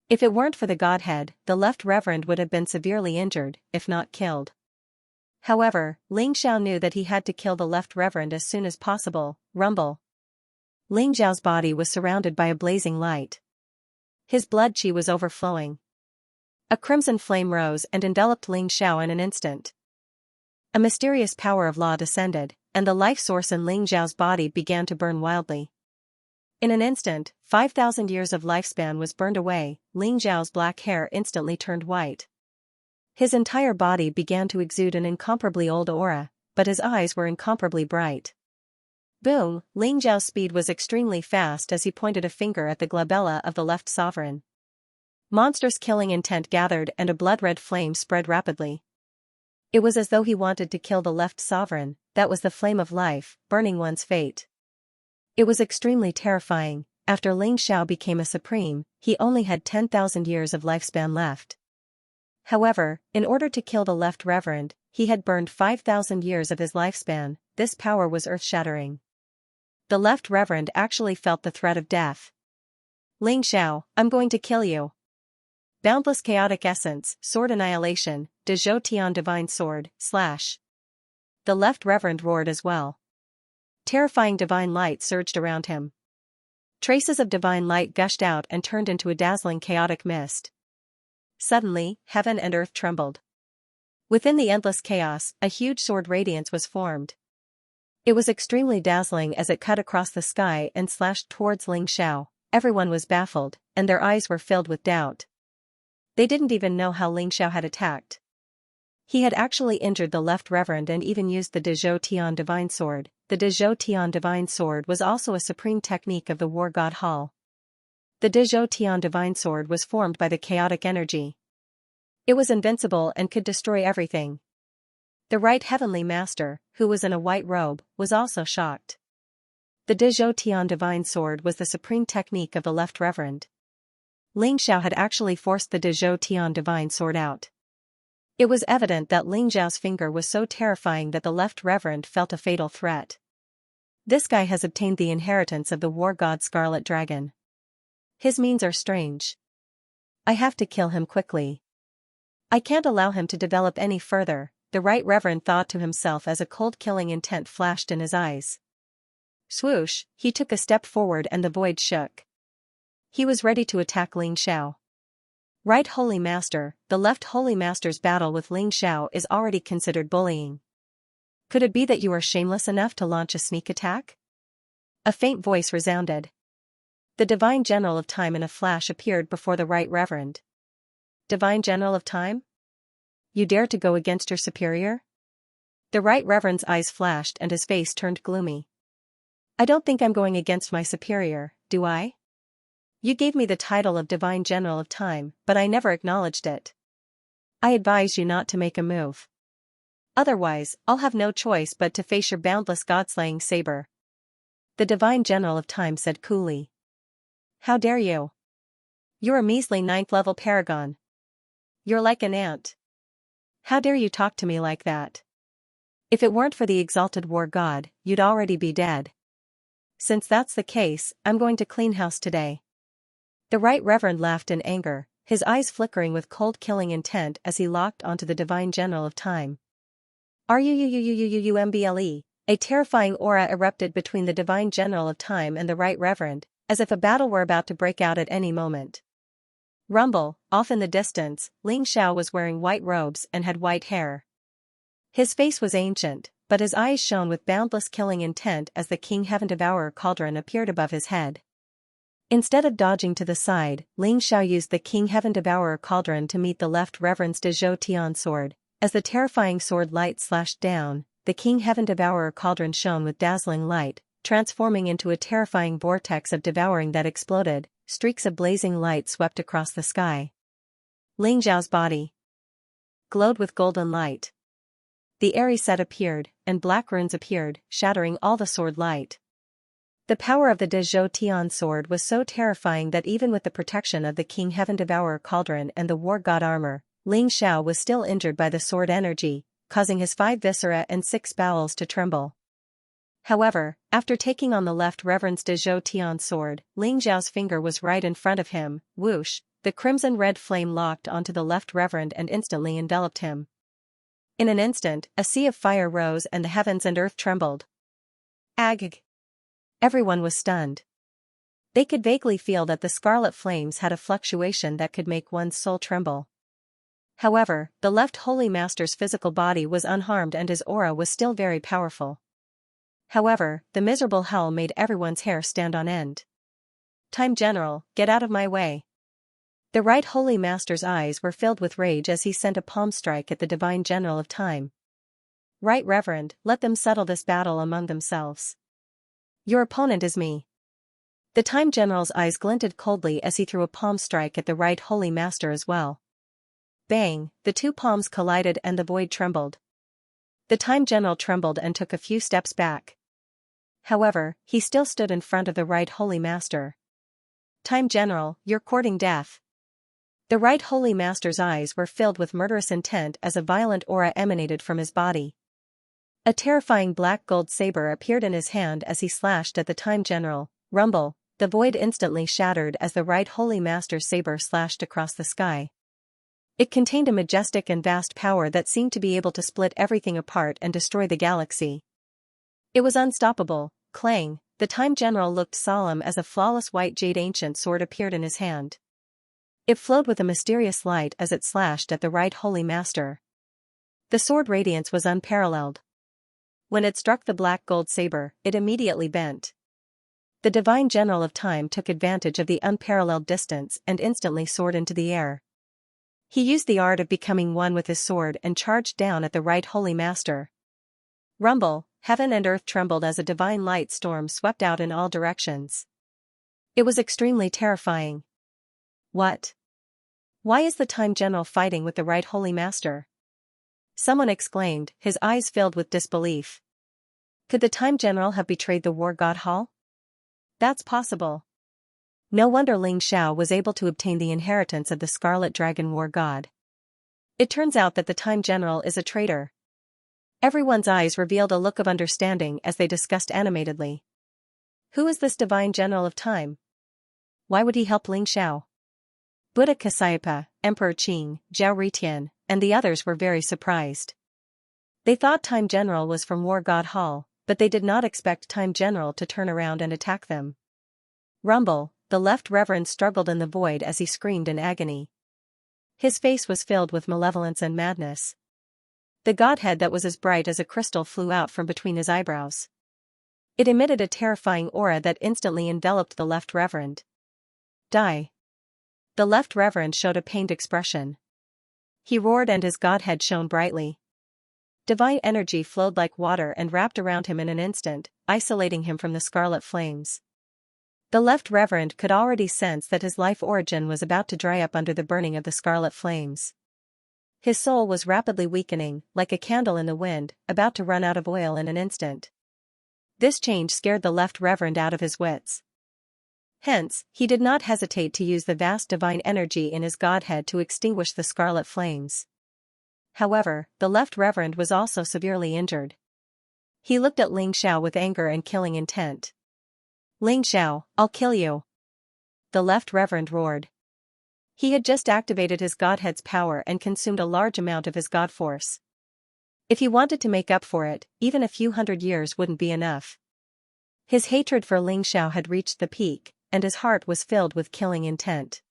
If it weren't for the godhead, the Left Reverend would have been severely injured, if not killed. However, Ling Xiao knew that he had to kill the Left Reverend as soon as possible. Rumble. Ling Xiao's body was surrounded by a blazing light. His blood qi was overflowing. A crimson flame rose and enveloped Ling Xiao in an instant. A mysterious power of law descended, and the life source in Ling Xiao's body began to burn wildly. In an instant, 5,000 years of lifespan was burned away. Ling Xiao's black hair instantly turned white. His entire body began to exude an incomparably old aura, but his eyes were incomparably bright. Boom! Ling Xiao's speed was extremely fast as he pointed a finger at the glabella of the Left Sovereign. Monstrous killing intent gathered and a blood-red flame spread rapidly. It was as though he wanted to kill the Left Sovereign. That was the flame of life, burning one's fate. It was extremely terrifying. After Ling Xiao became a supreme, he only had 10,000 years of lifespan left. However, in order to kill the Left Reverend, he had burned 5,000 years of his lifespan. This power was earth-shattering. The Left Reverend actually felt the threat of death. Ling Xiao, I'm going to kill you. Boundless chaotic essence, sword annihilation, de Zhou Tian divine sword, slash. The Left Reverend roared as well. Terrifying divine light surged around him. Traces of divine light gushed out and turned into a dazzling chaotic mist. Suddenly, heaven and earth trembled. Within the endless chaos, a huge sword radiance was formed. It was extremely dazzling as it cut across the sky and slashed towards Ling Xiao. Everyone was baffled, and their eyes were filled with doubt. They didn't even know how Ling Xiao had attacked. He had actually injured the Left Reverend and even used the de Zhou Tian divine sword. The de Zhou Tian divine sword was also a supreme technique of the war god Hall. The de Zhou Tian divine sword was formed by the chaotic energy. It was invincible and could destroy everything. The right heavenly master, who was in a white robe, was also shocked. The de Zhou Tian divine sword was the supreme technique of the Left Reverend. Ling Xiao had actually forced the de Zhou Tian divine sword out. It was evident that Ling Xiao's finger was so terrifying that the Left Reverend felt a fatal threat. This guy has obtained the inheritance of the war god Scarlet Dragon. His means are strange. I have to kill him quickly. I can't allow him to develop any further, the Right Reverend thought to himself as a cold killing intent flashed in his eyes. Swoosh, he took a step forward and the void shook. He was ready to attack Ling Xiao. Right Holy Master, the Left Holy Master's battle with Ling Xiao is already considered bullying. Could it be that you are shameless enough to launch a sneak attack? A faint voice resounded. The Divine General of Time in a flash appeared before the Right Reverend. Divine General of Time? You dare to go against your superior? The Right Reverend's eyes flashed and his face turned gloomy. I don't think I'm going against my superior, do I? You gave me the title of Divine General of Time, but I never acknowledged it. I advise you not to make a move. Otherwise, I'll have no choice but to face your boundless god-slaying saber. The Divine General of Time said coolly. How dare you? You're a measly 9th-level paragon. You're like an ant. How dare you talk to me like that? If it weren't for the exalted war god, you'd already be dead. Since that's the case, I'm going to clean house today. The Right Reverend laughed in anger, his eyes flickering with cold killing intent as he locked onto the Divine General of Time. RUUUUUUMBLE, a terrifying aura erupted between the Divine General of Time and the Right Reverend, as if a battle were about to break out at any moment. Rumble, off in the distance, Ling Xiao was wearing white robes and had white hair. His face was ancient, but his eyes shone with boundless killing intent as the King Heaven Devourer cauldron appeared above his head. Instead of dodging to the side, Ling Xiao used the King Heaven Devourer cauldron to meet the Left Reverend's De Zhou Tian sword. As the terrifying sword light slashed down, the King Heaven Devourer cauldron shone with dazzling light, transforming into a terrifying vortex of devouring that exploded. Streaks of blazing light swept across the sky. Ling Xiao's body glowed with golden light. The airy set appeared, and black runes appeared, shattering all the sword light. The power of the De Zhou Tian sword was so terrifying that even with the protection of the King Heaven Devourer cauldron and the War God armor, Ling Xiao was still injured by the sword energy, causing his 5 viscera and 6 bowels to tremble. However, after taking on the Left Reverend's De Zhou Tian sword, Ling Xiao's finger was right in front of him. Whoosh, the crimson-red flame locked onto the Left Reverend and instantly enveloped him. In an instant, a sea of fire rose and the heavens and earth trembled. Ag! Everyone was stunned. They could vaguely feel that the scarlet flames had a fluctuation that could make one's soul tremble. However, the Left Holy Master's physical body was unharmed and his aura was still very powerful. However, the miserable hell made everyone's hair stand on end. Time General, get out of my way. The Right Holy Master's eyes were filled with rage as he sent a palm strike at the Divine General of Time. Right Reverend, let them settle this battle among themselves. Your opponent is me. The Time General's eyes glinted coldly as he threw a palm strike at the Right Holy Master as well. Bang, the 2 palms collided and the void trembled. The Time General trembled and took a few steps back. However, he still stood in front of the Right Holy Master. Time General, you're courting death. The Right Holy Master's eyes were filled with murderous intent as a violent aura emanated from his body. A terrifying black gold saber appeared in his hand as he slashed at the Time General. Rumble, the void instantly shattered as the Right Holy Master's saber slashed across the sky. It contained a majestic and vast power that seemed to be able to split everything apart and destroy the galaxy. It was unstoppable. Clang, the Time General looked solemn as a flawless white jade ancient sword appeared in his hand. It flowed with a mysterious light as it slashed at the Right Holy Master. The sword radiance was unparalleled. When it struck the black gold saber, it immediately bent. The Divine General of Time took advantage of the unparalleled distance and instantly soared into the air. He used the art of becoming one with his sword and charged down at the Right Holy Master. Rumble, heaven and earth trembled as a divine light storm swept out in all directions. It was extremely terrifying. What? Why is the Time General fighting with the Right Holy Master? Someone exclaimed, his eyes filled with disbelief. Could the Time General have betrayed the War God Hall? That's possible. No wonder Ling Xiao was able to obtain the inheritance of the Scarlet Dragon War God. It turns out that the Time General is a traitor. Everyone's eyes revealed a look of understanding as they discussed animatedly. Who is this Divine General of Time? Why would he help Ling Xiao? Buddha Kasyapa, Emperor Qing, Zhao Ritian, and the others were very surprised. They thought Time General was from War God Hall, but they did not expect Time General to turn around and attack them. Rumble, the Left Reverend struggled in the void as he screamed in agony. His face was filled with malevolence and madness. The godhead that was as bright as a crystal flew out from between his eyebrows. It emitted a terrifying aura that instantly enveloped the Left Reverend. Die. The Left Reverend showed a pained expression. He roared and his godhead shone brightly. Divine energy flowed like water and wrapped around him in an instant, isolating him from the scarlet flames. The left reverend could already sense that his life origin was about to dry up under the burning of the scarlet flames. His soul was rapidly weakening, like a candle in the wind, about to run out of oil in an instant. This change scared the left reverend out of his wits. Hence, he did not hesitate to use the vast divine energy in his godhead to extinguish the scarlet flames. However, the left reverend was also severely injured. He looked at Xianxia with anger and killing intent. "Xianxia, I'll kill you!" the left reverend roared. He had just activated his godhead's power and consumed a large amount of his god force. If he wanted to make up for it, even a few hundred years wouldn't be enough. His hatred for Xianxia had reached the peak, and his heart was filled with killing intent.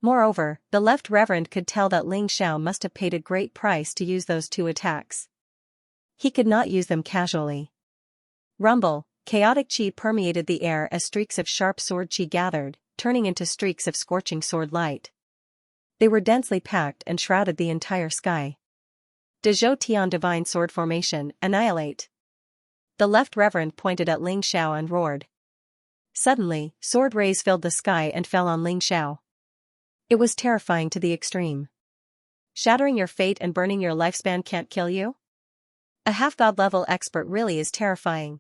Moreover, the left reverend could tell that Xianxia must have paid a great price to use those two attacks. He could not use them casually. Rumble, chaotic chi permeated the air as streaks of sharp sword chi gathered, turning into streaks of scorching sword light. They were densely packed and shrouded the entire sky. De Zhou Tian divine sword formation, annihilate. The left reverend pointed at Xianxia and roared. Suddenly, sword rays filled the sky and fell on Xianxia. It was terrifying to the extreme. Shattering your fate and burning your lifespan can't kill you? A half-god level expert really is terrifying.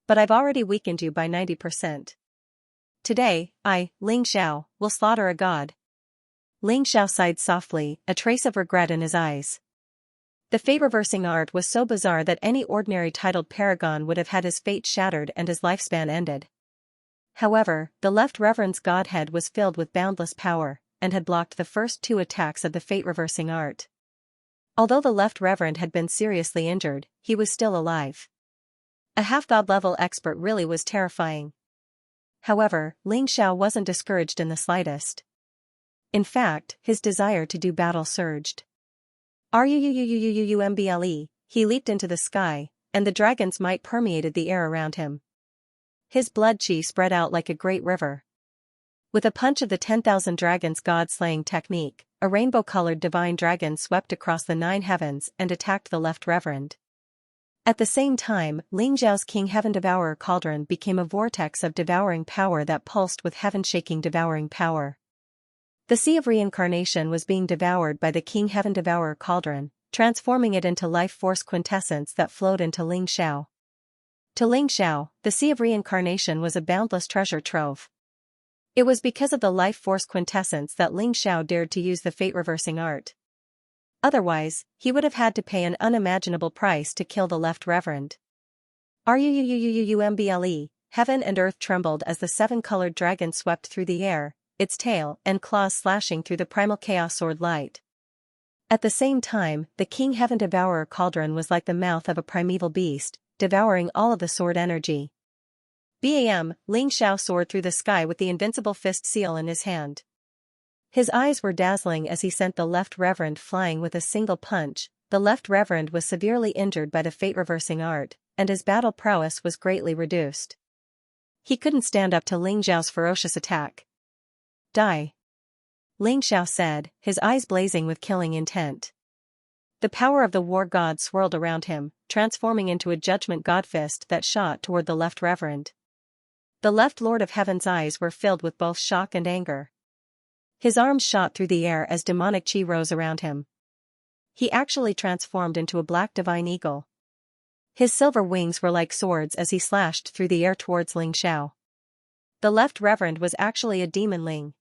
But I've already weakened you by 90%. Today, Xianxia, will slaughter a god. Xianxia sighed softly, a trace of regret in his eyes. The fate-reversing art was so bizarre that any ordinary titled paragon would have had his fate shattered and his lifespan ended. However, the left reverend's godhead was filled with boundless power, and had blocked the first two attacks of the fate-reversing art. Although the left reverend had been seriously injured, he was still alive. A half-god level expert really was terrifying. However, Xianxia wasn't discouraged in the slightest. In fact, his desire to do battle surged. Rumble, he leaped into the sky, and the dragon's might permeated the air around him. His blood chi spread out like a great river. With a punch of the 10,000 dragons god-slaying technique, a rainbow-colored divine dragon swept across the 9 heavens and attacked the left reverend. At the same time, Xiao's King Heaven Devourer cauldron became a vortex of devouring power that pulsed with heaven-shaking devouring power. The Sea of Reincarnation was being devoured by the King Heaven Devourer cauldron, transforming it into life force quintessence that flowed into Xianxia. To Xianxia, the Sea of Reincarnation was a boundless treasure trove. It was because of the life force quintessence that Xianxia dared to use the fate-reversing art. Otherwise, he would have had to pay an unimaginable price to kill the left reverend. Rumble, heaven and earth trembled as the 7-colored dragon swept through the air, its tail and claws slashing through the primal chaos sword light. At the same time, the King Heaven Devourer cauldron was like the mouth of a primeval beast, devouring all of the sword energy. Xianxia soared through the sky with the invincible fist seal in his hand. His eyes were dazzling as he sent the left reverend flying with a single punch. The left reverend was severely injured by the fate-reversing art, and his battle prowess was greatly reduced. He couldn't stand up to Xiao's ferocious attack. Die. Xiao said, his eyes blazing with killing intent. The power of the war god swirled around him, transforming into a judgment god fist that shot toward the left reverend. The left Lord of Heaven's eyes were filled with both shock and anger. His arms shot through the air as demonic chi rose around him. He actually transformed into a black divine eagle. His silver wings were like swords as he slashed through the air towards Xiao. The left reverend was actually a demon Ling.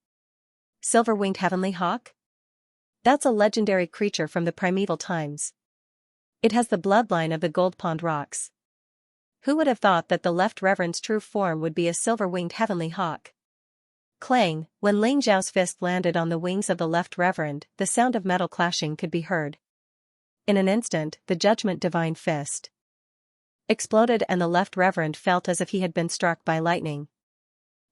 Silver-winged heavenly hawk? That's a legendary creature from the primeval times. It has the bloodline of the Gold Pond rocks. Who would have thought that the left reverend's true form would be a silver-winged heavenly hawk? Clang, when Xiao's fist landed on the wings of the left reverend, the sound of metal clashing could be heard. In an instant, the judgment divine fist exploded and the left reverend felt as if he had been struck by lightning.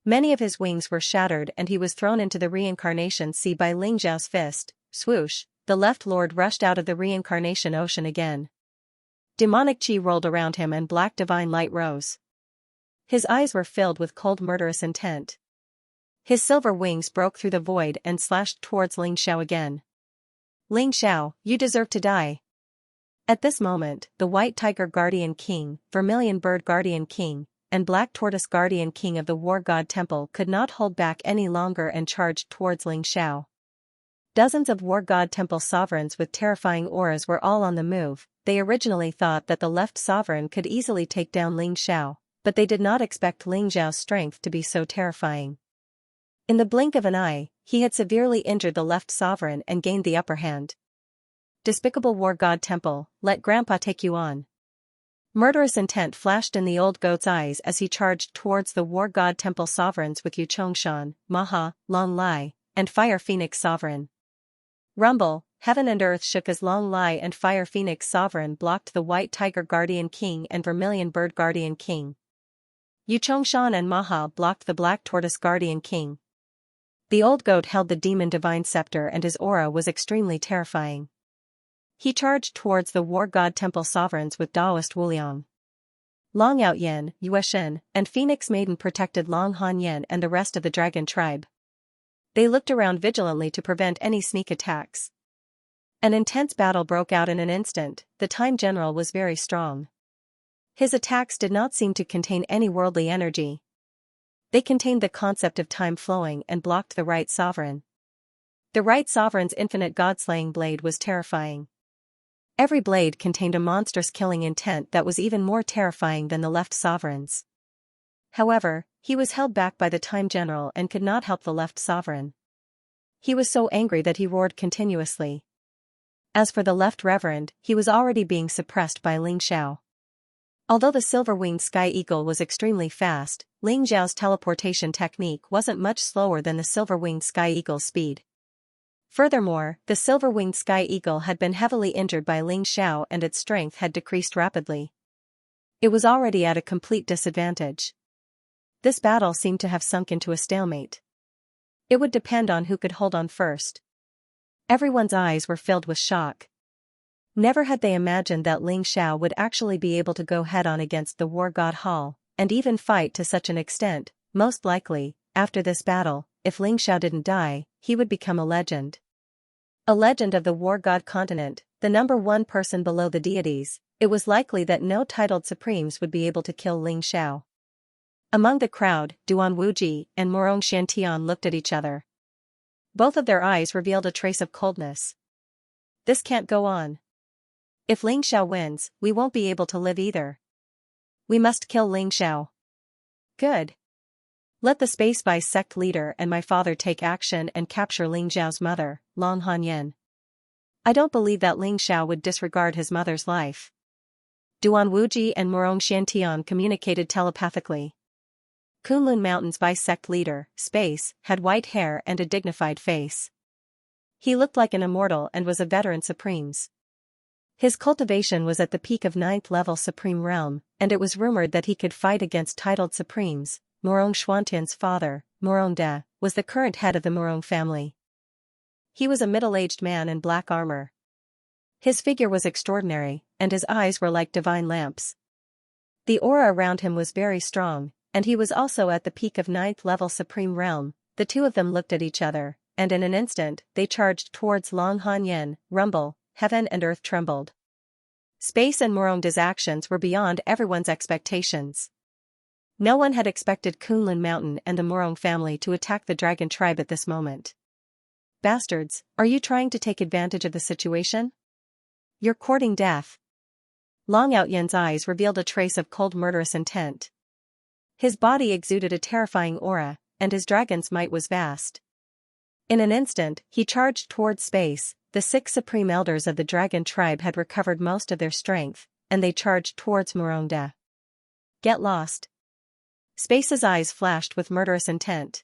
Many of his wings were shattered and he was thrown into the reincarnation sea by Xiao's fist. Swoosh, the left lord rushed out of the reincarnation ocean again. Demonic chi rolled around him and black divine light rose. His eyes were filled with cold murderous intent. His silver wings broke through the void and slashed towards Xiao again. Xiao, you deserve to die. At this moment, the White Tiger Guardian King, Vermilion Bird Guardian King, and Black Tortoise Guardian King of the War God Temple could not hold back any longer and charged towards Ling Xiao. Dozens of War God Temple sovereigns with terrifying auras were all on the move. They originally thought that the left sovereign could easily take down Ling Xiao, but they did not expect Ling Xiao's strength to be so terrifying. In the blink of an eye, he had severely injured the left sovereign and gained the upper hand. Despicable War God Temple, let Grandpa take you on. Murderous intent flashed in the old goat's eyes as he charged towards the War God Temple sovereigns with Yu Chongshan, Maha, Long Lai, and Fire Phoenix Sovereign. Rumble, heaven and earth shook as Long Lai and Fire Phoenix Sovereign blocked the White Tiger Guardian King and Vermilion Bird Guardian King. Yu Chongshan and Maha blocked the Black Tortoise Guardian King. The old goat held the Demon Divine Scepter and his aura was extremely terrifying. He charged towards the War God Temple sovereigns with Daoist Wuliang. Long Outyen, Yueshen, and Phoenix Maiden protected Long Hanyan and the rest of the dragon tribe. They looked around vigilantly to prevent any sneak attacks. An intense battle broke out in an instant. The Time General was very strong. His attacks did not seem to contain any worldly energy. They contained the concept of time flowing and blocked the right sovereign. The right sovereign's infinite god-slaying blade was terrifying. Every blade contained a monstrous killing intent that was even more terrifying than the left sovereign's. However, he was held back by the Time General and could not help the left sovereign. He was so angry that he roared continuously. As for the left reverend, he was already being suppressed by Ling Xiao. Although the silver-winged sky eagle was extremely fast, Ling Xiao's teleportation technique wasn't much slower than the silver-winged sky eagle's speed. Furthermore, the silver-winged sky eagle had been heavily injured by Ling Xiao and its strength had decreased rapidly. It was already at a complete disadvantage. This battle seemed to have sunk into a stalemate. It would depend on who could hold on first. Everyone's eyes were filled with shock. Never had they imagined that Ling Xiao would actually be able to go head-on against the War God Hall, and even fight to such an extent. Most likely, after this battle, if Ling Xiao didn't die, he would become a legend. A legend of the War God continent, the number one person below the deities. It was likely that no titled supremes would be able to kill Ling Xiao. Among the crowd, Duan Wuji and Morong Xiantian looked at each other. Both of their eyes revealed a trace of coldness. This can't go on. If Ling Xiao wins, we won't be able to live either. We must kill Ling Xiao. Good. Let the Space Vice sect leader and my father take action and capture Ling Xiao's mother, Long Hanyan. I don't believe that Ling Xiao would disregard his mother's life. Duan Wuji and Morong Xiantian communicated telepathically. Kunlun Mountain's Vice sect leader, Space, had white hair and a dignified face. He looked like an immortal and was a veteran supremes. His cultivation was at the peak of 9th level Supreme Realm, and it was rumored that he could fight against titled supremes. Morong Xuantian's father, Morong De, was the current head of the Morong family. He was a middle-aged man in black armor. His figure was extraordinary, and his eyes were like divine lamps. The aura around him was very strong, and he was also at the peak of 9th level Supreme Realm. The two of them looked at each other, and in an instant, they charged towards Long Hanyan. Rumble, heaven and earth trembled. Space and Morong De's actions were beyond everyone's expectations. No one had expected Kunlun Mountain and the Morong family to attack the dragon tribe at this moment. Bastards, are you trying to take advantage of the situation? You're courting death. Long Outyen's eyes revealed a trace of cold murderous intent. His body exuded a terrifying aura, and his dragon's might was vast. In an instant, he charged towards Space. The 6 supreme elders of the dragon tribe had recovered most of their strength, and they charged towards Morong De. Get lost. Space's eyes flashed with murderous intent.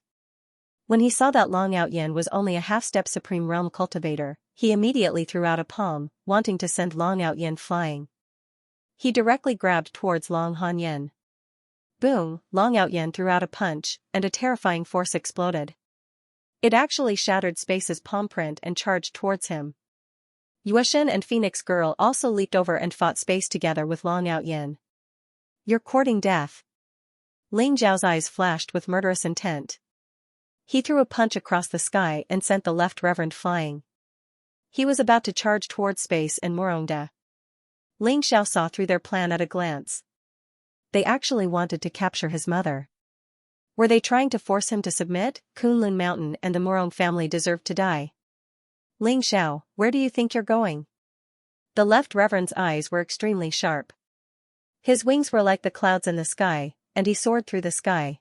When he saw that Long Outyen was only a half-step Supreme Realm cultivator, he immediately threw out a palm, wanting to send Long Outyen flying. He directly grabbed towards Long Hanyan. Boom! Long Outyen threw out a punch, and a terrifying force exploded. It actually shattered Space's palm print and charged towards him. Yueshin and Phoenix Girl also leaped over and fought Space together with Long Outyen. You're courting death. Ling Zhao's eyes flashed with murderous intent. He threw a punch across the sky and sent the left reverend flying. He was about to charge towards Space and Morong De. Ling Xiao saw through their plan at a glance. they actually wanted to capture his mother. Were they trying to force him to submit? Kunlun Mountain and the Morong family deserved to die. Ling Xiao, where do you think you're going? The left reverend's eyes were extremely sharp. His wings were like the clouds in the sky, and he soared through the sky.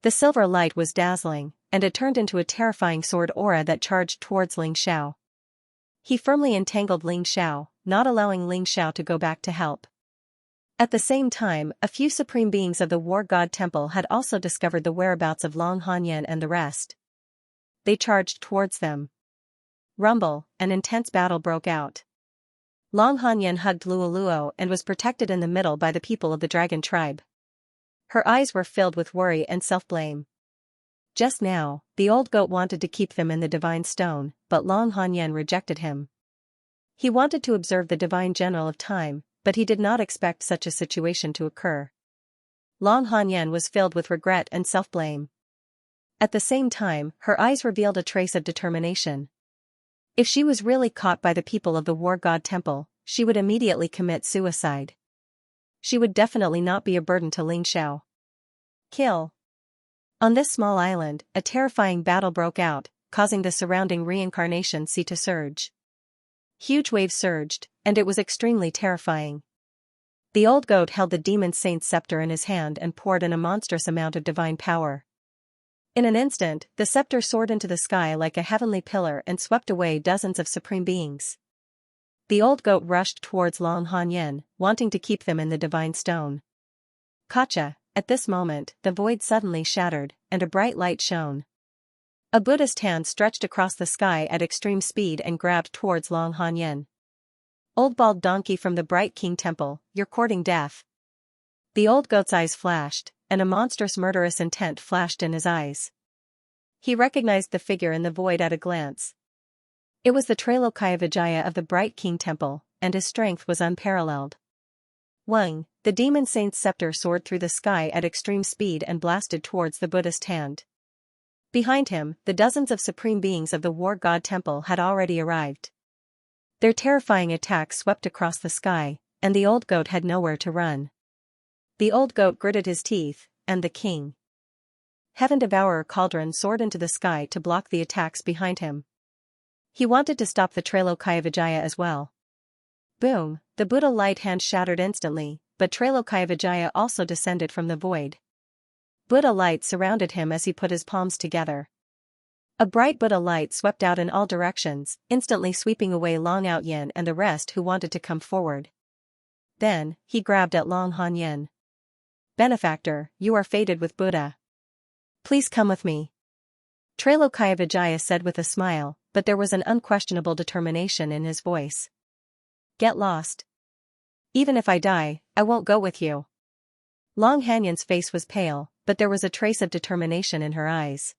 The silver light was dazzling, and it turned into a terrifying sword aura that charged towards Ling Xiao. He firmly entangled Ling Xiao, not allowing Ling Xiao to go back to help. At the same time, a few supreme beings of the War God Temple had also discovered the whereabouts of Long Hanyan and the rest. They charged towards them. Rumble, an intense battle broke out. Long Hanyan hugged Luoluo and was protected in the middle by the people of the dragon tribe. Her eyes were filled with worry and self-blame. Just now, the old goat wanted to keep them in the divine stone, but Long Hanyan rejected him. He wanted to observe the divine general of time, but he did not expect such a situation to occur. Long Hanyan was filled with regret and self-blame. At the same time, her eyes revealed a trace of determination. If she was really caught by the people of the War God Temple, she would immediately commit suicide. She would definitely not be a burden to Ling Xiao. Kill. On this small island, a terrifying battle broke out, causing the surrounding reincarnation sea to surge. Huge waves surged, and it was extremely terrifying. The old goat held the demon saint's scepter in his hand and poured in a monstrous amount of divine power. In an instant, the scepter soared into the sky like a heavenly pillar and swept away dozens of supreme beings. The old goat rushed towards Long Hanyan, wanting to keep them in the divine stone. Gotcha! At this moment, the void suddenly shattered, and a bright light shone. A Buddhist hand stretched across the sky at extreme speed and grabbed towards Long Hanyan. Old bald donkey from the Bright King Temple, you're courting death. The old goat's eyes flashed, and a monstrous murderous intent flashed in his eyes. He recognized the figure in the void at a glance. It was the Trailokaya of the Bright King Temple, and his strength was unparalleled. Wang, the demon saint's scepter soared through the sky at extreme speed and blasted towards the Buddhist hand. Behind him, the dozens of supreme beings of the War God Temple had already arrived. Their terrifying attack swept across the sky, and the old goat had nowhere to run. The old goat gritted his teeth, and the king. Heaven Devourer cauldron soared into the sky to block the attacks behind him. He wanted to stop the Trailokaya as well. Boom, the Buddha light hand shattered instantly, but Trailokaya also descended from the void. Buddha light surrounded him as he put his palms together. A bright Buddha light swept out in all directions, instantly sweeping away Long Outyin and the rest who wanted to come forward. Then, he grabbed at Long Hanyan. Benefactor, you are fated with Buddha. Please come with me. Trailokaya said with a smile, but there was an unquestionable determination in his voice. Get lost. Even if I die, I won't go with you. Long Hanyan's face was pale, but there was a trace of determination in her eyes.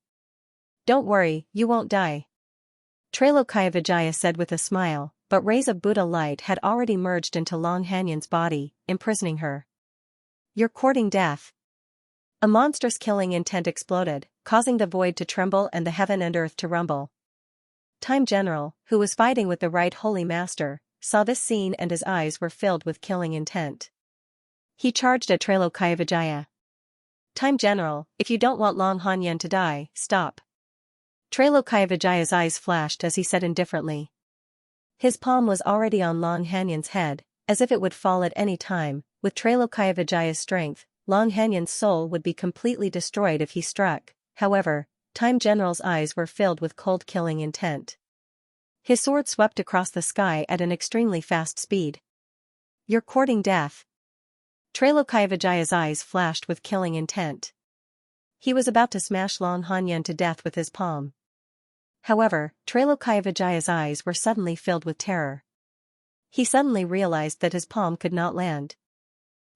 Don't worry, you won't die. Trailokaya said with a smile, but rays of Buddha light had already merged into Long Hanyan's body, imprisoning her. You're courting death. A monstrous killing intent exploded, causing the void to tremble and the heaven and earth to rumble. Time General, who was fighting with the right Holy Master, saw this scene and his eyes were filled with killing intent. He charged at Trailokaya. Time General, if you don't want Long Hanyan to die, stop. Trailokaya eyes flashed as he said indifferently. His palm was already on Long Hanyan's head, as if it would fall at any time. With Trailokaya strength, Long Hanyan's soul would be completely destroyed if he struck. However, Time General's eyes were filled with cold killing intent. His sword swept across the sky at an extremely fast speed. You're courting death. Trailokaya eyes flashed with killing intent. He was about to smash Long Hanyan to death with his palm. However, Trailokaya eyes were suddenly filled with terror. He suddenly realized that his palm could not land.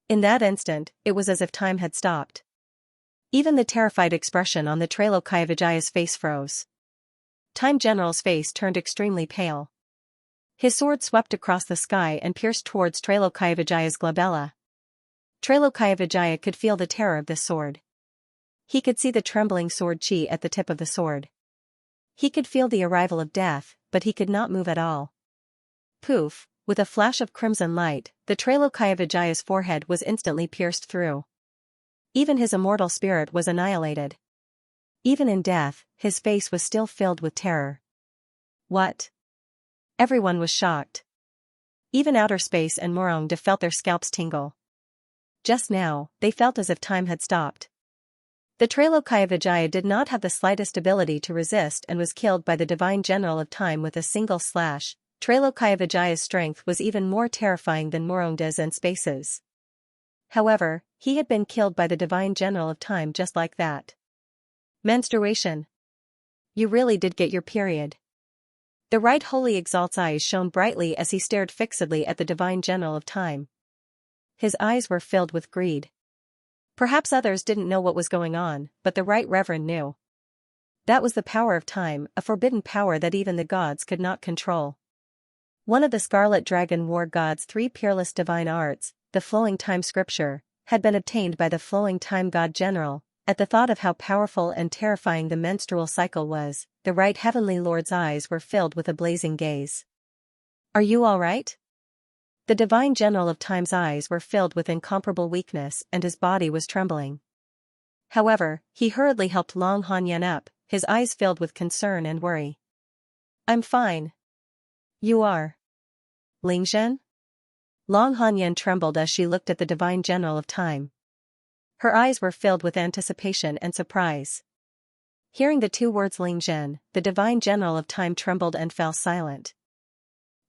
In that instant, it was as if time had stopped. Even the terrified expression on the Trailokaya face froze. Time General's face turned extremely pale. His sword swept across the sky and pierced towards Trailokaya glabella. Trailokaya could feel the terror of this sword. He could see the trembling sword chi at the tip of the sword. He could feel the arrival of death, but he could not move at all. Poof, With a flash of crimson light, the Trailokaivajaya's forehead was instantly pierced through. Even his immortal spirit was annihilated. Even in death, his face was still filled with terror. What? Everyone was shocked. Even outer space and Morongde felt their scalps tingle. Just now, they felt as if time had stopped. The Trailokaiavijaya did not have the slightest ability to resist and was killed by the divine general of time with a single slash. Trailokaiavajaya's strength was even more terrifying than Morongde's and space's. However, he had been killed by the divine general of time just like that. Menstruation. You really did get your period. The right holy exalt's eyes shone brightly as he stared fixedly at the divine general of time. His eyes were filled with greed. Perhaps others didn't know what was going on, but the right reverend knew. That was the power of time, a forbidden power that even the gods could not control. One of the Scarlet Dragon War God's 3 peerless divine arts, the Flowing Time Scripture, had been obtained by the Flowing Time God General. At the thought of how powerful and terrifying the menstrual cycle was, the right heavenly Lord's eyes were filled with a blazing gaze. Are you all right? The divine general of time's eyes were filled with incomparable weakness and his body was trembling. However, he hurriedly helped Long Hanyan up, his eyes filled with concern and worry. I'm fine. You are. Lingzhen? Long Hanyan trembled as she looked at the divine general of time. Her eyes were filled with anticipation and surprise. Hearing the 2 words Lingzhen, the divine general of time trembled and fell silent.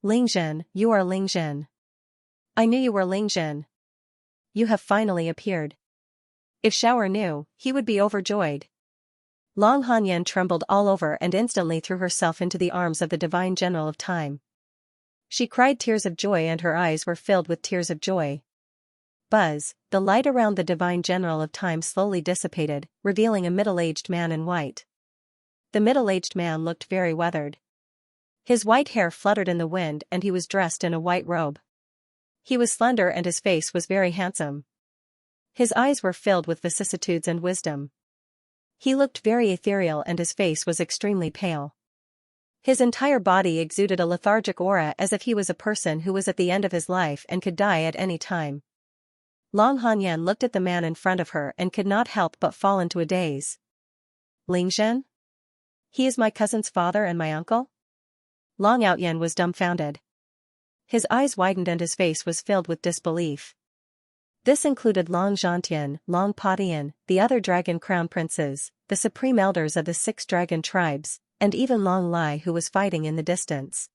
Lingzhen, you are Lingzhen. I knew you were Lingzhen. You have finally appeared. If Shower knew, he would be overjoyed. Long Hanyan trembled all over and instantly threw herself into the arms of the divine general of time. She cried tears of joy and her eyes were filled with tears of joy. Buzz, the light around the divine general of time slowly dissipated, revealing a middle-aged man in white. The middle-aged man looked very weathered. His white hair fluttered in the wind and he was dressed in a white robe. He was slender and his face was very handsome. His eyes were filled with vicissitudes and wisdom. He looked very ethereal and his face was extremely pale. His entire body exuded a lethargic aura as if he was a person who was at the end of his life and could die at any time. Long Hanyan looked at the man in front of her and could not help but fall into a daze. Lingzhen? He is my cousin's father and my uncle? Long Outyen was dumbfounded. His eyes widened and his face was filled with disbelief. This included Long Zhantian, Long Padian, the other dragon crown princes, the supreme elders of the 6 dragon tribes, and even Long Lai who was fighting in the distance.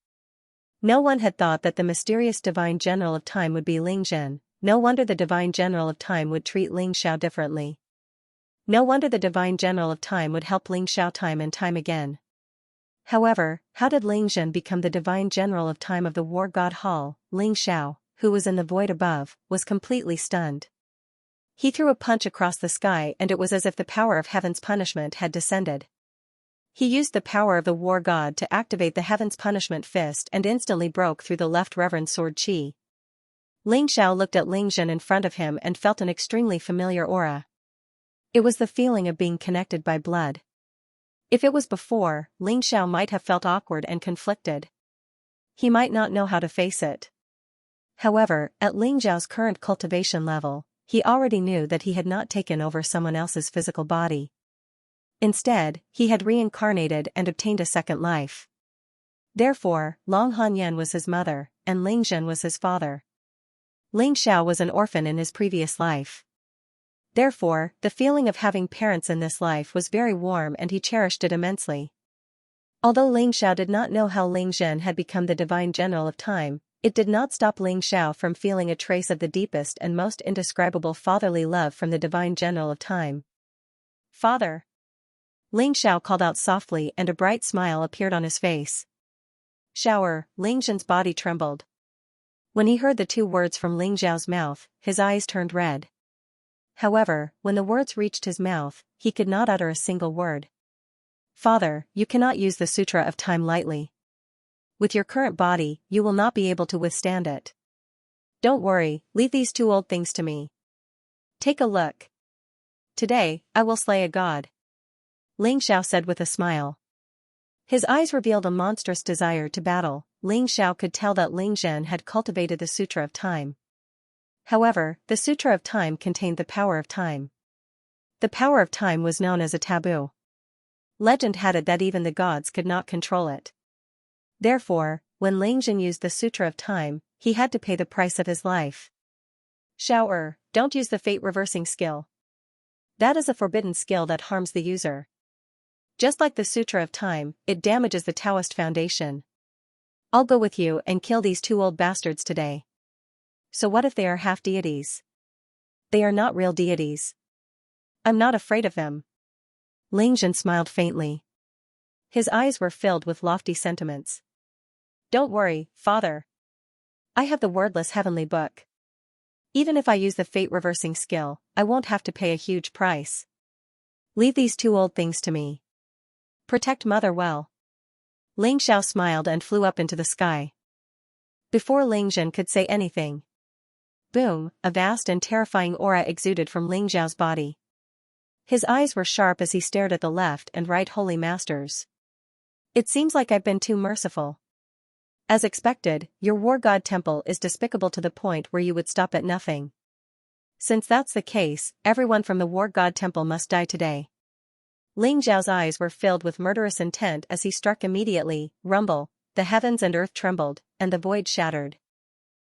No one had thought that the mysterious divine general of time would be Lingzhen. No wonder the divine general of time would treat Ling Xiao differently. No wonder the divine general of time would help Ling Xiao time and time again. However, how did Lingzhen become the divine general of time of the war god Hall? Ling Xiao, who was in the void above, was completely stunned. He threw a punch across the sky and it was as if the power of heaven's punishment had descended. He used the power of the war god to activate the heaven's punishment fist and instantly broke through the left reverend sword chi. Ling Xiao looked at Lingzhen in front of him and felt an extremely familiar aura. It was the feeling of being connected by blood. If it was before, Ling Xiao might have felt awkward and conflicted. He might not know how to face it. However, at Ling Xiao's current cultivation level, he already knew that he had not taken over someone else's physical body. Instead, he had reincarnated and obtained a second life. Therefore, Long Hanyan was his mother, and Lingzhen was his father. Ling Xiao was an orphan in his previous life. Therefore, the feeling of having parents in this life was very warm and he cherished it immensely. Although Ling Xiao did not know how Lingzhen had become the divine general of time, it did not stop Ling Xiao from feeling a trace of the deepest and most indescribable fatherly love from the divine general of time. Father! Ling Xiao called out softly and a bright smile appeared on his face. Shower, Lingzhen's body trembled. When he heard the 2 words from Ling Xiao's mouth, his eyes turned red. However, when the words reached his mouth, he could not utter a single word. Father, you cannot use the Sutra of Time lightly. With your current body, you will not be able to withstand it. Don't worry, leave these 2 old things to me. Take a look. Today, I will slay a god. Ling Xiao said with a smile. His eyes revealed a monstrous desire to battle. Ling Xiao could tell that Ling Zhen had cultivated the Sutra of Time. However, the Sutra of Time contained the power of time. The power of time was known as a taboo. Legend had it that even the gods could not control it. Therefore, when Ling Zhen used the Sutra of Time, he had to pay the price of his life. Xiao, don't use the fate-reversing skill. That is a forbidden skill that harms the user. Just like the Sutra of Time, it damages the Taoist foundation. I'll go with you and kill these two old bastards today. So what if they are half deities? They are not real deities. I'm not afraid of them. Ling Zhen smiled faintly. His eyes were filled with lofty sentiments. Don't worry, father. I have the wordless heavenly book. Even if I use the fate-reversing skill, I won't have to pay a huge price. Leave these two old things to me. Protect mother well. Ling Xiao smiled and flew up into the sky. Before Ling Zhen could say anything, boom, a vast and terrifying aura exuded from Ling Xiao's body. His eyes were sharp as he stared at the left and right holy masters. It seems like I've been too merciful. As expected, your war god temple is despicable to the point where you would stop at nothing. Since that's the case, everyone from the war god temple must die today. Ling Xiao's eyes were filled with murderous intent as he struck immediately. Rumble, the heavens and earth trembled, and the void shattered.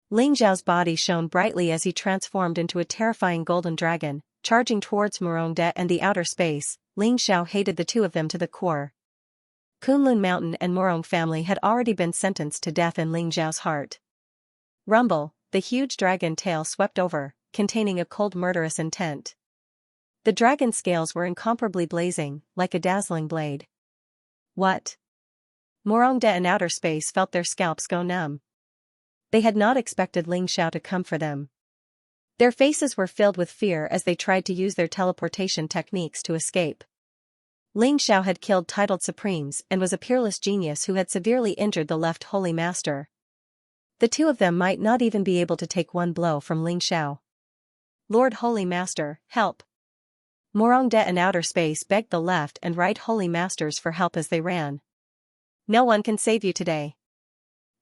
Ling Xiao's body shone brightly as he transformed into a terrifying golden dragon, charging towards Myriad and the outer space. Ling Xiao hated the two of them to the core. Kunlun Mountain and Morong family had already been sentenced to death in Ling Xiao's heart. Rumble, the huge dragon tail swept over, containing a cold murderous intent. The dragon scales were incomparably blazing, like a dazzling blade. What? Morong and outer space felt their scalps go numb. They had not expected Ling Xiao to come for them. Their faces were filled with fear as they tried to use their teleportation techniques to escape. Ling Xiao had killed titled supremes and was a peerless genius who had severely injured the left holy master. The two of them might not even be able to take one blow from Ling Xiao. Lord Holy Master, help! Morong and outer space begged the left and right holy masters for help as they ran. No one can save you today.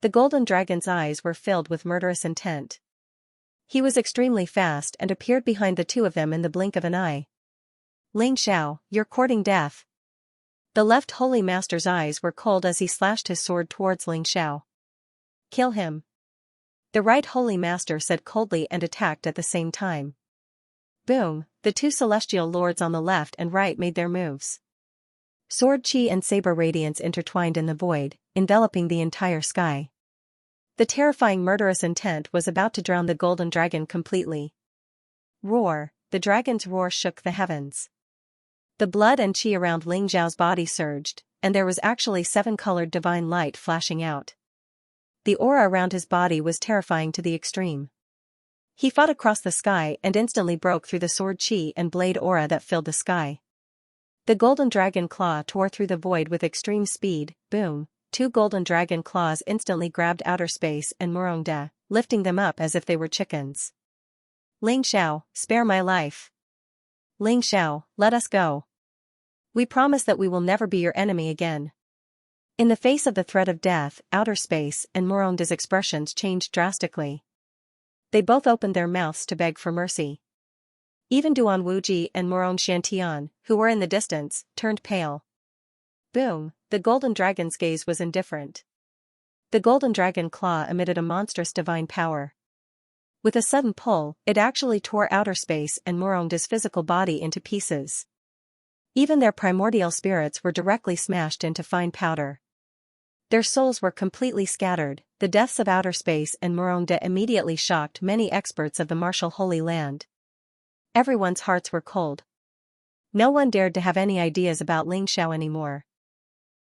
The golden dragon's eyes were filled with murderous intent. He was extremely fast and appeared behind the two of them in the blink of an eye. Ling Xiao, you're courting death. The left holy master's eyes were cold as he slashed his sword towards Ling Xiao. Kill him. The right holy master said coldly and attacked at the same time. Boom, the two celestial lords on the left and right made their moves. Sword chi and saber radiance intertwined in the void, enveloping the entire sky. The terrifying murderous intent was about to drown the golden dragon completely. Roar, the dragon's roar shook the heavens. The blood and chi around Ling Xiao's body surged, and there was actually 7-colored divine light flashing out. The aura around his body was terrifying to the extreme. He fought across the sky and instantly broke through the sword chi and blade aura that filled the sky. The golden dragon claw tore through the void with extreme speed. Boom, 2 golden dragon claws instantly grabbed outer space and Morong, lifting them up as if they were chickens. Ling Xiao, spare my life. Ling Xiao, let us go. We promise that we will never be your enemy again. In the face of the threat of death, outer space and Morong's expressions changed drastically. They both opened their mouths to beg for mercy. Even Duan Wuji and Morong Xiantian, who were in the distance, turned pale. Boom, the golden dragon's gaze was indifferent. The golden dragon claw emitted a monstrous divine power. With a sudden pull, it actually tore outer space and Morong's physical body into pieces. Even their primordial spirits were directly smashed into fine powder. Their souls were completely scattered. The deaths of outer space and Morong immediately shocked many experts of the martial Holy Land. Everyone's hearts were cold. No one dared to have any ideas about Ling Xiao anymore.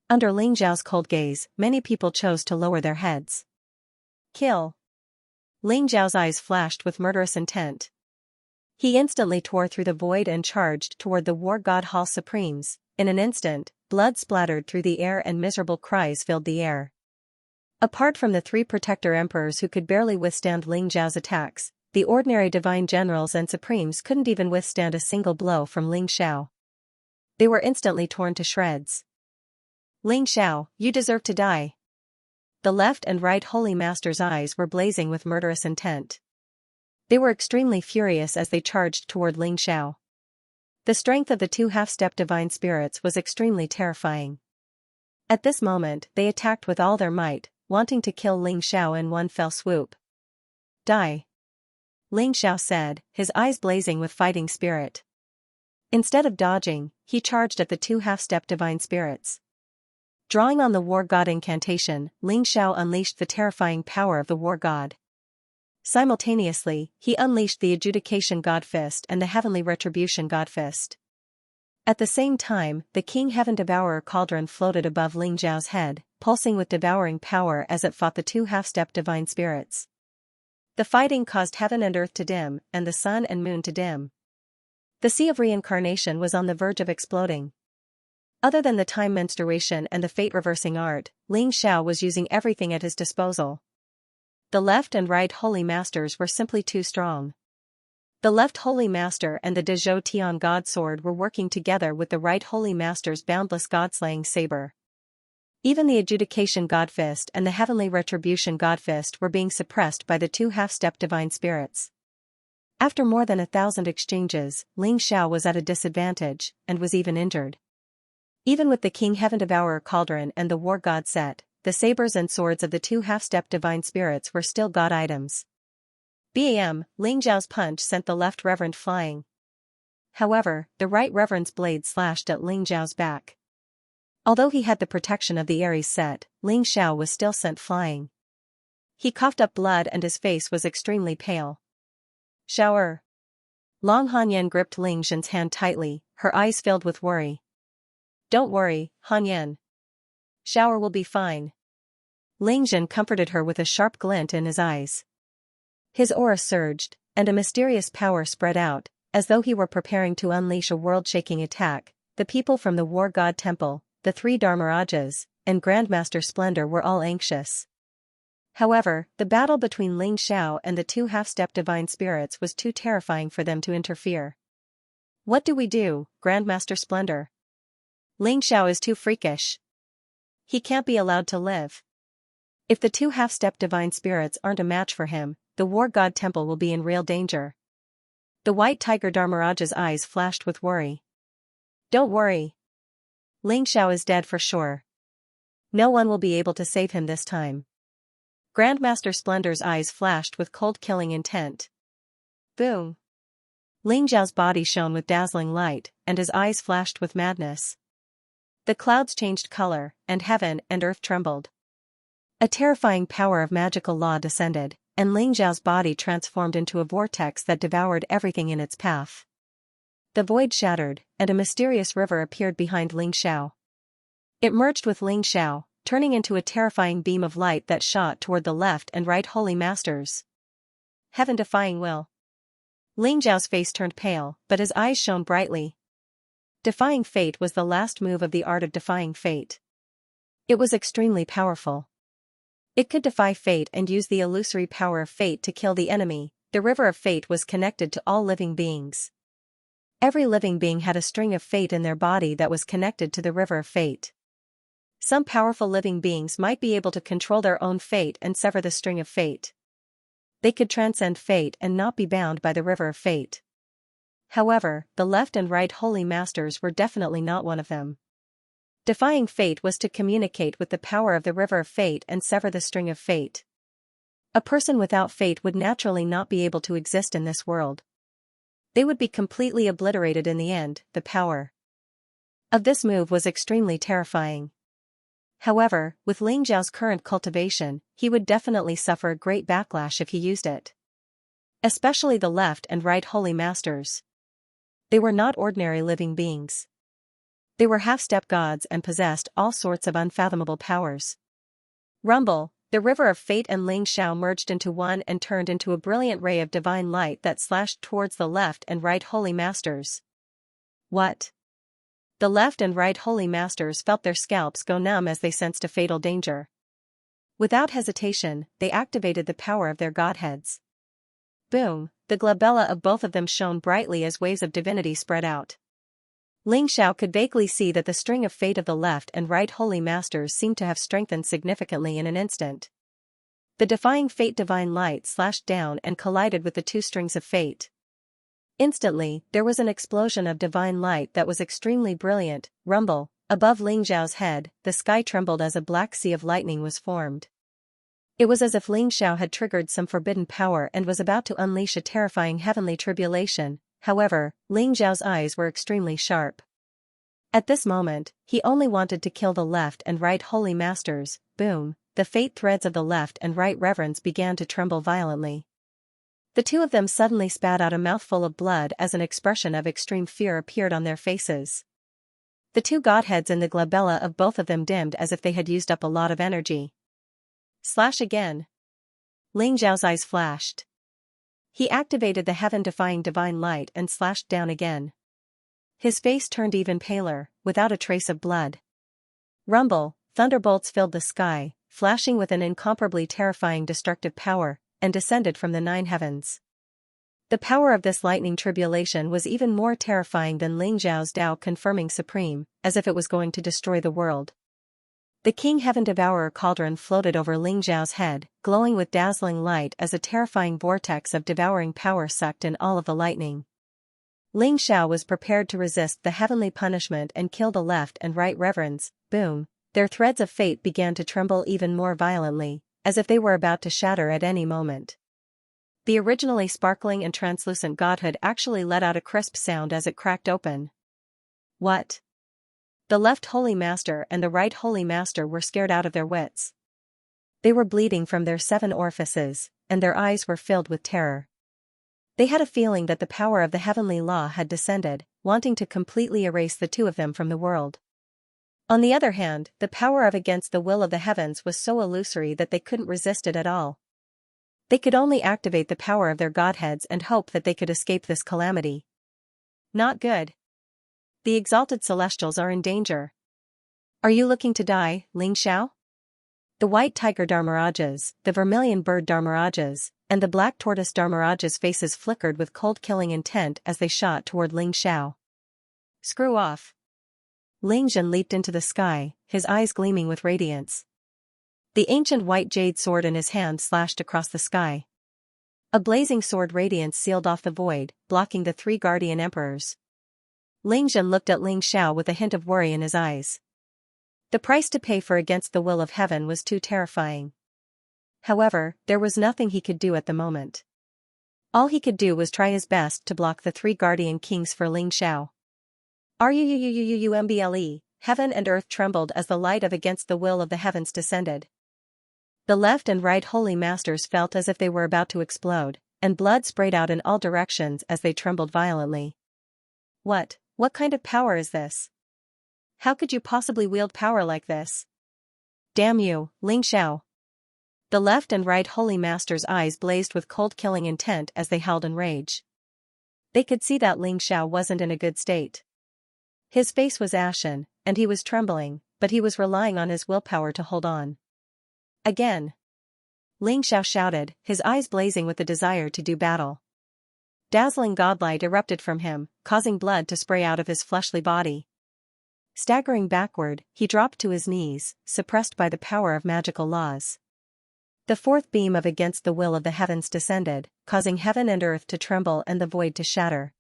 Under Ling Xiao's cold gaze, many people chose to lower their heads. Kill. Ling Xiao's eyes flashed with murderous intent. He instantly tore through the void and charged toward the War God Hall Supremes. In an instant, blood splattered through the air and miserable cries filled the air. Apart from the 3 protector emperors who could barely withstand Ling Xiao's attacks, the ordinary divine generals and supremes couldn't even withstand a single blow from Ling Xiao. They were instantly torn to shreds. Ling Xiao, you deserve to die. the left and right holy masters' eyes were blazing with murderous intent. They were extremely furious as they charged toward Xianxia. The strength of the two half-step divine spirits was extremely terrifying. At this moment, they attacked with all their might, wanting to kill Xianxia in one fell swoop. Die! Xianxia said, his eyes blazing with fighting spirit. Instead of dodging, he charged at the two half-step divine spirits. Drawing on the war god incantation, Xianxia unleashed the terrifying power of the war god. Simultaneously, he unleashed the adjudication god fist and the heavenly retribution god fist. At the same time, the King Heaven Devourer cauldron floated above Xiao's head, pulsing with devouring power as it fought the two half-step divine spirits. The fighting caused heaven and earth to dim, and the sun and moon to dim. The sea of reincarnation was on the verge of exploding. Other than the time menstruation and the fate-reversing art, Xianxia was using everything at his disposal. The left and right holy masters were simply too strong. The left holy master and the Dezhou Tian god sword were working together with the right holy master's boundless god-slaying saber. Even the adjudication god fist and the heavenly retribution god fist were being suppressed by the two half-step divine spirits. After more than 1,000 exchanges, Xianxia was at a disadvantage, and was even injured. Even with the King Heaven Devourer cauldron and the war god set, the sabers and swords of the two half-step divine spirits were still god items. Bam! Xiao's punch sent the left reverend flying. However, the right reverend's blade slashed at Xiao's back. Although he had the protection of the Aries set, Xiao was still sent flying. He coughed up blood and his face was extremely pale. Shower! Long Hanyan gripped Xian's hand tightly, her eyes filled with worry. Don't worry, Hanyan. Shower will be fine. Xian comforted her with a sharp glint in his eyes. His aura surged, and a mysterious power spread out, as though he were preparing to unleash a world-shaking attack. The people from the War God Temple, the three Dharmarajas, and Grandmaster Splendor were all anxious. However, the battle between Xianxia and the two half-step divine spirits was too terrifying for them to interfere. What do we do, Grandmaster Splendor? Xianxia is too freakish. He can't be allowed to live. If the two half-step divine spirits aren't a match for him, the War God Temple will be in real danger. The White Tiger Dharmaraja's eyes flashed with worry. Don't worry. Xianxia is dead for sure. No one will be able to save him this time. Grandmaster Splendor's eyes flashed with cold killing intent. Boom! Xiao's body shone with dazzling light, and his eyes flashed with madness. The clouds changed color, and heaven and earth trembled. A terrifying power of magical law descended, and Xiao's body transformed into a vortex that devoured everything in its path. The void shattered, and a mysterious river appeared behind Xiao. It merged with Xiao, turning into a terrifying beam of light that shot toward the left and right holy masters. Heaven-defying will. Xiao's face turned pale, but his eyes shone brightly. Defying fate was the last move of the art of defying fate. It was extremely powerful. It could defy fate and use the illusory power of fate to kill the enemy. The river of fate was connected to all living beings. Every living being had a string of fate in their body that was connected to the river of fate. Some powerful living beings might be able to control their own fate and sever the string of fate. They could transcend fate and not be bound by the river of fate. However, the left and right holy masters were definitely not one of them. Defying fate was to communicate with the power of the river of fate and sever the string of fate. A person without fate would naturally not be able to exist in this world. They would be completely obliterated in the end. The power of this move was extremely terrifying. However, with Xiao's current cultivation, he would definitely suffer a great backlash if he used it. Especially the left and right holy masters. They were not ordinary living beings. They were half-step gods and possessed all sorts of unfathomable powers. Rumble, the river of fate and Xiao merged into one and turned into a brilliant ray of divine light that slashed towards the left and right holy masters. What? The left and right holy masters felt their scalps go numb as they sensed a fatal danger. Without hesitation, they activated the power of their godheads. Boom, the glabella of both of them shone brightly as waves of divinity spread out. Ling Xiao could vaguely see that the string of fate of the left and right holy masters seemed to have strengthened significantly in an instant. The defying fate divine light slashed down and collided with the two strings of fate. Instantly, there was an explosion of divine light that was extremely brilliant. Rumble. Above Ling Xiao's head, the sky trembled as a black sea of lightning was formed. It was as if Ling Xiao had triggered some forbidden power and was about to unleash a terrifying heavenly tribulation. However, Ling Xiao's eyes were extremely sharp. At this moment, he only wanted to kill the left and right holy masters. Boom, the fate threads of the left and right reverends began to tremble violently. The two of them suddenly spat out a mouthful of blood as an expression of extreme fear appeared on their faces. The two godheads in the glabella of both of them dimmed as if they had used up a lot of energy. Slash again. Ling Xiao's eyes flashed. He activated the heaven-defying divine light and slashed down again. His face turned even paler, without a trace of blood. Rumble, thunderbolts filled the sky, flashing with an incomparably terrifying destructive power, and descended from the 9 heavens. The power of this lightning tribulation was even more terrifying than Ling Xiao's Tao confirming supreme, as if it was going to destroy the world. The King Heaven Devourer cauldron floated over Ling Xiao's head, glowing with dazzling light as a terrifying vortex of devouring power sucked in all of the lightning. Ling Xiao was prepared to resist the heavenly punishment and kill the left and right reverends. Boom, their threads of fate began to tremble even more violently, as if they were about to shatter at any moment. The originally sparkling and translucent godhood actually let out a crisp sound as it cracked open. What? The left holy master and the right holy master were scared out of their wits. They were bleeding from their 7 orifices, and their eyes were filled with terror. They had a feeling that the power of the heavenly law had descended, wanting to completely erase the two of them from the world. On the other hand, the power of against the will of the heavens was so illusory that they couldn't resist it at all. They could only activate the power of their godheads and hope that they could escape this calamity. Not good. The exalted celestials are in danger. Are you looking to die, Ling Xiao? The white tiger Dharmarajas, the vermilion bird Dharmarajas, and the black tortoise Dharmarajas' faces flickered with cold killing intent as they shot toward Ling Xiao. Screw off. Ling Zhen leaped into the sky, his eyes gleaming with radiance. The ancient white jade sword in his hand slashed across the sky. A blazing sword radiance sealed off the void, blocking the 3 guardian emperors. Ling Zhen looked at Ling Xiao with a hint of worry in his eyes. The price to pay for against the will of heaven was too terrifying. However, there was nothing he could do at the moment. All he could do was try his best to block the 3 guardian kings for Ling Xiao. Rumble, heaven and earth trembled as the light of against the will of the heavens descended. The left and right holy masters felt as if they were about to explode, and blood sprayed out in all directions as they trembled violently. What kind of power is this? How could you possibly wield power like this? Damn you, Ling Xiao. The left and right holy masters' eyes blazed with cold killing intent as they howled in rage. They could see that Ling Xiao wasn't in a good state. His face was ashen, and he was trembling, but he was relying on his willpower to hold on. Again. Ling Xiao shouted, his eyes blazing with the desire to do battle. Dazzling godlight erupted from him, causing blood to spray out of his fleshly body. Staggering backward, he dropped to his knees, suppressed by the power of magical laws. The 4th beam of against the will of the heavens descended, causing heaven and earth to tremble and the void to shatter.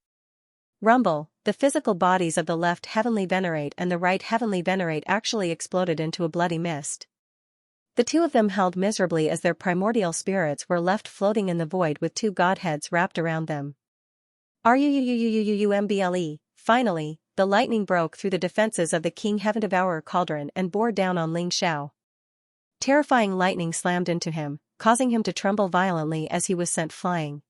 Rumble, the physical bodies of the left heavenly venerate and the right heavenly venerate actually exploded into a bloody mist. The two of them held miserably as their primordial spirits were left floating in the void with 2 godheads wrapped around them. Rumble. Finally, the lightning broke through the defenses of the King Heaven Devourer cauldron and bore down on Ling Xiao. Terrifying lightning slammed into him, causing him to tremble violently as he was sent flying.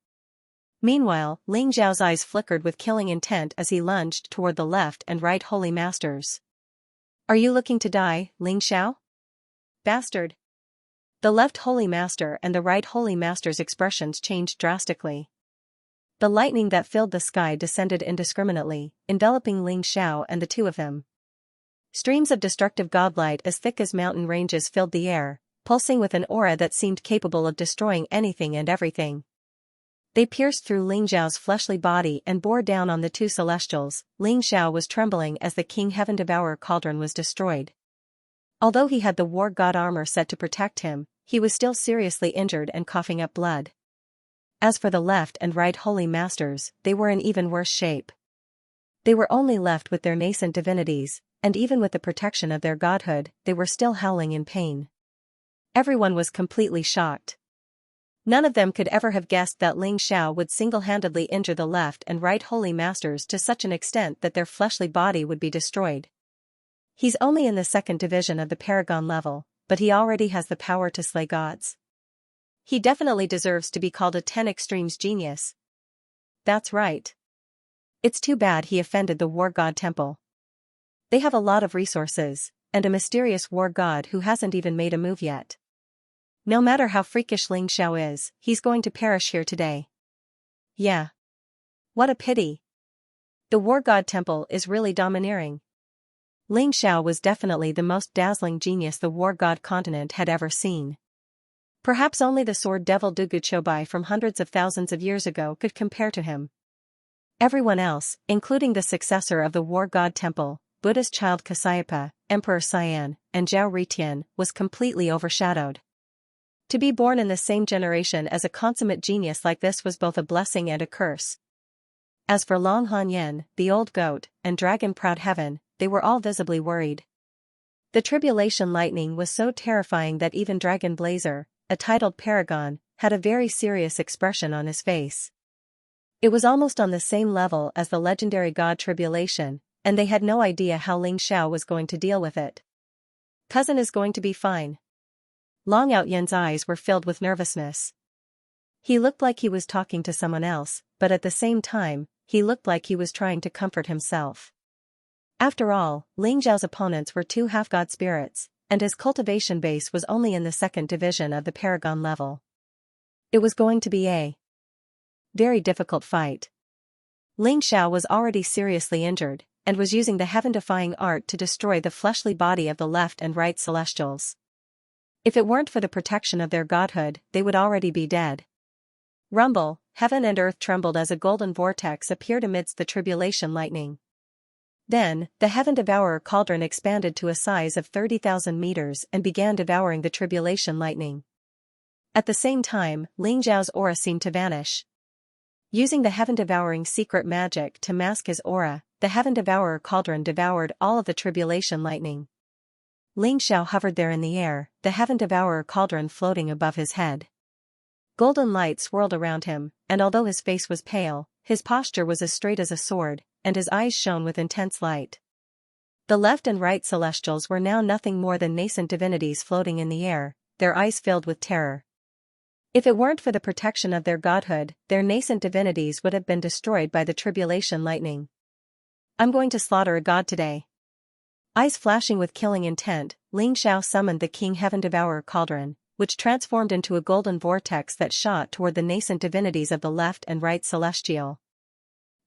Meanwhile, Ling Xiao's eyes flickered with killing intent as he lunged toward the left and right holy masters. Are you looking to die, Ling Xiao? Bastard. The left holy master and the right holy master's expressions changed drastically. The lightning that filled the sky descended indiscriminately, enveloping Ling Xiao and the two of them. Streams of destructive godlight as thick as mountain ranges filled the air, pulsing with an aura that seemed capable of destroying anything and everything. They pierced through Ling Xiao's fleshly body and bore down on the two celestials. Ling Xiao was trembling as the King Heaven Devourer cauldron was destroyed. Although he had the war god armor set to protect him, he was still seriously injured and coughing up blood. As for the left and right holy masters, they were in even worse shape. They were only left with their nascent divinities, and even with the protection of their godhood, they were still howling in pain. Everyone was completely shocked. None of them could ever have guessed that Ling Xiao would single-handedly injure the left and right holy masters to such an extent that their fleshly body would be destroyed. He's only in the second division of the Paragon level, but he already has the power to slay gods. He definitely deserves to be called a 10 extremes genius. That's right. It's too bad he offended the war god temple. They have a lot of resources, and a mysterious war god who hasn't even made a move yet. No matter how freakish Ling Xiao is, he's going to perish here today. Yeah. What a pity. The war god temple is really domineering. Ling Xiao was definitely the most dazzling genius the war god continent had ever seen. Perhaps only the sword devil Dugu Chobai from hundreds of thousands of years ago could compare to him. Everyone else, including the successor of the war god temple, Buddha's child Kasyapa, Emperor Cyan, and Zhao Ritian, was completely overshadowed. To be born in the same generation as a consummate genius like this was both a blessing and a curse. As for Long Hanyan, the old goat, and Dragon Proud Heaven, they were all visibly worried. The tribulation lightning was so terrifying that even Dragon Blazer, a titled paragon, had a very serious expression on his face. It was almost on the same level as the legendary god Tribulation, and they had no idea how Ling Xiao was going to deal with it. Cousin is going to be fine. Long Outyen's eyes were filled with nervousness. He looked like he was talking to someone else, but at the same time, he looked like he was trying to comfort himself. After all, Ling Xiao's opponents were two half-god spirits, and his cultivation base was only in the second division of the Paragon level. It was going to be a very difficult fight. Ling Xiao was already seriously injured, and was using the heaven-defying art to destroy the fleshly body of the left and right celestials. If it weren't for the protection of their godhood, they would already be dead. Rumble, heaven and earth trembled as a golden vortex appeared amidst the tribulation lightning. Then, the Heaven Devourer cauldron expanded to a size of 30,000 meters and began devouring the tribulation lightning. At the same time, Ling Xiao's aura seemed to vanish. Using the heaven-devouring secret magic to mask his aura, the Heaven Devourer cauldron devoured all of the tribulation lightning. Ling Xiao hovered there in the air, the Heaven Devourer cauldron floating above his head. Golden light swirled around him, and although his face was pale, his posture was as straight as a sword, and his eyes shone with intense light. The left and right celestials were now nothing more than nascent divinities floating in the air, their eyes filled with terror. If it weren't for the protection of their godhood, their nascent divinities would have been destroyed by the tribulation lightning. I'm going to slaughter a god today. Eyes flashing with killing intent, Ling Xiao summoned the King Heaven Devourer cauldron, which transformed into a golden vortex that shot toward the nascent divinities of the left and right celestial.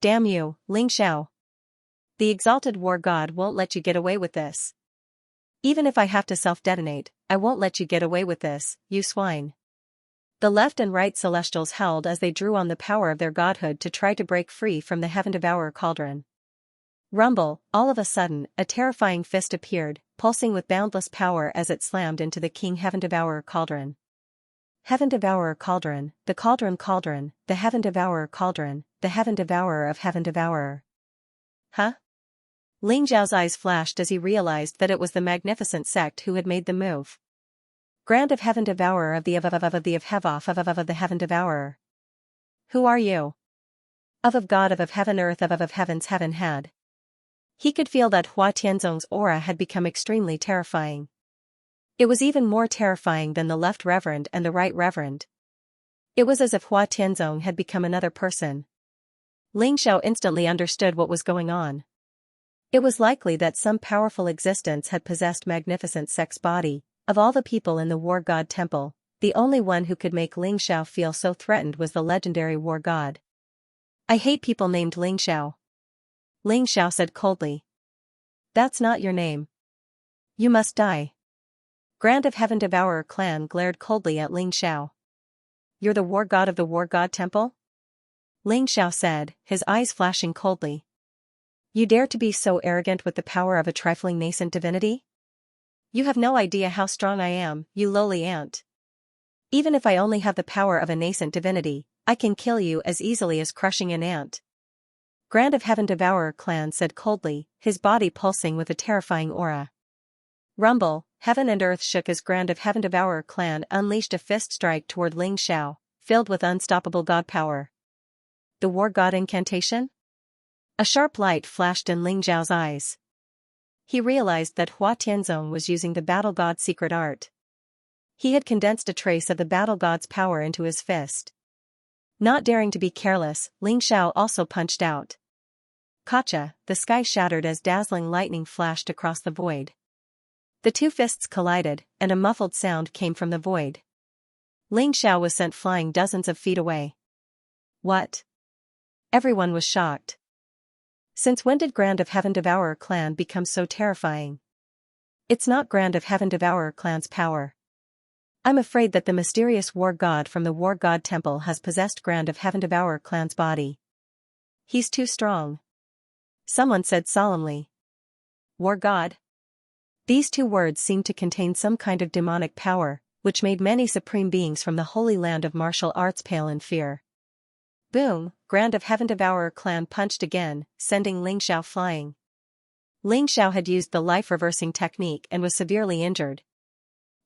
Damn you, Ling Xiao. The exalted war god won't let you get away with this. Even if I have to self-detonate, I won't let you get away with this, you swine. The left and right celestials howled as they drew on the power of their godhood to try to break free from the Heaven Devourer cauldron. Rumble, all of a sudden, a terrifying fist appeared, pulsing with boundless power as it slammed into the King Heaven Devourer cauldron. Heaven Devourer cauldron, the cauldron, the Heaven Devourer cauldron, the Heaven Devourer of Heaven Devourer. Huh? Ling Xiao's eyes flashed as he realized that it was the magnificent sect who had made the move. Grand of Heaven Devourer of the Heaven Devourer. Who are you? Of God of Heaven Earth of Heaven's Heaven had. He could feel that Hua Tianzong's aura had become extremely terrifying. It was even more terrifying than the left reverend and the right reverend. It was as if Hua Tianzong had become another person. Ling Xiao instantly understood what was going on. It was likely that some powerful existence had possessed Magnificent Sect's body. Of all the people in the War God Temple, the only one who could make Ling Xiao feel so threatened was the legendary war god. I hate people named Ling Xiao. Ling Xiao said coldly. That's not your name. You must die. Grand of Heaven Devourer clan glared coldly at Ling Xiao. You're the war god of the War God Temple? Ling Xiao said, his eyes flashing coldly. You dare to be so arrogant with the power of a trifling nascent divinity? You have no idea how strong I am, you lowly ant. Even if I only have the power of a nascent divinity, I can kill you as easily as crushing an ant. Grand of Heaven Devourer Clan said coldly, his body pulsing with a terrifying aura. Rumble, heaven and earth shook as Grand of Heaven Devourer Clan unleashed a fist strike toward Ling Xiao, filled with unstoppable god power. The war god incantation? A sharp light flashed in Ling Xiao's eyes. He realized that Hua Tianzong was using the battle god's secret art. He had condensed a trace of the battle god's power into his fist. Not daring to be careless, Ling Xiao also punched out. Kacha, the sky shattered as dazzling lightning flashed across the void. The two fists collided, and a muffled sound came from the void. Ling Xiao was sent flying dozens of feet away. What? Everyone was shocked. Since when did Grand of Heaven Devourer Clan become so terrifying? It's not Grand of Heaven Devourer Clan's power. I'm afraid that the mysterious war god from the War God Temple has possessed Grand of Heaven Devourer Clan's body. He's too strong. Someone said solemnly. War god? These two words seemed to contain some kind of demonic power, which made many supreme beings from the holy land of martial arts pale in fear. Boom, Grand of Heaven Devourer Clan punched again, sending Ling Xiao flying. Ling Xiao had used the life-reversing technique and was severely injured.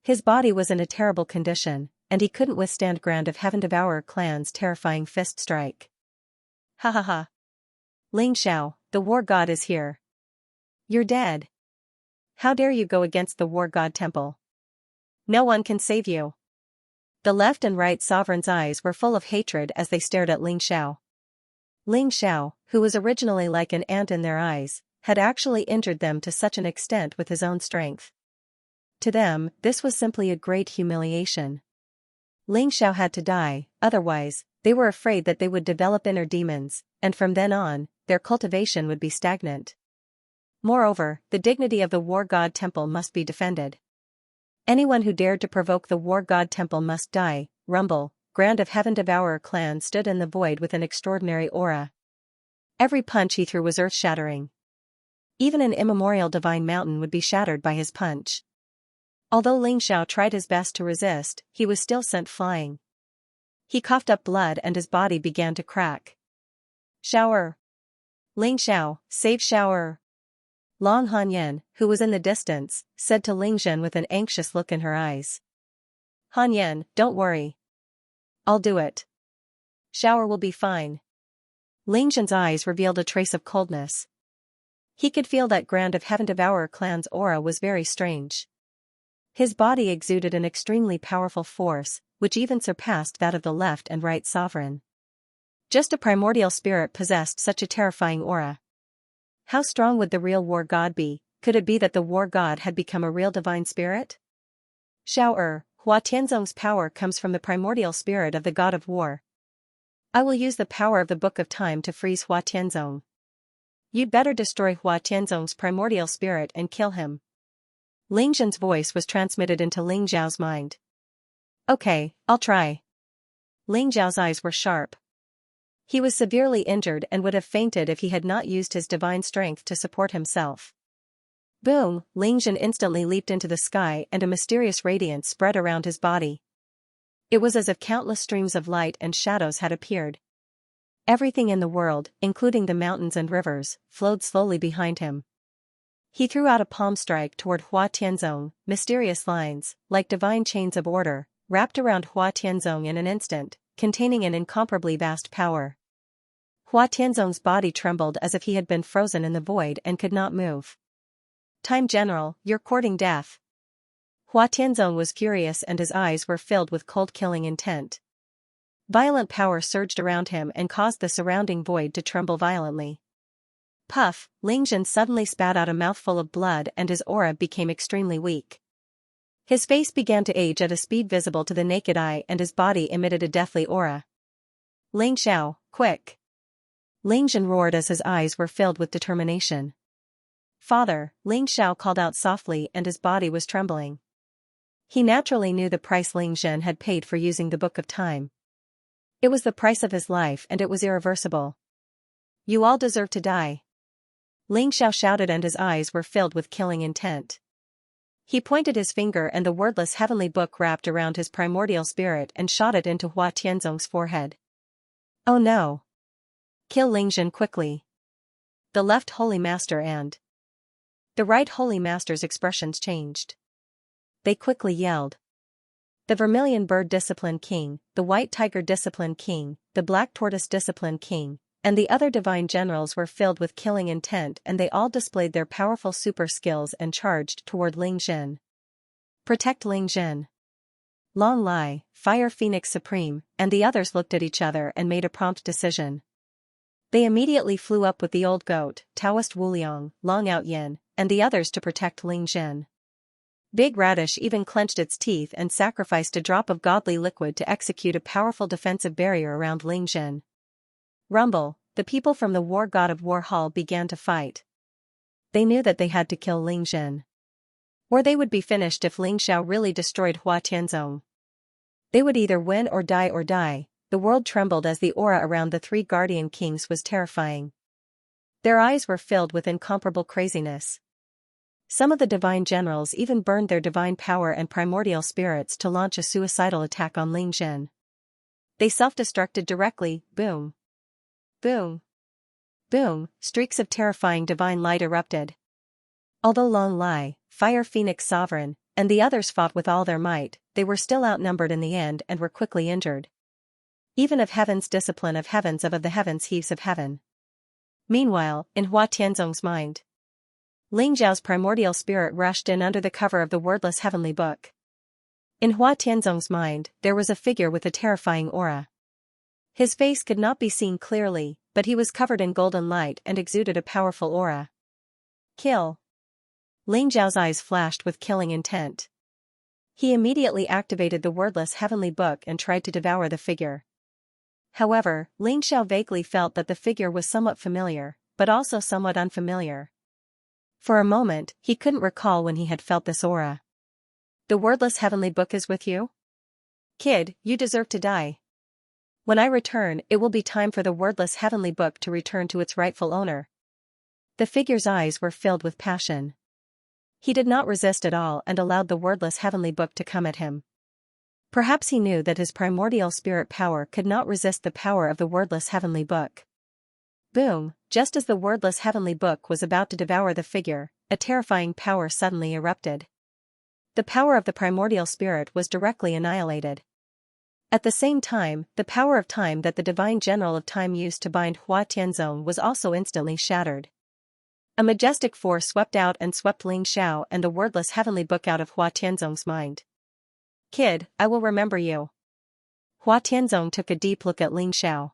His body was in a terrible condition, and he couldn't withstand Grand of Heaven Devourer Clan's terrifying fist strike. Ha ha ha. Ling Xiao, the war god is here. You're dead. How dare you go against the War God Temple? No one can save you. The left and right sovereign's eyes were full of hatred as they stared at Ling Xiao. Ling Xiao, who was originally like an ant in their eyes, had actually injured them to such an extent with his own strength. To them, this was simply a great humiliation. Ling Xiao had to die, otherwise, they were afraid that they would develop inner demons, and from then on, their cultivation would be stagnant. Moreover, the dignity of the War God Temple must be defended. Anyone who dared to provoke the War God Temple must die. Rumble, Grand of Heaven Devourer Clan stood in the void with an extraordinary aura. Every punch he threw was earth-shattering. Even an immemorial divine mountain would be shattered by his punch. Although Ling Xiao tried his best to resist, he was still sent flying. He coughed up blood and his body began to crack. Shower! Ling Xiao, save Shower! Long Hanyan, who was in the distance, said to Ling Zhen with an anxious look in her eyes. Hanyan, don't worry. I'll do it. Shower will be fine. Ling Zhen's eyes revealed a trace of coldness. He could feel that Grand of Heaven Devourer Clan's aura was very strange. His body exuded an extremely powerful force, which even surpassed that of the left and right sovereign. Just a primordial spirit possessed such a terrifying aura. How strong would the real war god be? Could it be that the war god had become a real divine spirit? Xiao Hua Tianzong's power comes from the primordial spirit of the god of war. I will use the power of the Book of Time to freeze Hua Tianzong. You'd better destroy Hua Tianzong's primordial spirit and kill him. Ling Zhen's voice was transmitted into Ling Zhao's mind. Okay, I'll try. Ling Zhao's eyes were sharp. He was severely injured and would have fainted if he had not used his divine strength to support himself. Boom! Ling Zhen instantly leaped into the sky and a mysterious radiance spread around his body. It was as if countless streams of light and shadows had appeared. Everything in the world, including the mountains and rivers, flowed slowly behind him. He threw out a palm strike toward Hua Tianzong. Mysterious lines, like divine chains of order, wrapped around Hua Tianzong in an instant, containing an incomparably vast power. Hua Tianzong's body trembled as if he had been frozen in the void and could not move. Time General, you're courting death. Hua Tianzong was furious and his eyes were filled with cold killing intent. Violent power surged around him and caused the surrounding void to tremble violently. Puff, Ling Zhen suddenly spat out a mouthful of blood and his aura became extremely weak. His face began to age at a speed visible to the naked eye and his body emitted a deathly aura. Ling Xiao, quick! Ling Zhen roared as his eyes were filled with determination. Father, Ling Xiao called out softly and his body was trembling. He naturally knew the price Ling Zhen had paid for using the Book of Time. It was the price of his life and it was irreversible. You all deserve to die. Ling Xiao shouted and his eyes were filled with killing intent. He pointed his finger and the wordless heavenly book wrapped around his primordial spirit and shot it into Hua Tianzong's forehead. Oh no! Kill Ling Zhen quickly. The left holy master and the right holy master's expressions changed. They quickly yelled. The vermilion bird discipline king, the white tiger discipline king, the black tortoise discipline king, and the other divine generals were filled with killing intent and they all displayed their powerful super skills and charged toward Ling Zhen. Protect Ling Zhen. Long Lai, Fire Phoenix Supreme, and the others looked at each other and made a prompt decision. They immediately flew up with the old goat, Taoist Wuliang, Long Out Yin, and the others to protect Ling Zhen. Big Radish even clenched its teeth and sacrificed a drop of godly liquid to execute a powerful defensive barrier around Ling Zhen. Rumble, the people from the War God of War Hall began to fight. They knew that they had to kill Ling Zhen. Or they would be finished if Ling Xiao really destroyed Hua Tianzong. They would either win or die or die. The world trembled as the aura around the three guardian kings was terrifying. Their eyes were filled with incomparable craziness. Some of the divine generals even burned their divine power and primordial spirits to launch a suicidal attack on Ling Zhen. They self-destructed directly, boom. Boom. Boom, streaks of terrifying divine light erupted. Although Long Lai, Fire Phoenix Sovereign, and the others fought with all their might, they were still outnumbered in the end and were quickly injured. Even of heaven's discipline of the heavens heaves of heaven. Meanwhile, in Hua Tianzong's mind, Ling Zhao's primordial spirit rushed in under the cover of the wordless heavenly book. In Hua Tianzong's mind, there was a figure with a terrifying aura. His face could not be seen clearly, but he was covered in golden light and exuded a powerful aura. Kill. Ling Zhao's eyes flashed with killing intent. He immediately activated the wordless heavenly book and tried to devour the figure. However, Ling Xiao vaguely felt that the figure was somewhat familiar, but also somewhat unfamiliar. For a moment, he couldn't recall when he had felt this aura. The wordless heavenly book is with you? Kid, you deserve to die. When I return, it will be time for the wordless heavenly book to return to its rightful owner. The figure's eyes were filled with passion. He did not resist at all and allowed the wordless heavenly book to come at him. Perhaps he knew that his primordial spirit power could not resist the power of the wordless heavenly book. Boom, just as the wordless heavenly book was about to devour the figure, a terrifying power suddenly erupted. The power of the primordial spirit was directly annihilated. At the same time, the power of time that the divine general of time used to bind Hua Tianzong was also instantly shattered. A majestic force swept out and swept Ling Xiao and the wordless heavenly book out of Hua Tianzong's mind. Kid, I will remember you. Hua Tianzong took a deep look at Ling Xiao.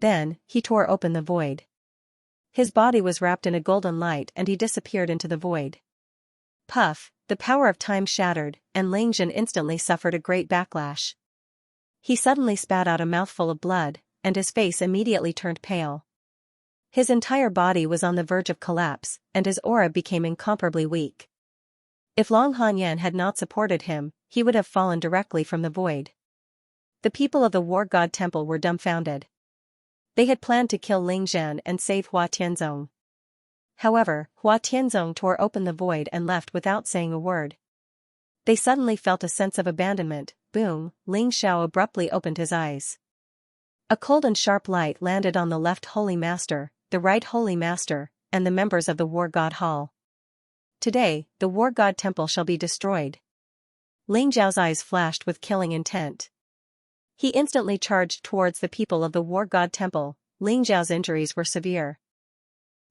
Then, he tore open the void. His body was wrapped in a golden light and he disappeared into the void. Puff, the power of time shattered, and Ling Zhen instantly suffered a great backlash. He suddenly spat out a mouthful of blood, and his face immediately turned pale. His entire body was on the verge of collapse, and his aura became incomparably weak. If Long Hanyan had not supported him, he would have fallen directly from the void. The people of the War God Temple were dumbfounded. They had planned to kill Ling Zhen and save Hua Tianzong. However, Hua Tianzong tore open the void and left without saying a word. They suddenly felt a sense of abandonment. Boom, Ling Xiao abruptly opened his eyes. A cold and sharp light landed on the left holy master, the right holy master, and the members of the War God Hall. Today, the War God Temple shall be destroyed. Ling Zhao's eyes flashed with killing intent. He instantly charged towards the people of the War God Temple. Ling Zhao's injuries were severe.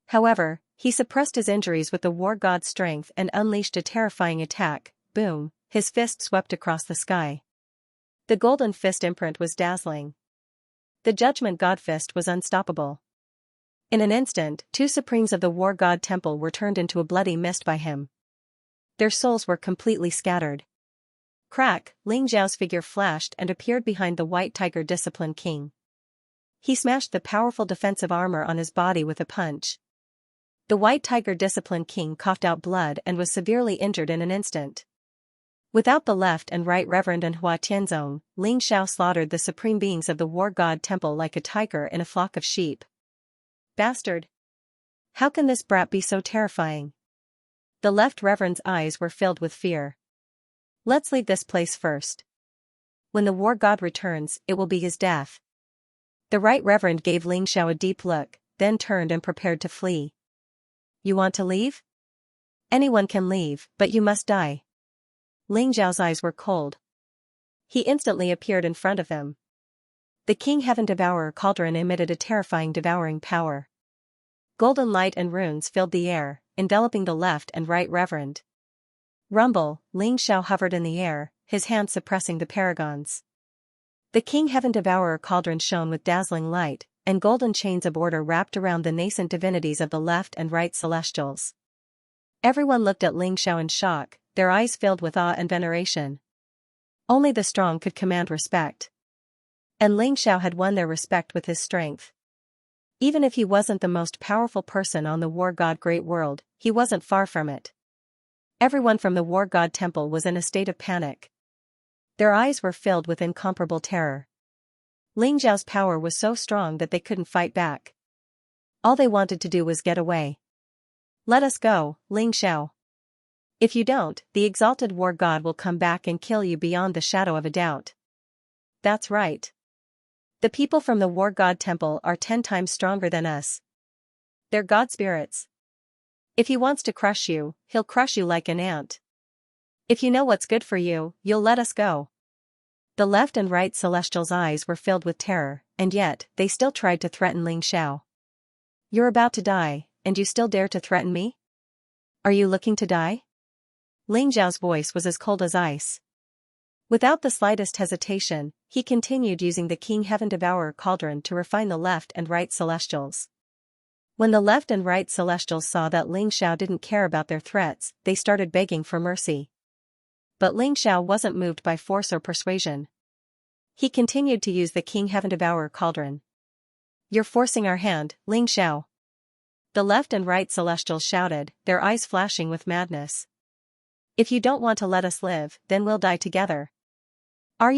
However, he suppressed his injuries with the War God's strength and unleashed a terrifying attack. Boom, his fist swept across the sky. The golden fist imprint was dazzling. The Judgment God fist was unstoppable. In an instant, two supremes of the War God Temple were turned into a bloody mist by him. Their souls were completely scattered. Crack, Ling Zhao's figure flashed and appeared behind the White Tiger Discipline King. He smashed the powerful defensive armor on his body with a punch. The White Tiger Discipline King coughed out blood and was severely injured in an instant. Without the left and right reverend and Hua Tianzong, Ling Xiao slaughtered the supreme beings of the war god temple like a tiger in a flock of sheep. Bastard! How can this brat be so terrifying? The left reverend's eyes were filled with fear. Let's leave this place first. When the war god returns, it will be his death. The right reverend gave Ling Xiao a deep look, then turned and prepared to flee. You want to leave? Anyone can leave, but you must die. Ling Xiao's eyes were cold. He instantly appeared in front of them. The King Heaven Devourer cauldron emitted a terrifying devouring power. Golden light and runes filled the air, enveloping the left and right reverend. Rumble, Ling Xiao hovered in the air, his hand suppressing the paragons. The King Heaven Devourer cauldron shone with dazzling light, and golden chains of order wrapped around the nascent divinities of the left and right celestials. Everyone looked at Ling Xiao in shock, their eyes filled with awe and veneration. Only the strong could command respect. And Ling Xiao had won their respect with his strength. Even if he wasn't the most powerful person on the war god great world, he wasn't far from it. Everyone from the war god temple was in a state of panic. Their eyes were filled with incomparable terror. Ling Xiao's power was so strong that they couldn't fight back. All they wanted to do was get away. Let us go, Ling Xiao. If you don't, the exalted war god will come back and kill you beyond the shadow of a doubt. That's right. The people from the war god temple are 10 times stronger than us. They're god spirits. If he wants to crush you, he'll crush you like an ant. If you know what's good for you, you'll let us go. The left and right celestials' eyes were filled with terror, and yet, they still tried to threaten Ling Xiao. You're about to die, and you still dare to threaten me? Are you looking to die? Ling Xiao's voice was as cold as ice. Without the slightest hesitation, he continued using the King Heaven Devourer cauldron to refine the left and right celestials. When the left and right celestials saw that Ling Xiao didn't care about their threats, they started begging for mercy. But Ling Xiao wasn't moved by force or persuasion. He continued to use the King Heaven Devourer cauldron. You're forcing our hand, Ling Xiao. The left and right celestials shouted, their eyes flashing with madness. If you don't want to let us live, then we'll die together. Rumble,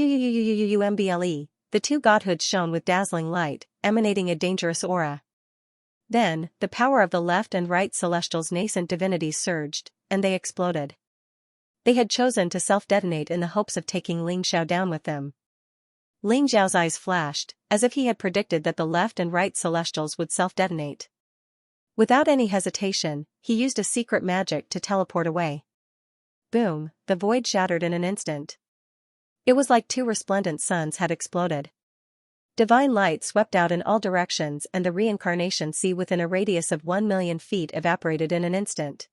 the two godhoods shone with dazzling light, emanating a dangerous aura. Then, the power of the left and right celestials' nascent divinities surged, and they exploded. They had chosen to self-detonate in the hopes of taking Ling Xiao down with them. Ling Xiao's eyes flashed, as if he had predicted that the left and right celestials would self-detonate. Without any hesitation, he used a secret magic to teleport away. Boom, the void shattered in an instant. It was like 2 resplendent suns had exploded. Divine light swept out in all directions and the reincarnation sea within a radius of 1 million feet evaporated in an instant.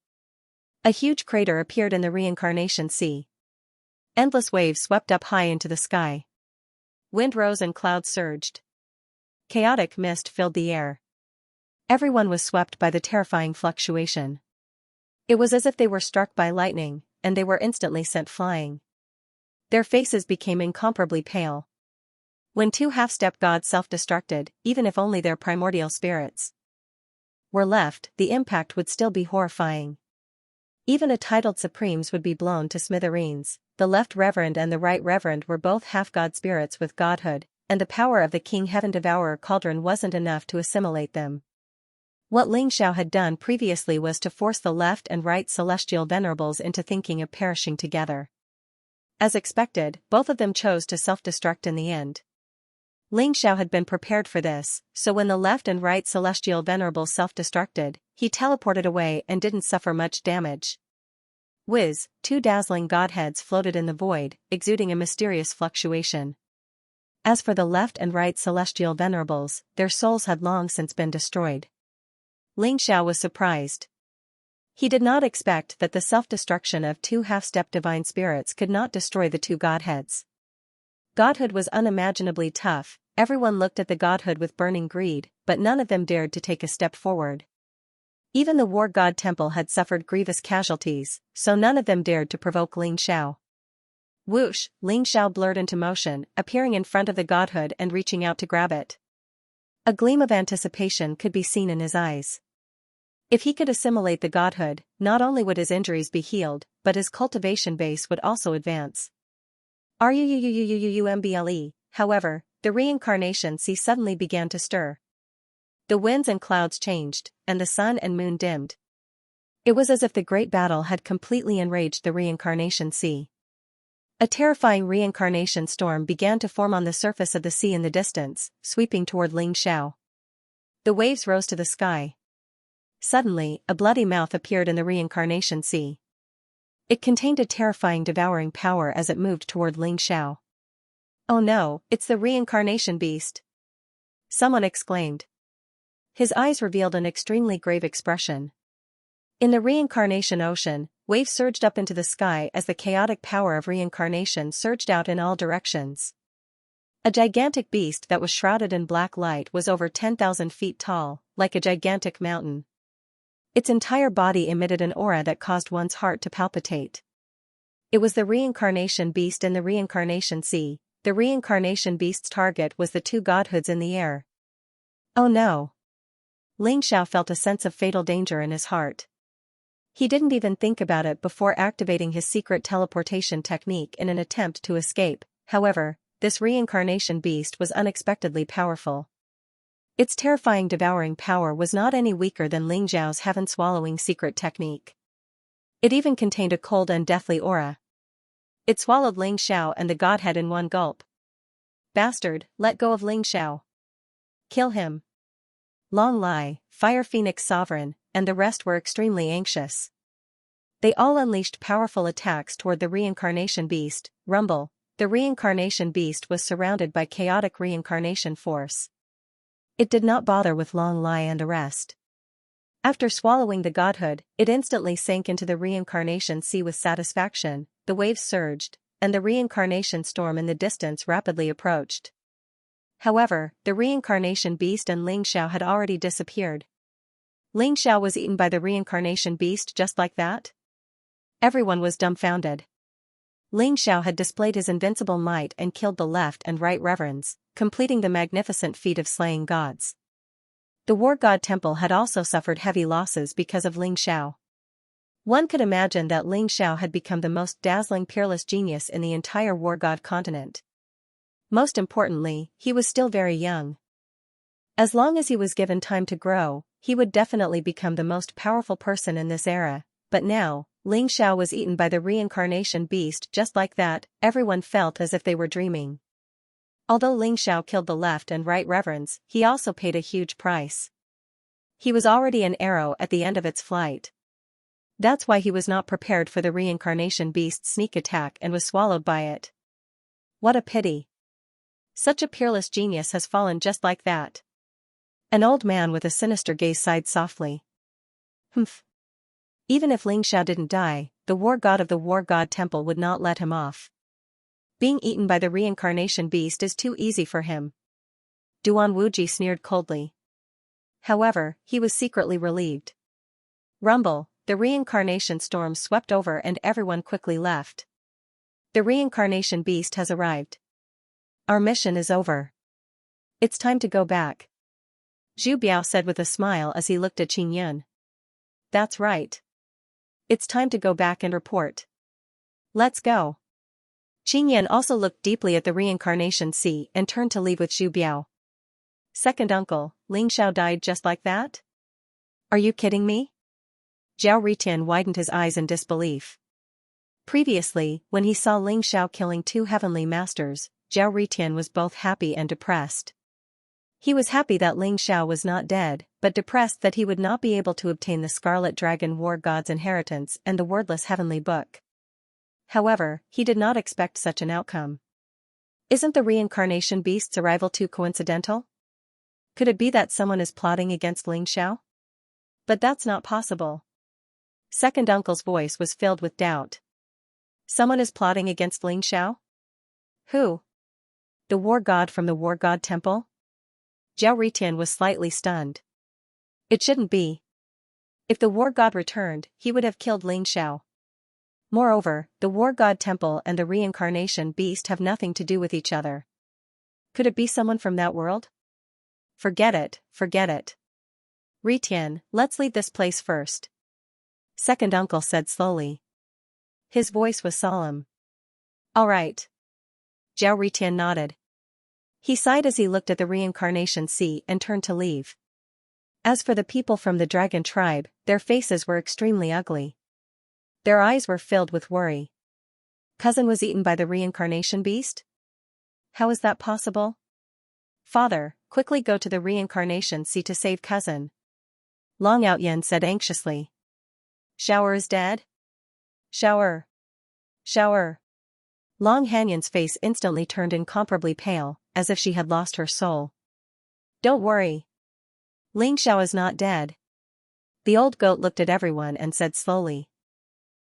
A huge crater appeared in the reincarnation sea. Endless waves swept up high into the sky. Wind rose and clouds surged. Chaotic mist filled the air. Everyone was swept by the terrifying fluctuation. It was as if they were struck by lightning, and they were instantly sent flying. Their faces became incomparably pale. When 2 half-step gods self-destructed, even if only their primordial spirits were left, the impact would still be horrifying. Even a titled supremes would be blown to smithereens. The left reverend and the right reverend were both half-god spirits with godhood, and the power of the King Heaven Devourer cauldron wasn't enough to assimilate them. What Ling Xiao had done previously was to force the left and right celestial venerables into thinking of perishing together. As expected, both of them chose to self-destruct in the end. Ling Xiao had been prepared for this, so when the left and right celestial venerables self-destructed, he teleported away and didn't suffer much damage. Whiz, 2 dazzling godheads floated in the void, exuding a mysterious fluctuation. As for the left and right celestial venerables, their souls had long since been destroyed. Ling Xiao was surprised. He did not expect that the self-destruction of 2 half-step divine spirits could not destroy the 2 godheads. Godhood was unimaginably tough, everyone looked at the godhood with burning greed, but none of them dared to take a step forward. Even the war god temple had suffered grievous casualties, so none of them dared to provoke Ling Xiao. Whoosh, Ling Xiao blurred into motion, appearing in front of the godhood and reaching out to grab it. A gleam of anticipation could be seen in his eyes. If he could assimilate the godhood, not only would his injuries be healed, but his cultivation base would also advance. However, the reincarnation sea suddenly began to stir. The winds and clouds changed, and the sun and moon dimmed. It was as if the great battle had completely enraged the reincarnation sea. A terrifying reincarnation storm began to form on the surface of the sea in the distance, sweeping toward Xianxia. The waves rose to the sky. Suddenly, a bloody mouth appeared in the reincarnation sea. It contained a terrifying devouring power as it moved toward Xianxia. "Oh no, it's the reincarnation beast!" someone exclaimed. His eyes revealed an extremely grave expression. In the reincarnation ocean, waves surged up into the sky as the chaotic power of reincarnation surged out in all directions. A gigantic beast that was shrouded in black light was over 10,000 feet tall, like a gigantic mountain. Its entire body emitted an aura that caused one's heart to palpitate. It was the reincarnation beast in the reincarnation sea. The reincarnation beast's target was the two godhoods in the air. Oh no! Xianxia felt a sense of fatal danger in his heart. He didn't even think about it before activating his secret teleportation technique in an attempt to escape. However, this reincarnation beast was unexpectedly powerful. Its terrifying devouring power was not any weaker than Xiao's heaven-swallowing secret technique. It even contained a cold and deathly aura. It swallowed Xiao and the godhead in one gulp. "Bastard, let go of Xiao. Kill him." Long Lai, Fire Phoenix Sovereign, and the rest were extremely anxious. They all unleashed powerful attacks toward the reincarnation beast. Rumble. The reincarnation beast was surrounded by chaotic reincarnation force. It did not bother with Long Lai and the rest. After swallowing the godhood, it instantly sank into the reincarnation sea with satisfaction. The waves surged, and the reincarnation storm in the distance rapidly approached. However, the reincarnation beast and Xiao had already disappeared. Xiao was eaten by the reincarnation beast just like that? Everyone was dumbfounded. Xiao had displayed his invincible might and killed the left and right reverends, completing the magnificent feat of slaying gods. The war god temple had also suffered heavy losses because of Xiao. One could imagine that Xiao had become the most dazzling peerless genius in the entire war god continent. Most importantly, he was still very young. As long as he was given time to grow, he would definitely become the most powerful person in this era, but now, Xiao was eaten by the reincarnation beast just like that. Everyone felt as if they were dreaming. Although Xiao killed the left and right reverends, he also paid a huge price. He was already an arrow at the end of its flight. That's why he was not prepared for the reincarnation beast's sneak attack and was swallowed by it. What a pity. Such a peerless genius has fallen just like that. An old man with a sinister gaze sighed softly. Humph. Even if Xiao didn't die, the war god of the war god temple would not let him off. Being eaten by the reincarnation beast is too easy for him. Duan Wuji sneered coldly. However, he was secretly relieved. Rumble, the reincarnation storm swept over and everyone quickly left. The reincarnation beast has arrived. Our mission is over. It's time to go back. Zhu Biao said with a smile as he looked at Qin Yun. That's right. It's time to go back and report. Let's go. Qin Yun also looked deeply at the reincarnation sea and turned to leave with Zhu Biao. Second uncle, Xiao died just like that? Are you kidding me? Zhao Ritian widened his eyes in disbelief. Previously, when he saw Xiao killing two heavenly masters, Zhao Ritian was both happy and depressed. He was happy that Xiao was not dead, but depressed that he would not be able to obtain the Scarlet Dragon War God's inheritance and the wordless heavenly book. However, he did not expect such an outcome. Isn't the reincarnation beast's arrival too coincidental? Could it be that someone is plotting against Xiao? But that's not possible. Second uncle's voice was filled with doubt. Someone is plotting against Xiao? Who? The war god from the war god temple? Zhao Ritian was slightly stunned. It shouldn't be. If the war god returned, he would have killed Xiao. Moreover, the war god temple and the reincarnation beast have nothing to do with each other. Could it be someone from that world? Forget it, forget it. Ritian, let's leave this place first. Second uncle said slowly. His voice was solemn. All right. Zhao Ritian nodded. He sighed as he looked at the reincarnation sea and turned to leave. As for the people from the dragon tribe, their faces were extremely ugly. Their eyes were filled with worry. Cousin was eaten by the reincarnation beast? How is that possible? Father, quickly go to the reincarnation sea to save cousin. Long Outyen said anxiously. Shower is dead? Shower. Shower. Long Hanyan's face instantly turned incomparably pale, as if she had lost her soul. Don't worry. Ling Xiao is not dead. The old goat looked at everyone and said slowly.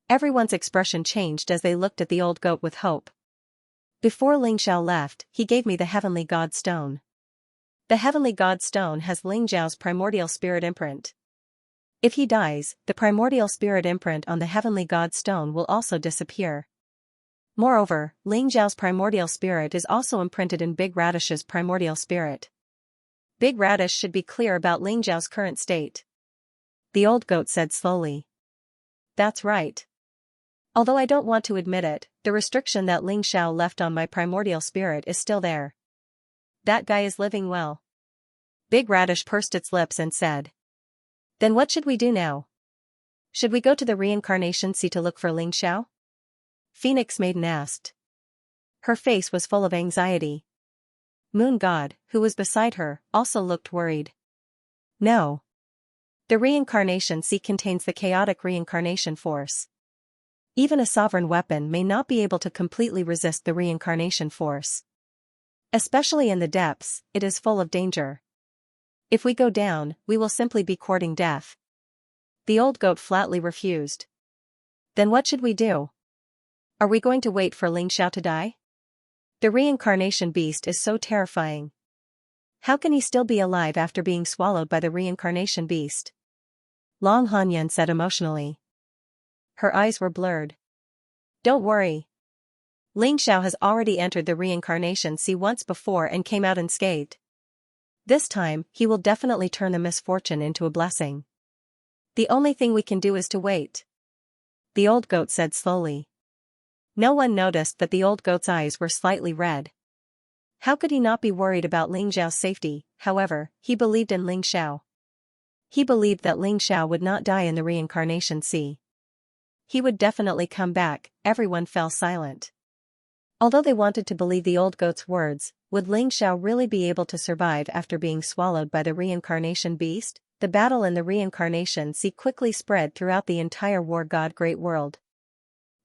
Everyone's expression changed as they looked at the old goat with hope. Before Ling Xiao left, he gave me the Heavenly God Stone. The Heavenly God Stone has Ling Xiao's primordial spirit imprint. If he dies, the primordial spirit imprint on the Heavenly God Stone will also disappear. Moreover, Ling Xiao's primordial spirit is also imprinted in Big Radish's primordial spirit. Big Radish should be clear about Ling Xiao's current state. The old goat said slowly. That's right. Although I don't want to admit it, the restriction that Ling Xiao left on my primordial spirit is still there. That guy is living well. Big Radish pursed its lips and said. Then what should we do now? Should we go to the reincarnation sea to look for Ling Xiao? Phoenix Maiden asked. Her face was full of anxiety. Moon God, who was beside her, also looked worried. No. The reincarnation sea contains the chaotic reincarnation force. Even a sovereign weapon may not be able to completely resist the reincarnation force. Especially in the depths, it is full of danger. If we go down, we will simply be courting death. The old goat flatly refused. Then what should we do? Are we going to wait for Ling Xiao to die? The reincarnation beast is so terrifying. How can he still be alive after being swallowed by the reincarnation beast? Long Hanyan said emotionally. Her eyes were blurred. Don't worry. Ling Xiao has already entered the reincarnation sea once before and came out unscathed. This time, he will definitely turn the misfortune into a blessing. The only thing we can do is to wait. The old goat said slowly. No one noticed that the old goat's eyes were slightly red. How could he not be worried about Ling Xiao's safety? However, he believed in Ling Xiao. He believed that Ling Xiao would not die in the reincarnation sea. He would definitely come back. Everyone fell silent. Although they wanted to believe the old goat's words, would Ling Xiao really be able to survive after being swallowed by the reincarnation beast? The battle in the reincarnation sea quickly spread throughout the entire War God Great World.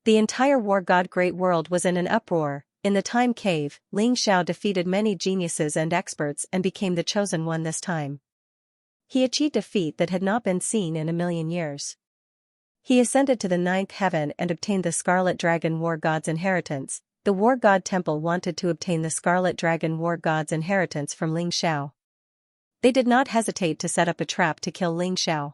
The entire War God Great World was in an uproar. In the time cave, Ling Xiao defeated many geniuses and experts and became the chosen one this time. He achieved a feat that had not been seen in a million years. He ascended to the 9th heaven and obtained the Scarlet Dragon War God's inheritance. The War God Temple wanted to obtain the Scarlet Dragon War God's inheritance from Ling Xiao. They did not hesitate to set up a trap to kill Ling Xiao.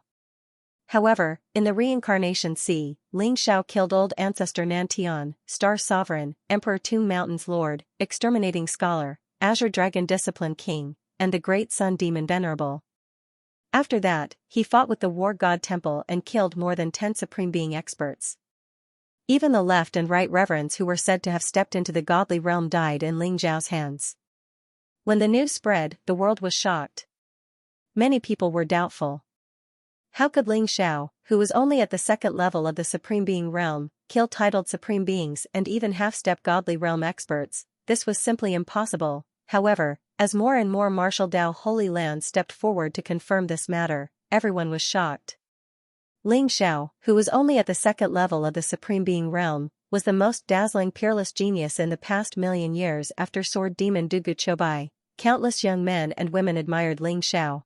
However, in the reincarnation sea, Ling Xiao killed old ancestor Nantian, Star Sovereign, Emperor Tomb Mountain's Lord, Exterminating Scholar, Azure Dragon Discipline King, and the Great Sun Demon Venerable. After that, he fought with the War God Temple and killed more than 10 Supreme Being experts. Even the left and right reverends who were said to have stepped into the godly realm died in Ling Xiao's hands. When the news spread, the world was shocked. Many people were doubtful. How could Ling Xiao, who was only at the 2nd level of the Supreme Being realm, kill titled Supreme Beings and even half-step godly realm experts? This was simply impossible. However, as more and more martial Dao Holy Lands stepped forward to confirm this matter, everyone was shocked. Ling Xiao, who was only at the 2nd level of the Supreme Being realm, was the most dazzling peerless genius in the past million years after Sword Demon Dugu Chobai. Countless young men and women admired Ling Xiao.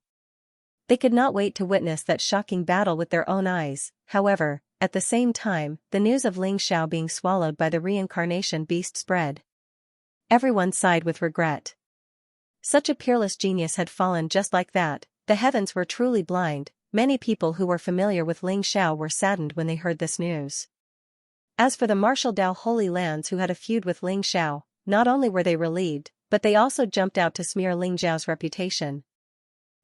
They could not wait to witness that shocking battle with their own eyes. However, at the same time, the news of Ling Xiao being swallowed by the reincarnation beast spread. Everyone sighed with regret. Such a peerless genius had fallen just like that. The heavens were truly blind. Many people who were familiar with Ling Xiao were saddened when they heard this news. As for the martial Dao Holy Lands who had a feud with Ling Xiao, not only were they relieved, but they also jumped out to smear Ling Xiao's reputation.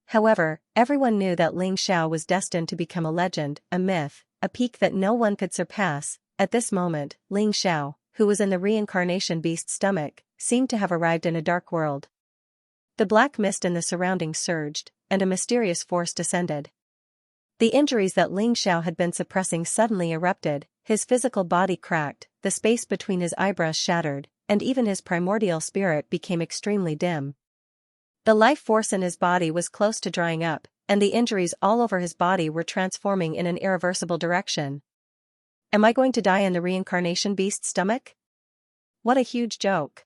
However, everyone knew that Ling Xiao was destined to become a legend, a myth, a peak that no one could surpass. At this moment, Ling Xiao, who was in the reincarnation beast's stomach, seemed to have arrived in a dark world. The black mist in the surroundings surged, and a mysterious force descended. The injuries that Ling Xiao had been suppressing suddenly erupted, his physical body cracked, the space between his eyebrows shattered, and even his primordial spirit became extremely dim. The life force in his body was close to drying up, and the injuries all over his body were transforming in an irreversible direction. Am I going to die in the reincarnation beast's stomach? What a huge joke.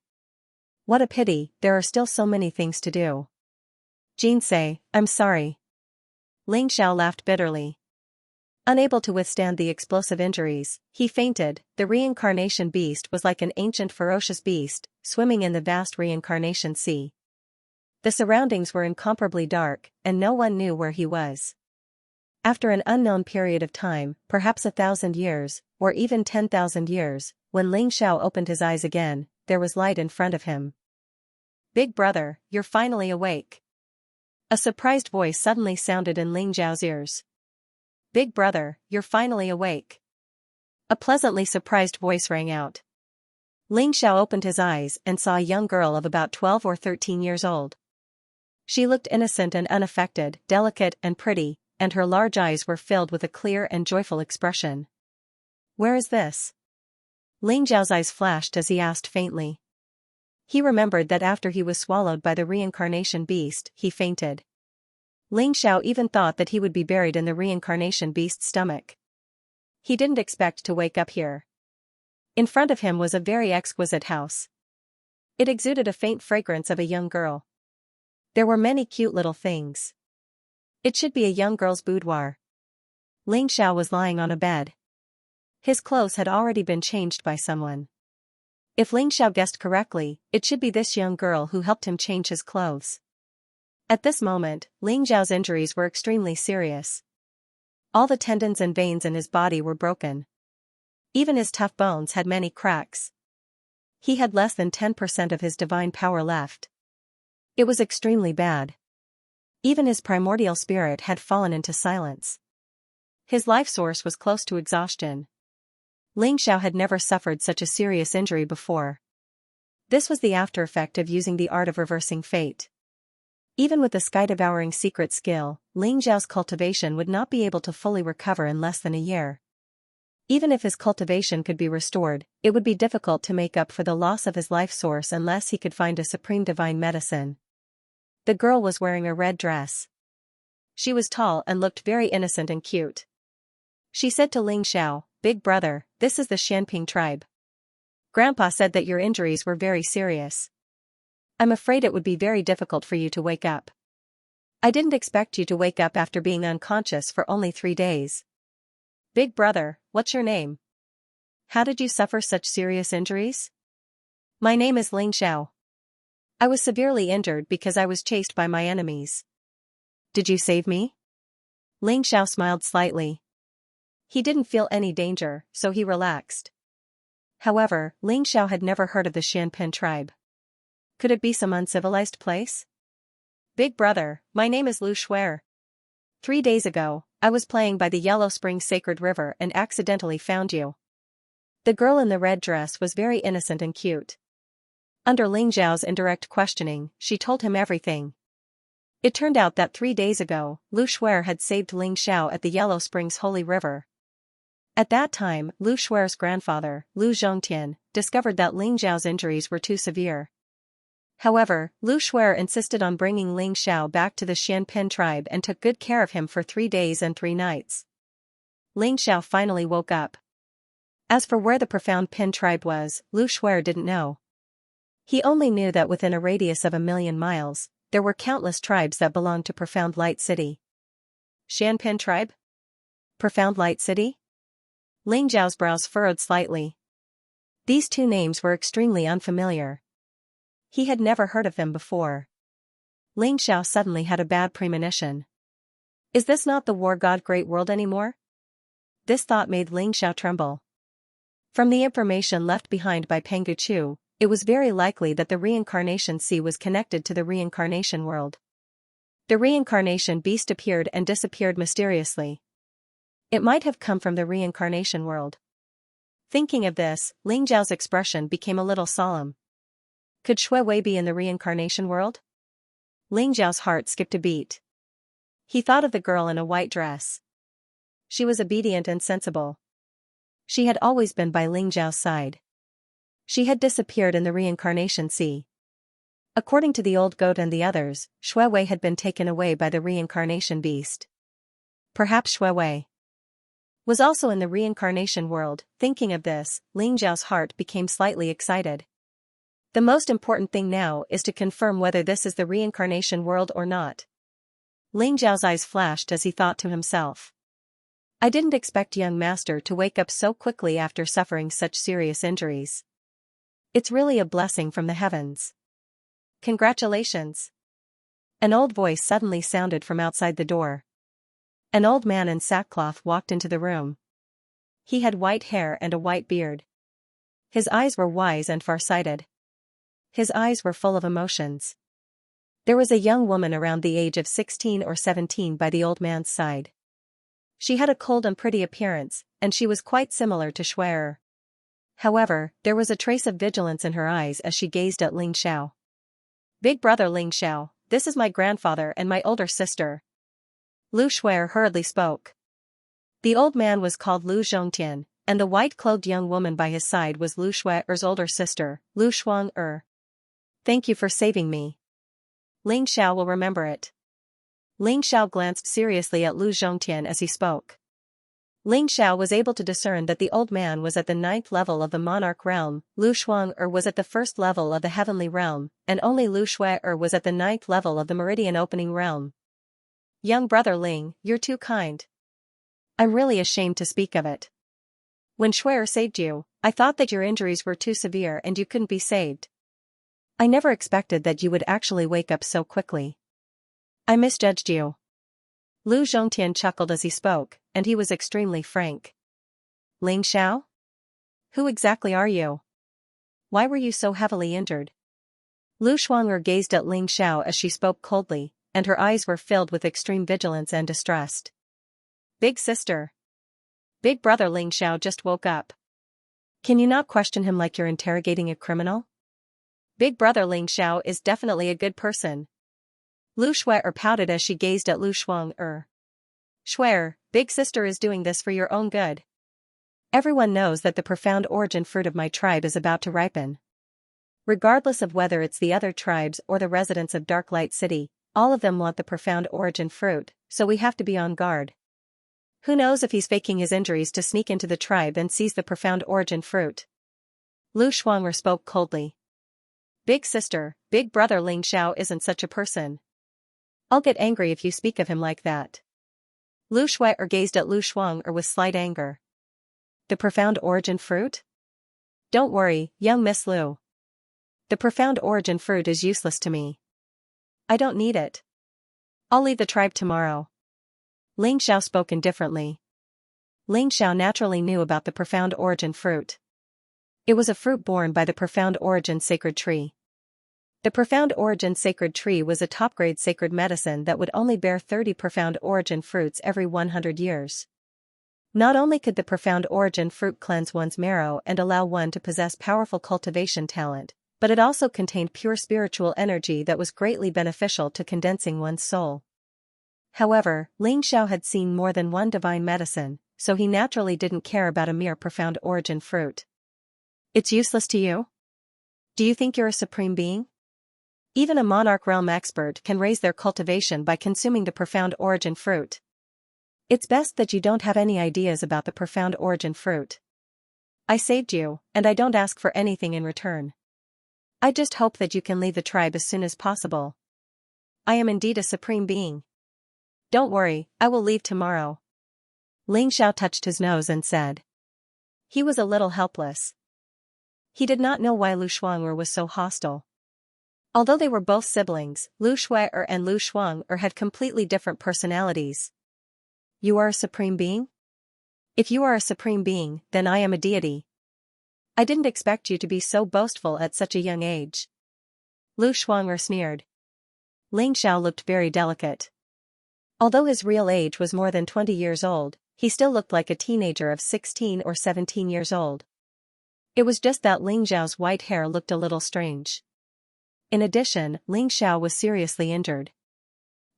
What a pity, there are still so many things to do. Xianxia, I'm sorry. Ling Xiao laughed bitterly. Unable to withstand the explosive injuries, he fainted. The reincarnation beast was like an ancient ferocious beast, swimming in the vast reincarnation sea. The surroundings were incomparably dark, and no one knew where he was. After an unknown period of time, perhaps 1,000 years, or even 10,000 years, when Ling Xiao opened his eyes again, there was light in front of him. Big brother, you're finally awake. A surprised voice suddenly sounded in Ling Xiao's ears. Big brother, you're finally awake. A pleasantly surprised voice rang out. Ling Xiao opened his eyes and saw a young girl of about 12 or 13 years old. She looked innocent and unaffected, delicate and pretty, and her large eyes were filled with a clear and joyful expression. Where is this? Ling Xiao's eyes flashed as he asked faintly. He remembered that after he was swallowed by the reincarnation beast, he fainted. Ling Xiao even thought that he would be buried in the reincarnation beast's stomach. He didn't expect to wake up here. In front of him was a very exquisite house. It exuded a faint fragrance of a young girl. There were many cute little things. It should be a young girl's boudoir. Ling Xiao was lying on a bed. His clothes had already been changed by someone. If Ling Xiao guessed correctly, it should be this young girl who helped him change his clothes. At this moment, Ling Xiao's injuries were extremely serious. All the tendons and veins in his body were broken. Even his tough bones had many cracks. He had less than 10% of his divine power left. It was extremely bad. Even his primordial spirit had fallen into silence. His life source was close to exhaustion. Ling Xiao had never suffered such a serious injury before. This was the after effect of using the art of reversing fate. Even with the sky-devouring secret skill, Ling Xiao's cultivation would not be able to fully recover in less than a year. Even if his cultivation could be restored, it would be difficult to make up for the loss of his life source unless he could find a supreme divine medicine. The girl was wearing a red dress. She was tall and looked very innocent and cute. She said to Ling Xiao, Big brother, this is the Xianping tribe. Grandpa said that your injuries were very serious. I'm afraid it would be very difficult for you to wake up. I didn't expect you to wake up after being unconscious for only 3 days. Big brother, what's your name? How did you suffer such serious injuries? My name is Ling Xiao. I was severely injured because I was chased by my enemies. Did you save me? Ling Xiao smiled slightly. He didn't feel any danger, so he relaxed. However, Ling Xiao had never heard of the Xianping tribe. Could it be some uncivilized place? Big brother, my name is Lu Shuer. 3 days ago, I was playing by the Yellow Spring Sacred River and accidentally found you. The girl in the red dress was very innocent and cute. Under Ling Xiao's indirect questioning, she told him everything. It turned out that 3 days ago, Lu Shuer had saved Ling Xiao at the Yellow Springs Holy River. At that time, Lu Shuer's grandfather, Lu Zhongtian, discovered that Ling Xiao's injuries were too severe. However, Lu Shuer insisted on bringing Ling Xiao back to the Xianping tribe and took good care of him for 3 days and 3 nights. Ling Xiao finally woke up. As for where the profound Pin tribe was, Lu Shuer didn't know. He only knew that within a radius of 1,000,000 miles, there were countless tribes that belonged to Profound Light City. Xianping tribe? Profound Light City? Ling Xiao's brows furrowed slightly. These 2 names were extremely unfamiliar. He had never heard of them before. Ling Xiao suddenly had a bad premonition. Is this not the war god Great World anymore? This thought made Ling Xiao tremble. From the information left behind by Peng Chu, it was very likely that the reincarnation sea was connected to the reincarnation world. The reincarnation beast appeared and disappeared mysteriously. It might have come from the reincarnation world. Thinking of this, Ling Zhao's expression became a little solemn. Could Shui Wei be in the reincarnation world? Ling Zhao's heart skipped a beat. He thought of the girl in a white dress. She was obedient and sensible. She had always been by Ling Zhao's side. She had disappeared in the reincarnation sea. According to the old goat and the others, Shui Wei had been taken away by the reincarnation beast. Perhaps Shui Wei was also in the reincarnation world. Thinking of this, Ling Zhao's heart became slightly excited. The most important thing now is to confirm whether this is the reincarnation world or not. Ling Zhao's eyes flashed as he thought to himself. I didn't expect young master to wake up so quickly after suffering such serious injuries. It's really a blessing from the heavens. Congratulations. An old voice suddenly sounded from outside the door. An old man in sackcloth walked into the room. He had white hair and a white beard. His eyes were wise and far-sighted. His eyes were full of emotions. There was a young woman around the age of 16 or 17 by the old man's side. She had a cold and pretty appearance, and she was quite similar to Shui. However, there was a trace of vigilance in her eyes as she gazed at Ling Xiao. Big brother Ling Xiao, this is my grandfather and my older sister. Lu Shui hurriedly spoke. The old man was called Lu Zhongtian, and the white-clothed young woman by his side was Lu Shui's older sister, Lu Shuang. Thank you for saving me. Ling Xiao will remember it. Ling Xiao glanced seriously at Lu Zhongtian as he spoke. Ling Xiao was able to discern that the old man was at the 9th level of the monarch realm, Lu Shuang was at the 1st level of the heavenly realm, and only Lu Shui was at the 9th level of the meridian opening realm. Young brother Ling, you're too kind. I'm really ashamed to speak of it. When Shui saved you, I thought that your injuries were too severe and you couldn't be saved. I never expected that you would actually wake up so quickly. I misjudged you. Lu Zhongtian chuckled as he spoke, and he was extremely frank. Ling Xiao? Who exactly are you? Why were you so heavily injured? Lu Shuang gazed at Ling Xiao as she spoke coldly, and her eyes were filled with extreme vigilance and distrust. Big sister. Big brother Ling Xiao just woke up. Can you not question him like you're interrogating a criminal? Big brother Ling Xiao is definitely a good person. Lu Shui pouted as she gazed at Lu Shuang. Shui, big sister is doing this for your own good. Everyone knows that the profound origin fruit of my tribe is about to ripen. Regardless of whether it's the other tribes or the residents of Dark Light City, all of them want the profound origin fruit, so we have to be on guard. Who knows if he's faking his injuries to sneak into the tribe and seize the profound origin fruit? Lu Shuang spoke coldly. Big sister, big brother Ling Xiao isn't such a person. I'll get angry if you speak of him like that. Lu Shui gazed at Lu Shuang with slight anger. The profound origin fruit? Don't worry, young Miss Lu. The profound origin fruit is useless to me. I don't need it. I'll leave the tribe tomorrow. Ling Xiao spoke indifferently. Ling Xiao naturally knew about the profound origin fruit. It was a fruit borne by the profound origin sacred tree. The profound origin sacred tree was a top-grade sacred medicine that would only bear 30 profound origin fruits every 100 years. Not only could the profound origin fruit cleanse one's marrow and allow one to possess powerful cultivation talent, but it also contained pure spiritual energy that was greatly beneficial to condensing one's soul. However, Ling Xiao had seen more than one divine medicine, so he naturally didn't care about a mere profound origin fruit. It's useless to you? Do you think you're a supreme being? Even a monarch realm expert can raise their cultivation by consuming the profound origin fruit. It's best that you don't have any ideas about the profound origin fruit. I saved you, and I don't ask for anything in return. I just hope that you can leave the tribe as soon as possible. I am indeed a supreme being. Don't worry, I will leave tomorrow. Ling Xiao touched his nose and said. He was a little helpless. He did not know why Lu Shuang was so hostile. Although they were both siblings, Lu Shui and Lu Shuang had completely different personalities. You are a supreme being? If you are a supreme being, then I am a deity. I didn't expect you to be so boastful at such a young age. Lu Shuang sneered. Ling Xiao looked very delicate. Although his real age was more than 20 years old, he still looked like a teenager of 16 or 17 years old. It was just that Ling Xiao's white hair looked a little strange. In addition, Ling Xiao was seriously injured.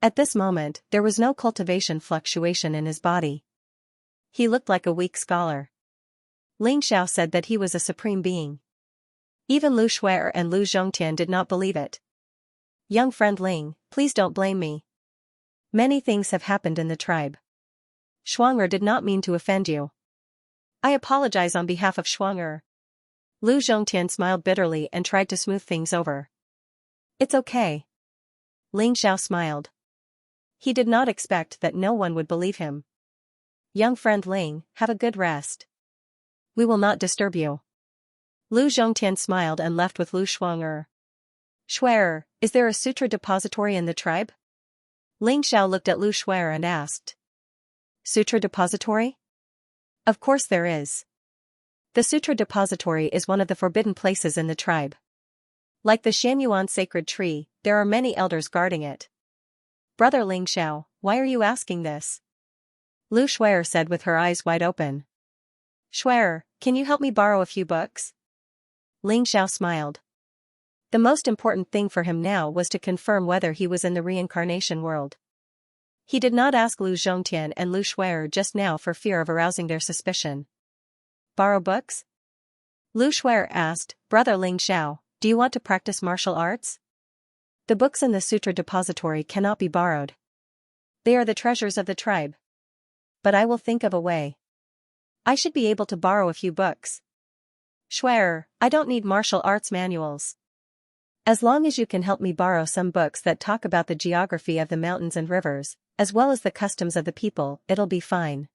At this moment, there was no cultivation fluctuation in his body. He looked like a weak scholar. Ling Xiao said that he was a supreme being. Even Lu Shuer and Lu Zhongtian did not believe it. Young friend Ling, please don't blame me. Many things have happened in the tribe. Shuang'er did not mean to offend you. I apologize on behalf of Shuang'er. Lu Zhongtian smiled bitterly and tried to smooth things over. It's okay. Ling Xiao smiled. He did not expect that no one would believe him. Young friend Ling, have a good rest. We will not disturb you. Lu Zhongtian smiled and left with Lu Shuang'er. Shuer, is there a sutra depository in the tribe? Ling Xiao looked at Lu Shuer and asked. Sutra depository? Of course there is. The sutra depository is one of the forbidden places in the tribe. Like the Xianyuan sacred tree, there are many elders guarding it. Brother Ling Xiao, why are you asking this? Lu Shuer said with her eyes wide open. Shuer, can you help me borrow a few books? Ling Xiao smiled. The most important thing for him now was to confirm whether he was in the reincarnation world. He did not ask Lu Zhongtian and Lu Shuer just now for fear of arousing their suspicion. Borrow books? Lu Shuer asked, Brother Ling Xiao, do you want to practice martial arts? The books in the sutra depository cannot be borrowed. They are the treasures of the tribe. But I will think of a way. I should be able to borrow a few books. Shuer, I don't need martial arts manuals. As long as you can help me borrow some books that talk about the geography of the mountains and rivers, as well as the customs of the people, it'll be fine.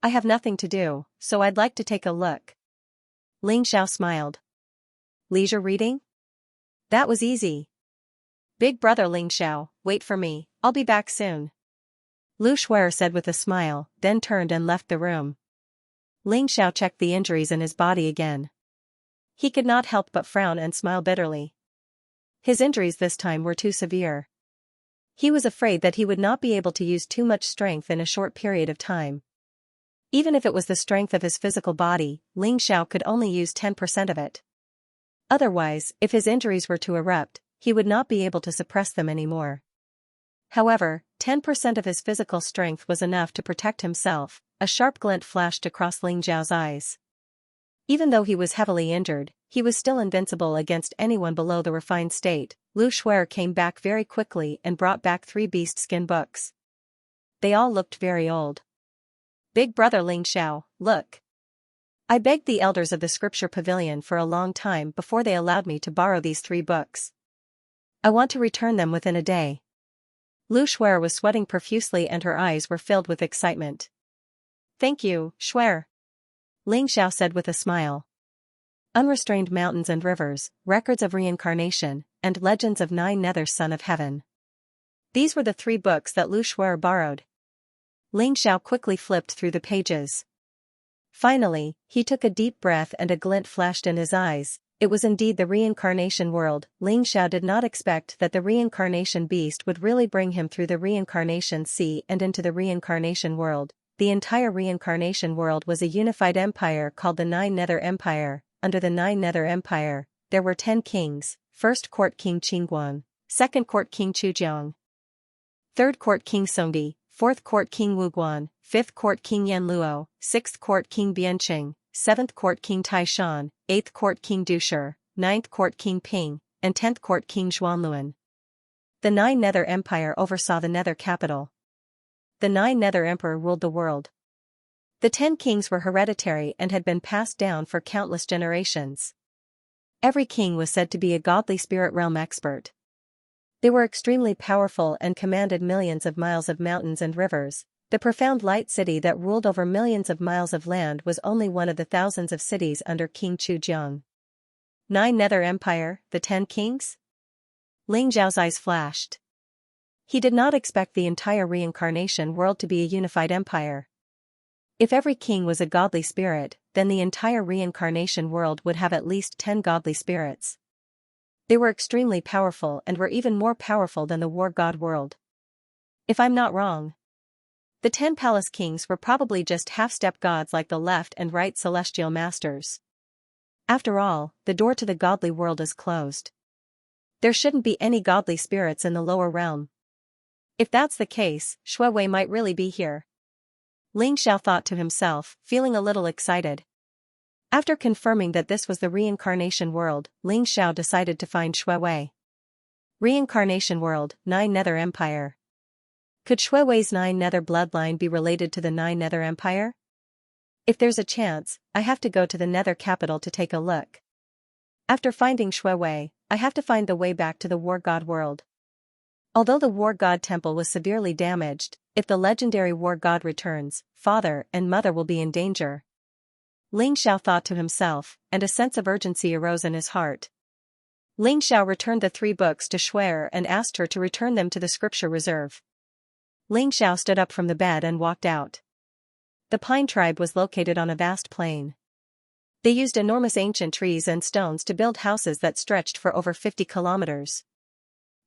I have nothing to do, so I'd like to take a look. Ling Xiao smiled. Leisure reading? That was easy. Big brother Ling Xiao, wait for me, I'll be back soon. Lu Shuer said with a smile, then turned and left the room. Ling Xiao checked the injuries in his body again. He could not help but frown and smile bitterly. His injuries this time were too severe. He was afraid that he would not be able to use too much strength in a short period of time. Even if it was the strength of his physical body, Ling Xiao could only use 10% of it. Otherwise, if his injuries were to erupt, he would not be able to suppress them anymore. However, 10% of his physical strength was enough to protect himself. A sharp glint flashed across Ling Xiao's eyes. Even though he was heavily injured, he was still invincible against anyone below the refined state. Lu Shuer came back very quickly and brought back 3 beast skin books. They all looked very old. Big brother Ling Xiao, look. I begged the elders of the scripture pavilion for a long time before they allowed me to borrow these 3 books. I want to return them within a day. Lu Shuer was sweating profusely and her eyes were filled with excitement. Thank you, Shuer. Ling Xiao said with a smile. Unrestrained mountains and rivers, records of reincarnation, and legends of 9 Nether's son of heaven. These were the 3 books that Lu Shuer borrowed. Ling Xiao quickly flipped through the pages. Finally, he took a deep breath and a glint flashed in his eyes. It was indeed the reincarnation world. Ling Xiao did not expect that the reincarnation beast would really bring him through the reincarnation sea and into the reincarnation world. The entire reincarnation world was a unified empire called the 9 Nether Empire. Under the 9 Nether Empire, there were 10 kings, 1st Court King Qingguang, 2nd Court King Chujiang, 3rd Court King Songdi, 4th Court King Wuguan, 5th Court King Yanluo, 6th Court King Bianqing, 7th Court King Taishan, 8th Court King Dushi, 9th Court King Ping, and 10th Court King Zhuanluan. The 9 Nether Empire oversaw the Nether capital. The 9 Nether Emperor ruled the world. The 10 kings were hereditary and had been passed down for countless generations. Every king was said to be a godly spirit realm expert. They were extremely powerful and commanded millions of miles of mountains and rivers. The profound light city that ruled over millions of miles of land was only one of the thousands of cities under King Chujiang. 9 Nether Empire, the 10 kings? Ling Zhao's eyes flashed. He did not expect the entire reincarnation world to be a unified empire. If every king was a godly spirit, then the entire reincarnation world would have at least 10 godly spirits. They were extremely powerful and were even more powerful than the war god world. If I'm not wrong, the 10 palace kings were probably just half-step gods like the left and right celestial masters. After all, the door to the godly world is closed. There shouldn't be any godly spirits in the lower realm. If that's the case, Shuewei might really be here. Ling Xiao thought to himself, feeling a little excited. After confirming that this was the reincarnation world, Ling Xiao decided to find Shuewei. Reincarnation world, 9 Nether Empire. Could Shuewei's 9 Nether bloodline be related to the 9 Nether Empire? If there's a chance, I have to go to the Nether capital to take a look. After finding Shuewei, I have to find the way back to the war god world. Although the war god temple was severely damaged, if the legendary war god returns, father and mother will be in danger. Ling Xiao thought to himself, and a sense of urgency arose in his heart. Ling Xiao returned the 3 books to Shuer and asked her to return them to the scripture reserve. Ling Xiao stood up from the bed and walked out. The Pine tribe was located on a vast plain. They used enormous ancient trees and stones to build houses that stretched for over 50 kilometers.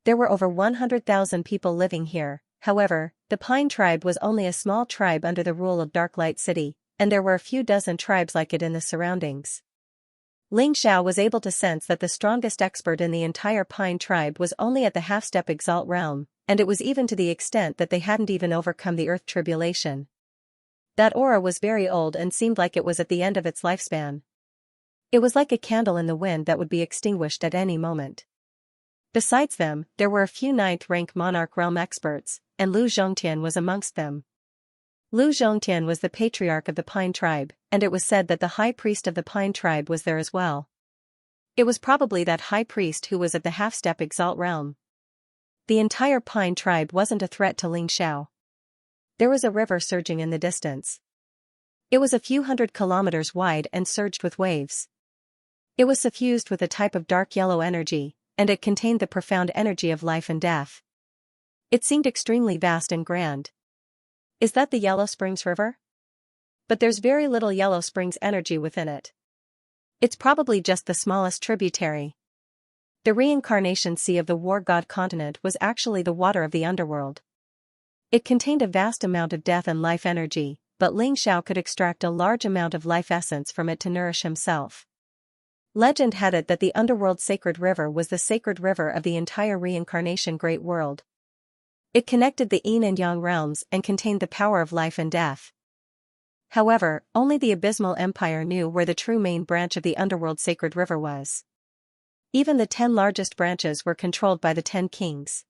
There were over 100,000 people living here. However, the Pine tribe was only a small tribe under the rule of Darklight City, and there were a few dozen tribes like it in the surroundings. Ling Xiao was able to sense that the strongest expert in the entire Pine tribe was only at the half-step Exalt realm, and it was even to the extent that they hadn't even overcome the Earth tribulation. That aura was very old and seemed like it was at the end of its lifespan. It was like a candle in the wind that would be extinguished at any moment. Besides them, there were a few 9th-rank Monarch Realm experts, and Lu Zhongtian was amongst them. Lu Zhongtian was the patriarch of the Pine tribe, and it was said that the high priest of the Pine tribe was there as well. It was probably that high priest who was at the half-step Exalt realm. The entire Pine tribe wasn't a threat to Ling Xiao. There was a river surging in the distance. It was a few hundred kilometers wide and surged with waves. It was suffused with a type of dark yellow energy, and it contained the profound energy of life and death. It seemed extremely vast and grand. Is that the Yellow Springs River? But there's very little Yellow Springs energy within it. It's probably just the smallest tributary. The reincarnation sea of the war god continent was actually the water of the underworld. It contained a vast amount of death and life energy, but Ling Xiao could extract a large amount of life essence from it to nourish himself. Legend had it that the underworld sacred river was the sacred river of the entire reincarnation great world. It connected the Yin and Yang realms and contained the power of life and death. However, only the Abysmal Empire knew where the true main branch of the underworld sacred river was. Even the 10 largest branches were controlled by the 10 kings.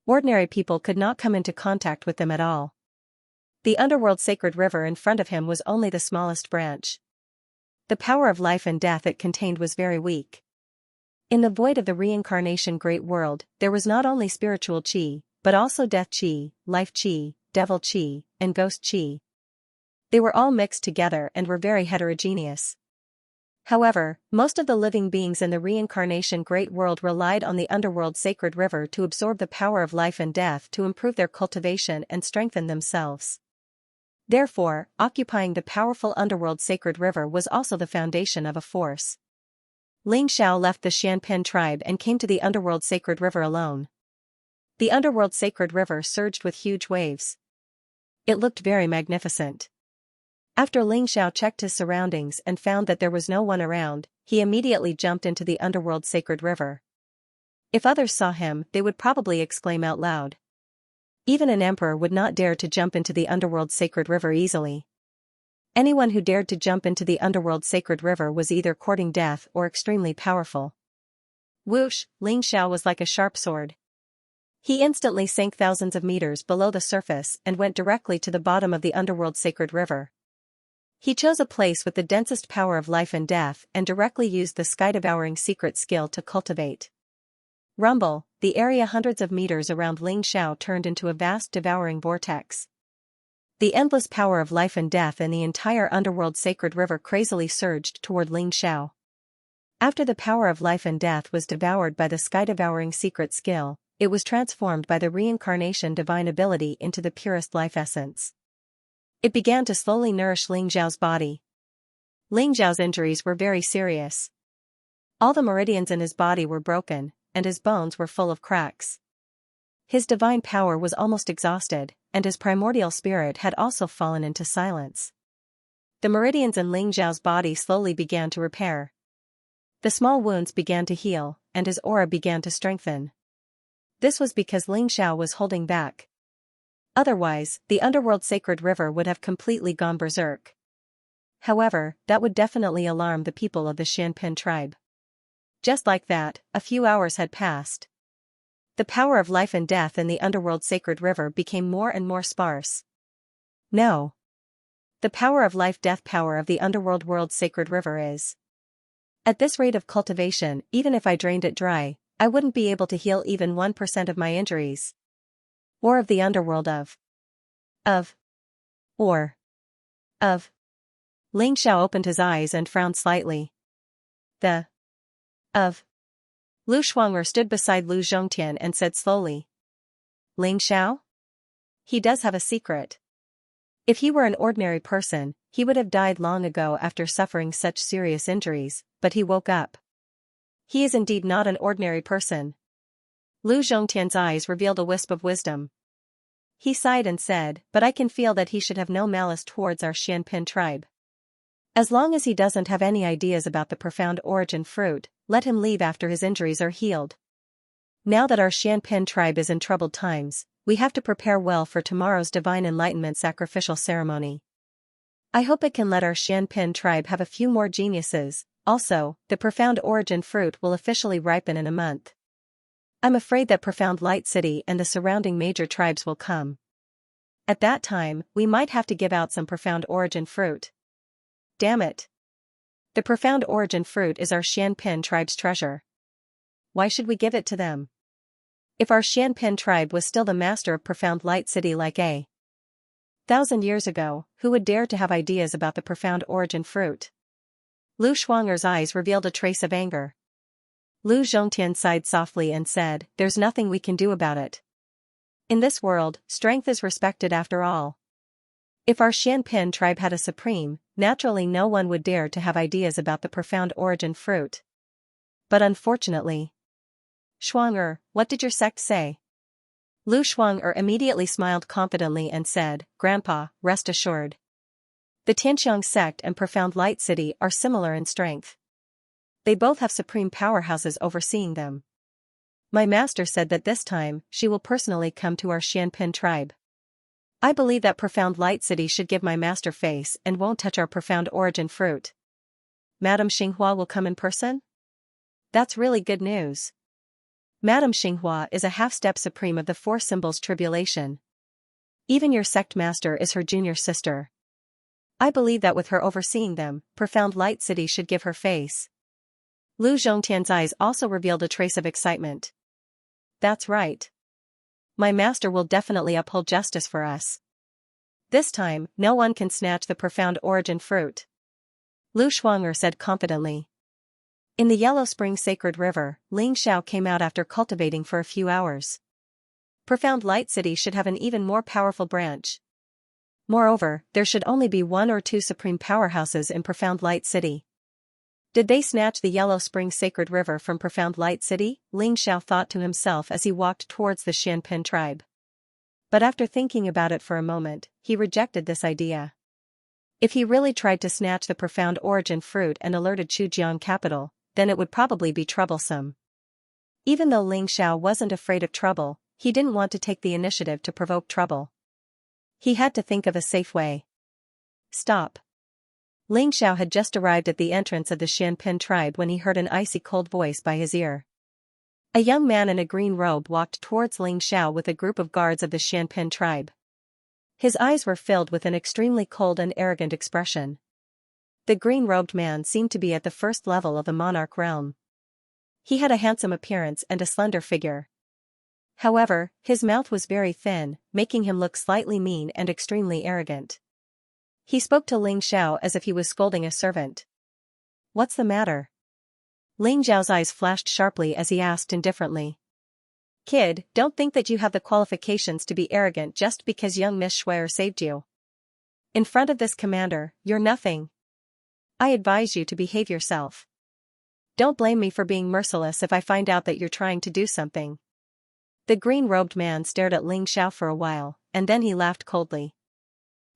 Ordinary people could not come into contact with them at all. The underworld sacred river in front of him was only the smallest branch. The power of life and death it contained was very weak. In the void of the reincarnation great world, there was not only spiritual qi, but also death qi, life qi, devil qi, and ghost qi. They were all mixed together and were very heterogeneous. However, most of the living beings in the reincarnation great world relied on the underworld sacred river to absorb the power of life and death to improve their cultivation and strengthen themselves. Therefore, occupying the powerful underworld sacred river was also the foundation of a force. Ling Xiao left the Xianpin tribe and came to the underworld sacred river alone. The underworld sacred river surged with huge waves. It looked very magnificent. After Ling Xiao checked his surroundings and found that there was no one around, he immediately jumped into the underworld sacred river. If others saw him, they would probably exclaim out loud. Even an emperor would not dare to jump into the underworld sacred river easily. Anyone who dared to jump into the underworld sacred river was either courting death or extremely powerful. Whoosh, Ling Xiao was like a sharp sword. He instantly sank thousands of meters below the surface and went directly to the bottom of the underworld sacred river. He chose a place with the densest power of life and death and directly used the sky-devouring secret skill to cultivate. Rumble, the area hundreds of meters around Ling Xiao turned into a vast devouring vortex. The endless power of life and death in the entire underworld sacred river crazily surged toward Ling Xiao. After the power of life and death was devoured by the sky-devouring secret skill, it was transformed by the reincarnation divine ability into the purest life essence. It began to slowly nourish Ling Xiao's body. Ling Xiao's injuries were very serious. All the meridians in his body were broken, and his bones were full of cracks. His divine power was almost exhausted, and his primordial spirit had also fallen into silence. The meridians in Ling Xiao's body slowly began to repair. The small wounds began to heal, and his aura began to strengthen. This was because Ling Xiao was holding back. Otherwise, the underworld sacred river would have completely gone berserk. However, that would definitely alarm the people of the Xianpin tribe. Just like that, a few hours had passed. The power of life and death in the underworld sacred river became more and more sparse. No. The power of life-death power of the underworld world's sacred river is. At this rate of cultivation, even if I drained it dry, I wouldn't be able to heal even 1% of my injuries. Or of the underworld of. Ling Xiao opened his eyes and frowned slightly. Lu Shuang'er stood beside Lu Zhongtian and said slowly. Ling Xiao? He does have a secret. If he were an ordinary person, he would have died long ago after suffering such serious injuries, but he woke up. He is indeed not an ordinary person. Lu Zhongtian's eyes revealed a wisp of wisdom. He sighed and said, but I can feel that he should have no malice towards our Xianpin tribe. As long as he doesn't have any ideas about the profound origin fruit, let him leave after his injuries are healed. Now that our Xianpin tribe is in troubled times, we have to prepare well for tomorrow's divine enlightenment sacrificial ceremony. I hope it can let our Xianpin tribe have a few more geniuses. Also, the profound origin fruit will officially ripen in a month. I'm afraid that Profound Light City and the surrounding major tribes will come. At that time, we might have to give out some profound origin fruit. Damn it. The profound origin fruit is our Xianpin tribe's treasure. Why should we give it to them? If our Xianpin tribe was still the master of Profound Light City like 1,000 years ago, who would dare to have ideas about the profound origin fruit? Lu Shuang'er's eyes revealed a trace of anger. Lu Zhongtian sighed softly and said, there's nothing we can do about it. In this world, strength is respected after all. If our Xianpin tribe had a supreme, naturally no one would dare to have ideas about the profound origin fruit. But unfortunately. Shuang'er, what did your sect say? Lu Shuang'er immediately smiled confidently and said, Grandpa, rest assured. The Tianxiang sect and Profound Light City are similar in strength. They both have supreme powerhouses overseeing them. My master said that this time, she will personally come to our Xianpin tribe. I believe that Profound Light City should give my master face and won't touch our profound origin fruit. Madame Xinghua will come in person? That's really good news. Madame Xinghua is a half-step supreme of the Four Symbols Tribulation. Even your sect master is her junior sister. I believe that with her overseeing them, Profound Light City should give her face. Lu Zhongtian's eyes also revealed a trace of excitement. That's right. My master will definitely uphold justice for us. This time, no one can snatch the profound origin fruit. Lu Shuang'er said confidently. In the Yellow Spring Sacred River, Ling Xiao came out after cultivating for a few hours. Profound Light City should have an even more powerful branch. Moreover, there should only be 1 or 2 supreme powerhouses in Profound Light City. Did they snatch the Yellow Spring Sacred River from Profound Light City? Ling Xiao thought to himself as he walked towards the Xianpin tribe. But after thinking about it for a moment, he rejected this idea. If he really tried to snatch the profound origin fruit and alerted Chujiang capital, then it would probably be troublesome. Even though Ling Xiao wasn't afraid of trouble, he didn't want to take the initiative to provoke trouble. He had to think of a safe way. Stop. Ling Xiao had just arrived at the entrance of the Xianpin tribe when he heard an icy cold voice by his ear. A young man in a green robe walked towards Ling Xiao with a group of guards of the Xianpin tribe. His eyes were filled with an extremely cold and arrogant expression. The green-robed man seemed to be at the first level of the monarch realm. He had a handsome appearance and a slender figure. However, his mouth was very thin, making him look slightly mean and extremely arrogant. He spoke to Ling Xiao as if he was scolding a servant. What's the matter? Ling Xiao's eyes flashed sharply as he asked indifferently. Kid, don't think that you have the qualifications to be arrogant just because young Miss Schwer saved you. In front of this commander, you're nothing. I advise you to behave yourself. Don't blame me for being merciless if I find out that you're trying to do something. The green-robed man stared at Ling Xiao for a while, and then he laughed coldly.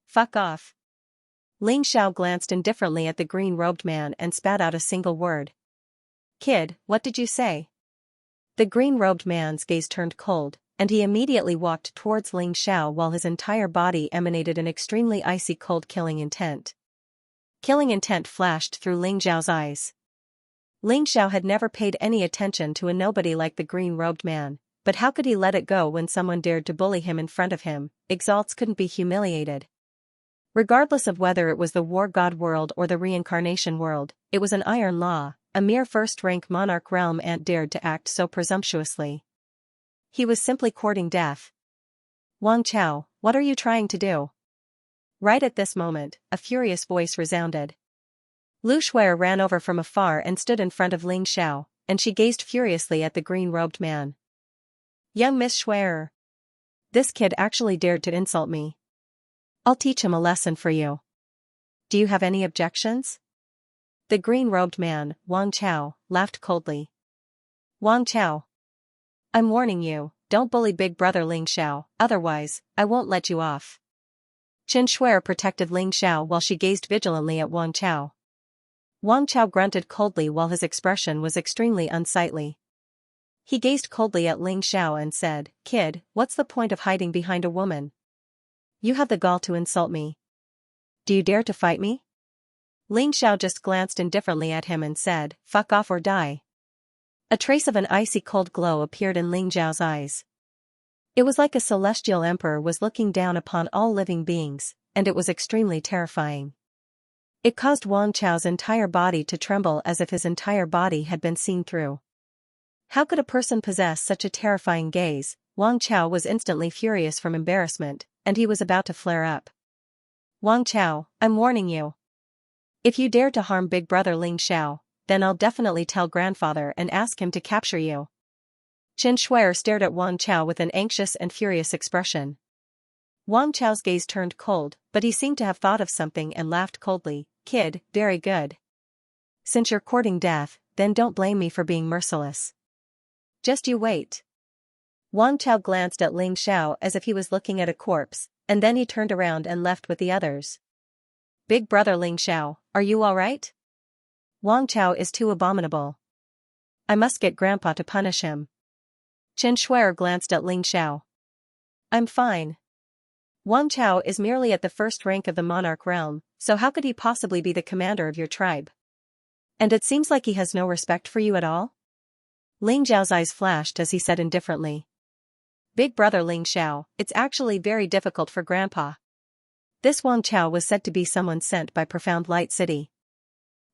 Fuck off. Ling Xiao glanced indifferently at the green-robed man and spat out a single word. Kid, what did you say? The green-robed man's gaze turned cold, and he immediately walked towards Ling Xiao while his entire body emanated an extremely icy cold killing intent. Killing intent flashed through Ling Xiao's eyes. Ling Xiao had never paid any attention to a nobody like the green-robed man, but how could he let it go when someone dared to bully him in front of him? Exalts couldn't be humiliated. Regardless of whether it was the war god world or the reincarnation world, it was an iron law. A mere first-rank monarch realm ant dared to act so presumptuously. He was simply courting death. Wang Chao, what are you trying to do? Right at this moment, a furious voice resounded. Lu Shuer ran over from afar and stood in front of Ling Xiao, and she gazed furiously at the green-robed man. Young Miss Shuer. This kid actually dared to insult me. I'll teach him a lesson for you. Do you have any objections? The green-robed man, Wang Chao, laughed coldly. Wang Chao. I'm warning you, don't bully big brother Ling Xiao, otherwise, I won't let you off. Qin Shuer protected Ling Xiao while she gazed vigilantly at Wang Chao. Wang Chao grunted coldly while his expression was extremely unsightly. He gazed coldly at Ling Xiao and said, Kid, what's the point of hiding behind a woman? You have the gall to insult me. Do you dare to fight me? Ling Xiao just glanced indifferently at him and said, fuck off or die. A trace of an icy cold glow appeared in Ling Xiao's eyes. It was like a celestial emperor was looking down upon all living beings, and it was extremely terrifying. It caused Wang Chao's entire body to tremble as if his entire body had been seen through. How could a person possess such a terrifying gaze? Wang Chao was instantly furious from embarrassment, and he was about to flare up. Wang Chao, I'm warning you. If you dare to harm big brother Ling Xiao, then I'll definitely tell grandfather and ask him to capture you. Qin Shuer stared at Wang Chao with an anxious and furious expression. Wang Chao's gaze turned cold, but he seemed to have thought of something and laughed coldly. Kid, very good. Since you're courting death, then don't blame me for being merciless. Just you wait. Wang Chao glanced at Ling Xiao as if he was looking at a corpse, and then he turned around and left with the others. Big brother Ling Xiao, are you alright? Wang Chao is too abominable. I must get Grandpa to punish him. Qin Shuer glanced at Ling Xiao. I'm fine. Wang Chao is merely at the first rank of the monarch realm, so how could he possibly be the commander of your tribe? And it seems like he has no respect for you at all? Ling Xiao's eyes flashed as he said indifferently. Big brother Ling Xiao, it's actually very difficult for Grandpa. This Wang Chao was said to be someone sent by Profound Light City.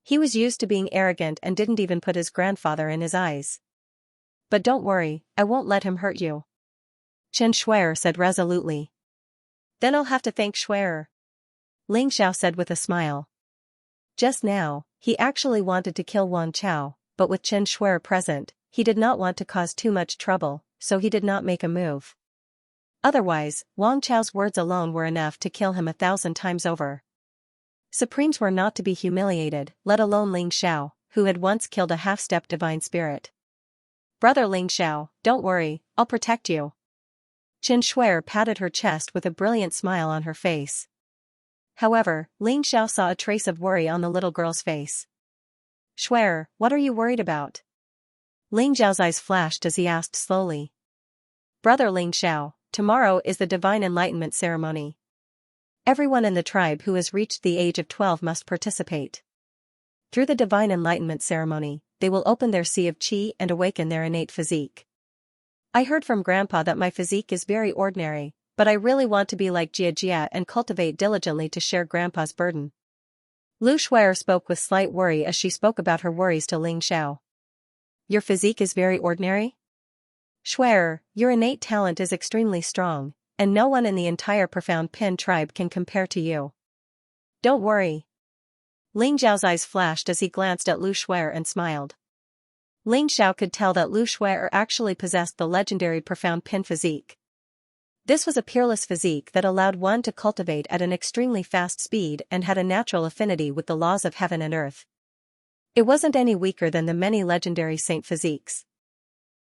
He was used to being arrogant and didn't even put his grandfather in his eyes. But don't worry, I won't let him hurt you. Qin Shuer said resolutely. Then I'll have to thank Shuer. Ling Xiao said with a smile. Just now, he actually wanted to kill Wang Chao, but with Qin Shuer present, he did not want to cause too much trouble, so he did not make a move. Otherwise, Wang Chao's words alone were enough to kill him 1,000 times over. Supremes were not to be humiliated, let alone Ling Xiao, who had once killed a half-step divine spirit. Brother Ling Xiao, don't worry, I'll protect you. Qin Shuer patted her chest with a brilliant smile on her face. However, Ling Xiao saw a trace of worry on the little girl's face. Shuer, what are you worried about? Ling Xiao's eyes flashed as he asked slowly. Brother Ling Xiao, tomorrow is the Divine Enlightenment ceremony. Everyone in the tribe who has reached the age of 12 must participate. Through the Divine Enlightenment ceremony, they will open their sea of qi and awaken their innate physique. I heard from Grandpa that my physique is very ordinary, but I really want to be like Xianxia and cultivate diligently to share Grandpa's burden. Lu Shuer spoke with slight worry as she spoke about her worries to Ling Xiao. Your physique is very ordinary? Shuer, your innate talent is extremely strong, and no one in the entire Profound Pin tribe can compare to you. Don't worry. Ling Xiao's eyes flashed as he glanced at Lu Shuer and smiled. Ling Xiao could tell that Lu Shuer actually possessed the legendary Profound Pin physique. This was a peerless physique that allowed one to cultivate at an extremely fast speed and had a natural affinity with the laws of heaven and earth. It wasn't any weaker than the many legendary saint physiques.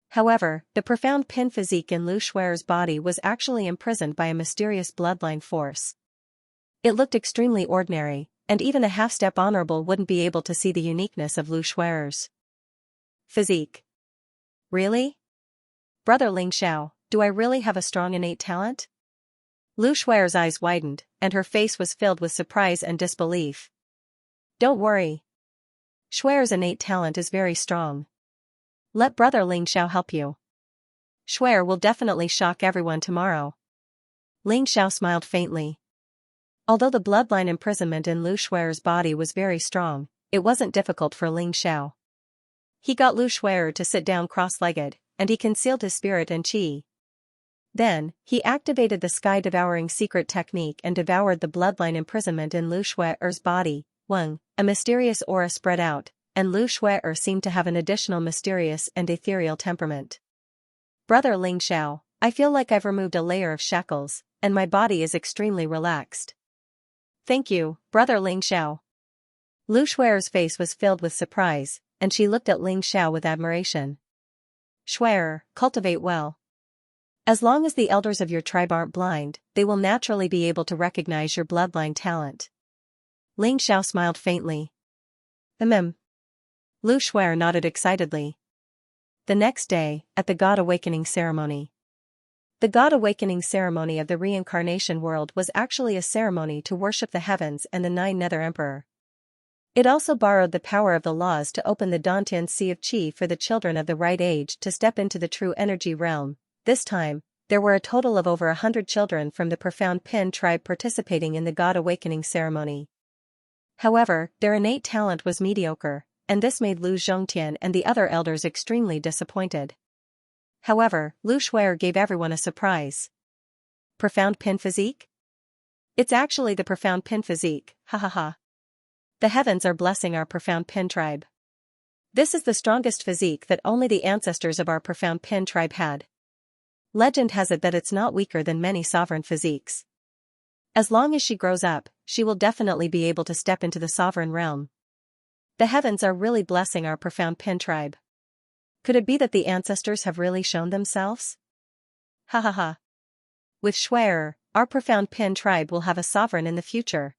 However, the profound pin physique in Lu Shuer's body was actually imprisoned by a mysterious bloodline force. It looked extremely ordinary, and even a half-step honorable wouldn't be able to see the uniqueness of Lu Shuer's physique. Really? Brother Ling Xiao, do I really have a strong innate talent? Lu Shuer's eyes widened, and her face was filled with surprise and disbelief. Don't worry. Shuer's innate talent is very strong. Let Brother Ling Xiao help you. Shuer will definitely shock everyone tomorrow. Ling Xiao smiled faintly. Although the bloodline imprisonment in Lu Shuer's body was very strong, it wasn't difficult for Ling Xiao. He got Lu Shuer to sit down cross-legged, and he concealed his spirit and qi. Then, he activated the sky-devouring secret technique and devoured the bloodline imprisonment in Lu Shuer's body. Weng, a mysterious aura spread out, and Lu Shuer seemed to have an additional mysterious and ethereal temperament. Brother Ling Xiao, I feel like I've removed a layer of shackles, and my body is extremely relaxed. Thank you, Brother Ling Xiao. Lu Shuer's face was filled with surprise, and she looked at Ling Xiao with admiration. Shuer, cultivate well. As long as the elders of your tribe aren't blind, they will naturally be able to recognize your bloodline talent. Ling Xiao smiled faintly. Lu Shuer nodded excitedly. The next day, at the God Awakening ceremony. The God Awakening ceremony of the reincarnation world was actually a ceremony to worship the heavens and the Nine Nether Emperor. It also borrowed the power of the laws to open the Dantian Sea of Qi for the children of the right age to step into the true energy realm. This time, there were a total of over 100 children from the Profound Pin tribe participating in the God Awakening ceremony. However, their innate talent was mediocre, and this made Lu Zhongtian and the other elders extremely disappointed. However, Lu Shuer gave everyone a surprise. Profound Pin physique? It's actually the Profound Pin physique, ha ha ha. The heavens are blessing our Profound Pin tribe. This is the strongest physique that only the ancestors of our Profound Pin tribe had. Legend has it that it's not weaker than many sovereign physiques. As long as she grows up, she will definitely be able to step into the sovereign realm. The heavens are really blessing our Profound Pin tribe. Could it be that the ancestors have really shown themselves? Ha ha ha. With Shuer, our Profound Pin tribe will have a sovereign in the future.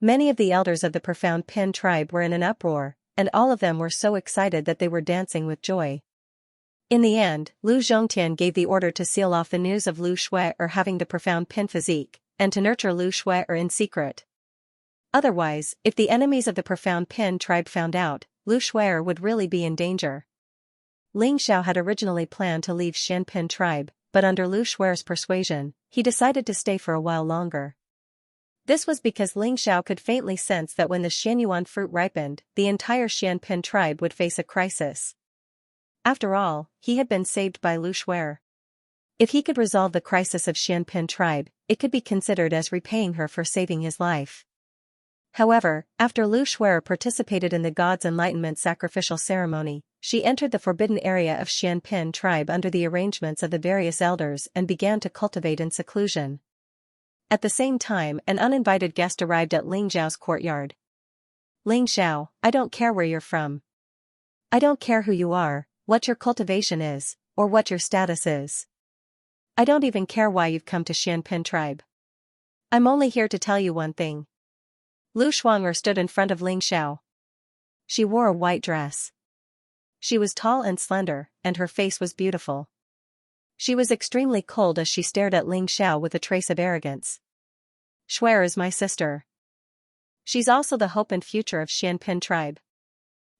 Many of the elders of the Profound Pin tribe were in an uproar, and all of them were so excited that they were dancing with joy. In the end, Lu Zhongtian gave the order to seal off the news of Lu Shuer having the Profound Pin physique, and to nurture Lu Shuer in secret. Otherwise, if the enemies of the Profound Pin tribe found out, Lu Shuer would really be in danger. Ling Xiao had originally planned to leave Xianpin tribe, but under Lu Shuer's persuasion, he decided to stay for a while longer. This was because Ling Xiao could faintly sense that when the Xianyuan fruit ripened, the entire Xianpin tribe would face a crisis. After all, he had been saved by Lu Shuer. If he could resolve the crisis of Xianpin tribe, it could be considered as repaying her for saving his life. However, after Lu Shuer participated in the God's Enlightenment sacrificial ceremony, she entered the forbidden area of Xianpin tribe under the arrangements of the various elders and began to cultivate in seclusion. At the same time, an uninvited guest arrived at Ling Xiao's courtyard. Ling Xiao, I don't care where you're from. I don't care who you are, what your cultivation is, or what your status is. I don't even care why you've come to Xianpin tribe. I'm only here to tell you one thing. Lu Shuang'er stood in front of Ling Xiao. She wore a white dress. She was tall and slender, and her face was beautiful. She was extremely cold as she stared at Ling Xiao with a trace of arrogance. Shuer is my sister. She's also the hope and future of Xianpin tribe.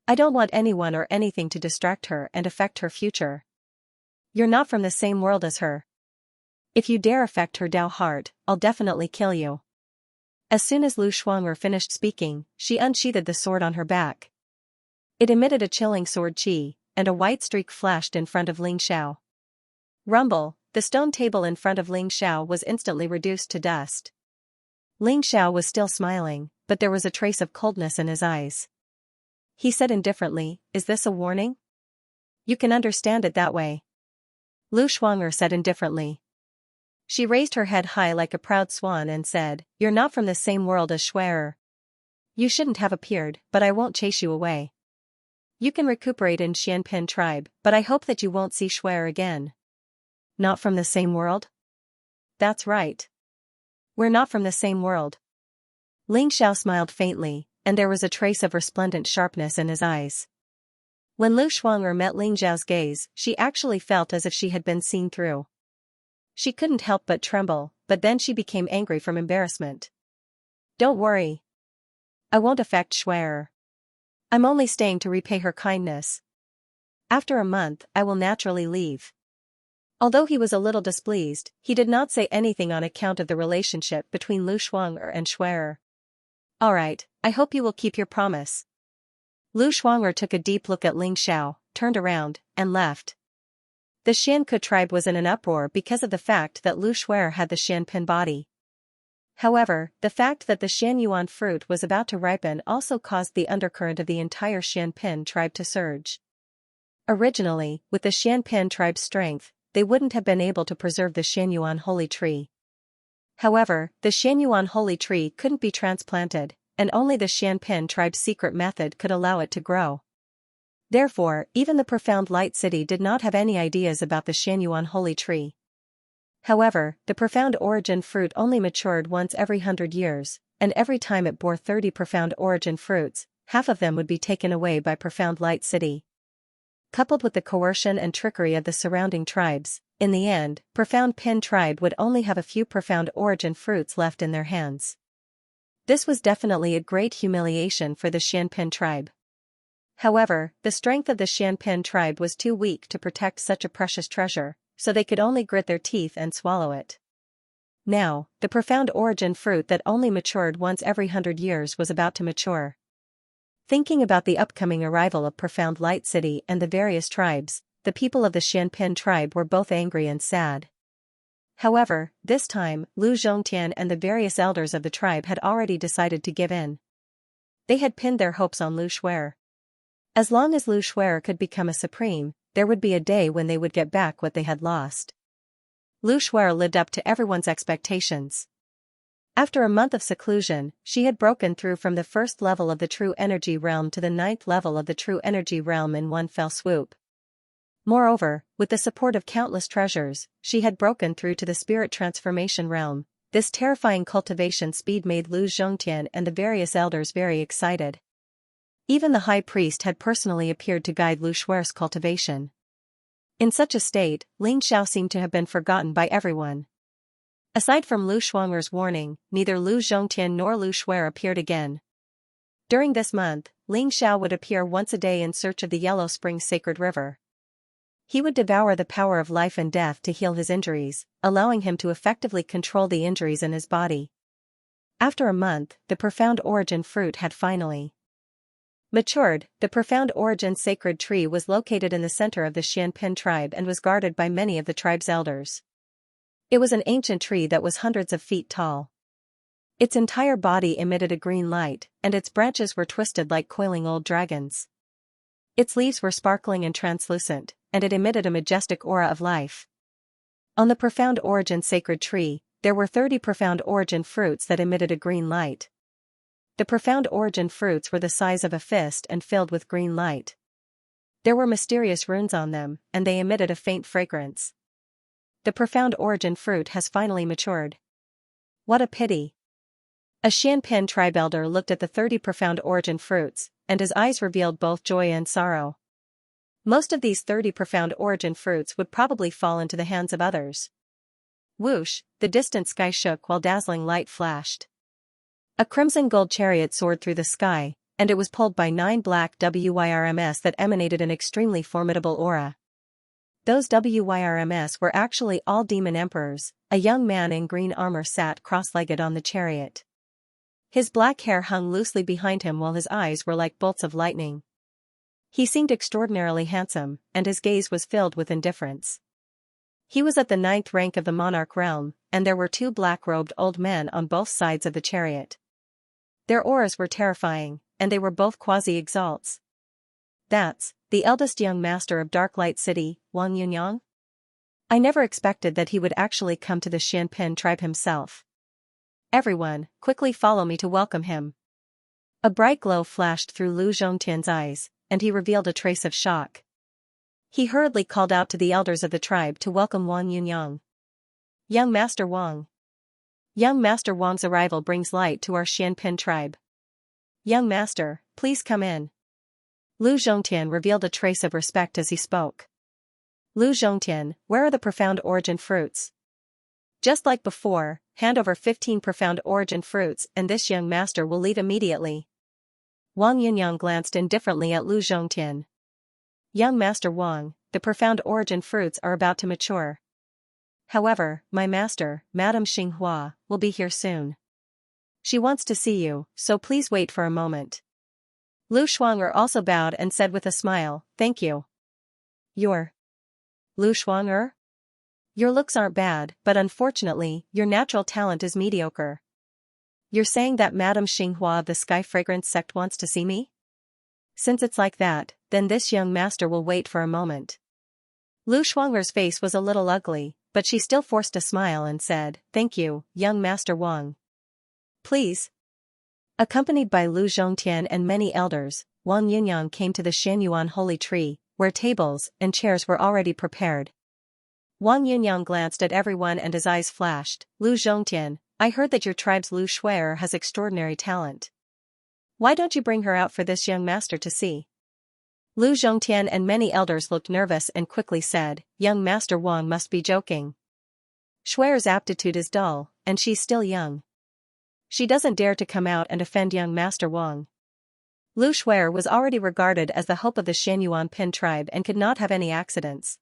I don't want anyone or anything to distract her and affect her future. You're not from the same world as her. If you dare affect her Dao heart, I'll definitely kill you. As soon as Lu Shuang'er finished speaking, she unsheathed the sword on her back. It emitted a chilling sword qi, and a white streak flashed in front of Ling Xiao. Rumble, the stone table in front of Ling Xiao was instantly reduced to dust. Ling Xiao was still smiling, but there was a trace of coldness in his eyes. He said indifferently, "Is this a warning?" "You can understand it that way." Lu Shuang'er said indifferently. She raised her head high like a proud swan and said, "You're not from the same world as Shuer. You shouldn't have appeared, but I won't chase you away." You can recuperate in Xianpin tribe, but I hope that you won't see Shuer again. Not from the same world? That's right. We're not from the same world. Ling Xiao smiled faintly, and there was a trace of resplendent sharpness in his eyes. When Lu Shuang'er met Ling Xiao's gaze, she actually felt as if she had been seen through. She couldn't help but tremble, but then she became angry from embarrassment. Don't worry. I won't affect Shuer. I'm only staying to repay her kindness. After a month, I will naturally leave. Although he was a little displeased, he did not say anything on account of the relationship between Lu Shuang'er and Shuer. Alright, I hope you will keep your promise. Lu Shuang'er took a deep look at Ling Xiao, turned around, and left. The Xianke tribe was in an uproar because of the fact that Lu Shuer had the Xianpin body. However, the fact that the Xianyuan fruit was about to ripen also caused the undercurrent of the entire Xianpin tribe to surge. Originally, with the Xianpin tribe's strength, they wouldn't have been able to preserve the Xianyuan holy tree. However, the Xianyuan holy tree couldn't be transplanted, and only the Xianpin tribe's secret method could allow it to grow. Therefore, even the Profound Light City did not have any ideas about the Xianyuan holy tree. However, the Profound Origin fruit only matured once every 100 years, and every time it bore 30 Profound Origin fruits, half of them would be taken away by Profound Light City. Coupled with the coercion and trickery of the surrounding tribes, in the end, Profound Pin tribe would only have a few Profound Origin fruits left in their hands. This was definitely a great humiliation for the Xianpin tribe. However, the strength of the Xianpin tribe was too weak to protect such a precious treasure, so they could only grit their teeth and swallow it. Now, the Profound Origin fruit that only matured once every 100 years was about to mature. Thinking about the upcoming arrival of Profound Light City and the various tribes, the people of the Xianpin tribe were both angry and sad. However, this time, Lu Zhongtian and the various elders of the tribe had already decided to give in. They had pinned their hopes on Lu Shuer. As long as Lu Shuer could become a supreme, there would be a day when they would get back what they had lost. Lu Shuer lived up to everyone's expectations. After a month of seclusion, she had broken through from the first level of the true energy realm to the 9th level of the true energy realm in one fell swoop. Moreover, with the support of countless treasures, she had broken through to the spirit transformation realm. This terrifying cultivation speed made Lu Zhongtian and the various elders very excited. Even the high priest had personally appeared to guide Lu Shuer's cultivation. In such a state, Ling Xiao seemed to have been forgotten by everyone. Aside from Lu Shuang'er's warning, neither Lu Zhongtian nor Lu Shuer appeared again. During this month, Ling Xiao would appear once a day in search of the Yellow Spring Sacred River. He would devour the power of life and death to heal his injuries, allowing him to effectively control the injuries in his body. After a month, the Profound Origin fruit had finally matured. The Profound Origin sacred tree was located in the center of the Xianpin tribe and was guarded by many of the tribe's elders. It was an ancient tree that was hundreds of feet tall. Its entire body emitted a green light, and its branches were twisted like coiling old dragons. Its leaves were sparkling and translucent, and it emitted a majestic aura of life. On the Profound Origin sacred tree, there were 30 Profound Origin fruits that emitted a green light. The Profound Origin fruits were the size of a fist and filled with green light. There were mysterious runes on them, and they emitted a faint fragrance. The Profound Origin fruit has finally matured. What a pity. A Xianpin tribe elder looked at the 30 Profound Origin fruits, and his eyes revealed both joy and sorrow. Most of these 30 Profound Origin fruits would probably fall into the hands of others. Whoosh, the distant sky shook while dazzling light flashed. A crimson gold chariot soared through the sky, and it was pulled by 9 black WYRMS that emanated an extremely formidable aura. Those WYRMS were actually all demon emperors. A young man in green armor sat cross-legged on the chariot. His black hair hung loosely behind him while his eyes were like bolts of lightning. He seemed extraordinarily handsome, and his gaze was filled with indifference. He was at the 9th rank of the monarch realm, and there were 2 black-robed old men on both sides of the chariot. Their auras were terrifying, and they were both quasi-exalts. That's the eldest young master of Dark Light City, Wang Yunyang? I never expected that he would actually come to the Xianpin tribe himself. Everyone, quickly follow me to welcome him. A bright glow flashed through Lu Zhongtian's eyes, and he revealed a trace of shock. He hurriedly called out to the elders of the tribe to welcome Wang Yunyang. Young Master Wang. Young Master Wang's arrival brings light to our Xianpin tribe. Young Master, please come in. Lu Zhongtian revealed a trace of respect as he spoke. Lu Zhongtian, where are the profound origin fruits? Just like before, hand over 15 profound origin fruits and this young master will leave immediately. Wang Yunyang glanced indifferently at Lu Zhongtian. Young Master Wang, the profound origin fruits are about to mature. However, my master, Madame Xinghua, will be here soon. She wants to see you, so please wait for a moment. Lu Shuang'er also bowed and said with a smile, thank you. You're Lu Shuang'er? Your looks aren't bad, but unfortunately, your natural talent is mediocre. You're saying that Madame Xinghua of the Sky Fragrance sect wants to see me? Since it's like that, then this young master will wait for a moment. Lu Shuang'er's face was a little ugly, but she still forced a smile and said, thank you, young Master Wang. Please. Accompanied by Lu Zhongtian and many elders, Wang Yunyang came to the Shanyuan holy tree, where tables and chairs were already prepared. Wang Yunyang glanced at everyone and his eyes flashed. Lu Zhongtian, I heard that your tribe's Lu Shuer has extraordinary talent. Why don't you bring her out for this young master to see? Lu Zhongtian and many elders looked nervous and quickly said, young Master Wang must be joking. Shuer's aptitude is dull, and she's still young. She doesn't dare to come out and offend young Master Wang. Lu Shuer was already regarded as the hope of the Shanyuan Pin tribe and could not have any accidents.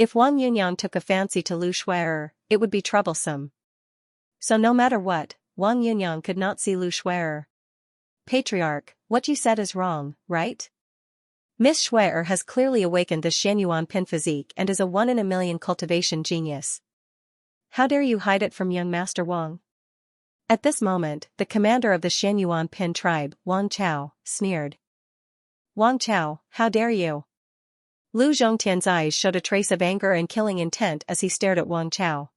If Wang Yunyang took a fancy to Lu Shuer, it would be troublesome. So no matter what, Wang Yunyang could not see Lu Shuer. Patriarch, what you said is wrong, right? Miss Shuer has clearly awakened the Shanyuan Pin physique and is a 1 in a million cultivation genius. How dare you hide it from young Master Wang? At this moment, the commander of the Shanyuan Pin tribe, Wang Chao, sneered. Wang Chao, how dare you? Lu Zhongtian's eyes showed a trace of anger and killing intent as he stared at Wang Chao.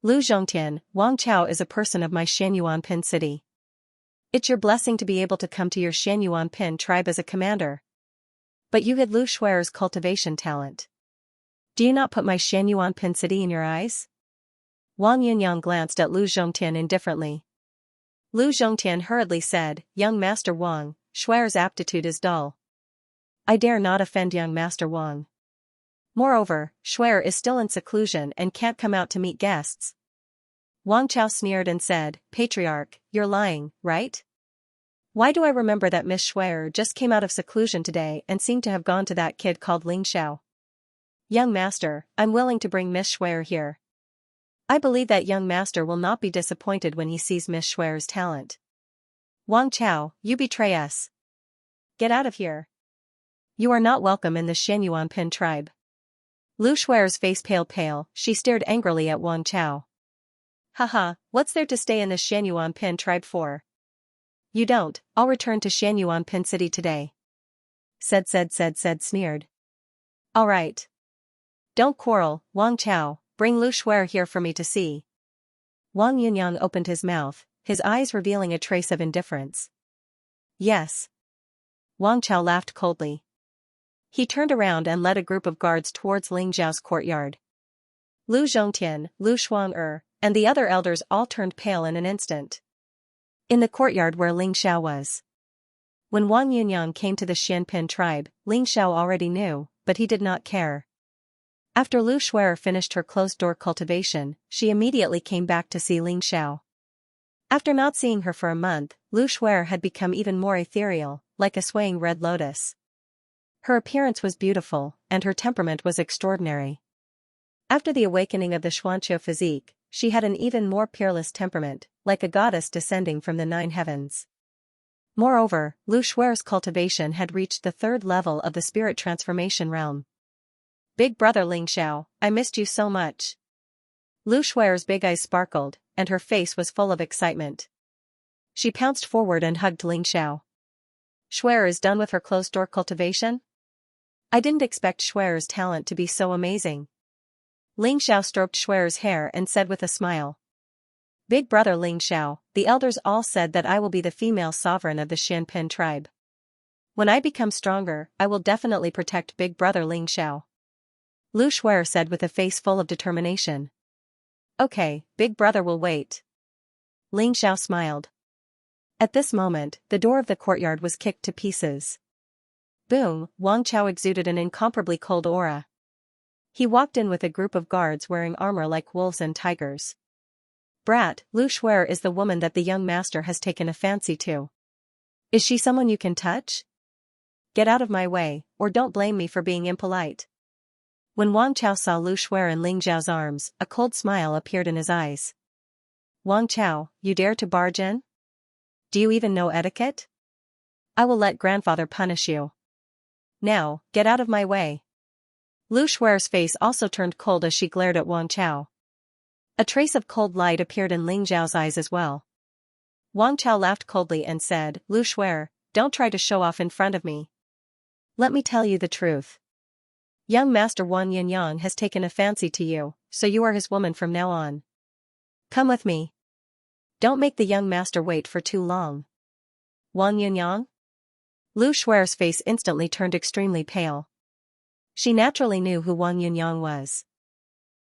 Lu Zhongtian, Wang Chao is a person of my Shanyuan Pin city. It's your blessing to be able to come to your Shanyuan Pin tribe as a commander. But you hid Lu Shuer's cultivation talent. Do you not put my Shanyuan Pin city in your eyes? Wang Yunyang glanced at Lu Zhongtian indifferently. Lu Zhongtian hurriedly said, young Master Wang, Shuer's aptitude is dull. I dare not offend young Master Wang. Moreover, Shuer is still in seclusion and can't come out to meet guests. Wang Chao sneered and said, Patriarch, you're lying, right? Why do I remember that Miss Shuer just came out of seclusion today and seemed to have gone to that kid called Ling Xiao? Young Master, I'm willing to bring Miss Shuer here. I believe that young master will not be disappointed when he sees Miss Shuer's talent. Wang Chao, you betray us. Get out of here. You are not welcome in the Shanyuan Pin tribe. Lu Shuer's face pale, she stared angrily at Wang Chao. Haha, what's there to stay in the Shanyuan Pin tribe for? You don't, I'll return to Shanyuan Pin city today. Said sneered. Alright. Don't quarrel, Wang Chao, bring Lu Shuer here for me to see. Wang Yunyang opened his mouth, his eyes revealing a trace of indifference. Yes. Wang Chao laughed coldly. He turned around and led a group of guards towards Ling Zhao's courtyard. Lu Zhongtian, Lu Shuang'er, and the other elders all turned pale in an instant. In the courtyard where Ling Xiao was. When Wang Yunyang came to the Xianpin tribe, Ling Xiao already knew, but he did not care. After Lu Shuer finished her closed-door cultivation, she immediately came back to see Ling Xiao. After not seeing her for a month, Lu Shuer had become even more ethereal, like a swaying red lotus. Her appearance was beautiful, and her temperament was extraordinary. After the awakening of the Xianxia physique, she had an even more peerless temperament, like a goddess descending from the 9 heavens. Moreover, Lu Shuer's cultivation had reached the 3rd level of the spirit transformation realm. Big brother Ling Xiao, I missed you so much. Lu Shuer's big eyes sparkled, and her face was full of excitement. She pounced forward and hugged Ling Xiao. Shuer is done with her closed-door cultivation? I didn't expect Shuer's talent to be so amazing. Ling Xiao stroked Shuer's hair and said with a smile. Big brother Ling Xiao, the elders all said that I will be the female sovereign of the Xianpin tribe. When I become stronger, I will definitely protect Big Brother Ling Xiao. Lu Shuer said with a face full of determination. Okay, Big Brother will wait. Ling Xiao smiled. At this moment, the door of the courtyard was kicked to pieces. Boom, Wang Chao exuded an incomparably cold aura. He walked in with a group of guards wearing armor like wolves and tigers. Brat, Lu Shuer is the woman that the young master has taken a fancy to. Is she someone you can touch? Get out of my way, or don't blame me for being impolite. When Wang Chao saw Lu Shuer in Ling Zhao's arms, a cold smile appeared in his eyes. Wang Chao, you dare to barge in? Do you even know etiquette? I will let grandfather punish you. Now, get out of my way. Lu Shuer's face also turned cold as she glared at Wang Chao. A trace of cold light appeared in Ling Zhao's eyes as well. Wang Chao laughed coldly and said, Lu Shuer, don't try to show off in front of me. Let me tell you the truth. Young Master Wang Yunyang has taken a fancy to you, so you are his woman from now on. Come with me. Don't make the young master wait for too long. Wang Yunyang? Lu Shuer's face instantly turned extremely pale. She naturally knew who Wang Yunyang was.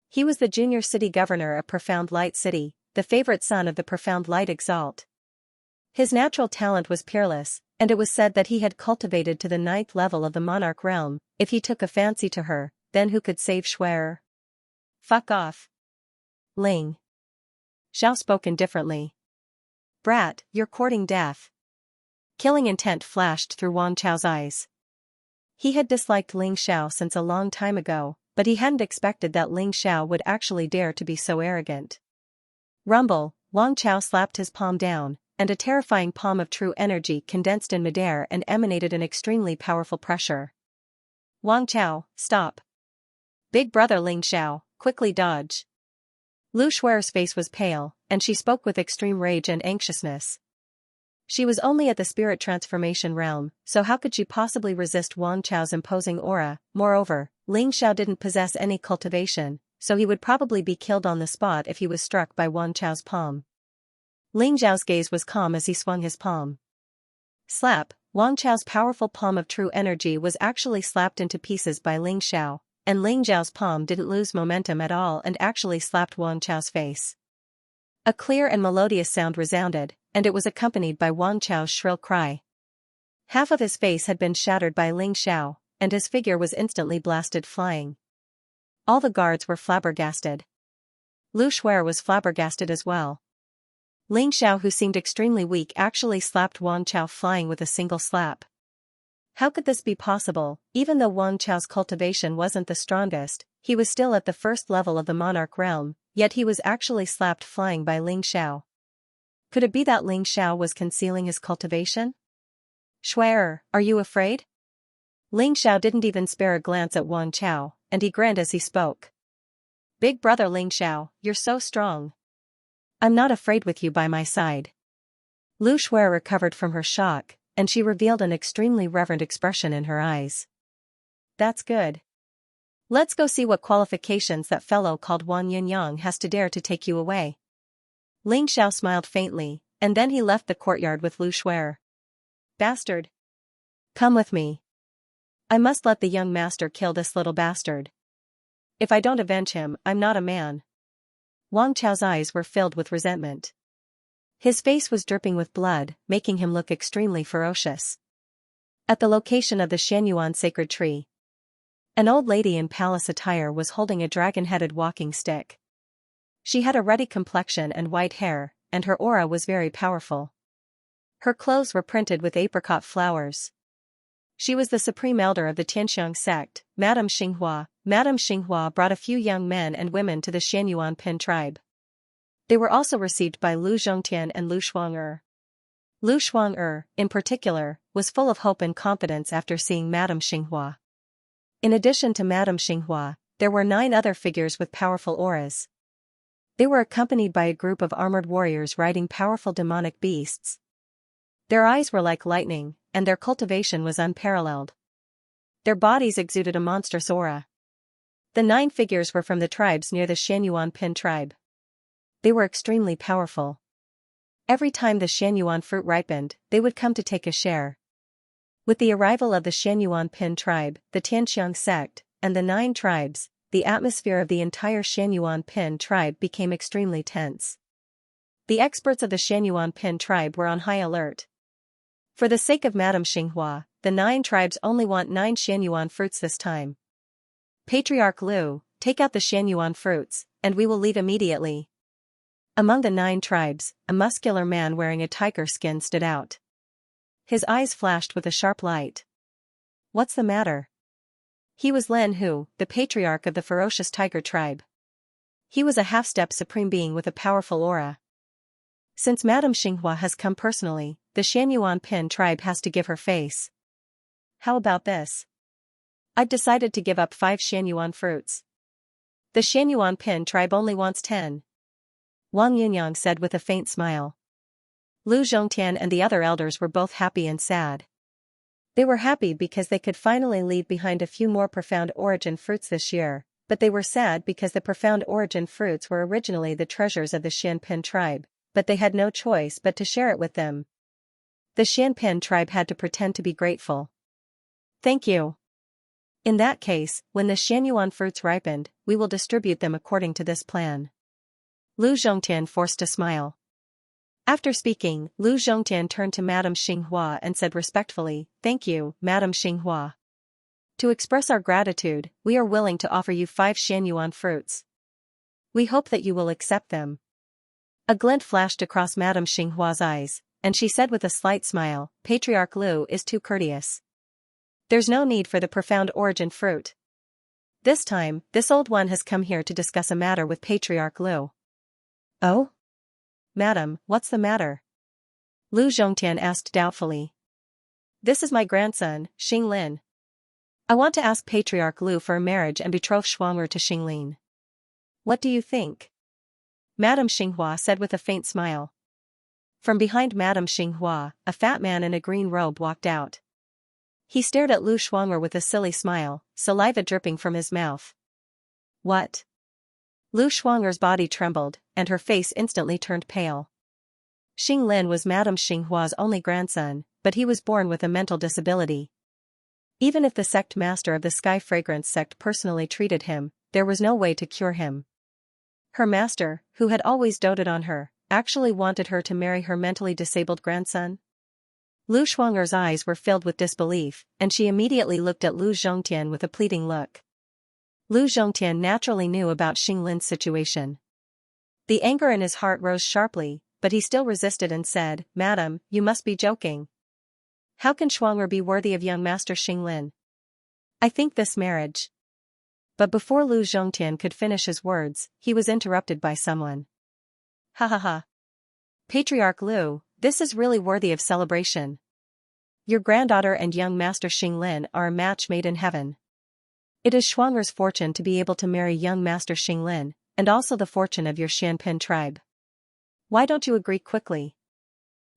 He was the junior city governor of Profound Light City, the favorite son of the Profound Light Exalt. His natural talent was peerless, and it was said that he had cultivated to the 9th level of the monarch realm. If he took a fancy to her, then who could save Shuer? Fuck off. Ling Xiao spoke indifferently. Brat, you're courting death. Killing intent flashed through Wang Chao's eyes. He had disliked Ling Xiao since a long time ago, but he hadn't expected that Ling Xiao would actually dare to be so arrogant. Rumble, Wang Chao slapped his palm down, and a terrifying palm of true energy condensed in midair and emanated an extremely powerful pressure. Wang Chao, stop. Big Brother Ling Xiao, quickly dodge. Lu Shuer's face was pale, and she spoke with extreme rage and anxiousness. She was only at the spirit transformation realm, so how could she possibly resist Wang Chao's imposing aura? Moreover, Ling Xiao didn't possess any cultivation, so he would probably be killed on the spot if he was struck by Wang Chao's palm. Ling Xiao's gaze was calm as he swung his palm. Slap, Wang Chao's powerful palm of true energy was actually slapped into pieces by Ling Xiao, and Ling Xiao's palm didn't lose momentum at all and actually slapped Wang Chao's face. A clear and melodious sound resounded, and it was accompanied by Wang Chao's shrill cry. Half of his face had been shattered by Ling Xiao, and his figure was instantly blasted flying. All the guards were flabbergasted. Lu Shuer was flabbergasted as well. Ling Xiao, who seemed extremely weak, actually slapped Wang Chao flying with a single slap. How could this be possible? Even though Wang Chao's cultivation wasn't the strongest, he was still at the 1st level of the monarch realm, yet he was actually slapped flying by Ling Xiao. Could it be that Ling Xiao was concealing his cultivation? Shuer, are you afraid? Ling Xiao didn't even spare a glance at Wang Chao, and he grinned as he spoke. Big Brother Ling Xiao, you're so strong. I'm not afraid with you by my side. Lu Shuer recovered from her shock, and she revealed an extremely reverent expression in her eyes. That's good. Let's go see what qualifications that fellow called Wang Yunyang has to dare to take you away. Ling Xiao smiled faintly, and then he left the courtyard with Lu Shuer. Bastard. Come with me. I must let the young master kill this little bastard. If I don't avenge him, I'm not a man. Wang Chao's eyes were filled with resentment. His face was dripping with blood, making him look extremely ferocious. At the location of the Xianyuan sacred tree, an old lady in palace attire was holding a dragon-headed walking stick. She had a ruddy complexion and white hair, and her aura was very powerful. Her clothes were printed with apricot flowers. She was the supreme elder of the Tianxiang sect, Madame Xinghua. Madame Xinghua brought a few young men and women to the Xianyuan Pin tribe. They were also received by Lu Zhongtian and Lu Shuang'er. Lu Shuang'er, in particular, was full of hope and confidence after seeing Madame Xinghua. In addition to Madame Xinghua, there were 9 other figures with powerful auras. They were accompanied by a group of armored warriors riding powerful demonic beasts. Their eyes were like lightning, and their cultivation was unparalleled. Their bodies exuded a monstrous aura. The 9 figures were from the tribes near the Xianyuan Pin tribe. They were extremely powerful. Every time the Xianyuan fruit ripened, they would come to take a share. With the arrival of the Xianyuan Pin tribe, the Tianxiang sect, and the 9 tribes, the atmosphere of the entire Xianyuan Pin tribe became extremely tense. The experts of the Xianyuan Pin tribe were on high alert. For the sake of Madame Xinghua, the 9 tribes only want 9 Xianyuan fruits this time. Patriarch Lu, take out the Xianyuan fruits, and we will leave immediately. Among the 9 tribes, a muscular man wearing a tiger skin stood out. His eyes flashed with a sharp light. What's the matter? He was Lin Hu, the patriarch of the ferocious tiger tribe. He was a half-step supreme being with a powerful aura. Since Madame Xinghua has come personally, the Xianyuan Pin tribe has to give her face. How about this? I've decided to give up 5 Xianyuan fruits. The Xianyuan Pin tribe only wants 10. Wang Yunyang said with a faint smile. Lu Zhongtian and the other elders were both happy and sad. They were happy because they could finally leave behind a few more profound origin fruits this year, but they were sad because the profound origin fruits were originally the treasures of the Xianpin tribe, but they had no choice but to share it with them. The Xianpin tribe had to pretend to be grateful. Thank you. In that case, when the Xianyuan fruits ripened, we will distribute them according to this plan. Lu Zhongtian forced a smile. After speaking, Lu Zhongtian turned to Madame Xinghua and said respectfully, "Thank you, Madame Xinghua. To express our gratitude, we are willing to offer you 5 Xianyuan fruits. We hope that you will accept them." A glint flashed across Madame Xinghua's eyes, and she said with a slight smile, "Patriarch Lu is too courteous. There's no need for the profound origin fruit. This time, this old one has come here to discuss a matter with Patriarch Lu." "Oh? Madam, what's the matter?" Lu Zhongtian asked doubtfully. "This is my grandson, Xinglin. I want to ask Patriarch Lu for a marriage and betroth Shuang'er to Xinglin. What do you think?" Madame Xinghua said with a faint smile. From behind Madame Xinghua, a fat man in a green robe walked out. He stared at Lu Shuang'er with a silly smile, saliva dripping from his mouth. "What?" Lu Shuang'er's body trembled, and her face instantly turned pale. Xinglin was Madame Xinghua's only grandson, but he was born with a mental disability. Even if the sect master of the Sky Fragrance sect personally treated him, there was no way to cure him. Her master, who had always doted on her, actually wanted her to marry her mentally disabled grandson? Lu Shuang'er's eyes were filled with disbelief, and she immediately looked at Lu Zhongtian with a pleading look. Lu Zhongtian naturally knew about Xinglin's situation. The anger in his heart rose sharply, but he still resisted and said, "Madam, you must be joking. How can Shuang'er be worthy of young Master Xinglin? I think this marriage—" But before Lu Zhongtian could finish his words, he was interrupted by someone. "Ha ha ha. Patriarch Lu, this is really worthy of celebration. Your granddaughter and young Master Xinglin are a match made in heaven. It is Shuang'er's fortune to be able to marry young Master Xinglin, and also the fortune of your Xianpin tribe. Why don't you agree quickly?"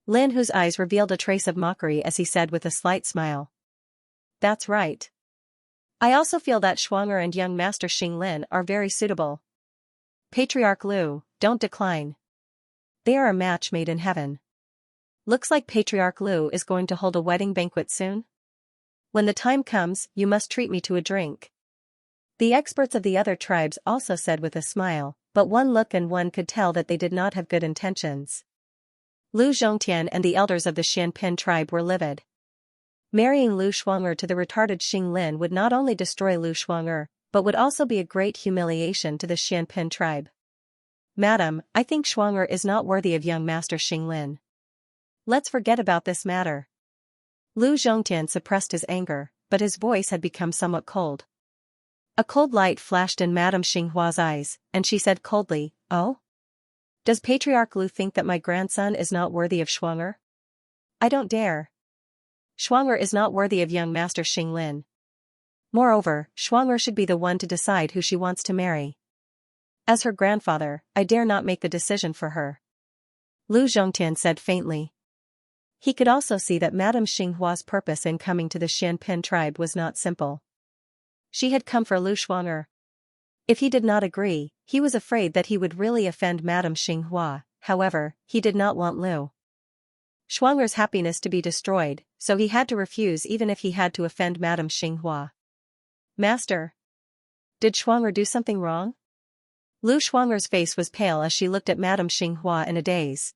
Lin Hu's eyes revealed a trace of mockery as he said with a slight smile. "That's right. I also feel that Shuang'er and young Master Xinglin are very suitable. Patriarch Lu, don't decline. They are a match made in heaven. Looks like Patriarch Lu is going to hold a wedding banquet soon. When the time comes, you must treat me to a drink." The experts of the other tribes also said with a smile, but one look and one could tell that they did not have good intentions. Lu Zhongtian and the elders of the Xianpin tribe were livid. Marrying Lu Shuang'er to the retarded Xinglin would not only destroy Lu Shuang'er, but would also be a great humiliation to the Xianpin tribe. "Madam, I think Shuang'er is not worthy of young Master Xinglin. Let's forget about this matter." Lu Zhongtian suppressed his anger, but his voice had become somewhat cold. A cold light flashed in Madame Xinghua's eyes, and she said coldly, "Oh? Does Patriarch Lu think that my grandson is not worthy of Shuang'er? I don't dare. Shuang'er is not worthy of young Master Xinglin. Moreover, Shuang'er should be the one to decide who she wants to marry. As her grandfather, I dare not make the decision for her." Lu Zhongtian said faintly. He could also see that Madame Xinghua's purpose in coming to the Xianpin tribe was not simple. She had come for Lu Shuang'er. If he did not agree, he was afraid that he would really offend Madame Xinghua. However, he did not want Lu Shuang'er's happiness to be destroyed, so he had to refuse even if he had to offend Madame Xinghua. Master. Did Shuang'er do something wrong? Lu Shuang'er's face was pale as she looked at Madame Xinghua in a daze.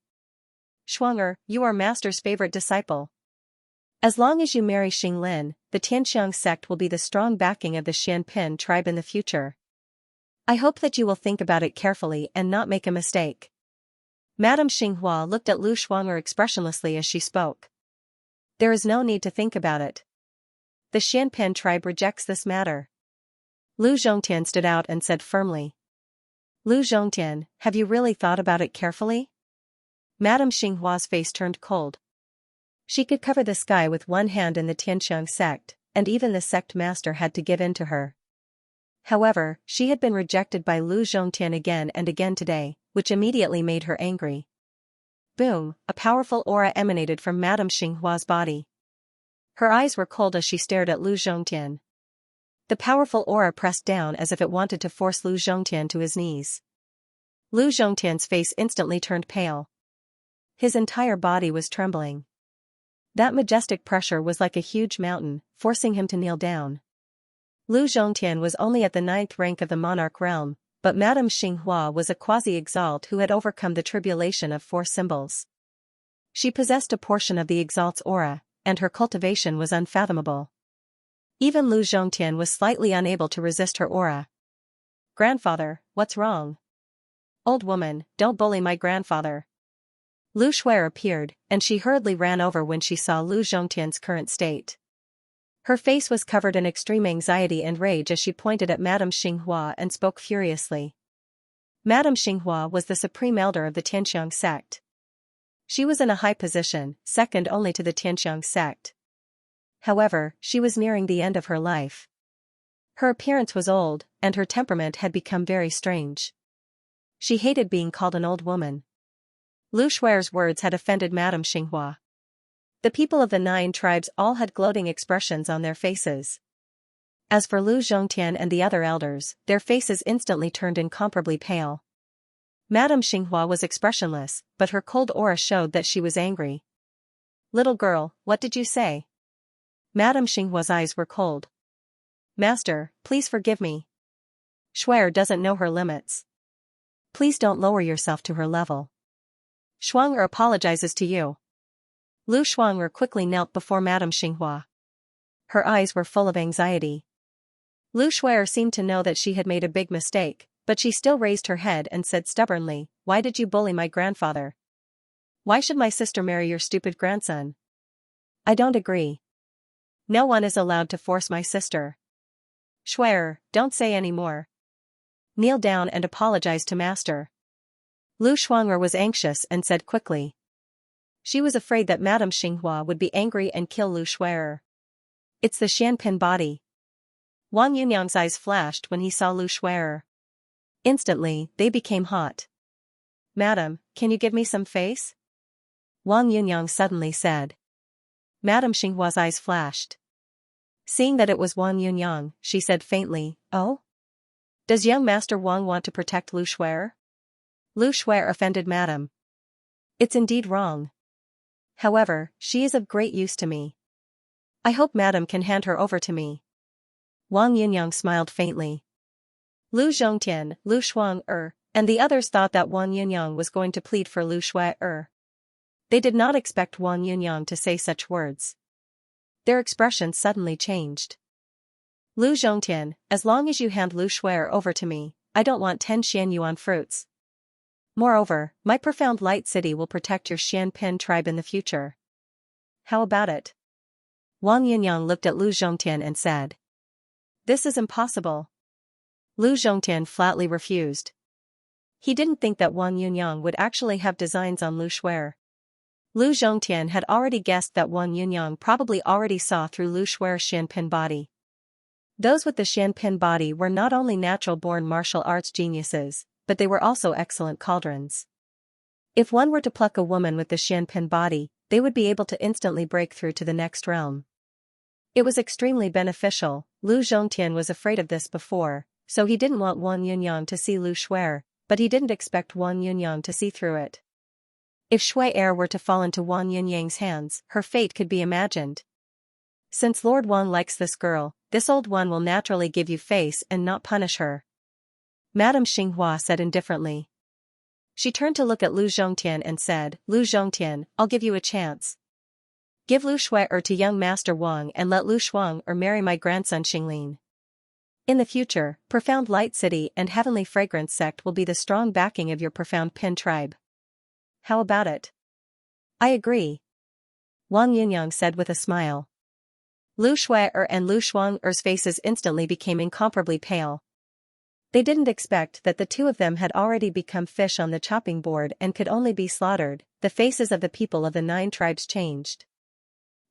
Shuang'er, you are Master's favorite disciple. As long as you marry Xinglin, the Tianqiang sect will be the strong backing of the Xianpin tribe in the future. I hope that you will think about it carefully and not make a mistake. Madame Xinghua looked at Lu Shuang'er expressionlessly as she spoke. There is no need to think about it. The Xianpin tribe rejects this matter. Lu Zhongtian stood out and said firmly. Lu Zhongtian, have you really thought about it carefully? Madame Xinghua's face turned cold. She could cover the sky with one hand in the Tianqiang sect, and even the sect master had to give in to her. However, she had been rejected by Lu Zhongtian again and again today, which immediately made her angry. Boom, a powerful aura emanated from Madame Xinghua's body. Her eyes were cold as she stared at Lu Zhongtian. The powerful aura pressed down as if it wanted to force Lu Zhongtian to his knees. Lu Zhongtian's face instantly turned pale. His entire body was trembling. That majestic pressure was like a huge mountain, forcing him to kneel down. Lu Zhongtian was only at the 9th rank of the monarch realm, but Madame Xinghua was a quasi-exalt who had overcome the tribulation of 4 symbols. She possessed a portion of the exalt's aura, and her cultivation was unfathomable. Even Lu Zhongtian was slightly unable to resist her aura. Grandfather, what's wrong? Old woman, don't bully my grandfather. Lu Shuer appeared, and she hurriedly ran over when she saw Lu Zhongtian's current state. Her face was covered in extreme anxiety and rage as she pointed at Madame Xinghua and spoke furiously. Madame Xinghua was the supreme elder of the Tianqiang sect. She was in a high position, second only to the Tianqiang sect. However, she was nearing the end of her life. Her appearance was old, and her temperament had become very strange. She hated being called an old woman. Lu Shuer's words had offended Madame Xinghua. The people of the 9 tribes all had gloating expressions on their faces. As for Lu Zhongtian and the other elders, their faces instantly turned incomparably pale. Madame Xinghua was expressionless, but her cold aura showed that she was angry. Little girl, what did you say? Madame Xinghua's eyes were cold. Master, please forgive me. Shuer doesn't know her limits. Please don't lower yourself to her level. Shuang'er apologizes to you. Lu Shuang'er quickly knelt before Madame Xinghua. Her eyes were full of anxiety. Lu Shuer seemed to know that she had made a big mistake, but she still raised her head and said stubbornly, Why did you bully my grandfather? Why should my sister marry your stupid grandson? I don't agree. No one is allowed to force my sister. Shuer, don't say any more. Kneel down and apologize to Master. Lu Shuang'er was anxious and said quickly. She was afraid that Madame Xinghua would be angry and kill Lu Shuer. It's the Xianpin body. Wang Yunyang's eyes flashed when he saw Lu Shuer. Instantly, they became hot. Madam, can you give me some face? Wang Yunyang suddenly said. Madame Xinghua's eyes flashed. Seeing that it was Wang Yunyang, she said faintly, Oh? Does young Master Wang want to protect Lu Shuer? Lu Shuer offended Madam. It's indeed wrong. However, she is of great use to me. I hope Madam can hand her over to me. Wang Yunyang smiled faintly. Lu Zhongtian, Lu Shuang'er, and the others thought that Wang Yunyang was going to plead for Lu Shuer. They did not expect Wang Yunyang to say such words. Their expressions suddenly changed. Lu Zhongtian, as long as you hand Lu Shuer over to me, I don't want 10 Xianyuan fruits. Moreover, my profound light city will protect your Xianpin tribe in the future. How about it? Wang Yunyang looked at Lu Zhongtian and said. This is impossible. Lu Zhongtian flatly refused. He didn't think that Wang Yunyang would actually have designs on Lu Shuer. Lu Zhongtian had already guessed that Wang Yunyang probably already saw through Lu Shuer's Xianpin body. Those with the Xianpin body were not only natural-born martial arts geniuses, but they were also excellent cauldrons. If one were to pluck a woman with the Xianpin body, they would be able to instantly break through to the next realm. It was extremely beneficial. Lu Zhongtian was afraid of this before, so he didn't want Wang Yunyang to see Lu Shuer, but he didn't expect Wang Yunyang to see through it. If Shui Er were to fall into Wang Yunyang's hands, her fate could be imagined. Since Lord Wang likes this girl, this old one will naturally give you face and not punish her. Madame Xinghua said indifferently. She turned to look at Lu Zhongtian and said, Lu Zhongtian, I'll give you a chance. Give Lu Shui Er to young Master Wang and let Lu Shuang Er marry my grandson Xinglin. In the future, Profound Light City and Heavenly Fragrance Sect will be the strong backing of your Profound Pin tribe. How about it? I agree. Wang Yunyang said with a smile. Lu Shui Er and Lu Shuang Er's faces instantly became incomparably pale. They didn't expect that the two of them had already become fish on the chopping board and could only be slaughtered. The faces of the people of the 9 tribes changed.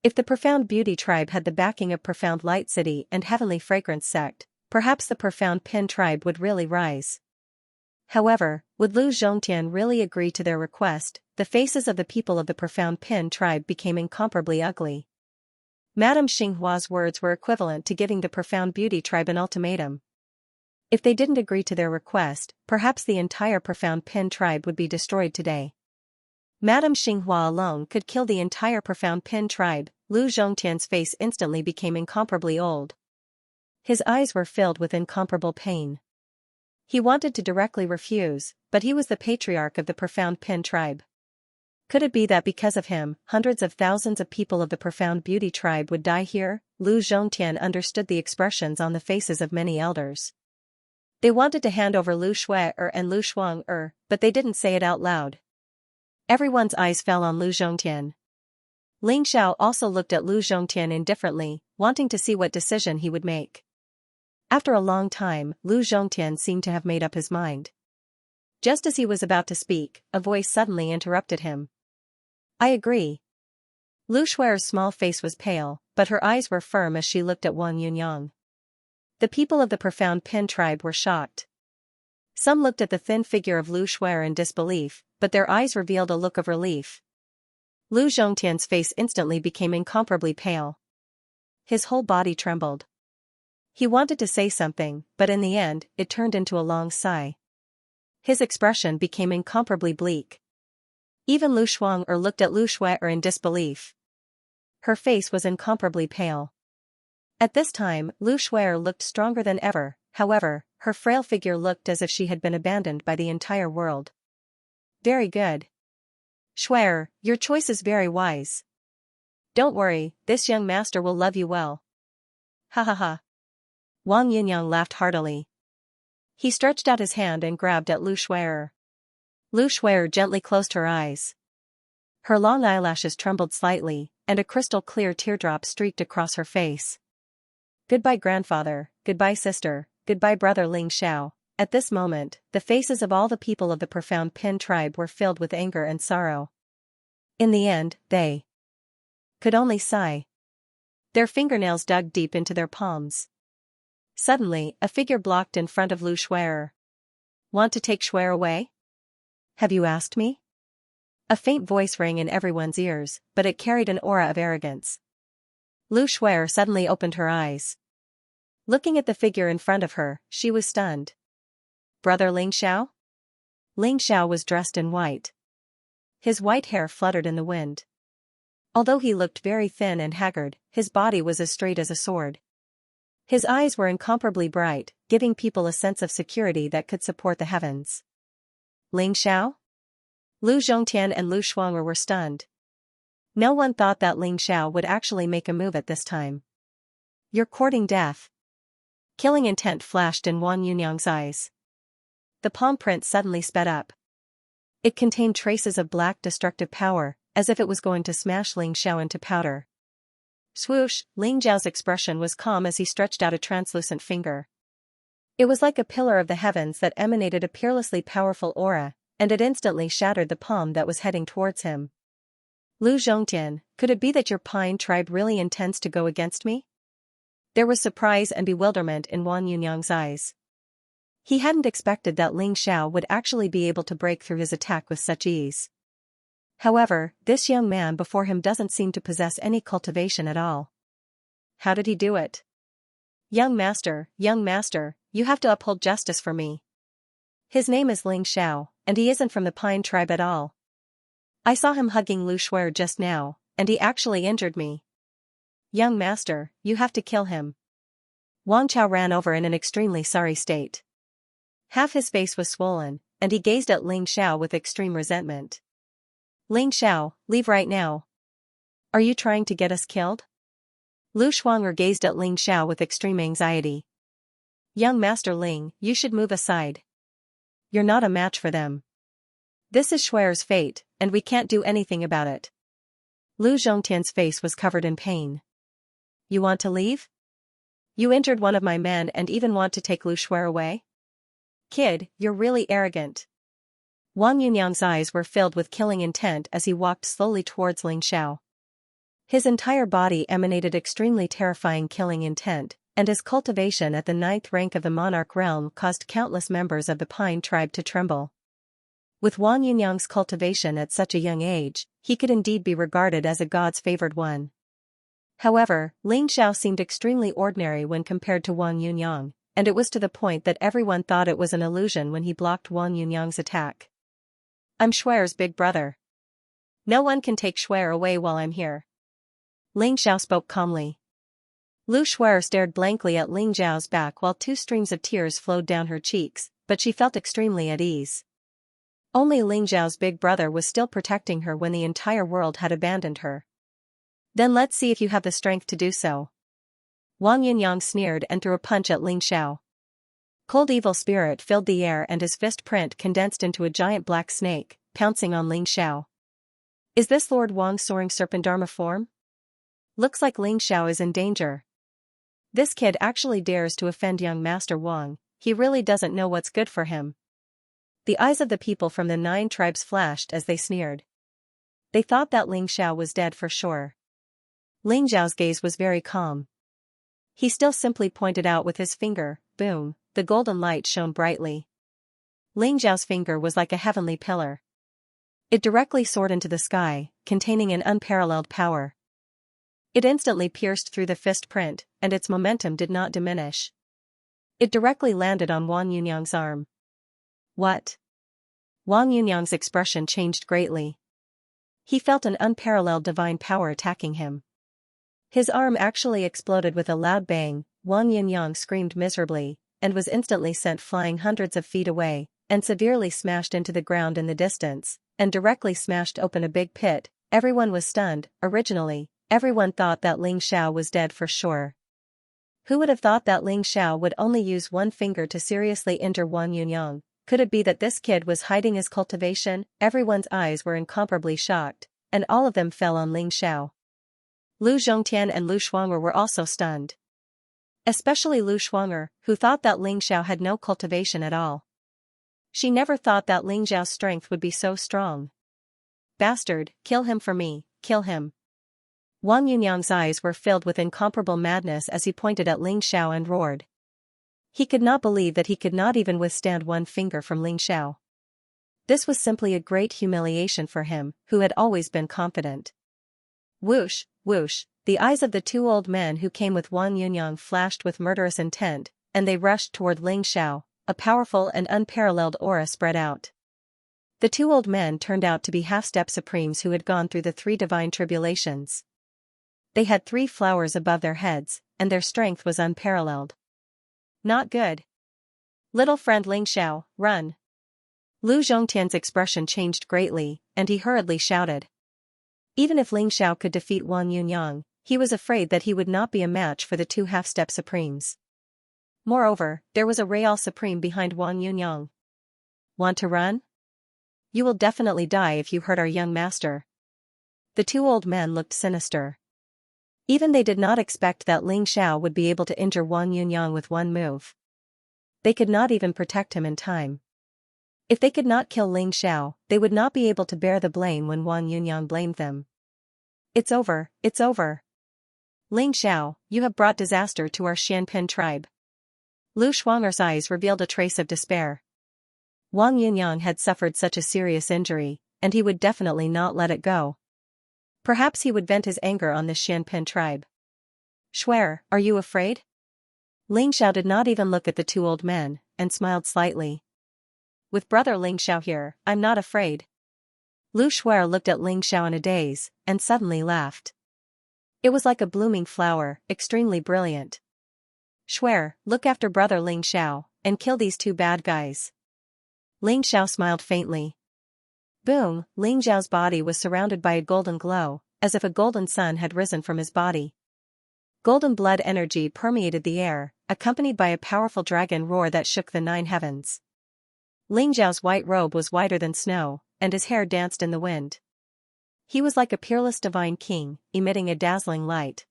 If the Profound Beauty tribe had the backing of Profound Light City and Heavenly Fragrance Sect, perhaps the Profound Pin tribe would really rise. However, would Lu Zhongtian really agree to their request? The faces of the people of the Profound Pin tribe became incomparably ugly. Madame Xinghua's words were equivalent to giving the Profound Beauty tribe an ultimatum. If they didn't agree to their request, perhaps the entire Profound Pin tribe would be destroyed today. Madame Xinghua alone could kill the entire Profound Pin tribe. Lu Zhongtian's face instantly became incomparably old. His eyes were filled with incomparable pain. He wanted to directly refuse, but he was the patriarch of the Profound Pin tribe. Could it be that because of him, hundreds of thousands of people of the Profound Beauty tribe would die here? Lu Zhongtian understood the expressions on the faces of many elders. They wanted to hand over Lu Shui Er and Lu Shuang Er, but they didn't say it out loud. Everyone's eyes fell on Lu Zhongtian. Ling Xiao also looked at Lu Zhongtian indifferently, wanting to see what decision he would make. After a long time, Lu Zhongtian seemed to have made up his mind. Just as he was about to speak, a voice suddenly interrupted him. I agree. Lu Shui's small face was pale, but her eyes were firm as she looked at Wang Yunyang. The people of the Profound Pin tribe were shocked. Some looked at the thin figure of Lu Shui in disbelief, but their eyes revealed a look of relief. Lu Zhongtian's face instantly became incomparably pale. His whole body trembled. He wanted to say something, but in the end, it turned into a long sigh. His expression became incomparably bleak. Even Lu Shuang Er looked at Lu Shui in disbelief. Her face was incomparably pale. At this time, Lu Shui looked stronger than ever. However, her frail figure looked as if she had been abandoned by the entire world. Very good. Shui, your choice is very wise. Don't worry, this young master will love you well. Ha ha ha. Wang Yunyang laughed heartily. He stretched out his hand and grabbed at Lu Shui. Lu Shui gently closed her eyes. Her long eyelashes trembled slightly, and a crystal-clear teardrop streaked across her face. Goodbye grandfather, goodbye sister, goodbye brother Ling Xiao. At this moment, the faces of all the people of the Profound Pin tribe were filled with anger and sorrow. In the end, they could only sigh. Their fingernails dug deep into their palms. Suddenly, a figure blocked in front of Lu Shui. Want to take Shui away? Have you asked me? A faint voice rang in everyone's ears, but it carried an aura of arrogance. Lu Shui suddenly opened her eyes. Looking at the figure in front of her, she was stunned. Brother Ling Xiao? Ling Xiao was dressed in white. His white hair fluttered in the wind. Although he looked very thin and haggard, his body was as straight as a sword. His eyes were incomparably bright, giving people a sense of security that could support the heavens. Ling Xiao? Lu Zhongtian and Lu Shuang were stunned. No one thought that Ling Xiao would actually make a move at this time. You're courting death. Killing intent flashed in Wang Yunyang's eyes. The palm print suddenly sped up. It contained traces of black destructive power, as if it was going to smash Ling Xiao into powder. Swoosh, Ling Xiao's expression was calm as he stretched out a translucent finger. It was like a pillar of the heavens that emanated a peerlessly powerful aura, and it instantly shattered the palm that was heading towards him. Lu Zhongtian, could it be that your Pine tribe really intends to go against me? There was surprise and bewilderment in Wang Yunyang's eyes. He hadn't expected that Ling Xiao would actually be able to break through his attack with such ease. However, this young man before him doesn't seem to possess any cultivation at all. How did he do it? Young master, you have to uphold justice for me. His name is Ling Xiao, and he isn't from the Pine tribe at all. I saw him hugging Lu Shuer just now, and he actually injured me. Young master, you have to kill him. Wang Chao ran over in an extremely sorry state. Half his face was swollen, and he gazed at Ling Xiao with extreme resentment. Ling Xiao, leave right now. Are you trying to get us killed? Lu Shuang'er gazed at Ling Xiao with extreme anxiety. Young Master Ling, you should move aside. You're not a match for them. This is Shuer's fate, and we can't do anything about it. Lu Zhongtian's face was covered in pain. You want to leave? You injured one of my men and even want to take Lu Shuer away? Kid, you're really arrogant. Wang Yunyang's eyes were filled with killing intent as he walked slowly towards Ling Xiao. His entire body emanated extremely terrifying killing intent, and his cultivation at the 9th rank of the monarch realm caused countless members of the Pine tribe to tremble. With Wang Yunyang's cultivation at such a young age, he could indeed be regarded as a god's favored one. However, Ling Xiao seemed extremely ordinary when compared to Wang Yunyang, and it was to the point that everyone thought it was an illusion when he blocked Wang Yunyang's attack. I'm Shuer's big brother. No one can take Shuer away while I'm here. Ling Xiao spoke calmly. Lu Shuer stared blankly at Ling Xiao's back while 2 streams of tears flowed down her cheeks, but she felt extremely at ease. Only Ling Xiao's big brother was still protecting her when the entire world had abandoned her. Then let's see if you have the strength to do so. Wang Yunyang sneered and threw a punch at Ling Xiao. Cold evil spirit filled the air and his fist print condensed into a giant black snake, pouncing on Ling Xiao. Is this Lord Wang's soaring serpent dharma form? Looks like Ling Xiao is in danger. This kid actually dares to offend young Master Wang, he really doesn't know what's good for him. The eyes of the people from the 9 tribes flashed as they sneered. They thought that Ling Xiao was dead for sure. Ling Xiao's gaze was very calm. He still simply pointed out with his finger, boom, the golden light shone brightly. Ling Xiao's finger was like a heavenly pillar. It directly soared into the sky, containing an unparalleled power. It instantly pierced through the fist print, and its momentum did not diminish. It directly landed on Wang Yunyang's arm. What? Wang Yunyang's expression changed greatly. He felt an unparalleled divine power attacking him. His arm actually exploded with a loud bang. Wang Yunyang screamed miserably, and was instantly sent flying hundreds of feet away, and severely smashed into the ground in the distance, and directly smashed open a big pit. Everyone was stunned. Originally, everyone thought that Ling Xiao was dead for sure. Who would have thought that Ling Xiao would only use one finger to seriously injure Wang Yunyang? Could it be that this kid was hiding his cultivation? Everyone's eyes were incomparably shocked, and all of them fell on Ling Xiao. Lu Zhongtian and Lu Shuang'er were also stunned. Especially Lu Shuang'er, who thought that Ling Xiao had no cultivation at all. She never thought that Ling Xiao's strength would be so strong. Bastard, kill him for me, kill him. Wang Yunyang's eyes were filled with incomparable madness as he pointed at Ling Xiao and roared. He could not believe that he could not even withstand one finger from Ling Xiao. This was simply a great humiliation for him, who had always been confident. Whoosh, whoosh, the eyes of the 2 old men who came with Wang Yunyang flashed with murderous intent, and they rushed toward Ling Xiao. A powerful and unparalleled aura spread out. The 2 old men turned out to be half-step supremes who had gone through the 3 divine tribulations. They had 3 flowers above their heads, and their strength was unparalleled. Not good. Little friend Ling Xiao, run. Lu Zhongtian's expression changed greatly, and he hurriedly shouted. Even if Ling Xiao could defeat Wang Yunyang, he was afraid that he would not be a match for the 2 half-step supremes. Moreover, there was a Real Supreme behind Wang Yunyang. Want to run? You will definitely die if you hurt our young master. The 2 old men looked sinister. Even they did not expect that Ling Xiao would be able to injure Wang Yunyang with one move. They could not even protect him in time. If they could not kill Ling Xiao, they would not be able to bear the blame when Wang Yunyang blamed them. It's over, it's over. Ling Xiao, you have brought disaster to our Xianpen tribe. Lu Shuang'er's eyes revealed a trace of despair. Wang Yunyang had suffered such a serious injury, and he would definitely not let it go. Perhaps he would vent his anger on the Xianpen tribe. Shuer, are you afraid? Ling Xiao did not even look at the 2 old men, and smiled slightly. With brother Ling Xiao here, I'm not afraid. Lu Shuer looked at Ling Xiao in a daze, and suddenly laughed. It was like a blooming flower, extremely brilliant. Shuer, look after brother Ling Xiao, and kill these two bad guys. Ling Xiao smiled faintly. Boom, Ling Xiao's body was surrounded by a golden glow, as if a golden sun had risen from his body. Golden blood energy permeated the air, accompanied by a powerful dragon roar that shook the 9 heavens. Ling Xiao's white robe was whiter than snow, and his hair danced in the wind. He was like a peerless divine king, emitting a dazzling light.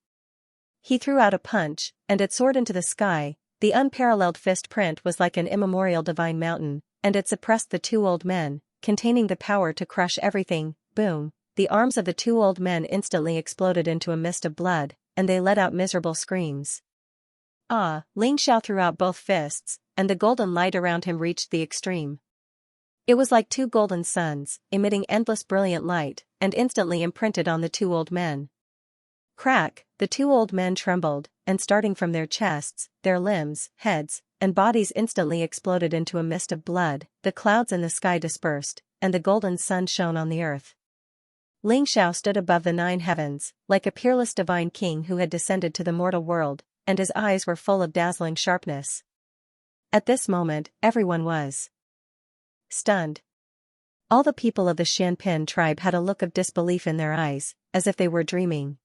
He threw out a punch, and it soared into the sky. The unparalleled fist print was like an immemorial divine mountain, and it suppressed the 2 old men, containing the power to crush everything. Boom, the arms of the 2 old men instantly exploded into a mist of blood, and they let out miserable screams. Ah, Ling Xiao threw out both fists, and the golden light around him reached the extreme. It was like 2 golden suns, emitting endless brilliant light, and instantly imprinted on the 2 old men. Crack, the 2 old men trembled, and starting from their chests, their limbs, heads, and bodies instantly exploded into a mist of blood. The clouds in the sky dispersed, and the golden sun shone on the earth. Ling Xiao stood above the 9 heavens, like a peerless divine king who had descended to the mortal world, and his eyes were full of dazzling sharpness. At this moment, everyone was stunned. All the people of the Xianpin tribe had a look of disbelief in their eyes, as if they were dreaming.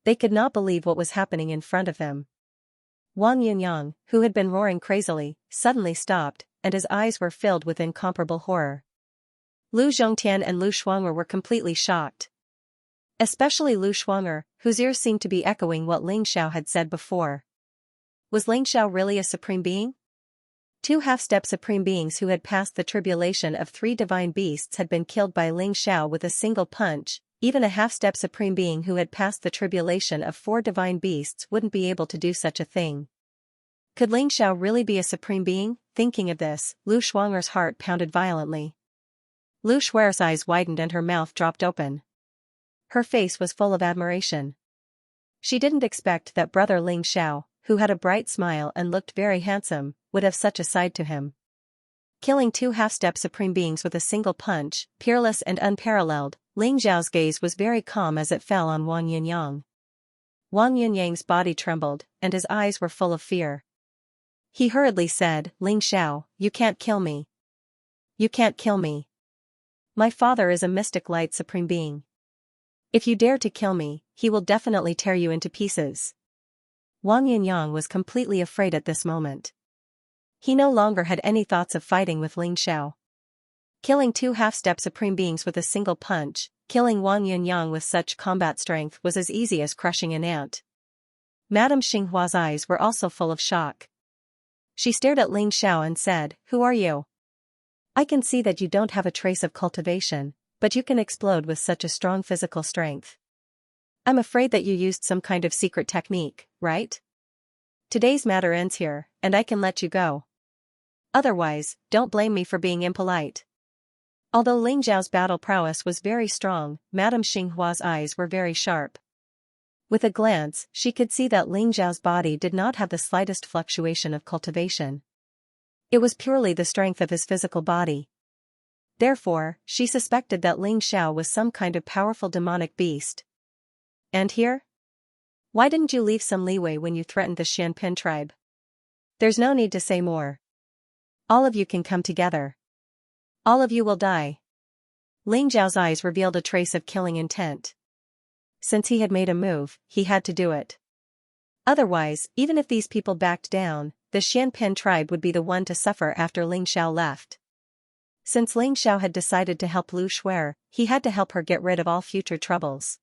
They could not believe what was happening in front of them. Wang Yunyang, who had been roaring crazily, suddenly stopped, and his eyes were filled with incomparable horror. Lu Zhongtian and Lu Shuang'er were completely shocked. Especially Lu Shuang'er, whose ears seemed to be echoing what Ling Xiao had said before. Was Ling Xiao really a supreme being? 2 half-step supreme beings who had passed the tribulation of 3 divine beasts had been killed by Ling Xiao with a single punch. Even a half-step supreme being who had passed the tribulation of 4 divine beasts wouldn't be able to do such a thing. Could Ling Xiao really be a supreme being? Thinking of this, Lu Shuang'er's heart pounded violently. Lu Shuer's eyes widened and her mouth dropped open. Her face was full of admiration. She didn't expect that brother Ling Xiao, who had a bright smile and looked very handsome, would have such a side to him. Killing 2 half-step supreme beings with a single punch, peerless and unparalleled, Ling Xiao's gaze was very calm as it fell on Wang Yunyang. Wang Yunyang's body trembled, and his eyes were full of fear. He hurriedly said, Ling Xiao, you can't kill me. You can't kill me. My father is a mystic light supreme being. If you dare to kill me, he will definitely tear you into pieces. Wang Yunyang was completely afraid at this moment. He no longer had any thoughts of fighting with Ling Xiao. Killing 2 half-step supreme beings with a single punch, killing Wang Yunyang with such combat strength was as easy as crushing an ant. Madame Xinghua's eyes were also full of shock. She stared at Ling Xiao and said, Who are you? I can see that you don't have a trace of cultivation, but you can explode with such a strong physical strength. I'm afraid that you used some kind of secret technique, right? Today's matter ends here, and I can let you go. Otherwise, don't blame me for being impolite. Although Ling Xiao's battle prowess was very strong, Madame Xinghua's eyes were very sharp. With a glance, she could see that Ling Xiao's body did not have the slightest fluctuation of cultivation. It was purely the strength of his physical body. Therefore, she suspected that Ling Xiao was some kind of powerful demonic beast. And here? Why didn't you leave some leeway when you threatened the Xianpin tribe? There's no need to say more. All of you can come together. All of you will die. Ling Xiao's eyes revealed a trace of killing intent. Since he had made a move, he had to do it. Otherwise, even if these people backed down, the Xianpin tribe would be the one to suffer after Ling Xiao left. Since Ling Xiao had decided to help Lu Shuer, he had to help her get rid of all future troubles.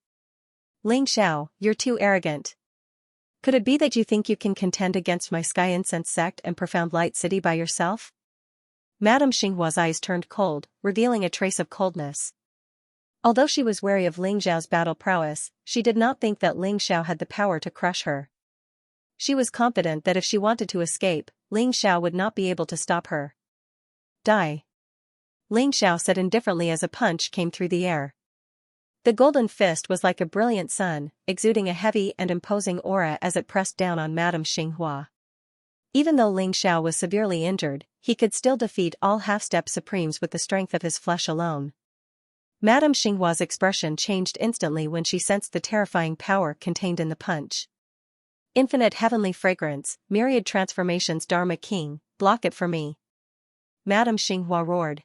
Ling Xiao, you're too arrogant. Could it be that you think you can contend against my Sky Incense sect and Profound Light City by yourself? Madame Xinghua's eyes turned cold, revealing a trace of coldness. Although she was wary of Ling Xiao's battle prowess, she did not think that Ling Xiao had the power to crush her. She was confident that if she wanted to escape, Ling Xiao would not be able to stop her. Die. Ling Xiao said indifferently as a punch came through the air. The golden fist was like a brilliant sun, exuding a heavy and imposing aura as it pressed down on Madame Xinghua. Even though Ling Xiao was severely injured, he could still defeat all half-step supremes with the strength of his flesh alone. Madame Xinghua's expression changed instantly when she sensed the terrifying power contained in the punch. Infinite heavenly fragrance, myriad transformations Dharma King, block it for me. Madame Xinghua roared.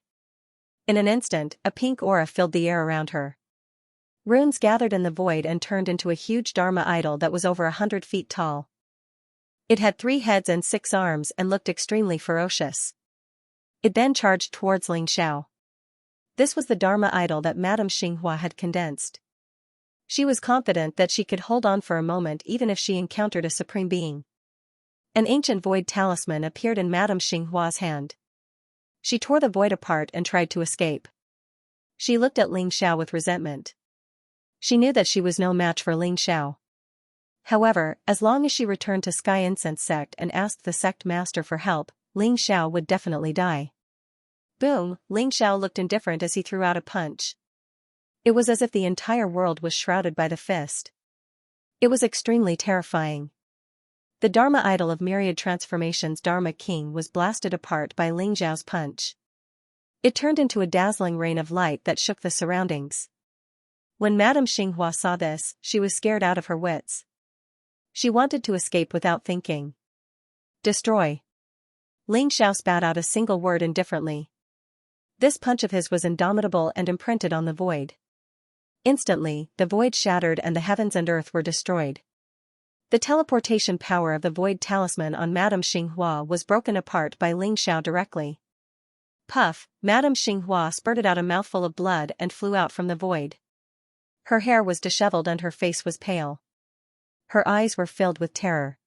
In an instant, a pink aura filled the air around her. Runes gathered in the void and turned into a huge Dharma idol that was over 100 feet tall. It had 3 heads and 6 arms and looked extremely ferocious. It then charged towards Ling Xiao. This was the Dharma idol that Madame Xinghua had condensed. She was confident that she could hold on for a moment even if she encountered a supreme being. An ancient void talisman appeared in Madame Xinghua's hand. She tore the void apart and tried to escape. She looked at Ling Xiao with resentment. She knew that she was no match for Ling Xiao. However, as long as she returned to Sky Incense sect and asked the sect master for help, Ling Xiao would definitely die. Boom! Ling Xiao looked indifferent as he threw out a punch. It was as if the entire world was shrouded by the fist. It was extremely terrifying. The Dharma idol of Myriad Transformations Dharma King was blasted apart by Ling Xiao's punch. It turned into a dazzling rain of light that shook the surroundings. When Madame Xinghua saw this, she was scared out of her wits. She wanted to escape without thinking. Destroy. Ling Xiao spat out a single word indifferently. This punch of his was indomitable and imprinted on the void. Instantly, the void shattered and the heavens and earth were destroyed. The teleportation power of the void talisman on Madame Xinghua was broken apart by Ling Xiao directly. Puff! Madame Xinghua spurted out a mouthful of blood and flew out from the void. Her hair was disheveled and her face was pale. Her eyes were filled with terror.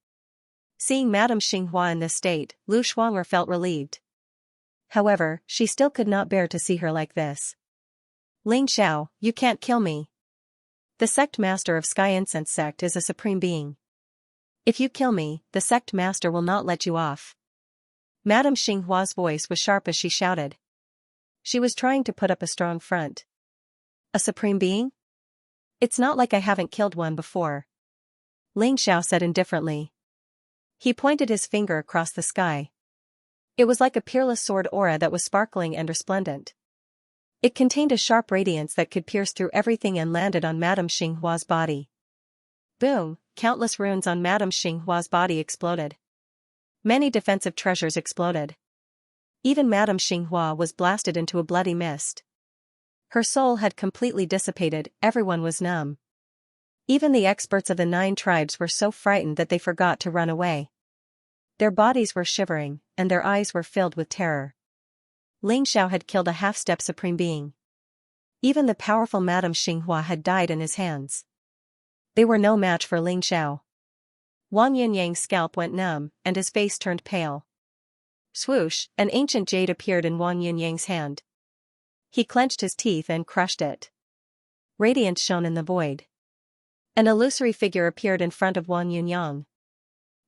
Seeing Madame Xinghua in this state, Lu Shuang'er felt relieved. However, she still could not bear to see her like this. Ling Xiao, you can't kill me. The sect master of Sky Incense sect is a supreme being. If you kill me, the sect master will not let you off. Madame Xinghua's voice was sharp as she shouted. She was trying to put up a strong front. A supreme being? It's not like I haven't killed one before. Ling Xiao said indifferently. He pointed his finger across the sky. It was like a peerless sword aura that was sparkling and resplendent. It contained a sharp radiance that could pierce through everything and landed on Madame Xinghua's body. Boom! Countless runes on Madame Xinghua's body exploded. Many defensive treasures exploded. Even Madame Xinghua was blasted into a bloody mist. Her soul had completely dissipated, everyone was numb. Even the experts of the 9 tribes were so frightened that they forgot to run away. Their bodies were shivering, and their eyes were filled with terror. Ling Xiao had killed a half-step supreme being. Even the powerful Madame Xinghua had died in his hands. They were no match for Ling Xiao. Wang Yunyang's scalp went numb, and his face turned pale. Swoosh! An ancient jade appeared in Wang Yunyang's hand. He clenched his teeth and crushed it. Radiance shone in the void. An illusory figure appeared in front of Wang Yunyang.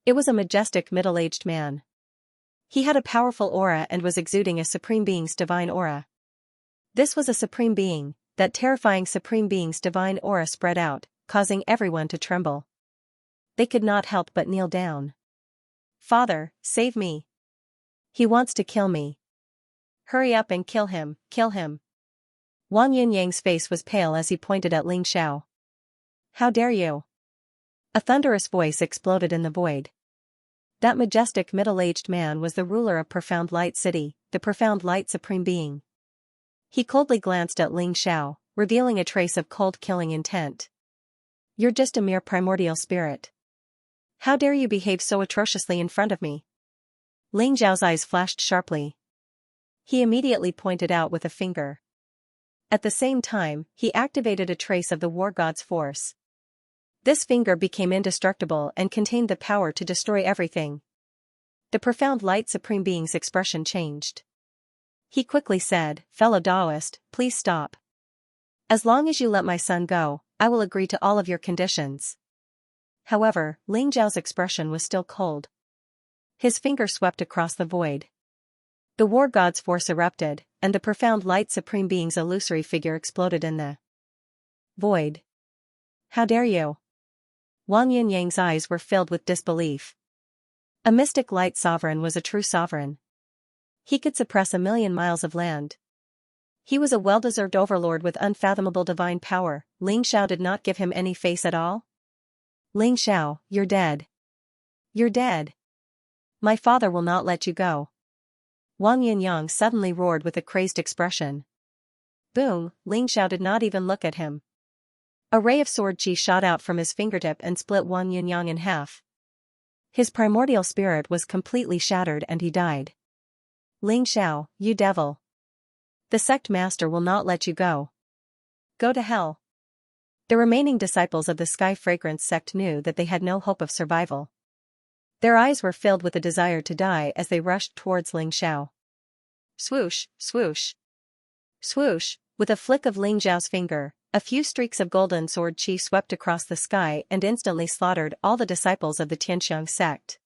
It was a majestic middle-aged man. He had a powerful aura and was exuding a supreme being's divine aura. This was a supreme being, that terrifying supreme being's divine aura spread out, causing everyone to tremble. They could not help but kneel down. Father, save me. He wants to kill me. Hurry up and kill him, kill him. Wang Yunyang's face was pale as he pointed at Ling Xiao. How dare you? A thunderous voice exploded in the void. That majestic middle-aged man was the ruler of Profound Light City, the Profound Light Supreme Being. He coldly glanced at Ling Xiao, revealing a trace of cold killing intent. You're just a mere primordial spirit. How dare you behave so atrociously in front of me? Ling Xiao's eyes flashed sharply. He immediately pointed out with a finger. At the same time, he activated a trace of the war god's force. This finger became indestructible and contained the power to destroy everything. The Profound Light Supreme Being's expression changed. He quickly said, "Fellow Taoist, please stop. As long as you let my son go, I will agree to all of your conditions." However, Ling Zhao's expression was still cold. His finger swept across the void. The war god's force erupted, and the Profound Light Supreme Being's illusory figure exploded in the void. How dare you? Wang Yunyang's eyes were filled with disbelief. A mystic light sovereign was a true sovereign. He could suppress 1,000,000 miles of land. He was a well-deserved overlord with unfathomable divine power. Ling Xiao did not give him any face at all. Ling Xiao, you're dead. You're dead. My father will not let you go. Wang Yinyang suddenly roared with a crazed expression. Boom, Ling Xiao did not even look at him. A ray of sword chi shot out from his fingertip and split Wang Yinyang in half. His primordial spirit was completely shattered and he died. Ling Xiao, you devil. The sect master will not let you go. Go to hell. The remaining disciples of the Sky Fragrance sect knew that they had no hope of survival. Their eyes were filled with a desire to die as they rushed towards Ling Xiao. Swoosh, swoosh. Swoosh, with a flick of Ling Xiao's finger, a few streaks of golden sword chi swept across the sky and instantly slaughtered all the disciples of the Tianxiang sect.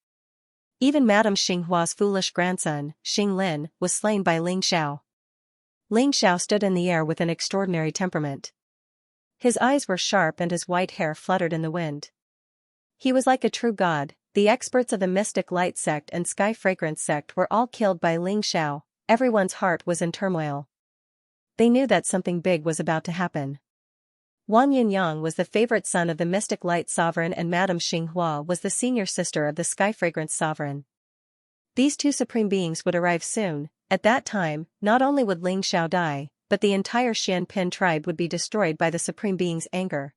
Even Madame Xinghua's foolish grandson, Xing Lin, was slain by Ling Xiao. Ling Xiao stood in the air with an extraordinary temperament. His eyes were sharp and his white hair fluttered in the wind. He was like a true god. The experts of the Mystic Light sect and Sky Fragrance sect were all killed by Ling Xiao. Everyone's heart was in turmoil. They knew that something big was about to happen. Wang Yinyang was the favorite son of the Mystic Light Sovereign and Madame Xinghua was the senior sister of the Sky Fragrance Sovereign. These two supreme beings would arrive soon. At that time, not only would Ling Xiao die, but the entire Xianpin tribe would be destroyed by the supreme being's anger.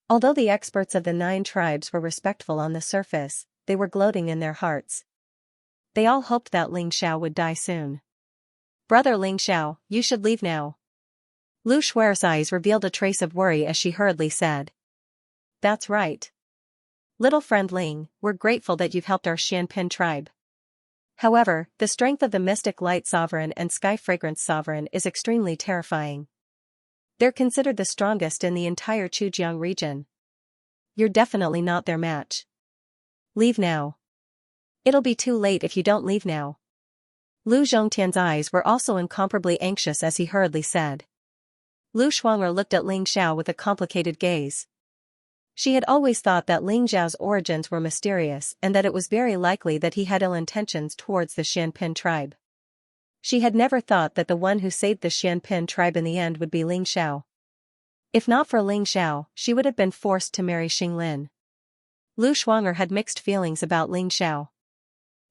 Although the experts of the 9 tribes were respectful on the surface, they were gloating in their hearts. They all hoped that Ling Xiao would die soon. Brother Ling Xiao, you should leave now. Lu Shuer's eyes revealed a trace of worry as she hurriedly said. That's right. Little friend Ling, we're grateful that you've helped our Xianpin tribe. However, the strength of the Mystic Light Sovereign and Sky Fragrance Sovereign is extremely terrifying. They're considered the strongest in the entire Chujiang region. You're definitely not their match. Leave now. It'll be too late if you don't leave now. Lu Zhongtian's eyes were also incomparably anxious as he hurriedly said. Lu Shuang'er looked at Ling Xiao with a complicated gaze. She had always thought that Ling Xiao's origins were mysterious and that it was very likely that he had ill intentions towards the Xianpin tribe. She had never thought that the one who saved the Xianpin tribe in the end would be Ling Xiao. If not for Ling Xiao, she would have been forced to marry Xing Lin. Lu Shuang'er had mixed feelings about Ling Xiao.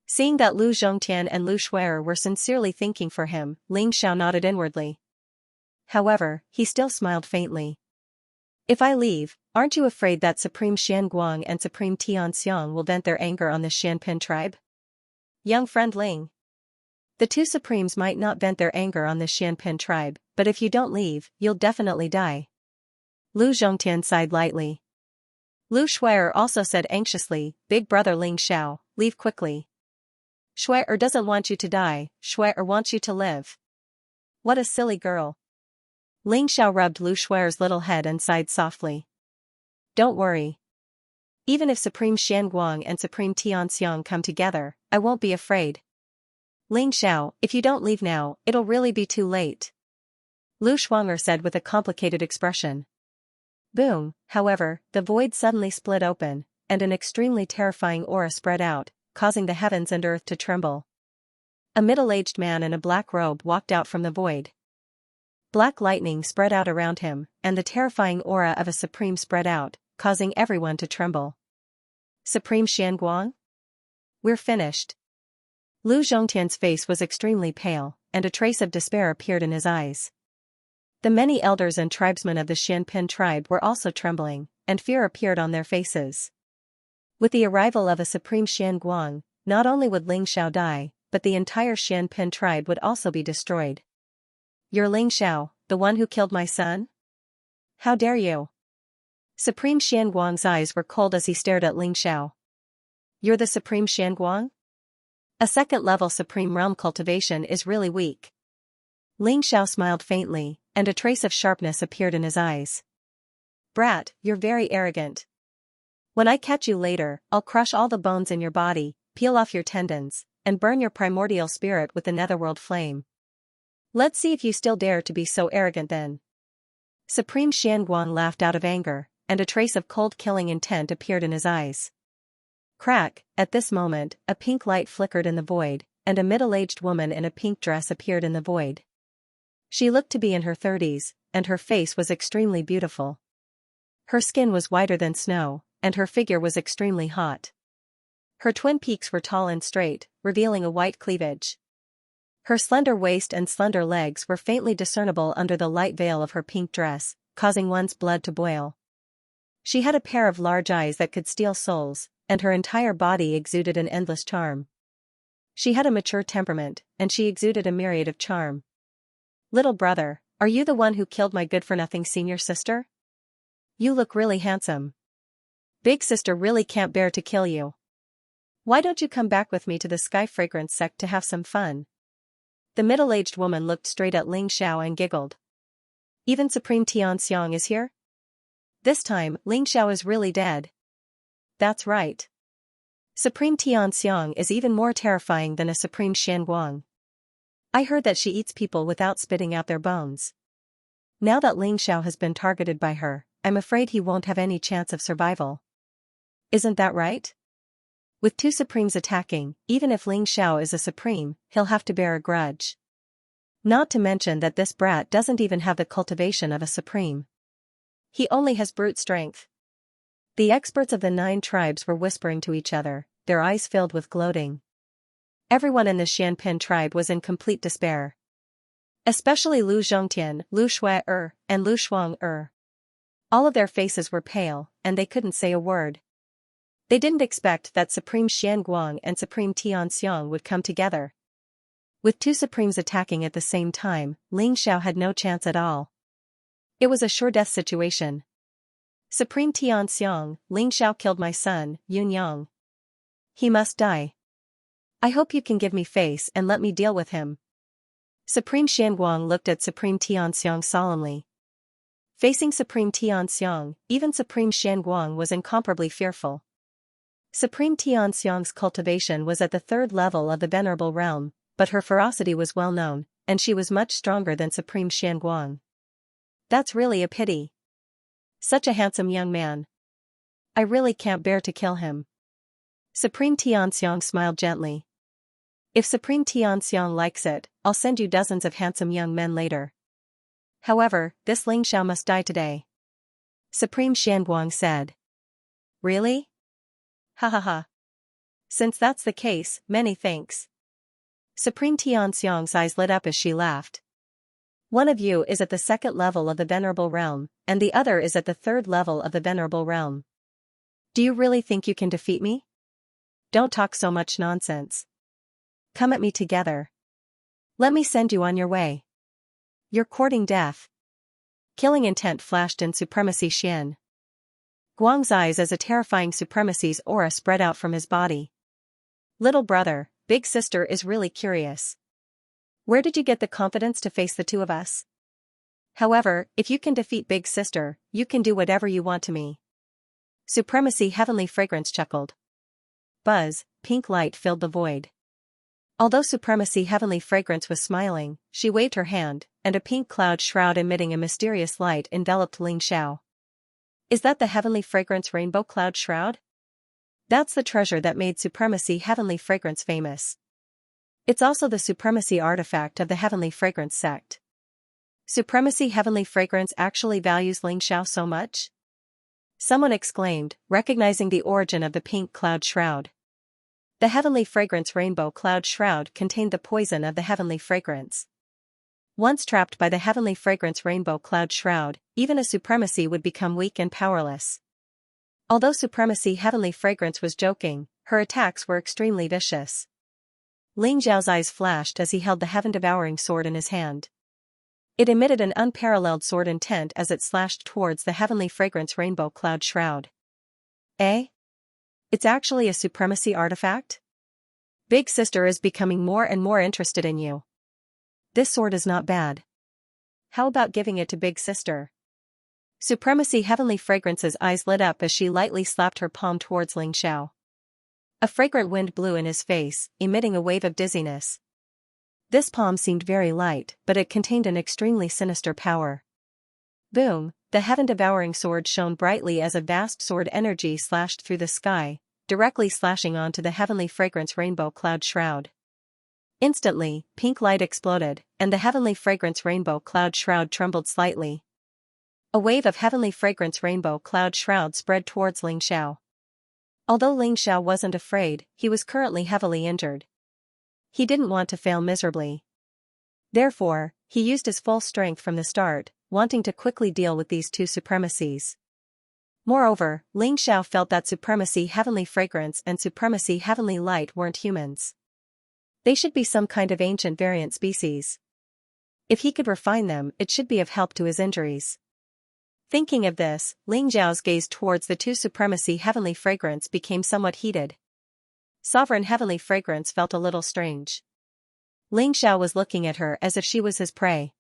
Seeing that Lu Zhongtian and Lu Shuer were sincerely thinking for him, Ling Xiao nodded inwardly. However, he still smiled faintly. If I leave, aren't you afraid that Supreme Xianguang and Supreme Tianxiang will vent their anger on the Xianpin tribe? Young friend Ling. The two supremes might not vent their anger on the Xianpin tribe, but if you don't leave, you'll definitely die. Lu Zhongtian sighed lightly. Lu Shuer also said anxiously, Big brother Ling Xiao, leave quickly. Shuer doesn't want you to die, Shuer wants you to live. What a silly girl. Ling Xiao rubbed Lu Shuer's little head and sighed softly. Don't worry. Even if Supreme Xianguang and Supreme Tianxiang come together, I won't be afraid. Ling Xiao, if you don't leave now, it'll really be too late. Lu Shuang'er said with a complicated expression. Boom, however, the void suddenly split open, and an extremely terrifying aura spread out, causing the heavens and earth to tremble. A middle-aged man in a black robe walked out from the void. Black lightning spread out around him, and the terrifying aura of a supreme spread out, causing everyone to tremble. Supreme Xianguang? We're finished. Lu Zhongtian's face was extremely pale, and a trace of despair appeared in his eyes. The many elders and tribesmen of the Xianpin tribe were also trembling, and fear appeared on their faces. With the arrival of a Supreme Xianguang, not only would Ling Xiao die, but the entire Xianpin tribe would also be destroyed. You're Ling Xiao, the one who killed my son? How dare you? Supreme Xianguang's eyes were cold as he stared at Ling Xiao. You're the Supreme Xianguang? A second-level Supreme Realm cultivation is really weak. Ling Xiao smiled faintly, and a trace of sharpness appeared in his eyes. Brat, you're very arrogant. When I catch you later, I'll crush all the bones in your body, peel off your tendons, and burn your primordial spirit with the netherworld flame. Let's see if you still dare to be so arrogant then. Supreme Xianguang laughed out of anger, and a trace of cold killing intent appeared in his eyes. Crack, at this moment, a pink light flickered in the void, and a middle-aged woman in a pink dress appeared in the void. She looked to be in her 30s, and her face was extremely beautiful. Her skin was whiter than snow, and her figure was extremely hot. Her twin peaks were tall and straight, revealing a white cleavage. Her slender waist and slender legs were faintly discernible under the light veil of her pink dress, causing one's blood to boil. She had a pair of large eyes that could steal souls, and her entire body exuded an endless charm. She had a mature temperament, and she exuded a myriad of charm. "Little brother, are you the one who killed my good-for-nothing senior sister? You look really handsome. Big sister really can't bear to kill you. Why don't you come back with me to the Sky Fragrance sect to have some fun?" The middle-aged woman looked straight at Ling Xiao and giggled. "Even Supreme Xianxia is here? This time, Ling Xiao is really dead." "That's right. Supreme Xianxia is even more terrifying than a Supreme Xianguang. I heard that she eats people without spitting out their bones. Now that Ling Xiao has been targeted by her, I'm afraid he won't have any chance of survival. Isn't that right? With two Supremes attacking, even if Ling Xiao is a Supreme, he'll have to bear a grudge. Not to mention that this brat doesn't even have the cultivation of a Supreme. He only has brute strength." The experts of the 9 tribes were whispering to each other, their eyes filled with gloating. Everyone in the Xianpin tribe was in complete despair. Especially Lu Zhongtian, Lu Shui and Lu Shuang All of their faces were pale, and they couldn't say a word. They didn't expect that Supreme Xianguang and Supreme Tianxiang would come together. With two Supremes attacking at the same time, Ling Xiao had no chance at all. It was a sure-death situation. "Supreme Tianxiang, Ling Xiao killed my son, Yun Yang. He must die. I hope you can give me face and let me deal with him." Supreme Xianguang looked at Supreme Tianxiang solemnly. Facing Supreme Tianxiang, even Supreme Xianguang was incomparably fearful. Supreme Tianxiang's cultivation was at the 3rd level of the Venerable Realm, but her ferocity was well known, and she was much stronger than Supreme Xianguang. "That's really a pity. Such a handsome young man. I really can't bear to kill him." Supreme Tianxiang smiled gently. "If Supreme Tianxiang likes it, I'll send you dozens of handsome young men later. However, this Ling Xiao must die today." Supreme Xianguang said. "Really? Ha ha ha. Since that's the case, many thanks." Supreme Tianxiang's eyes lit up as she laughed. "One of you is at the 2nd level of the Venerable Realm, and the other is at the 3rd level of the Venerable Realm. Do you really think you can defeat me? Don't talk so much nonsense. Come at me together. Let me send you on your way. You're courting death." Killing intent flashed in Supremacy Xian Guang's eyes as a terrifying Supremacy's aura spread out from his body. "Little brother, big sister is really curious. Where did you get the confidence to face the two of us? However, if you can defeat big sister, you can do whatever you want to me." Supremacy Heavenly Fragrance chuckled. Buzz, pink light filled the void. Although Supremacy Heavenly Fragrance was smiling, she waved her hand, and a pink cloud shroud emitting a mysterious light enveloped Ling Xiao. "Is that the Heavenly Fragrance Rainbow Cloud Shroud? That's the treasure that made Supremacy Heavenly Fragrance famous. It's also the Supremacy artifact of the Heavenly Fragrance sect. Supremacy Heavenly Fragrance actually values Ling Xiao so much?" Someone exclaimed, recognizing the origin of the pink cloud shroud. The Heavenly Fragrance Rainbow Cloud Shroud contained the poison of the Heavenly Fragrance. Once trapped by the Heavenly Fragrance Rainbow Cloud Shroud, even a Supremacy would become weak and powerless. Although Supremacy Heavenly Fragrance was joking, her attacks were extremely vicious. Ling Xiao's eyes flashed as he held the heaven-devouring sword in his hand. It emitted an unparalleled sword intent as it slashed towards the Heavenly Fragrance Rainbow Cloud Shroud. "Eh? It's actually a Supremacy artifact? Big sister is becoming more and more interested in you. This sword is not bad. How about giving it to big sister?" Supremacy Heavenly Fragrance's eyes lit up as she lightly slapped her palm towards Ling Xiao. A fragrant wind blew in his face, emitting a wave of dizziness. This palm seemed very light, but it contained an extremely sinister power. Boom, the heaven-devouring sword shone brightly as a vast sword energy slashed through the sky, directly slashing onto the Heavenly Fragrance Rainbow Cloud Shroud. Instantly, pink light exploded, and the heavenly fragrance rainbow cloud shroud trembled slightly. A wave of heavenly fragrance rainbow cloud shroud spread towards Ling Xiao. Although Ling Xiao wasn't afraid, he was currently heavily injured. He didn't want to fail miserably. Therefore, he used his full strength from the start, wanting to quickly deal with these two supremacies. Moreover, Ling Xiao felt that supremacy heavenly fragrance and supremacy heavenly light weren't humans. They should be some kind of ancient variant species. If he could refine them, it should be of help to his injuries. Thinking of this, Ling Xiao's gaze towards the two supremacy heavenly fragrance became somewhat heated. Sovereign heavenly fragrance felt a little strange. Ling Xiao was looking at her as if she was his prey.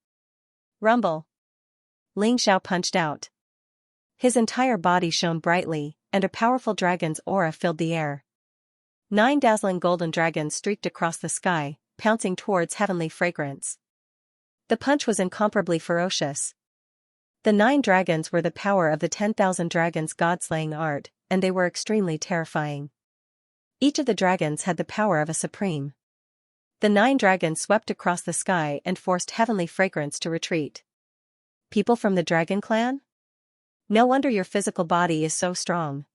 Rumble. Ling Xiao punched out. His entire body shone brightly, and a powerful dragon's aura filled the air. 9 dazzling golden dragons streaked across the sky, pouncing towards heavenly fragrance. The punch was incomparably ferocious. The 9 dragons were the power of the 10,000 dragons' god-slaying art, and they were extremely terrifying. Each of the dragons had the power of a supreme. The 9 dragons swept across the sky and forced heavenly fragrance to retreat. People from the dragon clan? No wonder your physical body is so strong.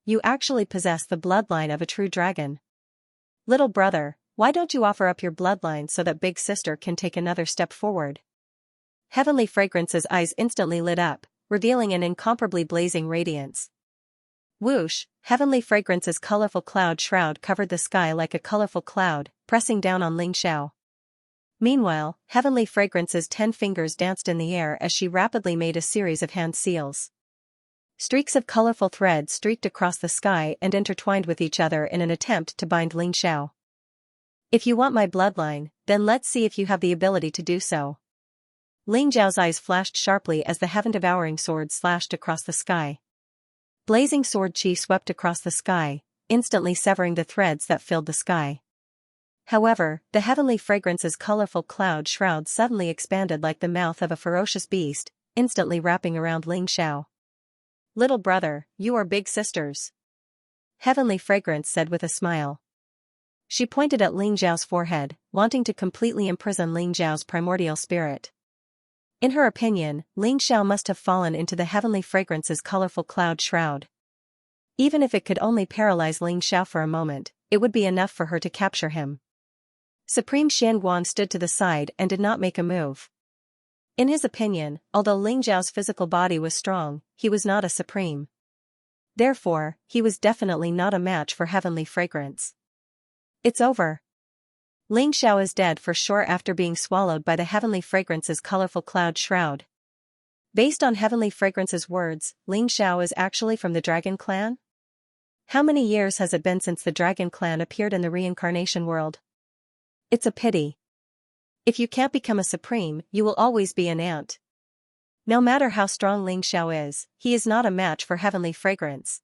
You actually possess the bloodline of a true dragon. Little brother, why don't you offer up your bloodline so that big sister can take another step forward? Heavenly Fragrance's eyes instantly lit up, revealing an incomparably blazing radiance. Whoosh, Heavenly Fragrance's colorful cloud shroud covered the sky like a colorful cloud, pressing down on Ling Xiao. Meanwhile, Heavenly Fragrance's 10 fingers danced in the air as she rapidly made a series of hand seals. Streaks of colorful threads streaked across the sky and intertwined with each other in an attempt to bind Ling Xiao. If you want my bloodline, then let's see if you have the ability to do so. Ling Xiao's eyes flashed sharply as the heaven-devouring sword slashed across the sky. Blazing sword chi swept across the sky, instantly severing the threads that filled the sky. However, the Heavenly Fragrance's colorful cloud shroud suddenly expanded like the mouth of a ferocious beast, instantly wrapping around Ling Xiao. Little brother, you are big sisters. Heavenly Fragrance said with a smile. She pointed at Ling Xiao's forehead, wanting to completely imprison Ling Xiao's primordial spirit. In her opinion, Ling Xiao must have fallen into the Heavenly Fragrance's colorful cloud shroud. Even if it could only paralyze Ling Xiao for a moment, it would be enough for her to capture him. Supreme Xianguan stood to the side and did not make a move. In his opinion, although Ling Xiao's physical body was strong, he was not a supreme. Therefore, he was definitely not a match for Heavenly Fragrance. It's over. Ling Xiao is dead for sure after being swallowed by the Heavenly Fragrance's colorful cloud shroud. Based on Heavenly Fragrance's words, Ling Xiao is actually from the Dragon Clan? How many years has it been since the Dragon Clan appeared in the reincarnation world? It's a pity. If you can't become a supreme, you will always be an ant. No matter how strong Ling Xiao is, he is not a match for Heavenly Fragrance.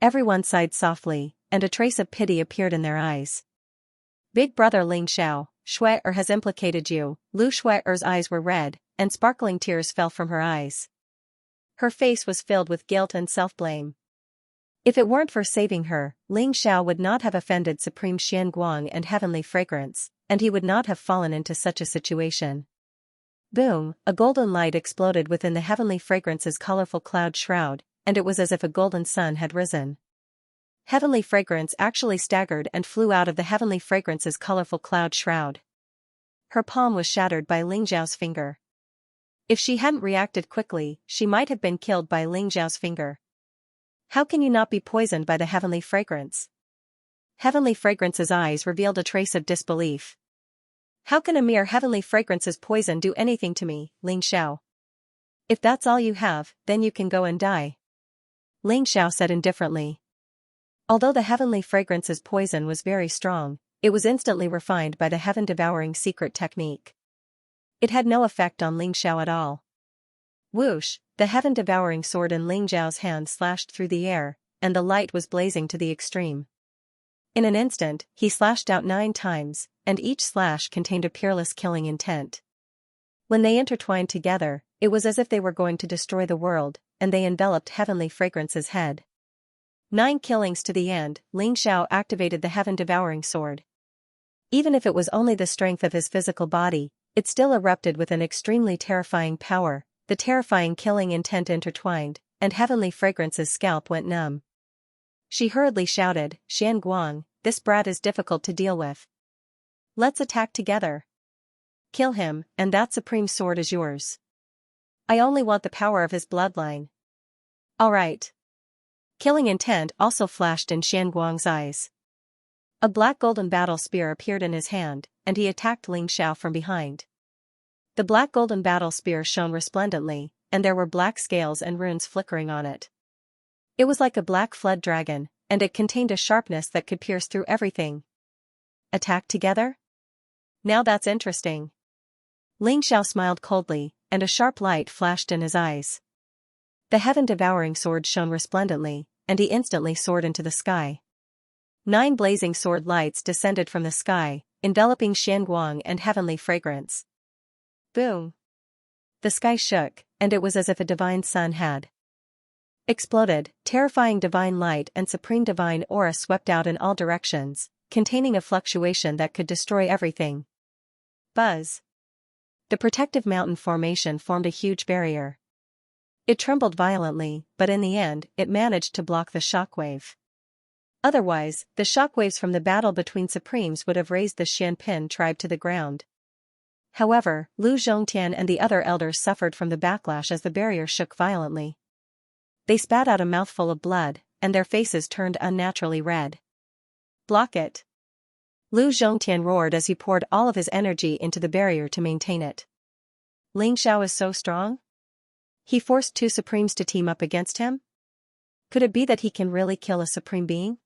Everyone sighed softly, and a trace of pity appeared in their eyes. Big brother Ling Xiao, Shui-er has implicated you. Lu Shui-er's eyes were red, and sparkling tears fell from her eyes. Her face was filled with guilt and self-blame. If it weren't for saving her, Ling Xiao would not have offended Supreme Xianguang and Heavenly Fragrance, and he would not have fallen into such a situation. Boom, a golden light exploded within the Heavenly Fragrance's colorful cloud shroud, and it was as if a golden sun had risen. Heavenly Fragrance actually staggered and flew out of the Heavenly Fragrance's colorful cloud shroud. Her palm was shattered by Ling Xiao's finger. If she hadn't reacted quickly, she might have been killed by Ling Xiao's finger. How can you not be poisoned by the Heavenly Fragrance? Heavenly Fragrance's eyes revealed a trace of disbelief. How can a mere Heavenly Fragrance's poison do anything to me, Ling Xiao? If that's all you have, then you can go and die. Ling Xiao said indifferently. Although the Heavenly Fragrance's poison was very strong, it was instantly refined by the heaven-devouring secret technique. It had no effect on Ling Xiao at all. Whoosh, the heaven-devouring sword in Ling Xiao's hand slashed through the air, and the light was blazing to the extreme. In an instant, he slashed out 9 times, and each slash contained a peerless killing intent. When they intertwined together, it was as if they were going to destroy the world, and they enveloped Heavenly Fragrance's head. 9 killings to the end, Ling Xiao activated the heaven-devouring sword. Even if it was only the strength of his physical body, it still erupted with an extremely terrifying power, the terrifying killing intent intertwined, and heavenly fragrance's scalp went numb. She hurriedly shouted, "Xian Guang, this brat is difficult to deal with. Let's attack together. Kill him, and that supreme sword is yours. I only want the power of his bloodline." All right. Killing intent also flashed in Xian Guang's eyes. A black golden battle spear appeared in his hand, and he attacked Ling Xiao from behind. The black golden battle spear shone resplendently, and there were black scales and runes flickering on it. It was like a black flood dragon, and it contained a sharpness that could pierce through everything. Attack together? Now that's interesting. Ling Xiao smiled coldly, and a sharp light flashed in his eyes. The heaven-devouring sword shone resplendently, and he instantly soared into the sky. 9 blazing sword lights descended from the sky, enveloping Xian Guang and heavenly fragrance. Boom! The sky shook, and it was as if a divine sun had exploded. Terrifying divine light and supreme divine aura swept out in all directions, containing a fluctuation that could destroy everything. Buzz! The protective mountain formation formed a huge barrier. It trembled violently, but in the end, it managed to block the shockwave. Otherwise, the shockwaves from the battle between supremes would have razed the Xianpin tribe to the ground. However, Lu Zhongtian and the other elders suffered from the backlash as the barrier shook violently. They spat out a mouthful of blood, and their faces turned unnaturally red. Block it! Lu Zhongtian roared as he poured all of his energy into the barrier to maintain it. Ling Xiao is so strong? He forced 2 supremes to team up against him? Could it be that he can really kill a supreme being?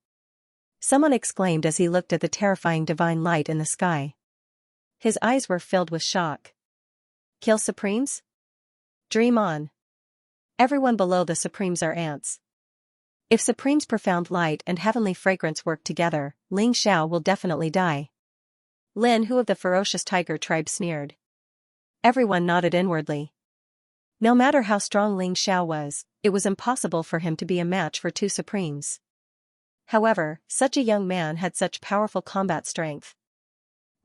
Someone exclaimed as he looked at the terrifying divine light in the sky. His eyes were filled with shock. Kill supremes? Dream on. Everyone below the supremes are ants. If supreme's profound light and heavenly fragrance work together, Ling Xiao will definitely die. Lin Hu of the ferocious tiger tribe sneered. Everyone nodded inwardly. No matter how strong Ling Xiao was, it was impossible for him to be a match for 2 supremes. However, such a young man had such powerful combat strength.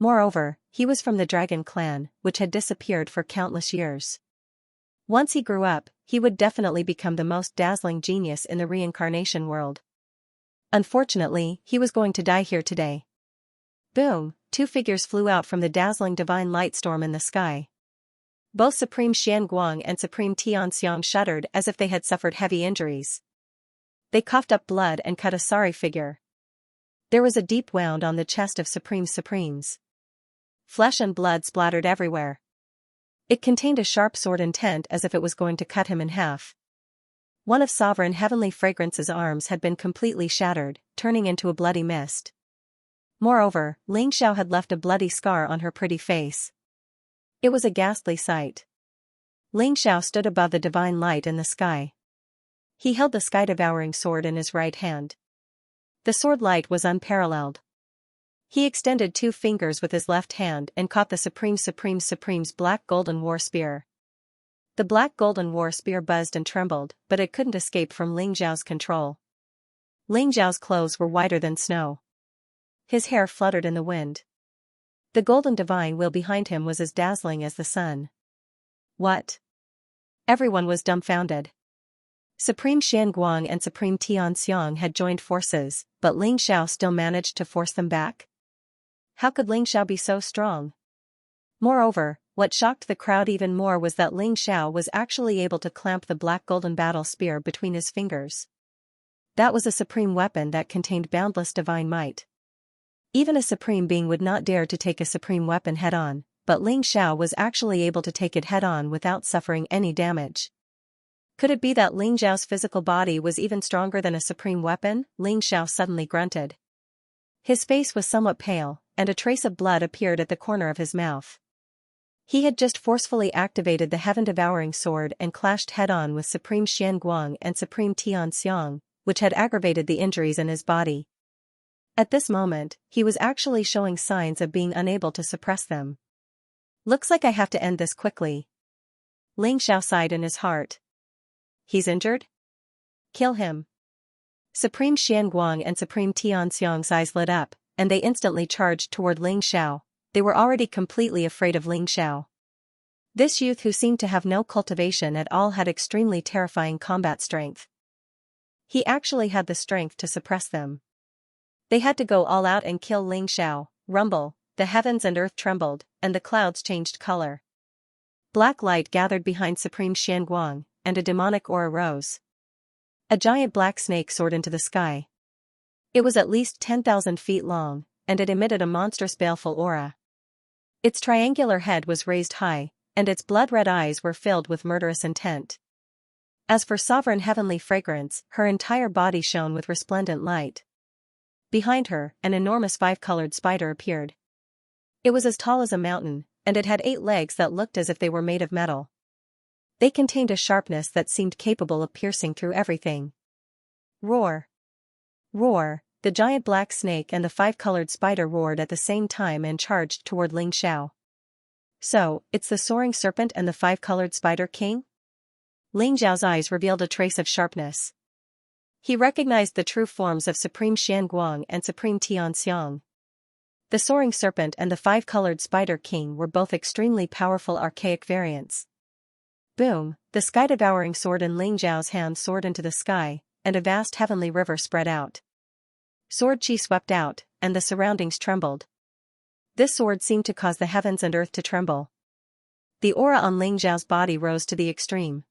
Moreover, he was from the dragon clan, which had disappeared for countless years. Once he grew up, he would definitely become the most dazzling genius in the reincarnation world. Unfortunately, he was going to die here today. Boom! 2 figures flew out from the dazzling divine light storm in the sky. Both Supreme Xian Guang and Supreme Xianxia shuddered as if they had suffered heavy injuries. They coughed up blood and cut a sorry figure. There was a deep wound on the chest of Supremes. Flesh and blood splattered everywhere. It contained a sharp sword intent as if it was going to cut him in half. One of Sovereign Heavenly Fragrance's arms had been completely shattered, turning into a bloody mist. Moreover, Ling Xiao had left a bloody scar on her pretty face. It was a ghastly sight. Ling Xiao stood above the divine light in the sky. He held the sky-devouring sword in his right hand. The sword light was unparalleled. He extended 2 fingers with his left hand and caught the Supreme's black golden war spear. The black golden war spear buzzed and trembled, but it couldn't escape from Ling Xiao's control. Ling Xiao's clothes were whiter than snow. His hair fluttered in the wind. The golden divine wheel behind him was as dazzling as the sun. What? Everyone was dumbfounded. Supreme Xian Guang and Supreme Xianxia had joined forces, but Ling Xiao still managed to force them back? How could Ling Xiao be so strong? Moreover, what shocked the crowd even more was that Ling Xiao was actually able to clamp the black golden battle spear between his fingers. That was a supreme weapon that contained boundless divine might. Even a supreme being would not dare to take a supreme weapon head-on, but Ling Xiao was actually able to take it head-on without suffering any damage. Could it be that Ling Xiao's physical body was even stronger than a supreme weapon? Ling Xiao suddenly grunted. His face was somewhat pale, and a trace of blood appeared at the corner of his mouth. He had just forcefully activated the heaven-devouring sword and clashed head-on with Supreme Xian Guang and Supreme Xianxia, which had aggravated the injuries in his body. At this moment, he was actually showing signs of being unable to suppress them. Looks like I have to end this quickly. Ling Xiao sighed in his heart. He's injured? Kill him. Supreme Xian Guang and Supreme Xianxia's eyes lit up, and they instantly charged toward Ling Xiao. They were already completely afraid of Ling Xiao. This youth who seemed to have no cultivation at all had extremely terrifying combat strength. He actually had the strength to suppress them. They had to go all out and kill Ling Xiao. Rumble, the heavens and earth trembled, and the clouds changed color. Black light gathered behind Supreme Xianguang, and a demonic aura rose. A giant black snake soared into the sky. It was at least 10,000 feet long, and it emitted a monstrous baleful aura. Its triangular head was raised high, and its blood-red eyes were filled with murderous intent. As for sovereign heavenly fragrance, her entire body shone with resplendent light. Behind her, an enormous five-colored spider appeared. It was as tall as a mountain, and it had 8 legs that looked as if they were made of metal. They contained a sharpness that seemed capable of piercing through everything. Roar! Roar! The giant black snake and the 5-colored spider roared at the same time and charged toward Ling Xiao. So, it's the soaring serpent and the 5-colored spider king? Ling Xiao's eyes revealed a trace of sharpness. He recognized the true forms of Supreme Xianguang and Supreme Xianxia. The soaring serpent and the 5-colored spider king were both extremely powerful archaic variants. Boom! The sky-devouring sword in Ling Xiao's hand soared into the sky, and a vast heavenly river spread out. Sword chi swept out, and the surroundings trembled. This sword seemed to cause the heavens and earth to tremble. The aura on Ling Xiao's body rose to the extreme.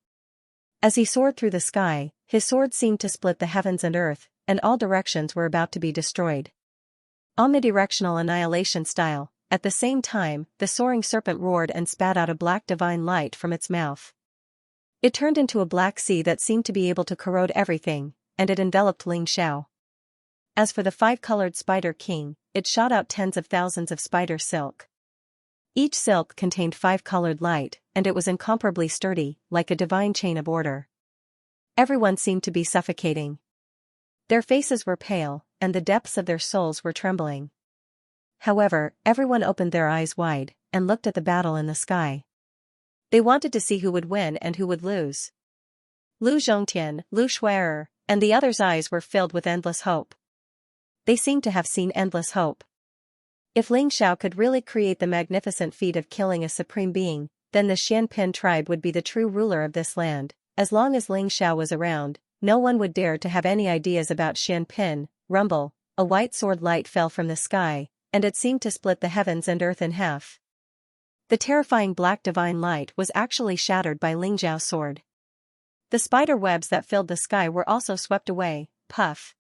As he soared through the sky, his sword seemed to split the heavens and earth, and all directions were about to be destroyed. Omnidirectional annihilation style. At the same time, the soaring serpent roared and spat out a black divine light from its mouth. It turned into a black sea that seemed to be able to corrode everything, and it enveloped Ling Xiao. As for the 5-colored spider king, it shot out tens of thousands of spider silk. Each silk contained 5-colored light, and it was incomparably sturdy, like a divine chain of order. Everyone seemed to be suffocating. Their faces were pale, and the depths of their souls were trembling. However, everyone opened their eyes wide, and looked at the battle in the sky. They wanted to see who would win and who would lose. Lu Zhongtian, Lu Shui'er, and the others' eyes were filled with endless hope. They seemed to have seen endless hope. If Ling Xiao could really create the magnificent feat of killing a supreme being, then the Xianpin tribe would be the true ruler of this land. As long as Ling Xiao was around, no one would dare to have any ideas about Xianpin. Rumble, a white sword light fell from the sky, and it seemed to split the heavens and earth in half. The terrifying black divine light was actually shattered by Ling Xiao's sword. The spider webs that filled the sky were also swept away. Puff!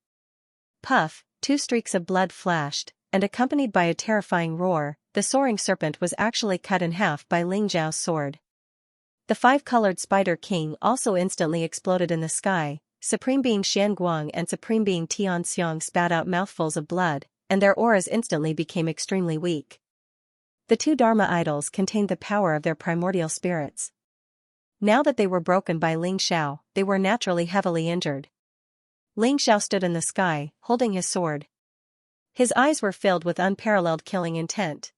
Puff! 2 streaks of blood flashed, and accompanied by a terrifying roar, the soaring serpent was actually cut in half by Ling Xiao's sword. The 5-colored spider king also instantly exploded in the sky. Supreme Being Xianguang and Supreme Being Tianxiang spat out mouthfuls of blood, and their auras instantly became extremely weak. The 2 Dharma idols contained the power of their primordial spirits. Now that they were broken by Ling Xiao, they were naturally heavily injured. Ling Xiao stood in the sky, holding his sword. His eyes were filled with unparalleled killing intent.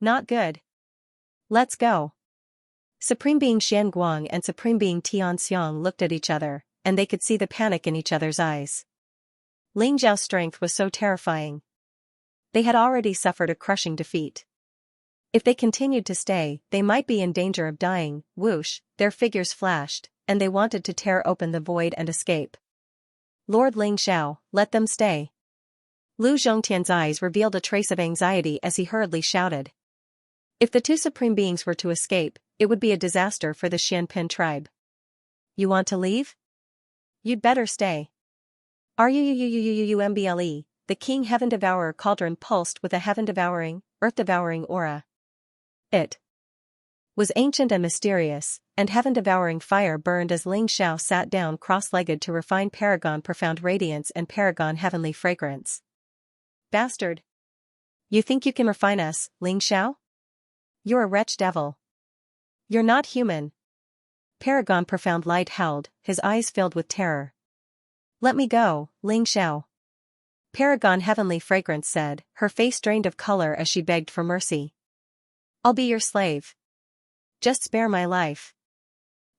Not good. Let's go. Supreme Being Xianguang and Supreme Being Tianxiang looked at each other, and they could see the panic in each other's eyes. Ling Xiao's strength was so terrifying. They had already suffered a crushing defeat. If they continued to stay, they might be in danger of dying. Whoosh, their figures flashed, and they wanted to tear open the void and escape. Lord Ling Xiao, let them stay. Lu Zhongtian's eyes revealed a trace of anxiety as he hurriedly shouted. If the 2 supreme beings were to escape, it would be a disaster for the Xianpin tribe. You want to leave? You'd better stay. RUUUUUUMBLE, the King Heaven Devourer cauldron pulsed with a heaven-devouring, earth-devouring aura. It was ancient and mysterious, and heaven-devouring fire burned as Ling Xiao sat down cross-legged to refine Paragon Profound Radiance and Paragon Heavenly Fragrance. Bastard! You think you can refine us, Ling Xiao? You're a wretch devil. You're not human. Paragon Profound Light howled, his eyes filled with terror. Let me go, Ling Xiao. Paragon Heavenly Fragrance said, her face drained of color as she begged for mercy. I'll be your slave. Just spare my life.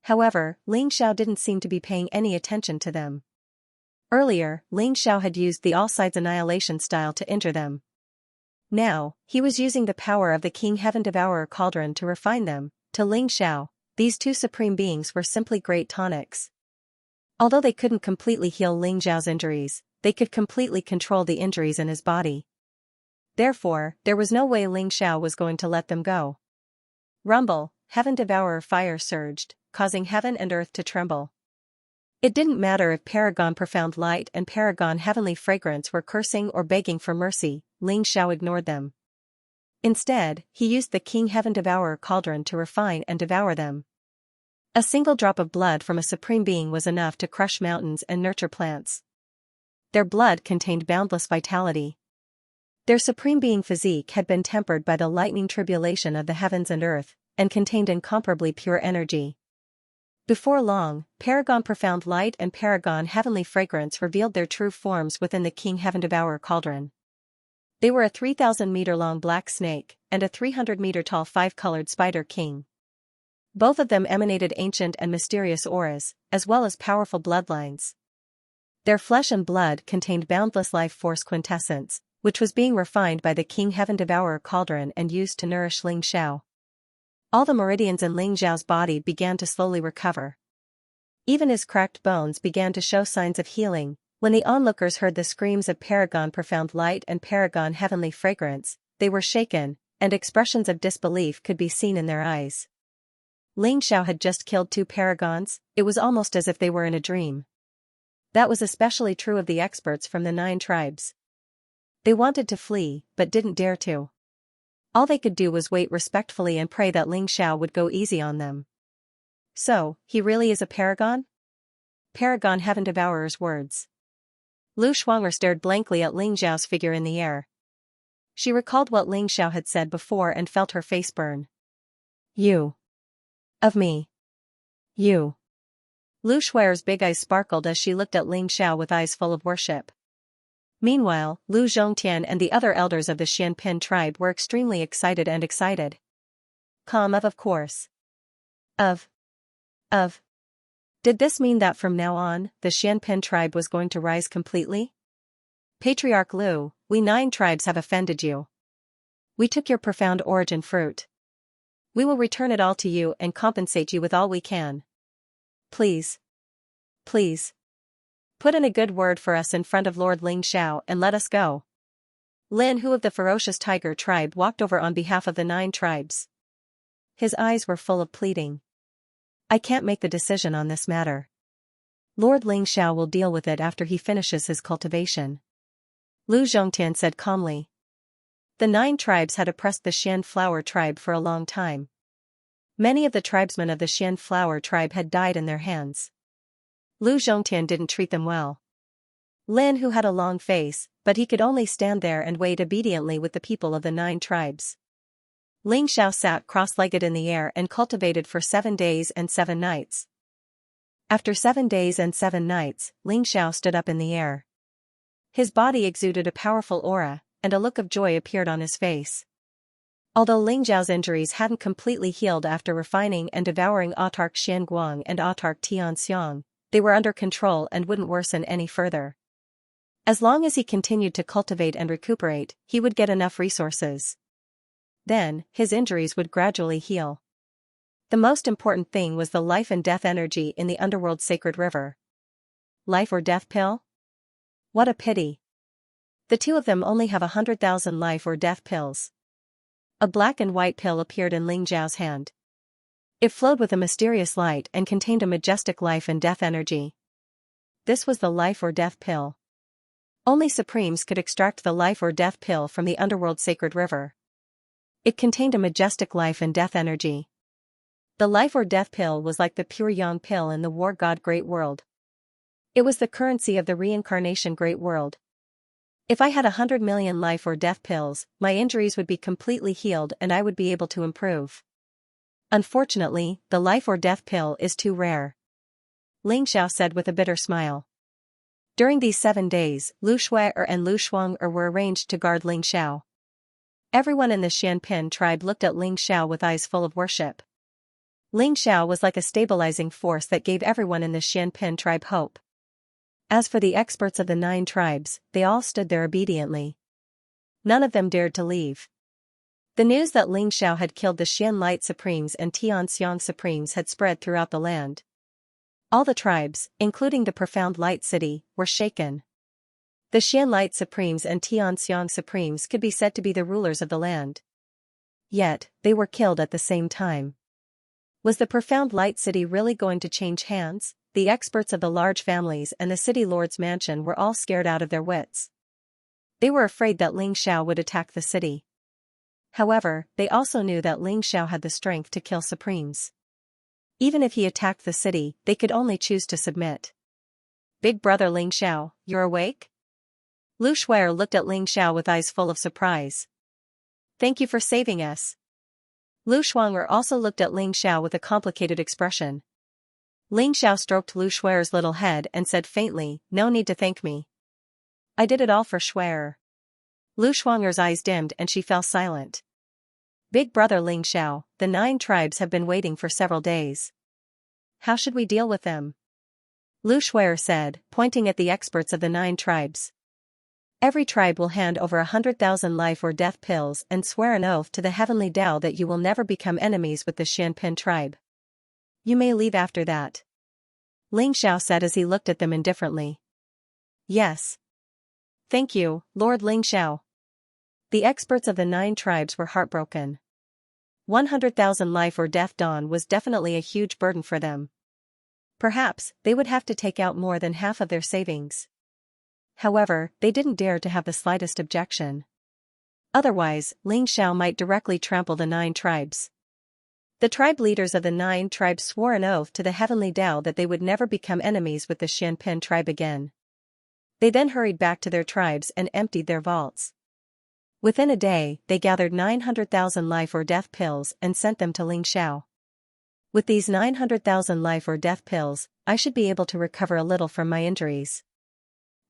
However, Ling Xiao didn't seem to be paying any attention to them. Earlier, Ling Xiao had used the all-sides annihilation style to injure them. Now, he was using the power of the King Heaven Devourer Cauldron to refine them. To Ling Xiao, these two supreme beings were simply great tonics. Although they couldn't completely heal Ling Xiao's injuries, they could completely control the injuries in his body. Therefore, there was no way Ling Xiao was going to let them go. Rumble, Heaven Devourer fire surged, causing heaven and earth to tremble. It didn't matter if Paragon Profound Light and Paragon Heavenly Fragrance were cursing or begging for mercy, Ling Xiao ignored them. Instead, he used the King Heaven Devourer Cauldron to refine and devour them. A single drop of blood from a supreme being was enough to crush mountains and nurture plants. Their blood contained boundless vitality. Their supreme being physique had been tempered by the lightning tribulation of the heavens and earth, and contained incomparably pure energy. Before long, Paragon Profound Light and Paragon Heavenly Fragrance revealed their true forms within the King Heaven Devourer Cauldron. They were a 3,000-meter-long black snake, and a 300-meter-tall 5-colored spider king. Both of them emanated ancient and mysterious auras, as well as powerful bloodlines. Their flesh and blood contained boundless life force quintessence, which was being refined by the King Heaven Devourer Cauldron and used to nourish Ling Xiao. All the meridians in Ling Xiao's body began to slowly recover. Even his cracked bones began to show signs of healing. When the onlookers heard the screams of Paragon Profound Light and Paragon Heavenly Fragrance, they were shaken, and expressions of disbelief could be seen in their eyes. Ling Xiao had just killed 2 paragons. It was almost as if they were in a dream. That was especially true of the experts from the 9 tribes. They wanted to flee, but didn't dare to. All they could do was wait respectfully and pray that Ling Xiao would go easy on them. So, he really is a paragon? Paragon Heaven Devourer's words. Lu Shuang'er stared blankly at Ling Xiao's figure in the air. She recalled what Ling Xiao had said before and felt her face burn. You. Of me. You. Lu Shuang'er's big eyes sparkled as she looked at Ling Xiao with eyes full of worship. Meanwhile, Lu Zhongtian and the other elders of the Xianpin tribe were extremely excited. Of course. Of. Did this mean that from now on, the Xianpin tribe was going to rise completely? Patriarch Lu, we 9 tribes have offended you. We took your profound origin fruit. We will return it all to you and compensate you with all we can. Please. Please. Put in a good word for us in front of Lord Ling Xiao and let us go. Lin Hu of the ferocious tiger tribe walked over on behalf of the 9 tribes. His eyes were full of pleading. I can't make the decision on this matter. Lord Ling Xiao will deal with it after he finishes his cultivation. Lu Zhongtian said calmly. The 9 tribes had oppressed the Xian flower tribe for a long time. Many of the tribesmen of the Xian flower tribe had died in their hands. Lu Zhongtian didn't treat them well. Lin Hu had a long face, but he could only stand there and wait obediently with the people of the 9 tribes. Ling Xiao sat cross-legged in the air and cultivated for 7 days and 7 nights. After 7 days and 7 nights, Ling Xiao stood up in the air. His body exuded a powerful aura, and a look of joy appeared on his face. Although Ling Xiao's injuries hadn't completely healed after refining and devouring autarch Xianguang and autarch Tianxiang, they were under control and wouldn't worsen any further. As long as he continued to cultivate and recuperate, he would get enough resources. Then, his injuries would gradually heal. The most important thing was the life and death energy in the underworld's sacred river. Life or death pill? What a pity. The 2 of them only have 100,000 life or death pills. A black and white pill appeared in Ling Xiao's hand. It flowed with a mysterious light and contained a majestic life and death energy. This was the life or death pill. Only Supremes could extract the life or death pill from the underworld sacred river. It contained a majestic life and death energy. The life or death pill was like the pure yang pill in the war god Great World. It was the currency of the reincarnation Great World. If I had 100 million life or death pills, my injuries would be completely healed and I would be able to improve. Unfortunately, the life or death pill is too rare. Ling Xiao said with a bitter smile. During these 7 days, Lu Shuang'er and Lu Shuang'er were arranged to guard Ling Xiao. Everyone in the Xianpin tribe looked at Ling Xiao with eyes full of worship. Ling Xiao was like a stabilizing force that gave everyone in the Xianpin tribe hope. As for the experts of the 9 tribes, they all stood there obediently. None of them dared to leave. The news that Ling Xiao had killed the Xian Light Supremes and Tianxiang Supremes had spread throughout the land. All the tribes, including the Profound Light City, were shaken. The Xian Light Supremes and Tianxiang Supremes could be said to be the rulers of the land. Yet, they were killed at the same time. Was the Profound Light City really going to change hands? The experts of the large families and the city lord's mansion were all scared out of their wits. They were afraid that Ling Xiao would attack the city. However, they also knew that Ling Xiao had the strength to kill Supremes. Even if he attacked the city, they could only choose to submit. Big brother Ling Xiao, you're awake? Lu Shuer looked at Ling Xiao with eyes full of surprise. Thank you for saving us. Lu Shuanger also looked at Ling Xiao with a complicated expression. Ling Xiao stroked Lu Shuer's little head and said faintly, "No need to thank me. I did it all for Shuer." Lu Shuanger's eyes dimmed and she fell silent. Big brother Ling Xiao, the 9 tribes have been waiting for several days. How should we deal with them? Lu Shuer said, pointing at the experts of the 9 tribes. Every tribe will hand over 100,000 life or death pills and swear an oath to the heavenly Tao that you will never become enemies with the Xianpin tribe. You may leave after that. Ling Xiao said as he looked at them indifferently. Yes. Thank you, Lord Ling Xiao. The experts of the 9 tribes were heartbroken. 100,000 life or death dawn was definitely a huge burden for them. Perhaps, they would have to take out more than half of their savings. However, they didn't dare to have the slightest objection. Otherwise, Ling Xiao might directly trample the 9 tribes. The tribe leaders of the 9 tribes swore an oath to the heavenly Tao that they would never become enemies with the Xianpin tribe again. They then hurried back to their tribes and emptied their vaults. Within a day, they gathered 900,000 life or death pills and sent them to Ling Xiao. With these 900,000 life or death pills, I should be able to recover a little from my injuries.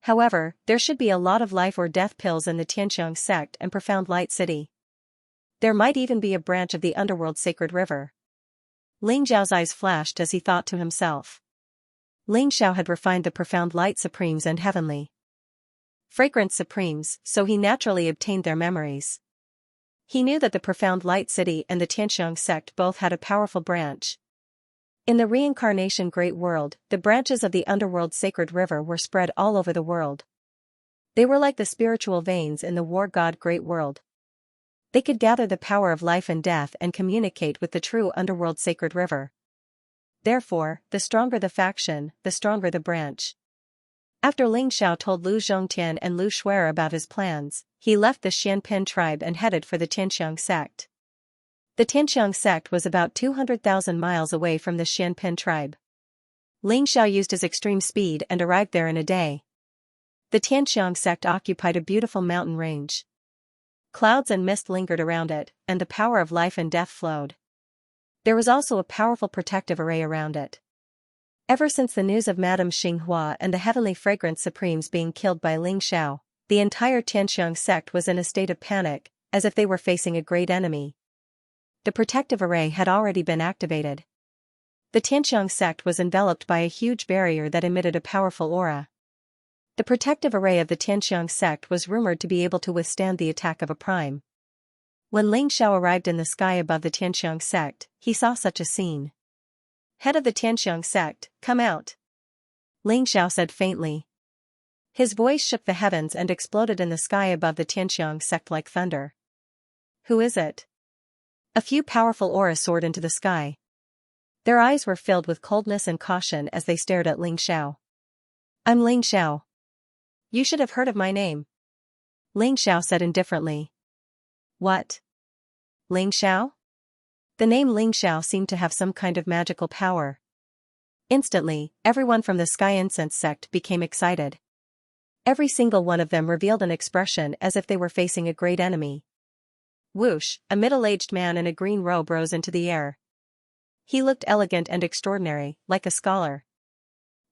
However, there should be a lot of life or death pills in the Tianxiang sect and Profound Light City. There might even be a branch of the underworld sacred river. Ling Xiao's eyes flashed as he thought to himself. Ling Xiao had refined the Profound Light Supremes and Heavenly Fragrance Supremes, so he naturally obtained their memories. He knew that the Profound Light City and the Tianxiang sect both had a powerful branch. In the reincarnation Great World, the branches of the underworld sacred river were spread all over the world. They were like the spiritual veins in the war god Great World. They could gather the power of life and death and communicate with the true underworld sacred river. Therefore, the stronger the faction, the stronger the branch. After Ling Xiao told Lu Zhongtian and Lu Shuer about his plans, he left the Xianpin tribe and headed for the Tianxiang sect. The Tianxiang sect was about 200,000 miles away from the Xianpin tribe. Ling Xiao used his extreme speed and arrived there in a day. The Tianxiang sect occupied a beautiful mountain range. Clouds and mist lingered around it, and the power of life and death flowed. There was also a powerful protective array around it. Ever since the news of Madame Xinghua and the Heavenly Fragrance Supremes being killed by Ling Xiao, the entire Tianxiang sect was in a state of panic, as if they were facing a great enemy. The protective array had already been activated. The Tianxiang sect was enveloped by a huge barrier that emitted a powerful aura. The protective array of the Tianxiang sect was rumored to be able to withstand the attack of a prime. When Ling Xiao arrived in the sky above the Tianxiang sect, he saw such a scene. Head of the Tianxiang sect, come out. Ling Xiao said faintly. His voice shook the heavens and exploded in the sky above the Tianxiang sect like thunder. Who is it? A few powerful auras soared into the sky. Their eyes were filled with coldness and caution as they stared at Ling Xiao. I'm Ling Xiao. You should have heard of my name. Ling Xiao said indifferently. What? Ling Xiao? The name Ling Xiao seemed to have some kind of magical power. Instantly, everyone from the Sky Incense sect became excited. Every single one of them revealed an expression as if they were facing a great enemy. Whoosh, a middle-aged man in a green robe rose into the air. He looked elegant and extraordinary, like a scholar.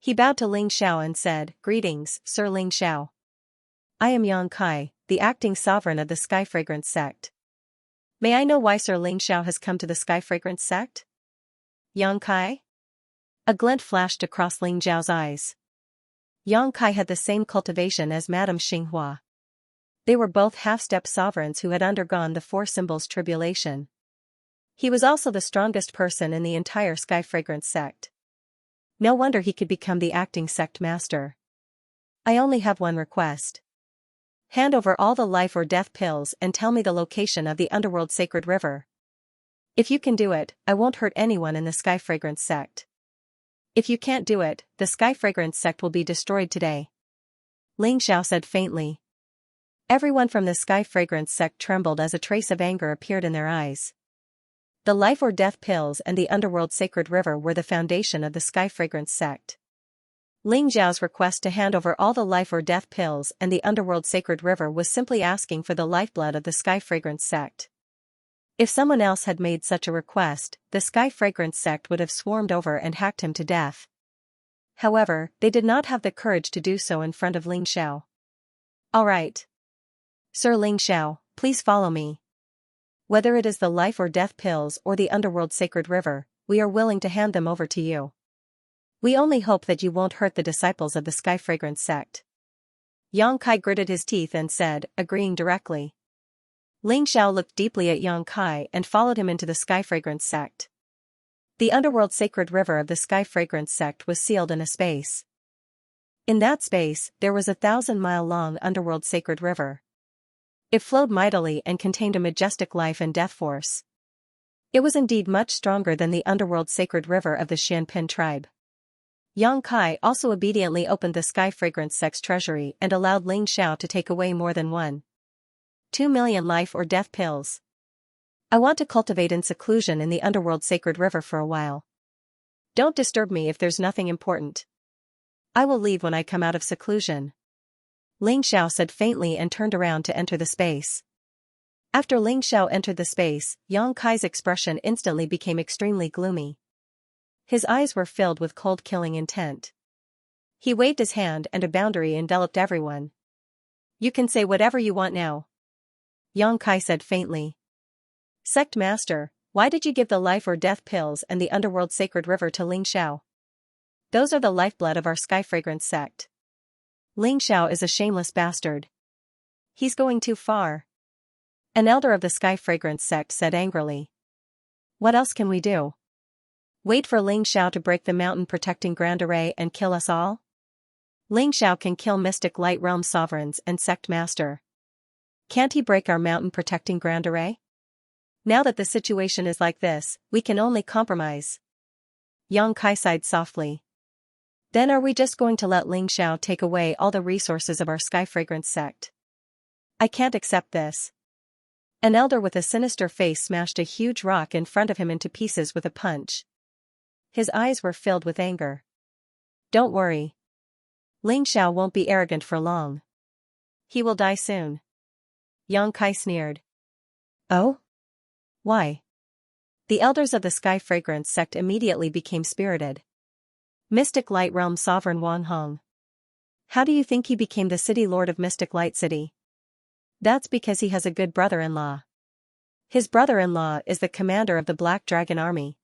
He bowed to Ling Xiao and said, "Greetings, Sir Ling Xiao. I am Yang Kai, the acting sovereign of the Sky Fragrance sect. May I know why Sir Ling Xiao has come to the Sky Fragrance sect?" Yang Kai? A glint flashed across Ling Xiao's eyes. Yang Kai had the same cultivation as Madame Xianxia. They were both half-step sovereigns who had undergone the Four Symbols tribulation. He was also the strongest person in the entire Sky Fragrance sect. No wonder he could become the acting sect master. I only have one request. Hand over all the life or death pills and tell me the location of the underworld sacred river. If you can do it, I won't hurt anyone in the Sky Fragrance sect. If you can't do it, the Sky Fragrance sect will be destroyed today. Ling Xiao said faintly. Everyone from the Sky Fragrance sect trembled as a trace of anger appeared in their eyes. The life or death pills and the underworld sacred river were the foundation of the Sky Fragrance sect. Ling Xiao's request to hand over all the life or death pills and the underworld sacred river was simply asking for the lifeblood of the Sky Fragrance sect. If someone else had made such a request, the Sky Fragrance sect would have swarmed over and hacked him to death. However, they did not have the courage to do so in front of Ling Xiao. All right. Sir Ling Xiao, please follow me. Whether it is the life or death pills or the underworld sacred river, we are willing to hand them over to you. We only hope that you won't hurt the disciples of the Sky Fragrance sect. Yang Kai gritted his teeth and said, agreeing directly. Ling Xiao looked deeply at Yang Kai and followed him into the Sky Fragrance sect. The underworld sacred river of the Sky Fragrance sect was sealed in a space. In that space, there was a 1,000-mile-long underworld sacred river. It flowed mightily and contained a majestic life and death force. It was indeed much stronger than the underworld sacred river of the Xianpin tribe. Yang Kai also obediently opened the Sky Fragrance sect's treasury and allowed Ling Xiao to take away more than 1.2 million life or death pills. I want to cultivate in seclusion in the underworld sacred river for a while. Don't disturb me if there's nothing important. I will leave when I come out of seclusion. Ling Xiao said faintly and turned around to enter the space. After Ling Xiao entered the space, Yang Kai's expression instantly became extremely gloomy. His eyes were filled with cold killing intent. He waved his hand and a boundary enveloped everyone. You can say whatever you want now. Yang Kai said faintly. Sect Master, why did you give the life or death pills and the underworld sacred river to Ling Xiao? Those are the lifeblood of our Sky Fragrance sect. Ling Xiao is a shameless bastard. He's going too far. An elder of the Sky Fragrance sect said angrily. What else can we do? Wait for Ling Xiao to break the mountain protecting Grand Array and kill us all? Ling Xiao can kill Mystic Light Realm sovereigns and sect master. Can't he break our mountain protecting Grand Array? Now that the situation is like this, we can only compromise. Yang Kai sighed softly. Then are we just going to let Ling Xiao take away all the resources of our Sky Fragrance sect? I can't accept this. An elder with a sinister face smashed a huge rock in front of him into pieces with a punch. His eyes were filled with anger. Don't worry. Ling Xiao won't be arrogant for long. He will die soon. Yang Kai sneered. Oh? Why? The elders of the Sky Fragrance sect immediately became spirited. Mystic Light Realm Sovereign Wang Hong. How do you think he became the city lord of Mystic Light City? That's because he has a good brother-in-law. His brother-in-law is the commander of the Black Dragon Army.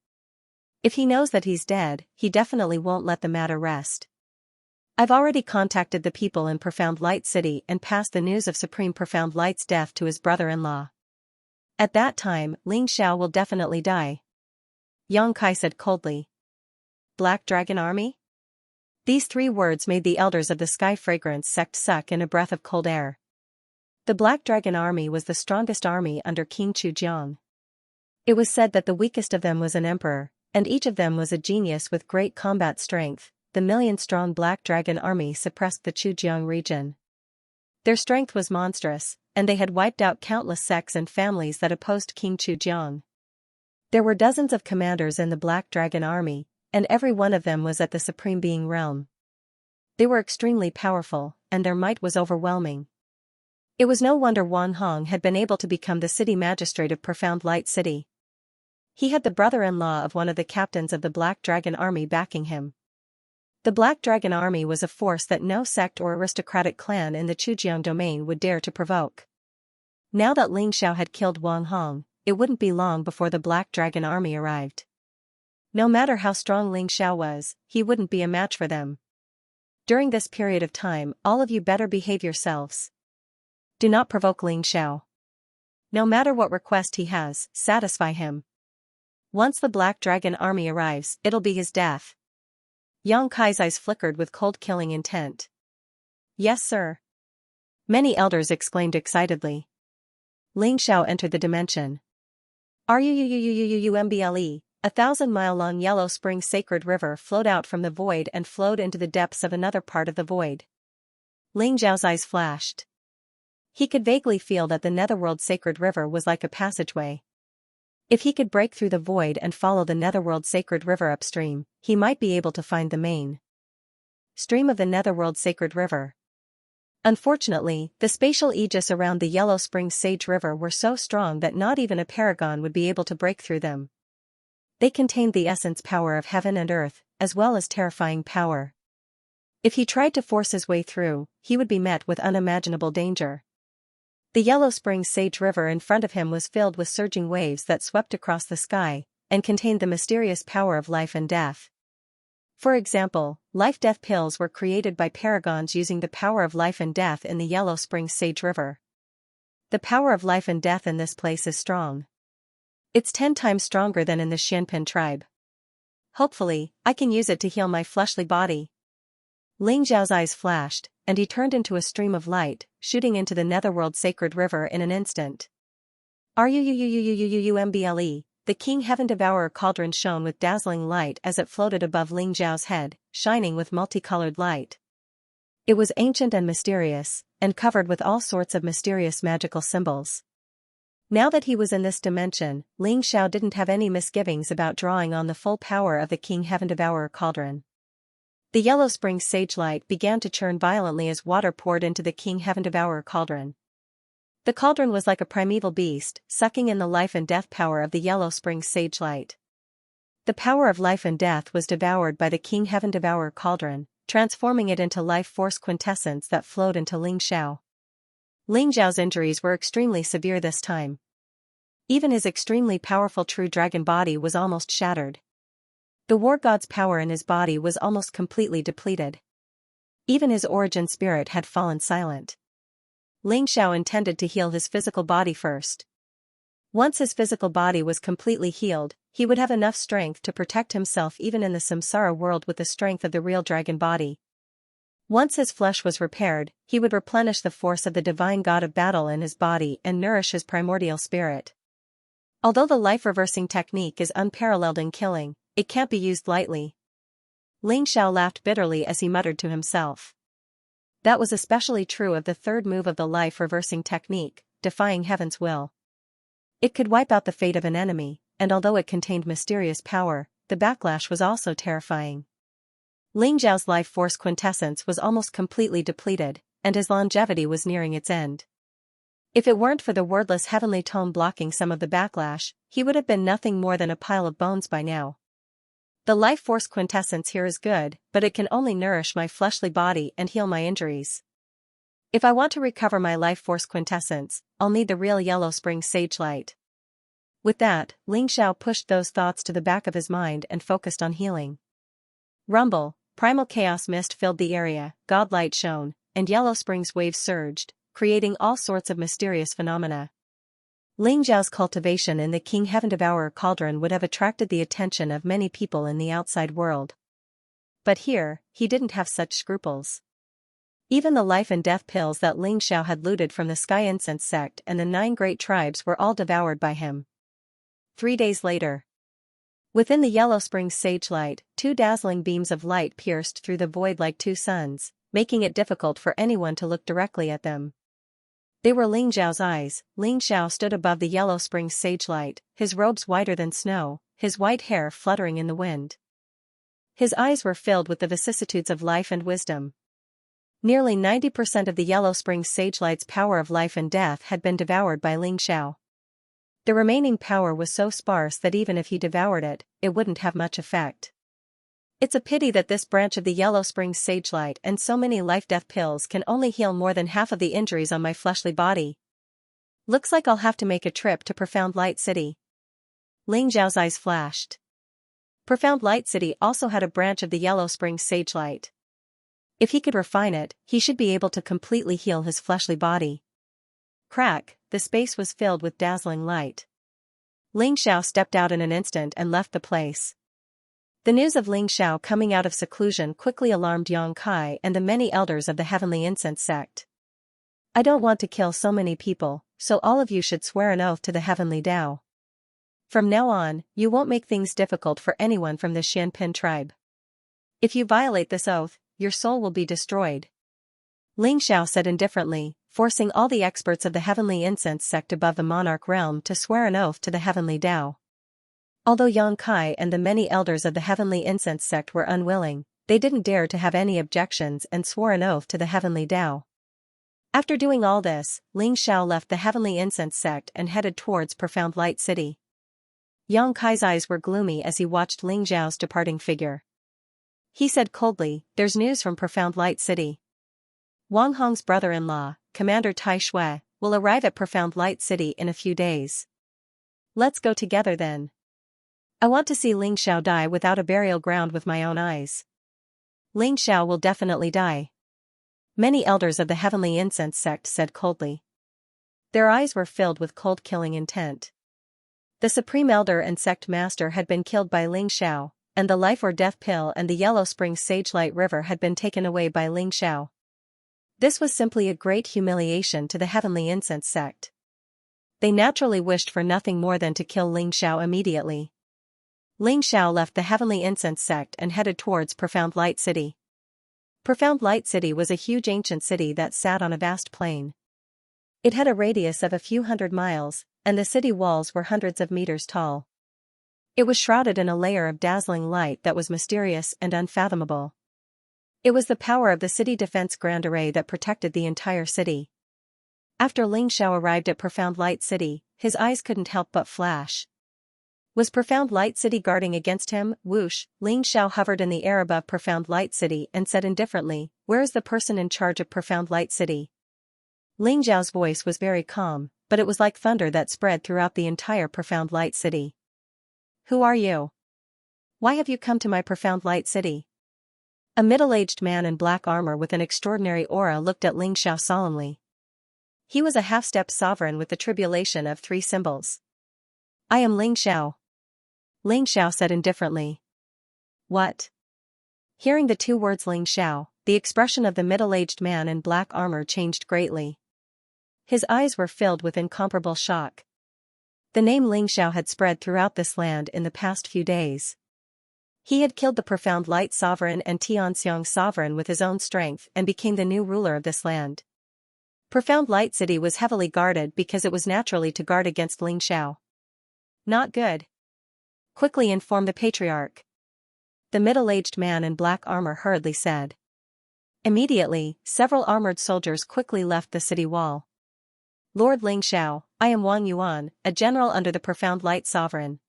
If he knows that he's dead, he definitely won't let the matter rest. I've already contacted the people in Profound Light City and passed the news of Supreme Profound Light's death to his brother-in-law. At that time, Ling Xiao will definitely die. Yang Kai said coldly. Black Dragon Army? These three words made the elders of the Sky Fragrance sect suck in a breath of cold air. The Black Dragon Army was the strongest army under King Chujiang. It was said that the weakest of them was an emperor, and each of them was a genius with great combat strength. The million-strong Black Dragon Army suppressed the Chujiang region. Their strength was monstrous, and they had wiped out countless sects and families that opposed King Chujiang. There were dozens of commanders in the Black Dragon Army, and every one of them was at the Supreme Being realm. They were extremely powerful, and their might was overwhelming. It was no wonder Wang Hong had been able to become the city magistrate of Profound Light City. He had the brother-in-law of one of the captains of the Black Dragon Army backing him. The Black Dragon Army was a force that no sect or aristocratic clan in the Chujiang domain would dare to provoke. Now that Ling Xiao had killed Wang Hong, it wouldn't be long before the Black Dragon Army arrived. No matter how strong Ling Xiao was, he wouldn't be a match for them. During this period of time, all of you better behave yourselves. Do not provoke Ling Xiao. No matter what request he has, satisfy him. Once the Black Dragon army arrives, it'll be his death. Yang Kai's eyes flickered with cold killing intent. Yes, sir. Many elders exclaimed excitedly. Ling Xiao entered the dimension. RUUUUUUMBLE, 1,000-mile-long Yellow Spring sacred river flowed out from the void and flowed into the depths of another part of the void. Ling Xiao's eyes flashed. He could vaguely feel that the Netherworld sacred river was like a passageway. If he could break through the void and follow the Netherworld sacred river upstream, he might be able to find the main stream of the Netherworld sacred river. Unfortunately, the spatial aegis around the Yellow Spring Sage River were so strong that not even a paragon would be able to break through them. They contained the essence power of heaven and earth, as well as terrifying power. If he tried to force his way through, he would be met with unimaginable danger. The Yellow Spring Sage River in front of him was filled with surging waves that swept across the sky, and contained the mysterious power of life and death. For example, life-death pills were created by paragons using the power of life and death in the Yellow Spring Sage River. The power of life and death in this place is strong. It's 10 times stronger than in the Xianpin tribe. Hopefully, I can use it to heal my fleshly body. Ling Xiao's eyes flashed, and he turned into a stream of light, shooting into the Netherworld sacred river in an instant. RUUUUUUUMBLE, the King Heaven Devourer cauldron shone with dazzling light as it floated above Ling Xiao's head, shining with multicolored light. It was ancient and mysterious, and covered with all sorts of mysterious magical symbols. Now that he was in this dimension, Ling Xiao didn't have any misgivings about drawing on the full power of the King Heaven Devourer cauldron. The Yellow Spring Sage light began to churn violently as water poured into the King Heaven Devourer cauldron. The cauldron was like a primeval beast, sucking in the life and death power of the Yellow Spring Sage light. The power of life and death was devoured by the King Heaven Devourer cauldron, transforming it into life force quintessence that flowed into Ling Xiao. Ling Xiao's injuries were extremely severe this time. Even his extremely powerful true dragon body was almost shattered. The war god's power in his body was almost completely depleted. Even his origin spirit had fallen silent. Ling Xiao intended to heal his physical body first. Once his physical body was completely healed, he would have enough strength to protect himself even in the samsara world with the strength of the real dragon body. Once his flesh was repaired, he would replenish the force of the divine god of battle in his body and nourish his primordial spirit. Although the life-reversing technique is unparalleled in killing, it can't be used lightly. Ling Xiao laughed bitterly as he muttered to himself. That was especially true of the third move of the life-reversing technique, defying heaven's will. It could wipe out the fate of an enemy, and although it contained mysterious power, the backlash was also terrifying. Ling Xiao's life force quintessence was almost completely depleted, and his longevity was nearing its end. If it weren't for the wordless heavenly tone blocking some of the backlash, he would have been nothing more than a pile of bones by now. The life force quintessence here is good, but it can only nourish my fleshly body and heal my injuries. If I want to recover my life force quintessence, I'll need the real Yellow Spring Sage light. With that, Ling Xiao pushed those thoughts to the back of his mind and focused on healing. Rumble, primal chaos mist filled the area, god light shone, and Yellow Spring's waves surged, creating all sorts of mysterious phenomena. Ling Xiao's cultivation in the King Heaven Devourer cauldron would have attracted the attention of many people in the outside world. But here, he didn't have such scruples. Even the life and death pills that Ling Xiao had looted from the Sky Incense sect and the 9 great tribes were all devoured by him. 3 days later. Within the Yellow Spring Sage light, 2 dazzling beams of light pierced through the void like 2 suns, making it difficult for anyone to look directly at them. They were Ling Xiao's eyes. Ling Xiao stood above the Yellow Spring Sage light, his robes whiter than snow, his white hair fluttering in the wind. His eyes were filled with the vicissitudes of life and wisdom. Nearly 90% of the Yellow Spring Sage light's power of life and death had been devoured by Ling Xiao. The remaining power was so sparse that even if he devoured it, it wouldn't have much effect. It's a pity that this branch of the Yellow Spring Sage light and so many life-death pills can only heal more than half of the injuries on my fleshly body. Looks like I'll have to make a trip to Profound Light City. Ling Xiao's eyes flashed. Profound Light City also had a branch of the Yellow Spring Sage light. If he could refine it, he should be able to completely heal his fleshly body. Crack, the space was filled with dazzling light. Ling Xiao stepped out in an instant and left the place. The news of Ling Xiao coming out of seclusion quickly alarmed Yang Kai and the many elders of the Heavenly Incense sect. I don't want to kill so many people, so all of you should swear an oath to the Heavenly Tao. From now on, you won't make things difficult for anyone from the Xianpin tribe. If you violate this oath, your soul will be destroyed. Ling Xiao said indifferently, forcing all the experts of the Heavenly Incense sect above the monarch realm to swear an oath to the Heavenly Tao. Although Yang Kai and the many elders of the Heavenly Incense sect were unwilling, they didn't dare to have any objections and swore an oath to the Heavenly Tao. After doing all this, Ling Xiao left the Heavenly Incense sect and headed towards Profound Light City. Yang Kai's eyes were gloomy as he watched Ling Xiao's departing figure. He said coldly, "There's news from Profound Light City. Wang Hong's brother-in-law, Commander Tai Shui, will arrive at Profound Light City in a few days. Let's go together then. I want to see Ling Xiao die without a burial ground with my own eyes." Ling Xiao will definitely die. Many elders of the Heavenly Incense sect said coldly. Their eyes were filled with cold killing intent. The Supreme Elder and Sect Master had been killed by Ling Xiao, and the life or death pill and the Yellow Spring Sage Light River had been taken away by Ling Xiao. This was simply a great humiliation to the Heavenly Incense sect. They naturally wished for nothing more than to kill Ling Xiao immediately. Ling Xiao left the Heavenly Incense sect and headed towards Profound Light City. Profound Light City was a huge ancient city that sat on a vast plain. It had a radius of a few hundred miles, and the city walls were hundreds of meters tall. It was shrouded in a layer of dazzling light that was mysterious and unfathomable. It was the power of the city defense grand array that protected the entire city. After Ling Xiao arrived at Profound Light City, his eyes couldn't help but flash. Was Profound Light City guarding against him? Whoosh! Ling Xiao hovered in the air above Profound Light City and said indifferently, "Where is the person in charge of Profound Light City?" Ling Xiao's voice was very calm, but it was like thunder that spread throughout the entire Profound Light City. "Who are you? Why have you come to my Profound Light City?" A middle-aged man in black armor with an extraordinary aura looked at Ling Xiao solemnly. He was a half-step sovereign with the tribulation of 3 symbols. "I am Ling Xiao." Ling Xiao said indifferently. "What?" Hearing the 2 words Ling Xiao, the expression of the middle-aged man in black armor changed greatly. His eyes were filled with incomparable shock. The name Ling Xiao had spread throughout this land in the past few days. He had killed the Profound Light Sovereign and Tianxiang Sovereign with his own strength and became the new ruler of this land. Profound Light City was heavily guarded because it was naturally to guard against Ling Xiao. "Not good. Quickly inform the Patriarch," the middle-aged man in black armor hurriedly said. Immediately, several armored soldiers quickly left the city wall. "Lord Ling Xiao, I am Wang Yuan, a general under the Profound Light Sovereign.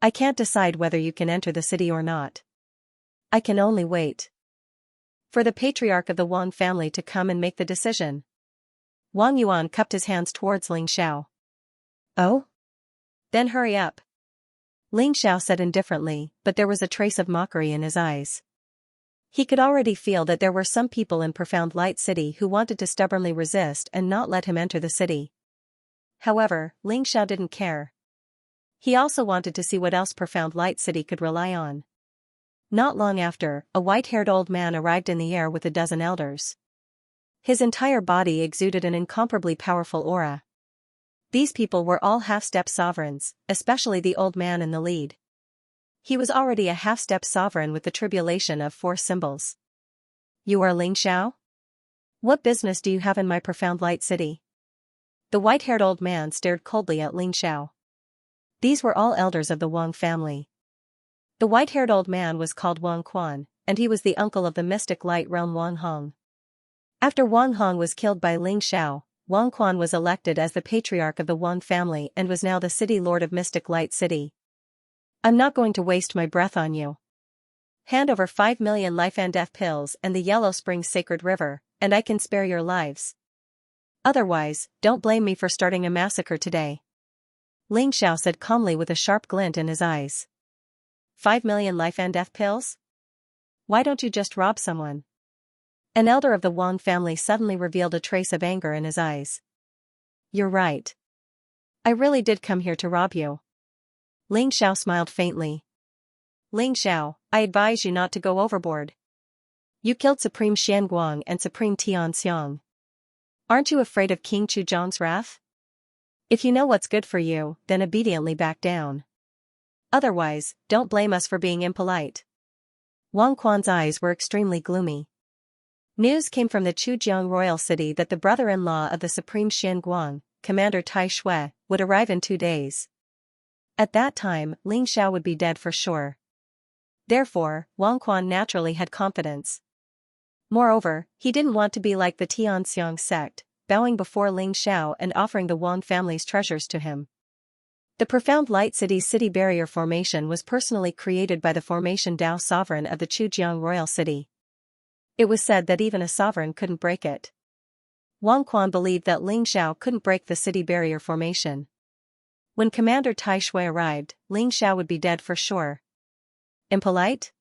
I can't decide whether you can enter the city or not. I can only wait for the Patriarch of the Wang family to come and make the decision." Wang Yuan cupped his hands towards Ling Xiao. "Oh? Then hurry up," Ling Xiao said indifferently, but there was a trace of mockery in his eyes. He could already feel that there were some people in Profound Light City who wanted to stubbornly resist and not let him enter the city. However, Ling Xiao didn't care. He also wanted to see what else Profound Light City could rely on. Not long after, a white-haired old man arrived in the air with a dozen elders. His entire body exuded an incomparably powerful aura. These people were all half-step sovereigns, especially the old man in the lead. He was already a half-step sovereign with the tribulation of 4 symbols. "You are Ling Xiao? What business do you have in my Profound Light City?" The white-haired old man stared coldly at Ling Xiao. These were all elders of the Wang family. The white-haired old man was called Wang Quan, and he was the uncle of the mystic light realm Wang Hong. After Wang Hong was killed by Ling Xiao, Wang Quan was elected as the patriarch of the Wang family and was now the city lord of Mystic Light City. "I'm not going to waste my breath on you. Hand over 5 million life and death pills and the Yellow Spring Sacred River, and I can spare your lives. Otherwise, don't blame me for starting a massacre today," Ling Xiao said calmly with a sharp glint in his eyes. 5 million life and death pills? Why don't you just rob someone? An elder of the Wang family suddenly revealed a trace of anger in his eyes. You're right. I really did come here to rob you. Ling Xiao smiled faintly. Ling Xiao, I advise you not to go overboard. You killed Supreme Xianguang and Supreme Tianxiang. Aren't you afraid of King Chuzhang's wrath? If you know what's good for you, then obediently back down. Otherwise, don't blame us for being impolite. Wang Quan's eyes were extremely gloomy. News came from the Chujiang royal city that the brother-in-law of the Supreme Xianguang, Commander Tai Shui, would arrive in 2 days. At that time, Ling Xiao would be dead for sure. Therefore, Wang Quan naturally had confidence. Moreover, he didn't want to be like the Tianxiang sect, bowing before Ling Xiao and offering the Wang family's treasures to him. The Profound Light City's city barrier formation was personally created by the Formation Dao sovereign of the Chujiang royal city. It was said that even a sovereign couldn't break it. Wang Quan believed that Ling Xiao couldn't break the city barrier formation. When Commander Tai Shui arrived, Ling Xiao would be dead for sure. Impolite?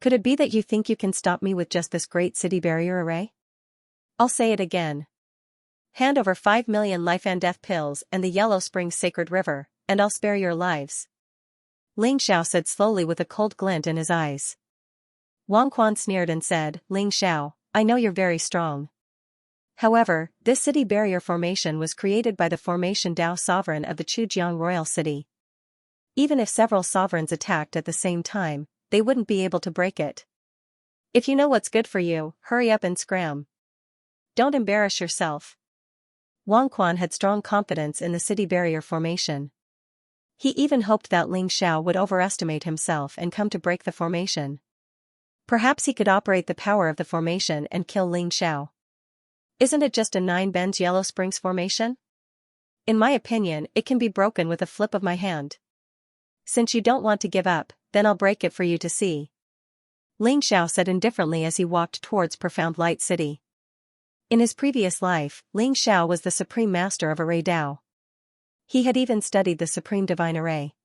Could it be that you think you can stop me with just this great city barrier array? I'll say it again. Hand over 5 million life and death pills and the Yellow Springs Sacred River, and I'll spare your lives. Ling Xiao said slowly with a cold glint in his eyes. Wang Quan sneered and said, Ling Xiao, I know you're very strong. However, this city barrier formation was created by the Formation Dao sovereign of the Chujiang royal city. Even if several sovereigns attacked at the same time, they wouldn't be able to break it. If you know what's good for you, hurry up and scram. Don't embarrass yourself. Wang Quan had strong confidence in the city barrier formation. He even hoped that Ling Xiao would overestimate himself and come to break the formation. Perhaps he could operate the power of the formation and kill Ling Xiao. Isn't it just a 9 bends Yellow Springs formation? In my opinion, it can be broken with a flip of my hand. Since you don't want to give up, then I'll break it for you to see. Ling Xiao said indifferently as he walked towards Profound Light City. In his previous life, Ling Xiao was the supreme master of Array Dao. He had even studied the Supreme Divine Array.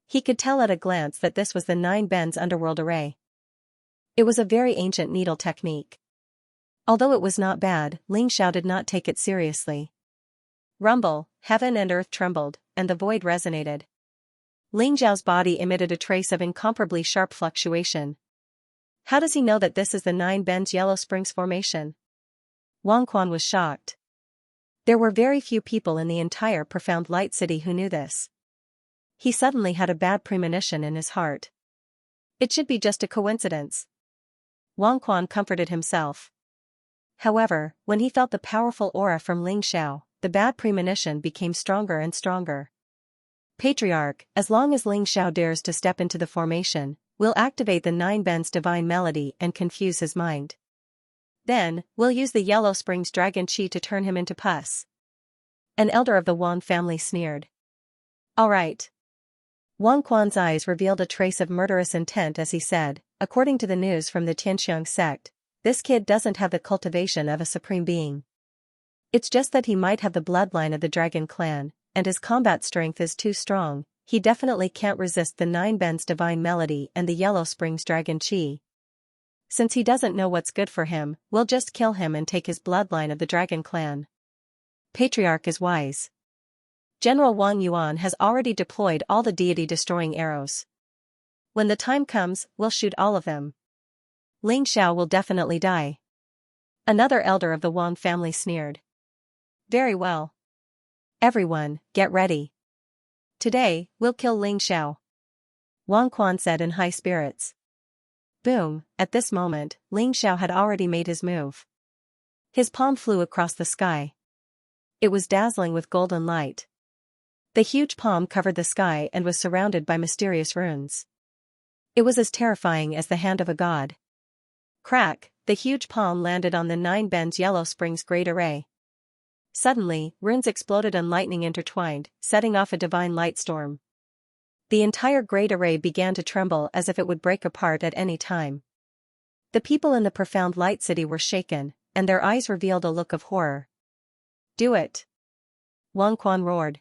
He could tell at a glance that this was the 9 bends Underworld Array. It was a very ancient needle technique. Although it was not bad, Ling Xiao did not take it seriously. Rumble, heaven and earth trembled, and the void resonated. Ling Xiao's body emitted a trace of incomparably sharp fluctuation. How does he know that this is the 9 bends Yellow Springs formation? Wang Quan was shocked. There were very few people in the entire Profound Light City who knew this. He suddenly had a bad premonition in his heart. It should be just a coincidence. Wang Quan comforted himself. However, when he felt the powerful aura from Ling Xiao, the bad premonition became stronger and stronger. Patriarch, as long as Ling Xiao dares to step into the formation, we'll activate the 9 bends divine melody and confuse his mind. Then, we'll use the Yellow Springs Dragon Chi to turn him into pus. An elder of the Wang family sneered. All right. Wang Quan's eyes revealed a trace of murderous intent as he said, according to the news from the Tianxiang sect, this kid doesn't have the cultivation of a supreme being. It's just that he might have the bloodline of the dragon clan, and his combat strength is too strong. He definitely can't resist the 9 bends divine melody and the Yellow Springs Dragon Chi. Since he doesn't know what's good for him, we'll just kill him and take his bloodline of the dragon clan. Patriarch is wise. General Wang Yuan has already deployed all the deity-destroying arrows. When the time comes, we'll shoot all of them. Ling Xiao will definitely die. Another elder of the Wang family sneered. Very well. Everyone, get ready. Today, we'll kill Ling Xiao. Wang Quan said in high spirits. Boom, at this moment, Ling Xiao had already made his move. His palm flew across the sky. It was dazzling with golden light. The huge palm covered the sky and was surrounded by mysterious runes. It was as terrifying as the hand of a god. Crack, the huge palm landed on the 9 bends Yellow Springs Great Array. Suddenly, runes exploded and lightning intertwined, setting off a divine light storm. The entire Great Array began to tremble as if it would break apart at any time. The people in the Profound Light City were shaken, and their eyes revealed a look of horror. Do it! Wang Quan roared.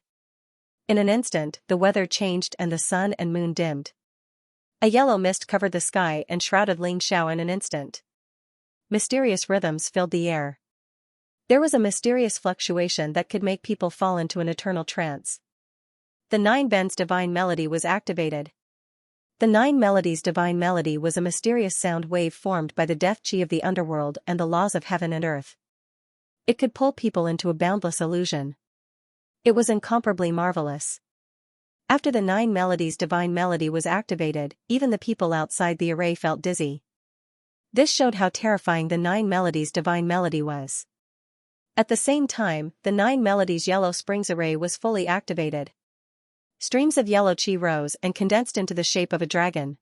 In an instant, the weather changed and the sun and moon dimmed. A yellow mist covered the sky and shrouded Ling Xiao in an instant. Mysterious rhythms filled the air. There was a mysterious fluctuation that could make people fall into an eternal trance. The Nine Bends divine melody was activated. The Nine Melodies divine melody was a mysterious sound wave formed by the death chi of the underworld and the laws of heaven and earth. It could pull people into a boundless illusion. It was incomparably marvelous. After the Nine Melodies divine melody was activated, even the people outside the array felt dizzy. This showed how terrifying the Nine Melodies divine melody was. At the same time, the Nine Melodies Yellow Springs array was fully activated. Streams of yellow chi rose and condensed into the shape of a dragon.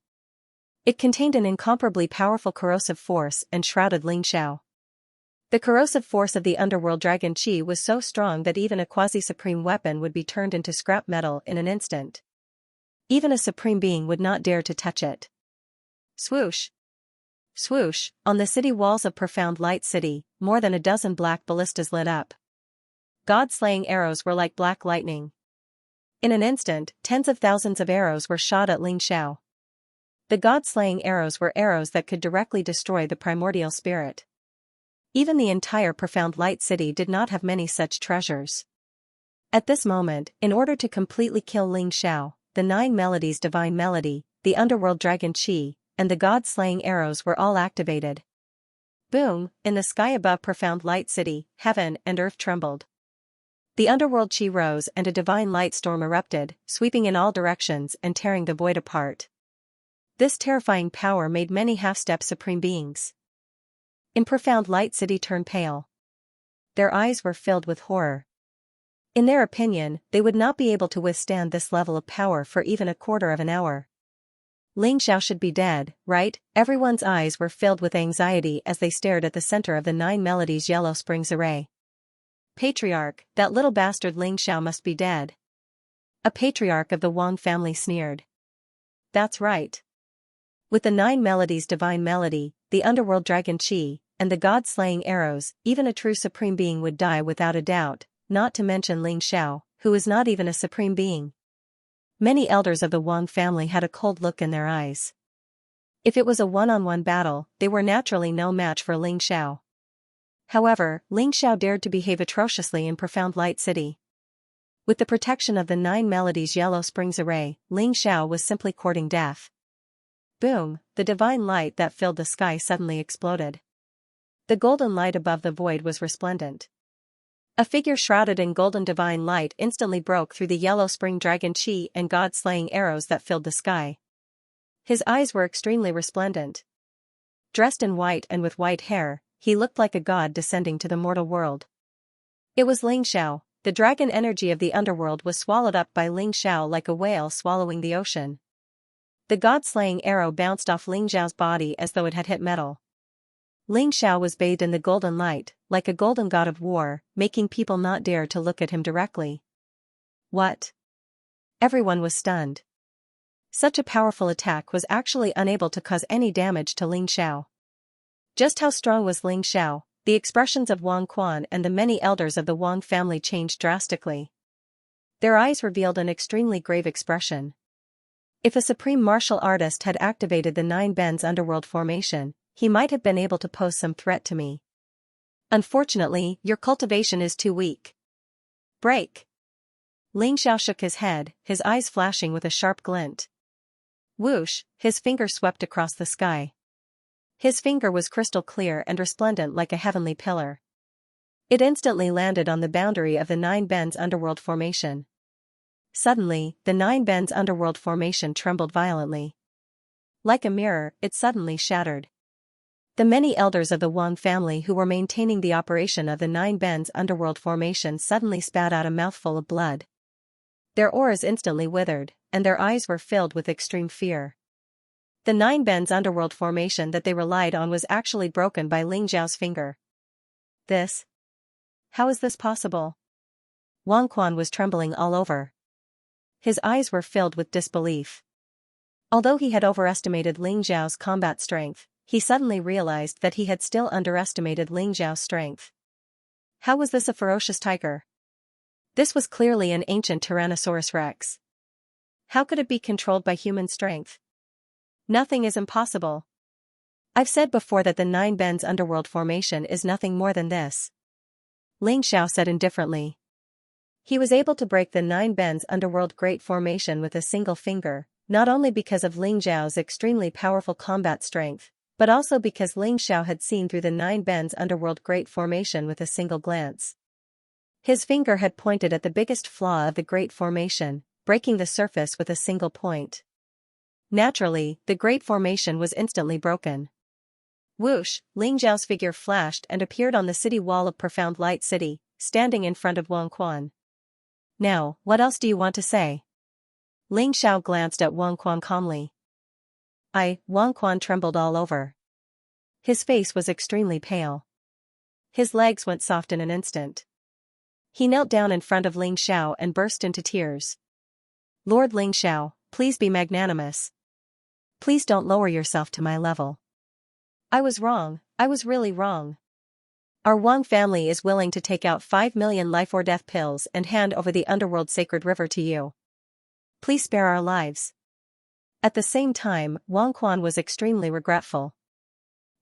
It contained an incomparably powerful corrosive force and shrouded Ling Xiao. The corrosive force of the underworld dragon chi was so strong that even a quasi-supreme weapon would be turned into scrap metal in an instant. Even a supreme being would not dare to touch it. Swoosh! Swoosh! On the city walls of Profound Light City, more than a dozen black ballistas lit up. God-slaying arrows were like black lightning. In an instant, tens of thousands of arrows were shot at Ling Xiao. The God-slaying arrows were arrows that could directly destroy the primordial spirit. Even the entire Profound Light City did not have many such treasures. At this moment, in order to completely kill Ling Xiao, the Nine Melodies divine melody, the underworld dragon chi, and the God-slaying arrows were all activated. Boom! In the sky above Profound Light City, heaven and earth trembled. The underworld chi rose and a divine light storm erupted, sweeping in all directions and tearing the void apart. This terrifying power made many half-step supreme beings in Profound Light City turn pale. Their eyes were filled with horror. In their opinion, they would not be able to withstand this level of power for even a quarter of an hour. Ling Xiao should be dead, right? Everyone's eyes were filled with anxiety as they stared at the center of the Nine Melodies Yellow Springs array. Patriarch, that little bastard Ling Xiao must be dead. A patriarch of the Wang family sneered. That's right. With the Nine Melodies divine melody, the underworld dragon chi, and the god-slaying arrows, even a true supreme being would die without a doubt, not to mention Ling Xiao, who is not even a supreme being. Many elders of the Wang family had a cold look in their eyes. If it was a one-on-one battle, they were naturally no match for Ling Xiao. However, Ling Xiao dared to behave atrociously in Profound Light City. With the protection of the Nine Melodies Yellow Springs array, Ling Xiao was simply courting death. Boom! The divine light that filled the sky suddenly exploded. The golden light above the void was resplendent. A figure shrouded in golden divine light instantly broke through the yellow spring dragon chi and god-slaying arrows that filled the sky. His eyes were extremely resplendent. Dressed in white and with white hair, he looked like a god descending to the mortal world. It was Ling Xiao. The dragon energy of the underworld was swallowed up by Ling Xiao like a whale swallowing the ocean. The god-slaying arrow bounced off Ling Xiao's body as though it had hit metal. Ling Xiao was bathed in the golden light, like a golden god of war, making people not dare to look at him directly. What? Everyone was stunned. Such a powerful attack was actually unable to cause any damage to Ling Xiao. Just how strong was Ling Xiao? The expressions of Wang Quan and the many elders of the Wang family changed drastically. Their eyes revealed an extremely grave expression. If a supreme martial artist had activated the Nine Bends underworld formation, he might have been able to pose some threat to me. Unfortunately, your cultivation is too weak. Break! Ling Xiao shook his head, his eyes flashing with a sharp glint. Whoosh! His finger swept across the sky. His finger was crystal clear and resplendent like a heavenly pillar. It instantly landed on the boundary of the Nine Bends underworld formation. Suddenly, the Nine Bends underworld formation trembled violently. Like a mirror, it suddenly shattered. The many elders of the Wang family who were maintaining the operation of the Nine Bends underworld formation suddenly spat out a mouthful of blood. Their auras instantly withered, and their eyes were filled with extreme fear. The Nine Bends underworld formation that they relied on was actually broken by Ling Xiao's finger. This? How is this possible? Wang Quan was trembling all over. His eyes were filled with disbelief. Although he had overestimated Ling Xiao's combat strength, he suddenly realized that he had still underestimated Ling Xiao's strength. How was this a ferocious tiger? This was clearly an ancient Tyrannosaurus Rex. How could it be controlled by human strength? Nothing is impossible. I've said before that the Nine Bends underworld formation is nothing more than this. Ling Xiao said indifferently. He was able to break the Nine Bends underworld great formation with a single finger, not only because of Ling Xiao's extremely powerful combat strength, but also because Ling Xiao had seen through the Nine Bends underworld great formation with a single glance. His finger had pointed at the biggest flaw of the great formation, breaking the surface with a single point. Naturally, the great formation was instantly broken. Whoosh, Ling Xiao's figure flashed and appeared on the city wall of Profound Light City, standing in front of Wang Quan. Now, what else do you want to say? Ling Xiao glanced at Wang Quan calmly. Wang Quan trembled all over. His face was extremely pale. His legs went soft in an instant. He knelt down in front of Ling Xiao and burst into tears. Lord Ling Xiao, please be magnanimous. Please don't lower yourself to my level. I was wrong, I was really wrong. Our Wang family is willing to take out 5 million life or death pills and hand over the underworld sacred river to you. Please spare our lives. At the same time, Wang Quan was extremely regretful.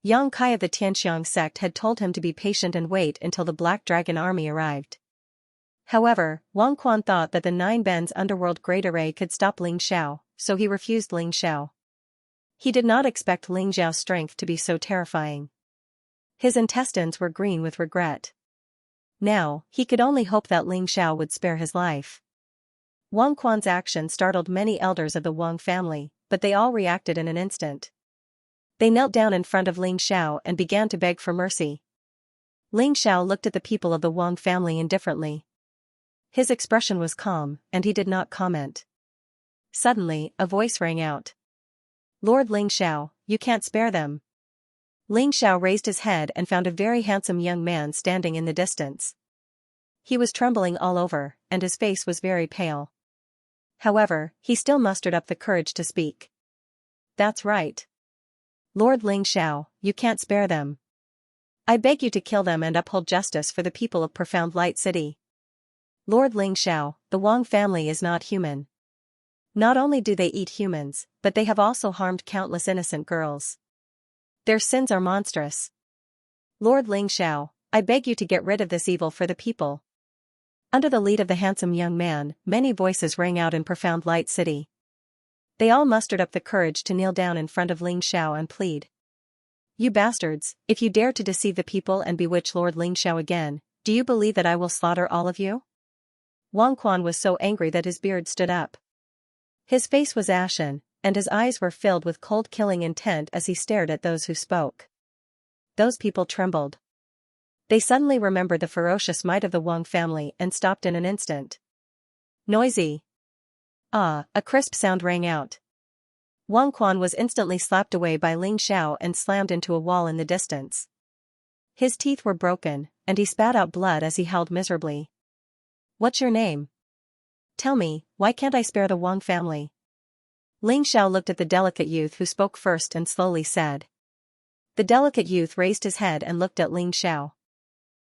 Yang Kai of the Tianxiang sect had told him to be patient and wait until the Black Dragon army arrived. However, Wang Quan thought that the Nine Bends underworld great array could stop Ling Xiao, so he refused Ling Xiao. He did not expect Ling Xiao's strength to be so terrifying. His intestines were green with regret. Now, he could only hope that Ling Xiao would spare his life. Wang Quan's action startled many elders of the Wang family, but they all reacted in an instant. They knelt down in front of Ling Xiao and began to beg for mercy. Ling Xiao looked at the people of the Wang family indifferently. His expression was calm, and he did not comment. Suddenly, a voice rang out. Lord Ling Xiao, you can't spare them. Ling Xiao raised his head and found a very handsome young man standing in the distance. He was trembling all over, and his face was very pale. However, he still mustered up the courage to speak. That's right. Lord Ling Xiao, you can't spare them. I beg you to kill them and uphold justice for the people of Profound Light City. Lord Ling Xiao, the Wang family is not human. Not only do they eat humans, but they have also harmed countless innocent girls. Their sins are monstrous. Lord Ling Xiao, I beg you to get rid of this evil for the people. Under the lead of the handsome young man, many voices rang out in Profound Light City. They all mustered up the courage to kneel down in front of Ling Xiao and plead. You bastards, if you dare to deceive the people and bewitch Lord Ling Xiao again, do you believe that I will slaughter all of you? Wang Quan was so angry that his beard stood up. His face was ashen, and his eyes were filled with cold killing intent as he stared at those who spoke. Those people trembled. They suddenly remembered the ferocious might of the Wang family and stopped in an instant. Noisy! A crisp sound rang out. Wang Quan was instantly slapped away by Ling Xiao and slammed into a wall in the distance. His teeth were broken, and he spat out blood as he howled miserably. What's your name? Tell me, why can't I spare the Wang family? Ling Xiao looked at the delicate youth who spoke first and slowly said. The delicate youth raised his head and looked at Ling Xiao.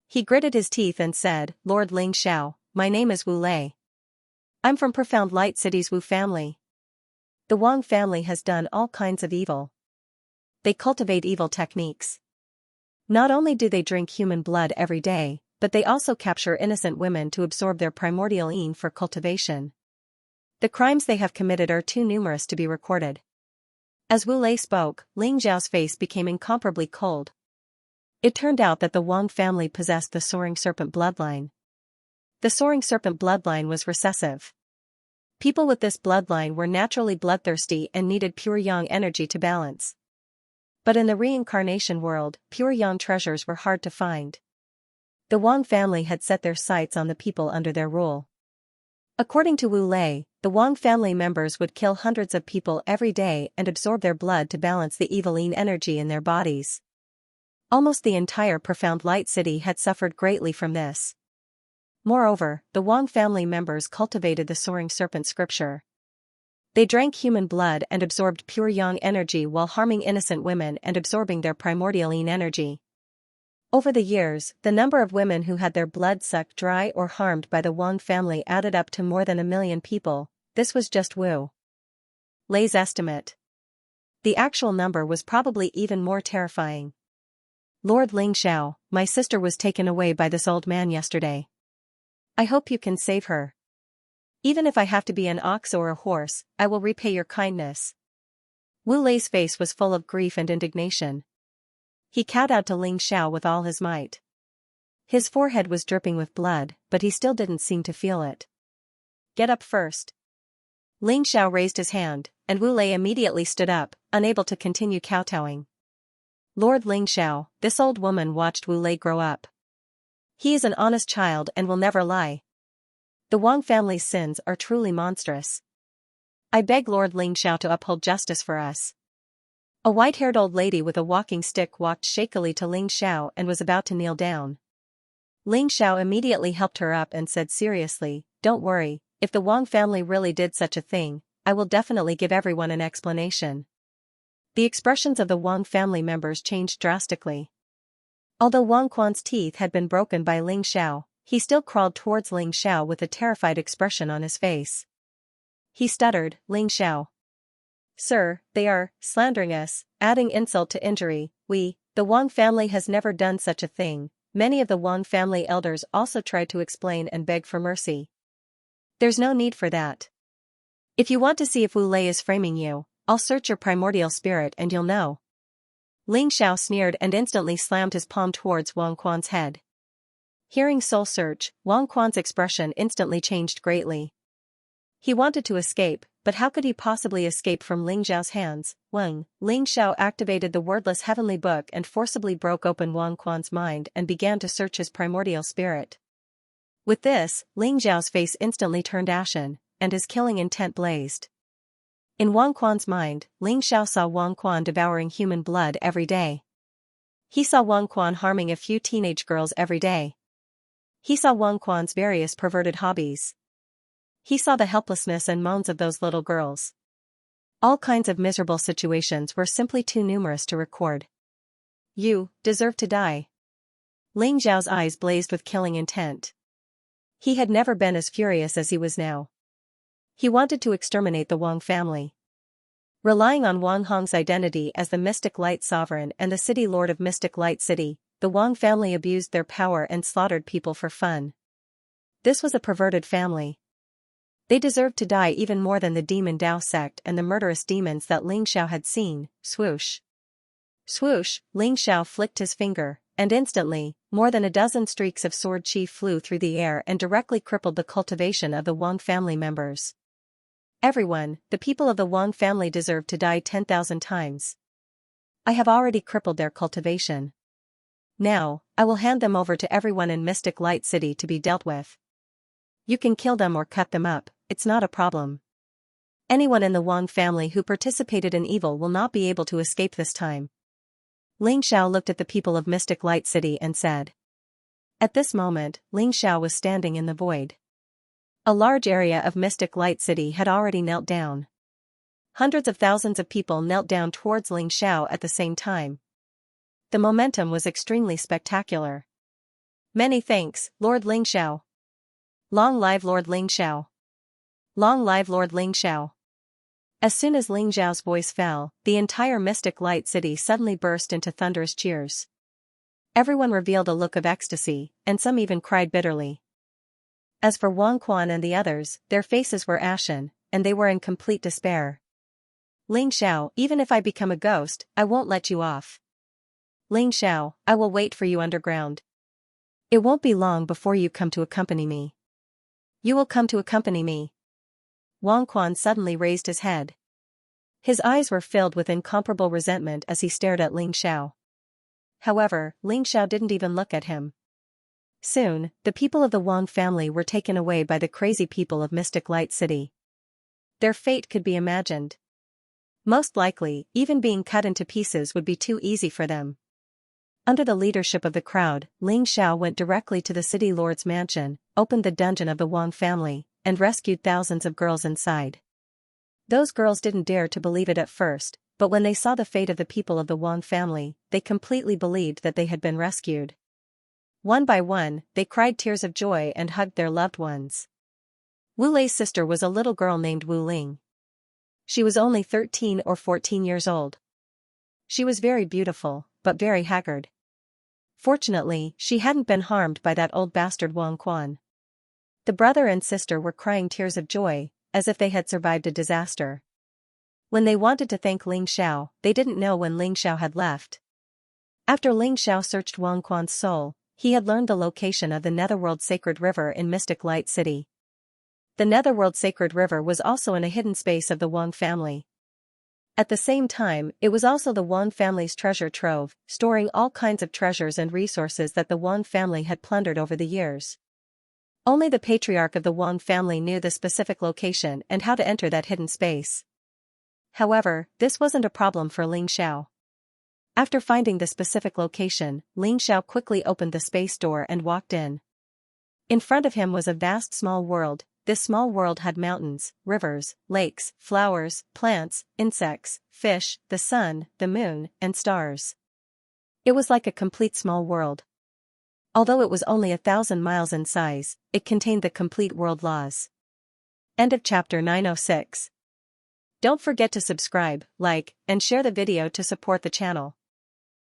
He gritted his teeth and said, Lord Ling Xiao, my name is Wu Lei. I'm from Profound Light City's Wu family. The Wang family has done all kinds of evil. They cultivate evil techniques. Not only do they drink human blood every day, but they also capture innocent women to absorb their primordial yin for cultivation. The crimes they have committed are too numerous to be recorded. As Wu Lei spoke, Ling Xiao's face became incomparably cold. It turned out that the Wang family possessed the Soaring Serpent bloodline. The Soaring Serpent bloodline was recessive. People with this bloodline were naturally bloodthirsty and needed pure yang energy to balance. But in the reincarnation world, pure yang treasures were hard to find. The Wang family had set their sights on the people under their rule. According to Wu Lei, the Wang family members would kill hundreds of people every day and absorb their blood to balance the evil yin energy in their bodies. Almost the entire Profound Light City had suffered greatly from this. Moreover, the Wang family members cultivated the Soaring Serpent scripture. They drank human blood and absorbed pure yang energy while harming innocent women and absorbing their primordial yin energy. Over the years, the number of women who had their blood sucked dry or harmed by the Wang family added up to more than 1 million people. This was just Wu Lei's estimate. The actual number was probably even more terrifying. Lord Ling Xiao, my sister was taken away by this old man yesterday. I hope you can save her. Even if I have to be an ox or a horse, I will repay your kindness. Wu Lei's face was full of grief and indignation. He kowtowed to Ling Xiao with all his might. His forehead was dripping with blood, but he still didn't seem to feel it. Get up first. Ling Xiao raised his hand, and Wu Lei immediately stood up, unable to continue kowtowing. Lord Ling Xiao, this old woman watched Wu Lei grow up. He is an honest child and will never lie. The Wang family's sins are truly monstrous. I beg Lord Ling Xiao to uphold justice for us. A white-haired old lady with a walking stick walked shakily to Ling Xiao and was about to kneel down. Ling Xiao immediately helped her up and said seriously, "Don't worry, if the Wang family really did such a thing, I will definitely give everyone an explanation." The expressions of the Wang family members changed drastically. Although Wang Quan's teeth had been broken by Ling Xiao, he still crawled towards Ling Xiao with a terrified expression on his face. He stuttered, "Ling Xiao. Sir, they are slandering us, adding insult to injury. The Wang family has never done such a thing." Many of the Wang family elders also tried to explain and beg for mercy. There's no need for that. If you want to see if Wu Lei is framing you, I'll search your primordial spirit and you'll know. Ling Xiao sneered and instantly slammed his palm towards Wang Quan's head. Hearing soul search, Wang Quan's expression instantly changed greatly. He wanted to escape, but how could he possibly escape from Ling Xiao's hands? Ling Xiao activated the wordless heavenly book and forcibly broke open Wang Quan's mind and began to search his primordial spirit. With this, Ling Xiao's face instantly turned ashen, and his killing intent blazed. In Wang Quan's mind, Ling Xiao saw Wang Quan devouring human blood every day. He saw Wang Quan harming a few teenage girls every day. He saw Wang Quan's various perverted hobbies. He saw the helplessness and moans of those little girls. All kinds of miserable situations were simply too numerous to record. You deserve to die. Ling Xiao's eyes blazed with killing intent. He had never been as furious as he was now. He wanted to exterminate the Wang family. Relying on Wang Hong's identity as the Mystic Light Sovereign and the City Lord of Mystic Light City, the Wang family abused their power and slaughtered people for fun. This was a perverted family. They deserved to die even more than the Demon Dao sect and the murderous demons that Ling Xiao had seen. Swoosh. Swoosh, Ling Xiao flicked his finger, and instantly, more than a dozen streaks of sword chi flew through the air and directly crippled the cultivation of the Wang family members. Everyone, the people of the Wang family deserve to die 10,000 times. I have already crippled their cultivation. Now, I will hand them over to everyone in Mystic Light City to be dealt with. You can kill them or cut them up, it's not a problem. Anyone in the Wang family who participated in evil will not be able to escape this time. Ling Xiao looked at the people of Mystic Light City and said. At this moment, Ling Xiao was standing in the void. A large area of Mystic Light City had already knelt down. Hundreds of thousands of people knelt down towards Ling Xiao at the same time. The momentum was extremely spectacular. Many thanks, Lord Ling Xiao. Long live Lord Ling Xiao. Long live Lord Ling Xiao. As soon as Ling Xiao's voice fell, the entire Mystic Light City suddenly burst into thunderous cheers. Everyone revealed a look of ecstasy, and some even cried bitterly. As for Wang Quan and the others, their faces were ashen, and they were in complete despair. Ling Xiao, even if I become a ghost, I won't let you off. Ling Xiao, I will wait for you underground. It won't be long before you come to accompany me. You will come to accompany me. Wang Quan suddenly raised his head. His eyes were filled with incomparable resentment as he stared at Ling Xiao. However, Ling Xiao didn't even look at him. Soon, the people of the Wang family were taken away by the crazy people of Mystic Light City. Their fate could be imagined. Most likely, even being cut into pieces would be too easy for them. Under the leadership of the crowd, Ling Xiao went directly to the city lord's mansion, opened the dungeon of the Wang family, and rescued thousands of girls inside. Those girls didn't dare to believe it at first, but when they saw the fate of the people of the Wang family, they completely believed that they had been rescued. One by one, they cried tears of joy and hugged their loved ones. Wu Lei's sister was a little girl named Wu Ling. She was only 13 or 14 years old. She was very beautiful, but very haggard. Fortunately, she hadn't been harmed by that old bastard Wang Quan. The brother and sister were crying tears of joy, as if they had survived a disaster. When they wanted to thank Ling Xiao, they didn't know when Ling Xiao had left. After Ling Xiao searched Wang Quan's soul, he had learned the location of the Netherworld Sacred River in Mystic Light City. The Netherworld Sacred River was also in a hidden space of the Wang family. At the same time, it was also the Wang family's treasure trove, storing all kinds of treasures and resources that the Wang family had plundered over the years. Only the patriarch of the Wang family knew the specific location and how to enter that hidden space. However, this wasn't a problem for Ling Xiao. After finding the specific location, Ling Xiao quickly opened the space door and walked in. In front of him was a vast small world. This small world had mountains, rivers, lakes, flowers, plants, insects, fish, the sun, the moon, and stars. It was like a complete small world. Although it was only 1,000 miles in size, it contained the complete world laws. End of chapter 906. Don't forget to subscribe, like, and share the video to support the channel.